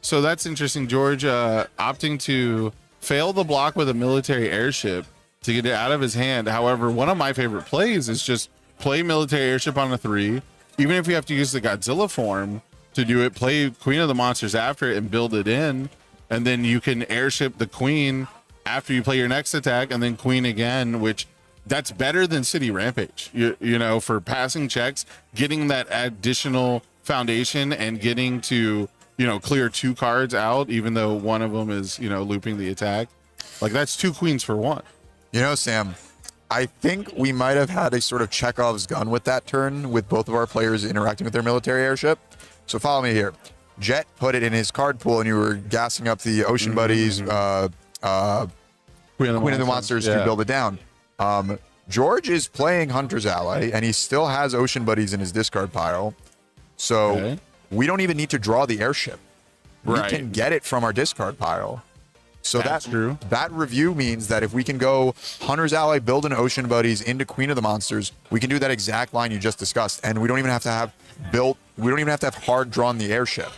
so that's interesting. George opting to fail the block with a military airship to get it out of his hand. However, one of my favorite plays is just play military airship on a 3. Even if you have to use the Godzilla form to do it, play Queen of the Monsters after it and build it in. And then you can airship the Queen after you play your next attack, and then Queen again, which that's better than City Rampage, you know, for passing checks, getting that additional foundation and getting to, you know, clear 2 cards out, even though one of them is, you know, looping the attack. Like, that's 2 queens for 1. You know, Sam, I think we might have had a sort of Chekhov's gun with that turn, with both of our players interacting with their military airship. So follow me here. Jet put it in his card pool, and you were gassing up the Ocean Buddies, Queen of the Monsters to build it down. George is playing Hunter's Ally, and he still has Ocean Buddies in his discard pile. So we don't even need to draw the airship. We can get it from our discard pile. So that's true. That review means that if we can go Hunter's Ally, build an Ocean Buddies into Queen of the Monsters, we can do that exact line you just discussed, and we don't even have to have hard drawn the airship.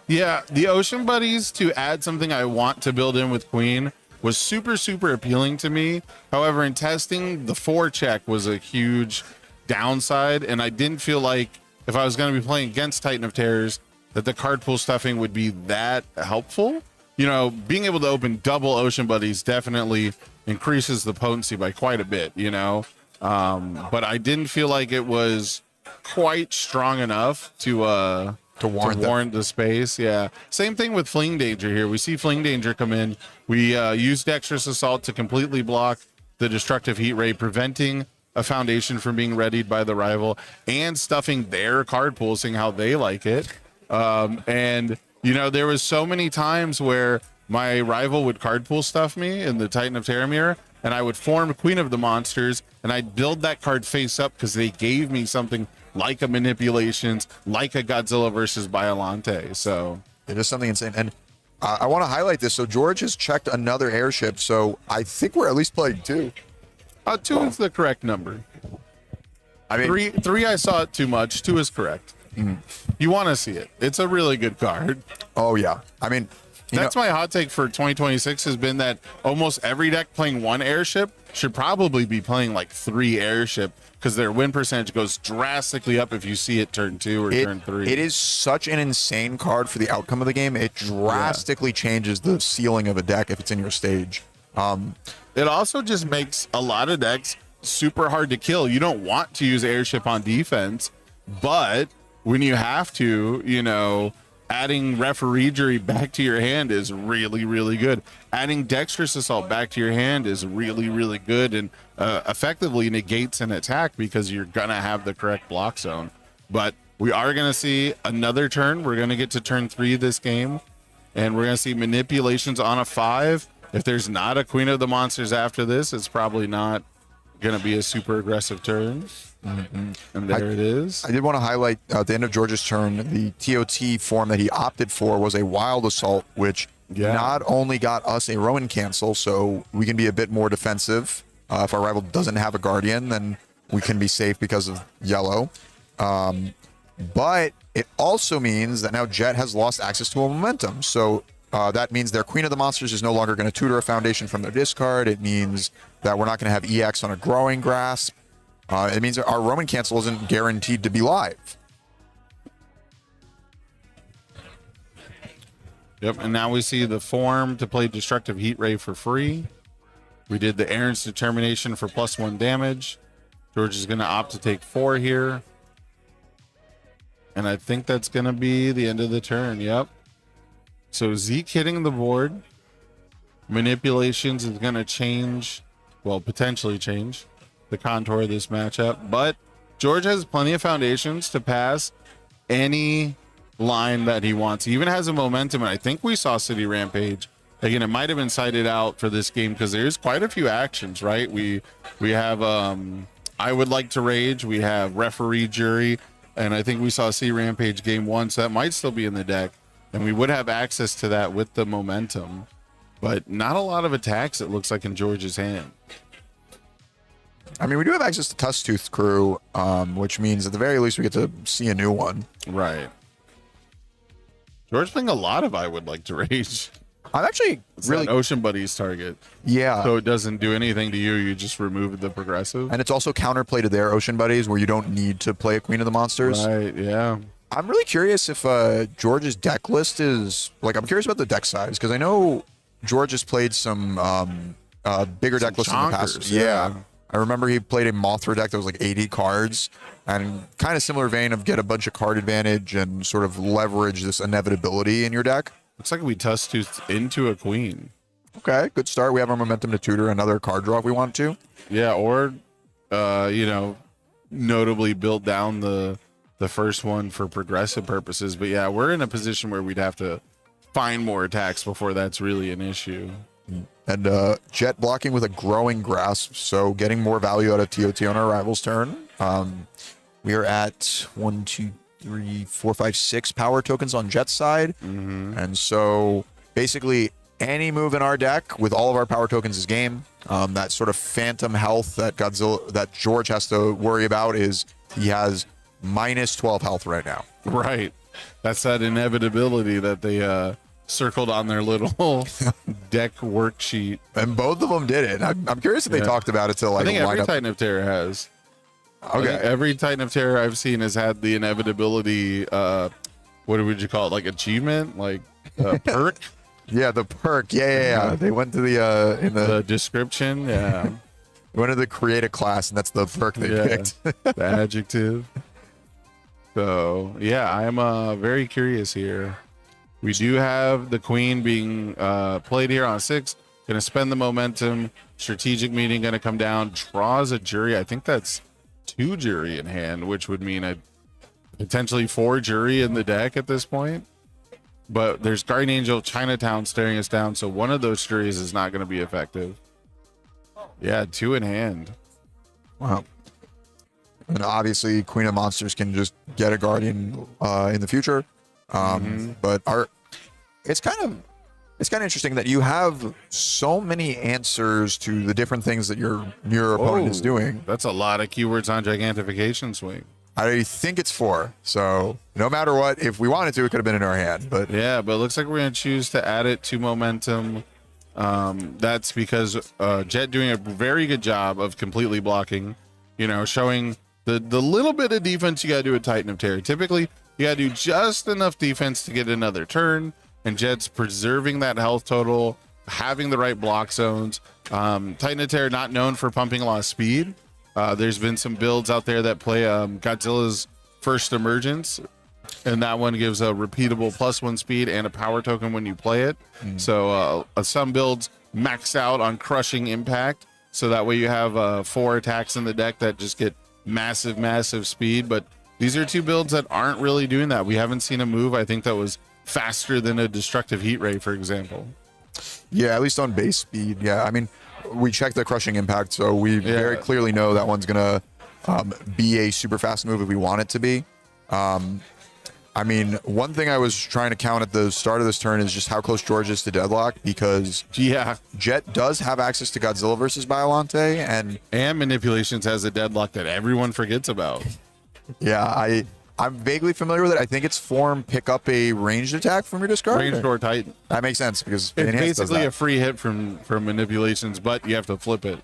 Yeah, the Ocean Buddies, to add something I want to build in with Queen, was super, super appealing to me. However, in testing, the 4 check was a huge downside, and I didn't feel like if I was going to be playing against Titan of Terrors, that the card pool stuffing would be that helpful. You know, being able to open double Ocean Buddies definitely increases the potency by quite a bit, you know. But I didn't feel like it was quite strong enough to warrant the space. Yeah. Same thing with Fling Danger here. We see Fling Danger come in. We use Dexterous Assault to completely block the destructive heat ray, preventing a foundation from being readied by the rival and stuffing their card pool, seeing how they like it. And, you know, there was so many times where my rival would card pool stuff me in the Titan of Terramir, and I would form Queen of the Monsters, and I'd build that card face up because they gave me something like a Manipulations, like a Godzilla versus Biollante. So it is something insane. And I want to highlight this. So George has checked another airship, so I think we're at least playing 2. 2 is the correct number. I mean, three I saw it too much. 2 is correct. You want to see it. It's a really good card. Oh yeah. I mean, that's my hot take for 2026 has been that almost every deck playing 1 airship should probably be playing like 3 airship, because their win percentage goes drastically up if you see it turn 2 or turn 3. It is such an insane card for the outcome of the game. It drastically changes the ceiling of a deck if it's in your stage. It also just makes a lot of decks super hard to kill. You don't want to use airship on defense, but when you have to, you know, adding referee jury back to your hand is really, really good. Adding dexterous assault back to your hand is really, really good, and effectively negates an attack because you're gonna have the correct block zone. But we are gonna see another turn. We're gonna get to turn 3 this game, and we're gonna see manipulations on a 5. If there's not a Queen of the Monsters after this, it's probably not gonna be a super aggressive turn. And there it is. I did want to highlight at the end of George's turn, the TOT form that he opted for was a Wild Assault, which not only got us a Rowan cancel, so we can be a bit more defensive. If our rival doesn't have a Guardian, then we can be safe because of yellow. But it also means that now Jet has lost access to a momentum. So that means their Queen of the Monsters is no longer going to tutor a foundation from their discard. It means that we're not going to have EX on a Growing Grasp. It means our Roman cancel isn't guaranteed to be live. Yep, and now we see the form to play Destructive Heat Ray for free. We did the Aaron's Determination for +1 damage. George is going to opt to take 4 here. And I think that's going to be the end of the turn. Yep. So Zeke hitting the board. Manipulations is going to change, well, potentially change the contour of this matchup. But George has plenty of foundations to pass any line that he wants. He even has a momentum, and I think we saw City Rampage. Again, it might have been cited out for this game because there's quite a few actions, right? We have I Would Like to Rage, we have Referee Jury, and I think we saw City Rampage game 1, so that might still be in the deck. And we would have access to that with the momentum, but not a lot of attacks, it looks like, in George's hand. I mean, we do have access to Tusktooth Crew, which means at the very least we get to see a new one. Right. George playing a lot of I Would Like to Rage. I'm actually really Ocean Buddy's target. Yeah. So it doesn't do anything to you. You just remove the progressive. And it's also counterplay to their Ocean Buddies where you don't need to play a Queen of the Monsters. Right, yeah. I'm really curious if George's deck list is, like, I'm curious about the deck size because I know George has played some bigger deck lists in the past. Yeah. I remember he played a Mothra deck that was like 80 cards, and kind of similar vein of get a bunch of card advantage and sort of leverage this inevitability in your deck. Looks like we Tusktooth into a Queen. Okay, good start. We have our momentum to tutor another card draw if we want to. Yeah, or notably build down the first one for progressive purposes. But yeah, we're in a position where we'd have to find more attacks before that's really an issue. And Jet blocking with a Growing Grasp, so getting more value out of TOT on our rival's turn. We are at 1, 2, 3, 4, 5, 6 power tokens on Jet's side. And so basically any move in our deck with all of our power tokens is game. That sort of phantom health that George has to worry about is he has minus 12 health right now. Right. That's that inevitability that they circled on their little deck worksheet. And both of them did it. I'm curious if they talked about it to like I think every lineup. Titan of Terror has. Okay. Every Titan of Terror I've seen has had the inevitability, what would you call it? Like achievement? Like perk? Yeah, the perk. Yeah. They went to the in the description. Yeah. They went to the create a class, and that's the perk they picked. The adjective. So yeah, I'm very curious here. We do have the Queen being played here on 6. Gonna spend the momentum. Strategic meeting gonna come down. Draws a jury. I think that's 2 jury in hand, which would mean a potentially 4 jury in the deck at this point. But there's Guardian Angel Chinatown staring us down, so one of those juries is not going to be effective. Yeah, 2 in hand. Wow. And obviously, Queen of Monsters can just get a Guardian in the future. But it's kind of interesting that you have so many answers to the different things that your opponent is doing. That's a lot of keywords on Gigantification Swing. I think it's 4. So no matter what, if we wanted to, it could have been in our hand. But yeah, but it looks like we're going to choose to add it to momentum. That's because Jet doing a very good job of completely blocking, showing the little bit of defense you got to do with Titan of Terror. Typically, you got to do just enough defense to get another turn, and Jet's preserving that health total, having the right block zones. Titan of Terror not known for pumping a lot of speed. There's been some builds out there that play Godzilla's First Emergence, and that one gives a repeatable +1 speed and a power token when you play it. So some builds max out on crushing impact, so that way you have 4 attacks in the deck that just get massive speed. But these are 2 builds that aren't really doing that. We haven't seen a move, I think, that was faster than a destructive heat ray, for example. Yeah, at least on base speed. Yeah, I mean, we checked the crushing impact, so we very clearly know that one's gonna be a super fast move if we want it to be. I mean, one thing I was trying to count at the start of this turn is just how close George is to deadlock, because Jet does have access to Godzilla versus Biollante, and Manipulations has a deadlock that everyone forgets about. Yeah, I'm vaguely familiar with it. I think it's form pick up a ranged attack from your discard. Ranged or Titan. That makes sense because it's basically a free hit from Manipulations, but you have to flip it.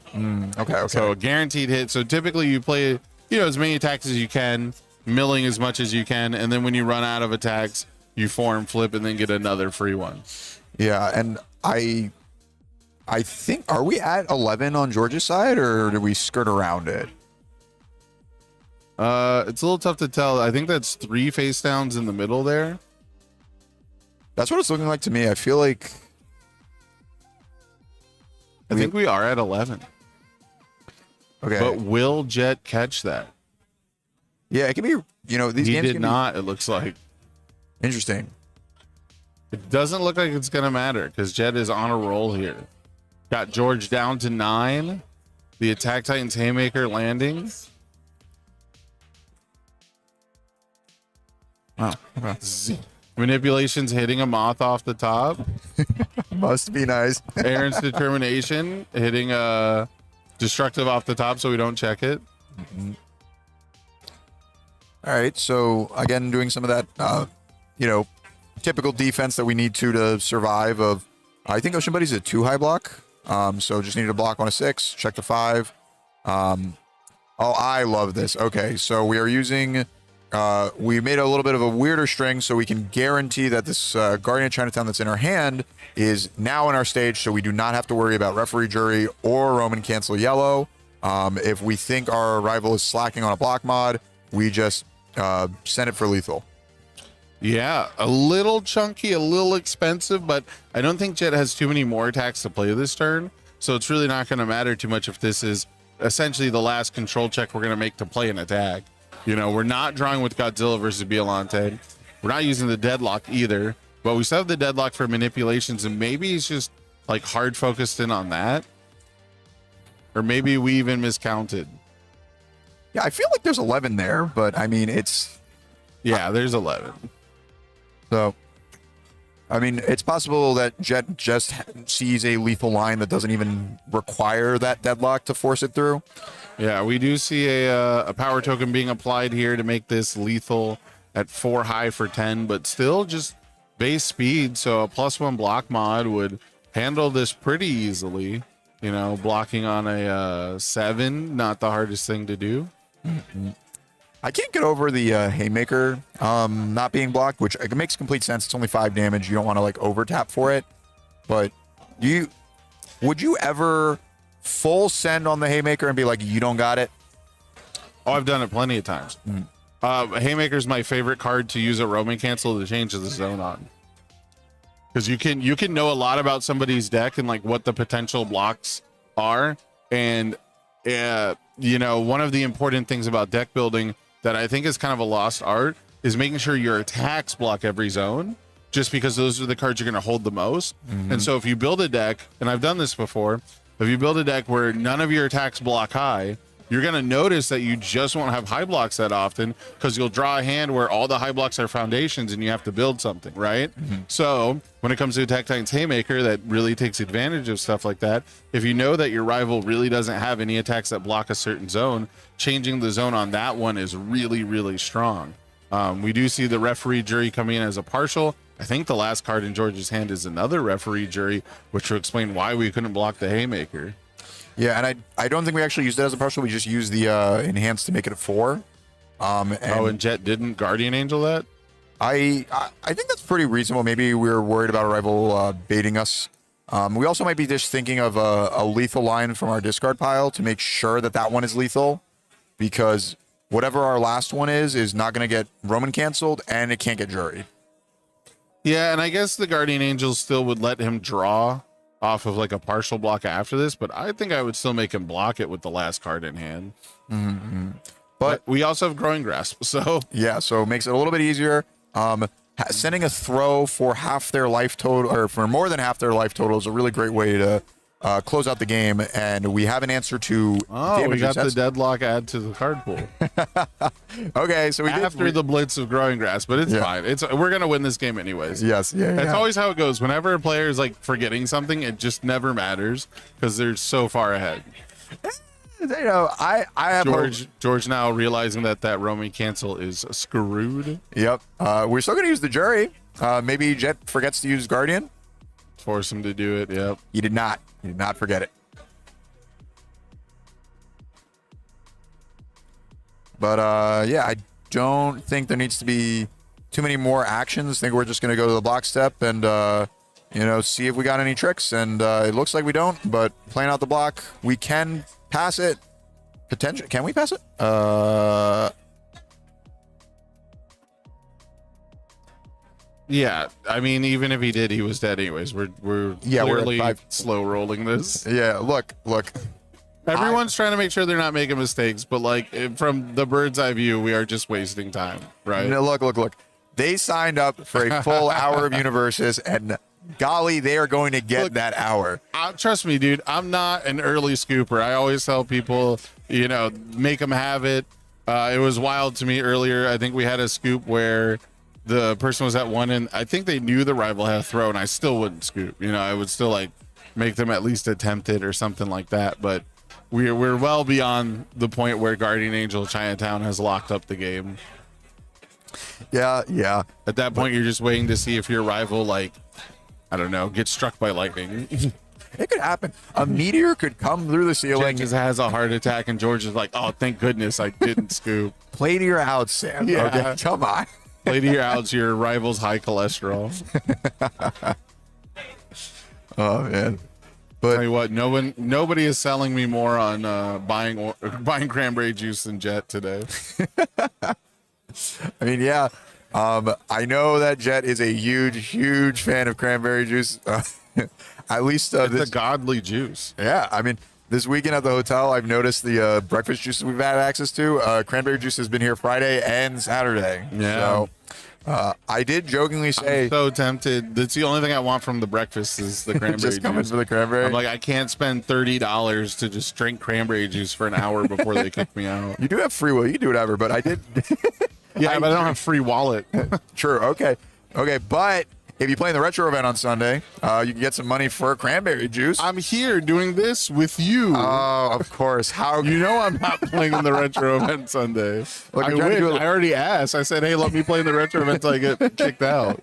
Okay. So a guaranteed hit. So typically you play, as many attacks as you can, milling as much as you can, and then when you run out of attacks, you form flip and then get another free one. Yeah, and I think, are we at 11 on George's side, or do we skirt around it? It's a little tough to tell. I think that's 3 face downs in the middle there. That's what it's looking like to me. I feel like I think we are at 11. Okay. But will Jet catch that? Yeah, it can be, these he games did can not, it looks like. Interesting. It doesn't look like it's going to matter because Jet is on a roll here. Got George down to 9. The Attack Titans Haymaker landing. Wow. Okay. Manipulations hitting a moth off the top. Must be nice. Aaron's Determination hitting a destructive off the top so we don't check it. All right, so again, doing some of that, typical defense that we need to survive. I think Ocean Buddy's a 2 high block, so just need to block on a 6, check the 5. I love this. Okay, so we are using. We made a little bit of a weirder string so we can guarantee that this Guardian of Chinatown that's in our hand is now in our stage, so we do not have to worry about referee jury or Roman cancel yellow. If we think our rival is slacking on a block mod, we just send it for lethal. Yeah, a little chunky, a little expensive, but I don't think Jet has too many more attacks to play this turn, so it's really not going to matter too much if this is essentially the last control check we're going to make to play an attack. We're not drawing with Godzilla versus Biollante. We're not using the deadlock either, but we still have the deadlock for Manipulations, and maybe he's just like hard focused in on that. Or maybe we even miscounted. Yeah, I feel like there's 11 there, but I mean, there's 11. So, I mean, it's possible that Jet just sees a lethal line that doesn't even require that deadlock to force it through. Yeah, we do see a power token being applied here to make this lethal at 4 high for 10, but still just base speed. So a +1 block mod would handle this pretty easily. Blocking on a 7, not the hardest thing to do. I can't get over the Haymaker not being blocked, which it makes complete sense. It's only 5 damage. You don't want to over tap for it. But would you ever full send on the Haymaker and be like, you don't got it? Oh, I've done it plenty of times. Haymaker's my favorite card to use a Roman cancel to change the zone on. Because you can know a lot about somebody's deck and like what the potential blocks are. And one of the important things about deck building that I think is kind of a lost art is making sure your attacks block every zone, just because those are the cards you're going to hold the most. And so if you build a deck, and I've done this before, if you build a deck where none of your attacks block high, you're going to notice that you just won't have high blocks that often, because you'll draw a hand where all the high blocks are foundations and you have to build something, right? So when it comes to Attack Titans Haymaker, that really takes advantage of stuff like that. If you know that your rival really doesn't have any attacks that block a certain zone, changing the zone on that one is really, really strong. We do see the referee jury coming in as a partial. I think the last card in George's hand is another referee jury, which will explain why we couldn't block the Haymaker. Yeah, and I don't think we actually used it as a partial. We just used the enhance to make it a 4. And Jet didn't Guardian Angel that? I think that's pretty reasonable. Maybe we were worried about a rival baiting us. We also might be just thinking of a lethal line from our discard pile to make sure that one is lethal, because whatever our last one is not going to get Roman canceled, and it can't get juried. Yeah, and I guess the Guardian Angel still would let him draw off of like a partial block after this, but I think I would still make him block it with the last card in hand. But we also have Growing Grasp, so yeah, so it makes it a little bit easier. Sending a throw for half their life total, or for more than half their life total, is a really great way to close out the game. And we have an answer to we got the deadlock add to the card pool. Okay, so after the blitz of Growing Grass, but it's fine. We're gonna win this game anyways. Yes, That's always how it goes. Whenever a player is like forgetting something, it just never matters because they're so far ahead. You know, I have George now realizing that Roman cancel is screwed. Yep. We're still gonna use the jury. Maybe Jet forgets to use Guardian. Force him to do it. Yep. He did not. He did not forget it. But yeah, I don't think there needs to be too many more actions. I think we're just gonna go to the block step and see if we got any tricks. And it looks like we don't. But playing out the block, we can pass it. Potentially, can we pass it? Yeah, I mean, even if he did, he was dead anyways. We're clearly slow rolling this. Yeah, look. Everyone's trying to make sure they're not making mistakes, but like from the bird's eye view, we are just wasting time, right? No, look. They signed up for a full hour of UniVersus, and golly, they are going to get that hour. Trust me, dude. I'm not an early scooper. I always tell people, make them have it. It was wild to me earlier. I think we had a scoop where the person was at one, and I think they knew the rival had a throw, and I still wouldn't scoop. I would still like make them at least attempt it or something like that. But we're well beyond the point where Guardian Angel Chinatown has locked up the game. Yeah. At that point, you're just waiting to see if your rival, like, I don't know, gets struck by lightning. It could happen. A meteor could come through the ceiling. Jet just has a heart attack, and George is like, oh, thank goodness I didn't scoop. Play to your outs, Sam. Yeah. Okay, come on. Play to your outs, your rival's high cholesterol. Oh, man. But tell you what, nobody is selling me more on buying cranberry juice than Jet today. I mean, yeah. I know that Jet is a huge fan of cranberry juice. At least it's a godly juice. Yeah, I mean, this weekend at the hotel, I've noticed the breakfast juices we've had access to. Cranberry juice has been here Friday and Saturday. Yeah. So I did jokingly say, I'm so tempted. That's the only thing I want from the breakfast is the cranberry just coming juice. for the cranberry. I'm like, I can't spend $30 to just drink cranberry juice for an hour before they kick me out. You do have free will. You can do whatever, but I did. Yeah, but I don't have free wallet. True. Okay. But if you play in the retro event on Sunday, you can get some money for cranberry juice. I'm here doing this with you. Oh, of course. How you know I'm not playing in the retro event Sunday. Look, I already asked. I said, hey, let me play in the retro event until I get kicked out.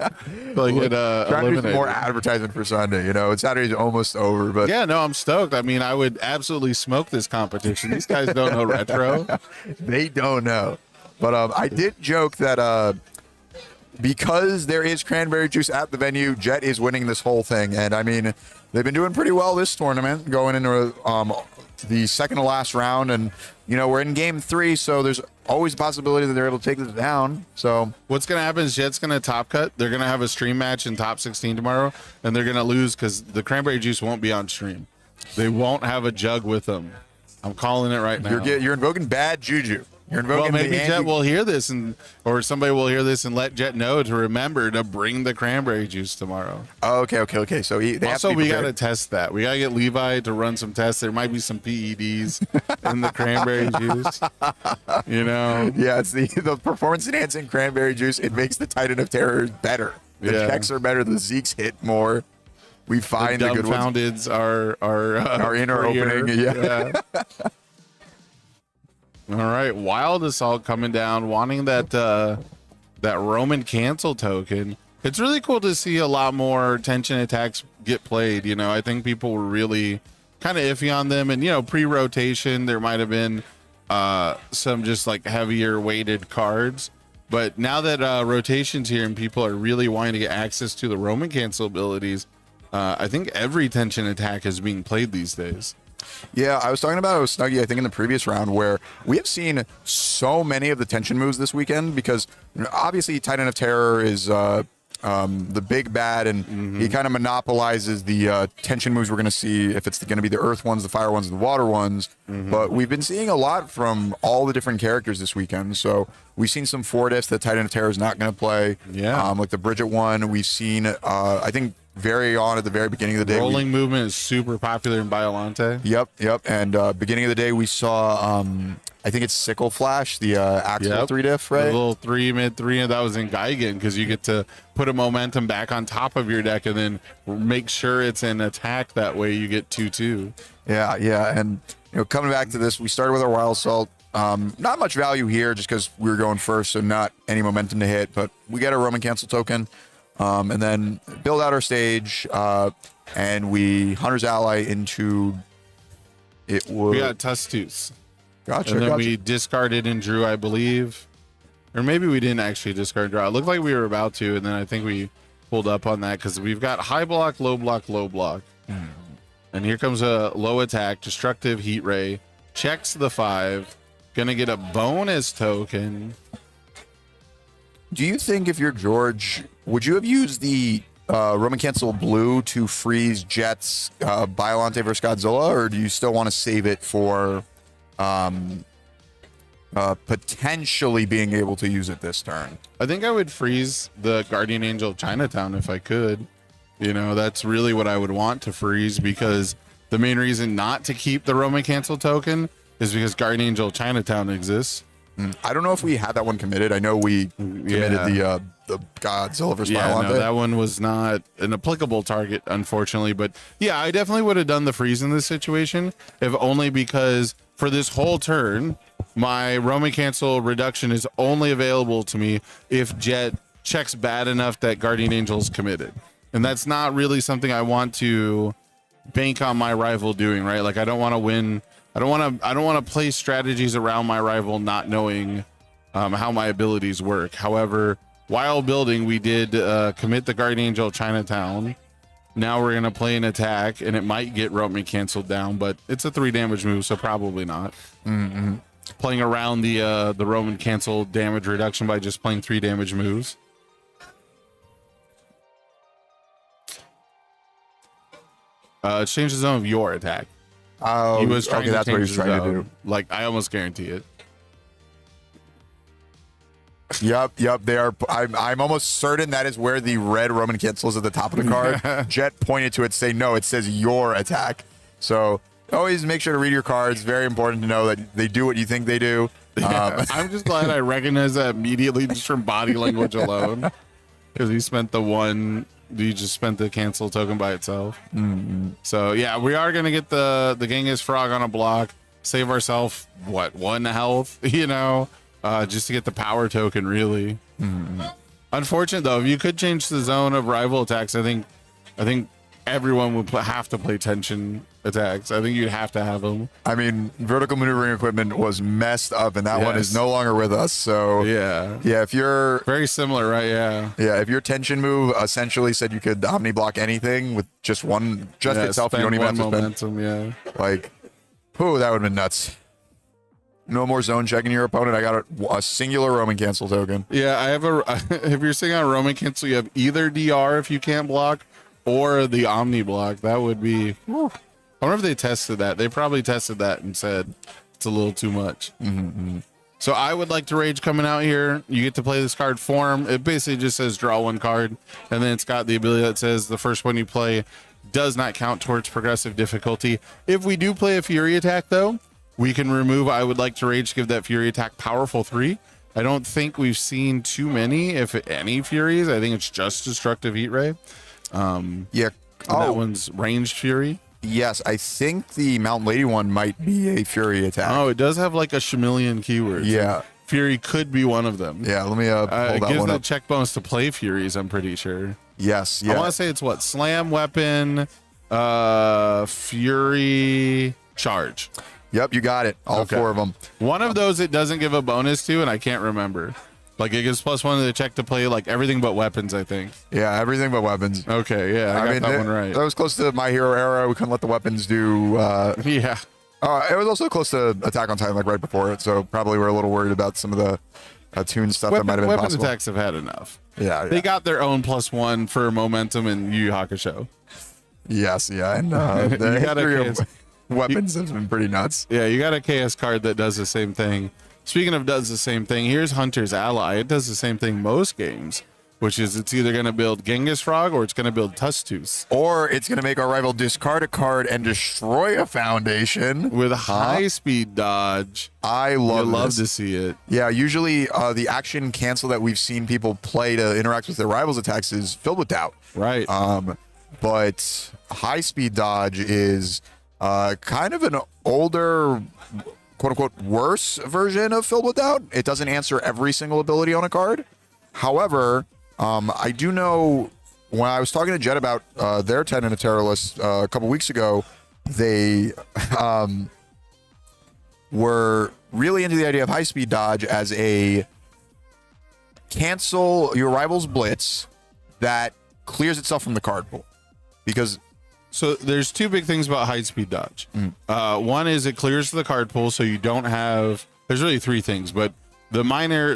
Till I get trying to do some eliminated. more advertising for Sunday. Saturday's almost over, but yeah, no, I'm stoked. I mean, I would absolutely smoke this competition. These guys don't know retro. They don't know. But I did joke that because there is cranberry juice at the venue, Jet is winning this whole thing. And I mean, they've been doing pretty well this tournament, going into the second to last round. And, we're in game 3, so there's always a possibility that they're able to take this down. So what's going to happen is Jet's going to top cut. They're going to have a stream match in top 16 tomorrow, and they're going to lose because the cranberry juice won't be on stream. They won't have a jug with them. I'm calling it right now. You're invoking bad juju. Well, maybe Jet will hear this, or somebody will hear this and let Jet know to remember to bring the cranberry juice tomorrow. Oh, okay. So we got to test that. We got to get Levi to run some tests. There might be some PEDs in the cranberry juice. Yeah, it's the performance enhancing cranberry juice. It makes the Titan of Terror better. The checks are better. The Zeeks hit more. We find the good ones. Dumbfoundeds are in our opening. Yeah. All right, Wild Assault coming down, wanting that Roman cancel token. It's really cool to see a lot more tension attacks get played. I think people were really kind of iffy on them, and pre-rotation there might have been some just like heavier weighted cards, but now that rotation's here and people are really wanting to get access to the Roman cancel abilities, I think every tension attack is being played these days. Yeah, I was talking about it with Snuggie, I think, in the previous round, where we have seen so many of the tension moves this weekend because obviously Titan of Terror is the big bad, and he kind of monopolizes the tension moves we're going to see, if it's going to be the earth ones, the fire ones, and the water ones. But we've been seeing a lot from all the different characters this weekend. So we've seen some Fortis that Titan of Terror is not going to play. Yeah. Like the Bridget one. We've seen, I think, at the very beginning of the day. Rolling movement is super popular in Biolante. Yep. And beginning of the day, we saw, I think it's Sickle Flash, the Axel 3 diff, right? The little 3 mid 3, and that was in Geigen because you get to put a momentum back on top of your deck and then make sure it's an attack. That way you get 2/2. Yeah. And coming back to this, we started with our Wild Salt. Not much value here just because we were going first, so not any momentum to hit, but we get a Roman Cancel token. And then build out our stage, and we Hunter's Ally into it. We got Tustus. Gotcha. And then we discarded and drew, I believe. Or maybe we didn't actually discard draw. It looked like we were about to, and then I think we pulled up on that because we've got high block, low block, low block. And here comes a low attack, destructive heat ray, checks the 5, gonna get a bonus token. Do you think if you're George, would you have used the Roman Cancel blue to freeze Jet's Biolante versus Godzilla, or do you still want to save it for potentially being able to use it this turn? I think I would freeze the Guardian Angel of Chinatown if I could. That's really what I would want to freeze, because the main reason not to keep the Roman Cancel token is because Guardian Angel of Chinatown exists. I don't know if we had that one committed. I know we committed the Godzilla versus Biolante. No, that one was not an applicable target, unfortunately. But yeah, I definitely would have done the freeze in this situation, if only because for this whole turn, my Roman Cancel reduction is only available to me if Jet checks bad enough that Guardian Angel's committed. And that's not really something I want to bank on my rival doing, right? Like, I don't want to win. I don't want to play strategies around my rival not knowing how my abilities work. However, while building, we did commit the Guardian Angel of Chinatown. Now we're going to play an attack, and it might get Roman canceled down, but it's a 3 damage move, so probably not. Playing around the Roman cancel damage reduction by just playing 3 damage moves. Change the zone of your attack. Oh, he was trying to that's what he was trying to do. Like, I almost guarantee it. Yep. They are. I'm almost certain that is where the red Roman cancel is at the top of the card. Jet pointed to it, say no. It says your attack. So always make sure to read your cards. Very important to know that they do what you think they do. I'm just glad I recognize that immediately just from body language alone, because he spent you just spent the cancel token by itself. So yeah, we are gonna get the Genghis Frog on a block, save ourselves 1 health, just to get the power token, really. Unfortunate though, if you could change the zone of rival attacks, I think everyone would have to play tension attacks. I think you'd have to have them. I mean, vertical maneuvering equipment was messed up, and that one is no longer with us. So yeah, if you're very similar, right? Yeah, if your tension move essentially said you could omni block anything with just itself, you don't even have to momentum. That would have been nuts. No more zone checking your opponent. I got a singular Roman cancel token. Yeah, I have if you're sitting on a Roman cancel, you have either DR if you can't block, or the omni block. That would be. I wonder if they tested that. They probably tested that and said it's a little too much. So I would like to rage coming out here. You get to play this card form. It basically just says draw 1 card, and then it's got the ability that says the first one you play does not count towards progressive difficulty. If we do play a Fury attack, though, we can remove I would like to rage, give that Fury attack powerful 3. I don't think we've seen too many, if any, Furies. I think it's just destructive heat ray. That one's ranged Fury. Yes, I think the Mountain Lady one might be a Fury attack. Oh, it does have like a chameleon keyword. Yeah. Fury could be one of them. Yeah, let me pull that it gives one the up. check bonus to play Furies, I'm pretty sure. Yes, I want to say it's Slam, weapon, Fury, charge. Yep, you got it. All 4 of them. One of those it doesn't give a bonus to, and I can't remember. Like it gives +1 to the check to play like everything but weapons, I think. Yeah, everything but weapons. Okay, yeah, I got that one right. That was close to My Hero era. We couldn't let the weapons do. Yeah. It was also close to Attack on Titan, like right before it. So probably we're a little worried about some of the tune stuff that might have been weapon possible. attacks have had enough. Yeah, They got their own +1 for momentum in Yu Yu Hakusho. Yes, yeah, and You the got a history of KS weapons has been pretty nuts. Yeah, you got a KS card that does the same thing. Speaking of does the same thing, here's Hunter's Ally. It does the same thing most games, which is it's either going to build Genghis Frog or it's going to build Tustus. Or it's going to make our rival discard a card and destroy a foundation. With high speed dodge. I love love this. to see it. Yeah, usually the action cancel that we've seen people play to interact with their rivals' attacks is filled with doubt. Right. But high speed dodge is kind of an older, quote unquote, worse version of filled with doubt. It doesn't answer every single ability on a card. However, I do know when I was talking to Jet about their 10 in a terror list a couple weeks ago, they were really into the idea of high speed dodge as a cancel your rival's blitz that clears itself from the card pool. Because so there's two big things about high speed dodge. One is it clears the card pool, so you don't have. There's really three things, but the minor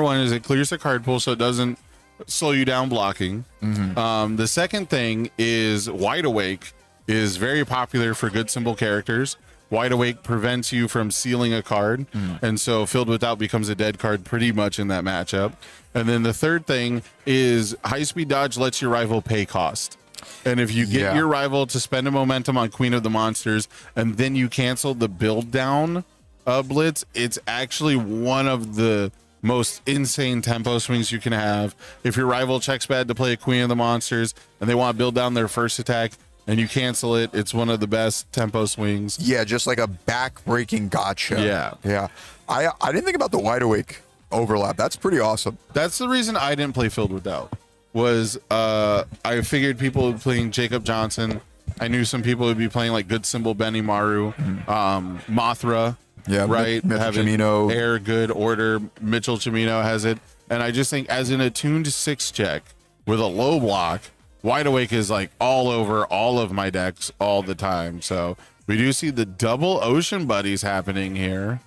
one is it clears the card pool, so it doesn't slow you down blocking. The second thing is Wide Awake is very popular for good symbol characters. Wide Awake prevents you from sealing a card, and so Filled with Doubt becomes a dead card pretty much in that matchup. And then the third thing is high speed dodge lets your rival pay cost. And if you get your rival to spend a momentum on Queen of the Monsters and then you cancel the build down blitz, it's actually one of the most insane tempo swings you can have. If your rival checks bad to play a Queen of the Monsters and they want to build down their first attack and you cancel it, it's one of the best tempo swings. Yeah, just like a back-breaking gotcha. Yeah. I didn't think about the Wide Awake overlap. That's pretty awesome. That's the reason I didn't play Filled with Doubt. Was I figured people would be playing Jacob Johnson. I knew some people would be playing like good symbol Benny Maru, Mothra. Yeah, right. Mitchell Cimino. Air, good order. Mitchell Cimino has it. And I just think as an attuned 6 check with a low block, Wide Awake is like all over all of my decks all the time. So we do see the double Ocean Buddies happening here.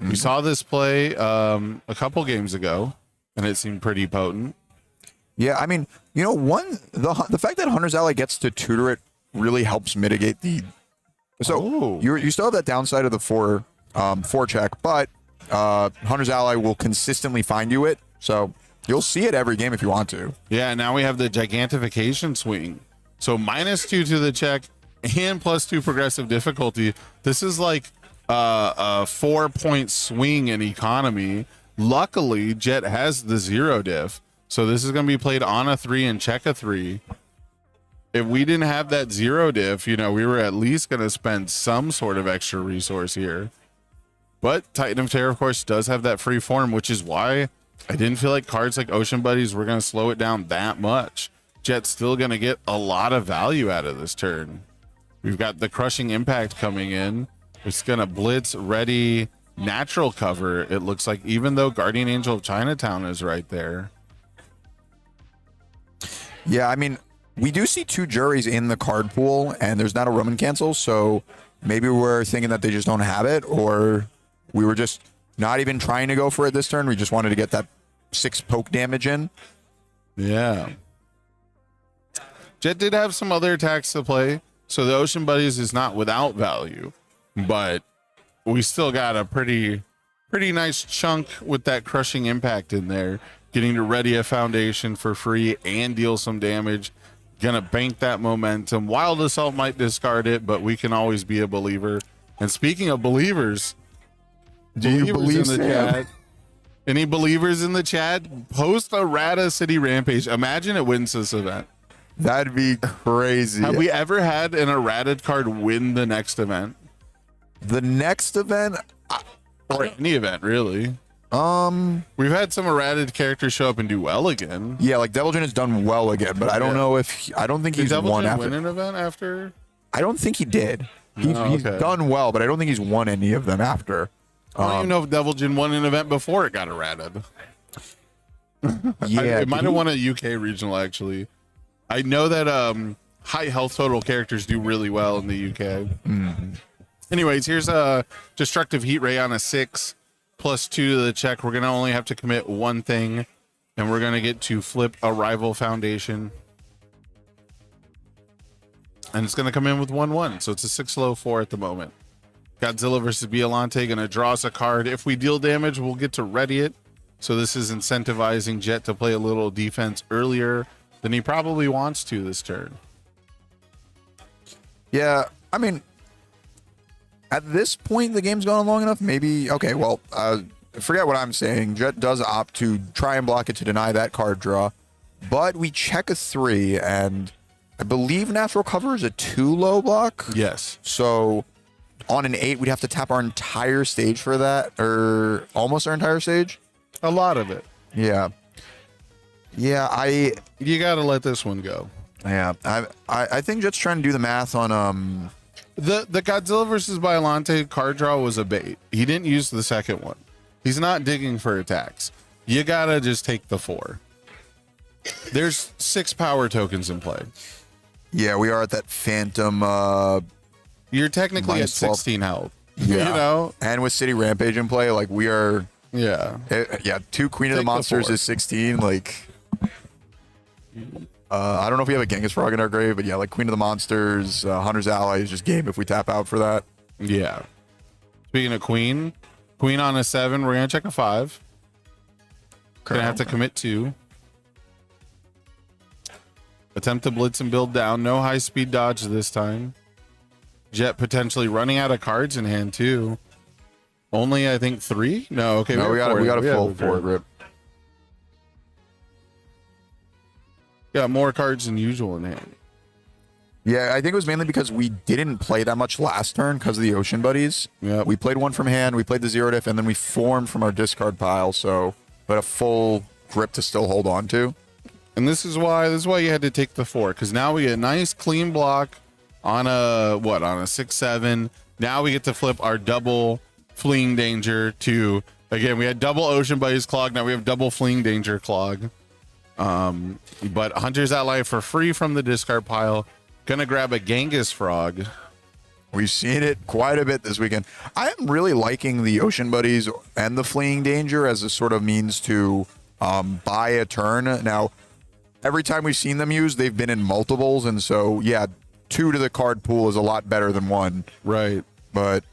We saw this play a couple games ago, and it seemed pretty potent. Yeah, I mean, you know, the fact that Hunter's Ally gets to tutor it really helps mitigate the. So you still have that downside of the 4 check, but Hunter's Ally will consistently find you it, so you'll see it every game if you want to. Yeah, now we have the gigantification swing. So -2 to the check and +2 progressive difficulty. This is like a 4-point swing in economy. Luckily, Jet has the 0 diff. So this is going to be played on a 3 and check a 3. If we didn't have that 0 diff, you know, we were at least going to spend some sort of extra resource here. But Titan of Terror, of course, does have that free form, which is why I didn't feel like cards like Ocean Buddies were going to slow it down that much. Jet's still going to get a lot of value out of this turn. We've got the Crushing Impact coming in. It's going to blitz, ready, natural cover, it looks like, even though Guardian Angel of Chinatown is right there. Yeah, I mean, we do see 2 juries in the card pool, and there's not a Roman cancel, so maybe we're thinking that they just don't have it, or we were just not even trying to go for it this turn. We just wanted to get that 6 poke damage in. Yeah. Jet did have some other attacks to play, so the Ocean Buddies is not without value, but we still got a pretty nice chunk with that Crushing Impact in there. Getting to ready a foundation for free and deal some damage. Gonna bank that momentum. Wild Assault might discard it, but we can always be a believer. And speaking of believers, do you believe in the chat? Any believers in the chat? Post a Rata City Rampage. Imagine it wins this event. That'd be crazy. Have we ever had an errated card win the next event? The next event? Or any event, really. We've had some errated characters show up and do well again. Yeah, like Devilgen has done well again, but I don't know if I don't think he's won after. Did Devilgen win an event after? I don't think he did. He's done well, but I don't think he's won any of them after. I don't even know if Devilgen won an event before it got errated. Yeah, It might have won a UK regional actually. I know that high health total characters do really well in the UK. Anyways, here's a destructive heat ray on a 6 +2 to the check. We're gonna only have to commit one thing, and we're gonna get to flip a rival foundation. And it's gonna come in with 1/1, so it's a 6 low 4 at the moment. Godzilla versus Biolante gonna draw us a card. If we deal damage, we'll get to ready it. So this is incentivizing Jet to play a little defense earlier than he probably wants to this turn. Yeah, I mean, at this point, the game's gone long enough. Maybe, okay, well, forget what I'm saying. Jet does opt to try and block it to deny that card draw. But we check a 3, and I believe natural cover is a 2 low block. Yes. So on an 8, we'd have to tap our entire stage for that, or almost our entire stage. A lot of it. Yeah. Yeah, you got to let this one go. Yeah, I think Jet's trying to do the math on the Godzilla versus Biolante card draw was a bait. He didn't use the second one. He's not digging for attacks. You gotta just take the 4. There's 6 power tokens in play. Yeah, we are at that phantom. You're technically at -12. 16 health. Yeah, You know, and with City Rampage in play, like we are. Yeah. Yeah, 2 Queen of the Take the Monsters 4. is 16. Like, I don't know if we have a Genghis Frog in our grave, but yeah, like Queen of the Monsters, Hunter's Ally is just game if we tap out for that. Yeah. Speaking of Queen on a 7, we're gonna check a 5. Gonna have to commit 2. Attempt to blitz and build down. No high speed dodge this time. Jet potentially running out of cards in hand too. Only I think 3. No, okay. No, we got a full 4 grip. Got more cards than usual in hand. Yeah, I think it was mainly because we didn't play that much last turn because of the Ocean Buddies. Yeah, we played one from hand, we played the 0 diff, and then we formed from our discard pile. So, but a full grip to still hold on to. And this is why you had to take the 4, because now we get a nice clean block on a 6/7. Now we get to flip our double fleeing danger to, again, we had double Ocean Buddies clog. Now we have double fleeing danger clog. But Hunter's Ally for free from the discard pile. Gonna grab a Genghis Frog. We've seen it quite a bit this weekend. I am really liking the Ocean Buddies and the Fleeing Danger as a sort of means to buy a turn. Now, every time we've seen them used, they've been in multiples, and so yeah, 2 to the card pool is a lot better than 1. Right. But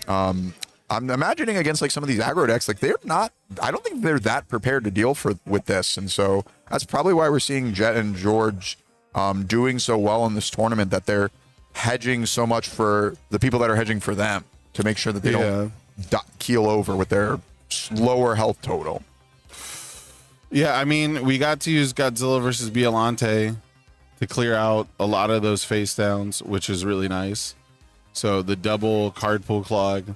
I'm imagining against like some of these aggro decks, like they're not. I don't think they're that prepared to deal with this, and so that's probably why we're seeing Jet and George doing so well in this tournament, that they're hedging so much for the people that are hedging for them to make sure that they don't keel over with their lower health total. Yeah, I mean, we got to use Godzilla versus Biolante to clear out a lot of those face downs, which is really nice. So the double card pool clog,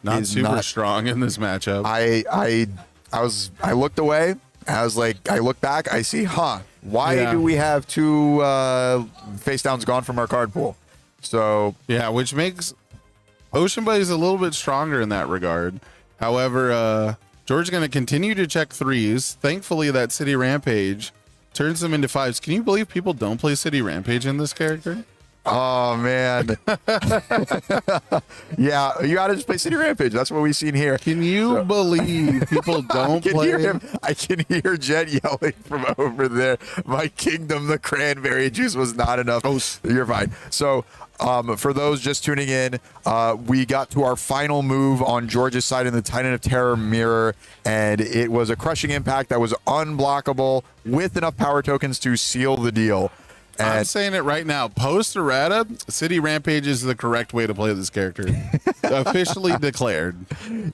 not super strong in this matchup. I looked away. I was like, I look back, I see, why do we have 2 face downs gone from our card pool? So yeah, which makes Ocean Buddies a little bit stronger in that regard. However, George's going to continue to check 3s. Thankfully, that City Rampage turns them into 5s. Can you believe people don't play City Rampage in this character? Oh man. Yeah, you gotta just play City Rampage. That's what we've seen here. Can you believe people don't play him? I can hear Jet yelling from over there. My kingdom, the cranberry juice was not enough. Oh, you're fine. So for those just tuning in, we got to our final move on George's side in the Titan of Terror mirror, and it was a crushing impact that was unblockable with enough power tokens to seal the deal. And I'm saying it right now. Post errata, City Rampage is the correct way to play this character. Officially declared.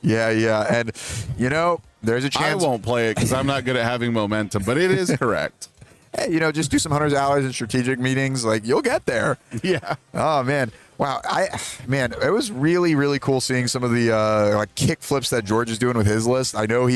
Yeah. And, there's a chance. I won't play it because I'm not good at having momentum, but it is correct. Hey, just do some Hunter's Allies and strategic meetings. Like, you'll get there. Yeah. Oh, man. Wow. It was really, really cool seeing some of the kick flips that George is doing with his list. I know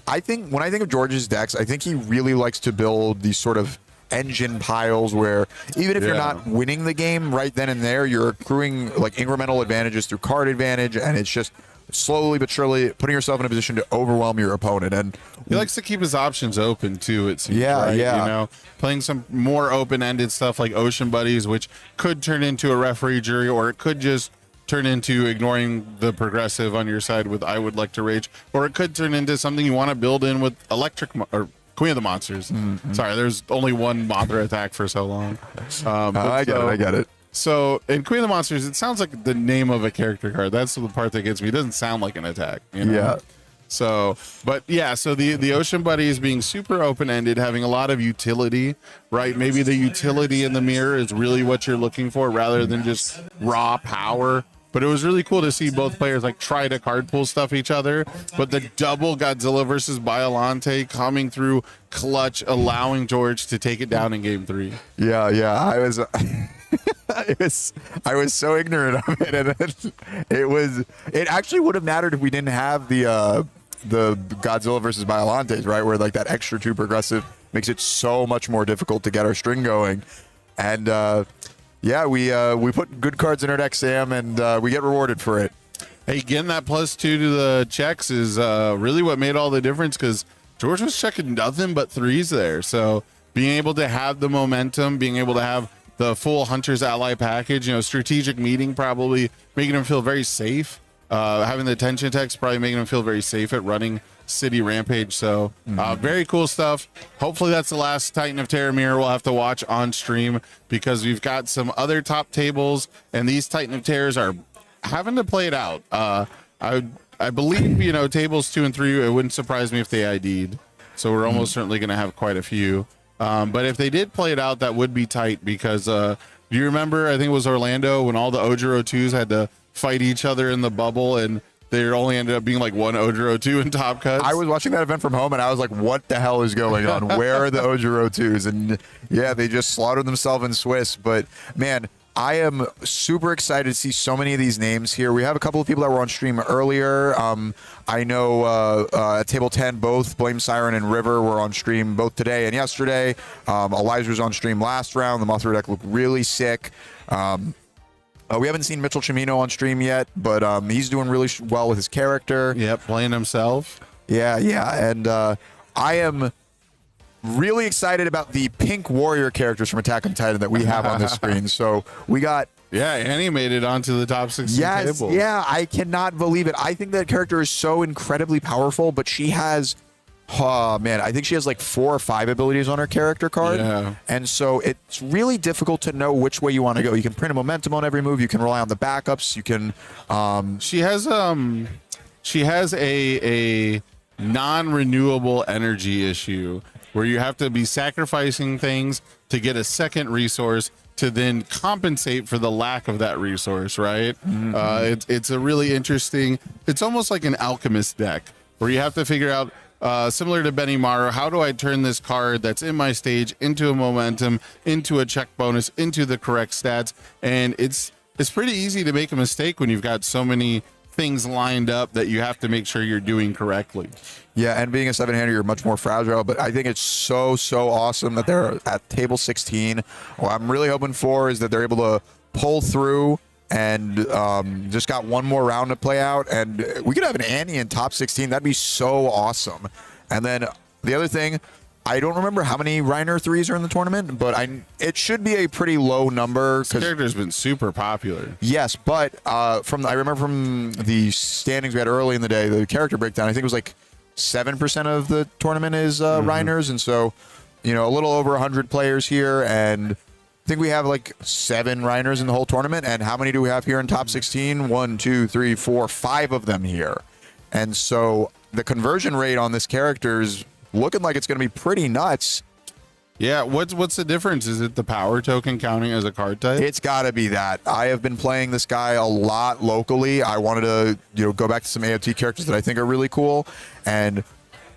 I think when I think of George's decks, I think he really likes to build these sort of engine piles where even if you're not winning the game right then and there, you're accruing like incremental advantages through card advantage, and it's just slowly but surely putting yourself in a position to overwhelm your opponent. And He likes to keep his options open too, it seems. Yeah, right? yeah. You know, playing some more open-ended stuff like Ocean Buddies, which could turn into a referee jury, or it could just turn into ignoring the progressive on your side with I Would Like to Rage, or it could turn into something you want to build in with or Queen of the Monsters. Sorry, there's only one Mothra attack for so long. I get it. So in Queen of the Monsters, it sounds like the name of a character card. That's the part that gets me. It doesn't sound like an attack. You know? Yeah. So, but yeah, so the Ocean Buddies being super open-ended, having a lot of utility, right? Maybe the utility in the mirror is really what you're looking for rather than just raw power. But it was really cool to see both players like try to card pull stuff each other. But the double Godzilla versus Biollante coming through clutch, allowing George to take it down in game 3. Yeah, I was I was so ignorant of it, and it actually would have mattered if we didn't have the Godzilla versus Biolantes, right? Where like that extra 2 progressive makes it so much more difficult to get our string going. And yeah, we put good cards in our deck, Sam, and we get rewarded for it. Hey, getting that +2 to the checks is really what made all the difference, because George was checking nothing but 3s there. So being able to have the momentum, being able to have the full Hunter's Ally package, you know, strategic meeting probably making him feel very safe. Having the tension text probably making him feel very safe at running City Rampage. So very cool stuff. Hopefully that's the last Titan of Terror mirror we'll have to watch on stream, because we've got some other top tables, and these Titan of Terrors are having to play it out. I believe, you know, tables 2 and 3, it wouldn't surprise me if they ID'd. So we're almost certainly going to have quite a few. But if they did play it out, that would be tight, because do you remember, I think it was Orlando, when all the Ojiro 2s had to fight each other in the bubble, and there only ended up being like one Ojiro 2 in top cuts? I was watching that event from home, and I was like, what the hell is going on? Where are the Ojiro 2s? And yeah, they just slaughtered themselves in Swiss. But man, I am super excited to see so many of these names here. We have a couple of people that were on stream earlier. I know at Table 10, both Blame Siren and River were on stream both today and yesterday. Elijah was on stream last round. The Mothra deck looked really sick. We haven't seen Mitchell Chimino on stream yet, but he's doing really well with his character. Yep, playing himself. Yeah. And I am really excited about the pink warrior characters from Attack on Titan that we have on this screen. So we got... Yeah, animated onto the top 16 tables. Yeah, I cannot believe it. I think that character is so incredibly powerful, but she has... Oh, man, I think she has like 4 or 5 abilities on her character card. Yeah. And so it's really difficult to know which way you want to go. You can print a momentum on every move. You can rely on the backups. You can... She has a non-renewable energy issue where you have to be sacrificing things to get a second resource to then compensate for the lack of that resource, right? It's a really interesting... It's almost like an alchemist deck where you have to figure out, similar to Benny Maru, how do I turn this card that's in my stage into a momentum, into a check bonus, into the correct stats? And it's pretty easy to make a mistake when you've got so many things lined up that you have to make sure you're doing correctly. Yeah, and being a 7-hander, you're much more fragile, but I think it's so awesome that they're at table 16. What I'm really hoping for is that they're able to pull through and just got one more round to play out, and we could have an Annie in top 16. That'd be so awesome. And then the other thing, I don't remember how many Reiner 3s are in the tournament, but it should be a pretty low number. This character's been super popular. Yes, but I remember from the standings we had early in the day, the character breakdown, I think it was like 7% of the tournament is Reiners, and so, you know, a little over 100 players here, and I think we have like 7 Reiners in the whole tournament. And how many do we have here in top 16? 1, 2, 3, 4, 5 of them here. And so the conversion rate on this character is looking like it's going to be pretty nuts. Yeah, what's the difference? Is it the power token counting as a card type? It's got to be that. I have been playing this guy a lot locally. I wanted to, go back to some AOT characters that I think are really cool, and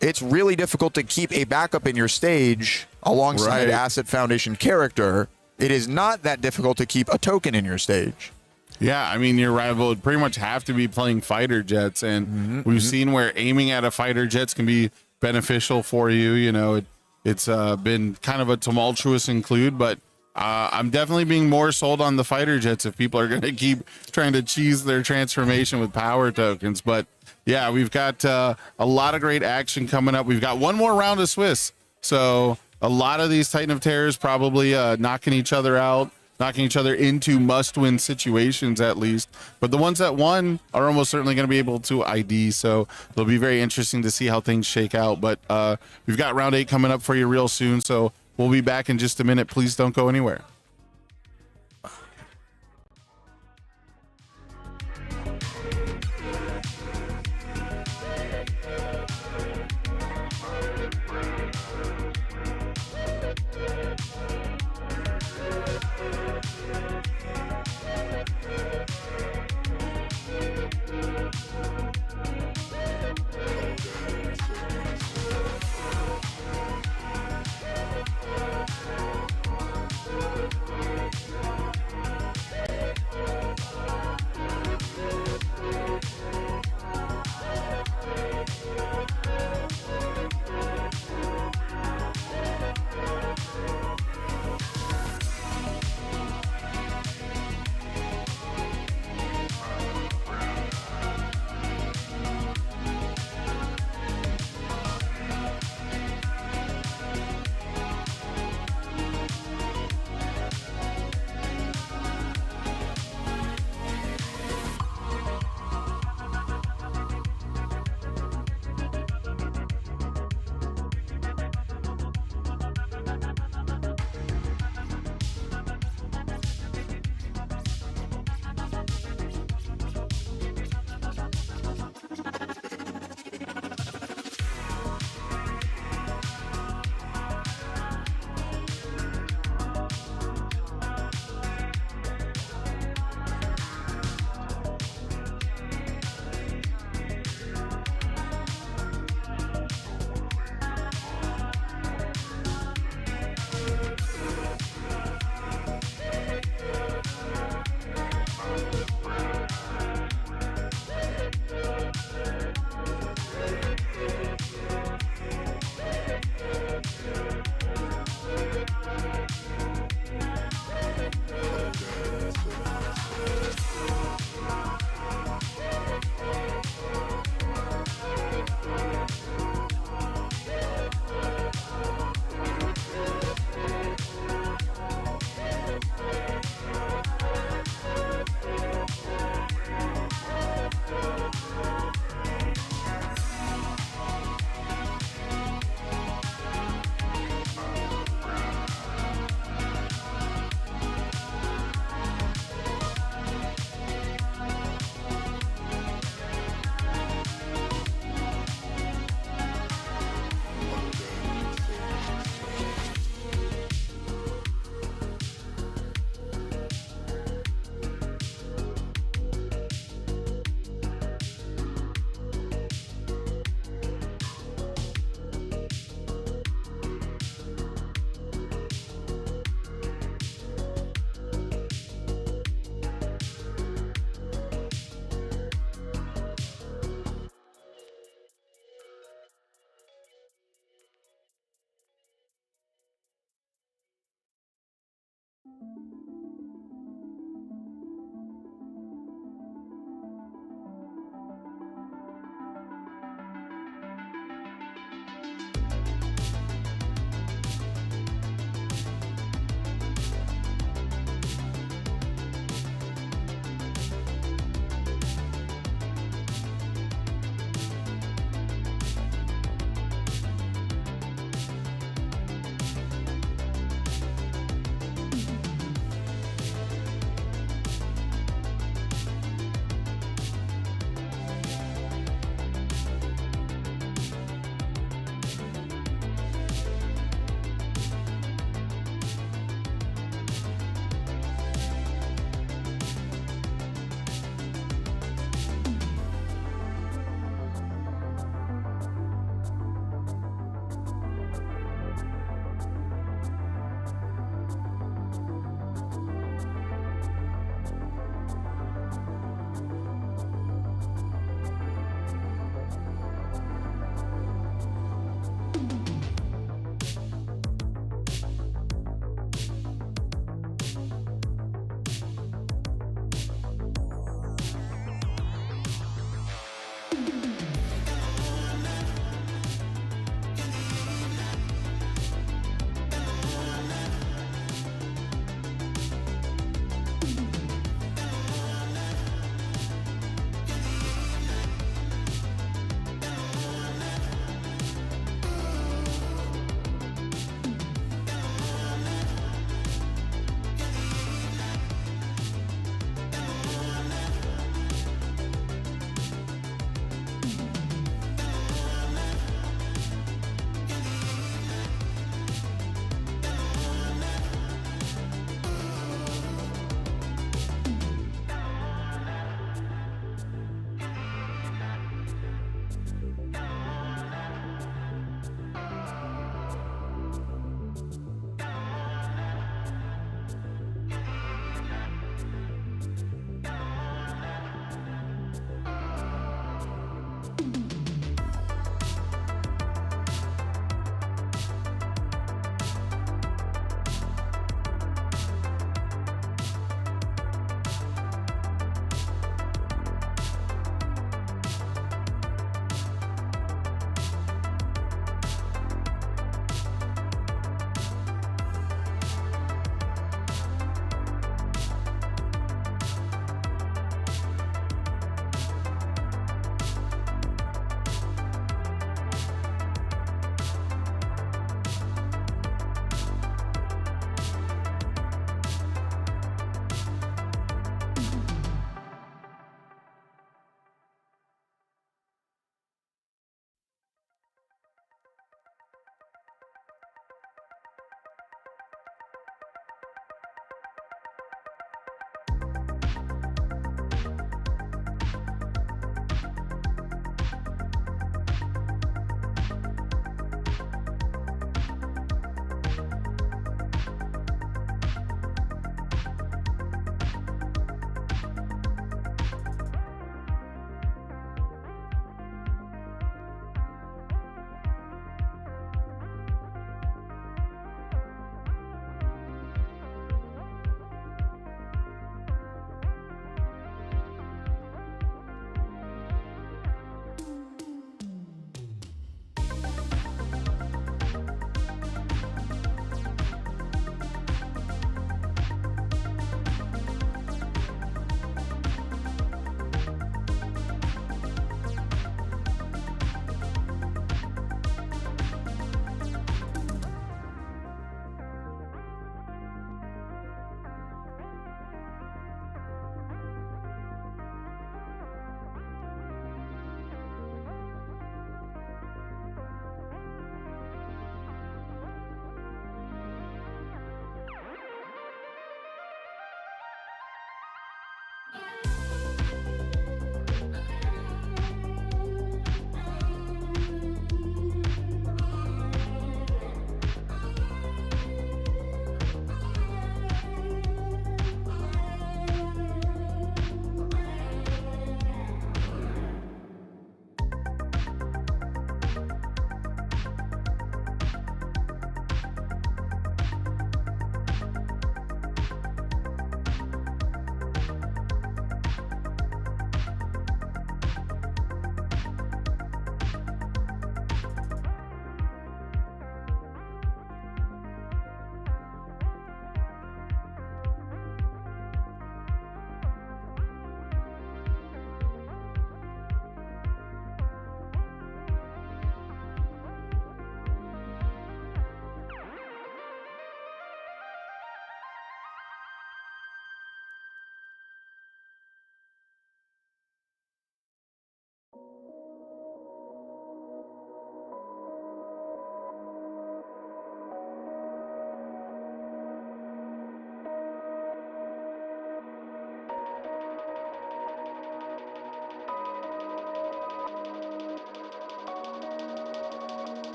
it's really difficult to keep a backup in your stage alongside Asset Foundation character. It is not that difficult to keep a token in your stage. Yeah, I mean, your rival would pretty much have to be playing fighter jets, and we've seen where aiming at a fighter jets can be beneficial for you. You know, it's been kind of a tumultuous include, but I'm definitely being more sold on the fighter jets if people are going to keep trying to cheese their transformation with power tokens. But yeah, we've got a lot of great action coming up. We've got one more round of Swiss. So a lot of these Titan of Terrors probably knocking each other out, knocking each other into must-win situations at least. But the ones that won are almost certainly going to be able to ID. So it'll be very interesting to see how things shake out. But we've got round 8 coming up for you real soon. So we'll be back in just a minute. Please don't go anywhere.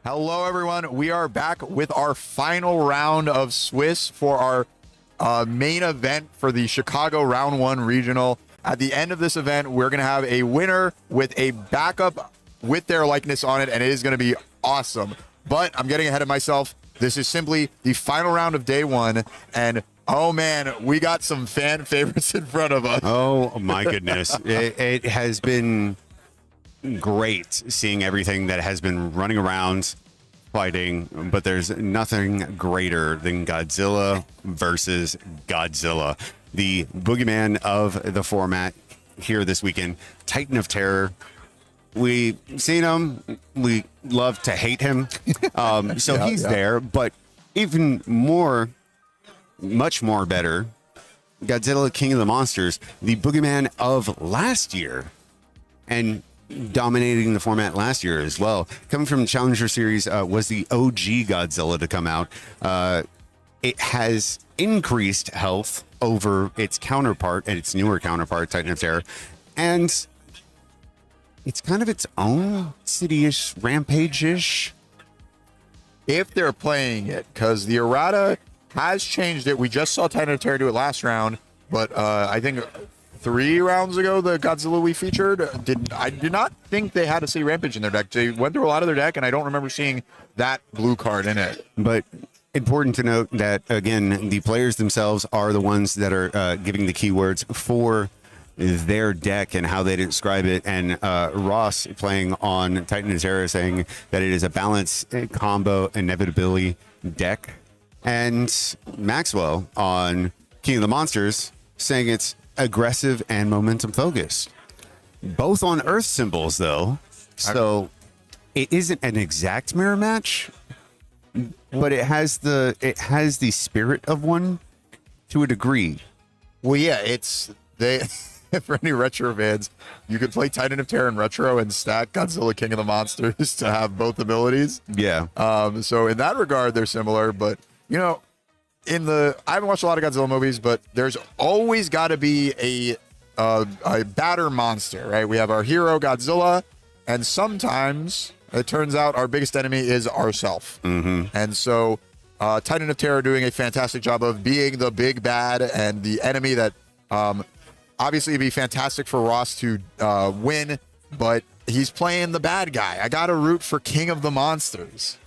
Hello, everyone. We are back with our final round of Swiss for our main event for the Chicago Round 1 Regional. At the end of this event, we're going to have a winner with a backup with their likeness on it, and it is going to be awesome. But I'm getting ahead of myself. This is simply the final round of day 1, and oh man, we got some fan favorites in front of us. Oh my goodness. It has been great seeing everything that has been running around fighting, but there's nothing greater than Godzilla versus Godzilla. The boogeyman of the format here this weekend, Titan of Terror. We've seen him. We love to hate him. He's there, but even more, much more better, Godzilla, King of the Monsters, the boogeyman of last year, and dominating the format last year as well. Coming from the Challenger Series was the OG Godzilla to come out. It has increased health over its counterpart and its newer counterpart, Titan of Terror, and it's kind of its own city-ish, rampage-ish. If they're playing it, because the errata has changed it. We just saw Titan of Terror do it last round, but I think 3 rounds ago, the Godzilla we featured, I did not think they had a City Rampage in their deck. They went through a lot of their deck, and I don't remember seeing that blue card in it. But important to note that, again, the players themselves are the ones that are giving the keywords for their deck and how they describe it. And Ross playing on Titan of Terror saying that it is a balance combo inevitability deck. And Maxwell on King of the Monsters saying it's aggressive and momentum focused. Both on Earth symbols, though. So it isn't an exact mirror match, but it has the spirit of one to a degree. Well, yeah, it's they. For any retro fans, you could play Titan of Terror in retro and stack Godzilla, King of the Monsters to have both abilities. Yeah. So in that regard, they're similar. But you know, I haven't watched a lot of Godzilla movies, but there's always got to be a batter monster, right? We have our hero Godzilla, and sometimes it turns out our biggest enemy is ourself. Mm-hmm. And so Titan of Terror doing a fantastic job of being the big bad and the enemy that obviously it'd be fantastic for Ross to win, but he's playing the bad guy. I got to root for King of the Monsters.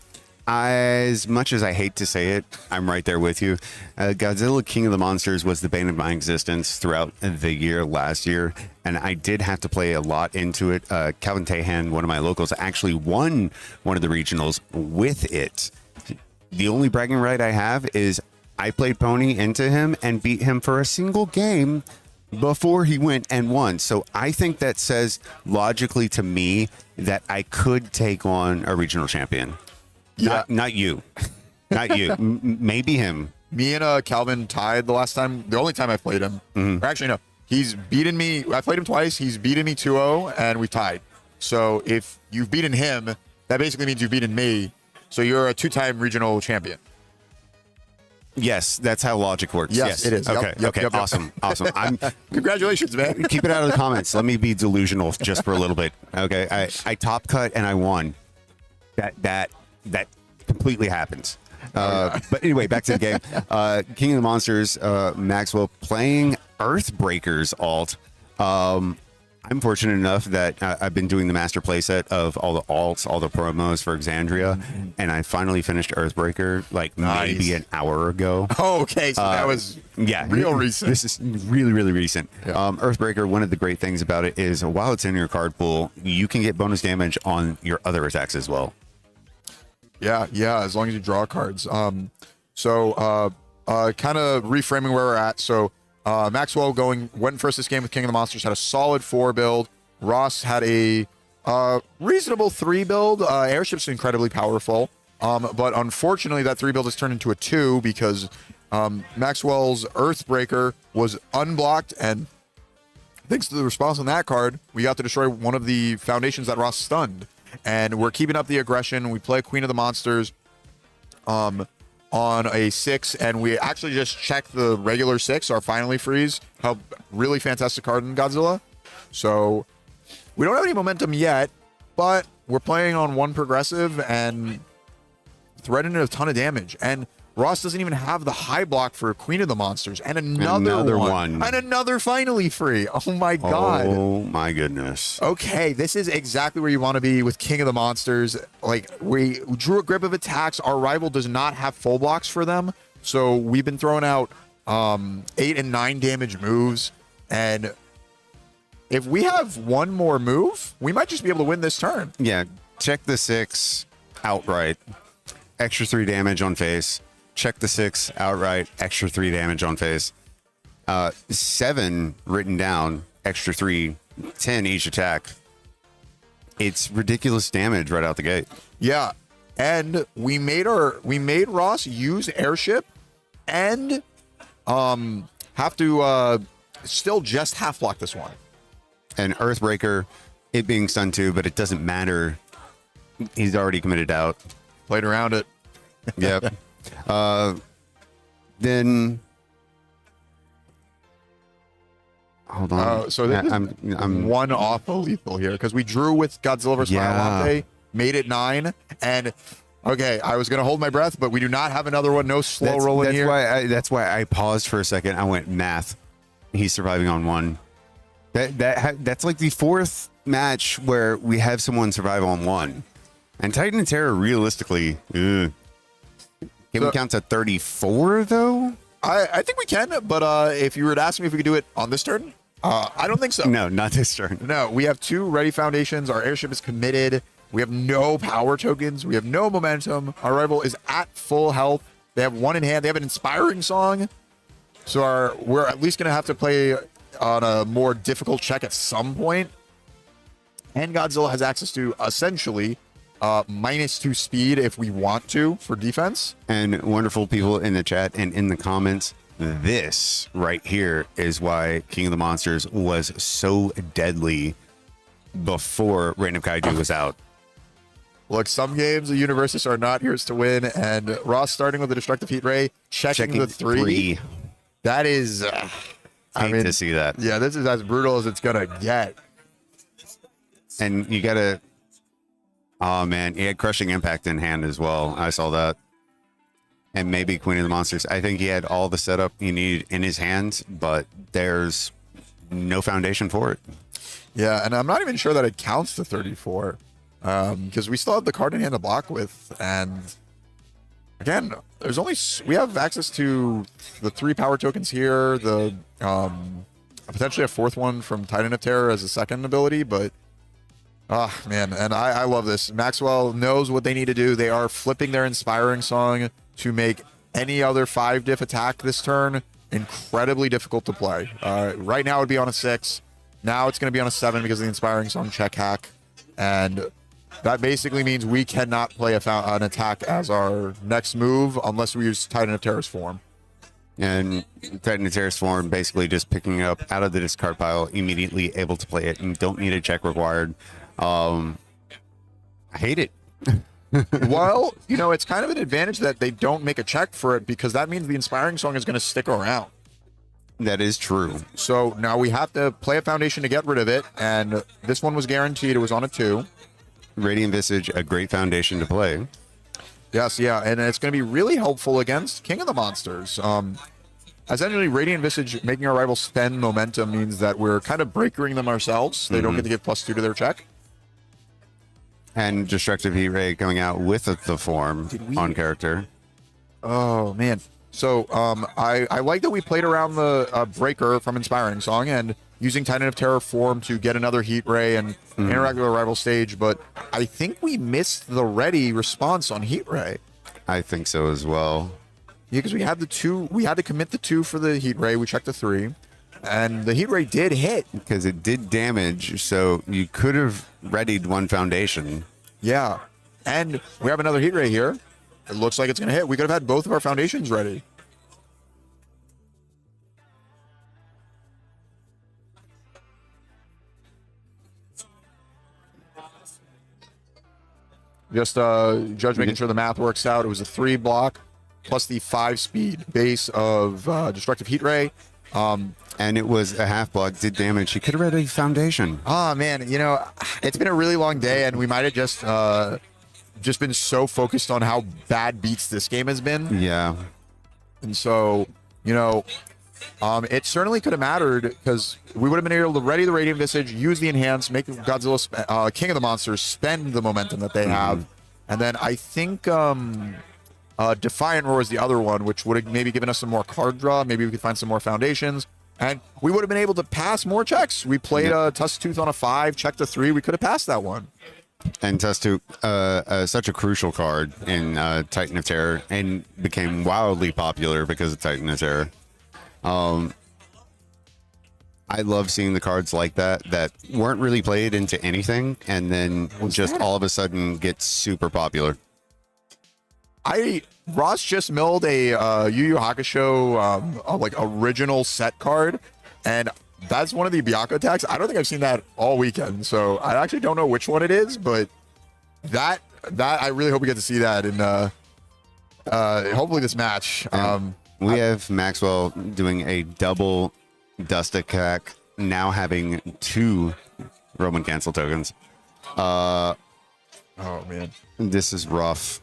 As much as I hate to say it, I'm right there with you. Godzilla King of the Monsters was the bane of my existence throughout the year last year, and I did have to play a lot into it. Calvin Tahan, one of my locals, actually won one of the regionals with it. The only bragging right I have is I played Pony into him and beat him for a single game before he went and won. So I think that says logically to me that I could take on a regional champion. Yeah. Not you. Not you. Maybe him. Me and Calvin tied the last time. The only time I played him. Mm-hmm. Or actually, no. He's beaten me. I played him twice. He's beaten me 2-0, and we tied. So if you've beaten him, that basically means you've beaten me. So you're a 2-time regional champion. Yes, that's how logic works. Yes, it is. Okay. Yep, Okay. yep. Awesome. Congratulations, man. Keep it out of the comments. Let me be delusional just for a little bit. Okay. I top cut and I won. That completely happens. But anyway, back to the game. King of the Monsters, Maxwell playing Earthbreaker's alt. I'm fortunate enough that I've been doing the master playset of all the alts, all the promos for Exandria, and I finally finished Earthbreaker maybe an hour ago. Oh, okay. So that was real recent. This is really, really recent. Yeah. Earthbreaker, one of the great things about it is while it's in your card pool, you can get bonus damage on your other attacks as well. Yeah, as long as you draw cards. Kind of reframing where we're at. So Maxwell went first this game with King of the Monsters, had a solid 4 build. Ross had a reasonable 3 build. Airship's incredibly powerful. But unfortunately, that 3 build has turned into a 2 because Maxwell's Earthbreaker was unblocked, and thanks to the response on that card, we got to destroy one of the foundations that Ross stunned. And we're keeping up the aggression. We play Queen of the Monsters on a 6, and we actually just checked the regular 6, our finally freeze. How really fantastic card in Godzilla. So we don't have any momentum yet, but we're playing on one progressive and threatening a ton of damage. And Ross doesn't even have the high block for Queen of the Monsters. And another one. And another finally free. Oh my God. Oh my goodness. Okay, this is exactly where you want to be with King of the Monsters. Like, we drew a grip of attacks. Our rival does not have full blocks for them. So we've been throwing out 8 and 9 damage moves. And if we have one more move, we might just be able to win this turn. Yeah, check the 6 outright. Extra 3 damage on face. Check the 6 outright. Extra 3 damage on face. 7 written down. Extra 3. 10 each attack. It's ridiculous damage right out the gate. Yeah, and we made Ross use airship and have to still just half block this one. And Earthbreaker, it being stunned too, but it doesn't matter. He's already committed out. Played around it. Yep. Then hold on. So this I'm one off of lethal here because we drew with Godzilla vs. Violante, made it 9, and okay, I was gonna hold my breath, but we do not have another one. No slow rolling here. That's why I paused for a second. I went math. He's surviving on 1. That's like the 4th match where we have someone survive on 1. And Titan and Terror, realistically, can we count to 34 though? I think we can, but if you were to ask me if we could do it on this turn, I don't think so. No, not this turn. No, we have 2 ready foundations. Our airship is committed. We have no power tokens. We have no momentum. Our rival is at full health. They have 1 in hand. They have an inspiring song. So we're at least going to have to play on a more difficult check at some point. And Godzilla has access to essentially -2 speed if we want to for defense. And wonderful people in the chat and in the comments. This right here is why King of the Monsters was so deadly before Reign of Kaiju was out. Look, some games the UniVersus are not yours to win, and Ross starting with the Destructive Heat Ray, checking the 3. That is, I mean, to see that. Yeah, this is as brutal as it's gonna get. And you gotta, oh man, he had Crushing Impact in hand as well. I saw that. And maybe Queen of the Monsters. I think he had all the setup he needed in his hands, but there's no foundation for it. Yeah, and I'm not even sure that it counts to 34. Because we still have the card in hand to block with, and again, we have access to the 3 power tokens here, the potentially a 4th one from Titan of Terror as a second ability, but man, and I love this. Maxwell knows what they need to do. They are flipping their inspiring song to make any other 5 diff attack this turn incredibly difficult to play. Right now it would be on a 6. Now it's going to be on a 7 because of the inspiring song check hack, and that basically means we cannot play an attack as our next move unless we use Titan of Terror's form. And Titan of Terror's form basically just picking up out of the discard pile, immediately able to play it, and don't need a check required. I hate it. Well, it's kind of an advantage that they don't make a check for it, because that means the inspiring song is going to stick around. That is true. So now we have to play a foundation to get rid of it, and this one was guaranteed. It was on a 2. Radiant Visage, a great foundation to play. Yes, yeah, and it's going to be really helpful against King of the Monsters. Essentially, Radiant Visage making our rival spend momentum means that we're kind of breakering them ourselves. They don't get to give +2 to their check. And Destructive Heat Ray coming out with the form on character. Oh, man. So I like that we played around the breaker from Inspiring Song and using Titan of Terror form to get another Heat Ray and interact with our rival stage, but I think we missed the ready response on Heat Ray. I think so as well. Yeah, because we had the 2, we had to commit the 2 for the Heat Ray, we checked the 3, and the Heat Ray did hit. Because it did damage, so you could have readied 1 foundation. Yeah, and we have another Heat Ray here. It looks like it's going to hit. We could have had both of our foundations ready. Just Judge making sure the math works out. It was a 3 block plus the 5 speed base of Destructive Heat Ray. And it was a half block, did damage. He could have read a foundation. Oh man, you know, it's been a really long day, and we might have just been so focused on how bad beats this game has been. Yeah. And so, you know, it certainly could have mattered because we would have been able to ready the Radiant Visage, use the Enhance, make Godzilla King of the Monsters spend the momentum that they have. And then I think Defiant Roar is the other one, which would have maybe given us some more card draw. Maybe we could find some more foundations. And we would have been able to pass more checks. We played a Tusk Tooth on a 5, checked a 3. We could have passed that one. And Tusk Tooth, such a crucial card in Titan of Terror, and became wildly popular because of Titan of Terror. I love seeing the cards like that weren't really played into anything, and then just all of a sudden get super popular. Ross just milled a Yu Yu Hakusho like original set card, and that's one of the Byakko attacks. I don't think I've seen that all weekend, so I actually don't know which one it is, but that I really hope we get to see that in hopefully this match. We have Maxwell doing a double dust attack, now having 2 Roman cancel tokens. Oh man, this is rough.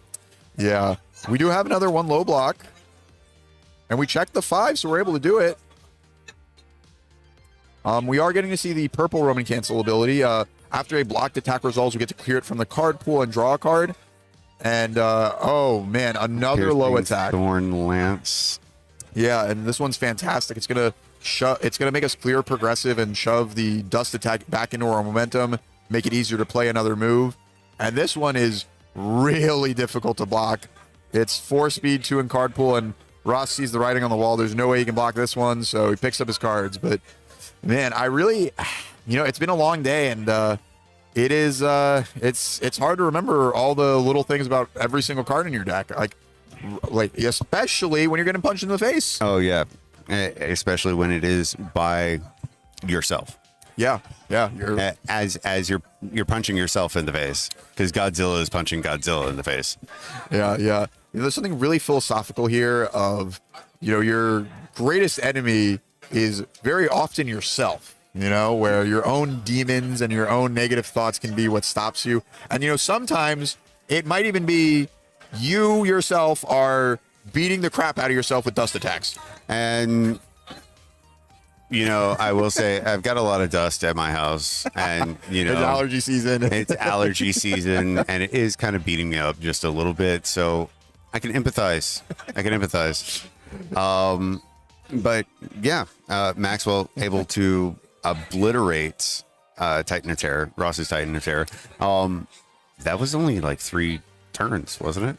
Yeah, we do have another 1 low block, and we checked the 5, so we're able to do it. We are getting to see the purple Roman cancel ability. After a blocked attack resolves, we get to clear it from the card pool and draw a card. And oh man, another low attack. Thorn Lance. Yeah, and this one's fantastic. It's gonna make us clear progressive and shove the dust attack back into our momentum, make it easier to play another move. And this one is really difficult to block. It's 4 speed, 2 in card pool, and Ross sees the writing on the wall. There's no way he can block this one, so he picks up his cards. But man, I really, you know, it's been a long day, and it is it's hard to remember all the little things about every single card in your deck, like especially when you're getting punched in the face. Oh yeah, especially when it is by yourself. Yeah, you're as you're punching yourself in the face, because Godzilla is punching Godzilla in the face. Yeah. There's something really philosophical here of, you know, your greatest enemy is very often yourself, you know, where your own demons and your own negative thoughts can be what stops you. And, you know, sometimes it might even be you yourself are beating the crap out of yourself with dust attacks. And, you know, I will say I've got a lot of dust at my house, and, you know, it's allergy season. It's allergy season, and it is kind of beating me up just a little bit. So I can empathize. But yeah, Maxwell able to obliterate Titan of Terror, Ross's Titan of Terror. That was only like 3 turns, wasn't it?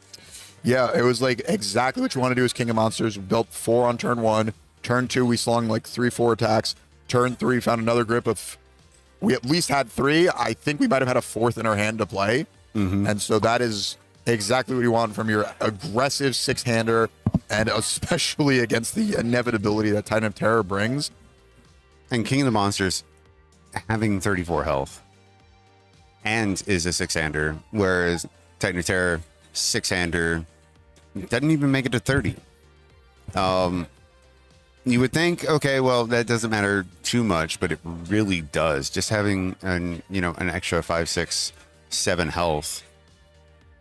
Yeah, it was like exactly what you want to do as King of Monsters. We built 4 on turn 1. Turn 2, we slung like 3-4 attacks. Turn 3, found another grip of. We at least had 3. I think we might have had a 4th in our hand to play. And so that is exactly what you want from your aggressive 6-hander, and especially against the inevitability that Titan of Terror brings. And King of the Monsters having 34 health and is a 6-hander, whereas Titan of Terror 6-hander doesn't even make it to 30. You would think, okay, well, that doesn't matter too much, but it really does. Just having an extra 5, 6, 7 health,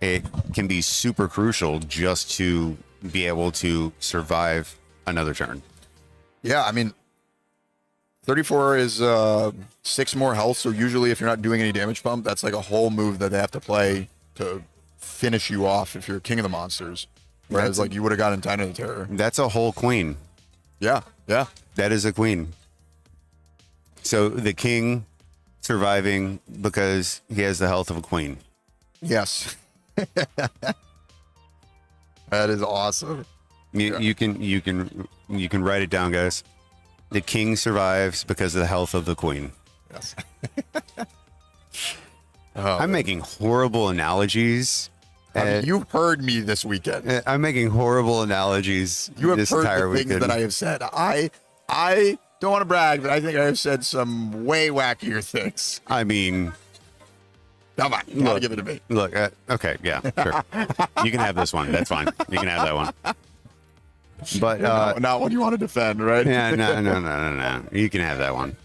it can be super crucial just to be able to survive another turn. Yeah, I mean, 34 is 6 more health, so usually if you're not doing any damage pump, that's like a whole move that they have to play to finish you off if you're King of the Monsters. Whereas like you would have gotten Titan of the Terror. That's a whole queen. Yeah. That is a queen. So the king surviving because he has the health of a queen. Yes. That is awesome. You can write it down, guys. The king survives because of the health of the queen. Yes. I'm making horrible analogies. You heard me this weekend. I'm making horrible analogies. You have this heard entire the things weekend that I have said. I don't want to brag, but I think I have said some way wackier things. I mean, come on, you gotta give it to me. Look, okay, yeah, sure. You can have this one. That's fine. You can have that one. But not what you want to defend, right? Yeah, no. You can have that one.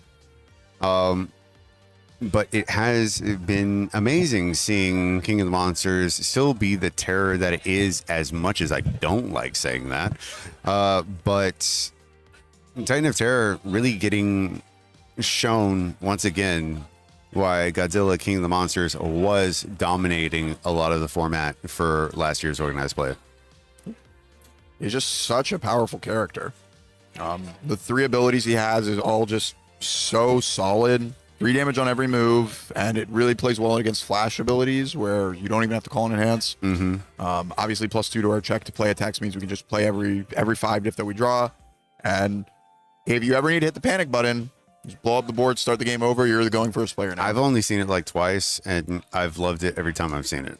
But it has been amazing seeing King of the Monsters still be the terror that it is, as much as I don't like saying that. But Titan of Terror really getting shown once again why Godzilla King of the Monsters was dominating a lot of the format for last year's organized play. He's just such a powerful character. The 3 abilities he has is all just so solid. 3 damage on every move, and it really plays well against flash abilities where you don't even have to call an enhance. Obviously, +2 to our check to play attacks means we can just play every 5 diff that we draw. And if you ever need to hit the panic button, just blow up the board, start the game over. You're the going first player now. I've only seen it like twice, and I've loved it every time I've seen it.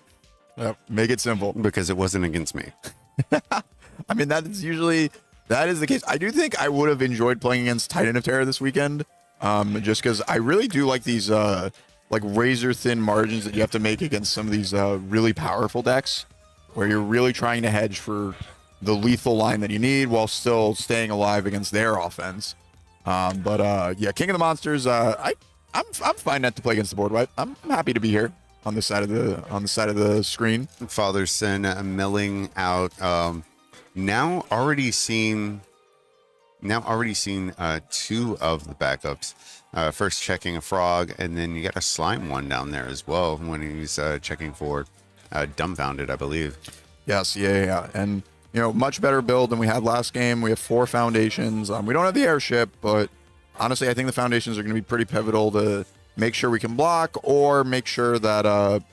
Yep, make it simple. Because it wasn't against me. I mean, that is the case. I do think I would have enjoyed playing against Titan of Terror this weekend, just because I really do like these like razor thin margins that you have to make against some of these really powerful decks, where you're really trying to hedge for the lethal line that you need while still staying alive against their offense. Yeah, King of the Monsters. I'm fine not to play against the board. Right, I'm happy to be here on this side of the screen. Father Sin milling out. Now already seen 2 of the backups. First checking a frog, and then you got a slime one down there as well when he's checking for dumbfounded, I believe. Yes, yeah. And, much better build than we had last game. We have 4 foundations. We don't have the airship, but honestly, I think the foundations are going to be pretty pivotal to make sure we can block or make sure that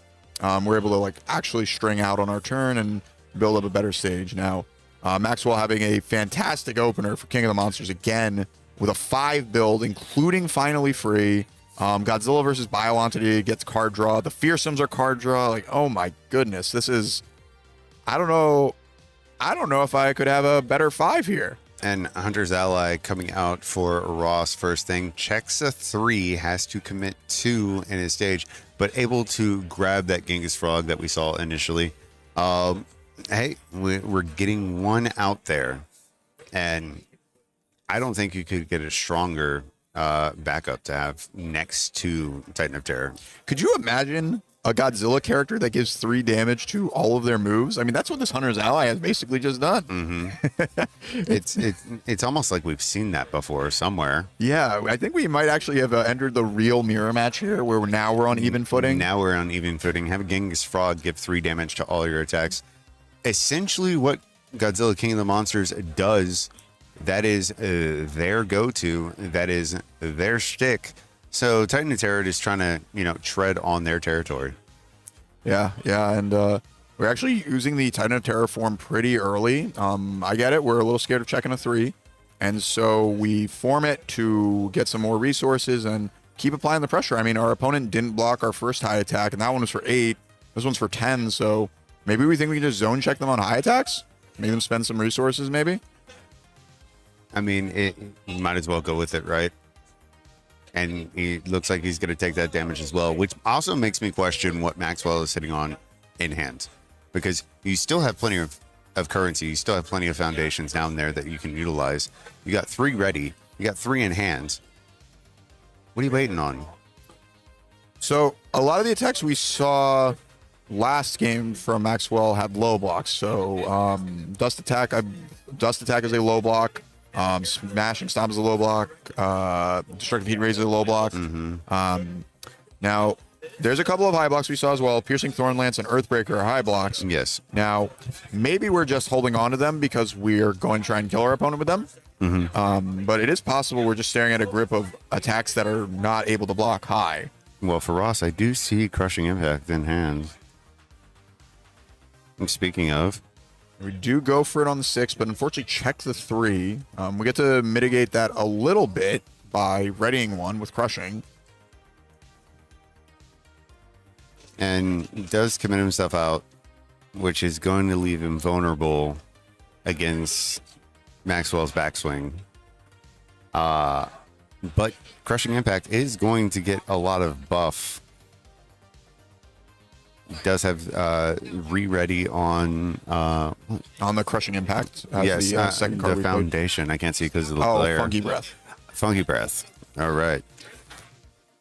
we're able to like actually string out on our turn and build up a better stage. Now, Maxwell having a fantastic opener for King of the Monsters again with a 5 build, including finally free. Godzilla versus Bioentity gets card draw. The Fearsomes are card draw. Like, oh my goodness, this is. I don't know if I could have a better 5 here. And Hunter's Ally coming out for Ross first thing. Checks a 3, has to commit 2 in his stage, but able to grab that Genghis Frog that we saw initially. Hey, we're getting 1 out there, and I don't think you could get a stronger backup to have next to Titan of Terror. Could you imagine a Godzilla character that gives 3 damage to all of their moves? I mean, that's what this Hunter's Ally has basically just done. It's almost like we've seen that before somewhere. Yeah, I think we might actually have entered the real mirror match here, where we're on even footing. Now we're on even footing. Have a Genghis Frog give 3 damage to all your attacks. Essentially what Godzilla King of the Monsters does, that is their go-to, that is their shtick. So Titan of Terror is trying to, tread on their territory. Yeah, and we're actually using the Titan of Terror form pretty early. I get it, we're a little scared of checking a 3, and so we form it to get some more resources and keep applying the pressure. I mean, our opponent didn't block our first high attack, and that one was for 8. This one's for 10, so maybe we think we can just zone check them on high attacks? Make them spend some resources, maybe? I mean, you might as well go with it, right? And he looks like he's going to take that damage as well, which also makes me question what Maxwell is sitting on in hand. Because you still have plenty of currency. You still have plenty of foundations down there that you can utilize. You got 3 ready. You got 3 in hand. What are you waiting on? So a lot of the attacks we saw last game from Maxwell had low blocks. So Dust Attack is a low block. Smashing Stomp is a low block. Destructive Heat Raise is a low block. Now, there's a couple of high blocks we saw as well. Piercing Thorn Lance and Earthbreaker are high blocks. Yes. Now, maybe we're just holding on to them because we're going to try and kill our opponent with them. But it is possible we're just staring at a grip of attacks that are not able to block high. Well, for Ross, I do see Crushing Impact in hand. And speaking of, we do go for it on the 6, but unfortunately check the 3. We get to mitigate that a little bit by readying 1 with Crushing. And he does commit himself out, which is going to leave him vulnerable against Maxwell's backswing. But Crushing Impact is going to get a lot of buff does have re-ready on the Crushing Impact. Yes, the second card the we played. foundation. I can't see because of the Oh, glare. Funky Breath. Funky Breath. All right.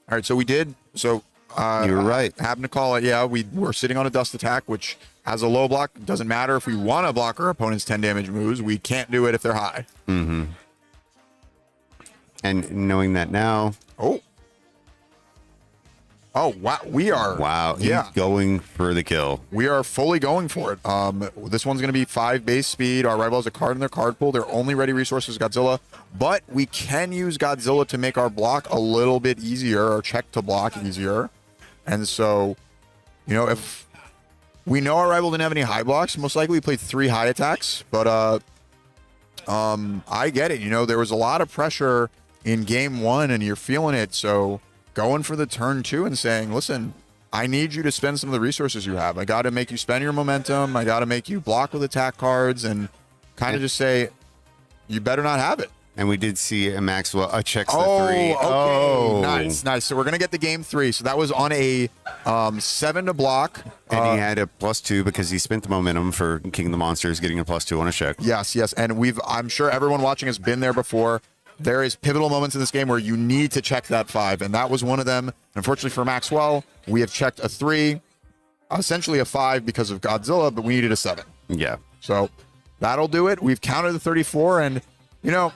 All right, so we did. So you were right. I happened to call it. Yeah, we were sitting on a dust attack, which has a low block. Doesn't matter if we want to block our opponent's 10 damage moves. We can't do it if they're high. Mm-hmm. And knowing that now. Oh, wow. We are. Wow. He's Yeah. going for the kill. We are fully going for it. This one's going to be 5 base speed. Our rival has a card in their card pool. Their only ready resource is Godzilla. But we can use Godzilla to make our block a little bit easier, or check to block easier. And so, you know, if we know our rival didn't have any high blocks, most likely we played 3 high attacks. But I get it. You know, there was a lot of pressure in game 1, and you're feeling it. So going for the turn 2 and saying, listen, I need you to spend some of the resources you have. I got to make you spend your momentum. I got to make you block with attack cards, and kind of just say, you better not have it. And we did see a Maxwell checks the 3. Okay. Oh, Nice. So we're going to get the game 3. So that was on a 7 to block. And he had a +2 because he spent the momentum for King of the Monsters, getting a +2 on a check. Yes. And I'm sure everyone watching has been there before. There is pivotal moments in this game where you need to check that 5, and that was one of them. Unfortunately for Maxwell, we have checked a 3, essentially a 5 because of Godzilla, but we needed a 7. Yeah. So that'll do it. We've counted the 34, and, you know,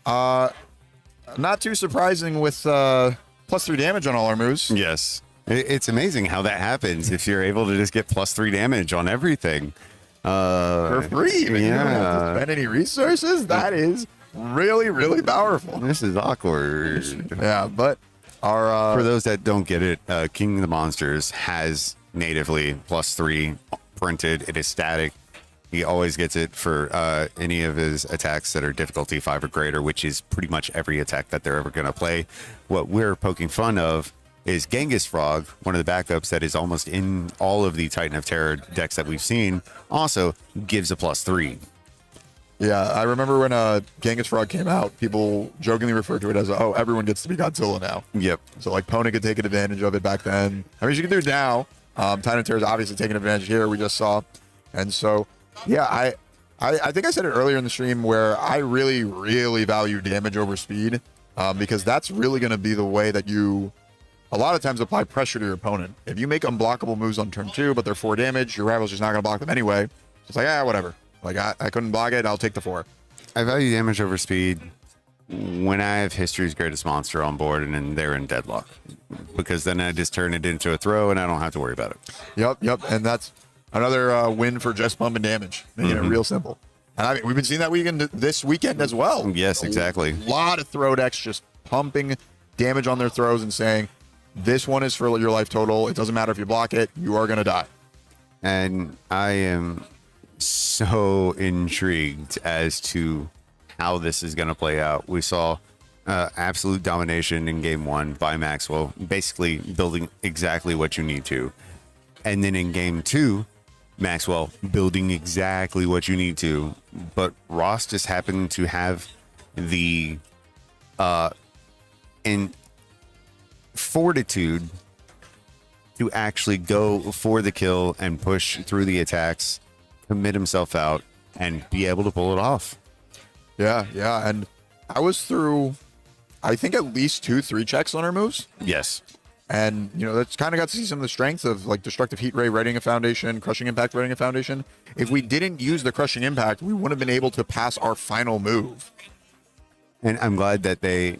not too surprising with +3 damage on all our moves. Yes. It's amazing how that happens if you're able to just get +3 damage on everything. For free, even. You don't have to spend any resources. That is really, really powerful. This is awkward. Yeah, but our for those that don't get it, King of the Monsters has natively +3 printed. It is static. He always gets it for any of his attacks that are difficulty 5 or greater, which is pretty much every attack that they're ever going to play. What we're poking fun of is Genghis Frog, one of the backups that is almost in all of the Titan of Terror decks that we've seen, also gives a +3. Yeah, I remember when Genghis Frog came out, people jokingly referred to it as, oh, everyone gets to be Godzilla now. Yep. So, like, Pona could take advantage of it back then. I mean, she can do it now. Titan of Terror is obviously taking advantage here, we just saw. And so, yeah, I think I said it earlier in the stream where I really, really value damage over speed, because that's really going to be the way that you, a lot of times, apply pressure to your opponent. If you make unblockable moves on turn 2, but they're 4 damage, your rival's just not going to block them anyway. It's like, whatever. Like, I couldn't block it, I'll take the 4. I value damage over speed when I have History's Greatest Monster on board and then they're in deadlock, because then I just turn it into a throw and I don't have to worry about it. Yep. And that's another win for just pumping damage. Making it real simple. And I mean, we've been seeing that this weekend as well. Yes, exactly. A lot of throw decks just pumping damage on their throws and saying, this one is for your life total. It doesn't matter if you block it, you are going to die. And I am so intrigued as to how this is going to play out. We saw absolute domination in game 1 by Maxwell, basically building exactly what you need to. And then in game 2, Maxwell building exactly what you need to. But Ross just happened to have the fortitude to actually go for the kill and push through the attacks, commit himself out, and be able to pull it off. Yeah. And I was through, I think, at least 2-3 checks on our moves. Yes. And, you know, that's kind of got to see some of the strengths of, like, Destructive Heat Ray readying a foundation, Crushing Impact readying a foundation. If we didn't use the Crushing Impact, we wouldn't have been able to pass our final move. And I'm glad that they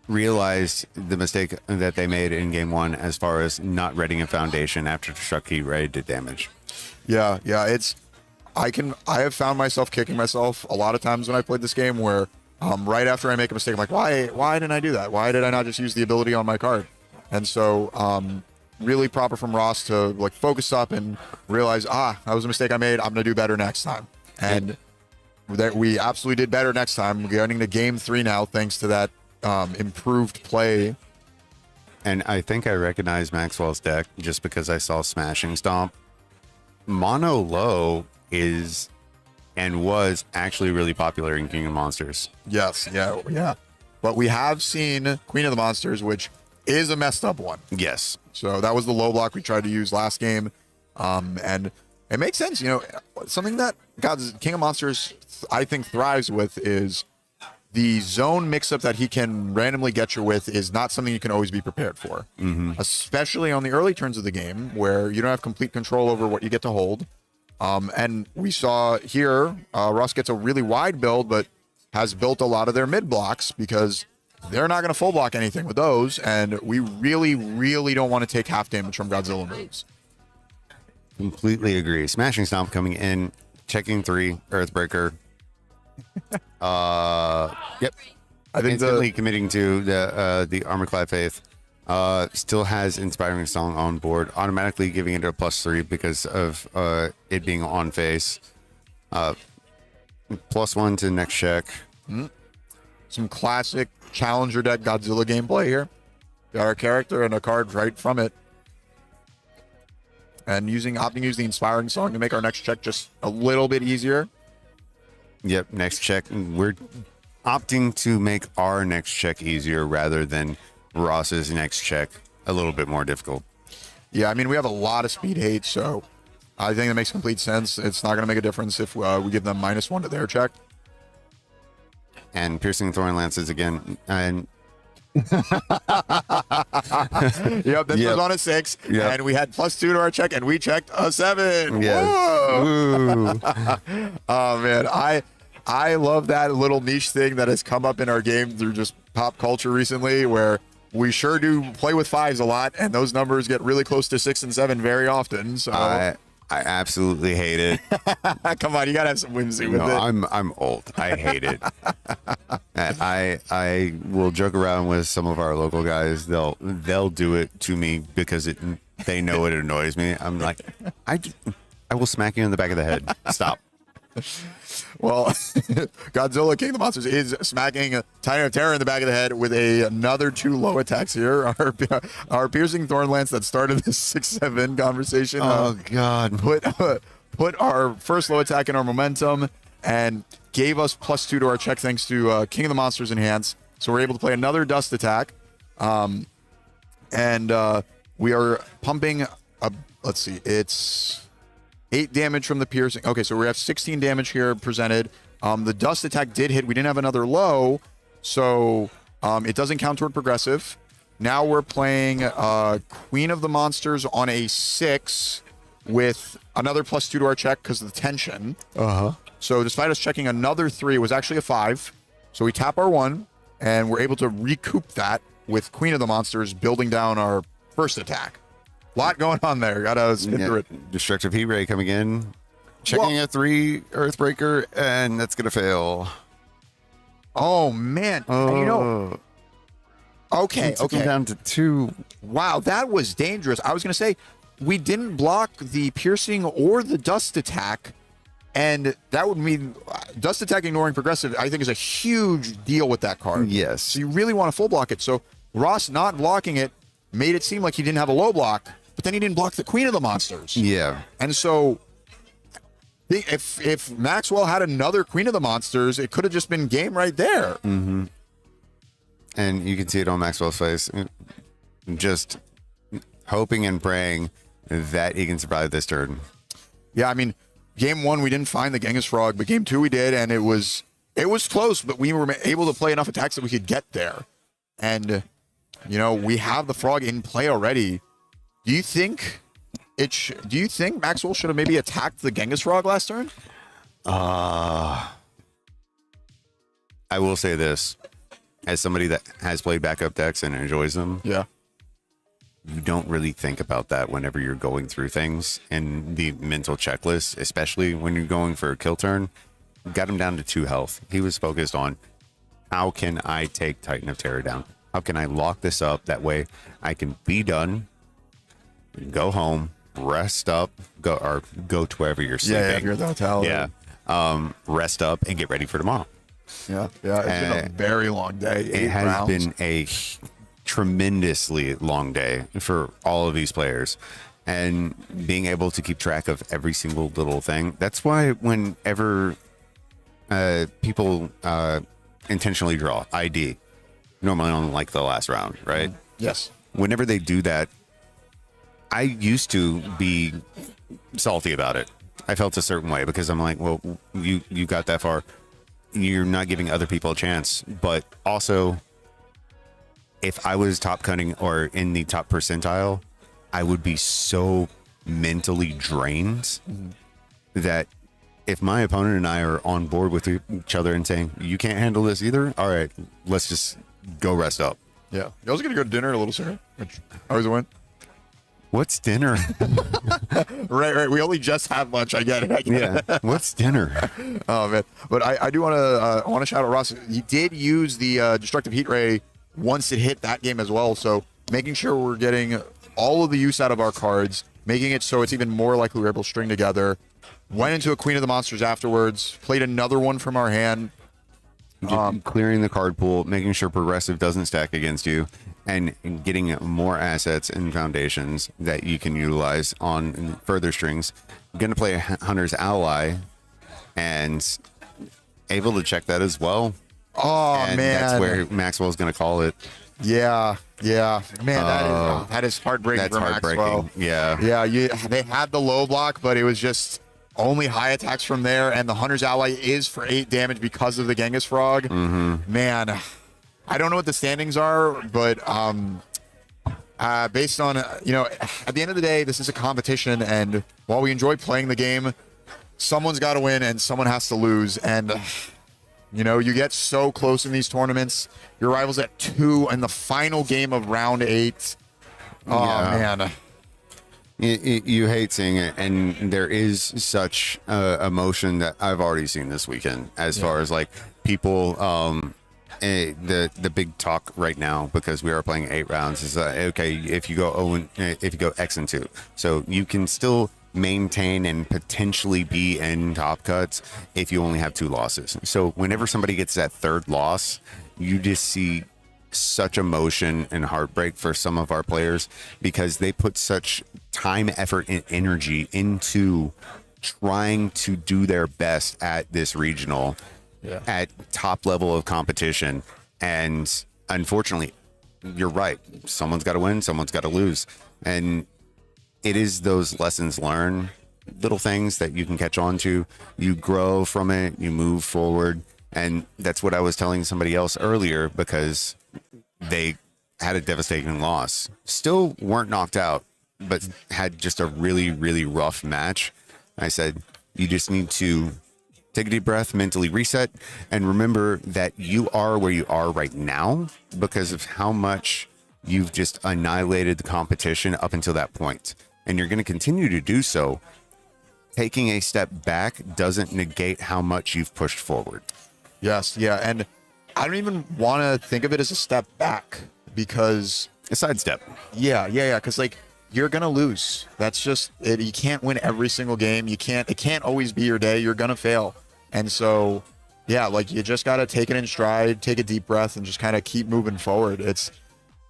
realized the mistake that they made in game 1 as far as not readying a foundation after Destructive Heat Ray did damage. Yeah. I have found myself kicking myself a lot of times when I played this game where right after I make a mistake, I'm like, why didn't I do that? Why did I not just use the ability on my card? And so really proper from Ross to, like, focus up and realize, that was a mistake I made. I'm going to do better next time. And we absolutely did better next time. We're getting to game 3 now, thanks to that improved play. And I think I recognize Maxwell's deck just because I saw Smashing Stomp. Mono Low is and was actually really popular in King of Monsters. Yes, yeah. But we have seen Queen of the Monsters, which is a messed up one. Yes. So that was the low block we tried to use last game. And it makes sense. Something that God's King of Monsters, I think, thrives with is the zone mix-up that he can randomly get you with is not something you can always be prepared for, especially on the early turns of the game where you don't have complete control over what you get to hold. And we saw here, Ross gets a really wide build, but has built a lot of their mid blocks because they're not going to full block anything with those. And we really, really don't want to take half damage from Godzilla moves. Completely agree. Smashing Stomp coming in, checking 3, Earthbreaker. Yep. I think instantly committing to the Armorclad Faith. Still has Inspiring Song on board, automatically giving it a +3 because of it being on face. +1 to next check. Some classic challenger deck Godzilla gameplay here. Got our character and a card right from it. And opting to use the Inspiring Song to make our next check just a little bit easier. Yep, next check. We're opting to make our next check easier rather than Ross's next check a little bit more difficult. Yeah, I mean, we have a lot of speed hate, so I think that makes complete sense. It's not going to make a difference if we give them -1 to their check. And Piercing Thorn Lances again. And yep, this was on a 6, and we had +2 to our check, and we checked a 7. Yes. Whoa! Oh man, I love that little niche thing that has come up in our game through just pop culture recently, where we sure do play with 5s a lot, and those numbers get really close to 6 and 7 very often. So I absolutely hate it. Come on, you gotta have some whimsy with it. I'm old. I hate it. And I will joke around with some of our local guys. They'll do it to me because they know it annoys me. I'm like, I will smack you in the back of the head. Stop. Well, Godzilla King of the Monsters is smacking Titan of Terror in the back of the head with another 2 low attacks here. Our Piercing Thorn Lance that started this 6-7 conversation. Oh, God. Put our first low attack in our momentum and gave us +2 to our check thanks to King of the Monsters Enhance. So we're able to play another Dust attack. And we are pumping, let's see, it's 8 damage from the piercing. Okay, so we have 16 damage here presented. The Dust attack did hit. We didn't have another low, so it doesn't count toward progressive. Now we're playing Queen of the Monsters on a 6 with another +2 to our check because of the tension. So despite us checking another 3, it was actually a 5. So we tap our 1, and we're able to recoup that with Queen of the Monsters building down our first attack. Lot going on there. Gotta spin through it. Destructive Heat Ray coming in. Checking a 3 Earthbreaker, and that's gonna fail. Oh man. And okay. Down to 2. Wow, that was dangerous. I was gonna say we didn't block the piercing or the Dust attack, and that would mean Dust attack ignoring progressive, I think, is a huge deal with that card. Yes. So you really want to full block it. So Ross not blocking it made it seem like he didn't have a low block, but then he didn't block the Queen of the Monsters. Yeah. And so if Maxwell had another Queen of the Monsters, it could have just been game right there. And you can see it on Maxwell's face. Just hoping and praying that he can survive this turn. Yeah, I mean, game 1 we didn't find the Genghis Frog, but game 2 we did, and it was close, but we were able to play enough attacks that we could get there. And we have the frog in play already. Do you think Maxwell should have maybe attacked the Genghis Frog last turn? I will say this, as somebody that has played backup decks and enjoys them. Yeah. You don't really think about that whenever you're going through things and the mental checklist, especially when you're going for a kill turn. Got him down to 2 health. He was focused on, how can I take Titan of Terror down? How can I lock this up? That way I can be done, go home, rest up, go to wherever you're sleeping. Yeah, if you're at the hotel. Yeah. Rest up and get ready for tomorrow. Yeah. It's been a very long day. It has been a tremendously long day for all of these players, and being able to keep track of every single little thing. That's why whenever people intentionally draw ID, normally on like the last round, right? Yes. Whenever they do that, I used to be salty about it. I felt a certain way because I'm like, well, you got that far. You're not giving other people a chance. But also, if I was top cutting or in the top percentile, I would be so mentally drained that if my opponent and I are on board with each other and saying, you can't handle this either, all right, let's just go rest up. Yeah. I was going to go to dinner a little sooner, which always a win. What's dinner? Right. We only just had lunch. I get it. Yeah. What's dinner? Oh, man. But I do want to shout out Ross. He did use the destructive heat ray once it hit that game as well. So making sure we're getting all of the use out of our cards, making it so it's even more likely we're able to string together. Went into a Queen of the Monsters afterwards, played another one from our hand. Clearing the card pool, making sure progressive doesn't stack against you, and getting more assets and foundations that you can utilize on further strings. Going to play a Hunter's Ally and able to check that as well. Oh, and man. That's where Maxwell's going to call it. Yeah. Man, that is heartbreaking. That's for heartbreaking. Maxwell. Yeah. They had the low block, but it was just only high attacks from there, and the Hunter's Ally is for 8 damage because of the Genghis Frog. Mm-hmm. Man, I don't know what the standings are, but based on, at the end of the day, this is a competition, and while we enjoy playing the game, someone's got to win and someone has to lose, and you get so close in these tournaments. Your rival's at 2 in the final game of round 8. Oh, Yeah. man. You hate seeing it, and there is such emotion that I've already seen this weekend as far as like people the big talk right now, because we are playing 8 rounds, is okay, if you go X and 2, so you can still maintain and potentially be in top cuts if you only have 2 losses. So whenever somebody gets that 3rd loss, you just see such emotion and heartbreak for some of our players, because they put such time, effort, and energy into trying to do their best at this regional, at top level of competition. And unfortunately, you're right, someone's got to win, someone's got to lose, and it is those lessons learned, little things that you can catch on to. You grow from it, you move forward. And that's what I was telling somebody else earlier, because they had a devastating loss. Still weren't knocked out, but had just a really, really rough match. I said, you just need to take a deep breath, mentally reset, and remember that you are where you are right now because of how much you've just annihilated the competition up until that point. And you're going to continue to do so. Taking a step back doesn't negate how much you've pushed forward. Yes, yeah, and I don't even want to think of it as a step back, because a sidestep. Yeah, because like you're gonna lose. That's just it. You can't win every single game. It can't always be your day. You're gonna fail, and so yeah, like you just gotta take it in stride, take a deep breath, and just kind of keep moving forward. It's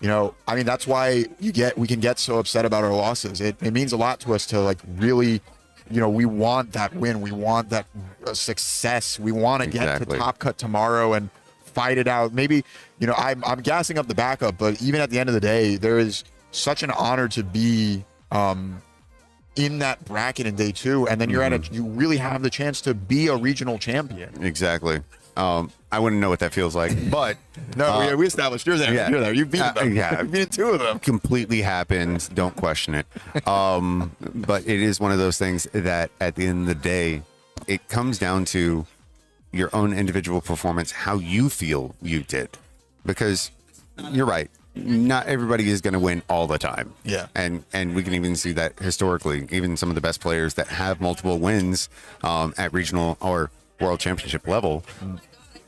that's why we can get so upset about our losses. It means a lot to us to like really. We want that win. We want that success. We want to get to top cut tomorrow and fight it out. Maybe, I'm gassing up the backup, but even at the end of the day, there is such an honor to be in that bracket in day 2, and then you really have the chance to be a regional champion. Exactly. I wouldn't know what that feels like, but no, we established you're there. Yeah. You're there. You've beaten them. Yeah, you've beaten 2 of them. Completely happened. Don't question it. But it is one of those things that at the end of the day, it comes down to your own individual performance, how you feel you did, because you're right. Not everybody is going to win all the time. Yeah. And we can even see that historically. Even some of the best players that have multiple wins at regional or world championship level,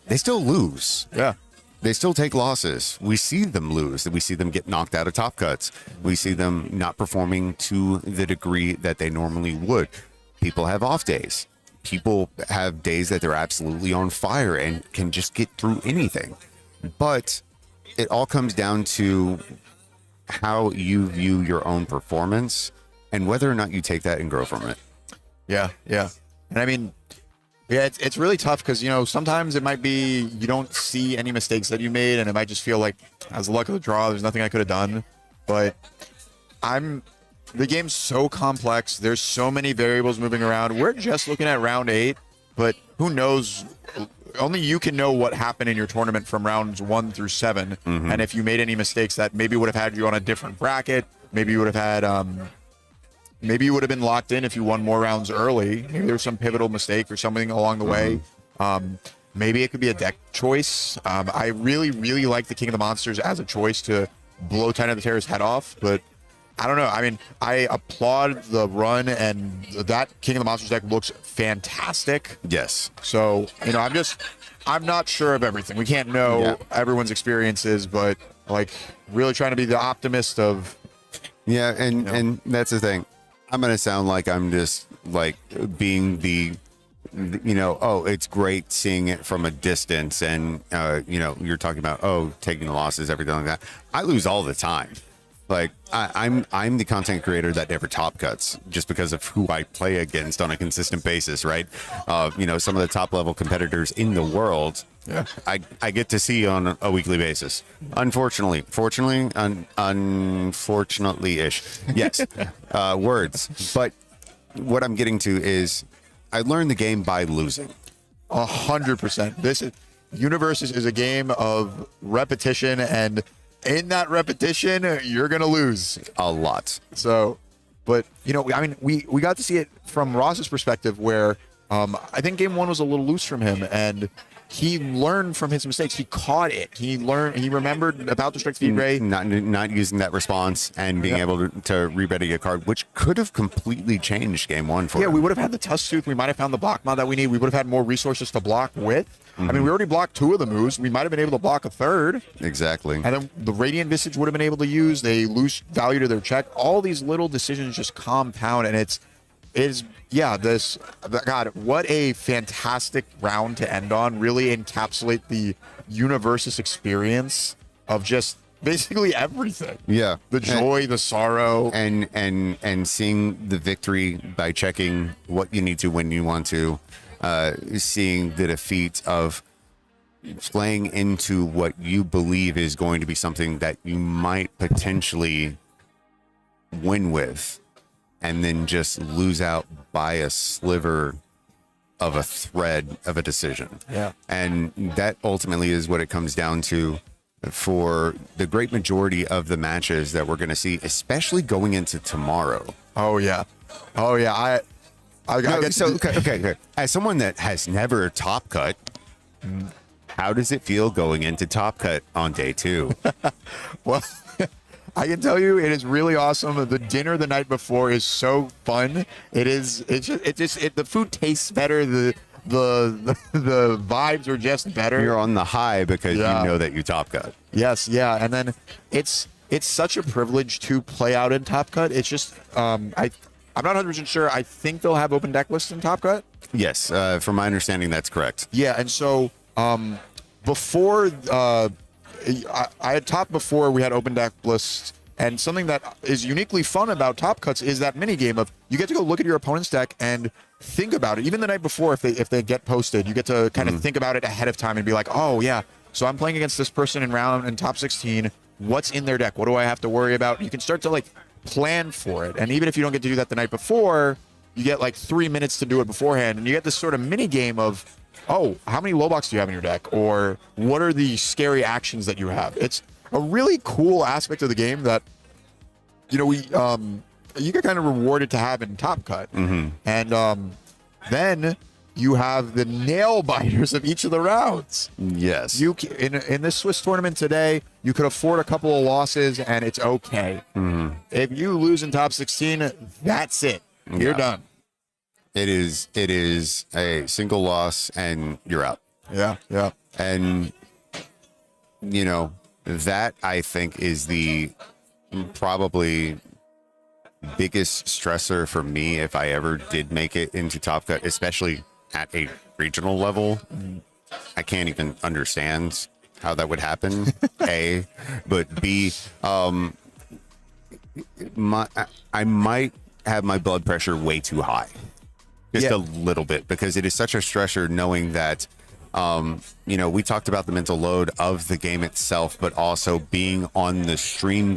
they still lose. Yeah. They still take losses. We see them lose. We see them get knocked out of top cuts. We see them not performing to the degree that they normally would. People have off days. People have days that they're absolutely on fire and can just get through anything. But it all comes down to how you view your own performance and whether or not you take that and grow from it. Yeah. And I mean, yeah, it's really tough because, sometimes it might be you don't see any mistakes that you made, and it might just feel like, as the luck of the draw, there's nothing I could have done. But I'm the game's so complex. There's so many variables moving around. We're just looking at round 8, but who knows? Only you can know what happened in your tournament from rounds 1 through 7. And if you made any mistakes that maybe would have had you on a different bracket, maybe you would have had, maybe you would have been locked in if you won more rounds early. Maybe there was some pivotal mistake or something along the way. Maybe it could be a deck choice. I really, really like the King of the Monsters as a choice to blow Titan of the Terror's head off, but I don't know. I mean, I applaud the run, and that King of the Monsters deck looks fantastic. Yes. So, you know, I'm not sure of everything. We can't know everyone's experiences, but like really trying to be the optimist of. Yeah, and that's the thing. I'm gonna sound like I'm just like being the you know, oh, it's great seeing it from a distance, and you know, you're talking about taking the losses, everything like that. I lose all the time. Like I'm the content creator that never top cuts just because of who I play against on a consistent basis, right? You know, some of the top level competitors in the world, I get to see on a weekly basis. Unfortunately, unfortunately-ish, yes, words. But what I'm getting to is, I learned the game by losing. 100%. This is UniVersus is a game of repetition, and in that repetition, you're gonna lose a lot. So, but you know, I mean, we got to see it from Ross's perspective, where I think game 1 was a little loose from him, and he learned from his mistakes. He caught it. He remembered about the strike speed ray, not using that response and being able to re-ready a card, which could have completely changed game 1 for him. We would have had the Tusk Tooth. We might have found the block mod that we need. We would have had more resources to block with. I mean, we already blocked 2 of the moves. We might have been able to block a 3rd. Exactly. And then the Radiant Visage would have been able to use. They lose value to their check. All these little decisions just compound, and God, what a fantastic round to end on. Really encapsulate the UniVersus experience of just basically everything. Yeah. The joy, the sorrow. And seeing the victory by checking what you need to when you want to. Seeing the defeat of playing into what you believe is going to be something that you might potentially win with, and then just lose out by a sliver of a thread of a decision. Yeah. And that ultimately is what it comes down to for the great majority of the matches that we're going to see, especially going into tomorrow. Oh, yeah. Okay. As someone that has never top cut, how does it feel going into top cut on day 2? Well, I can tell you, it is really awesome. The dinner the night before is so fun. The food tastes better. The vibes are just better. You're on the high because you know that you top cut. Yes, yeah, and then it's such a privilege to play out in Top Cut. It's just I'm not 100% sure. I think they'll have open deck lists in Top Cut. Yes, from my understanding, that's correct. Yeah, and so before I had top before we had open deck lists, and something that is uniquely fun about Top Cuts is that mini game of you get to go look at your opponent's deck and think about it. Even the night before, if they get posted, you get to kind of think about it ahead of time and be like, oh yeah, so I'm playing against this person in top 16. What's in their deck? What do I have to worry about? You can start to like plan for it. And even if you don't get to do that the night before, you get like 3 minutes to do it beforehand, and you get this sort of mini game of, oh, how many low blocks do you have in your deck? Or what are the scary actions that you have? It's a really cool aspect of the game that, you know, you get kind of rewarded to have in Top Cut. And then you have the nail biters of each of the rounds. Yes. You in this Swiss tournament today, you could afford a couple of losses, and it's okay. If you lose in top 16, that's it. You're done. It is a single loss, and you're out. Yeah. And, you know, that I think is the probably biggest stressor for me if I ever did make it into Top Cut, especially at a regional level. I can't even understand how that would happen. A, but B, I might have my blood pressure way too high, just a little bit, because it is such a stressor knowing that, you know, we talked about the mental load of the game itself, but also being on the stream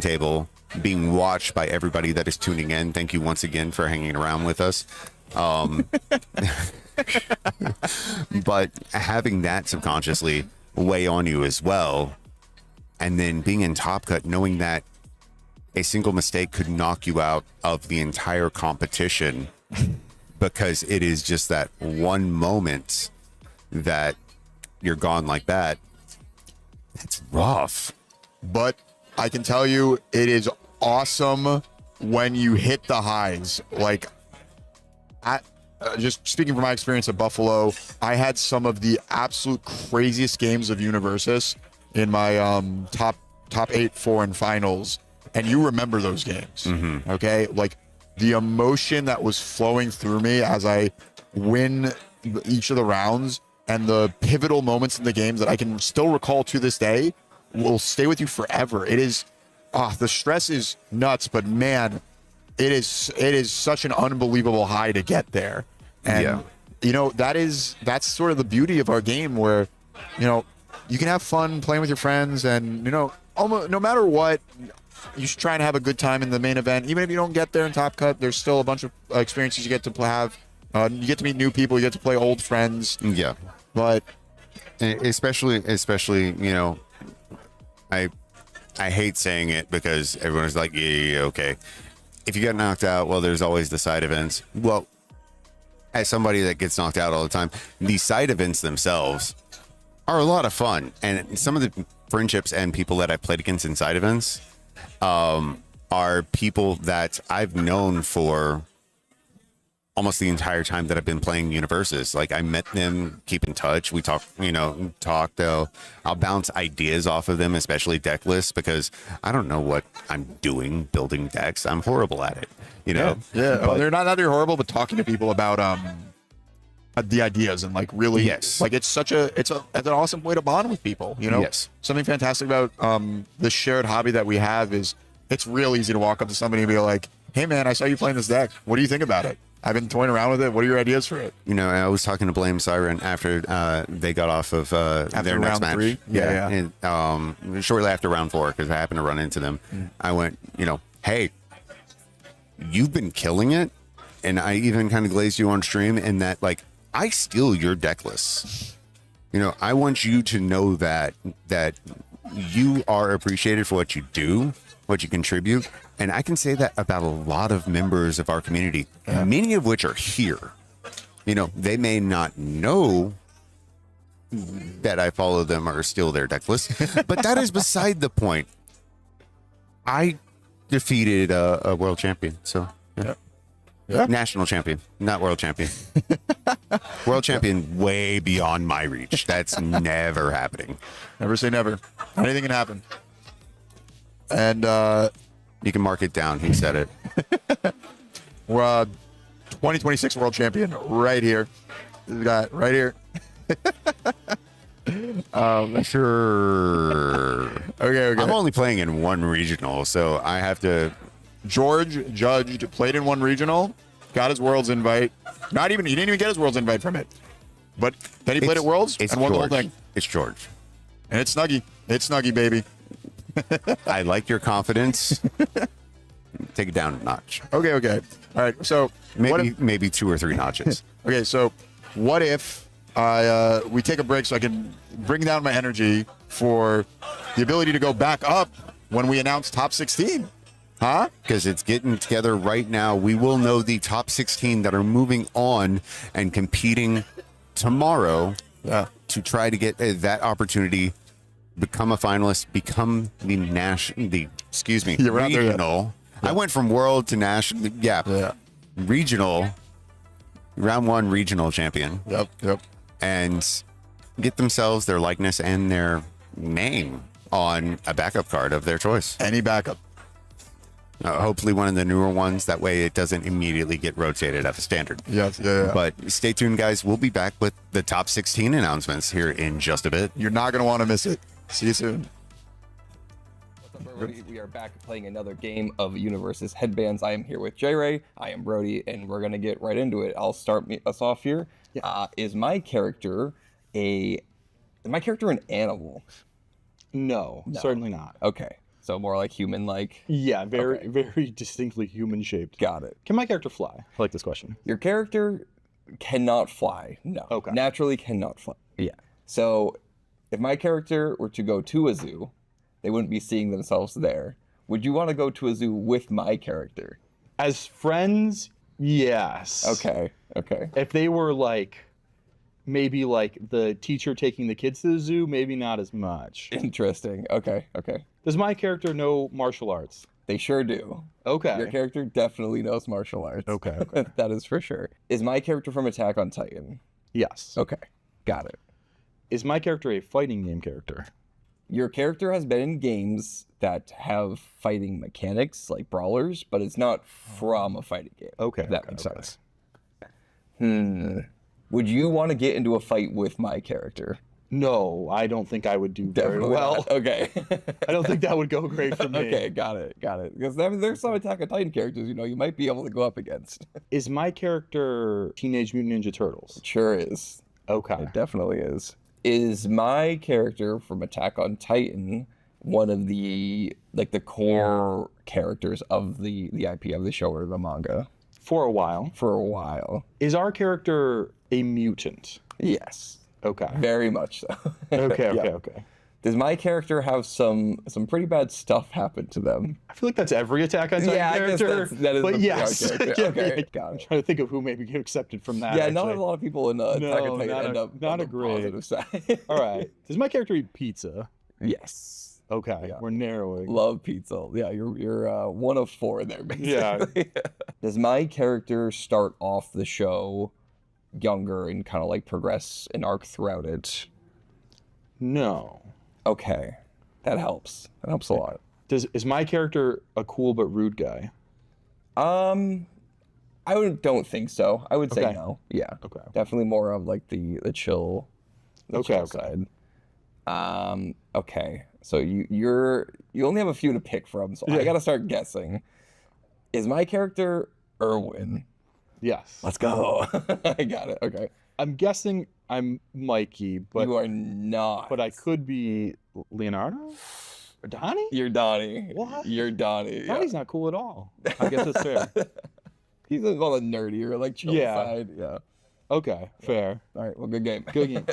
table being watched by everybody that is tuning in. Thank you once again for hanging around with us. But having that subconsciously weigh on you as well, and then being in Top Cut, knowing that a single mistake could knock you out of the entire competition because it is just that one moment that you're gone like that. That's rough. But I can tell you, it is awesome when you hit the highs. Like, just speaking from my experience at Buffalo, I had some of the absolute craziest games of UniVersus in my top 8 foreign finals, and you remember those games, okay? Like, the emotion that was flowing through me as I win each of the rounds, and the pivotal moments in the games that I can still recall to this day will stay with you forever. It is, the stress is nuts, but man, it is such an unbelievable high to get there. And you know, that's sort of the beauty of our game, where, you know, you can have fun playing with your friends, and, you know, almost no matter what, you should try and have a good time in the main event. Even if you don't get there in Top Cut, there's still a bunch of experiences you get to have. You get to meet new people, you get to play old friends. Yeah. But especially, you know, I hate saying it because everyone's like, yeah, okay. If you get knocked out, well, there's always the side events. Well, as somebody that gets knocked out all the time, the side events themselves are a lot of fun. And some of the friendships and people that I've played against in side events are people that I've known for almost the entire time that I've been playing UniVersus. Like, I met them, keep in touch. We talk, I'll bounce ideas off of them, especially deck lists, because I don't know what I'm doing building decks. I'm horrible at it, you know? Yeah. Well, they're not that you're horrible, but talking to people about the ideas and, like, really, like, it's an awesome way to bond with people, you know? Yes. Something fantastic about the shared hobby that we have is it's real easy to walk up to somebody and be like, hey man, I saw you playing this deck. What do you think about it? I've been toying around with it. What are your ideas for it? You know, I was talking to Blame Siren after they got off of their next round match. 3? Yeah. And shortly after round 4, because I happened to run into them, I went, you know, hey, you've been killing it. And I even kind of glazed you on stream in that, like, I steal your deck lists. You know, I want you to know that you are appreciated for what you do, what you contribute. And I can say that about a lot of members of our community, many of which are here. You know, they may not know that I follow them or steal their deck list, but that is beside the point. I defeated a world champion, so national champion, not world champion. World champion way beyond my reach. That's never happening. Never say never. Anything can happen. And you can mark it down. He said it. We're 2026 world champion right here. This guy right here. Sure. Okay. I'm only playing in one regional, so I have to. George judged, played in one regional, got his Worlds invite. He didn't even get his Worlds invite from it. But then he played at Worlds and won the whole thing. It's George. And it's Snuggy. It's Snuggy, baby. I like your confidence. Take it down a notch. Okay. All right. So maybe 2 or 3 notches. Okay. So what if we take a break so I can bring down my energy for the ability to go back up when we announce top 16? Huh? Because it's getting together right now. We will know the top 16 that are moving on and competing tomorrow to try to get that opportunity, become a finalist, become the regional. I went from world to national. Yeah. Regional, round 1 regional champion. Yep. And get themselves their likeness and their name on a backup card of their choice. Any backup. Hopefully one of the newer ones. That way it doesn't immediately get rotated at the standard. Yeah. But stay tuned, guys. We'll be back with the top 16 announcements here in just a bit. You're not going to want to miss it. See you soon. What's up, everybody? We are back playing another game of UniVersus Headbands. I am here with J-Ray. I am Brody, and we're going to get right into it. I'll start us off here. Is my character an animal? No, certainly not. Okay. So more like human-like. Yeah, very, Okay. very distinctly human-shaped. Got it. Can my character fly? I like this question. Your character cannot fly. No. Okay. Naturally cannot fly. Yeah. So if my character were to go to a zoo, they wouldn't be seeing themselves there. Would you want to go to a zoo with my character? As friends, yes. Okay. Okay. If they were like, maybe like the teacher taking the kids to the zoo, maybe not as much. Interesting. Okay. Okay. Does my character know martial arts? They sure do. Okay. Your character definitely knows martial arts. Okay. That is for sure. Is my character from Attack on Titan? Yes. Okay. Got it. Is my character a fighting game character? Your character has been in games that have fighting mechanics, like brawlers, but it's not from a fighting game. Okay. If that makes sense. Would you want to get into a fight with my character? No, I don't think I would do very Definitely well. not. Okay. I don't think that would go great for me. Okay, got it. Because I mean, there's some Attack on Titan characters, you might be able to go up against. Is my character Teenage Mutant Ninja Turtles? It sure is. Okay. It definitely is. Is my character from Attack on Titan one of the core characters of the IP of the show or the manga? For a while. For a while. Is our character a mutant? Yes. Okay. Very much so. Okay, Yeah. okay. Does my character have some pretty bad stuff happen to them? I feel like that's every Attack on Titan Yeah, I guess character. that is but the yes. character. Yeah, Okay, yeah. got I'm it. trying to think of who maybe get accepted from that. Yeah, not actually. a lot of people in Attack on Titan not end a- up not on a the great. positive side. All right. Does my character eat pizza? Yes. Okay, Yeah. we're narrowing. Love pizza. Yeah, you're one of four there, basically. Yeah. Does my character start off the show younger and kind of like progress an arc throughout it? No. Okay. That helps. That helps a lot. Is my character a cool but rude guy? Don't think so. I would say Okay. no. Yeah. Okay. Definitely more of like the chill, Okay, chill okay. side. Okay. So you only have a few to pick from, so I Yeah. gotta start guessing. Is my character Erwin? Yes. Let's go. I got it. Okay. I'm guessing I'm Mikey, but you are not. But I could be Leonardo? Or Donnie? You're Donnie. What? You're Donnie. Yeah. Donnie's not cool at all. I guess that's fair. He's on the nerdier, like chill Yeah. side. Yeah. Okay, fair. All right. Well, good game. Good game.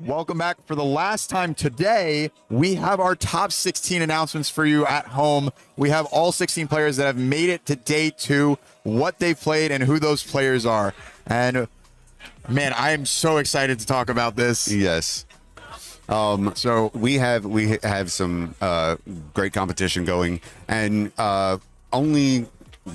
Welcome back. For the last time today, we have our top 16 announcements for you at home. We have all 16 players that have made it to day 2, what they've played, and who those players are. And man, I am so excited to talk about this. Yes. So we have some great competition going, and only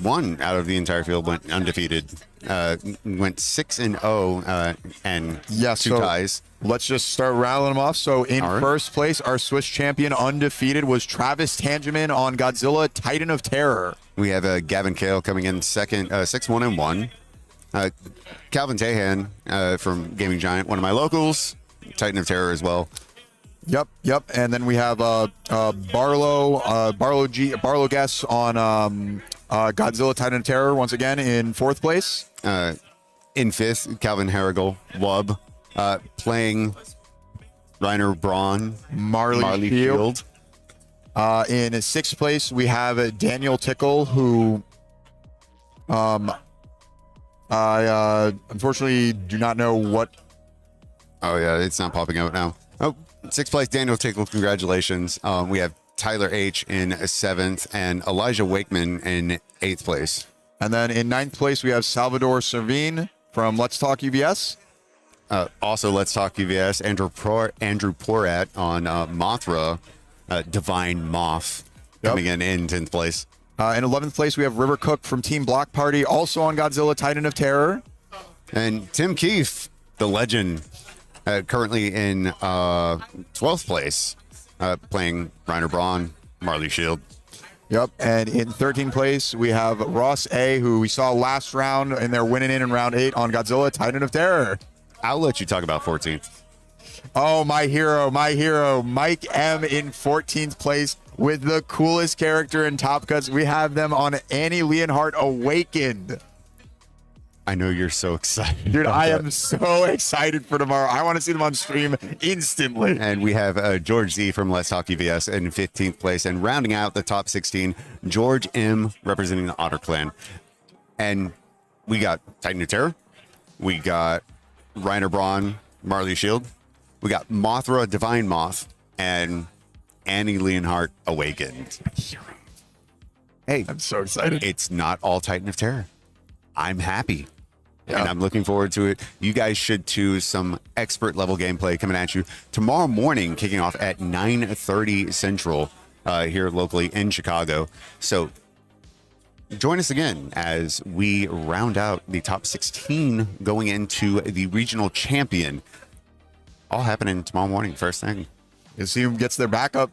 one out of the entire field went undefeated. Went 6-0 and two ties. Let's just start rattling them off. So in first place, our Swiss champion undefeated was Travis Tangeman on Godzilla Titan of Terror. We have Gavin Kale coming in second, 6-1-1. Calvin Tahan from Gaming Giant, one of my locals, Titan of Terror as well. Yep. And then we have Barlow Guess on Godzilla Titan of Terror once again in fourth place. In fifth, Calvin Harrigal, Wub, playing Reiner Braun, Marley Shield. In sixth place, we have Daniel Tickle, who I unfortunately do not know what. Oh, yeah, it's not popping out now. Oh, sixth place, Daniel Tickle, congratulations. We have Tyler H. in seventh and Elijah Wakeman in eighth place. And then in ninth place, we have Salvador Servine from Let's Talk UVS. Also, Let's Talk UVS, Andrew Porat on Mothra, Divine Moth, coming in 10th place. In 11th place, we have River Cook from Team Block Party, also on Godzilla Titan of Terror. And Tim Keefe, the legend, currently in 12th place, playing Reiner Braun, Marley Shield. Yep, and in 13th place, we have Ross A., who we saw last round, and they're winning in round 8 on Godzilla Titan of Terror. I'll let you talk about 14th. Oh, my hero, Mike M. in 14th place with the coolest character in Top Cuts. We have them on Annie Leonhardt Awakened. I know you're so excited. Dude, I am so excited for tomorrow. I want to see them on stream instantly. And we have George Z from Let's Talk UVS in 15th place. And rounding out the top 16, George M. representing the Otter Clan. And we got Titan of Terror. We got Reiner Braun, Marley Shield. We got Mothra, Divine Moth, and Annie Leonhardt Awakened. Hey, I'm so excited. It's not all Titan of Terror. I'm happy. Yeah. And I'm looking forward to it. You guys should too. Some expert level gameplay coming at you tomorrow morning, kicking off at 9:30 Central here locally in Chicago. So join us again as we round out the top 16 going into the regional champion. All happening tomorrow morning, first thing. You'll see who gets their backup.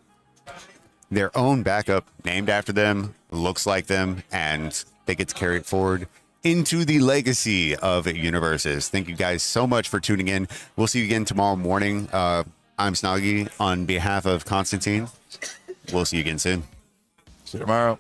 Their own backup, named after them, looks like them, and they get to carry it forward into the legacy of UniVersus. Thank you guys so much for tuning in. We'll see you again tomorrow morning. I'm Snoggy on behalf of Constantine. We'll see you again soon. See you tomorrow.